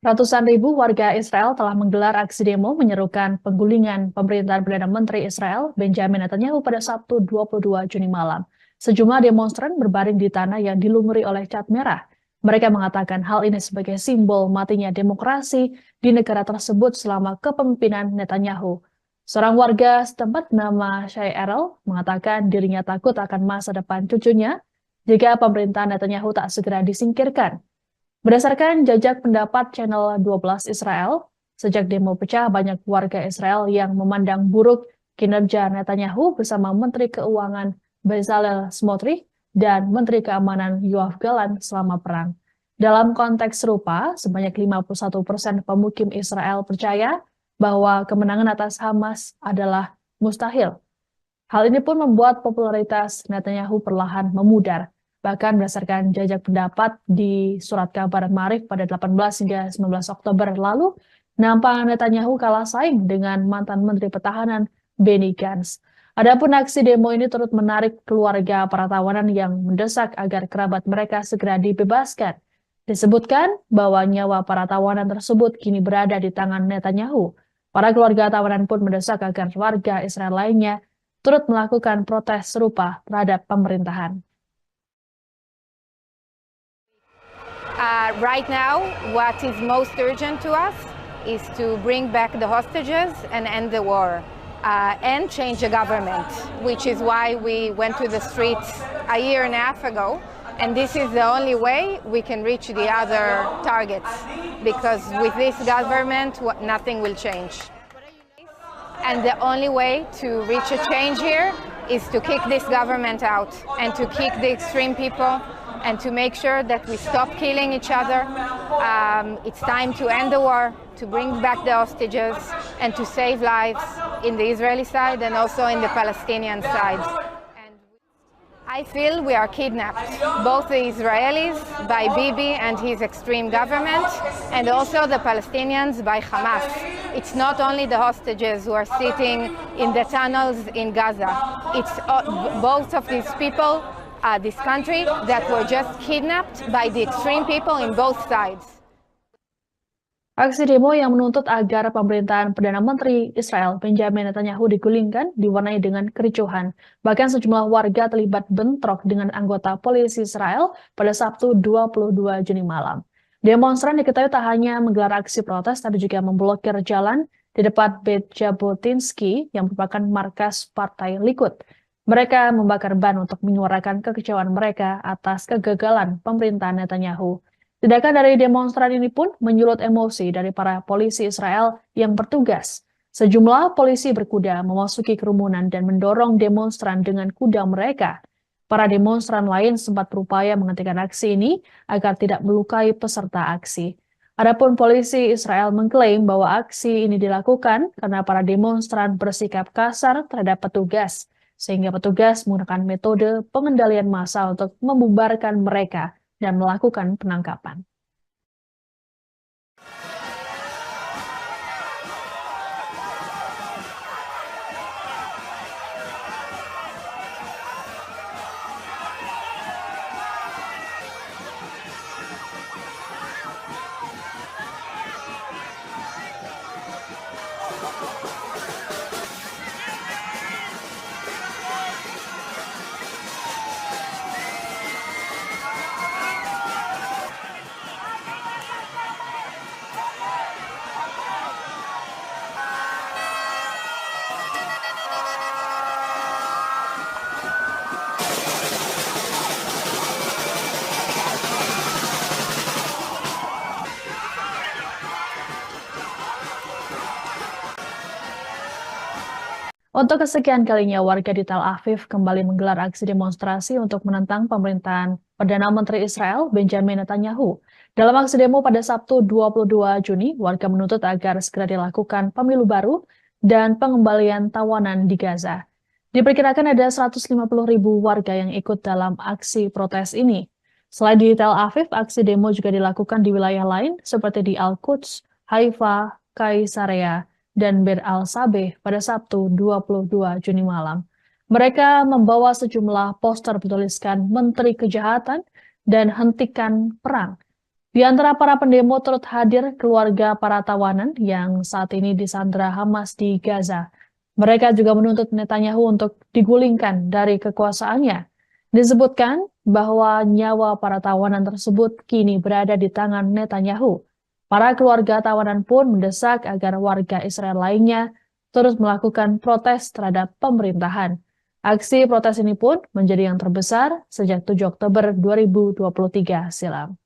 Ratusan ribu warga Israel telah menggelar aksi demo menyerukan penggulingan pemerintahan Perdana Menteri Israel Benjamin Netanyahu pada Sabtu 22 Juni malam. Sejumlah demonstran berbaring di tanah yang dilumuri oleh cat merah. Mereka mengatakan hal ini sebagai simbol matinya demokrasi di negara tersebut selama kepemimpinan Netanyahu. Seorang warga setempat bernama Shai Erel mengatakan dirinya takut akan masa depan cucunya jika pemerintahan Netanyahu tak segera disingkirkan. Berdasarkan jajak pendapat Channel 12 Israel, sejak demo pecah banyak warga Israel yang memandang buruk kinerja Netanyahu bersama Menteri Keuangan Bezalel Smotrich dan Menteri Keamanan Yoav Gallant selama perang. Dalam konteks serupa, sebanyak 51% pemukim Israel percaya bahwa kemenangan atas Hamas adalah mustahil. Hal ini pun membuat popularitas Netanyahu perlahan memudar. Bahkan berdasarkan jajak pendapat di surat kabar Maarif pada 18 hingga 19 Oktober lalu, nampak Netanyahu kalah saing dengan mantan Menteri Pertahanan Benny Gantz. Adapun aksi demo ini turut menarik keluarga para tawanan yang mendesak agar kerabat mereka segera dibebaskan. Disebutkan bahwa nyawa para tawanan tersebut kini berada di tangan Netanyahu. Para keluarga tawanan pun mendesak agar warga Israel lainnya turut melakukan protes serupa terhadap pemerintahan. Right now, what is most urgent to us is to bring back the hostages and end the war and change the government, which is why we went to the streets a year and a half ago. And this is the only way we can reach the other targets, because with this government, nothing will change. And the only way to reach a change here is to kick this government out and to kick the extreme people and to make sure that we stop killing each other. It's time to end the war, to bring back the hostages, and to save lives in the Israeli side and also in the Palestinian side. And I feel we are kidnapped, both the Israelis by Bibi and his extreme government, and also the Palestinians by Hamas. It's not only the hostages who are sitting in the tunnels in Gaza. It's both of these people, this country, that were just kidnapped by the extreme people in both sides. Aksi demo yang menuntut agar pemerintahan Perdana Menteri Israel Benjamin Netanyahu digulingkan diwarnai dengan kericuhan. Bahkan sejumlah warga terlibat bentrok dengan anggota polisi Israel pada Sabtu 22 Juni malam. Demonstran diketahui tak hanya menggelar aksi protes, tapi juga memblokir jalan di depan Beit Jabotinsky yang merupakan markas Partai Likud. Mereka membakar ban untuk menyuarakan kekecewaan mereka atas kegagalan pemerintahan Netanyahu. Tindakan dari demonstran ini pun menyulut emosi dari para polisi Israel yang bertugas. Sejumlah polisi berkuda memasuki kerumunan dan mendorong demonstran dengan kuda mereka. Para demonstran lain sempat berupaya menghentikan aksi ini agar tidak melukai peserta aksi. Adapun polisi Israel mengklaim bahwa aksi ini dilakukan karena para demonstran bersikap kasar terhadap petugas, sehingga petugas menggunakan metode pengendalian massa untuk membubarkan mereka dan melakukan penangkapan. Untuk kesekian kalinya, warga di Tel Aviv kembali menggelar aksi demonstrasi untuk menentang pemerintahan Perdana Menteri Israel Benjamin Netanyahu. Dalam aksi demo pada Sabtu 22 Juni, warga menuntut agar segera dilakukan pemilu baru dan pengembalian tawanan di Gaza. Diperkirakan ada 150.000 warga yang ikut dalam aksi protes ini. Selain di Tel Aviv, aksi demo juga dilakukan di wilayah lain seperti di Al-Quds, Haifa, Kaisarea, dan Bir al-Sabeh pada Sabtu 22 Juni malam. Mereka membawa sejumlah poster bertuliskan Menteri Kejahatan dan Hentikan Perang. Di antara para pendemo turut hadir keluarga para tawanan yang saat ini disandra Hamas di Gaza. Mereka juga menuntut Netanyahu untuk digulingkan dari kekuasaannya. Disebutkan bahwa nyawa para tawanan tersebut kini berada di tangan Netanyahu. Para keluarga tawanan pun mendesak agar warga Israel lainnya terus melakukan protes terhadap pemerintahan. Aksi protes ini pun menjadi yang terbesar sejak 7 Oktober 2023 silam.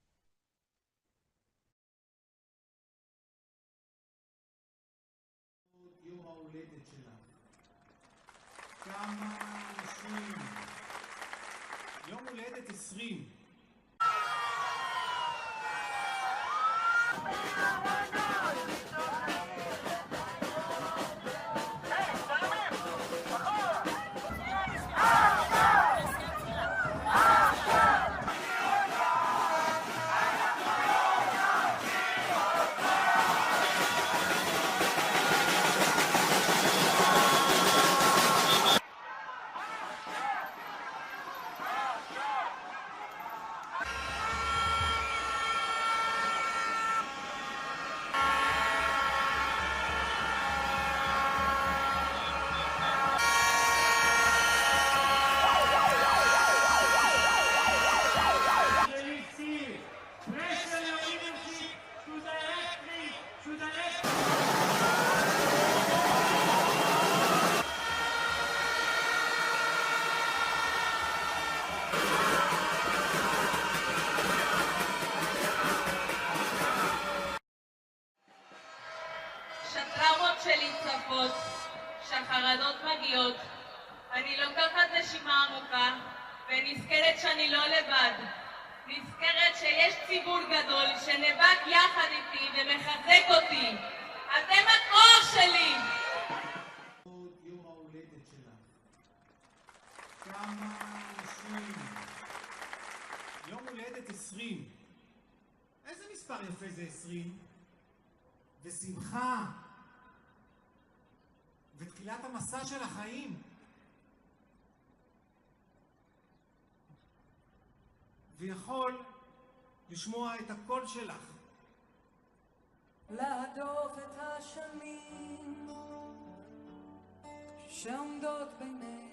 יום ההולדת שלך. כמה אנשים. יום הולדת 20. Pressure your leadership to directly to the next. שהטראומות שלי צפות, שהחרדות מגיעות, אני לוקחת נשימה עמוקה ונזכרת שאני לא לבד. נזכרת שיש ציבור גדול שנאבק יחד איתי ומחזק אותי. אתם הכוח שלי! יום ההולדת שלך. כמה אנשים. יום הולדת 20. איזה מספר יפה זה 20? ושמחה. ותחילת המסע של החיים. ויכול לשמוע את הקול שלך. להדוף את השנים שעומדות בינינו.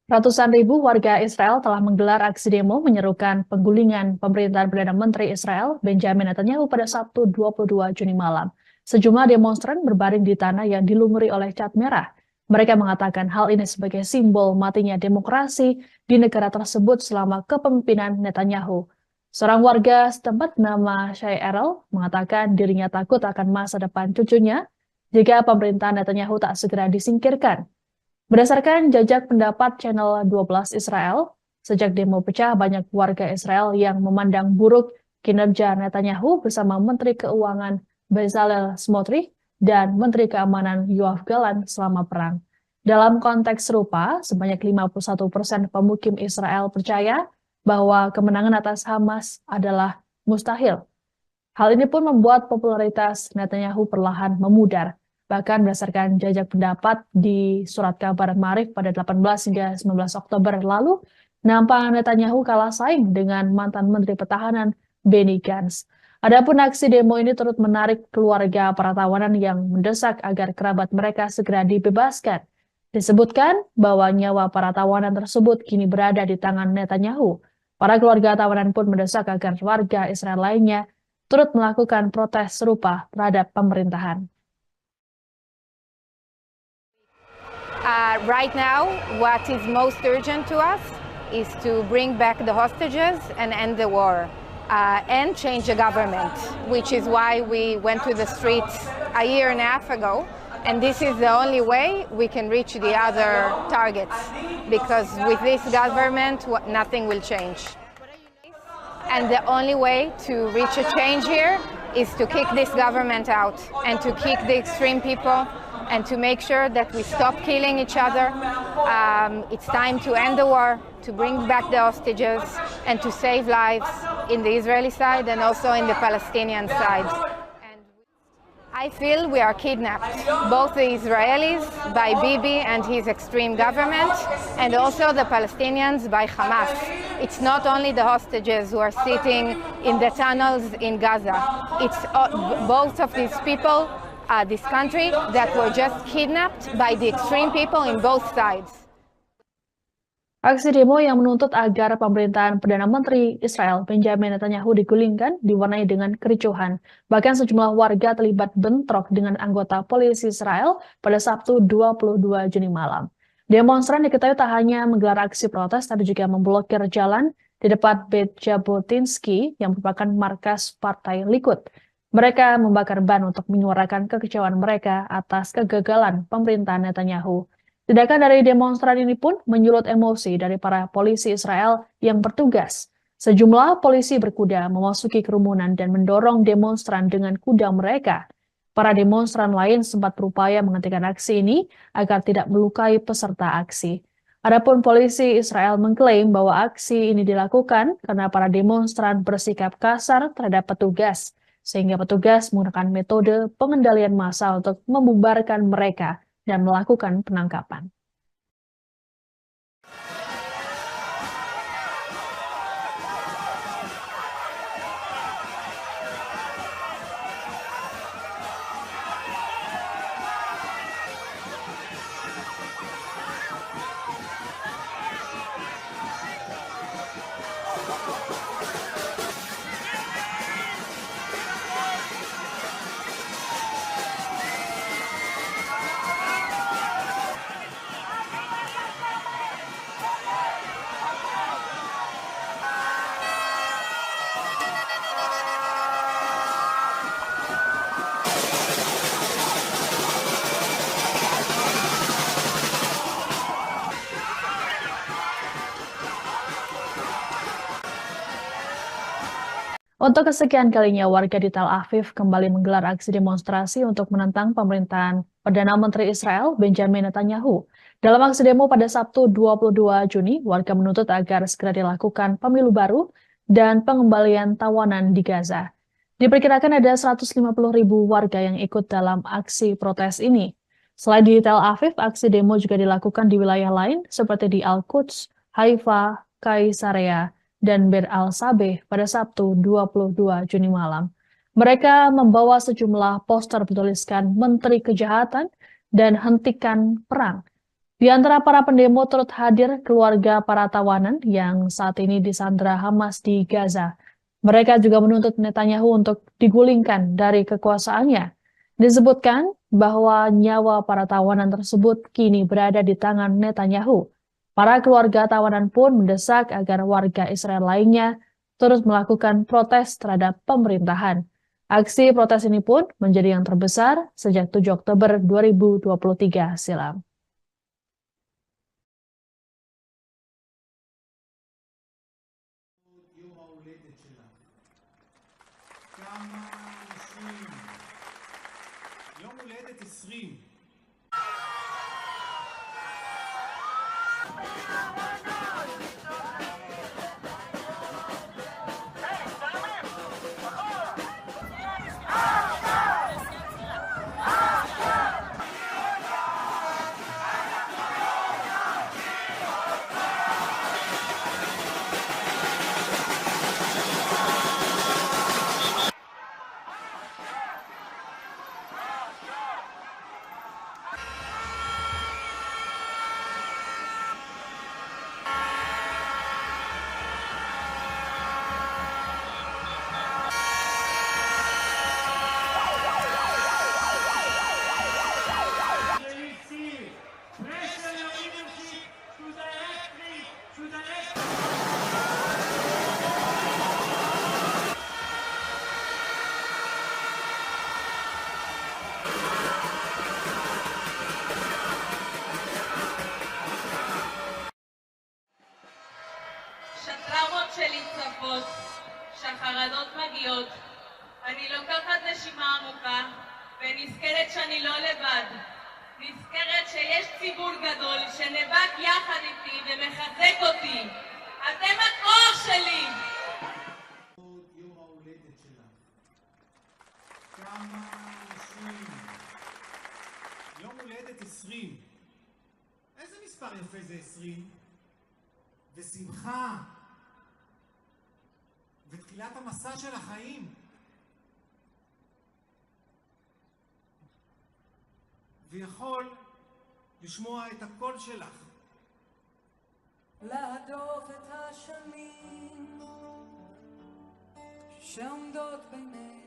Ratusan ribu warga Israel telah menggelar aksi demo menyerukan penggulingan pemerintahan Perdana Menteri Israel Benjamin Netanyahu pada Sabtu 22 Juni malam. Sejumlah demonstran berbaring di tanah yang dilumuri oleh cat merah. Mereka mengatakan hal ini sebagai simbol matinya demokrasi di negara tersebut selama kepemimpinan Netanyahu. Seorang warga setempat bernama Shai Erel mengatakan dirinya takut akan masa depan cucunya jika pemerintahan Netanyahu tak segera disingkirkan. Berdasarkan jajak pendapat Channel 12 Israel, sejak demo pecah banyak warga Israel yang memandang buruk kinerja Netanyahu bersama Menteri Keuangan Bezalel Smotrich dan Menteri Keamanan Yoav Gallant selama perang. Dalam konteks serupa, sebanyak 51% pemukim Israel percaya bahwa kemenangan atas Hamas adalah mustahil. Hal ini pun membuat popularitas Netanyahu perlahan memudar. Bahkan berdasarkan jajak pendapat di surat kabar Maarif pada 18 hingga 19 Oktober lalu, nampak Netanyahu kalah saing dengan mantan Menteri Pertahanan Benny Gantz. Adapun aksi demo ini turut menarik keluarga para tawanan yang mendesak agar kerabat mereka segera dibebaskan. Disebutkan bahwa nyawa para tawanan tersebut kini berada di tangan Netanyahu. Para keluarga tawanan pun mendesak agar warga Israel lainnya turut melakukan protes serupa terhadap pemerintahan. Right now, what is most urgent to us is to bring back the hostages and end the war and change the government, which is why we went to the streets a year and a half ago. And this is the only way we can reach the other targets, because with this government, nothing will change. And the only way to reach a change here is to kick this government out and to kick the extreme people and to make sure that we stop killing each other. It's time to end the war, to bring back the hostages, and to save lives in the Israeli side and also in the Palestinian side. And I feel we are kidnapped, both the Israelis by Bibi and his extreme government, and also the Palestinians by Hamas. It's not only the hostages who are sitting in the tunnels in Gaza. It's both of these people, this country, that were just kidnapped by the extreme people in both sides. Aksi demo yang menuntut agar pemerintahan Perdana Menteri Israel Benjamin Netanyahu digulingkan diwarnai dengan kericuhan. Bahkan sejumlah warga terlibat bentrok dengan anggota polisi Israel pada Sabtu 22 Juni malam. Demonstran diketahui tak hanya menggelar aksi protes, tapi juga memblokir jalan di depan Beit Jabotinsky yang merupakan markas Partai Likud. Mereka membakar ban untuk menyuarakan kekecewaan mereka atas kegagalan pemerintahan Netanyahu. Tindakan dari demonstran ini pun menyulut emosi dari para polisi Israel yang bertugas. Sejumlah polisi berkuda memasuki kerumunan dan mendorong demonstran dengan kuda mereka. Para demonstran lain sempat berupaya menghentikan aksi ini agar tidak melukai peserta aksi. Adapun polisi Israel mengklaim bahwa aksi ini dilakukan karena para demonstran bersikap kasar terhadap petugas, sehingga petugas menggunakan metode pengendalian massa untuk membubarkan mereka dan melakukan penangkapan. Untuk kesekian kalinya, warga di Tel Aviv kembali menggelar aksi demonstrasi untuk menentang pemerintahan Perdana Menteri Israel Benjamin Netanyahu. Dalam aksi demo pada Sabtu 22 Juni, warga menuntut agar segera dilakukan pemilu baru dan pengembalian tawanan di Gaza. Diperkirakan ada 150.000 warga yang ikut dalam aksi protes ini. Selain di Tel Aviv, aksi demo juga dilakukan di wilayah lain seperti di Al-Quds, Haifa, Kaisarea, dan Bir al-Sabeh pada Sabtu 22 Juni malam. Mereka membawa sejumlah poster bertuliskan Menteri Kejahatan dan Hentikan Perang. Di antara para pendemo turut hadir keluarga para tawanan yang saat ini disandra Hamas di Gaza. Mereka juga menuntut Netanyahu untuk digulingkan dari kekuasaannya. Disebutkan bahwa nyawa para tawanan tersebut kini berada di tangan Netanyahu. Para keluarga tawanan pun mendesak agar warga Israel lainnya terus melakukan protes terhadap pemerintahan. Aksi protes ini pun menjadi yang terbesar sejak 7 Oktober 2023 silam. יום ההולדת שלך. כמה אנשים. יום הולדת 20. Pressure your leadership to directly to the next. שטראומות שלי צפות, שהחרדות מגיעות. אני לוקחת נשימה עמוקה, ונזכרת שאני לא לבד. נזכרת שיש ציבור גדול שנאבק יחד איתי ומחזק אותי. אתם הכוח שלי! יום ההולדת שלך. כמה אנשים. יום הולדת 20. איזה מספר יפה זה 20? ושמחה. ותחילת המסע של החיים. ויכול לשמוע את הקול שלך. להדוף את השנים שעומדות בינינו.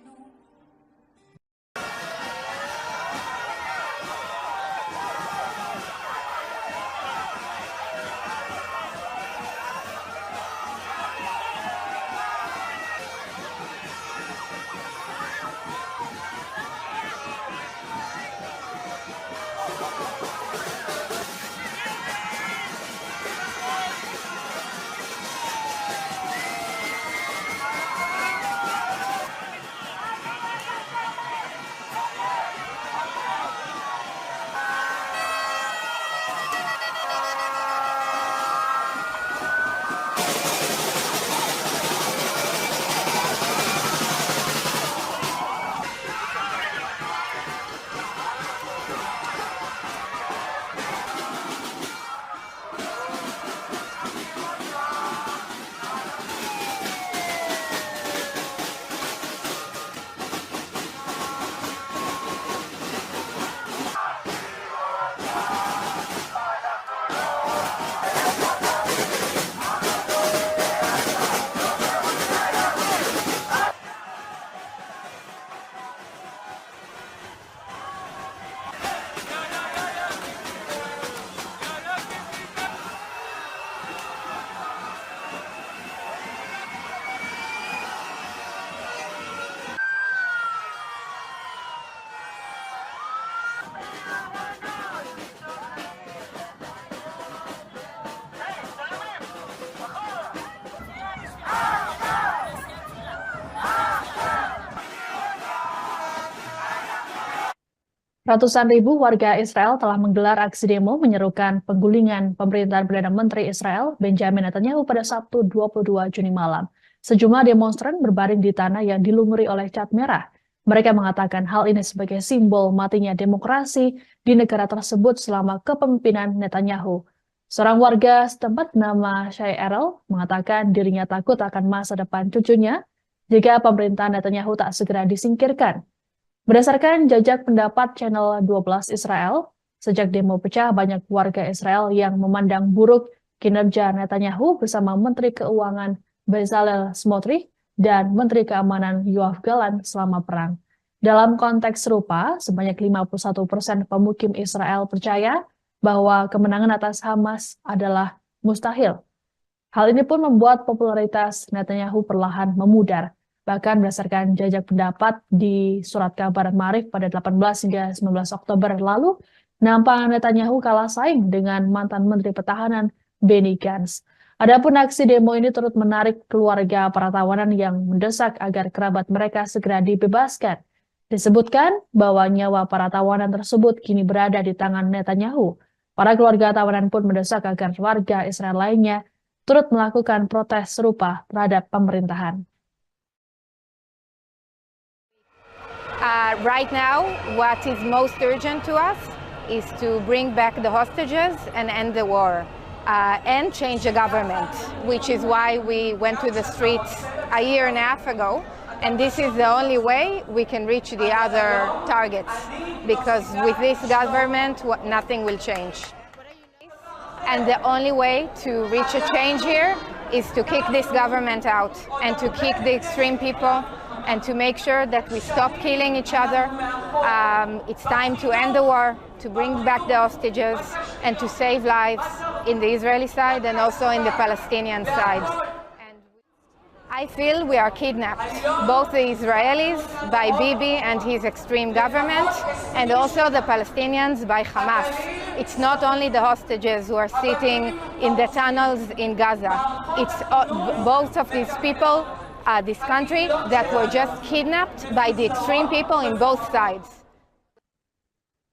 Ratusan ribu warga Israel telah menggelar aksi demo menyerukan penggulingan pemerintahan Perdana Menteri Israel Benjamin Netanyahu pada Sabtu 22 Juni malam. Sejumlah demonstran berbaring di tanah yang dilumuri oleh cat merah. Mereka mengatakan hal ini sebagai simbol matinya demokrasi di negara tersebut selama kepemimpinan Netanyahu. Seorang warga setempat nama Shai Erel mengatakan dirinya takut akan masa depan cucunya jika pemerintahan Netanyahu tak segera disingkirkan. Berdasarkan jajak pendapat Channel 12 Israel, Sejak demo pecah, banyak warga Israel yang memandang buruk kinerja Netanyahu bersama Menteri Keuangan Bezalel Smotrich dan Menteri Keamanan Yoav Gallant selama perang. Dalam konteks serupa, sebanyak 51% pemukim Israel percaya bahwa kemenangan atas Hamas adalah mustahil. Hal ini pun membuat popularitas Netanyahu perlahan memudar. Bahkan berdasarkan jajak pendapat di surat kabar Maarif pada 18 hingga 19 Oktober lalu, nampak Netanyahu kalah saing dengan mantan Menteri Pertahanan Benny Gantz. Adapun aksi demo ini turut menarik keluarga para tawanan yang mendesak agar kerabat mereka segera dibebaskan. Disebutkan bahwa nyawa para tawanan tersebut kini berada di tangan Netanyahu. Para keluarga tawanan pun mendesak agar warga Israel lainnya turut melakukan protes serupa terhadap pemerintahan. Right now, what is most urgent to us is to bring back the hostages and end the war and change the government, which is why we went to the streets a year and a half ago. And this is the only way we can reach the other targets, because with this government, nothing will change. And the only way to reach a change here is to kick this government out and to kick the extreme people and to make sure that we stop killing each other. It's time to end the war, to bring back the hostages, and to save lives in the Israeli side and also in the Palestinian side. And I feel we are kidnapped, both the Israelis by Bibi and his extreme government, and also the Palestinians by Hamas. It's not only the hostages who are sitting in the tunnels in Gaza. It's both of these people, this country, that were just kidnapped by the extreme people in both sides.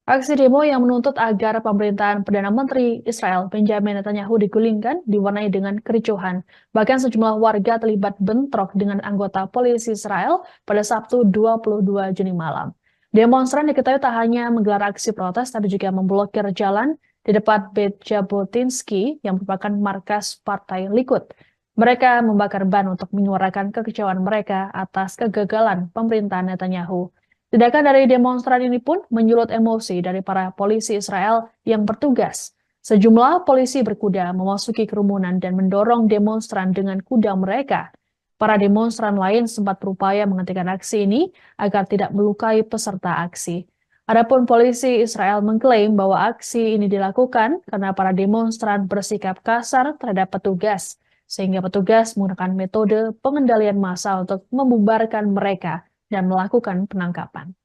Aksi demo yang menuntut agar pemerintahan Perdana Menteri Israel Benjamin Netanyahu digulingkan diwarnai dengan kericuhan. Bahkan sejumlah warga terlibat bentrok dengan anggota polisi Israel pada Sabtu 22 Juni malam. Demonstran diketahui tak hanya menggelar aksi protes, tapi juga memblokir jalan di depan Beit Jabotinsky yang merupakan markas Partai Likud. Mereka membakar ban untuk menyuarakan kekecewaan mereka atas kegagalan pemerintahan Netanyahu. Tindakan dari demonstran ini pun menyulut emosi dari para polisi Israel yang bertugas. Sejumlah polisi berkuda memasuki kerumunan dan mendorong demonstran dengan kuda mereka. Para demonstran lain sempat berupaya menghentikan aksi ini agar tidak melukai peserta aksi. Adapun polisi Israel mengklaim bahwa aksi ini dilakukan karena para demonstran bersikap kasar terhadap petugas, sehingga petugas menggunakan metode pengendalian massa untuk membubarkan mereka dan melakukan penangkapan.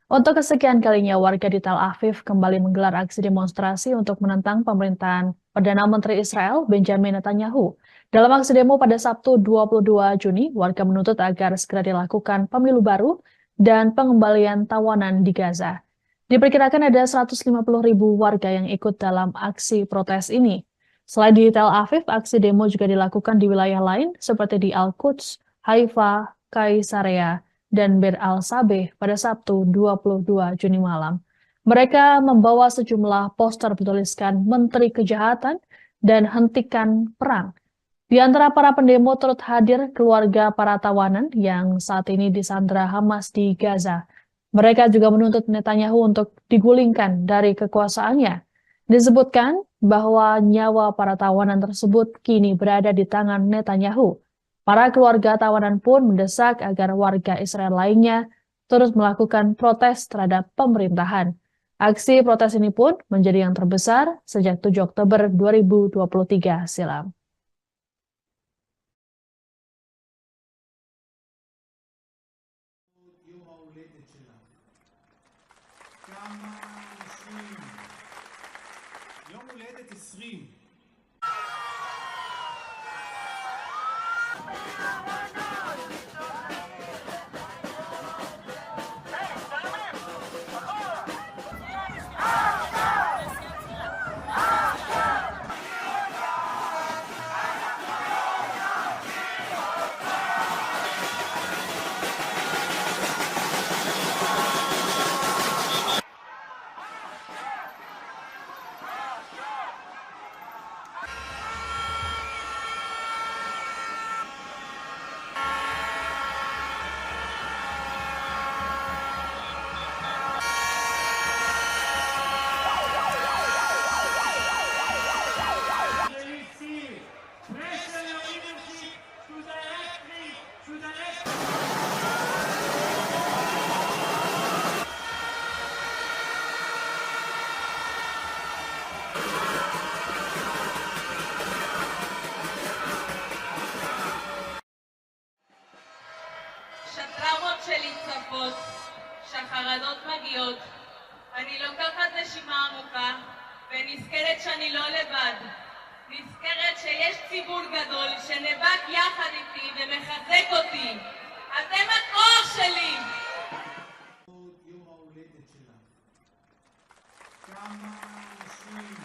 Untuk kesekian kalinya, warga di Tel Aviv kembali menggelar aksi demonstrasi untuk menentang pemerintahan Perdana Menteri Israel Benjamin Netanyahu. Dalam aksi demo pada Sabtu 22 Juni, warga menuntut agar segera dilakukan pemilu baru dan pengembalian tawanan di Gaza. Diperkirakan ada 150.000 warga yang ikut dalam aksi protes ini. Selain di Tel Aviv, aksi demo juga dilakukan di wilayah lain seperti di Al-Quds, Haifa, Kaisarea, dan Bir al-Sabeh pada Sabtu 22 Juni malam. Mereka membawa sejumlah poster bertuliskan Menteri Kejahatan dan Hentikan Perang. Di antara para pendemo turut hadir keluarga para tawanan yang saat ini disandra Hamas di Gaza. Mereka juga menuntut Netanyahu untuk digulingkan dari kekuasaannya. Disebutkan bahwa nyawa para tawanan tersebut kini berada di tangan Netanyahu. Para keluarga tawanan pun mendesak agar warga Israel lainnya terus melakukan protes terhadap pemerintahan. Aksi protes ini pun menjadi yang terbesar sejak 7 Oktober 2023 silam. ההולדת שלך. כמה אנשים. יום הולדת 20. Pressure your leadership to direct me to the next. שהטראומות שלי צפות, שהחרדות מגיעות. אני לוקחת נשימה עמוקה ונזכרת שאני לא לבד. נזכרת שיש ציבור גדול שנאבק יחד איתי ומחזק אותי. אתם הכוח שלי! עוד יום ההולדת שלך. כמה אנשים.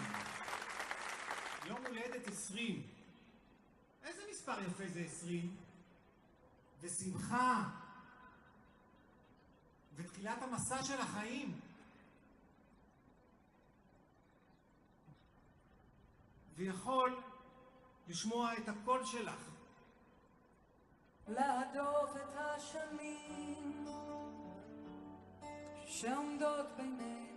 יום הולדת 20. איזה מספר יפה זה 20? ושמחה. ותחילת המסע של החיים. ויכול לשמוע את הקול שלך. להדוף את השנים שעומדות בינינו.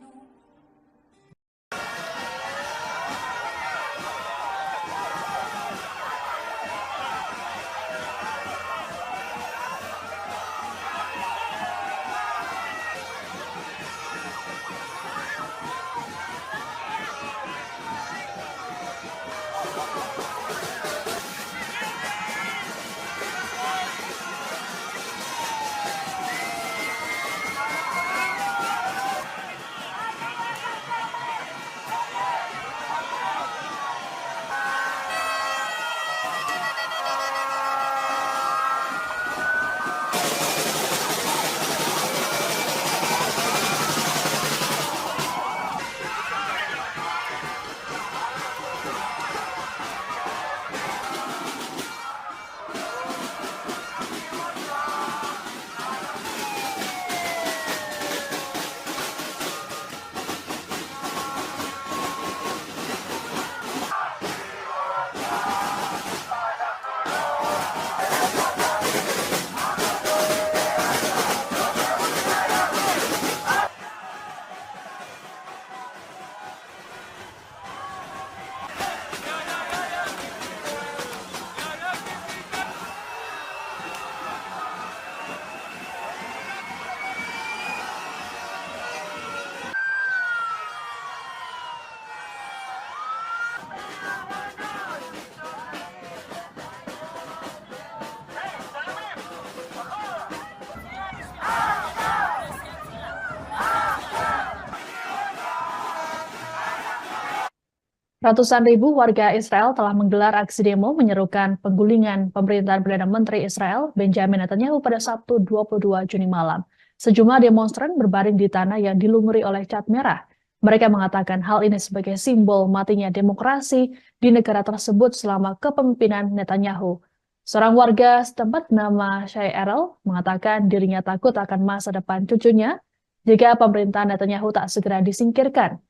Ratusan ribu warga Israel telah menggelar aksi demo menyerukan penggulingan pemerintahan Perdana Menteri Israel Benjamin Netanyahu pada Sabtu 22 Juni malam. Sejumlah demonstran berbaring di tanah yang dilumuri oleh cat merah. Mereka mengatakan hal ini sebagai simbol matinya demokrasi di negara tersebut selama kepemimpinan Netanyahu. Seorang warga setempat bernama Shai Erel mengatakan dirinya takut akan masa depan cucunya jika pemerintahan Netanyahu tak segera disingkirkan.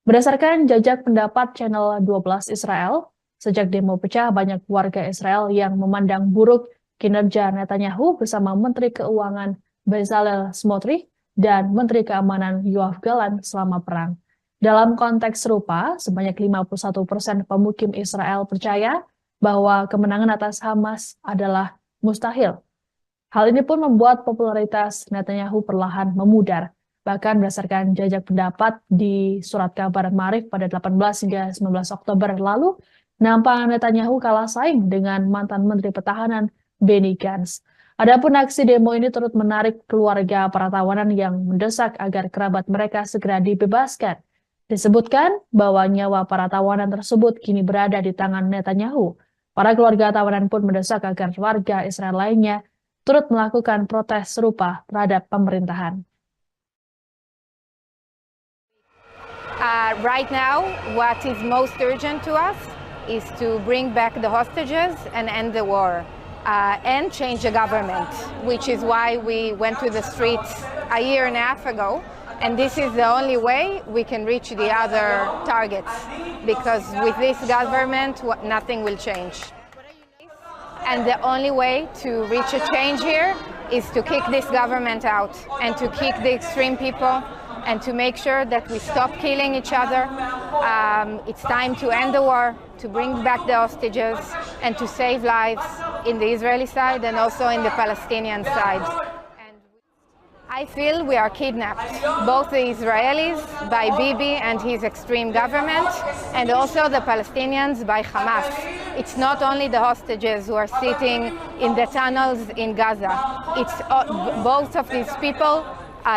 Berdasarkan jajak pendapat Channel 12 Israel, sejak demo pecah banyak warga Israel yang memandang buruk kinerja Netanyahu bersama Menteri Keuangan Bezalel Smotrich dan Menteri Keamanan Yoav Gallant selama perang. Dalam konteks serupa, sebanyak 51% pemukim Israel percaya bahwa kemenangan atas Hamas adalah mustahil. Hal ini pun membuat popularitas Netanyahu perlahan memudar. Bahkan berdasarkan jajak pendapat di surat kabar Maarif pada 18 hingga 19 Oktober lalu, nampak Netanyahu kalah saing dengan mantan Menteri Pertahanan Benny Gantz. Adapun aksi demo ini turut menarik keluarga para tawanan yang mendesak agar kerabat mereka segera dibebaskan. Disebutkan bahwa nyawa para tawanan tersebut kini berada di tangan Netanyahu. Para keluarga tawanan pun mendesak agar warga Israel lainnya turut melakukan protes serupa terhadap pemerintahan. Right now, what is most urgent to us is to bring back the hostages and end the war. And change the government, which is why we went to the streets a year and a half ago. And this is the only way we can reach the other targets, because with this government, nothing will change. And the only way to reach a change here is to kick this government out and to kick the extreme people and to make sure that we stop killing each other. It's time to end the war, to bring back the hostages, and to save lives in the Israeli side and also in the Palestinian side. And I feel we are kidnapped, both the Israelis by Bibi and his extreme government, and also the Palestinians by Hamas. It's not only the hostages who are sitting in the tunnels in Gaza. It's both of these people,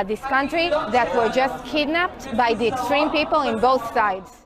this country, that were just kidnapped by the extreme people in both sides.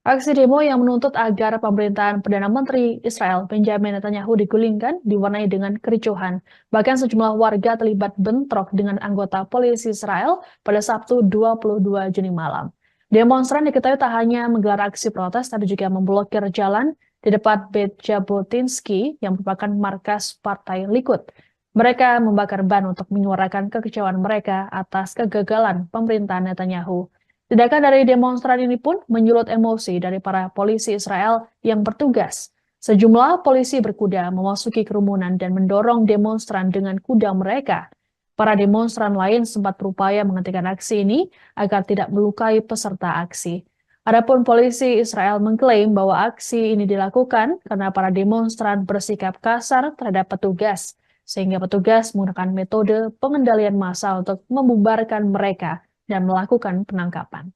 Aksi demo yang menuntut agar pemerintahan Perdana Menteri Israel Benjamin Netanyahu digulingkan diwarnai dengan kericuhan. Bahkan sejumlah warga terlibat bentrok dengan anggota polisi Israel pada Sabtu 22 Juni malam. Demonstran diketahui tak hanya menggelar aksi protes, tapi juga memblokir jalan di depan Beit Jabotinsky yang merupakan markas Partai Likud. Mereka membakar ban untuk menyuarakan kekecewaan mereka atas kegagalan pemerintahan Netanyahu. Tindakan dari demonstran ini pun menyulut emosi dari para polisi Israel yang bertugas. Sejumlah polisi berkuda memasuki kerumunan dan mendorong demonstran dengan kuda mereka. Para demonstran lain sempat berupaya menghentikan aksi ini agar tidak melukai peserta aksi. Adapun polisi Israel mengklaim bahwa aksi ini dilakukan karena para demonstran bersikap kasar terhadap petugas, sehingga petugas menggunakan metode pengendalian massa untuk membubarkan mereka dan melakukan penangkapan.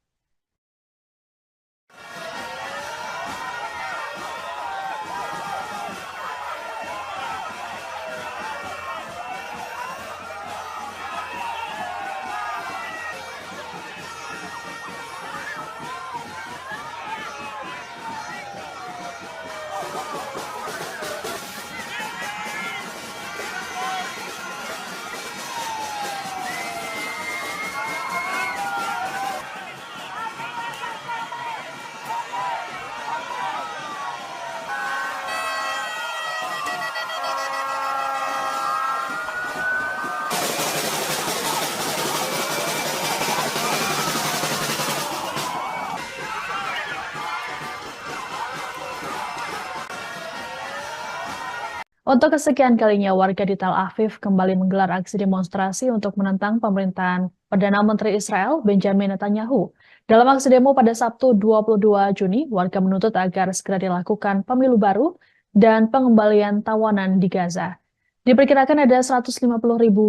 Untuk kesekian kalinya, warga di Tel Aviv kembali menggelar aksi demonstrasi untuk menentang pemerintahan Perdana Menteri Israel Benjamin Netanyahu. Dalam aksi demo pada Sabtu 22 Juni, warga menuntut agar segera dilakukan pemilu baru dan pengembalian tawanan di Gaza. Diperkirakan ada 150.000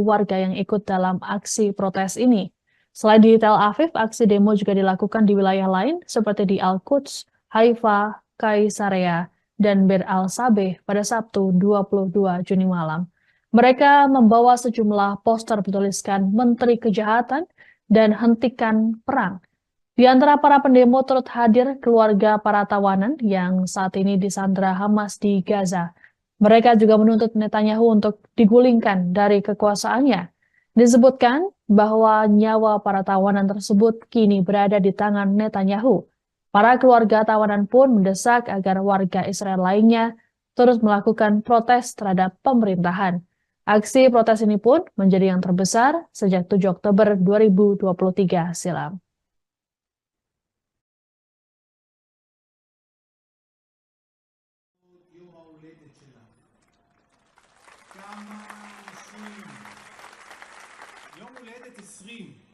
warga yang ikut dalam aksi protes ini. Selain di Tel Aviv, aksi demo juga dilakukan di wilayah lain seperti di Al-Quds, Haifa, Kaisarea, dan Bir al-Sabeh pada Sabtu 22 Juni malam. Mereka membawa sejumlah poster bertuliskan Menteri Kejahatan dan Hentikan Perang. Di antara para pendemo turut hadir keluarga para tawanan yang saat ini disandra Hamas di Gaza. Mereka juga menuntut Netanyahu untuk digulingkan dari kekuasaannya. Disebutkan bahwa nyawa para tawanan tersebut kini berada di tangan Netanyahu. Para keluarga tawanan pun mendesak agar warga Israel lainnya terus melakukan protes terhadap pemerintahan. Aksi protes ini pun menjadi yang terbesar sejak 7 Oktober 2023 silam. יום ההולדת שלה. כמה אנשים. יום הולדת 20.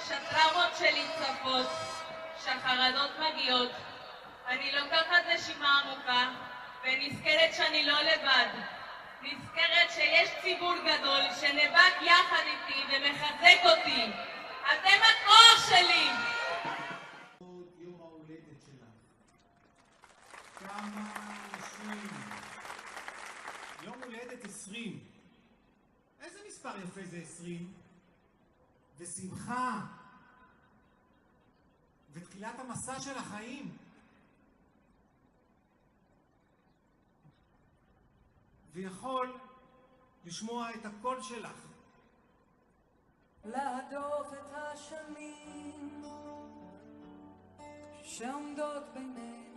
שטרמות שלי צפות, שהחרדות מגיעות, אני לוקחת נשימה עמוקה ונזכרת שאני לא לבד. נזכרת שיש ציבור גדול שנאבק יחד איתי ומחזק אותי. אתם הכוח שלי! יום ההולדת שלך. כמה אנשים. יום הולדת 20. איזה מספר יפה זה 20? ושמחה. ותחילת המסע של החיים. ויכול לשמוע את הקול שלך. להדוף את השנים שעומדות בינינו.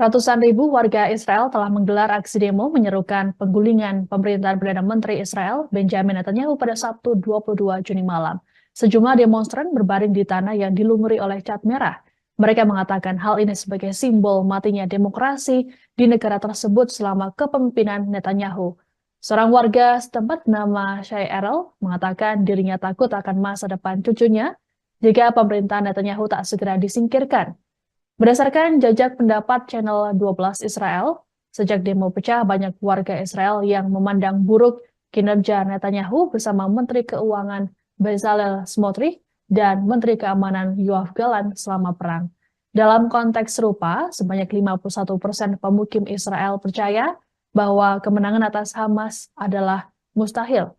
Ratusan ribu warga Israel telah menggelar aksi demo menyerukan penggulingan pemerintahan Perdana Menteri Israel Benjamin Netanyahu pada Sabtu 22 Juni malam. Sejumlah demonstran berbaring di tanah yang dilumuri oleh cat merah. Mereka mengatakan hal ini sebagai simbol matinya demokrasi di negara tersebut selama kepemimpinan Netanyahu. Seorang warga setempat bernama Shai Erel mengatakan dirinya takut akan masa depan cucunya jika pemerintahan Netanyahu tak segera disingkirkan. Berdasarkan jajak pendapat Channel 12 Israel, sejak demo pecah banyak warga Israel yang memandang buruk kinerja Netanyahu bersama Menteri Keuangan Bezalel Smotrich dan Menteri Keamanan Yoav Gallant selama perang. Dalam konteks serupa, sebanyak 51% pemukim Israel percaya bahwa kemenangan atas Hamas adalah mustahil.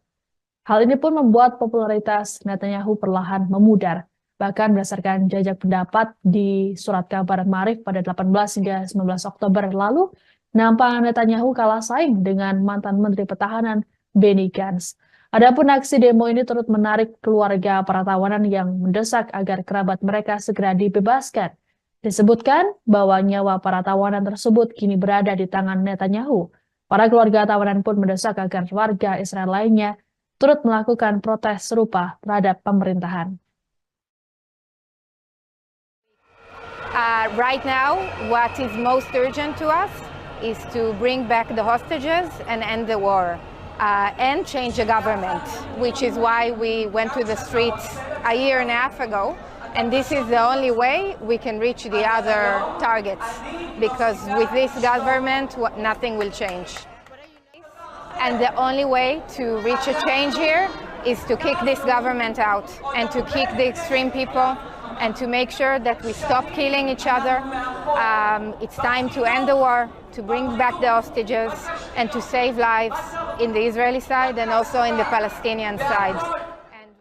Hal ini pun membuat popularitas Netanyahu perlahan memudar. Bahkan berdasarkan jajak pendapat di surat kabar Maarif pada 18 hingga 19 Oktober lalu, nampak Netanyahu kalah saing dengan mantan Menteri Pertahanan Benny Gantz. Adapun aksi demo ini turut menarik keluarga para tawanan yang mendesak agar kerabat mereka segera dibebaskan. Disebutkan bahwa nyawa para tawanan tersebut kini berada di tangan Netanyahu. Para keluarga tawanan pun mendesak agar warga Israel lainnya turut melakukan protes serupa terhadap pemerintahan. Right now, what is most urgent to us is to bring back the hostages and end the war and change the government, which is why we went to the streets a year and a half ago. And this is the only way we can reach the other targets, because with this government, nothing will change. And the only way to reach a change here is to kick this government out and to kick the extreme people and to make sure that we stop killing each other. It's time to end the war, to bring back the hostages, and to save lives in the Israeli side and also in the Palestinian side. And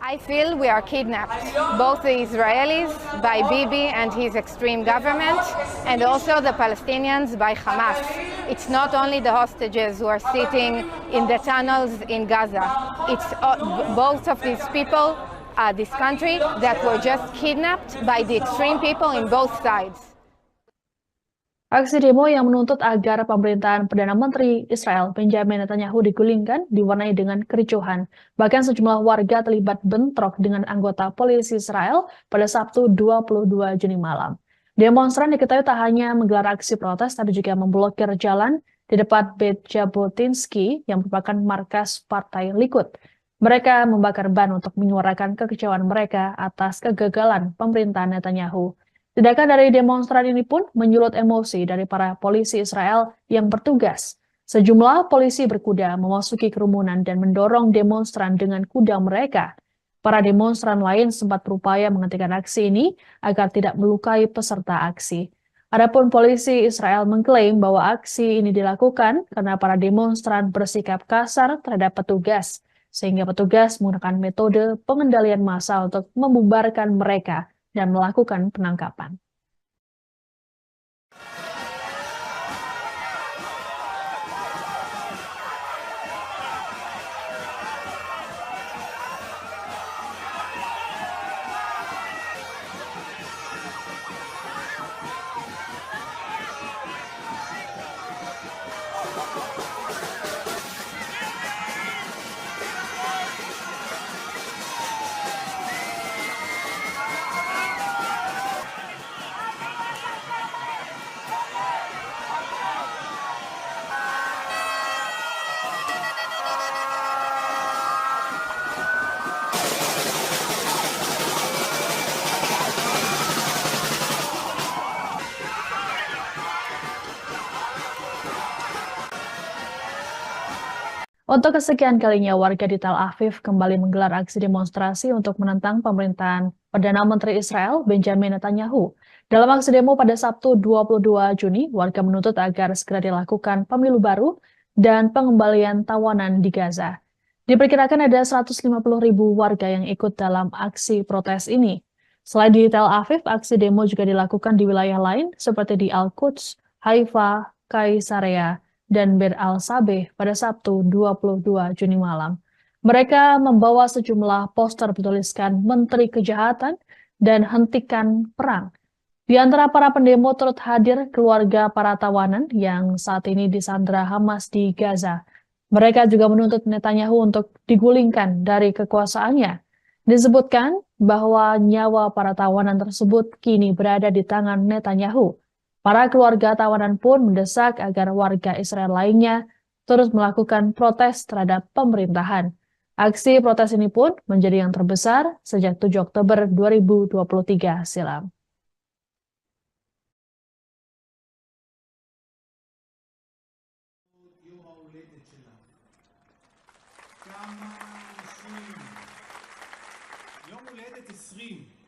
I feel we are kidnapped, both the Israelis by Bibi and his extreme government, and also the Palestinians by Hamas. It's not only the hostages who are sitting in the tunnels in Gaza. It's both of these people, this country, that were just kidnapped by the extreme people in both sides. Aksi demo yang menuntut agar pemerintahan Perdana Menteri Israel Benjamin Netanyahu digulingkan diwarnai dengan kericuhan. Bahkan sejumlah warga terlibat bentrok dengan anggota polisi Israel pada Sabtu 22 Juni malam. Demonstran diketahui tak hanya menggelar aksi protes, tapi juga memblokir jalan di depan Beit Jabotinsky yang merupakan markas Partai Likud. Mereka membakar ban untuk menyuarakan kekecewaan mereka atas kegagalan pemerintahan Netanyahu. Tindakan dari demonstran ini pun menyulut emosi dari para polisi Israel yang bertugas. Sejumlah polisi berkuda memasuki kerumunan dan mendorong demonstran dengan kuda mereka. Para demonstran lain sempat berupaya menghentikan aksi ini agar tidak melukai peserta aksi. Adapun polisi Israel mengklaim bahwa aksi ini dilakukan karena para demonstran bersikap kasar terhadap petugas, sehingga petugas menggunakan metode pengendalian massa untuk membubarkan mereka dan melakukan penangkapan. Untuk kesekian kalinya, warga di Tel Aviv kembali menggelar aksi demonstrasi untuk menentang pemerintahan Perdana Menteri Israel Benjamin Netanyahu. Dalam aksi demo pada Sabtu 22 Juni, warga menuntut agar segera dilakukan pemilu baru dan pengembalian tawanan di Gaza. Diperkirakan ada 150.000 warga yang ikut dalam aksi protes ini. Selain di Tel Aviv, aksi demo juga dilakukan di wilayah lain seperti di Al-Quds, Haifa, Kaisarea, dan Bir al-Sabeh pada Sabtu 22 Juni malam. Mereka membawa sejumlah poster bertuliskan Menteri Kejahatan dan Hentikan Perang. Di antara para pendemo turut hadir keluarga para tawanan yang saat ini disandra Hamas di Gaza. Mereka juga menuntut Netanyahu untuk digulingkan dari kekuasaannya. Disebutkan bahwa nyawa para tawanan tersebut kini berada di tangan Netanyahu. Para keluarga tawanan pun mendesak agar warga Israel lainnya terus melakukan protes terhadap pemerintahan. Aksi protes ini pun menjadi yang terbesar sejak 7 Oktober 2023 silam. יום ההולדת שלה. כמה אנשים. יום הולדת 20.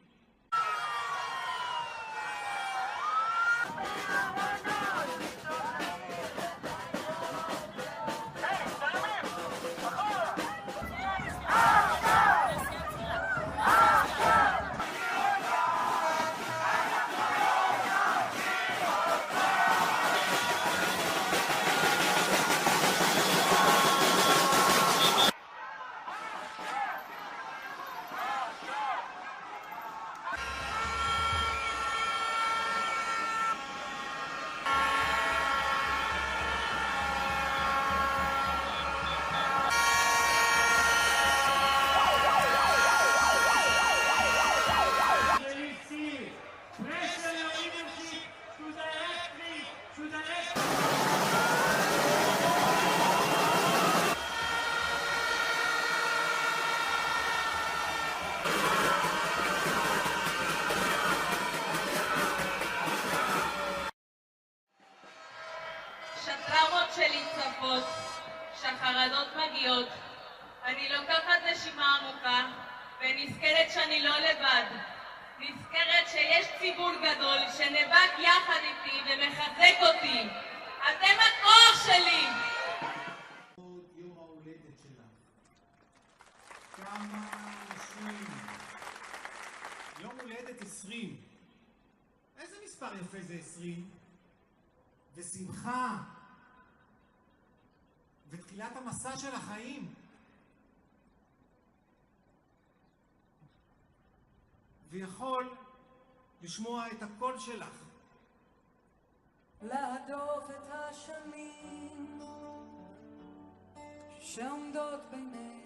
Pressure your leadership to directly to the next. שטראומות שלי צפות, שהחרדות מגיעות, אני לוקחת נשימה עמוקה ונזכרת שאני לא לבד. נזכרת שיש ציבור גדול שנאבק יחד איתי ומחזק אותי. אתם הכוח שלי! יום ההולדת שלה. כמה אנשים. 20. איזה מספר יפה זה 20? ושמחה. ותחילת המסע של החיים. ויכול לשמוע את הקול שלך. להדוף את השנים שעומדות בינינו.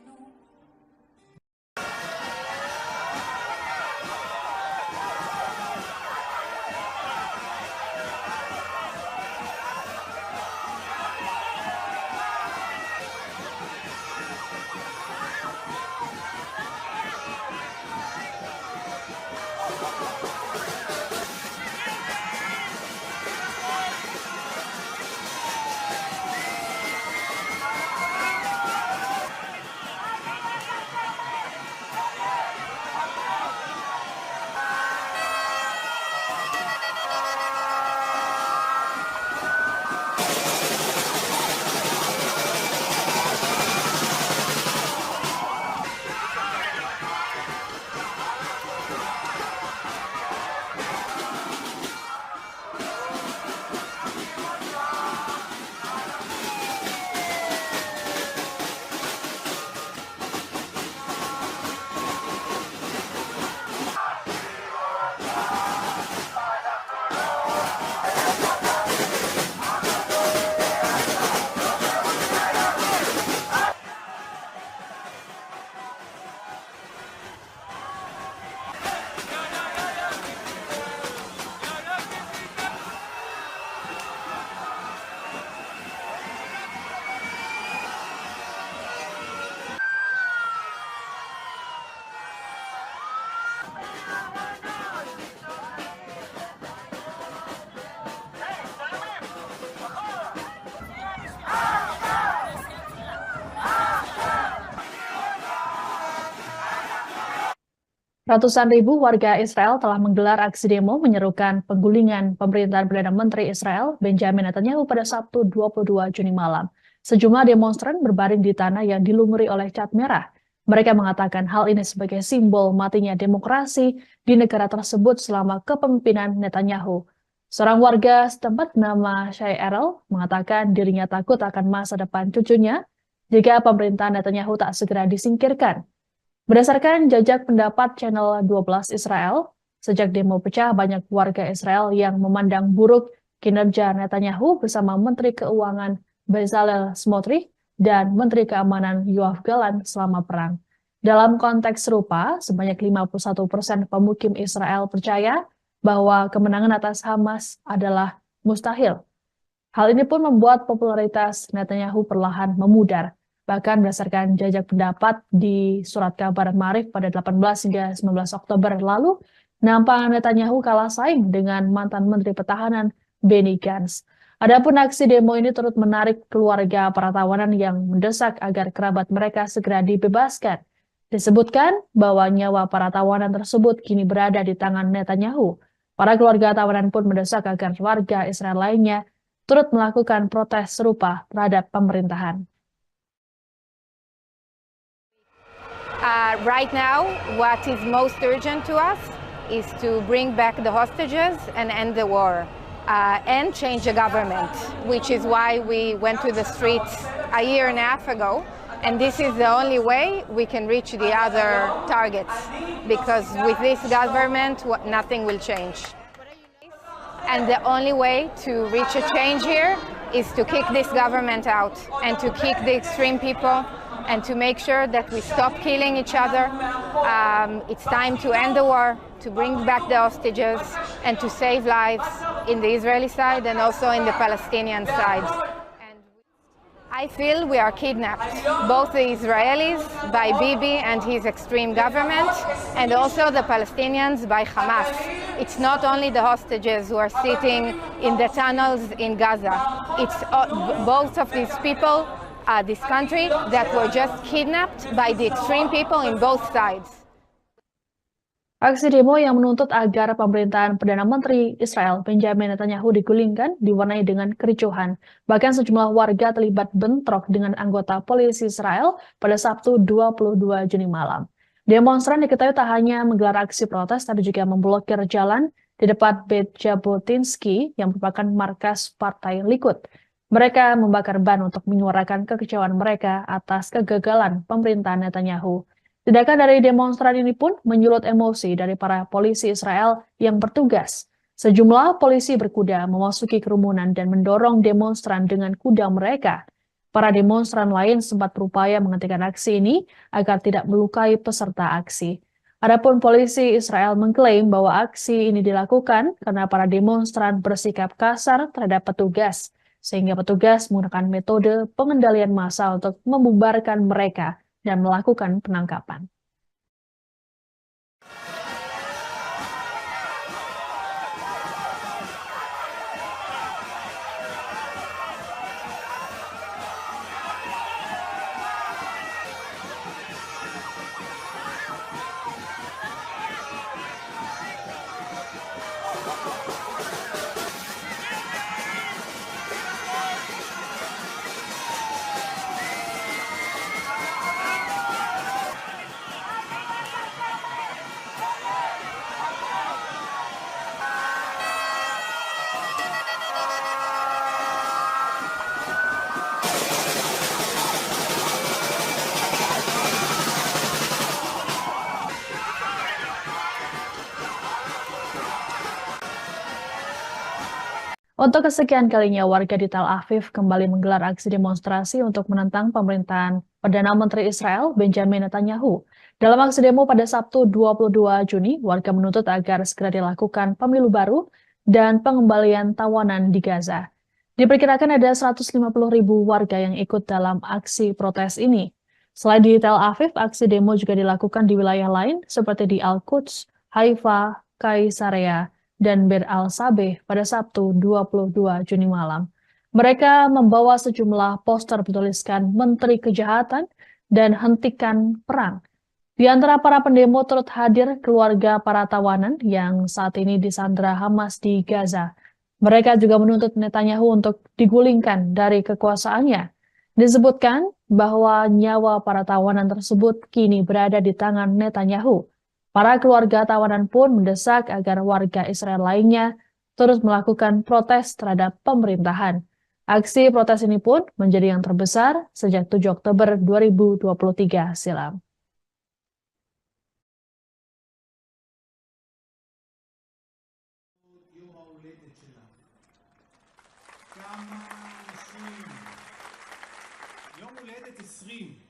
Ratusan ribu warga Israel telah menggelar aksi demo menyerukan penggulingan pemerintahan Perdana Menteri Israel Benjamin Netanyahu pada Sabtu 22 Juni malam. Sejumlah demonstran berbaring di tanah yang dilumuri oleh cat merah. Mereka mengatakan hal ini sebagai simbol matinya demokrasi di negara tersebut selama kepemimpinan Netanyahu. Seorang warga setempat bernama Shai Erel mengatakan dirinya takut akan masa depan cucunya jika pemerintahan Netanyahu tak segera disingkirkan. Berdasarkan jajak pendapat Channel 12 Israel, sejak demo pecah banyak warga Israel yang memandang buruk kinerja Netanyahu bersama Menteri Keuangan Bezalel Smotrich dan Menteri Keamanan Yoav Gallant selama perang. Dalam konteks serupa, sebanyak 51% pemukim Israel percaya bahwa kemenangan atas Hamas adalah mustahil. Hal ini pun membuat popularitas Netanyahu perlahan memudar. Bahkan berdasarkan jajak pendapat di surat kabar Maarif pada 18 hingga 19 Oktober lalu, nampak Netanyahu kalah saing dengan mantan Menteri Pertahanan Benny Gantz. Adapun aksi demo ini turut menarik keluarga para tawanan yang mendesak agar kerabat mereka segera dibebaskan. Disebutkan bahwa nyawa para tawanan tersebut kini berada di tangan Netanyahu. Para keluarga tawanan pun mendesak agar warga Israel lainnya turut melakukan protes serupa terhadap pemerintahan. Right now, what is most urgent to us is to bring back the hostages and end the war and change the government, which is why we went to the streets a year and a half ago. And this is the only way we can reach the other targets, because with this government, nothing will change. And the only way to reach a change here is to kick this government out and to kick the extreme people and to make sure that we stop killing each other. It's time to end the war, to bring back the hostages, and to save lives in the Israeli side and also in the Palestinian side. And I feel we are kidnapped, both the Israelis by Bibi and his extreme government, and also the Palestinians by Hamas. It's not only the hostages who are sitting in the tunnels in Gaza. It's both of these people, this country, that were just kidnapped by the extreme people in both sides. Aksi demo yang menuntut agar pemerintahan Perdana Menteri Israel Benjamin Netanyahu digulingkan diwarnai dengan kericuhan. Bahkan sejumlah warga terlibat bentrok dengan anggota polisi Israel pada Sabtu 22 Juni malam. Demonstran diketahui tak hanya menggelar aksi protes, tapi juga memblokir jalan di depan Beit Jabotinsky yang merupakan markas Partai Likud. Mereka membakar ban untuk menyuarakan kekecewaan mereka atas kegagalan pemerintahan Netanyahu. Tindakan dari demonstran ini pun menyulut emosi dari para polisi Israel yang bertugas. Sejumlah polisi berkuda memasuki kerumunan dan mendorong demonstran dengan kuda mereka. Para demonstran lain sempat berupaya menghentikan aksi ini agar tidak melukai peserta aksi. Adapun polisi Israel mengklaim bahwa aksi ini dilakukan karena para demonstran bersikap kasar terhadap petugas, sehingga petugas menggunakan metode pengendalian massa untuk membubarkan mereka dan melakukan penangkapan. Untuk kesekian kalinya, warga di Tel Aviv kembali menggelar aksi demonstrasi untuk menentang pemerintahan Perdana Menteri Israel Benjamin Netanyahu. Dalam aksi demo pada Sabtu 22 Juni, warga menuntut agar segera dilakukan pemilu baru dan pengembalian tawanan di Gaza. Diperkirakan ada 150.000 warga yang ikut dalam aksi protes ini. Selain di Tel Aviv, aksi demo juga dilakukan di wilayah lain seperti di Al-Quds, Haifa, Kaisarea, dan Bir al-Sabeh pada Sabtu 22 Juni malam. Mereka membawa sejumlah poster bertuliskan Menteri Kejahatan dan Hentikan Perang. Di antara para pendemo turut hadir keluarga para tawanan yang saat ini disandra Hamas di Gaza. Mereka juga menuntut Netanyahu untuk digulingkan dari kekuasaannya. Disebutkan bahwa nyawa para tawanan tersebut kini berada di tangan Netanyahu. Para keluarga tawanan pun mendesak agar warga Israel lainnya terus melakukan protes terhadap pemerintahan. Aksi protes ini pun menjadi yang terbesar sejak 7 Oktober 2023 silam. יום ההולדת שלך. כמה אנשים. יום הולדת 20.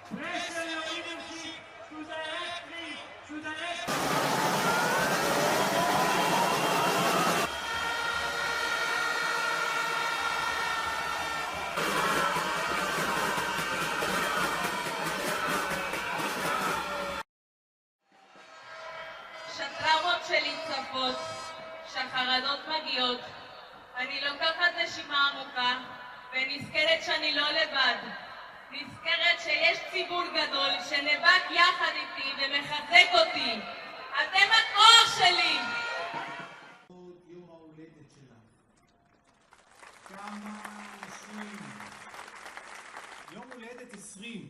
Pressure your leadership to directly to the next. שהטראומות שלי צפות, שהחרדות מגיעות, אני לוקחת נשימה עמוקה ונזכרת שאני לא לבד. נזכרת שיש ציבור גדול שנאבק יחד איתי ומחזק אותי. אתם הכוח שלי! יום ההולדת שלך. כמה אנשים. יום הולדת 20.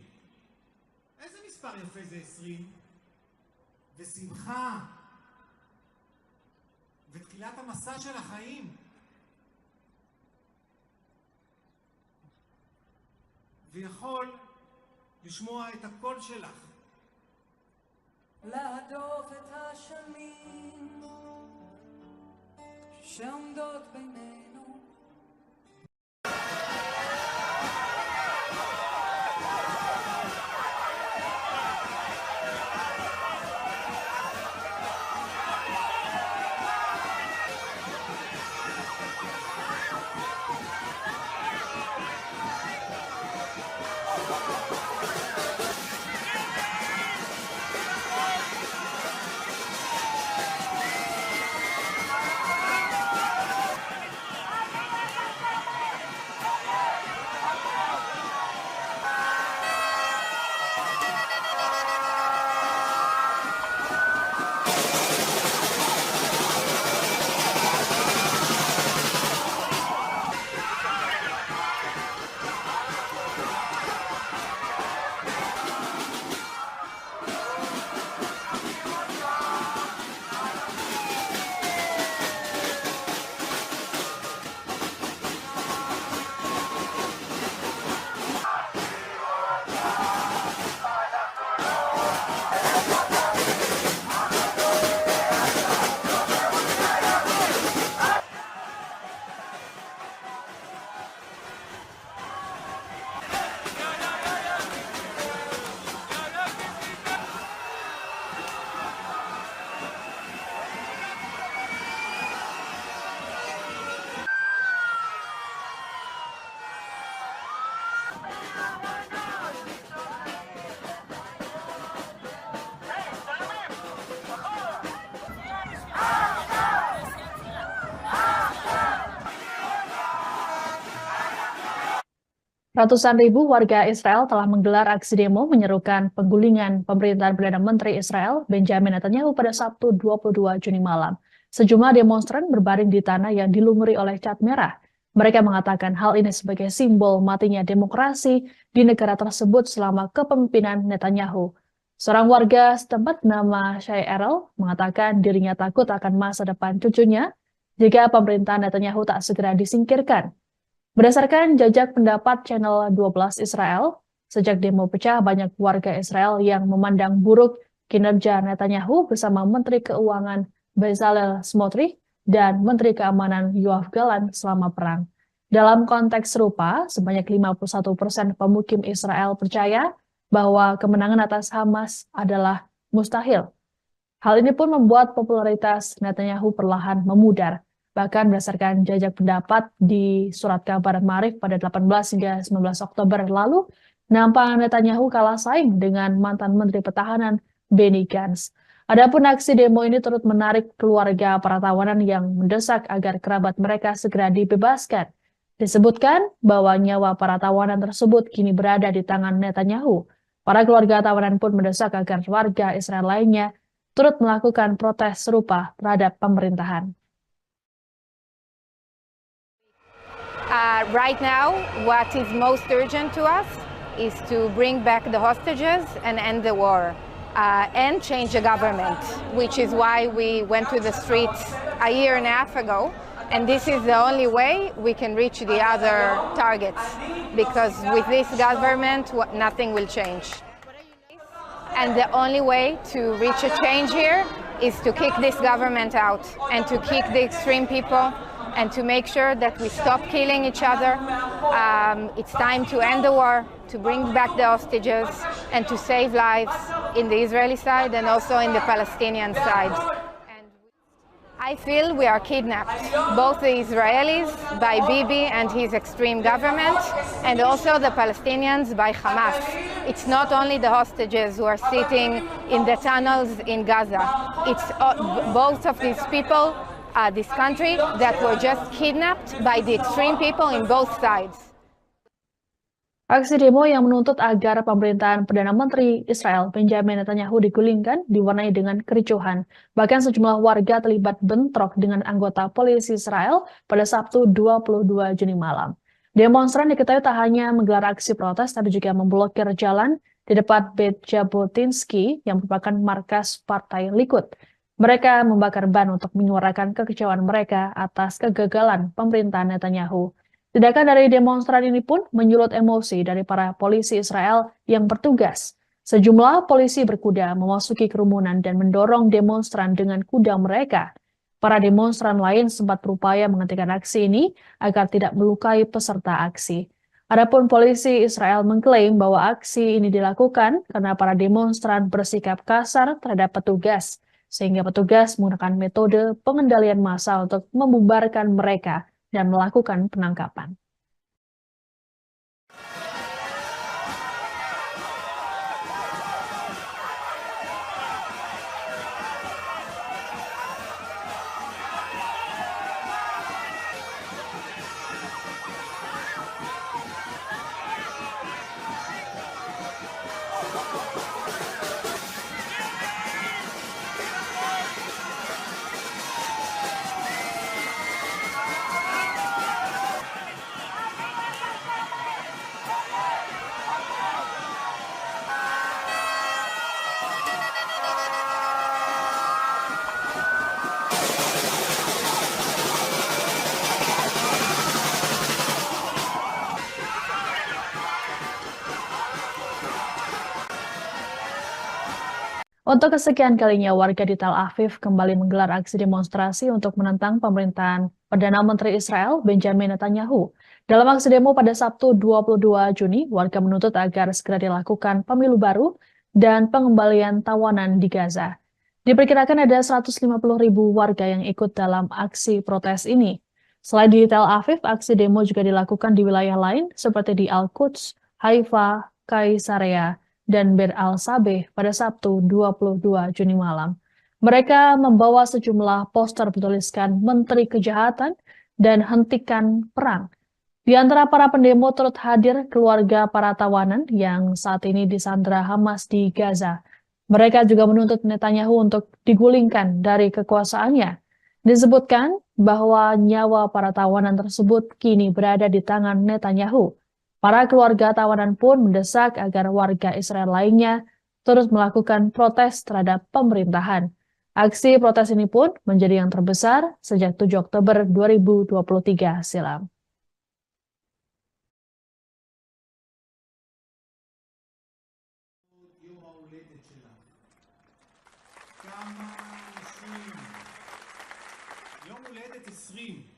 איזה מספר יפה זה 20? ושמחה. ותחילת המסע של החיים. ויכול לשמוע את הקול שלך. להדוף את השנים שעומדות בינינו. Ratusan ribu warga Israel telah menggelar aksi demo menyerukan penggulingan pemerintahan Perdana Menteri Israel Benjamin Netanyahu pada Sabtu 22 Juni malam. Sejumlah demonstran berbaring di tanah yang dilumuri oleh cat merah. Mereka mengatakan hal ini sebagai simbol matinya demokrasi di negara tersebut selama kepemimpinan Netanyahu. Seorang warga setempat bernama Shai Erel mengatakan dirinya takut akan masa depan cucunya jika pemerintahan Netanyahu tak segera disingkirkan. Berdasarkan jajak pendapat Channel 12 Israel, sejak demo pecah banyak warga Israel yang memandang buruk kinerja Netanyahu bersama Menteri Keuangan Bezalel Smotrich dan Menteri Keamanan Yoav Gallant selama perang. Dalam konteks serupa, sebanyak 51% pemukim Israel percaya bahwa kemenangan atas Hamas adalah mustahil. Hal ini pun membuat popularitas Netanyahu perlahan memudar. Bahkan berdasarkan jajak pendapat di surat kabar Maarif pada 18 hingga 19 Oktober lalu, nampak Netanyahu kalah saing dengan mantan Menteri Pertahanan Benny Gantz. Adapun aksi demo ini turut menarik keluarga para tawanan yang mendesak agar kerabat mereka segera dibebaskan. Disebutkan bahwa nyawa para tawanan tersebut kini berada di tangan Netanyahu. Para keluarga tawanan pun mendesak agar warga Israel lainnya turut melakukan protes serupa terhadap pemerintahan. Right now, what is most urgent to us is to bring back the hostages and end the war and change the government, which is why we went to the streets a year and a half ago. And this is the only way we can reach the other targets, because with this government, nothing will change. And the only way to reach a change here is to kick this government out and to kick the extreme people and to make sure that we stop killing each other. It's time to end the war, to bring back the hostages, and to save lives in the Israeli side and also in the Palestinian side. And I feel we are kidnapped, both the Israelis by Bibi and his extreme government, and also the Palestinians by Hamas. It's not only the hostages who are sitting in the tunnels in Gaza. It's both of these people, this country, that were just kidnapped by the extreme people in both sides. Aksi demo yang menuntut agar pemerintahan Perdana Menteri Israel Benjamin Netanyahu digulingkan diwarnai dengan kericuhan. Bahkan sejumlah warga terlibat bentrok dengan anggota polisi Israel pada Sabtu 22 Juni malam. Demonstran diketahui tak hanya menggelar aksi protes, tapi juga memblokir jalan di depan Beit Jabotinsky yang merupakan markas Partai Likud. Mereka membakar ban untuk menyuarakan kekecewaan mereka atas kegagalan pemerintahan Netanyahu. Tindakan dari demonstran ini pun menyulut emosi dari para polisi Israel yang bertugas. Sejumlah polisi berkuda memasuki kerumunan dan mendorong demonstran dengan kuda mereka. Para demonstran lain sempat berupaya menghentikan aksi ini agar tidak melukai peserta aksi. Adapun polisi Israel mengklaim bahwa aksi ini dilakukan karena para demonstran bersikap kasar terhadap petugas, sehingga petugas menggunakan metode pengendalian massa untuk membubarkan mereka dan melakukan penangkapan. Untuk kesekian kalinya, warga di Tel Aviv kembali menggelar aksi demonstrasi untuk menentang pemerintahan Perdana Menteri Israel Benjamin Netanyahu. Dalam aksi demo pada Sabtu 22 Juni, warga menuntut agar segera dilakukan pemilu baru dan pengembalian tawanan di Gaza. Diperkirakan ada 150.000 warga yang ikut dalam aksi protes ini. Selain di Tel Aviv, aksi demo juga dilakukan di wilayah lain seperti di Al-Quds, Haifa, Kaisarea, dan Bir al-Sabeh pada Sabtu 22 Juni malam. Mereka membawa sejumlah poster bertuliskan Menteri Kejahatan dan Hentikan Perang. Di antara para pendemo turut hadir keluarga para tawanan yang saat ini disandra Hamas di Gaza. Mereka juga menuntut Netanyahu untuk digulingkan dari kekuasaannya. Disebutkan bahwa nyawa para tawanan tersebut kini berada di tangan Netanyahu. Para keluarga tawanan pun mendesak agar warga Israel lainnya terus melakukan protes terhadap pemerintahan. Aksi protes ini pun menjadi yang terbesar sejak 7 Oktober 2023 silam. יום ההולדת שלך. כמה אנשים. יום הולדת 20.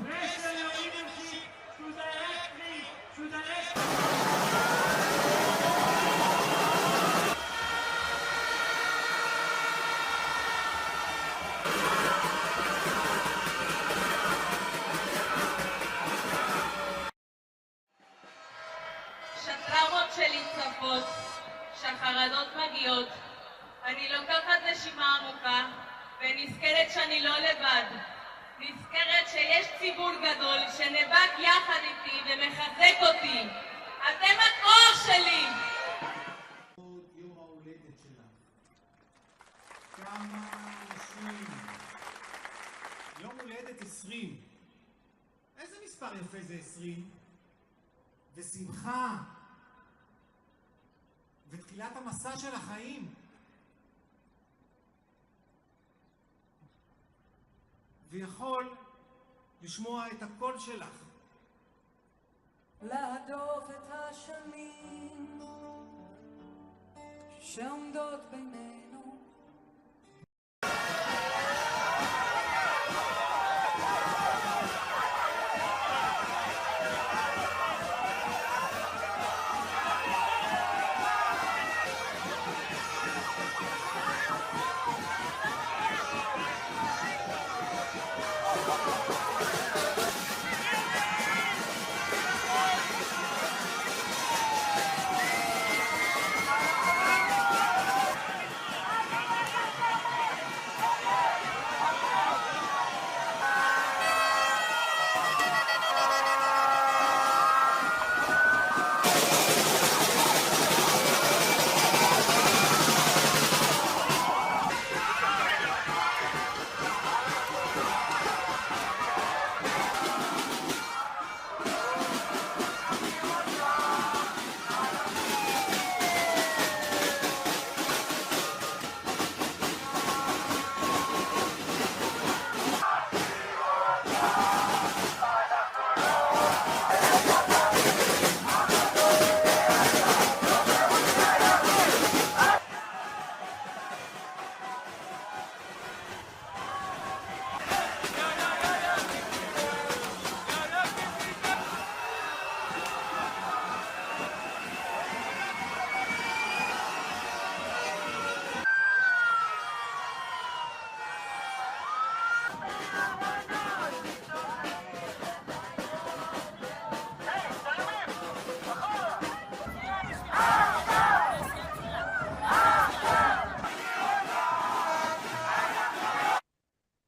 Pressure your leadership to directly to the next. שטראומות שלי צפות, שהחרדות מגיעות, אני לוקחת נשימה עמוקה ונזכרת שאני לא לבד. נזכרת שיש ציבור גדול שנאבק יחד איתי ומחזק אותי. אתם הכוח שלי! יום ההולדת שלך. כמה אנשים. יום הולדת 20. איזה מספר יפה זה 20? ושמחה. ותחילת המסע של החיים. ויכול לשמוע את הקול שלך. להדוף את השנים שעומדות בינינו.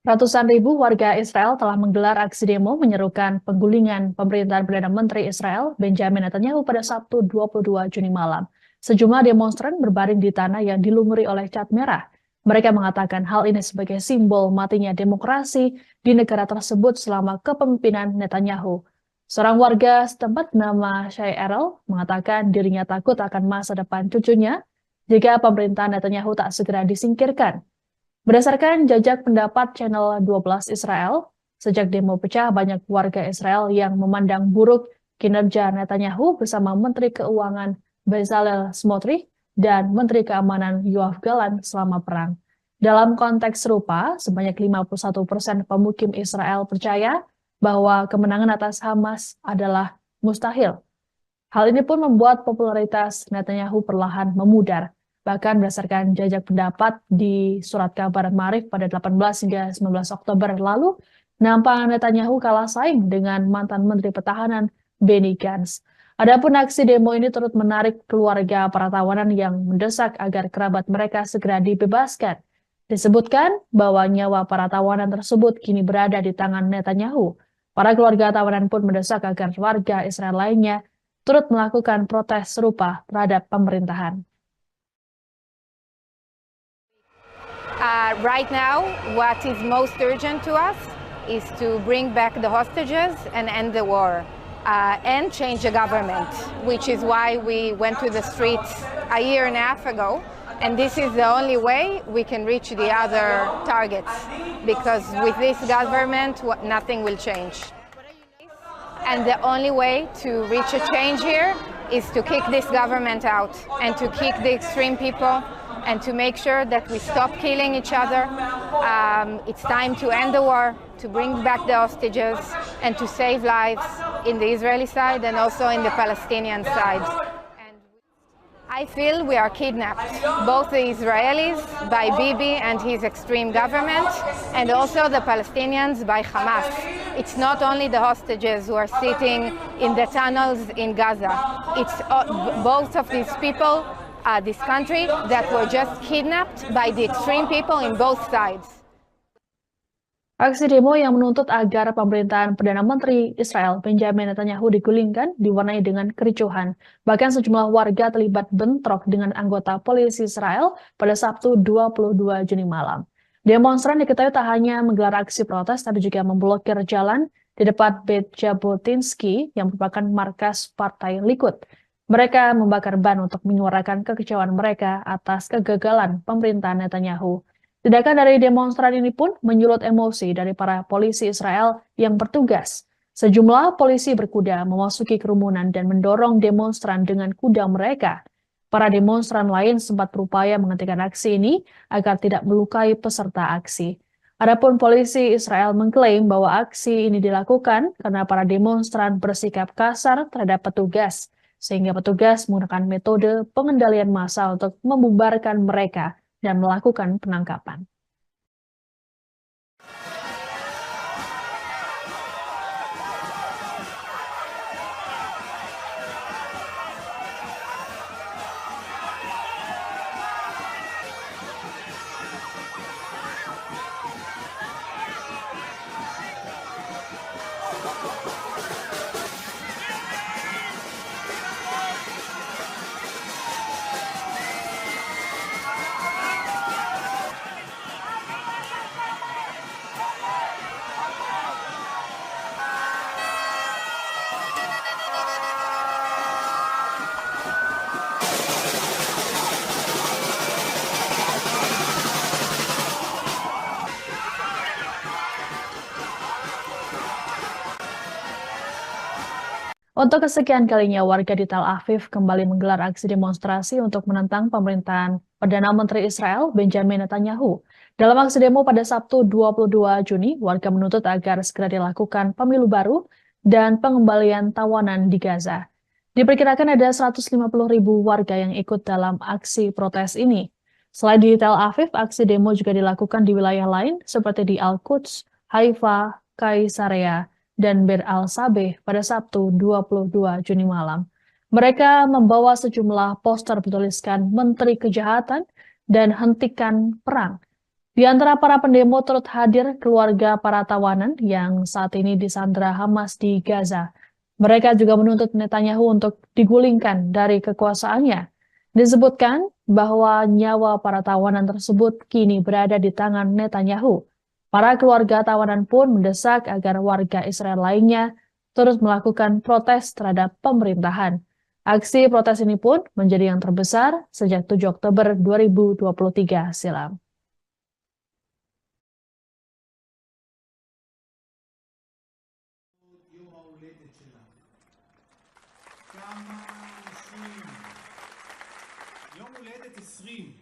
Ratusan ribu warga Israel telah menggelar aksi demo menyerukan penggulingan pemerintahan Perdana Menteri Israel Benjamin Netanyahu pada Sabtu 22 Juni malam. Sejumlah demonstran berbaring di tanah yang dilumuri oleh cat merah. Mereka mengatakan hal ini sebagai simbol matinya demokrasi di negara tersebut selama kepemimpinan Netanyahu. Seorang warga setempat bernama Shai Erel mengatakan dirinya takut akan masa depan cucunya jika pemerintahan Netanyahu tak segera disingkirkan. Berdasarkan jajak pendapat Channel 12 Israel, Sejak demo pecah, banyak warga Israel yang memandang buruk kinerja Netanyahu bersama Menteri Keuangan Bezalel Smotrich dan Menteri Keamanan Yoav Gallant selama perang. Dalam konteks serupa, sebanyak 51% pemukim Israel percaya bahwa kemenangan atas Hamas adalah mustahil. Hal ini pun membuat popularitas Netanyahu perlahan memudar. Bahkan berdasarkan jajak pendapat di surat kabar Maarif pada 18 hingga 19 Oktober lalu, nampak Netanyahu kalah saing dengan mantan Menteri Pertahanan Benny Gantz. Adapun aksi demo ini turut menarik keluarga para tawanan yang mendesak agar kerabat mereka segera dibebaskan. Disebutkan bahwa nyawa para tawanan tersebut kini berada di tangan Netanyahu. Para keluarga tawanan pun mendesak agar warga Israel lainnya turut melakukan protes serupa terhadap pemerintahan. Right now, what is most urgent to us is to bring back the hostages and end the war and change the government, which is why we went to the streets a year and a half ago. And this is the only way we can reach the other targets, because with this government, nothing will change. And the only way to reach a change here is to kick this government out and to kick the extreme people and to make sure that we stop killing each other. It's time to end the war, to bring back the hostages, and to save lives in the Israeli side and also in the Palestinian side. And I feel we are kidnapped, both the Israelis by Bibi and his extreme government, and also the Palestinians by Hamas. It's not only the hostages who are sitting in the tunnels in Gaza. It's both of these people, this country, that were just kidnapped by the extreme people in both sides. Aksi demo yang menuntut agar pemerintahan Perdana Menteri Israel Benjamin Netanyahu digulingkan diwarnai dengan kericuhan. Bahkan sejumlah warga terlibat bentrok dengan anggota polisi Israel pada Sabtu 22 Juni malam. Demonstran diketahui tak hanya menggelar aksi protes, tapi juga memblokir jalan di depan Beit Jabotinsky yang merupakan markas Partai Likud. Mereka membakar ban untuk menyuarakan kekecewaan mereka atas kegagalan pemerintahan Netanyahu. Tindakan dari demonstran ini pun menyulut emosi dari para polisi Israel yang bertugas. Sejumlah polisi berkuda memasuki kerumunan dan mendorong demonstran dengan kuda mereka. Para demonstran lain sempat berupaya menghentikan aksi ini agar tidak melukai peserta aksi. Adapun polisi Israel mengklaim bahwa aksi ini dilakukan karena para demonstran bersikap kasar terhadap petugas, sehingga petugas menggunakan metode pengendalian massa untuk membubarkan mereka dan melakukan penangkapan. Untuk kesekian kalinya, warga di Tel Aviv kembali menggelar aksi demonstrasi untuk menentang pemerintahan Perdana Menteri Israel Benjamin Netanyahu. Dalam aksi demo pada Sabtu 22 Juni, warga menuntut agar segera dilakukan pemilu baru dan pengembalian tawanan di Gaza. Diperkirakan ada 150.000 warga yang ikut dalam aksi protes ini. Selain di Tel Aviv, aksi demo juga dilakukan di wilayah lain seperti di Al-Quds, Haifa, Kaisarea, dan Bir al-Sabeh pada Sabtu 22 Juni malam. Mereka membawa sejumlah poster bertuliskan Menteri Kejahatan dan Hentikan Perang. Di antara para pendemo turut hadir keluarga para tawanan yang saat ini disandra Hamas di Gaza. Mereka juga menuntut Netanyahu untuk digulingkan dari kekuasaannya. Disebutkan bahwa nyawa para tawanan tersebut kini berada di tangan Netanyahu. Para keluarga tawanan pun mendesak agar warga Israel lainnya terus melakukan protes terhadap pemerintahan. Aksi protes ini pun menjadi yang terbesar sejak 7 Oktober 2023 silam. ההולדת שלך. כמה אנשים. יום הולדת 20.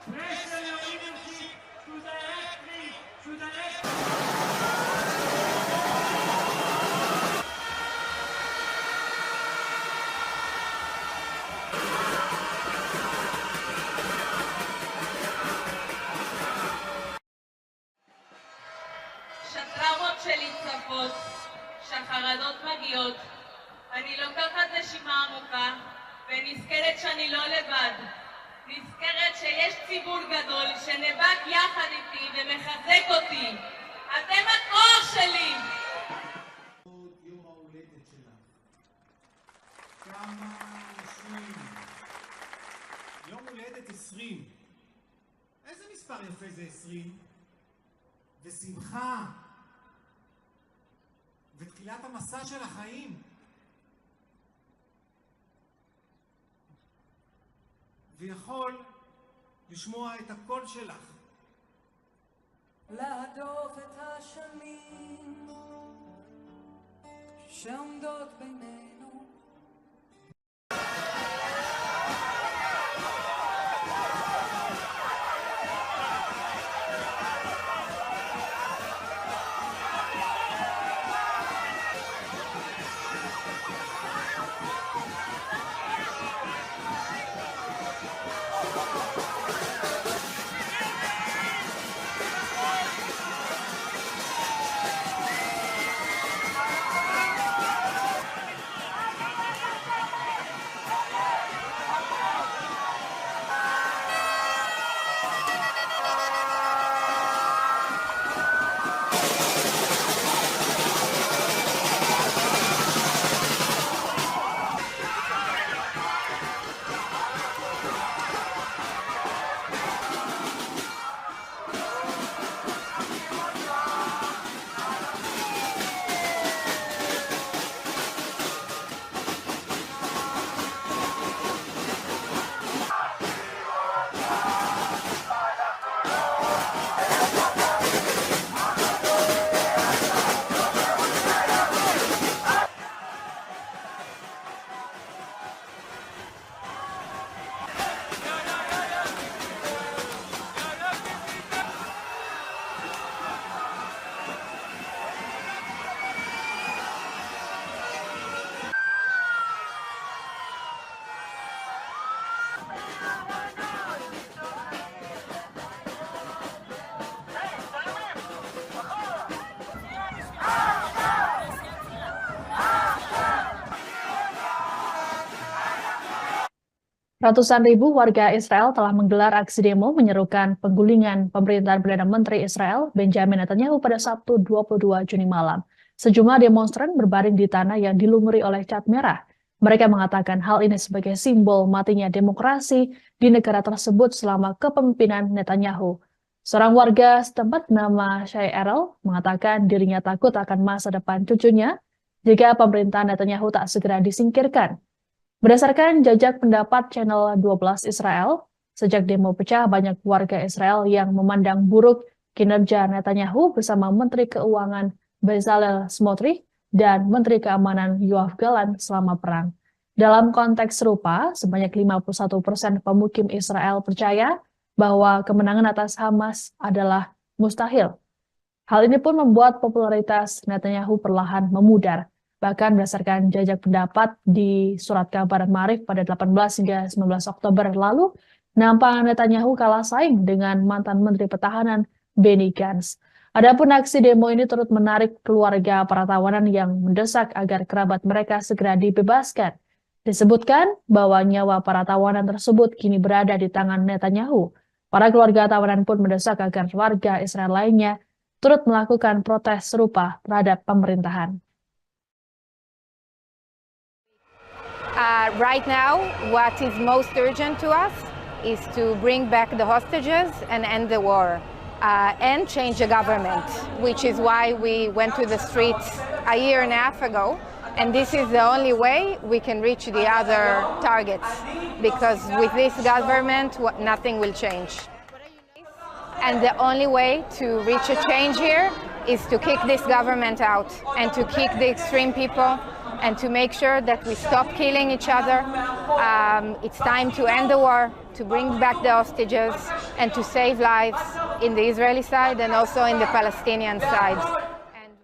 Pressure your leadership to direct me, to direct שהטראומות שלי צפות, שהחרדות מגיעות. אני לוקחת נשימה עמוקה ונזכרת שאני לא לבד. נזכרת שיש ציבור גדול שנאבק יחד איתי ומחזק אותי. אתם הכוח שלי! עוד יום ההולדת שלך. כמה אנשים. יום הולדת 20. איזה מספר יפה זה 20? ושמחה. ותחילת המסע של החיים. ויכול לשמוע את הקול שלך. להדוף את השנים שעומדות בינינו. Ratusan ribu warga Israel telah menggelar aksi demo menyerukan penggulingan pemerintahan Perdana Menteri Israel Benjamin Netanyahu pada Sabtu 22 Juni malam. Sejumlah demonstran berbaring di tanah yang dilumuri oleh cat merah. Mereka mengatakan hal ini sebagai simbol matinya demokrasi di negara tersebut selama kepemimpinan Netanyahu. Seorang warga setempat bernama Shai Erel mengatakan dirinya takut akan masa depan cucunya jika pemerintahan Netanyahu tak segera disingkirkan. Berdasarkan jajak pendapat Channel 12 Israel, sejak demo pecah banyak warga Israel yang memandang buruk kinerja Netanyahu bersama Menteri Keuangan Bezalel Smotrich dan Menteri Keamanan Yoav Gallant selama perang. Dalam konteks serupa, sebanyak 51% pemukim Israel percaya bahwa kemenangan atas Hamas adalah mustahil. Hal ini pun membuat popularitas Netanyahu perlahan memudar. Bahkan berdasarkan jajak pendapat di surat kabar Maarif pada 18 hingga 19 Oktober lalu, nampak Netanyahu kalah saing dengan mantan Menteri Pertahanan Benny Gantz. Adapun aksi demo ini turut menarik keluarga para tawanan yang mendesak agar kerabat mereka segera dibebaskan. Disebutkan bahwa nyawa para tawanan tersebut kini berada di tangan Netanyahu. Para keluarga tawanan pun mendesak agar warga Israel lainnya turut melakukan protes serupa terhadap pemerintahan. Right now, what is most urgent to us is to bring back the hostages and end the war. And change the government, which is why we went to the streets a year and a half ago. And this is the only way we can reach the other targets, because with this government, nothing will change. And the only way to reach a change here is to kick this government out and to kick the extreme people and to make sure that we stop killing each other. It's time to end the war, to bring back the hostages, and to save lives in the Israeli side and also in the Palestinian side. And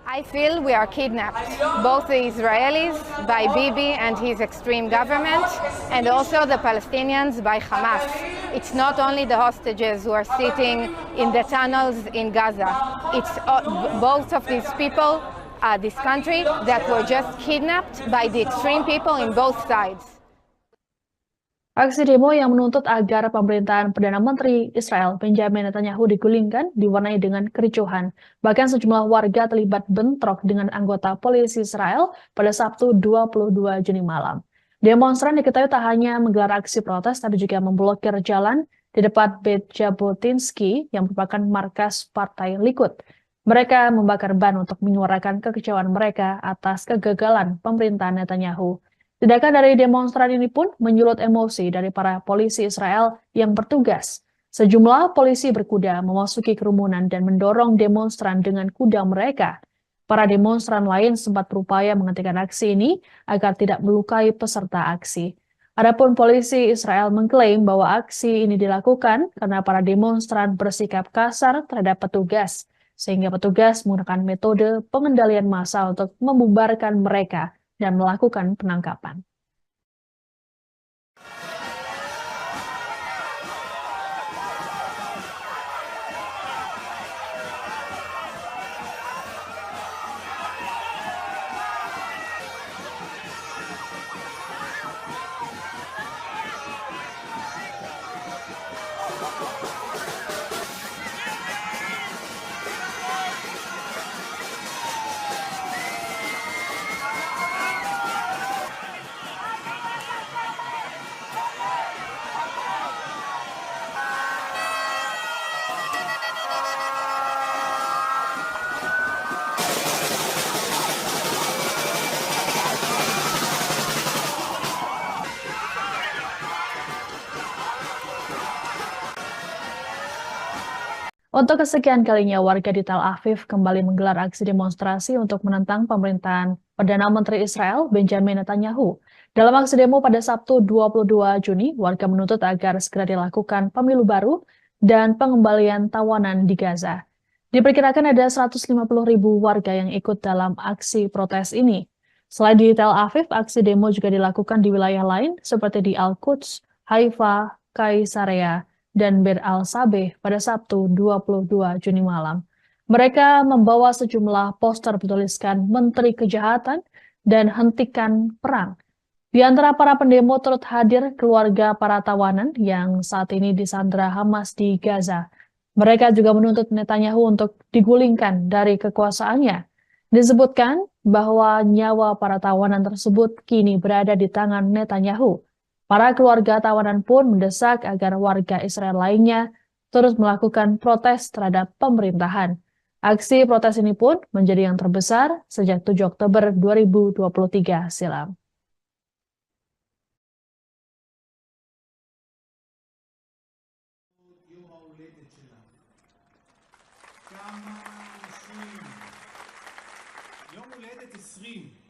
I feel we are kidnapped, both the Israelis by Bibi and his extreme government, and also the Palestinians by Hamas. It's not only the hostages who are sitting in the tunnels in Gaza. It's both of these people, this country, that were just kidnapped by the extreme people in both sides. Aksi demo yang menuntut agar pemerintahan Perdana Menteri Israel Benjamin Netanyahu digulingkan diwarnai dengan kericuhan. Bahkan sejumlah warga terlibat bentrok dengan anggota polisi Israel pada Sabtu 22 Juni malam. Demonstran diketahui tak hanya menggelar aksi protes, tapi juga memblokir jalan di depan Beit Jabotinsky yang merupakan markas Partai Likud. Mereka membakar ban untuk menyuarakan kekecewaan mereka atas kegagalan pemerintahan Netanyahu. Tindakan dari demonstran ini pun menyulut emosi dari para polisi Israel yang bertugas. Sejumlah polisi berkuda memasuki kerumunan dan mendorong demonstran dengan kuda mereka. Para demonstran lain sempat berupaya menghentikan aksi ini agar tidak melukai peserta aksi. Adapun polisi Israel mengklaim bahwa aksi ini dilakukan karena para demonstran bersikap kasar terhadap petugas, sehingga petugas menggunakan metode pengendalian massa untuk membubarkan mereka dan melakukan penangkapan. Untuk kesekian kalinya, warga di Tel Aviv kembali menggelar aksi demonstrasi untuk menentang pemerintahan Perdana Menteri Israel Benjamin Netanyahu. Dalam aksi demo pada Sabtu 22 Juni, warga menuntut agar segera dilakukan pemilu baru dan pengembalian tawanan di Gaza. Diperkirakan ada 150.000 warga yang ikut dalam aksi protes ini. Selain di Tel Aviv, aksi demo juga dilakukan di wilayah lain seperti di Al-Quds, Haifa, Kaisarea, dan Bir al-Sabeh pada Sabtu 22 Juni malam. Mereka membawa sejumlah poster bertuliskan Menteri Kejahatan dan Hentikan Perang. Di antara para pendemo turut hadir keluarga para tawanan yang saat ini disandra Hamas di Gaza. Mereka juga menuntut Netanyahu untuk digulingkan dari kekuasaannya. Disebutkan bahwa nyawa para tawanan tersebut kini berada di tangan Netanyahu. Para keluarga tawanan pun mendesak agar warga Israel lainnya terus melakukan protes terhadap pemerintahan. Aksi protes ini pun menjadi yang terbesar sejak 7 Oktober 2023 silam. יום ההולדת שלה. כמה אנשים. יום הולדת 20.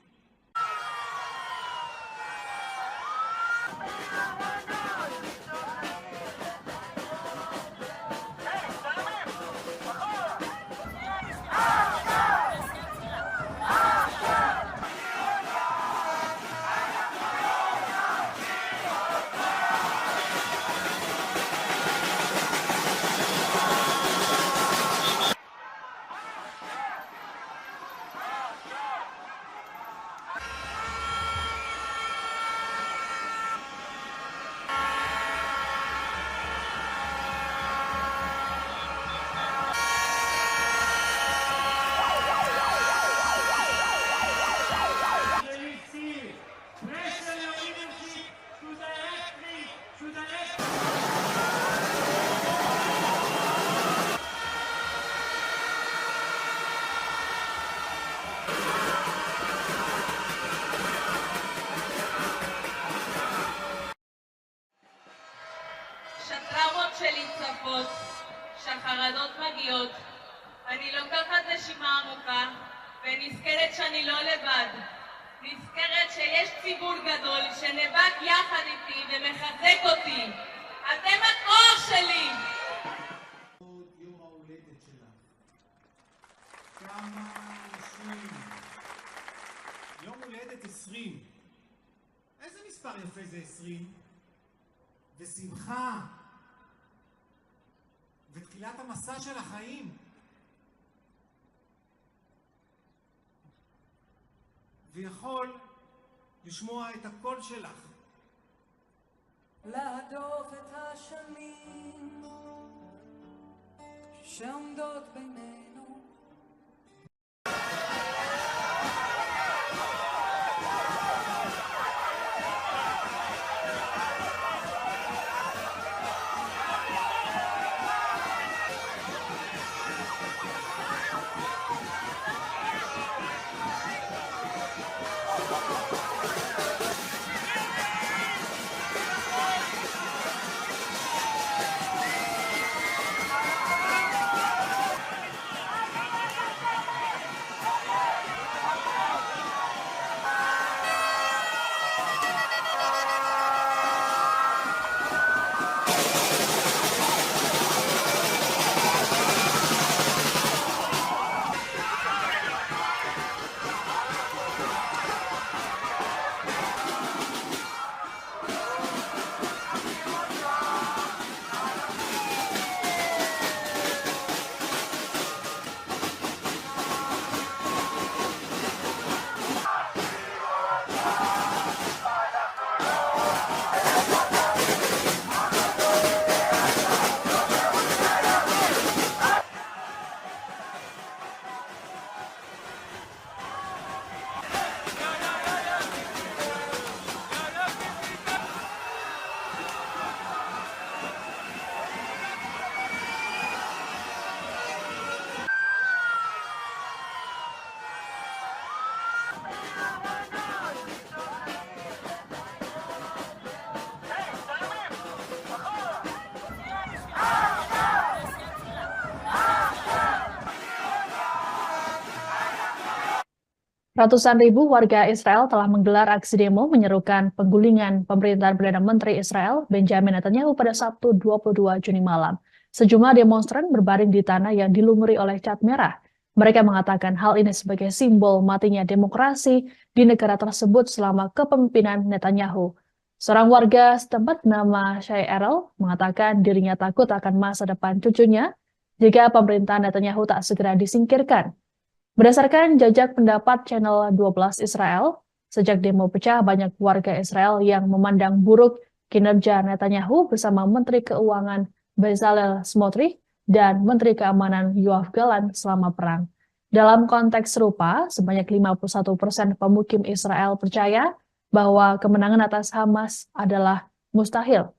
שטראומות שלי צפות, שהחרדות מגיעות, אני לוקחת נשימה עמוקה ונזכרת שאני לא לבד. נזכרת שיש ציבור גדול שנאבק יחד איתי ומחזק אותי. אתם הכוח שלי! יום ההולדת שלך. כמה אנשים. יום הולדת 20. איזה מספר יפה זה 20? ושמחה. ותחילת המסע של החיים. ויכול לשמוע את הקול שלך. להדוף את השנים שעומדות בינינו. Ratusan ribu warga Israel telah menggelar aksi demo menyerukan penggulingan pemerintahan Perdana Menteri Israel Benjamin Netanyahu pada Sabtu 22 Juni malam. Sejumlah demonstran berbaring di tanah yang dilumuri oleh cat merah. Mereka mengatakan hal ini sebagai simbol matinya demokrasi di negara tersebut selama kepemimpinan Netanyahu. Seorang warga setempat bernama Shai Erel mengatakan dirinya takut akan masa depan cucunya jika pemerintahan Netanyahu tak segera disingkirkan. Berdasarkan jajak pendapat Channel 12 Israel, sejak demo pecah banyak warga Israel yang memandang buruk kinerja Netanyahu bersama Menteri Keuangan Bezalel Smotrich dan Menteri Keamanan Yoav Gallant selama perang. Dalam konteks serupa, sebanyak 51% pemukim Israel percaya bahwa kemenangan atas Hamas adalah mustahil.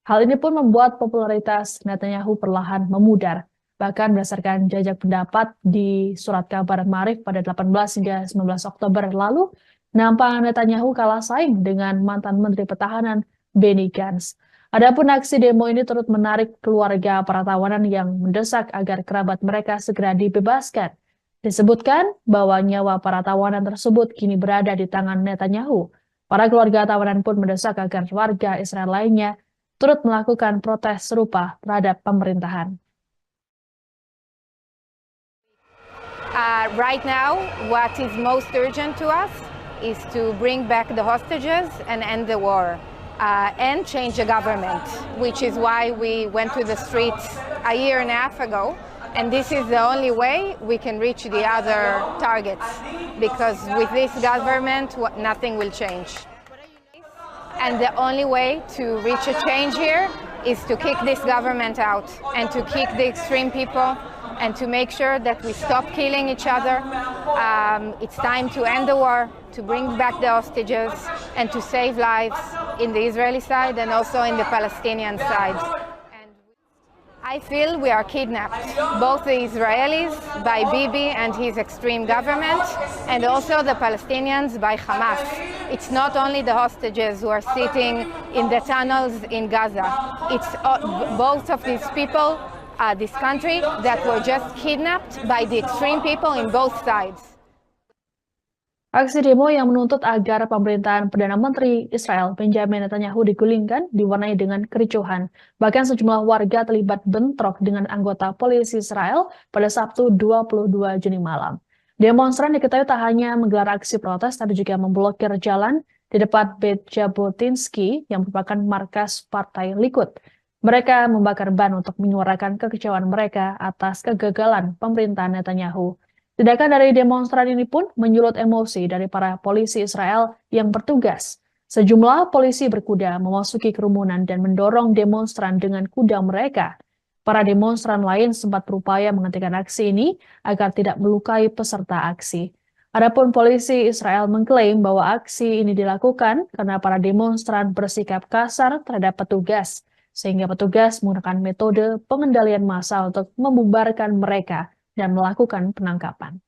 Hal ini pun membuat popularitas Netanyahu perlahan memudar. Bahkan berdasarkan jajak pendapat di surat kabar Maarif pada 18 hingga 19 Oktober lalu, nampak Netanyahu kalah saing dengan mantan Menteri Pertahanan Benny Gantz. Adapun aksi demo ini turut menarik keluarga para tawanan yang mendesak agar kerabat mereka segera dibebaskan. Disebutkan bahwa nyawa para tawanan tersebut kini berada di tangan Netanyahu. Para keluarga tawanan pun mendesak agar warga Israel lainnya turut melakukan protes serupa terhadap pemerintahan. Right now, what is most urgent to us is to bring back the hostages and end the war and change the government, which is why we went to the streets a year and a half ago. And this is the only way we can reach the other targets, because with this government, nothing will change. And the only way to reach a change here is to kick this government out and to kick the extreme people and to make sure that we stop killing each other. It's time to end the war, to bring back the hostages, and to save lives in the Israeli side and also in the Palestinian side. And I feel we are kidnapped, both the Israelis by Bibi and his extreme government, and also the Palestinians by Hamas. It's not only the hostages who are sitting in the tunnels in Gaza. It's both of these people, this country, that were just kidnapped by the extreme people in both sides. Aksi demo yang menuntut agar pemerintahan Perdana Menteri Israel Benjamin Netanyahu digulingkan diwarnai dengan kericuhan. Bahkan sejumlah warga terlibat bentrok dengan anggota polisi Israel pada Sabtu 22 Juni malam. Demonstran diketahui tak hanya menggelar aksi protes, tapi juga memblokir jalan di depan Beit Jabotinsky yang merupakan markas Partai Likud. Mereka membakar ban untuk menyuarakan kekecewaan mereka atas kegagalan pemerintahan Netanyahu. Tindakan dari demonstran ini pun menyulut emosi dari para polisi Israel yang bertugas. Sejumlah polisi berkuda memasuki kerumunan dan mendorong demonstran dengan kuda mereka. Para demonstran lain sempat berupaya menghentikan aksi ini agar tidak melukai peserta aksi. Adapun polisi Israel mengklaim bahwa aksi ini dilakukan karena para demonstran bersikap kasar terhadap petugas, sehingga petugas menggunakan metode pengendalian massa untuk membubarkan mereka dan melakukan penangkapan.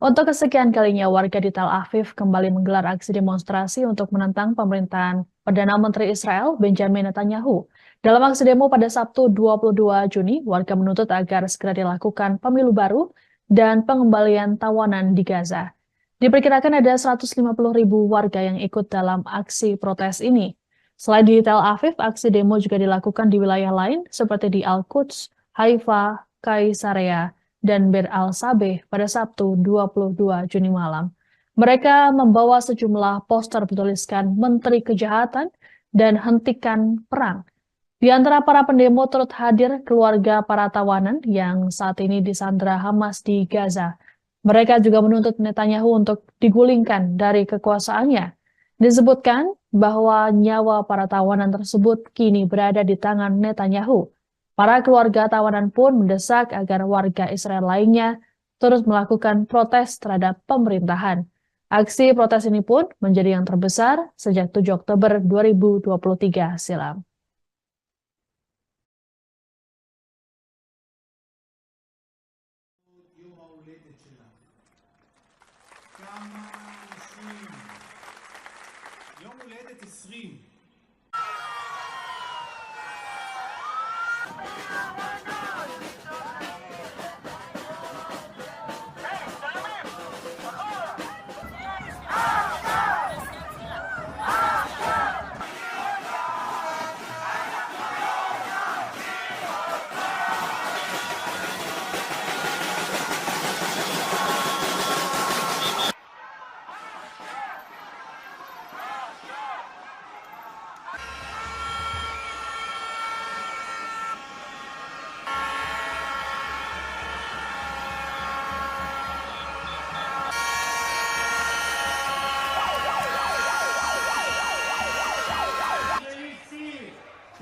Untuk kesekian kalinya, warga di Tel Aviv kembali menggelar aksi demonstrasi untuk menentang pemerintahan Perdana Menteri Israel Benjamin Netanyahu. Dalam aksi demo pada Sabtu 22 Juni, warga menuntut agar segera dilakukan pemilu baru dan pengembalian tawanan di Gaza. Diperkirakan ada 150.000 warga yang ikut dalam aksi protes ini. Selain di Tel Aviv, aksi demo juga dilakukan di wilayah lain seperti di Al-Quds, Haifa, Kaisarea, dan Bir al-Sabeh pada Sabtu 22 Juni malam. Mereka membawa sejumlah poster bertuliskan Menteri Kejahatan dan Hentikan Perang. Di antara para pendemo turut hadir keluarga para tawanan yang saat ini disandra Hamas di Gaza. Mereka juga menuntut Netanyahu untuk digulingkan dari kekuasaannya. Disebutkan bahwa nyawa para tawanan tersebut kini berada di tangan Netanyahu. Para keluarga tawanan pun mendesak agar warga Israel lainnya terus melakukan protes terhadap pemerintahan. Aksi protes ini pun menjadi yang terbesar sejak 7 Oktober 2023 silam. יום הולדת 20.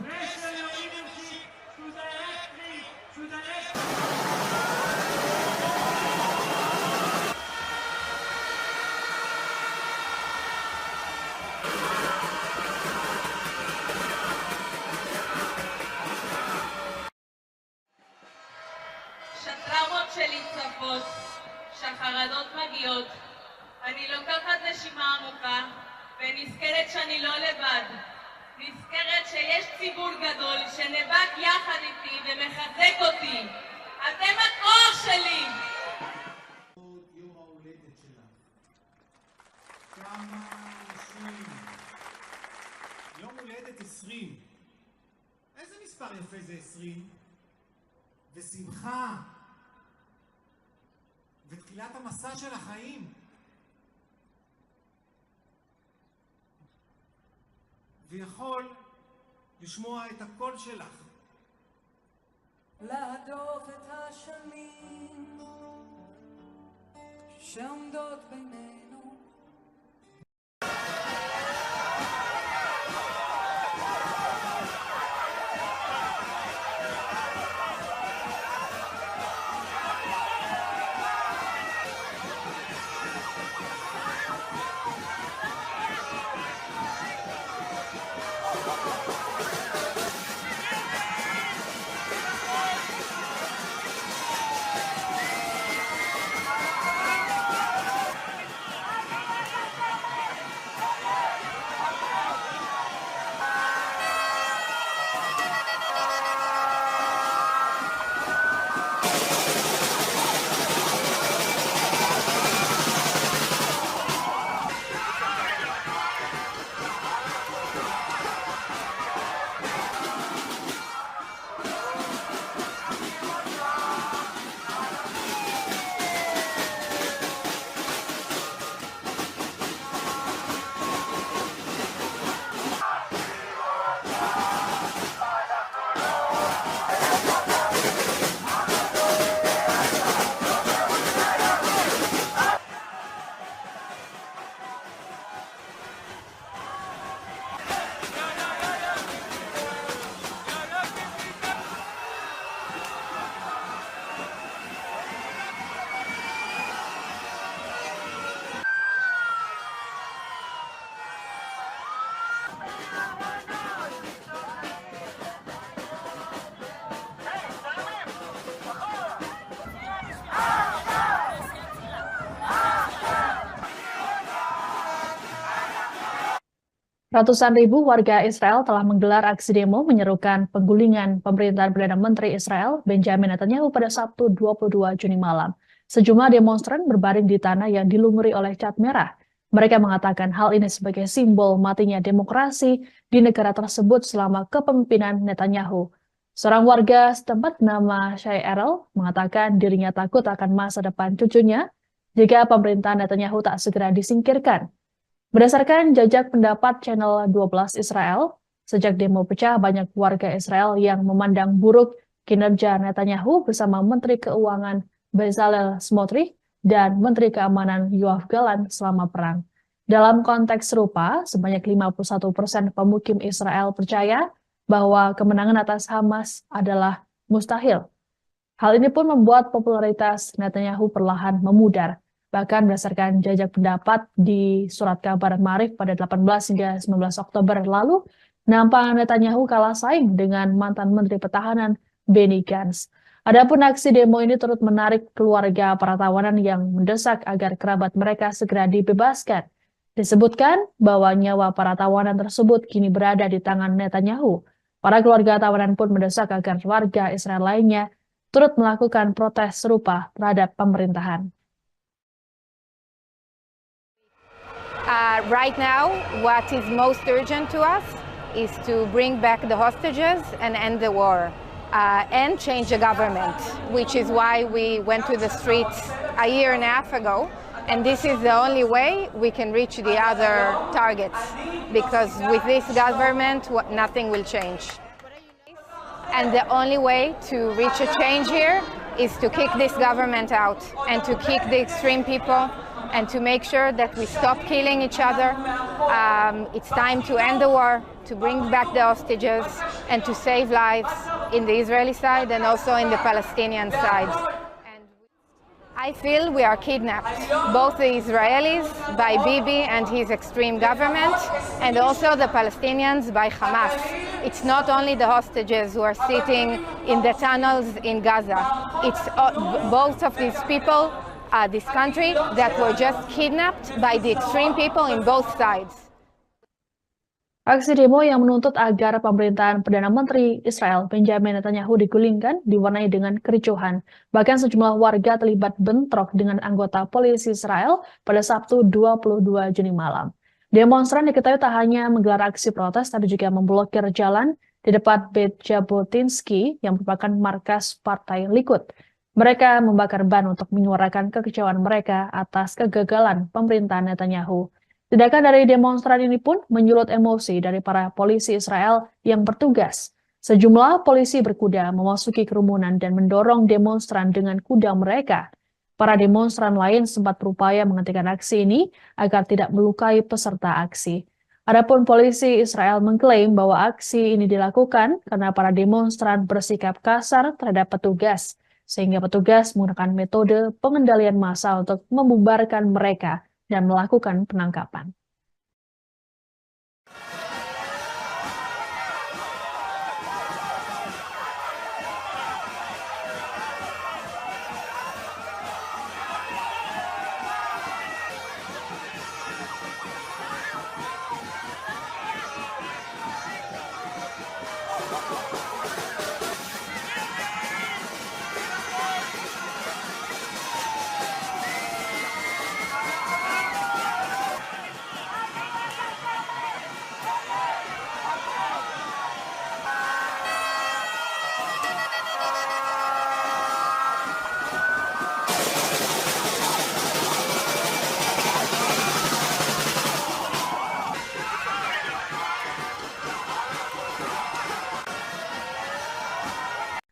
Pressure your leadership to directly to the next. שהטראומות שלי צפות, שהחרדות מגיעות, אני לוקחת נשימה עמוקה ונזכרת שאני לא לבד. נזכרת שיש ציבור גדול שנאבק יחד איתי ומחזק אותי. אתם הכוח שלי! יום ההולדת שלך. כמה אנשים 20. איזה מספר יפה זה 20? ושמחה. ותחילת המסע של החיים. ויכול לשמוע את הקול שלך. להדוף את השנים שעומדות בינינו. Ratusan ribu warga Israel telah menggelar aksi demo menyerukan penggulingan pemerintahan Perdana Menteri Israel Benjamin Netanyahu pada Sabtu 22 Juni malam. Sejumlah demonstran berbaring di tanah yang dilumuri oleh cat merah. Mereka mengatakan hal ini sebagai simbol matinya demokrasi di negara tersebut selama kepemimpinan Netanyahu. Seorang warga setempat bernama Shai Erel mengatakan dirinya takut akan masa depan cucunya jika pemerintahan Netanyahu tak segera disingkirkan. Berdasarkan jajak pendapat Channel 12 Israel, sejak demo pecah banyak warga Israel yang memandang buruk kinerja Netanyahu bersama Menteri Keuangan Bezalel Smotrich dan Menteri Keamanan Yoav Gallant selama perang. Dalam konteks serupa, sebanyak 51% pemukim Israel percaya bahwa kemenangan atas Hamas adalah mustahil. Hal ini pun membuat popularitas Netanyahu perlahan memudar. Bahkan berdasarkan jajak pendapat di surat kabar Maarif pada 18 hingga 19 Oktober lalu, nampak Netanyahu kalah saing dengan mantan Menteri Pertahanan Benny Gantz. Adapun aksi demo ini turut menarik keluarga para tawanan yang mendesak agar kerabat mereka segera dibebaskan. Disebutkan bahwa nyawa para tawanan tersebut kini berada di tangan Netanyahu. Para keluarga tawanan pun mendesak agar warga Israel lainnya turut melakukan protes serupa terhadap pemerintahan. Right now, what is most urgent to us is to bring back the hostages and end the war and change the government, which is why we went to the streets a year and a half ago. And this is the only way we can reach the other targets, because with this government, nothing will change. And the only way to reach a change here is to kick this government out and to kick the extreme people and to make sure that we stop killing each other. It's time to end the war, to bring back the hostages, and to save lives in the Israeli side and also in the Palestinian side. And I feel we are kidnapped, both the Israelis by Bibi and his extreme government, and also the Palestinians by Hamas. It's not only the hostages who are sitting in the tunnels in Gaza. It's both of these people, this country, that were just kidnapped by the extreme people in both sides. Aksi demo yang menuntut agar pemerintahan Perdana Menteri Israel Benjamin Netanyahu digulingkan diwarnai dengan kericuhan. Bahkan sejumlah warga terlibat bentrok dengan anggota polisi Israel pada Sabtu 22 Juni malam. Demonstran diketahui tak hanya menggelar aksi protes, tapi juga memblokir jalan di depan Beit Jabotinsky yang merupakan markas Partai Likud. Mereka membakar ban untuk menyuarakan kekecewaan mereka atas kegagalan pemerintahan Netanyahu. Tindakan dari demonstran ini pun menyulut emosi dari para polisi Israel yang bertugas. Sejumlah polisi berkuda memasuki kerumunan dan mendorong demonstran dengan kuda mereka. Para demonstran lain sempat berupaya menghentikan aksi ini agar tidak melukai peserta aksi. Adapun polisi Israel mengklaim bahwa aksi ini dilakukan karena para demonstran bersikap kasar terhadap petugas, sehingga petugas menggunakan metode pengendalian massa untuk membubarkan mereka dan melakukan penangkapan.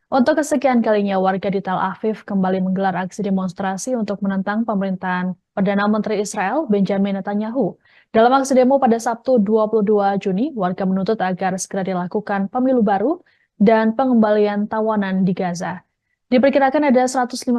Untuk kesekian kalinya, warga di Tel Aviv kembali menggelar aksi demonstrasi untuk menentang pemerintahan Perdana Menteri Israel Benjamin Netanyahu. Dalam aksi demo pada Sabtu 22 Juni, warga menuntut agar segera dilakukan pemilu baru dan pengembalian tawanan di Gaza. Diperkirakan ada 150.000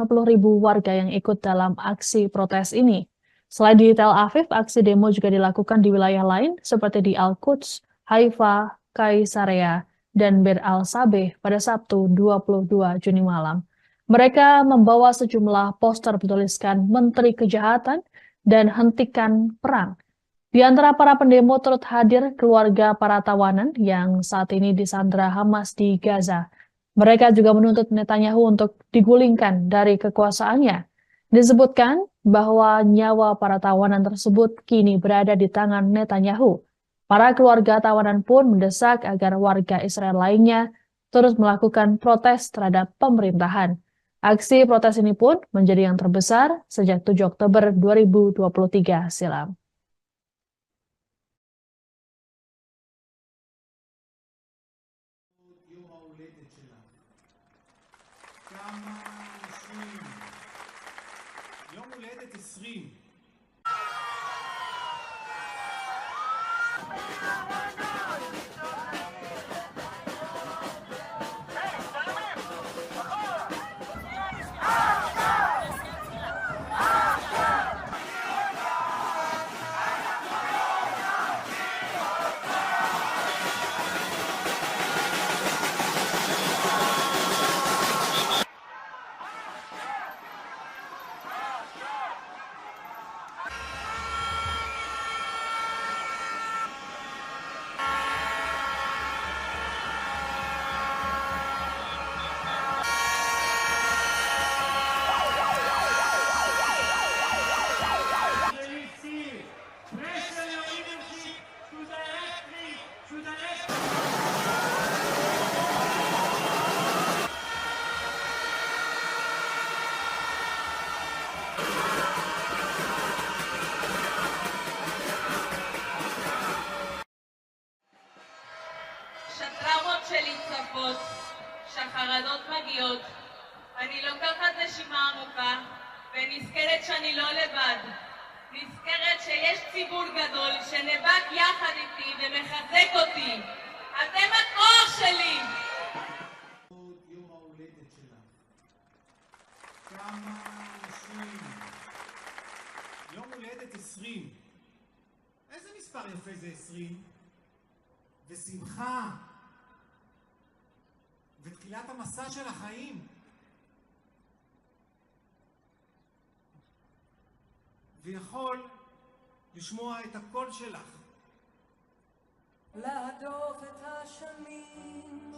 warga yang ikut dalam aksi protes ini. Selain di Tel Aviv, aksi demo juga dilakukan di wilayah lain seperti di Al-Quds, Haifa, Kaisarea, dan Bir al-Sabeh pada Sabtu 22 Juni malam. Mereka membawa sejumlah poster bertuliskan Menteri Kejahatan dan Hentikan Perang. Di antara para pendemo turut hadir keluarga para tawanan yang saat ini disandra Hamas di Gaza. Mereka juga menuntut Netanyahu untuk digulingkan dari kekuasaannya. Disebutkan bahwa nyawa para tawanan tersebut kini berada di tangan Netanyahu. Para keluarga tawanan pun mendesak agar warga Israel lainnya terus melakukan protes terhadap pemerintahan. Aksi protes ini pun menjadi yang terbesar sejak 7 Oktober 2023 silam. יום ההולדת שלך. כמה אנשים. יום הולדת 20. Pressure your leadership to directly to the next. שהטראומות שלי צפות, שהחרדות מגיעות, אני לוקחת נשימה עמוקה ונזכרת שאני לא לבד. נזכרת שיש ציבור גדול שנאבק יחד איתי ומחזק אותי. אתם הכוח שלי! יום ההולדת שלך. כמה אנשים. יום הולדת 20. איזה מספר יפה זה 20? ושמחה. ותחילת המסע של החיים. ויכול לשמוע את הקול שלך. להדוף את השנים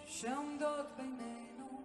שעומדות בינינו.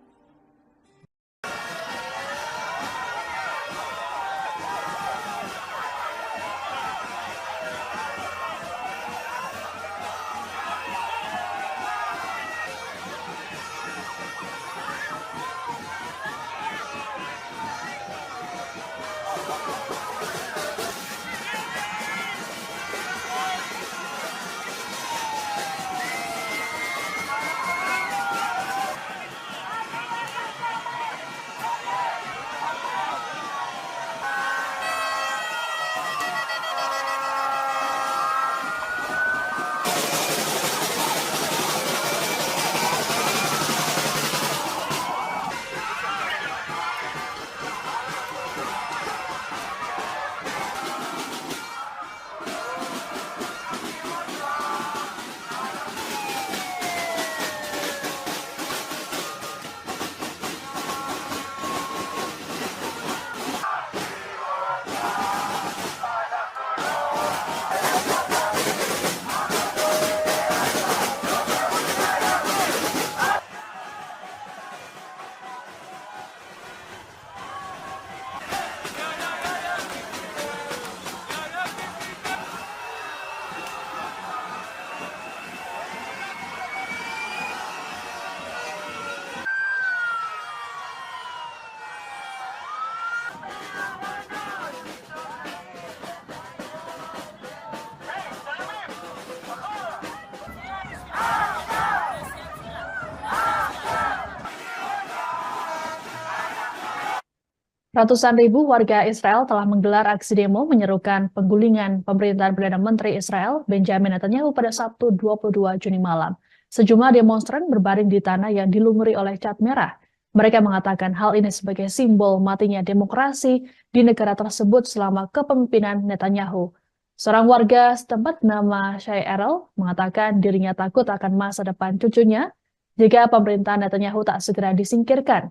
Ratusan ribu warga Israel telah menggelar aksi demo menyerukan penggulingan pemerintahan Perdana Menteri Israel Benjamin Netanyahu pada Sabtu 22 Juni malam. Sejumlah demonstran berbaring di tanah yang dilumuri oleh cat merah. Mereka mengatakan hal ini sebagai simbol matinya demokrasi di negara tersebut selama kepemimpinan Netanyahu. Seorang warga setempat bernama Shai Erel mengatakan dirinya takut akan masa depan cucunya jika pemerintahan Netanyahu tak segera disingkirkan.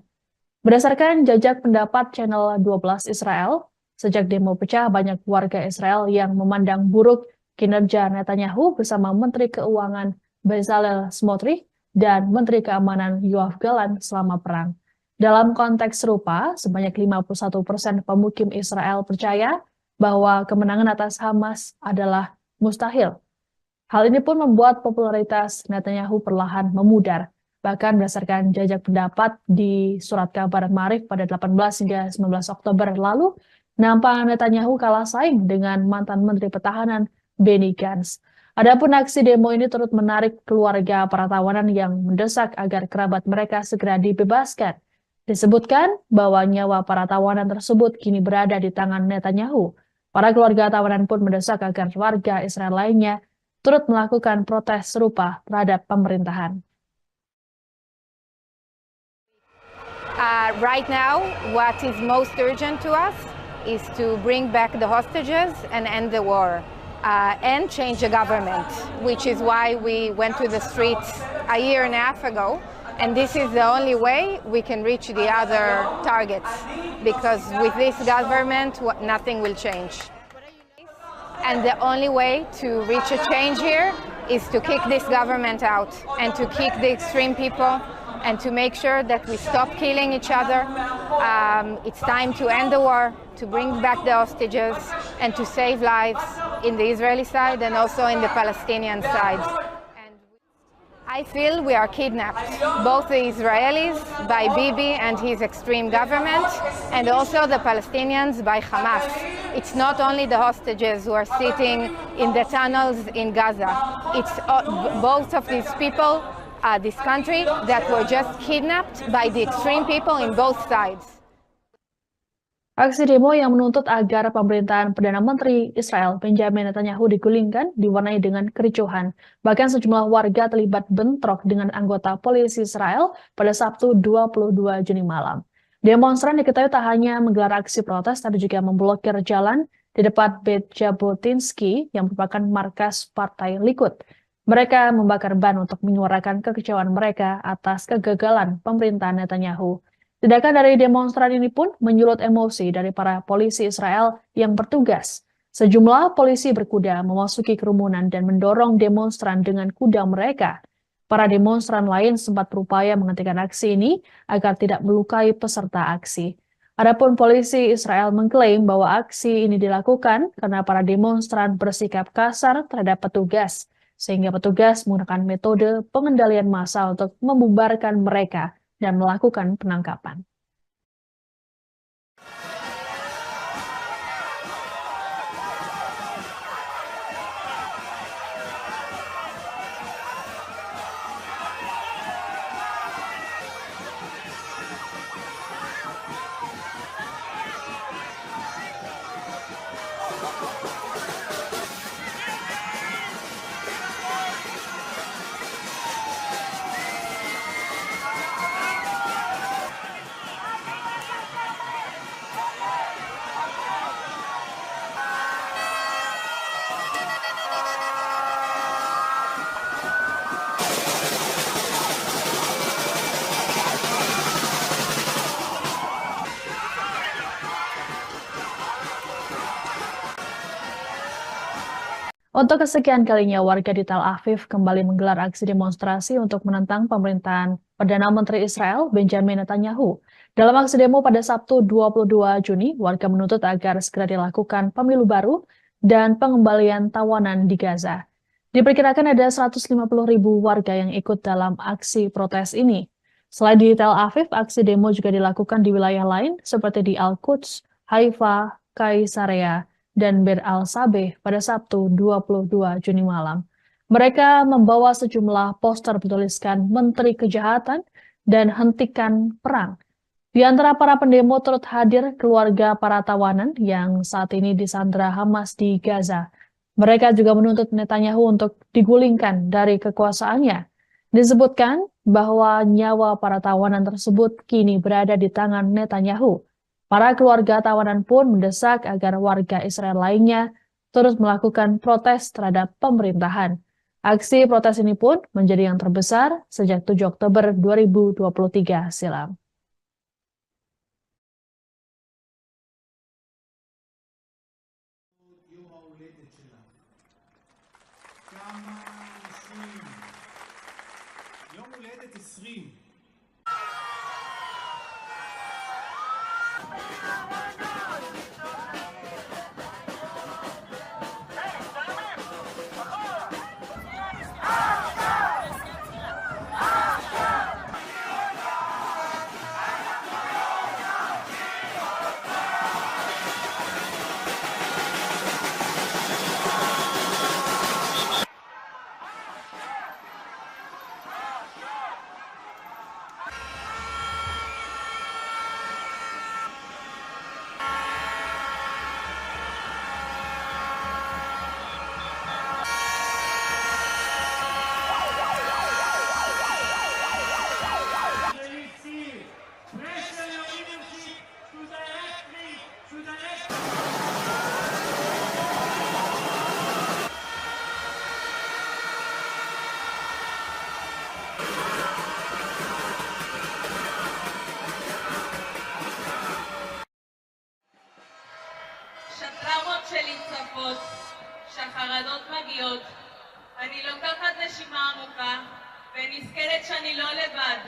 Berdasarkan jajak pendapat Channel 12 Israel, sejak demo pecah banyak warga Israel yang memandang buruk kinerja Netanyahu bersama Menteri Keuangan Bezalel Smotrich dan Menteri Keamanan Yoav Gallant selama perang. Dalam konteks serupa, sebanyak 51% pemukim Israel percaya bahwa kemenangan atas Hamas adalah mustahil. Hal ini pun membuat popularitas Netanyahu perlahan memudar. Bahkan berdasarkan jajak pendapat di surat kabar Maarif pada 18 hingga 19 Oktober lalu, nampak Netanyahu kalah saing dengan mantan Menteri Pertahanan Benny Gantz. Adapun aksi demo ini turut menarik keluarga para tawanan yang mendesak agar kerabat mereka segera dibebaskan. Disebutkan bahwa nyawa para tawanan tersebut kini berada di tangan Netanyahu. Para keluarga tawanan pun mendesak agar warga Israel lainnya turut melakukan protes serupa terhadap pemerintahan. Right now, what is most urgent to us is to bring back the hostages and end the war and change the government, which is why we went to the streets a year and a half ago. And this is the only way we can reach the other targets, because with this government, nothing will change. And the only way to reach a change here is to kick this government out and to kick the extreme people and to make sure that we stop killing each other. It's time to end the war, to bring back the hostages, and to save lives in the Israeli side and also in the Palestinian side. And I feel we are kidnapped, both the Israelis by Bibi and his extreme government, and also the Palestinians by Hamas. It's not only the hostages who are sitting in the tunnels in Gaza. It's both of these people, this country, that were just kidnapped by the extreme people in both sides. Aksi demo yang menuntut agar pemerintahan Perdana Menteri Israel Benjamin Netanyahu digulingkan diwarnai dengan kericuhan. Bahkan sejumlah warga terlibat bentrok dengan anggota polisi Israel pada Sabtu 22 Juni malam. Demonstran diketahui tak hanya menggelar aksi protes, tapi juga memblokir jalan di depan Beit Jabotinsky yang merupakan markas Partai Likud. Mereka membakar ban untuk menyuarakan kekecewaan mereka atas kegagalan pemerintahan Netanyahu. Tindakan dari demonstran ini pun menyulut emosi dari para polisi Israel yang bertugas. Sejumlah polisi berkuda memasuki kerumunan dan mendorong demonstran dengan kuda mereka. Para demonstran lain sempat berupaya menghentikan aksi ini agar tidak melukai peserta aksi. Adapun polisi Israel mengklaim bahwa aksi ini dilakukan karena para demonstran bersikap kasar terhadap petugas, sehingga petugas menggunakan metode pengendalian massa untuk membubarkan mereka dan melakukan penangkapan. Untuk kesekian kalinya, warga di Tel Aviv kembali menggelar aksi demonstrasi untuk menentang pemerintahan Perdana Menteri Israel Benjamin Netanyahu. Dalam aksi demo pada Sabtu 22 Juni, warga menuntut agar segera dilakukan pemilu baru dan pengembalian tawanan di Gaza. Diperkirakan ada 150.000 warga yang ikut dalam aksi protes ini. Selain di Tel Aviv, aksi demo juga dilakukan di wilayah lain seperti di Al-Quds, Haifa, Kaisarea, dan Bir al-Sabeh pada Sabtu 22 Juni malam. Mereka membawa sejumlah poster bertuliskan Menteri Kejahatan dan Hentikan Perang. Di antara para pendemo turut hadir keluarga para tawanan yang saat ini disandra Hamas di Gaza. Mereka juga menuntut Netanyahu untuk digulingkan dari kekuasaannya. Disebutkan bahwa nyawa para tawanan tersebut kini berada di tangan Netanyahu. Para keluarga tawanan pun mendesak agar warga Israel lainnya terus melakukan protes terhadap pemerintahan. Aksi protes ini pun menjadi yang terbesar sejak 7 Oktober 2023 silam. יום ההולדת שלך. כמה אנשים. יום הולדת 20. Pressure your leadership to direct שטראומות שלי צפות, שהחרדות מגיעות, אני לוקחת נשימה עמוקה ונזכרת שאני לא לבד.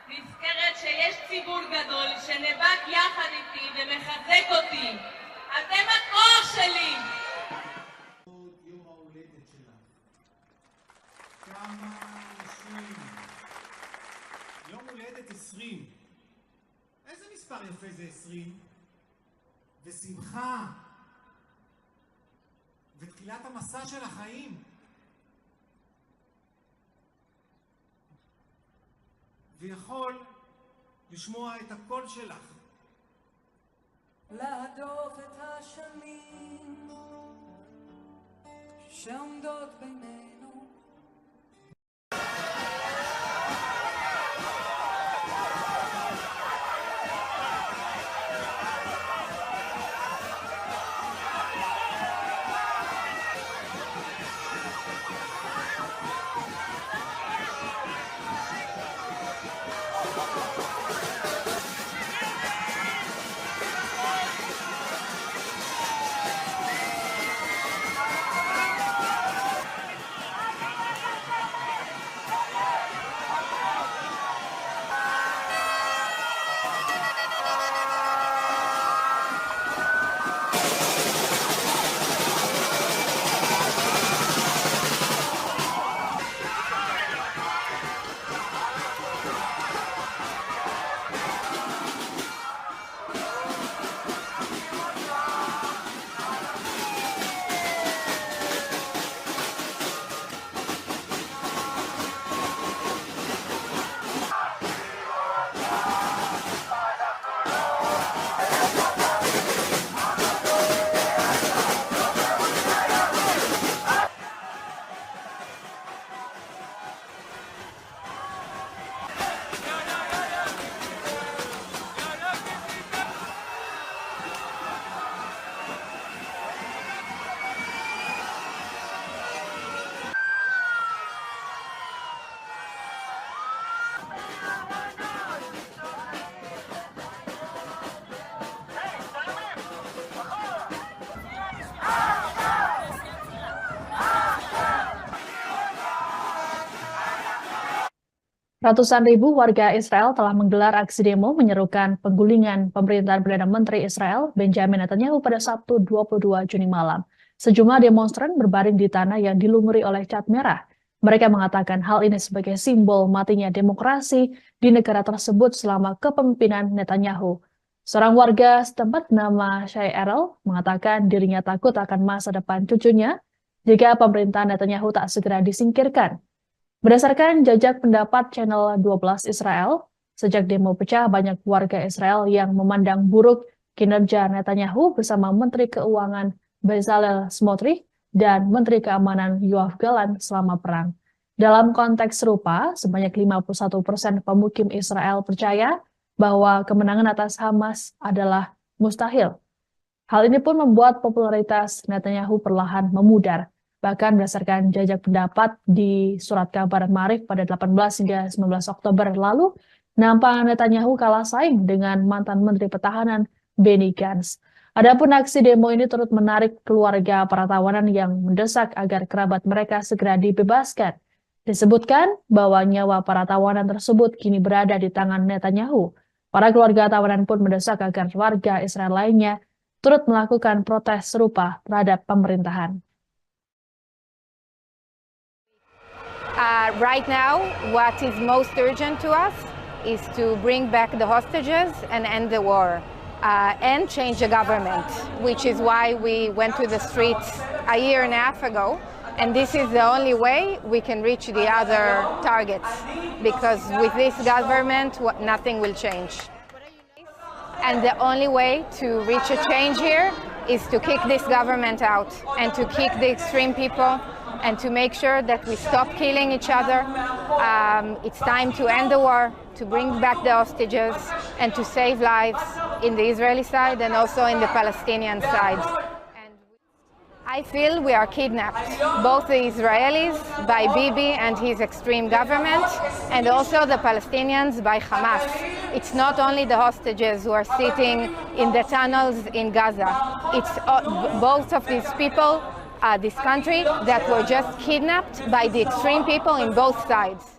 נזכרת שיש ציבור גדול שנאבק יחד איתי ומחזק אותי. אתם הכוח שלי! יום ההולדת שלך. כמה אנשים. יום הולדת 20. איזה מספר יפה זה 20? ושמחה. ותחילת המסע של החיים. ויכול לשמוע את הקול שלך. להדוף את השנים שעומדות בינינו. Ratusan ribu warga Israel telah menggelar aksi demo menyerukan penggulingan pemerintahan Perdana Menteri Israel Benjamin Netanyahu pada Sabtu 22 Juni malam. Sejumlah demonstran berbaring di tanah yang dilumuri oleh cat merah. Mereka mengatakan hal ini sebagai simbol matinya demokrasi di negara tersebut selama kepemimpinan Netanyahu. Seorang warga setempat bernama Shai Erel mengatakan dirinya takut akan masa depan cucunya jika pemerintahan Netanyahu tak segera disingkirkan. Berdasarkan jajak pendapat Channel 12 Israel, Sejak demo pecah, banyak warga Israel yang memandang buruk kinerja Netanyahu bersama Menteri Keuangan Bezalel Smotrich dan Menteri Keamanan Yoav Gallant selama perang. Dalam konteks serupa, sebanyak 51% pemukim Israel percaya bahwa kemenangan atas Hamas adalah mustahil. Hal ini pun membuat popularitas Netanyahu perlahan memudar. Bahkan berdasarkan jajak pendapat di surat kabar Maarif pada 18 hingga 19 Oktober lalu, nampak Netanyahu kalah saing dengan mantan Menteri Pertahanan Benny Gantz. Adapun aksi demo ini turut menarik keluarga para tawanan yang mendesak agar kerabat mereka segera dibebaskan. Disebutkan bahwa nyawa para tawanan tersebut kini berada di tangan Netanyahu. Para keluarga tawanan pun mendesak agar warga Israel lainnya turut melakukan protes serupa terhadap pemerintahan. Right now, what is most urgent to us is to bring back the hostages and end the war and change the government, which is why we went to the streets a year and a half ago. And this is the only way we can reach the other targets, because with this government, nothing will change. And the only way to reach a change here is to kick this government out and to kick the extreme people and to make sure that we stop killing each other. It's time to end the war, to bring back the hostages, and to save lives in the Israeli side and also in the Palestinian side. And I feel we are kidnapped, both the Israelis by Bibi and his extreme government, and also the Palestinians by Hamas. It's not only the hostages who are sitting in the tunnels in Gaza. It's both of these people, this country, that were just kidnapped by the extreme people in both sides.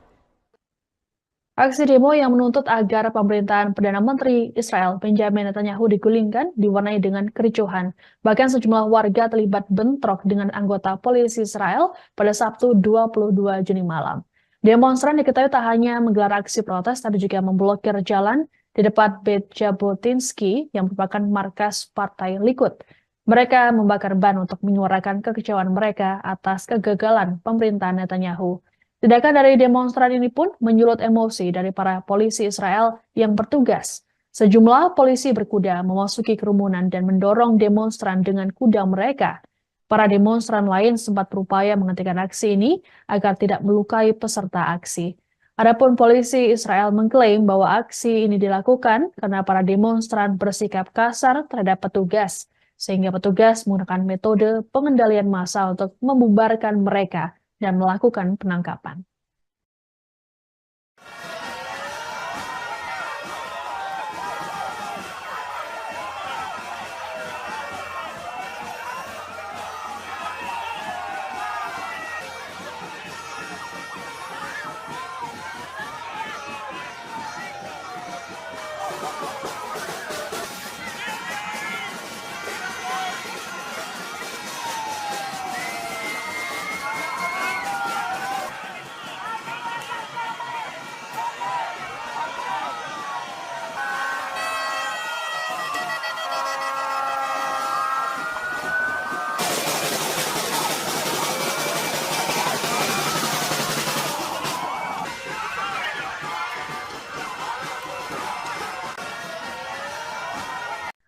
Aksi demo yang menuntut agar pemerintahan Perdana Menteri Israel Benjamin Netanyahu digulingkan diwarnai dengan kericuhan. Bahkan sejumlah warga terlibat bentrok dengan anggota polisi Israel pada Sabtu 22 Juni malam. Demonstran diketahui tak hanya menggelar aksi protes, tapi juga memblokir jalan di depan Beit Jabotinsky yang merupakan markas Partai Likud. Mereka membakar ban untuk menyuarakan kekecewaan mereka atas kegagalan pemerintahan Netanyahu. Tindakan dari demonstran ini pun menyulut emosi dari para polisi Israel yang bertugas. Sejumlah polisi berkuda memasuki kerumunan dan mendorong demonstran dengan kuda mereka. Para demonstran lain sempat berupaya menghentikan aksi ini agar tidak melukai peserta aksi. Adapun polisi Israel mengklaim bahwa aksi ini dilakukan karena para demonstran bersikap kasar terhadap petugas, sehingga petugas menggunakan metode pengendalian massa untuk membubarkan mereka dan melakukan penangkapan.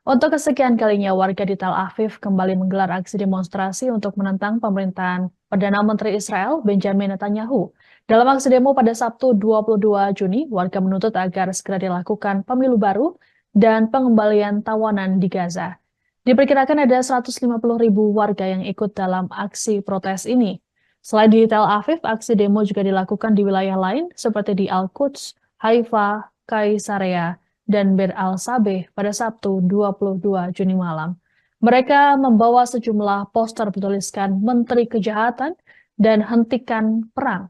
Untuk kesekian kalinya, warga di Tel Aviv kembali menggelar aksi demonstrasi untuk menentang pemerintahan Perdana Menteri Israel Benjamin Netanyahu. Dalam aksi demo pada Sabtu 22 Juni, warga menuntut agar segera dilakukan pemilu baru dan pengembalian tawanan di Gaza. Diperkirakan ada 150.000 warga yang ikut dalam aksi protes ini. Selain di Tel Aviv, aksi demo juga dilakukan di wilayah lain seperti di Al-Quds, Haifa, Kaisarea, dan Bir al-Sabeh pada Sabtu 22 Juni malam. Mereka membawa sejumlah poster bertuliskan Menteri Kejahatan dan Hentikan Perang.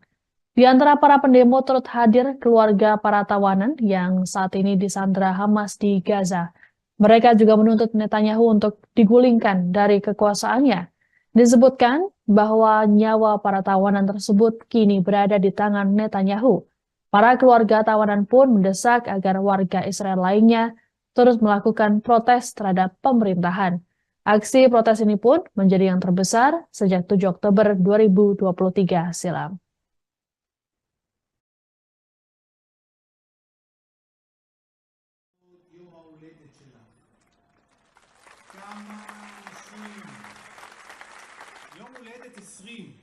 Di antara para pendemo turut hadir keluarga para tawanan yang saat ini disandra Hamas di Gaza. Mereka juga menuntut Netanyahu untuk digulingkan dari kekuasaannya. Disebutkan bahwa nyawa para tawanan tersebut kini berada di tangan Netanyahu. Para keluarga tawanan pun mendesak agar warga Israel lainnya terus melakukan protes terhadap pemerintahan. Aksi protes ini pun menjadi yang terbesar sejak 7 Oktober 2023 silam. ההולדת שלך. כמה אנשים. יום הולדת 20.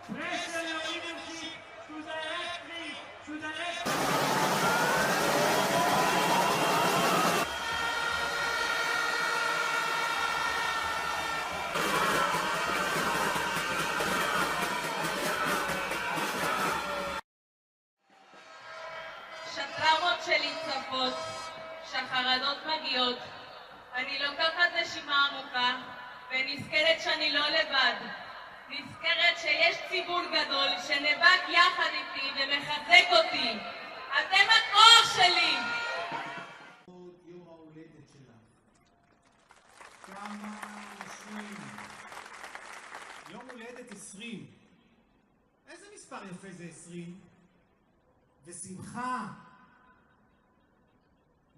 Pressure your leadership to direct me, to direct שהטראומות שלי צפות, שהחרדות מגיעות. אני לוקחת נשימה עמוקה ונזכרת שאני לא לבד. נזכרת שיש ציבור גדול שנאבק יחד איתי ומחזק אותי. אתם הכוח שלי! עוד יום ההולדת שלך. כמה אנשים. יום הולדת 20. איזה מספר יפה זה 20? ושמחה.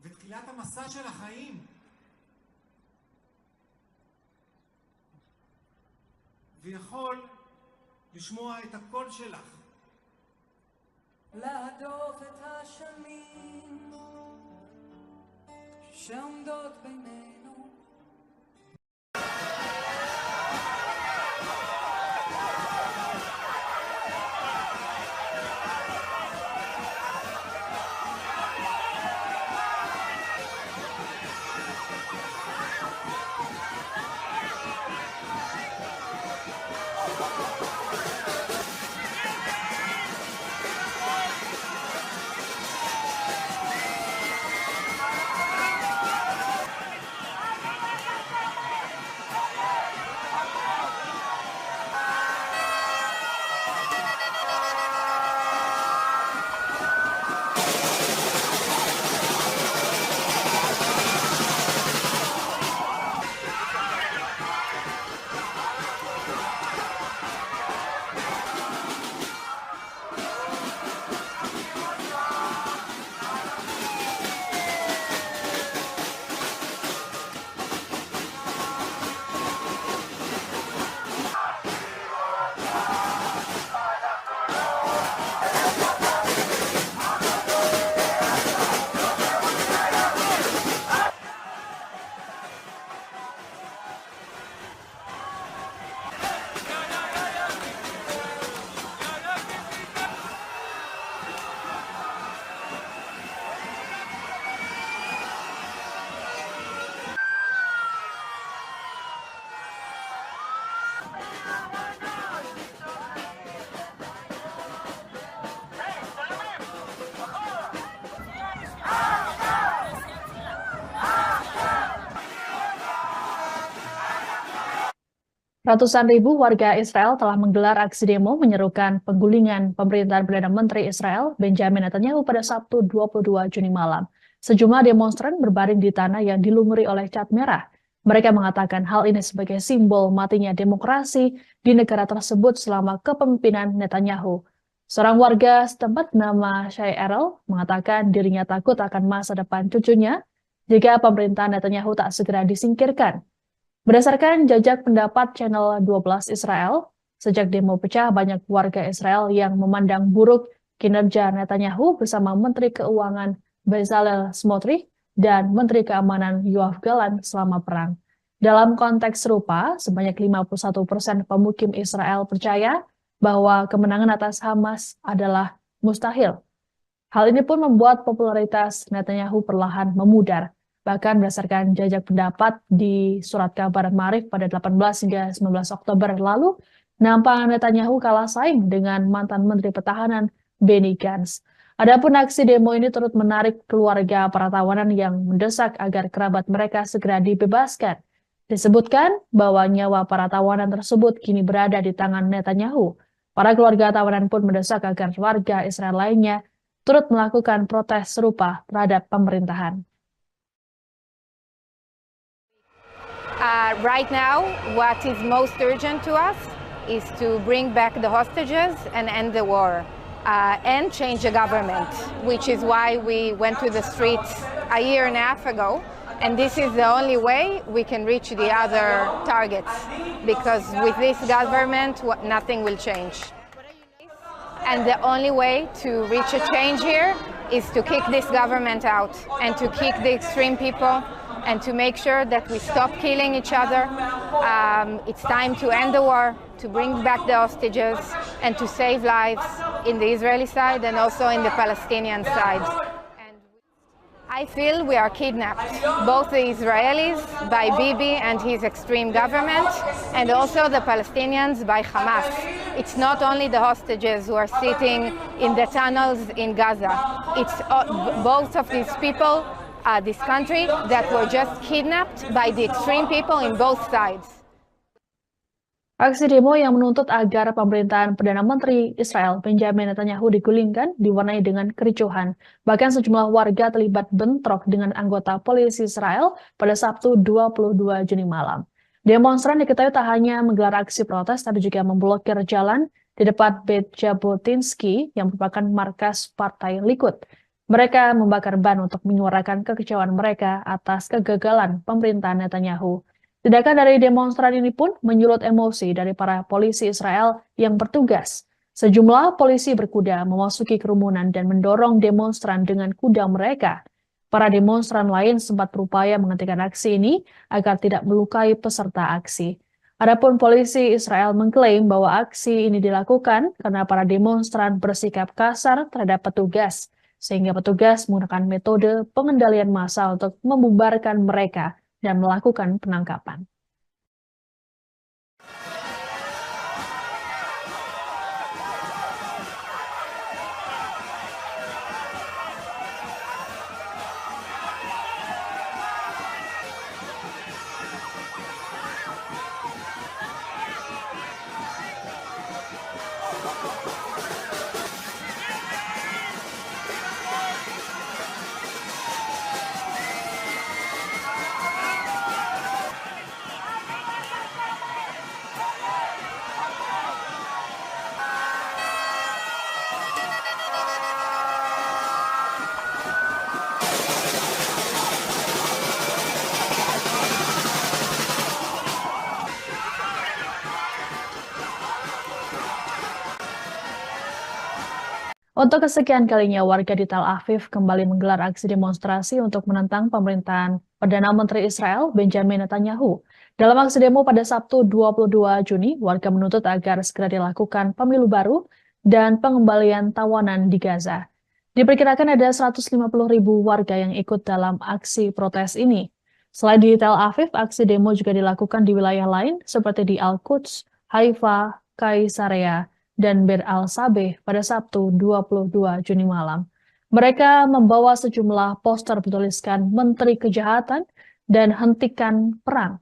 ותחילת המסע של החיים. ויכול לשמוע את הקול שלך. להדוף את השנים שעומדות בינינו. Ratusan ribu warga Israel telah menggelar aksi demo menyerukan penggulingan pemerintahan Perdana Menteri Israel Benjamin Netanyahu pada Sabtu 22 Juni malam. Sejumlah demonstran berbaring di tanah yang dilumuri oleh cat merah. Mereka mengatakan hal ini sebagai simbol matinya demokrasi di negara tersebut selama kepemimpinan Netanyahu. Seorang warga setempat bernama Shai Erel mengatakan dirinya takut akan masa depan cucunya jika pemerintahan Netanyahu tak segera disingkirkan. Berdasarkan jajak pendapat Channel 12 Israel, sejak demo pecah banyak warga Israel yang memandang buruk kinerja Netanyahu bersama Menteri Keuangan Bezalel Smotrich dan Menteri Keamanan Yoav Gallant selama perang. Dalam konteks serupa, sebanyak 51% pemukim Israel percaya bahwa kemenangan atas Hamas adalah mustahil. Hal ini pun membuat popularitas Netanyahu perlahan memudar. Bahkan berdasarkan jajak pendapat di surat kabar Maarif pada 18 hingga 19 Oktober lalu, nampak Netanyahu kalah saing dengan mantan Menteri Pertahanan Benny Gantz. Adapun aksi demo ini turut menarik keluarga para tawanan yang mendesak agar kerabat mereka segera dibebaskan. Disebutkan bahwa nyawa para tawanan tersebut kini berada di tangan Netanyahu. Para keluarga tawanan pun mendesak agar warga Israel lainnya turut melakukan protes serupa terhadap pemerintahan. Right now, what is most urgent to us is to bring back the hostages and end the war. And change the government, which is why we went to the streets a year and a half ago. And this is the only way we can reach the other targets, because with this government, nothing will change. And the only way to reach a change here is to kick this government out and to kick the extreme people and to make sure that we stop killing each other. It's time to end the war, to bring back the hostages, and to save lives in the Israeli side and also in the Palestinian side. And I feel we are kidnapped, both the Israelis by Bibi and his extreme government, and also the Palestinians by Hamas. It's not only the hostages who are sitting in the tunnels in Gaza. It's both of these people, this country, that were just kidnapped by the extreme people in both sides. Aksi demo yang menuntut agar pemerintahan Perdana Menteri Israel Benjamin Netanyahu digulingkan diwarnai dengan kericuhan. Bahkan sejumlah warga terlibat bentrok dengan anggota polisi Israel pada Sabtu 22 Juni malam. Demonstran diketahui tak hanya menggelar aksi protes, tapi juga memblokir jalan di depan Beit Jabotinsky yang merupakan markas Partai Likud. Mereka membakar ban untuk menyuarakan kekecewaan mereka atas kegagalan pemerintahan Netanyahu. Tindakan dari demonstran ini pun menyulut emosi dari para polisi Israel yang bertugas. Sejumlah polisi berkuda memasuki kerumunan dan mendorong demonstran dengan kuda mereka. Para demonstran lain sempat berupaya menghentikan aksi ini agar tidak melukai peserta aksi. Adapun polisi Israel mengklaim bahwa aksi ini dilakukan karena para demonstran bersikap kasar terhadap petugas, sehingga petugas menggunakan metode pengendalian massa untuk membubarkan mereka dan melakukan penangkapan. Untuk kesekian kalinya, warga di Tel Aviv kembali menggelar aksi demonstrasi untuk menentang pemerintahan Perdana Menteri Israel Benjamin Netanyahu. Dalam aksi demo pada Sabtu 22 Juni, warga menuntut agar segera dilakukan pemilu baru dan pengembalian tawanan di Gaza. Diperkirakan ada 150.000 warga yang ikut dalam aksi protes ini. Selain di Tel Aviv, aksi demo juga dilakukan di wilayah lain seperti di Al-Quds, Haifa, Kaisarea, dan Bir al-Sabeh pada Sabtu 22 Juni malam. Mereka membawa sejumlah poster bertuliskan Menteri Kejahatan dan Hentikan Perang.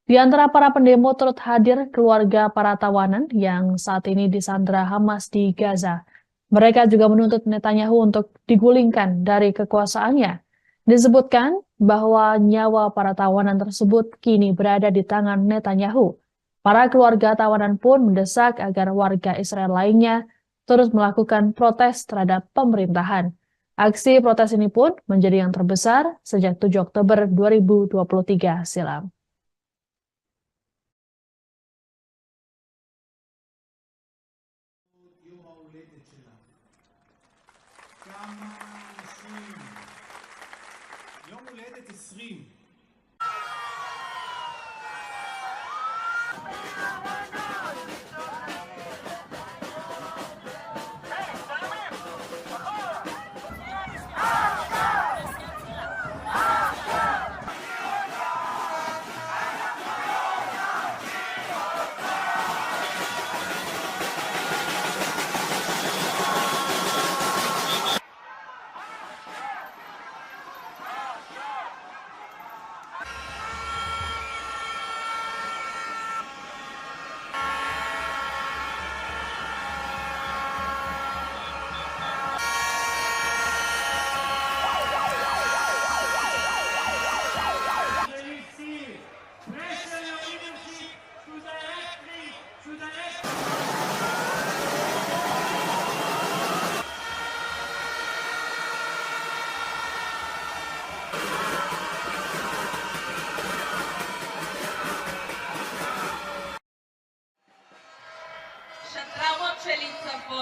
Di antara para pendemo turut hadir keluarga para tawanan yang saat ini disandra Hamas di Gaza. Mereka juga menuntut Netanyahu untuk digulingkan dari kekuasaannya. Disebutkan bahwa nyawa para tawanan tersebut kini berada di tangan Netanyahu. Para keluarga tawanan pun mendesak agar warga Israel lainnya terus melakukan protes terhadap pemerintahan. Aksi protes ini pun menjadi yang terbesar sejak 7 Oktober 2023 silam. יום ההולדת שלה. כמה אנשים. יום הולדת 20.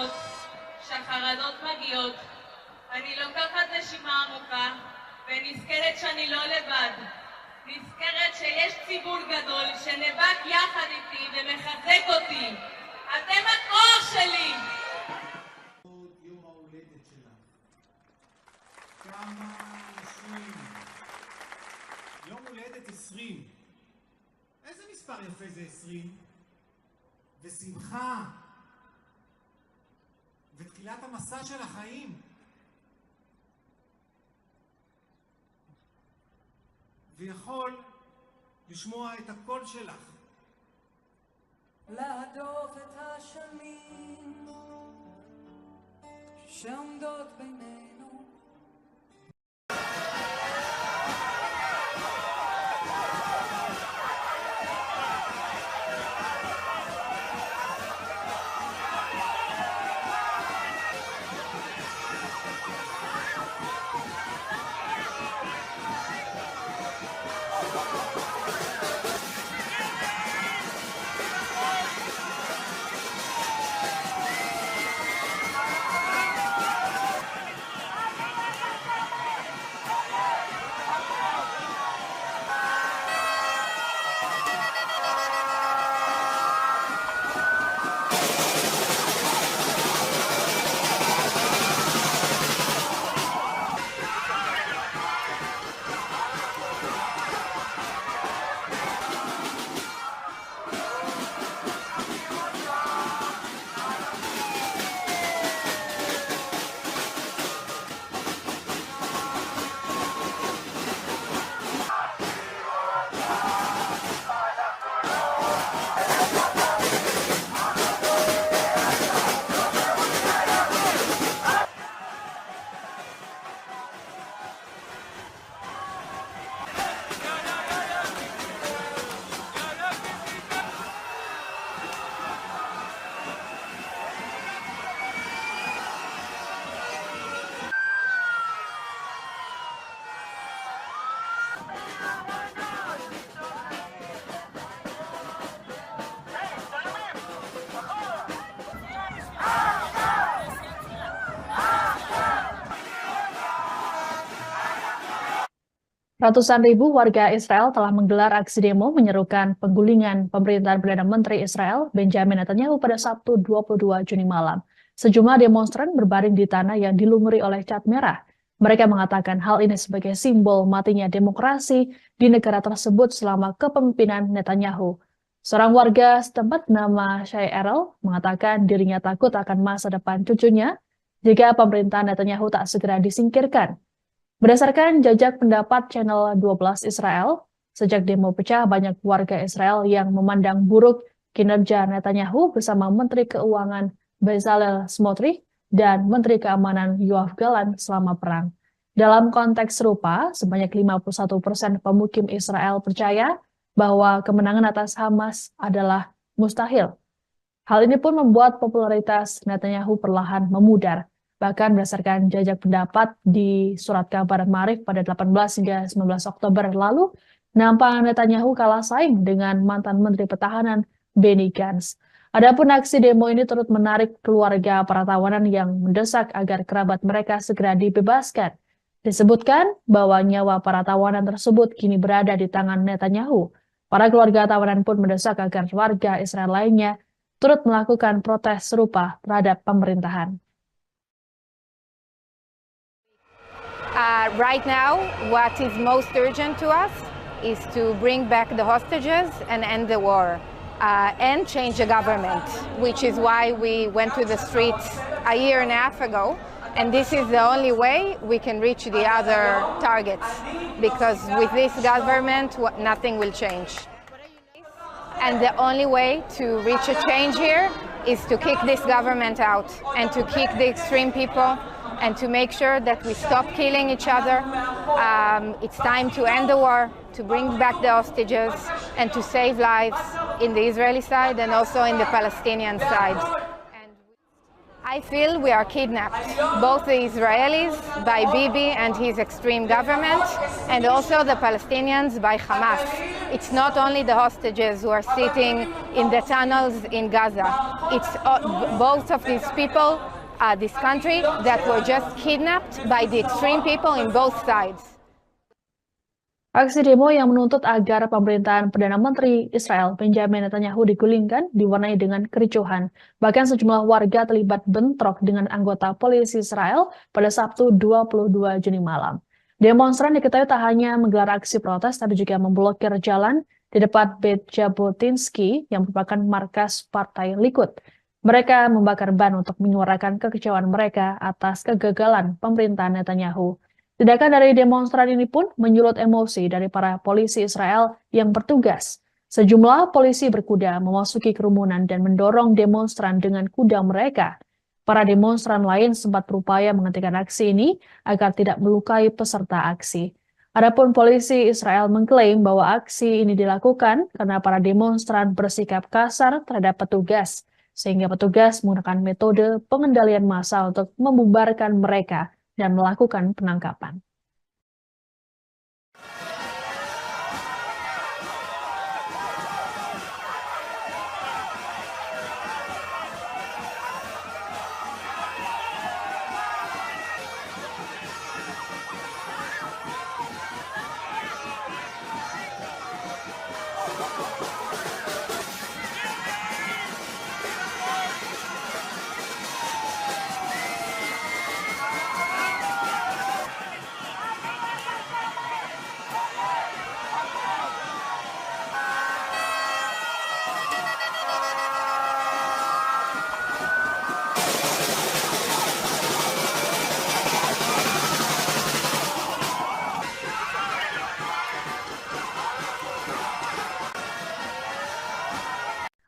צפות, שהחרדות מגיעות. אני לוקחת נשימה עמוקה, ונזכרת שאני לא לבד. נזכרת שיש ציבור גדול שנאבק יחד איתי ומחזק אותי. אתם הכוח שלי! יום ההולדת שלך. כמה אנשים. יום הולדת 20. איזה מספר יפה זה 20? ושמחה. ותחילת המסע של החיים. ויכול לשמוע את הקול שלך. להדוף את השנים שעומדות בינינו. Ratusan ribu warga Israel telah menggelar aksi demo menyerukan penggulingan pemerintahan Perdana Menteri Israel Benjamin Netanyahu pada Sabtu 22 Juni malam. Sejumlah demonstran berbaring di tanah yang dilumuri oleh cat merah. Mereka mengatakan hal ini sebagai simbol matinya demokrasi di negara tersebut selama kepemimpinan Netanyahu. Seorang warga setempat bernama Shai Erel mengatakan dirinya takut akan masa depan cucunya jika pemerintahan Netanyahu tak segera disingkirkan. Berdasarkan jajak pendapat Channel 12 Israel, sejak demo pecah banyak warga Israel yang memandang buruk kinerja Netanyahu bersama Menteri Keuangan Bezalel Smotrich dan Menteri Keamanan Yoav Gallant selama perang. Dalam konteks serupa, sebanyak 51% pemukim Israel percaya bahwa kemenangan atas Hamas adalah mustahil. Hal ini pun membuat popularitas Netanyahu perlahan memudar. Bahkan berdasarkan jajak pendapat di surat kabar Maarif pada 18 hingga 19 Oktober lalu, nampak Netanyahu kalah saing dengan mantan Menteri Pertahanan Benny Gantz. Adapun aksi demo ini turut menarik keluarga para tawanan yang mendesak agar kerabat mereka segera dibebaskan. Disebutkan bahwa nyawa para tawanan tersebut kini berada di tangan Netanyahu. Para keluarga tawanan pun mendesak agar warga Israel lainnya turut melakukan protes serupa terhadap pemerintahan. Right now, what is most urgent to us is to bring back the hostages and end the war and change the government, which is why we went to the streets a year and a half ago. And this is the only way we can reach the other targets, because with this government, nothing will change. And the only way to reach a change here is to kick this government out and to kick the extreme people and to make sure that we stop killing each other. It's time to end the war, to bring back the hostages, and to save lives in the Israeli side and also in the Palestinian side. And I feel we are kidnapped, both the Israelis by Bibi and his extreme government, and also the Palestinians by Hamas. It's not only the hostages who are sitting in the tunnels in Gaza. It's both of these people, this country, that were just kidnapped by the extreme people in both sides. Aksi demo yang menuntut agar pemerintahan Perdana Menteri Israel Benjamin Netanyahu digulingkan diwarnai dengan kericuhan. Bahkan sejumlah warga terlibat bentrok dengan anggota polisi Israel pada Sabtu 22 Juni malam. Demonstran diketahui tak hanya menggelar aksi protes, tapi juga memblokir jalan di depan Beit Jabotinsky yang merupakan markas Partai Likud. Mereka membakar ban untuk menyuarakan kekecewaan mereka atas kegagalan pemerintahan Netanyahu. Tindakan dari demonstran ini pun menyulut emosi dari para polisi Israel yang bertugas. Sejumlah polisi berkuda memasuki kerumunan dan mendorong demonstran dengan kuda mereka. Para demonstran lain sempat berupaya menghentikan aksi ini agar tidak melukai peserta aksi. Adapun polisi Israel mengklaim bahwa aksi ini dilakukan karena para demonstran bersikap kasar terhadap petugas, sehingga petugas menggunakan metode pengendalian massa untuk membubarkan mereka dan melakukan penangkapan.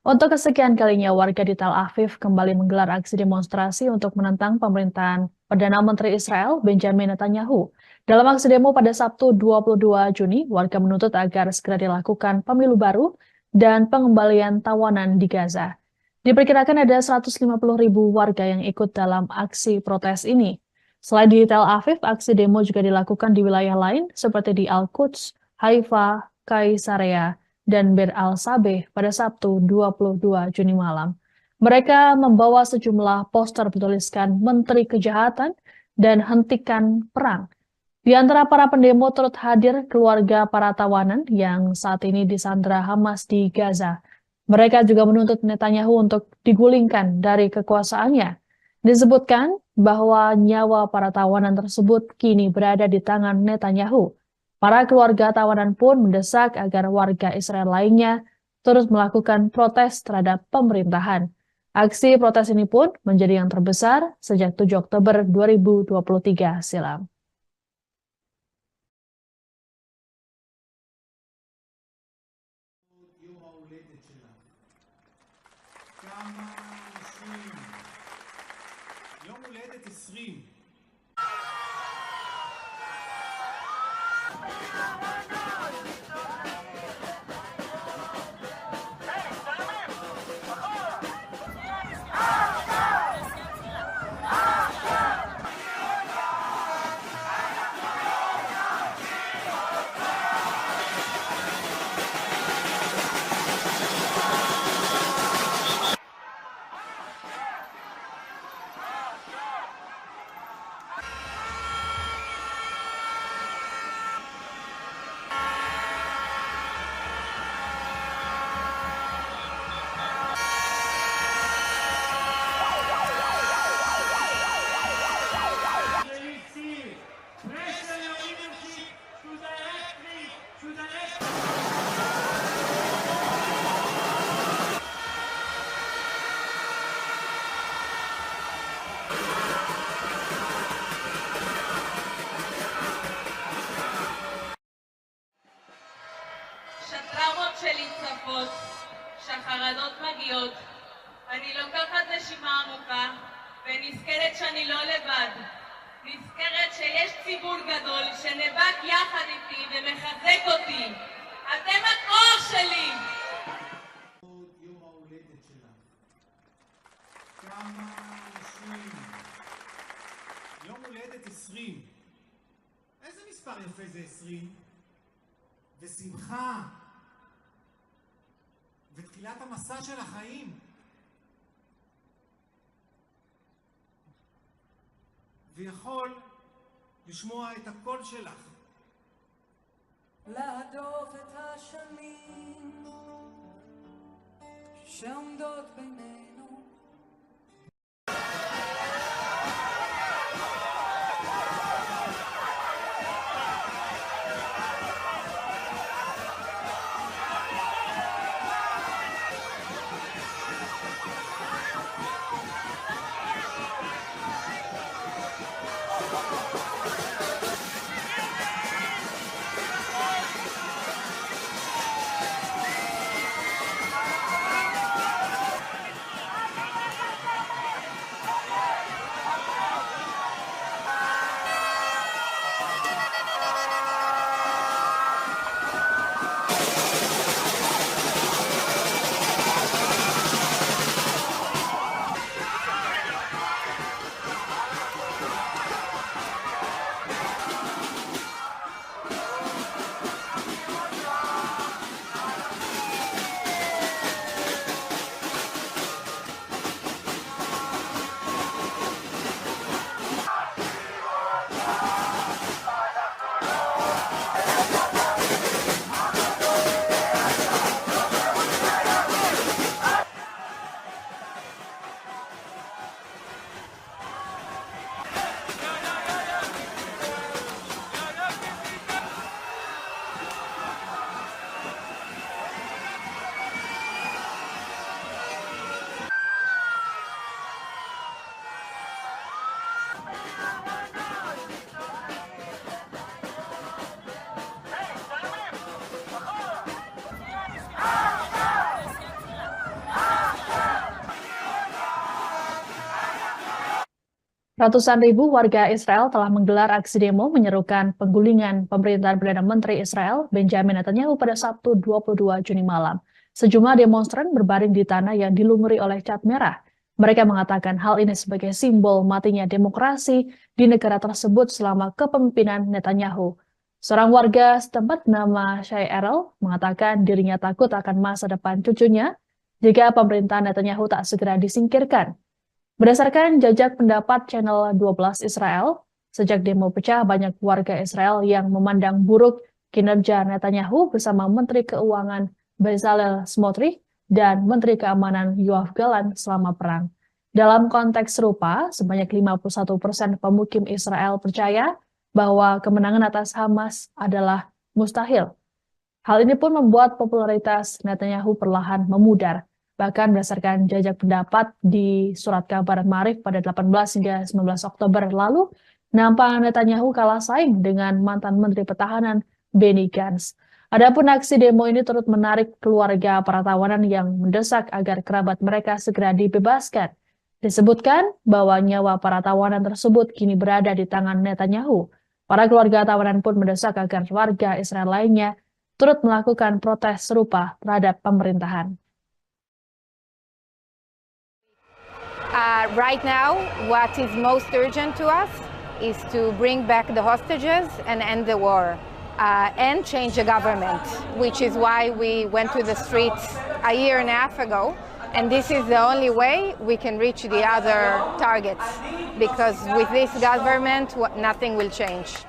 Untuk kesekian kalinya, warga di Tel Aviv kembali menggelar aksi demonstrasi untuk menentang pemerintahan Perdana Menteri Israel Benjamin Netanyahu. Dalam aksi demo pada Sabtu 22 Juni, warga menuntut agar segera dilakukan pemilu baru dan pengembalian tawanan di Gaza. Diperkirakan ada 150.000 warga yang ikut dalam aksi protes ini. Selain di Tel Aviv, aksi demo juga dilakukan di wilayah lain seperti di Al-Quds, Haifa, Kaisarea, dan Bir al-Sabeh pada Sabtu 22 Juni malam. Mereka membawa sejumlah poster bertuliskan Menteri Kejahatan dan Hentikan Perang. Di antara para pendemo turut hadir keluarga para tawanan yang saat ini disandra Hamas di Gaza. Mereka juga menuntut Netanyahu untuk digulingkan dari kekuasaannya. Disebutkan bahwa nyawa para tawanan tersebut kini berada di tangan Netanyahu. Para keluarga tawanan pun mendesak agar warga Israel lainnya terus melakukan protes terhadap pemerintahan. Aksi protes ini pun menjadi yang terbesar sejak 7 Oktober 2023 silam. יום הולדת 20. Pressure your leadership to the next שהטראומות שלי צפות, שהחרדות מגיעות, אני לוקחת נשימה עמוקה ונזכרת שאני לא לבד. נזכרת שיש ציבור גדול שנאבק יחד איתי ומחזק אותי. אתם הכוח שלי! יום ההולדת שלך. כמה אנשים הולדת 20. איזה מספר יפה זה 20? ושמחה. ותחילת המסע של החיים. ויכול לשמוע את הקול שלך. להדוף את השנים שעומדות בינינו. Ratusan ribu warga Israel telah menggelar aksi demo menyerukan penggulingan pemerintahan Perdana Menteri Israel Benjamin Netanyahu pada Sabtu 22 Juni malam. Sejumlah demonstran berbaring di tanah yang dilumuri oleh cat merah. Mereka mengatakan hal ini sebagai simbol matinya demokrasi di negara tersebut selama kepemimpinan Netanyahu. Seorang warga setempat bernama Shai Erel mengatakan dirinya takut akan masa depan cucunya jika pemerintahan Netanyahu tak segera disingkirkan. Berdasarkan jajak pendapat Channel 12 Israel, sejak demo pecah banyak warga Israel yang memandang buruk kinerja Netanyahu bersama Menteri Keuangan Bezalel Smotrich dan Menteri Keamanan Yoav Gallant selama perang. Dalam konteks serupa, sebanyak 51% pemukim Israel percaya bahwa kemenangan atas Hamas adalah mustahil. Hal ini pun membuat popularitas Netanyahu perlahan memudar. Bahkan berdasarkan jajak pendapat di surat kabar Maarif pada 18 hingga 19 Oktober lalu, nampak Netanyahu kalah saing dengan mantan Menteri Pertahanan Benny Gantz. Adapun aksi demo ini turut menarik keluarga para tawanan yang mendesak agar kerabat mereka segera dibebaskan. Disebutkan bahwa nyawa para tawanan tersebut kini berada di tangan Netanyahu. Para keluarga tawanan pun mendesak agar warga Israel lainnya turut melakukan protes serupa terhadap pemerintahan. Right now, what is most urgent to us is to bring back the hostages and end the war and change the government, which is why we went to the streets a year and a half ago. And this is the only way we can reach the other targets, because with this government, nothing will change.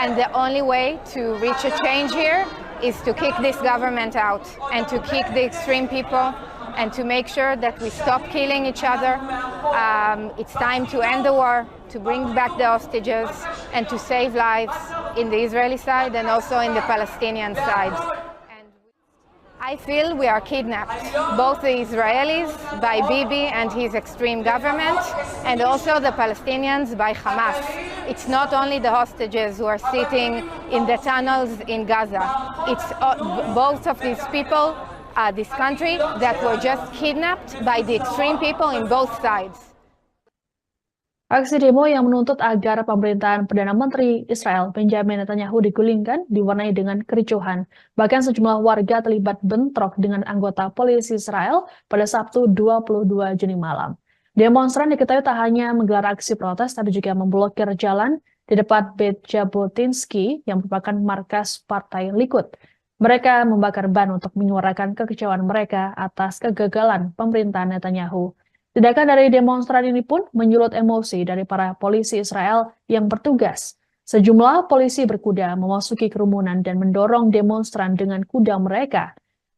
And the only way to reach a change here is to kick this government out and to kick the extreme people and to make sure that we stop killing each other. It's time to end the war, to bring back the hostages, and to save lives in the Israeli side and also in the Palestinian side. And I feel we are kidnapped, both the Israelis by Bibi and his extreme government, and also the Palestinians by Hamas. It's not only the hostages who are sitting in the tunnels in Gaza. It's both of these people, this country, that were just kidnapped by the extreme people in both sides. Aksi demo yang menuntut agar pemerintahan Perdana Menteri Israel Benjamin Netanyahu digulingkan diwarnai dengan kericuhan. Bahkan sejumlah warga terlibat bentrok dengan anggota polisi Israel pada Sabtu 22 Juni malam. Demonstran diketahui tak hanya menggelar aksi protes, tapi juga memblokir jalan di depan Beit Jabotinsky yang merupakan markas Partai Likud. Mereka membakar ban untuk menyuarakan kekecewaan mereka atas kegagalan pemerintahan Netanyahu. Tindakan dari demonstran ini pun menyulut emosi dari para polisi Israel yang bertugas. Sejumlah polisi berkuda memasuki kerumunan dan mendorong demonstran dengan kuda mereka.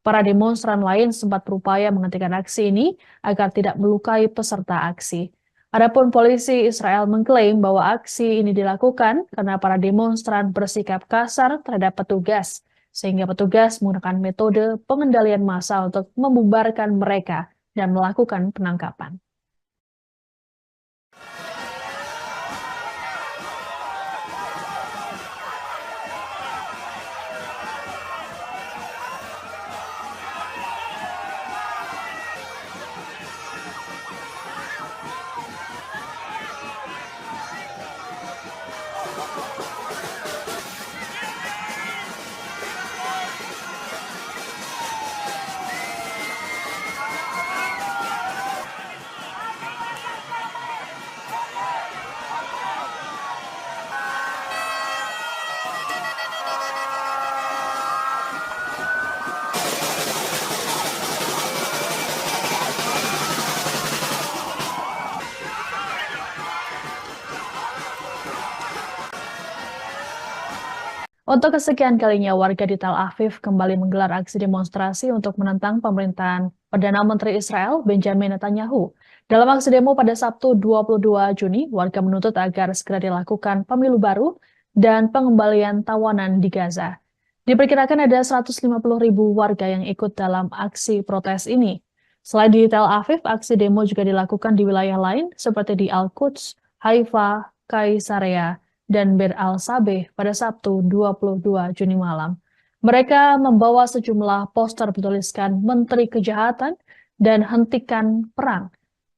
Para demonstran lain sempat berupaya menghentikan aksi ini agar tidak melukai peserta aksi. Adapun polisi Israel mengklaim bahwa aksi ini dilakukan karena para demonstran bersikap kasar terhadap petugas, sehingga petugas menggunakan metode pengendalian massa untuk membubarkan mereka dan melakukan penangkapan. Untuk kesekian kalinya, warga di Tel Aviv kembali menggelar aksi demonstrasi untuk menentang pemerintahan Perdana Menteri Israel Benjamin Netanyahu. Dalam aksi demo pada Sabtu 22 Juni, warga menuntut agar segera dilakukan pemilu baru dan pengembalian tawanan di Gaza. Diperkirakan ada 150.000 warga yang ikut dalam aksi protes ini. Selain di Tel Aviv, aksi demo juga dilakukan di wilayah lain seperti di Al-Quds, Haifa, Kaisarea, dan Bir al-Sabeh pada Sabtu 22 Juni malam. Mereka membawa sejumlah poster bertuliskan Menteri Kejahatan dan Hentikan Perang.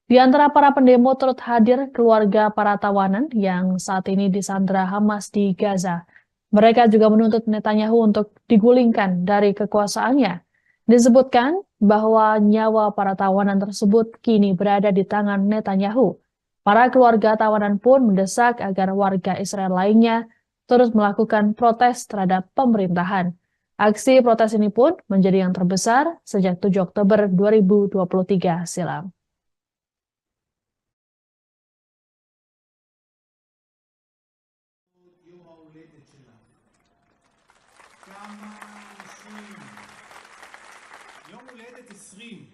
Di antara para pendemo turut hadir keluarga para tawanan yang saat ini disandra Hamas di Gaza. Mereka juga menuntut Netanyahu untuk digulingkan dari kekuasaannya. Disebutkan bahwa nyawa para tawanan tersebut kini berada di tangan Netanyahu. Para keluarga tawanan pun mendesak agar warga Israel lainnya terus melakukan protes terhadap pemerintahan. Aksi protes ini pun menjadi yang terbesar sejak 7 Oktober 2023 silam. יום ההולדת שלך. כמה אנשים. יום הולדת 20.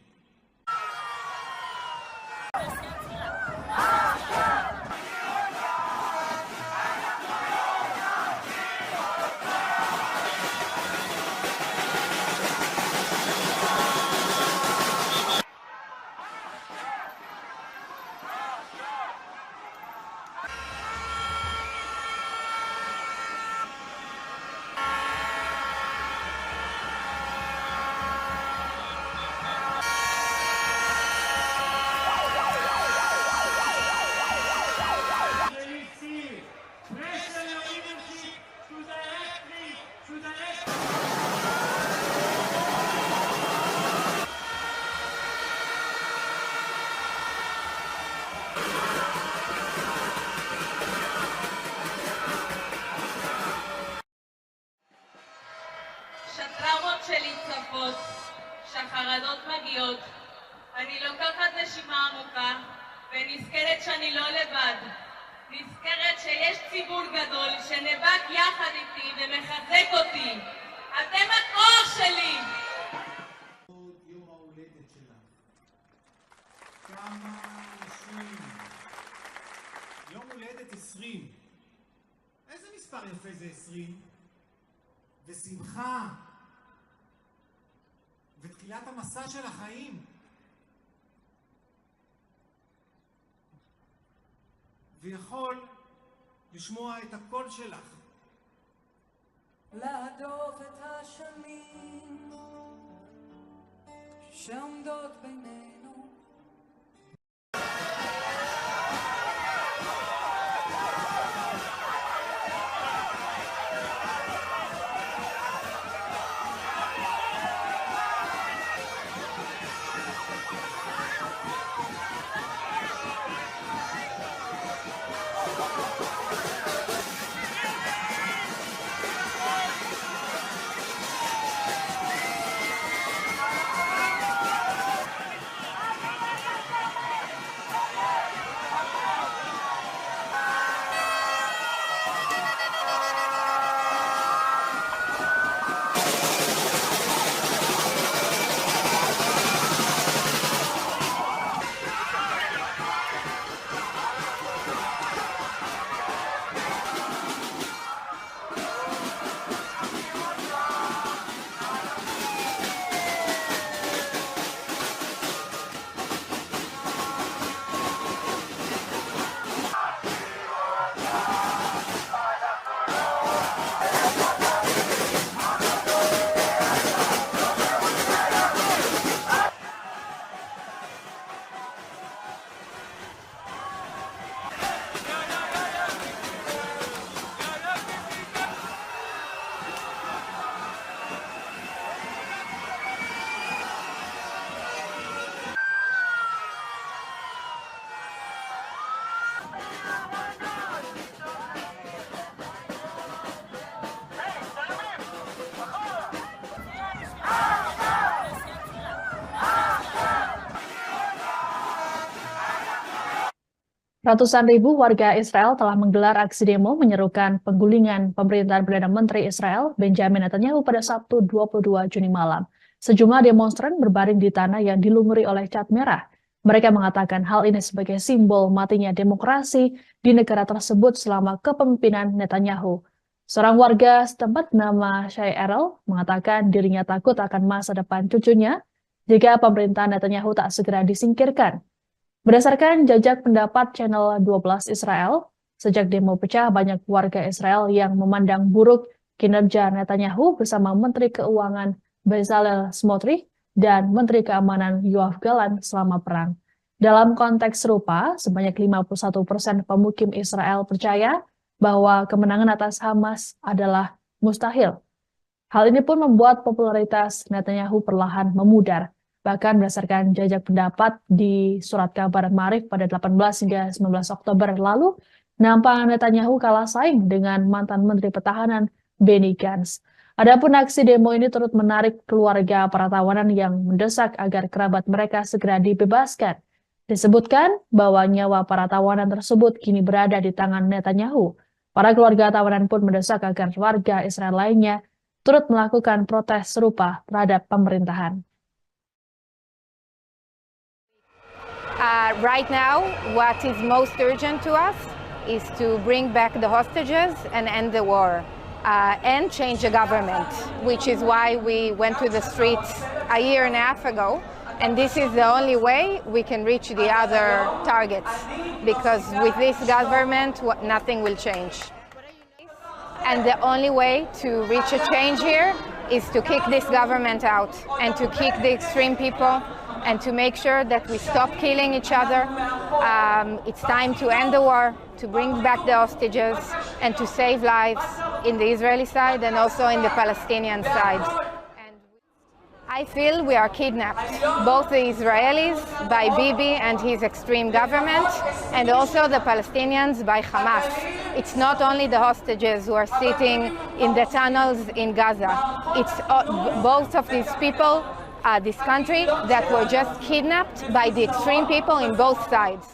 Pressure your leadership to directly to the next. שהטראומות שלי צפות, שהחרדות מגיעות, אני לוקחת נשימה עמוקה ונזכרת שאני לא לבד. נזכרת שיש ציבור גדול שנאבק יחד איתי ומחזק אותי. אתם הכוח שלי! יום ההולדת שלך. כמה אנשים. יום הולדת 20. איזה מספר יפה זה 20? ושמחה. ותחילת המסע של החיים. ויכול לשמוע את הקול שלך. להדוף את השנים שעומדות בינינו. Ratusan ribu warga Israel telah menggelar aksi demo menyerukan penggulingan pemerintahan Perdana Menteri Israel Benjamin Netanyahu pada Sabtu 22 Juni malam. Sejumlah demonstran berbaring di tanah yang dilumuri oleh cat merah. Mereka mengatakan hal ini sebagai simbol matinya demokrasi di negara tersebut selama kepemimpinan Netanyahu. Seorang warga setempat bernama Shai Erel mengatakan dirinya takut akan masa depan cucunya jika pemerintahan Netanyahu tak segera disingkirkan. Berdasarkan jajak pendapat Channel 12 Israel, sejak demo pecah banyak warga Israel yang memandang buruk kinerja Netanyahu bersama Menteri Keuangan Bezalel Smotrich dan Menteri Keamanan Yoav Gallant selama perang. Dalam konteks serupa, sebanyak 51% pemukim Israel percaya bahwa kemenangan atas Hamas adalah mustahil. Hal ini pun membuat popularitas Netanyahu perlahan memudar. Bahkan berdasarkan jajak pendapat di surat kabar Maarif pada 18 hingga 19 Oktober lalu, nampak Netanyahu kalah saing dengan mantan Menteri Pertahanan Benny Gantz. Adapun aksi demo ini turut menarik keluarga para tawanan yang mendesak agar kerabat mereka segera dibebaskan. Disebutkan bahwa nyawa para tawanan tersebut kini berada di tangan Netanyahu. Para keluarga tawanan pun mendesak agar warga Israel lainnya turut melakukan protes serupa terhadap pemerintahan. Right now, what is most urgent to us is to bring back the hostages and end the war and change the government, which is why we went to the streets a year and a half ago. And this is the only way we can reach the other targets, because with this government, nothing will change. And the only way to reach a change here is to kick this government out and to kick the extreme people and to make sure that we stop killing each other. It's time to end the war, to bring back the hostages, and to save lives in the Israeli side and also in the Palestinian side. And I feel we are kidnapped, both the Israelis by Bibi and his extreme government, and also the Palestinians by Hamas. It's not only the hostages who are sitting in the tunnels in Gaza. It's both of these people, this country, that were just kidnapped by the extreme people in both sides.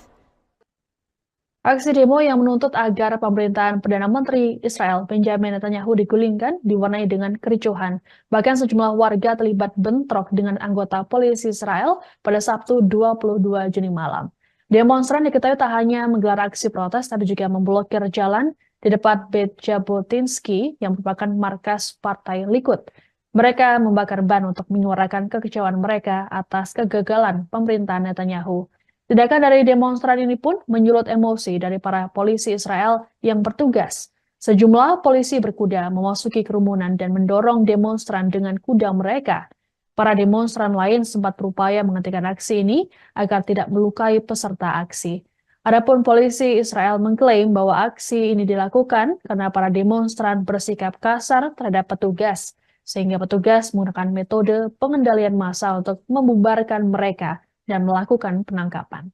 Aksi demo yang menuntut agar pemerintahan Perdana Menteri Israel Benjamin Netanyahu digulingkan diwarnai dengan kericuhan. Bahkan sejumlah warga terlibat bentrok dengan anggota polisi Israel pada Sabtu 22 Juni malam. Demonstran diketahui tak hanya menggelar aksi protes, tapi juga memblokir jalan di depan Beit Jabotinsky yang merupakan markas Partai Likud. Mereka membakar ban untuk menyuarakan kekecewaan mereka atas kegagalan pemerintahan Netanyahu. Tindakan dari demonstran ini pun menyulut emosi dari para polisi Israel yang bertugas. Sejumlah polisi berkuda memasuki kerumunan dan mendorong demonstran dengan kuda mereka. Para demonstran lain sempat berupaya menghentikan aksi ini agar tidak melukai peserta aksi. Adapun polisi Israel mengklaim bahwa aksi ini dilakukan karena para demonstran bersikap kasar terhadap petugas, sehingga petugas menggunakan metode pengendalian massa untuk membubarkan mereka dan melakukan penangkapan.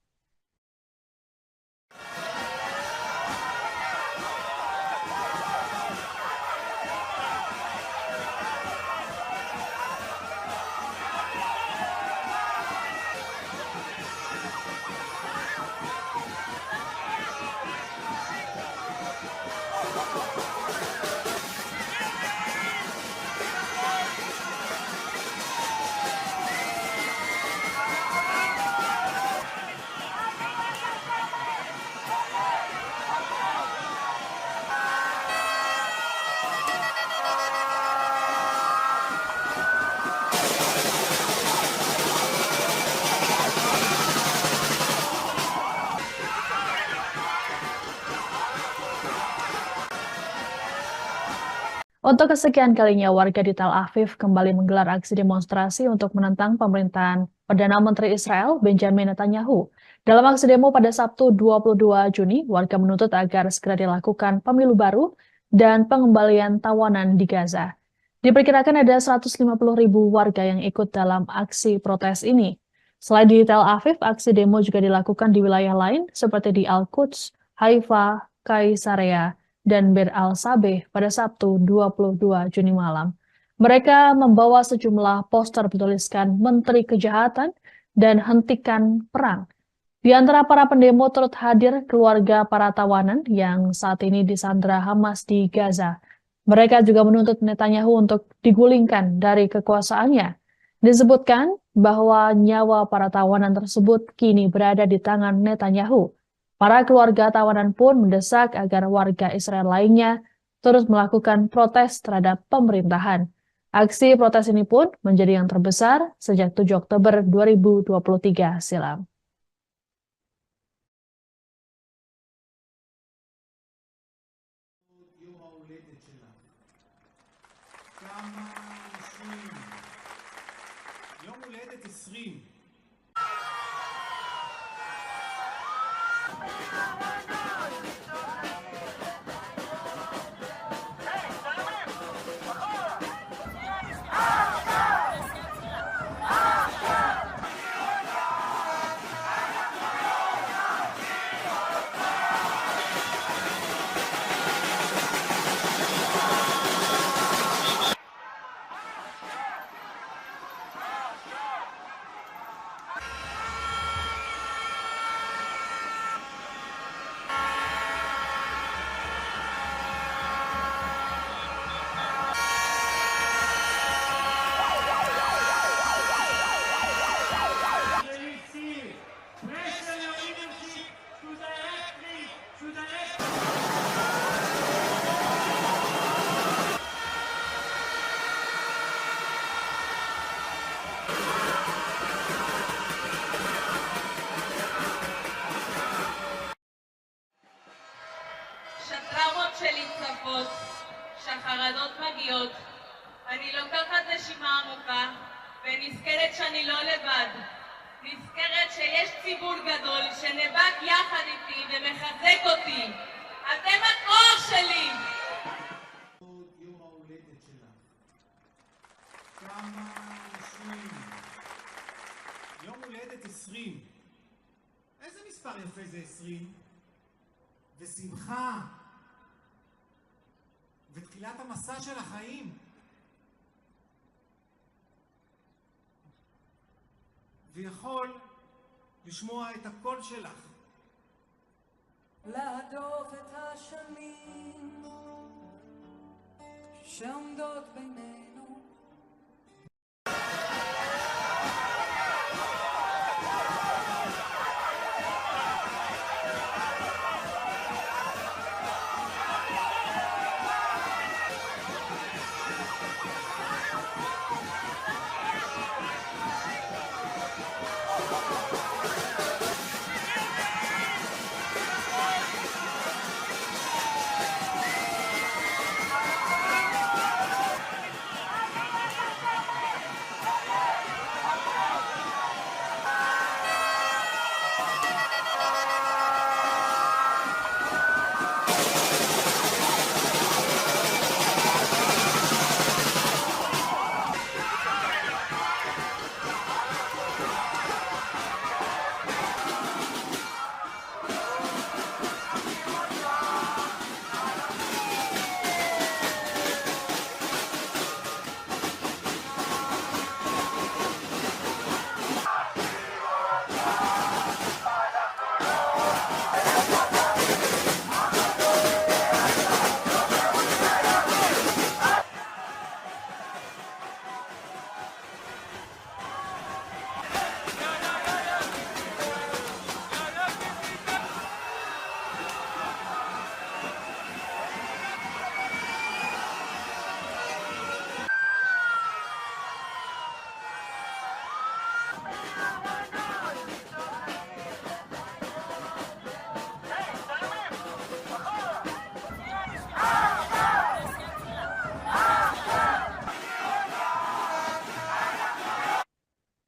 Untuk kesekian kalinya, warga di Tel Aviv kembali menggelar aksi demonstrasi untuk menentang pemerintahan Perdana Menteri Israel Benjamin Netanyahu. Dalam aksi demo pada Sabtu 22 Juni, warga menuntut agar segera dilakukan pemilu baru dan pengembalian tawanan di Gaza. Diperkirakan ada 150.000 warga yang ikut dalam aksi protes ini. Selain di Tel Aviv, aksi demo juga dilakukan di wilayah lain seperti di Al-Quds, Haifa, Kaisarea, dan Bir al-Sabeh pada Sabtu 22 Juni malam. Mereka membawa sejumlah poster bertuliskan Menteri Kejahatan dan Hentikan Perang. Di antara para pendemo turut hadir keluarga para tawanan yang saat ini disandra Hamas di Gaza. Mereka juga menuntut Netanyahu untuk digulingkan dari kekuasaannya. Disebutkan bahwa nyawa para tawanan tersebut kini berada di tangan Netanyahu. Para keluarga tawanan pun mendesak agar warga Israel lainnya terus melakukan protes terhadap pemerintahan. Aksi protes ini pun menjadi yang terbesar sejak 7 Oktober 2023 silam. יום ההולדת שלך. כמה 20. יום הולדת 20. Pressure your leadership to directly to the next. שהטראומות שלי צפות, שהחרדות מגיעות, אני לוקחת נשימה עמוקה ונזכרת שאני לא לבד. נזכרת שיש ציבור גדול שנאבק יחד איתי ומחזק אותי. אתם הכוח שלי! יום ההולדת שלך. כמה 20. יום הולדת 20. איזה מספר יפה זה 20? ושמחה. ותחילת המסע של החיים. ויכול לשמוע את הקול שלך. להדוף את השנים שעומדות בינינו.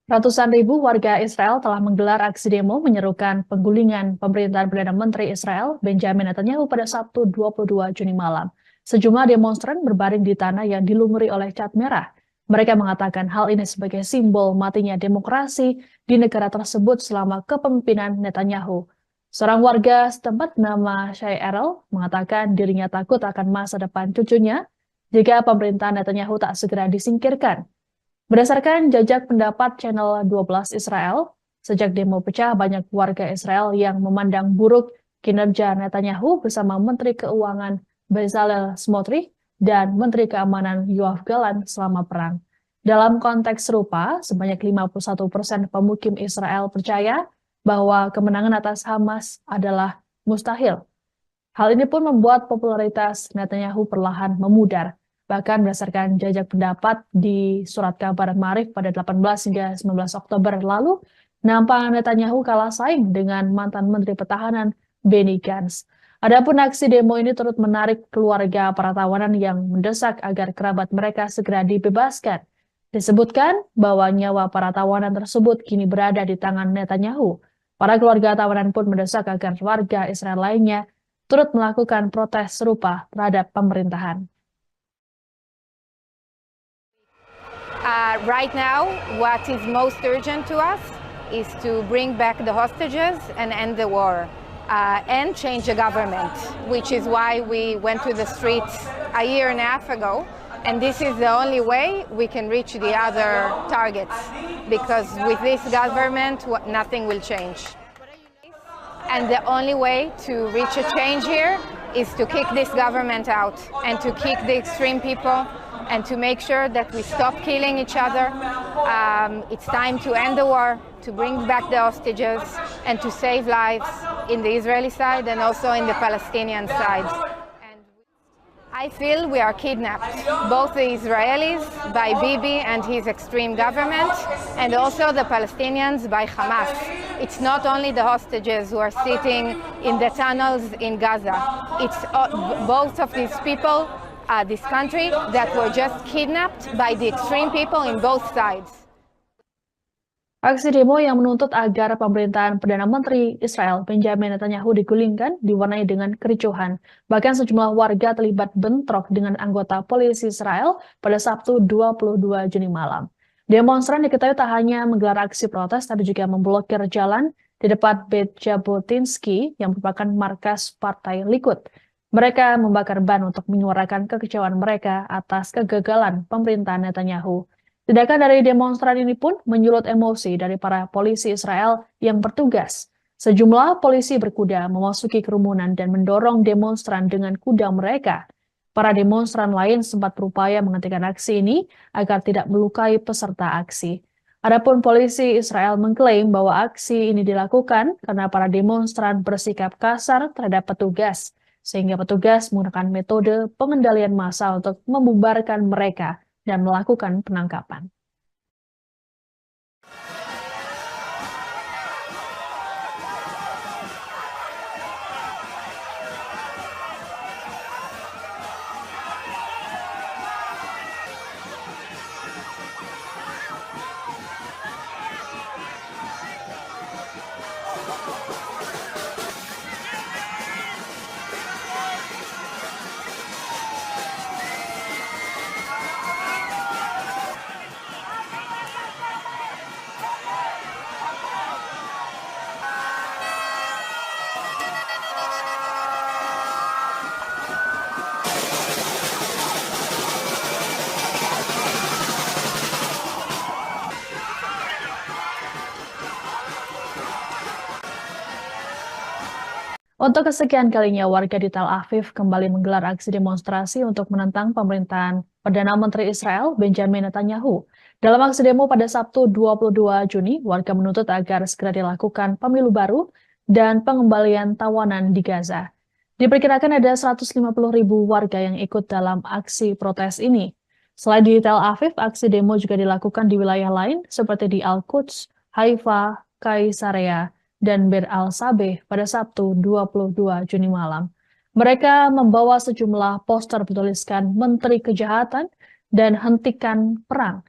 Ratusan ribu warga Israel telah menggelar aksi demo menyerukan penggulingan pemerintahan Perdana Menteri Israel Benjamin Netanyahu pada Sabtu 22 Juni malam. Sejumlah demonstran berbaring di tanah yang dilumuri oleh cat merah. Mereka mengatakan hal ini sebagai simbol matinya demokrasi di negara tersebut selama kepemimpinan Netanyahu. Seorang warga setempat bernama Shai Erel mengatakan dirinya takut akan masa depan cucunya jika pemerintahan Netanyahu tak segera disingkirkan. Berdasarkan jajak pendapat channel 12 Israel, Sejak demo pecah, banyak warga Israel yang memandang buruk kinerja Netanyahu bersama Menteri Keuangan Bezalel Smotrich dan Menteri Keamanan Yoav Gallant selama perang. Dalam konteks serupa, sebanyak 51% pemukim Israel percaya bahwa kemenangan atas Hamas adalah mustahil. Hal ini pun membuat popularitas Netanyahu perlahan memudar. Bahkan berdasarkan jajak pendapat di surat kabar Maarif pada 18 hingga 19 Oktober lalu, nampak Netanyahu kalah saing dengan mantan Menteri Pertahanan Benny Gantz. Adapun aksi demo ini turut menarik keluarga para tawanan yang mendesak agar kerabat mereka segera dibebaskan. Disebutkan bahwa nyawa para tawanan tersebut kini berada di tangan Netanyahu. Para keluarga tawanan pun mendesak agar warga Israel lainnya turut melakukan protes serupa terhadap pemerintahan. Right now, what is most urgent to us is to bring back the hostages and end the war and change the government, which is why we went to the streets a year and a half ago. And this is the only way we can reach the other targets, because with this government, nothing will change. And the only way to reach a change here is to kick this government out and to kick the extreme people and to make sure that we stop killing each other. It's time to end the war, to bring back the hostages, and to save lives in the Israeli side and also in the Palestinian side. I feel we are kidnapped, both the Israelis by Bibi and his extreme government, and also the Palestinians by Hamas. It's not only the hostages who are sitting in the tunnels in Gaza. It's both of these people, this country, that were just kidnapped by the extreme people in both sides. Aksi demo yang menuntut agar pemerintahan Perdana Menteri Israel Benjamin Netanyahu digulingkan diwarnai dengan kericuhan. Bahkan sejumlah warga terlibat bentrok dengan anggota polisi Israel pada Sabtu 22 Juni malam. Demonstran diketahui tak hanya menggelar aksi protes, tapi juga memblokir jalan di depan Beit Jabotinsky yang merupakan markas Partai Likud. Mereka membakar ban untuk menyuarakan kekecewaan mereka atas kegagalan pemerintahan Netanyahu. Tindakan dari demonstran ini pun menyulut emosi dari para polisi Israel yang bertugas. Sejumlah polisi berkuda memasuki kerumunan dan mendorong demonstran dengan kuda mereka. Para demonstran lain sempat berupaya menghentikan aksi ini agar tidak melukai peserta aksi. Adapun polisi Israel mengklaim bahwa aksi ini dilakukan karena para demonstran bersikap kasar terhadap petugas, sehingga petugas menggunakan metode pengendalian massa untuk membubarkan mereka dan melakukan penangkapan. Untuk kesekian kalinya, warga di Tel Aviv kembali menggelar aksi demonstrasi untuk menentang pemerintahan Perdana Menteri Israel Benjamin Netanyahu. Dalam aksi demo pada Sabtu 22 Juni, warga menuntut agar segera dilakukan pemilu baru dan pengembalian tawanan di Gaza. Diperkirakan ada 150.000 warga yang ikut dalam aksi protes ini. Selain di Tel Aviv, aksi demo juga dilakukan di wilayah lain seperti di Al-Quds, Haifa, Kaisarea, dan Bir al-Sabeh pada Sabtu 22 Juni malam. Mereka membawa sejumlah poster bertuliskan Menteri Kejahatan dan Hentikan Perang.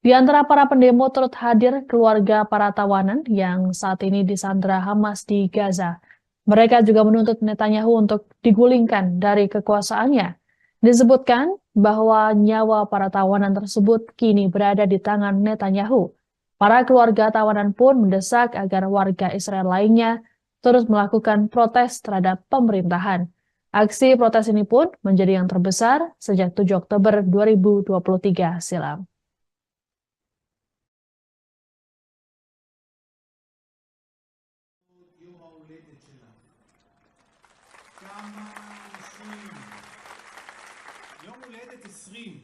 Di antara para pendemo turut hadir keluarga para tawanan yang saat ini disandra Hamas di Gaza. Mereka juga menuntut Netanyahu untuk digulingkan dari kekuasaannya. Disebutkan bahwa nyawa para tawanan tersebut kini berada di tangan Netanyahu. Para keluarga tawanan pun mendesak agar warga Israel lainnya terus melakukan protes terhadap pemerintahan. Aksi protes ini pun menjadi yang terbesar sejak 7 Oktober 2023 silam. כמה אנשים. יום הולדת 20.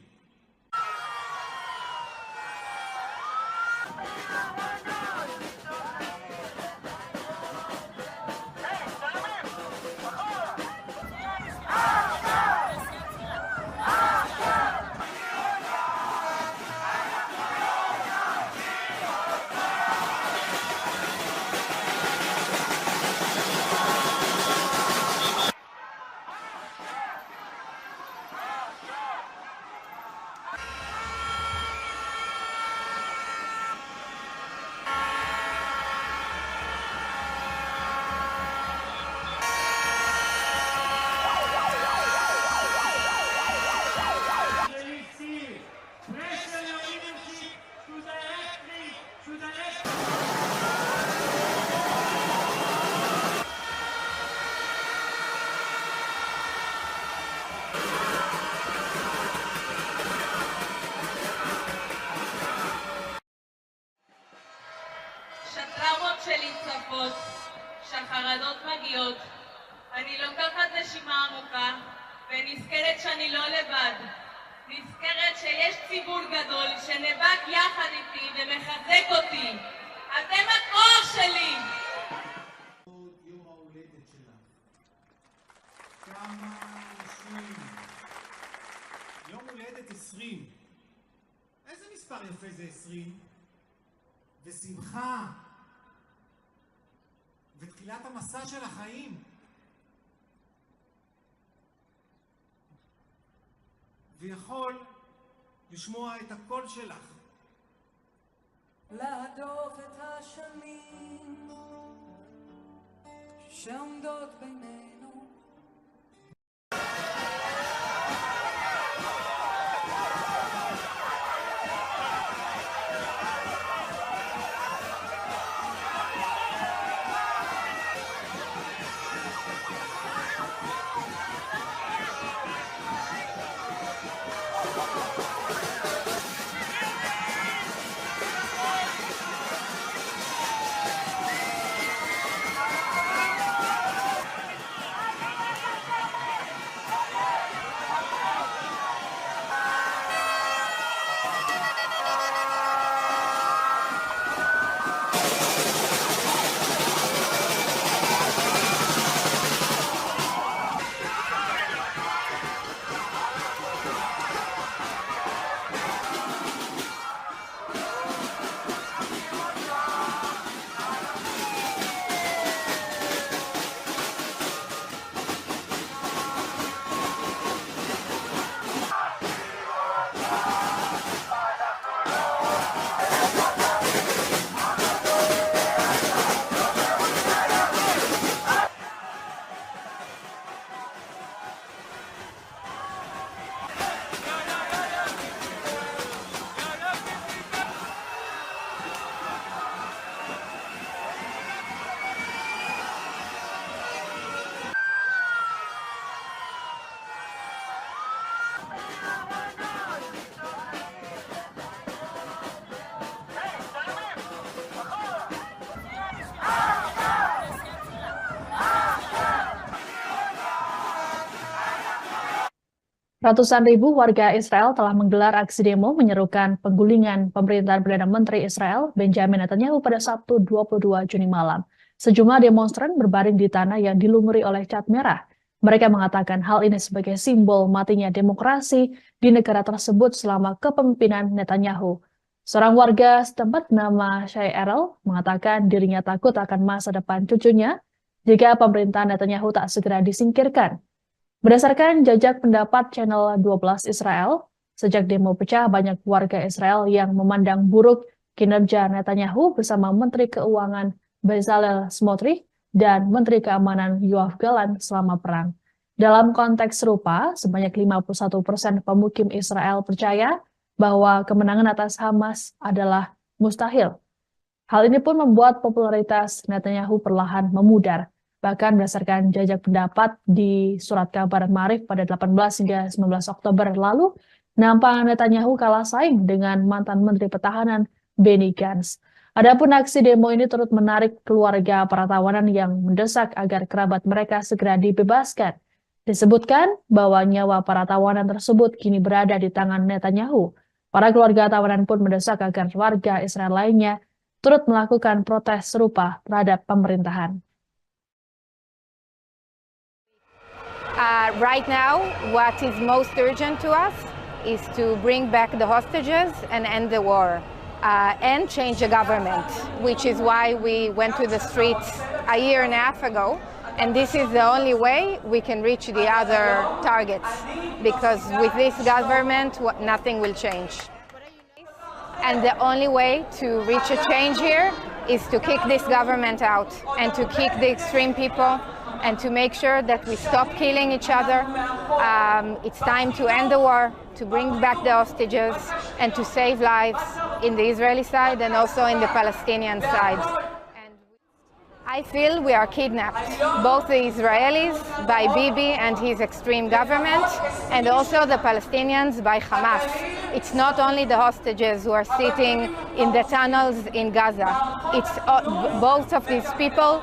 Pressure your leadership to directly to the next. שהטראומות שלי צפות, שהחרדות מגיעות. אני לוקחת נשימה עמוקה ונזכרת שאני לא לבד. נזכרת שיש ציבור גדול שנאבק יחד איתי ומחזק אותי. אתם הכוח שלי! עוד יום ההולדת שלך. כמה אנשים. יום הולדת 20. איזה מספר יפה זה 20? ושמחה. ותחילת המסע של החיים. ויכול לשמוע את הקול שלך. להדוף את השנים שעומדות בינינו. Ratusan ribu warga Israel telah menggelar aksi demo menyerukan penggulingan pemerintahan Perdana Menteri Israel Benjamin Netanyahu pada Sabtu 22 Juni malam. Sejumlah demonstran berbaring di tanah yang dilumuri oleh cat merah. Mereka mengatakan hal ini sebagai simbol matinya demokrasi di negara tersebut selama kepemimpinan Netanyahu. Seorang warga setempat bernama Shai Erel mengatakan dirinya takut akan masa depan cucunya jika pemerintahan Netanyahu tak segera disingkirkan. Berdasarkan jajak pendapat Channel 12 Israel, sejak demo pecah banyak warga Israel yang memandang buruk kinerja Netanyahu bersama Menteri Keuangan Bezalel Smotrich dan Menteri Keamanan Yoav Gallant selama perang. Dalam konteks serupa, sebanyak 51% pemukim Israel percaya bahwa kemenangan atas Hamas adalah mustahil. Hal ini pun membuat popularitas Netanyahu perlahan memudar. Bahkan berdasarkan jajak pendapat di surat kabar Maarif pada 18 hingga 19 Oktober lalu, nampak Netanyahu kalah saing dengan mantan Menteri Pertahanan Benny Gantz. Adapun aksi demo ini turut menarik keluarga para tawanan yang mendesak agar kerabat mereka segera dibebaskan. Disebutkan bahwa nyawa para tawanan tersebut kini berada di tangan Netanyahu. Para keluarga tawanan pun mendesak agar warga Israel lainnya turut melakukan protes serupa terhadap pemerintahan. Right now, what is most urgent to us is to bring back the hostages and end the war and change the government, which is why we went to the streets a year and a half ago. And this is the only way we can reach the other targets, because with this government, nothing will change. And the only way to reach a change here is to kick this government out and to kick the extreme people and to make sure that we stop killing each other. It's time to end the war, to bring back the hostages, and to save lives in the Israeli side and also in the Palestinian side. I feel we are kidnapped, both the Israelis by Bibi and his extreme government, and also the Palestinians by Hamas. It's not only the hostages who are sitting in the tunnels in Gaza. It's both of these people,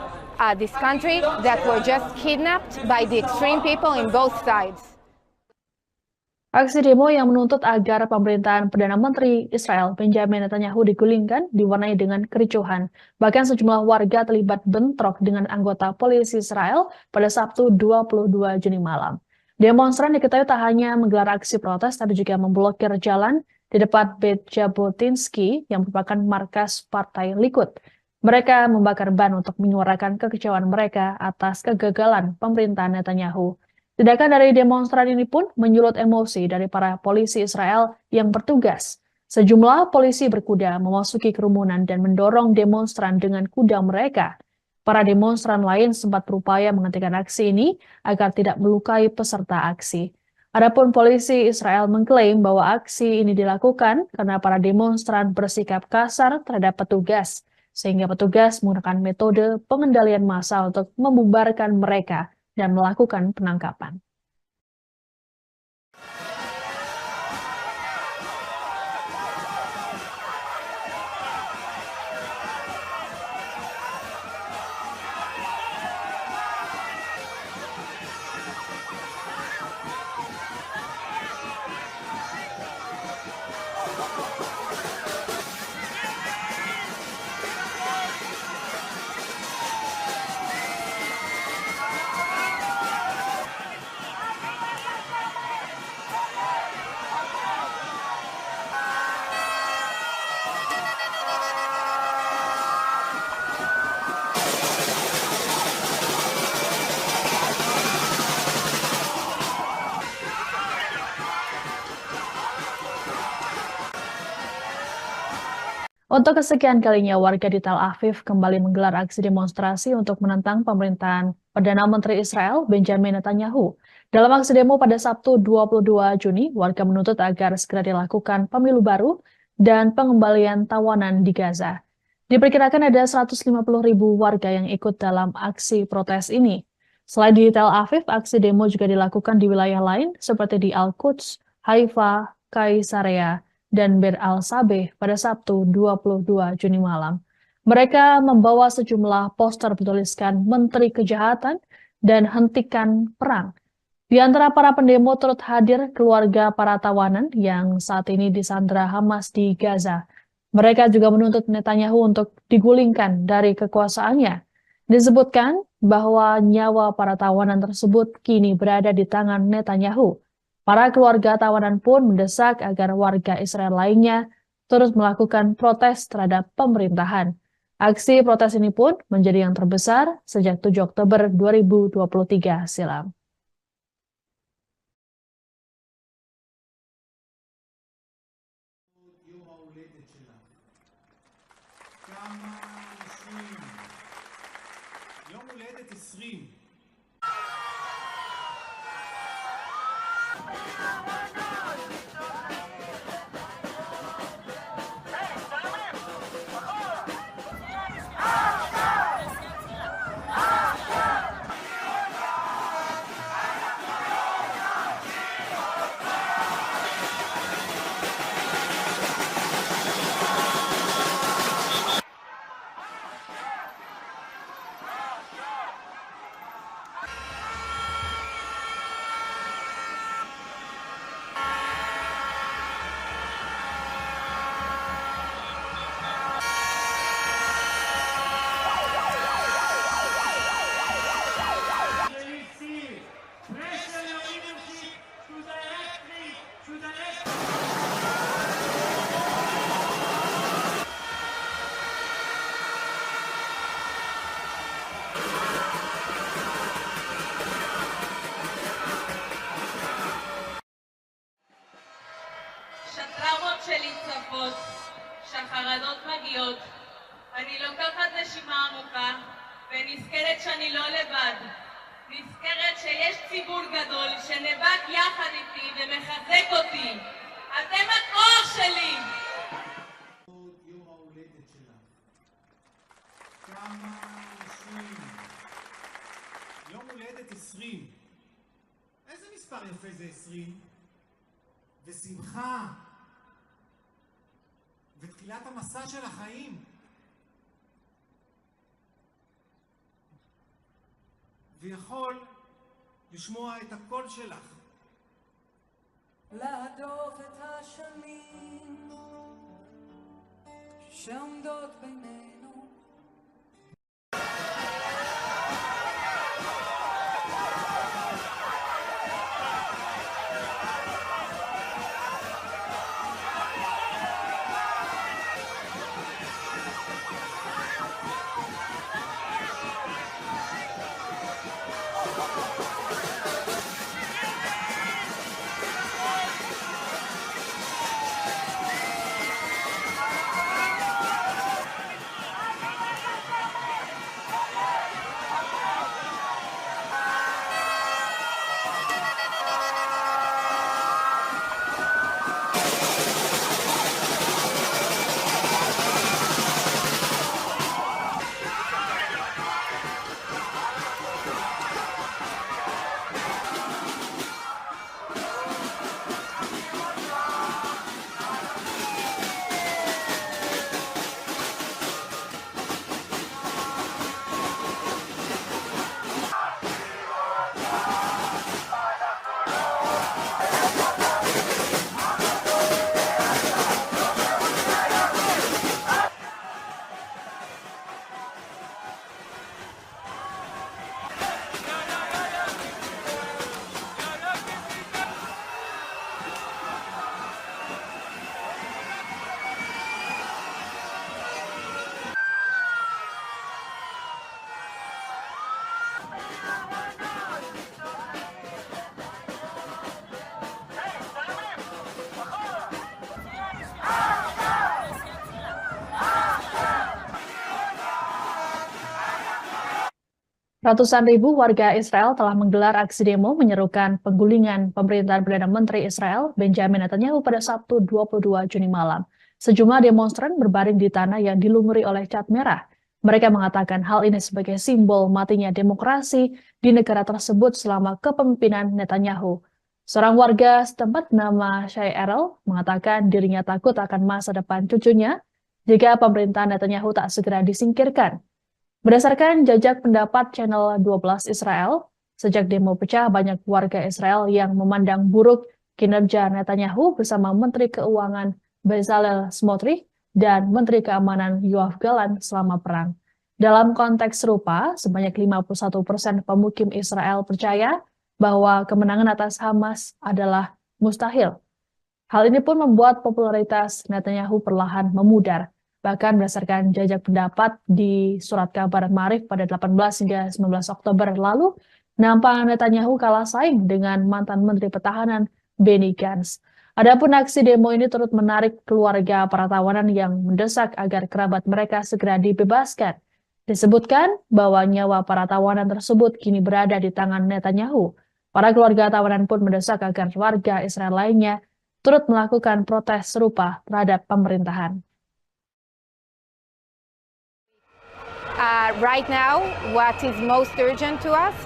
this country, that were just kidnapped by the extreme people in both sides. Aksi demo yang menuntut agar pemerintahan Perdana Menteri Israel Benjamin Netanyahu digulingkan diwarnai dengan kericuhan. Bahkan sejumlah warga terlibat bentrok dengan anggota polisi Israel pada Sabtu 22 Juni malam. Demonstran diketahui tak hanya menggelar aksi protes, tapi juga memblokir jalan di depan Beit Jabotinsky yang merupakan markas Partai Likud. Mereka membakar ban untuk menyuarakan kekecewaan mereka atas kegagalan pemerintahan Netanyahu. Tindakan dari demonstran ini pun menyulut emosi dari para polisi Israel yang bertugas. Sejumlah polisi berkuda memasuki kerumunan dan mendorong demonstran dengan kuda mereka. Para demonstran lain sempat berupaya menghentikan aksi ini agar tidak melukai peserta aksi. Adapun polisi Israel mengklaim bahwa aksi ini dilakukan karena para demonstran bersikap kasar terhadap petugas, sehingga petugas menggunakan metode pengendalian massa untuk membubarkan mereka dan melakukan penangkapan. Untuk kesekian kalinya, warga di Tel Aviv kembali menggelar aksi demonstrasi untuk menentang pemerintahan Perdana Menteri Israel Benjamin Netanyahu. Dalam aksi demo pada Sabtu 22 Juni, warga menuntut agar segera dilakukan pemilu baru dan pengembalian tawanan di Gaza. Diperkirakan ada 150.000 warga yang ikut dalam aksi protes ini. Selain di Tel Aviv, aksi demo juga dilakukan di wilayah lain seperti di Al-Quds, Haifa, Kaisarea, dan Bir al-Sabeh pada Sabtu 22 Juni malam. Mereka membawa sejumlah poster bertuliskan Menteri Kejahatan dan Hentikan Perang. Di antara para pendemo turut hadir keluarga para tawanan yang saat ini disandra Hamas di Gaza. Mereka juga menuntut Netanyahu untuk digulingkan dari kekuasaannya. Disebutkan bahwa nyawa para tawanan tersebut kini berada di tangan Netanyahu. Para keluarga tawanan pun mendesak agar warga Israel lainnya terus melakukan protes terhadap pemerintahan. Aksi protes ini pun menjadi yang terbesar sejak 7 Oktober 2023 silam. יום ההולדת שלה. כמה אנשים. יום הולדת 20. לצפות שהחרדות מגיעות. אני לוקחת נשימה עמוקה ונזכרת שאני לא לבד. נזכרת שיש ציבור גדול שנאבק יחד איתי ומחזק אותי. אתם הכוח שלי! יום ההולדת שלך. כמה נשים. יום הולדת 20. איזה מספר יפה זה 20? ושמחה. ותחילת המסע של החיים. ויכול לשמוע את הקול שלך. להדוף את השנים שעומדות בינינו. Ratusan ribu warga Israel telah menggelar aksi demo menyerukan penggulingan pemerintahan Perdana Menteri Israel Benjamin Netanyahu pada Sabtu 22 Juni malam. Sejumlah demonstran berbaring di tanah yang dilumuri oleh cat merah. Mereka mengatakan hal ini sebagai simbol matinya demokrasi di negara tersebut selama kepemimpinan Netanyahu. Seorang warga setempat bernama Shai Erel mengatakan dirinya takut akan masa depan cucunya jika pemerintahan Netanyahu tak segera disingkirkan. Berdasarkan jajak pendapat Channel 12 Israel, sejak demo pecah banyak warga Israel yang memandang buruk kinerja Netanyahu bersama Menteri Keuangan Bezalel Smotrich dan Menteri Keamanan Yoav Gallant selama perang. Dalam konteks serupa, sebanyak 51% pemukim Israel percaya bahwa kemenangan atas Hamas adalah mustahil. Hal ini pun membuat popularitas Netanyahu perlahan memudar. Bahkan berdasarkan jajak pendapat di surat kabar Maarif pada 18 hingga 19 Oktober lalu, nampak Netanyahu kalah saing dengan mantan Menteri Pertahanan Benny Gantz. Adapun aksi demo ini turut menarik keluarga para tawanan yang mendesak agar kerabat mereka segera dibebaskan. Disebutkan bahwa nyawa para tawanan tersebut kini berada di tangan Netanyahu. Para keluarga tawanan pun mendesak agar warga Israel lainnya turut melakukan protes serupa terhadap pemerintahan. Right now, what is most urgent to us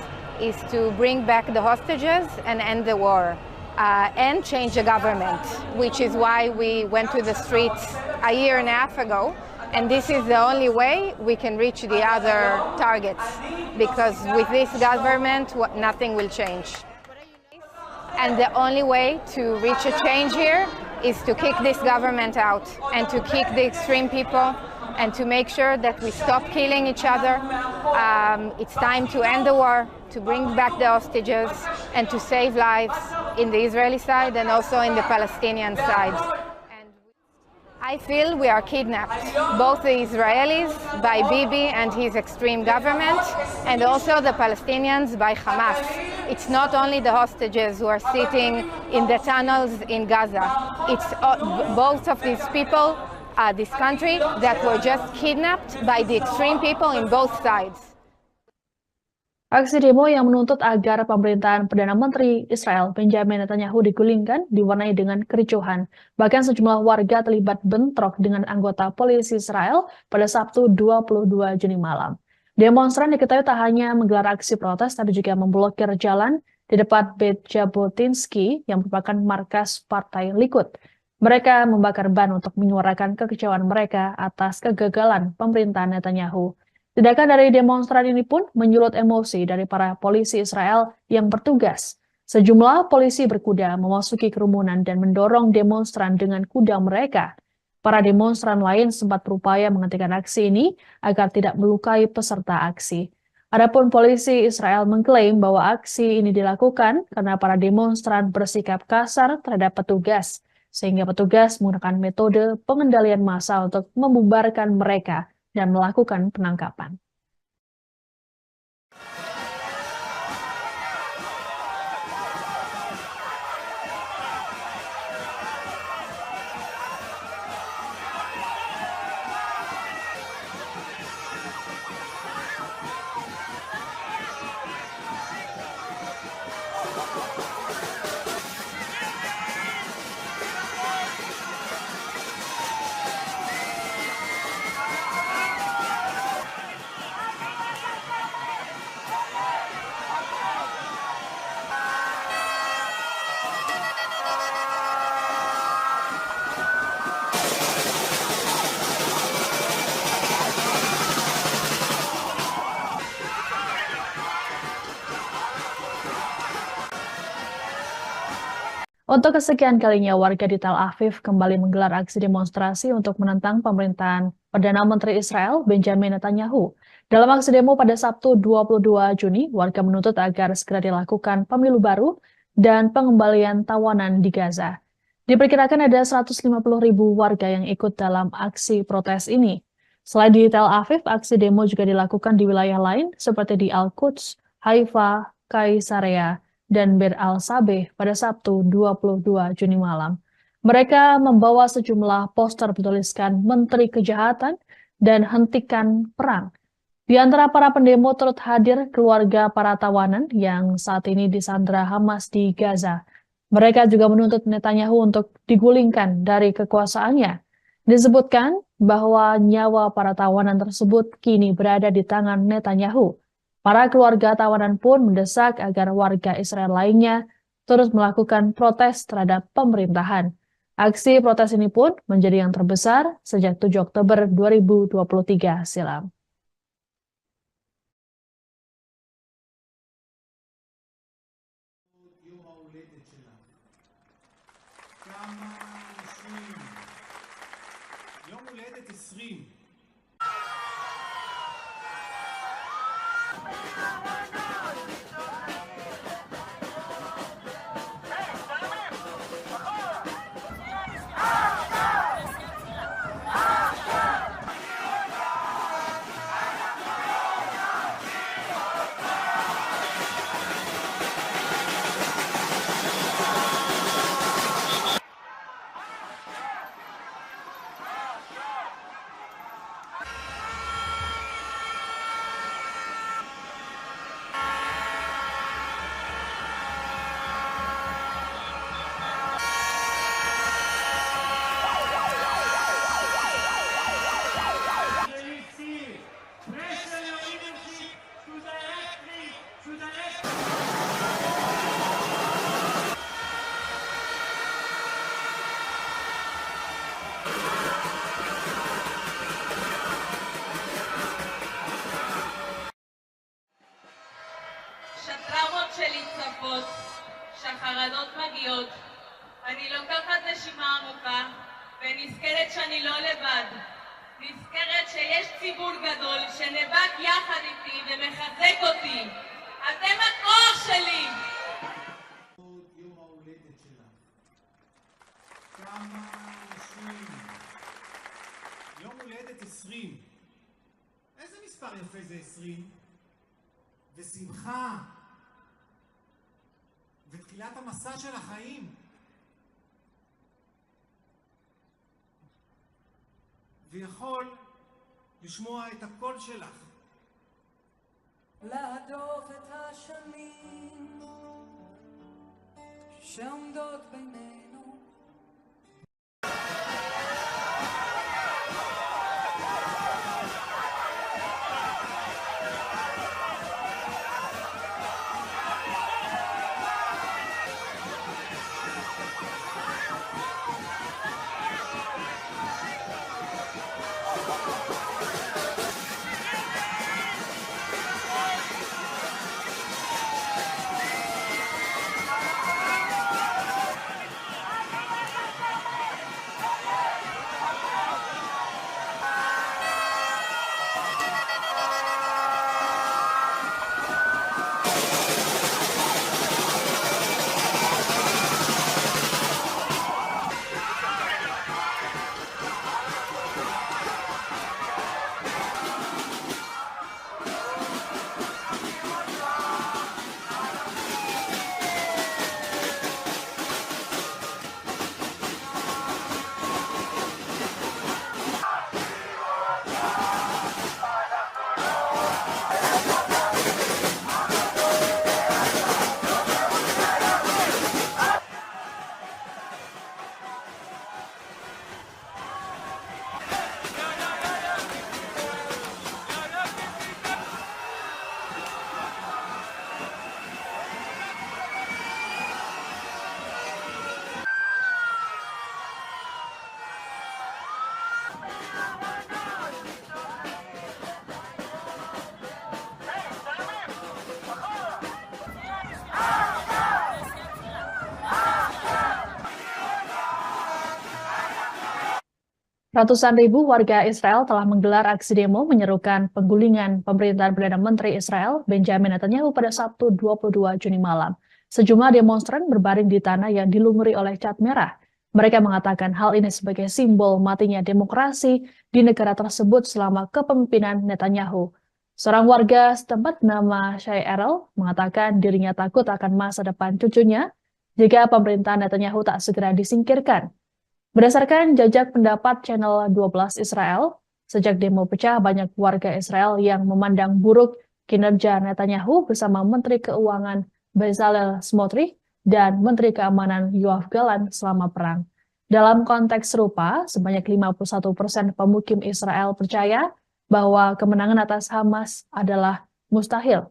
is to bring back the hostages and end the war and change the government, which is why we went to the streets a year and a half ago. And this is the only way we can reach the other targets, because with this government, nothing will change. And the only way to reach a change here is to kick this government out and to kick the extreme people and to make sure that we stop killing each other. It's time to end the war, to bring back the hostages, and to save lives in the Israeli side and also in the Palestinian side. And I feel we are kidnapped, both the Israelis by Bibi and his extreme government, and also the Palestinians by Hamas. It's not only the hostages who are sitting in the tunnels in Gaza. It's both of these people, this country, that were just kidnapped by the extreme people in both sides. Aksi demo yang menuntut agar pemerintahan Perdana Menteri Israel Benjamin Netanyahu digulingkan diwarnai dengan kericuhan. Bahkan sejumlah warga terlibat bentrok dengan anggota polisi Israel pada Sabtu 22 Juni malam. Demonstran diketahui tak hanya menggelar aksi protes, tapi juga memblokir jalan di depan Beit Jabotinsky yang merupakan markas Partai Likud. Mereka membakar ban untuk menyuarakan kekecewaan mereka atas kegagalan pemerintahan Netanyahu. Tindakan dari demonstran ini pun menyulut emosi dari para polisi Israel yang bertugas. Sejumlah polisi berkuda memasuki kerumunan dan mendorong demonstran dengan kuda mereka. Para demonstran lain sempat berupaya menghentikan aksi ini agar tidak melukai peserta aksi. Adapun polisi Israel mengklaim bahwa aksi ini dilakukan karena para demonstran bersikap kasar terhadap petugas, sehingga petugas menggunakan metode pengendalian massa untuk membubarkan mereka dan melakukan penangkapan. Untuk kesekian kalinya, warga di Tel Aviv kembali menggelar aksi demonstrasi untuk menentang pemerintahan Perdana Menteri Israel Benjamin Netanyahu. Dalam aksi demo pada Sabtu 22 Juni, warga menuntut agar segera dilakukan pemilu baru dan pengembalian tawanan di Gaza. Diperkirakan ada 150.000 warga yang ikut dalam aksi protes ini. Selain di Tel Aviv, aksi demo juga dilakukan di wilayah lain seperti di Al-Quds, Haifa, Kaisarea, dan Bir al-Sabeh pada Sabtu 22 Juni malam. Mereka membawa sejumlah poster bertuliskan Menteri Kejahatan dan Hentikan Perang. Di antara para pendemo turut hadir keluarga para tawanan yang saat ini disandra Hamas di Gaza. Mereka juga menuntut Netanyahu untuk digulingkan dari kekuasaannya. Disebutkan bahwa nyawa para tawanan tersebut kini berada di tangan Netanyahu. Para keluarga tawanan pun mendesak agar warga Israel lainnya terus melakukan protes terhadap pemerintahan. Aksi protes ini pun menjadi yang terbesar sejak 7 Oktober 2023 silam. יום ההולדת שלה. כמה אנשים. יום הולדת 20. Pressure your leadership to directly to the next. שהטראומות שלי צפות, שהחרדות מגיעות, אני לוקחת נשימה עמוקה ונזכרת שאני לא לבד. נזכרת שיש ציבור גדול שנאבק יחד איתי ומחזק אותי. אתם הכוח שלי! יום ההולדת שלה. כמה אנשים. יום הולדת 20. איזה מספר יפה זה 20? ושמחה. בתחילת המסע של החיים. ויכול לשמוע את הקול שלך. להדוף את השנים שעומדות בינינו. Ratusan ribu warga Israel telah menggelar aksi demo menyerukan penggulingan pemerintahan Perdana Menteri Israel Benjamin Netanyahu pada Sabtu 22 Juni malam. Sejumlah demonstran berbaring di tanah yang dilumuri oleh cat merah. Mereka mengatakan hal ini sebagai simbol matinya demokrasi di negara tersebut selama kepemimpinan Netanyahu. Seorang warga setempat bernama Shai Erel mengatakan dirinya takut akan masa depan cucunya jika pemerintahan Netanyahu tak segera disingkirkan. Berdasarkan jajak pendapat Channel 12 Israel, sejak demo pecah banyak warga Israel yang memandang buruk kinerja Netanyahu bersama Menteri Keuangan Bezalel Smotrich dan Menteri Keamanan Yoav Gallant selama perang. Dalam konteks serupa, sebanyak 51% pemukim Israel percaya bahwa kemenangan atas Hamas adalah mustahil.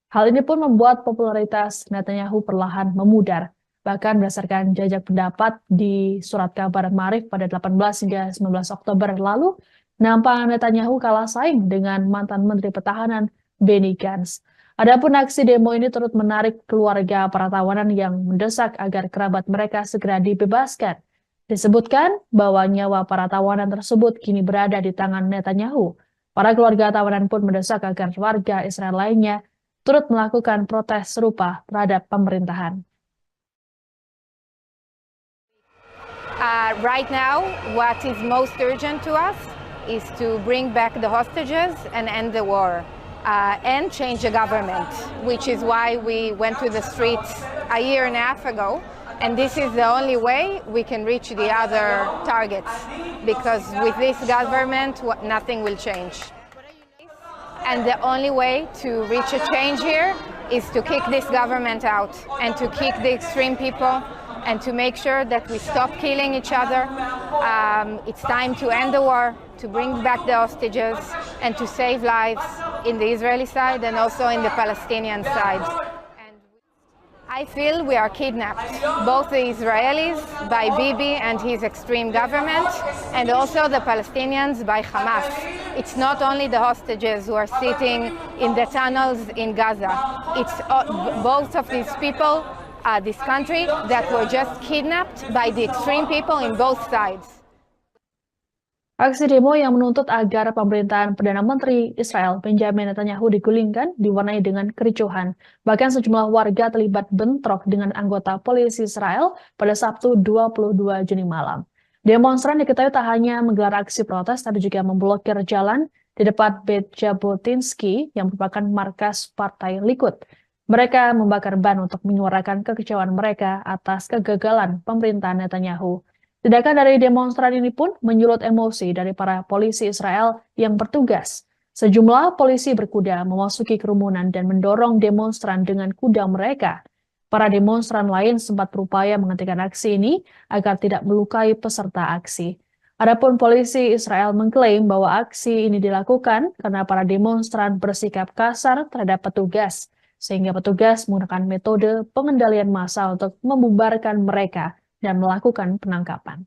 Hal ini pun membuat popularitas Netanyahu perlahan memudar. Bahkan berdasarkan jajak pendapat di surat kabar Maarif pada 18 hingga 19 Oktober lalu, nampak Netanyahu kalah saing dengan mantan Menteri Pertahanan Benny Gantz. Adapun aksi demo ini turut menarik keluarga para tawanan yang mendesak agar kerabat mereka segera dibebaskan. Disebutkan bahwa nyawa para tawanan tersebut kini berada di tangan Netanyahu. Para keluarga tawanan pun mendesak agar warga Israel lainnya turut melakukan protes serupa terhadap pemerintahan. Right now, what is most urgent to us is to bring back the hostages and end the war and change the government, which is why we went to the streets a year and a half ago. And this is the only way we can reach the other targets, because with this government, nothing will change. And the only way to reach a change here is to kick this government out and to kick the extreme people and to make sure that we stop killing each other. It's time to end the war, to bring back the hostages, and to save lives in the Israeli side and also in the Palestinian side. And I feel we are kidnapped, both the Israelis by Bibi and his extreme government, and also the Palestinians by Hamas. It's not only the hostages who are sitting in the tunnels in Gaza. It's both of these people, this country, that were just kidnapped by the extreme people in both sides. Aksi demo yang menuntut agar pemerintahan Perdana Menteri Israel Benjamin Netanyahu digulingkan diwarnai dengan kericuhan. Bahkan sejumlah warga terlibat bentrok dengan anggota polisi Israel pada Sabtu 22 Juni malam. Demonstran diketahui tak hanya menggelar aksi protes, tapi juga memblokir jalan di depan Beit Jabotinsky yang merupakan markas Partai Likud. Mereka membakar ban untuk menyuarakan kekecewaan mereka atas kegagalan pemerintahan Netanyahu. Tindakan dari demonstran ini pun menyulut emosi dari para polisi Israel yang bertugas. Sejumlah polisi berkuda memasuki kerumunan dan mendorong demonstran dengan kuda mereka. Para demonstran lain sempat berupaya menghentikan aksi ini agar tidak melukai peserta aksi. Adapun polisi Israel mengklaim bahwa aksi ini dilakukan karena para demonstran bersikap kasar terhadap petugas, sehingga petugas menggunakan metode pengendalian massa untuk membubarkan mereka dan melakukan penangkapan.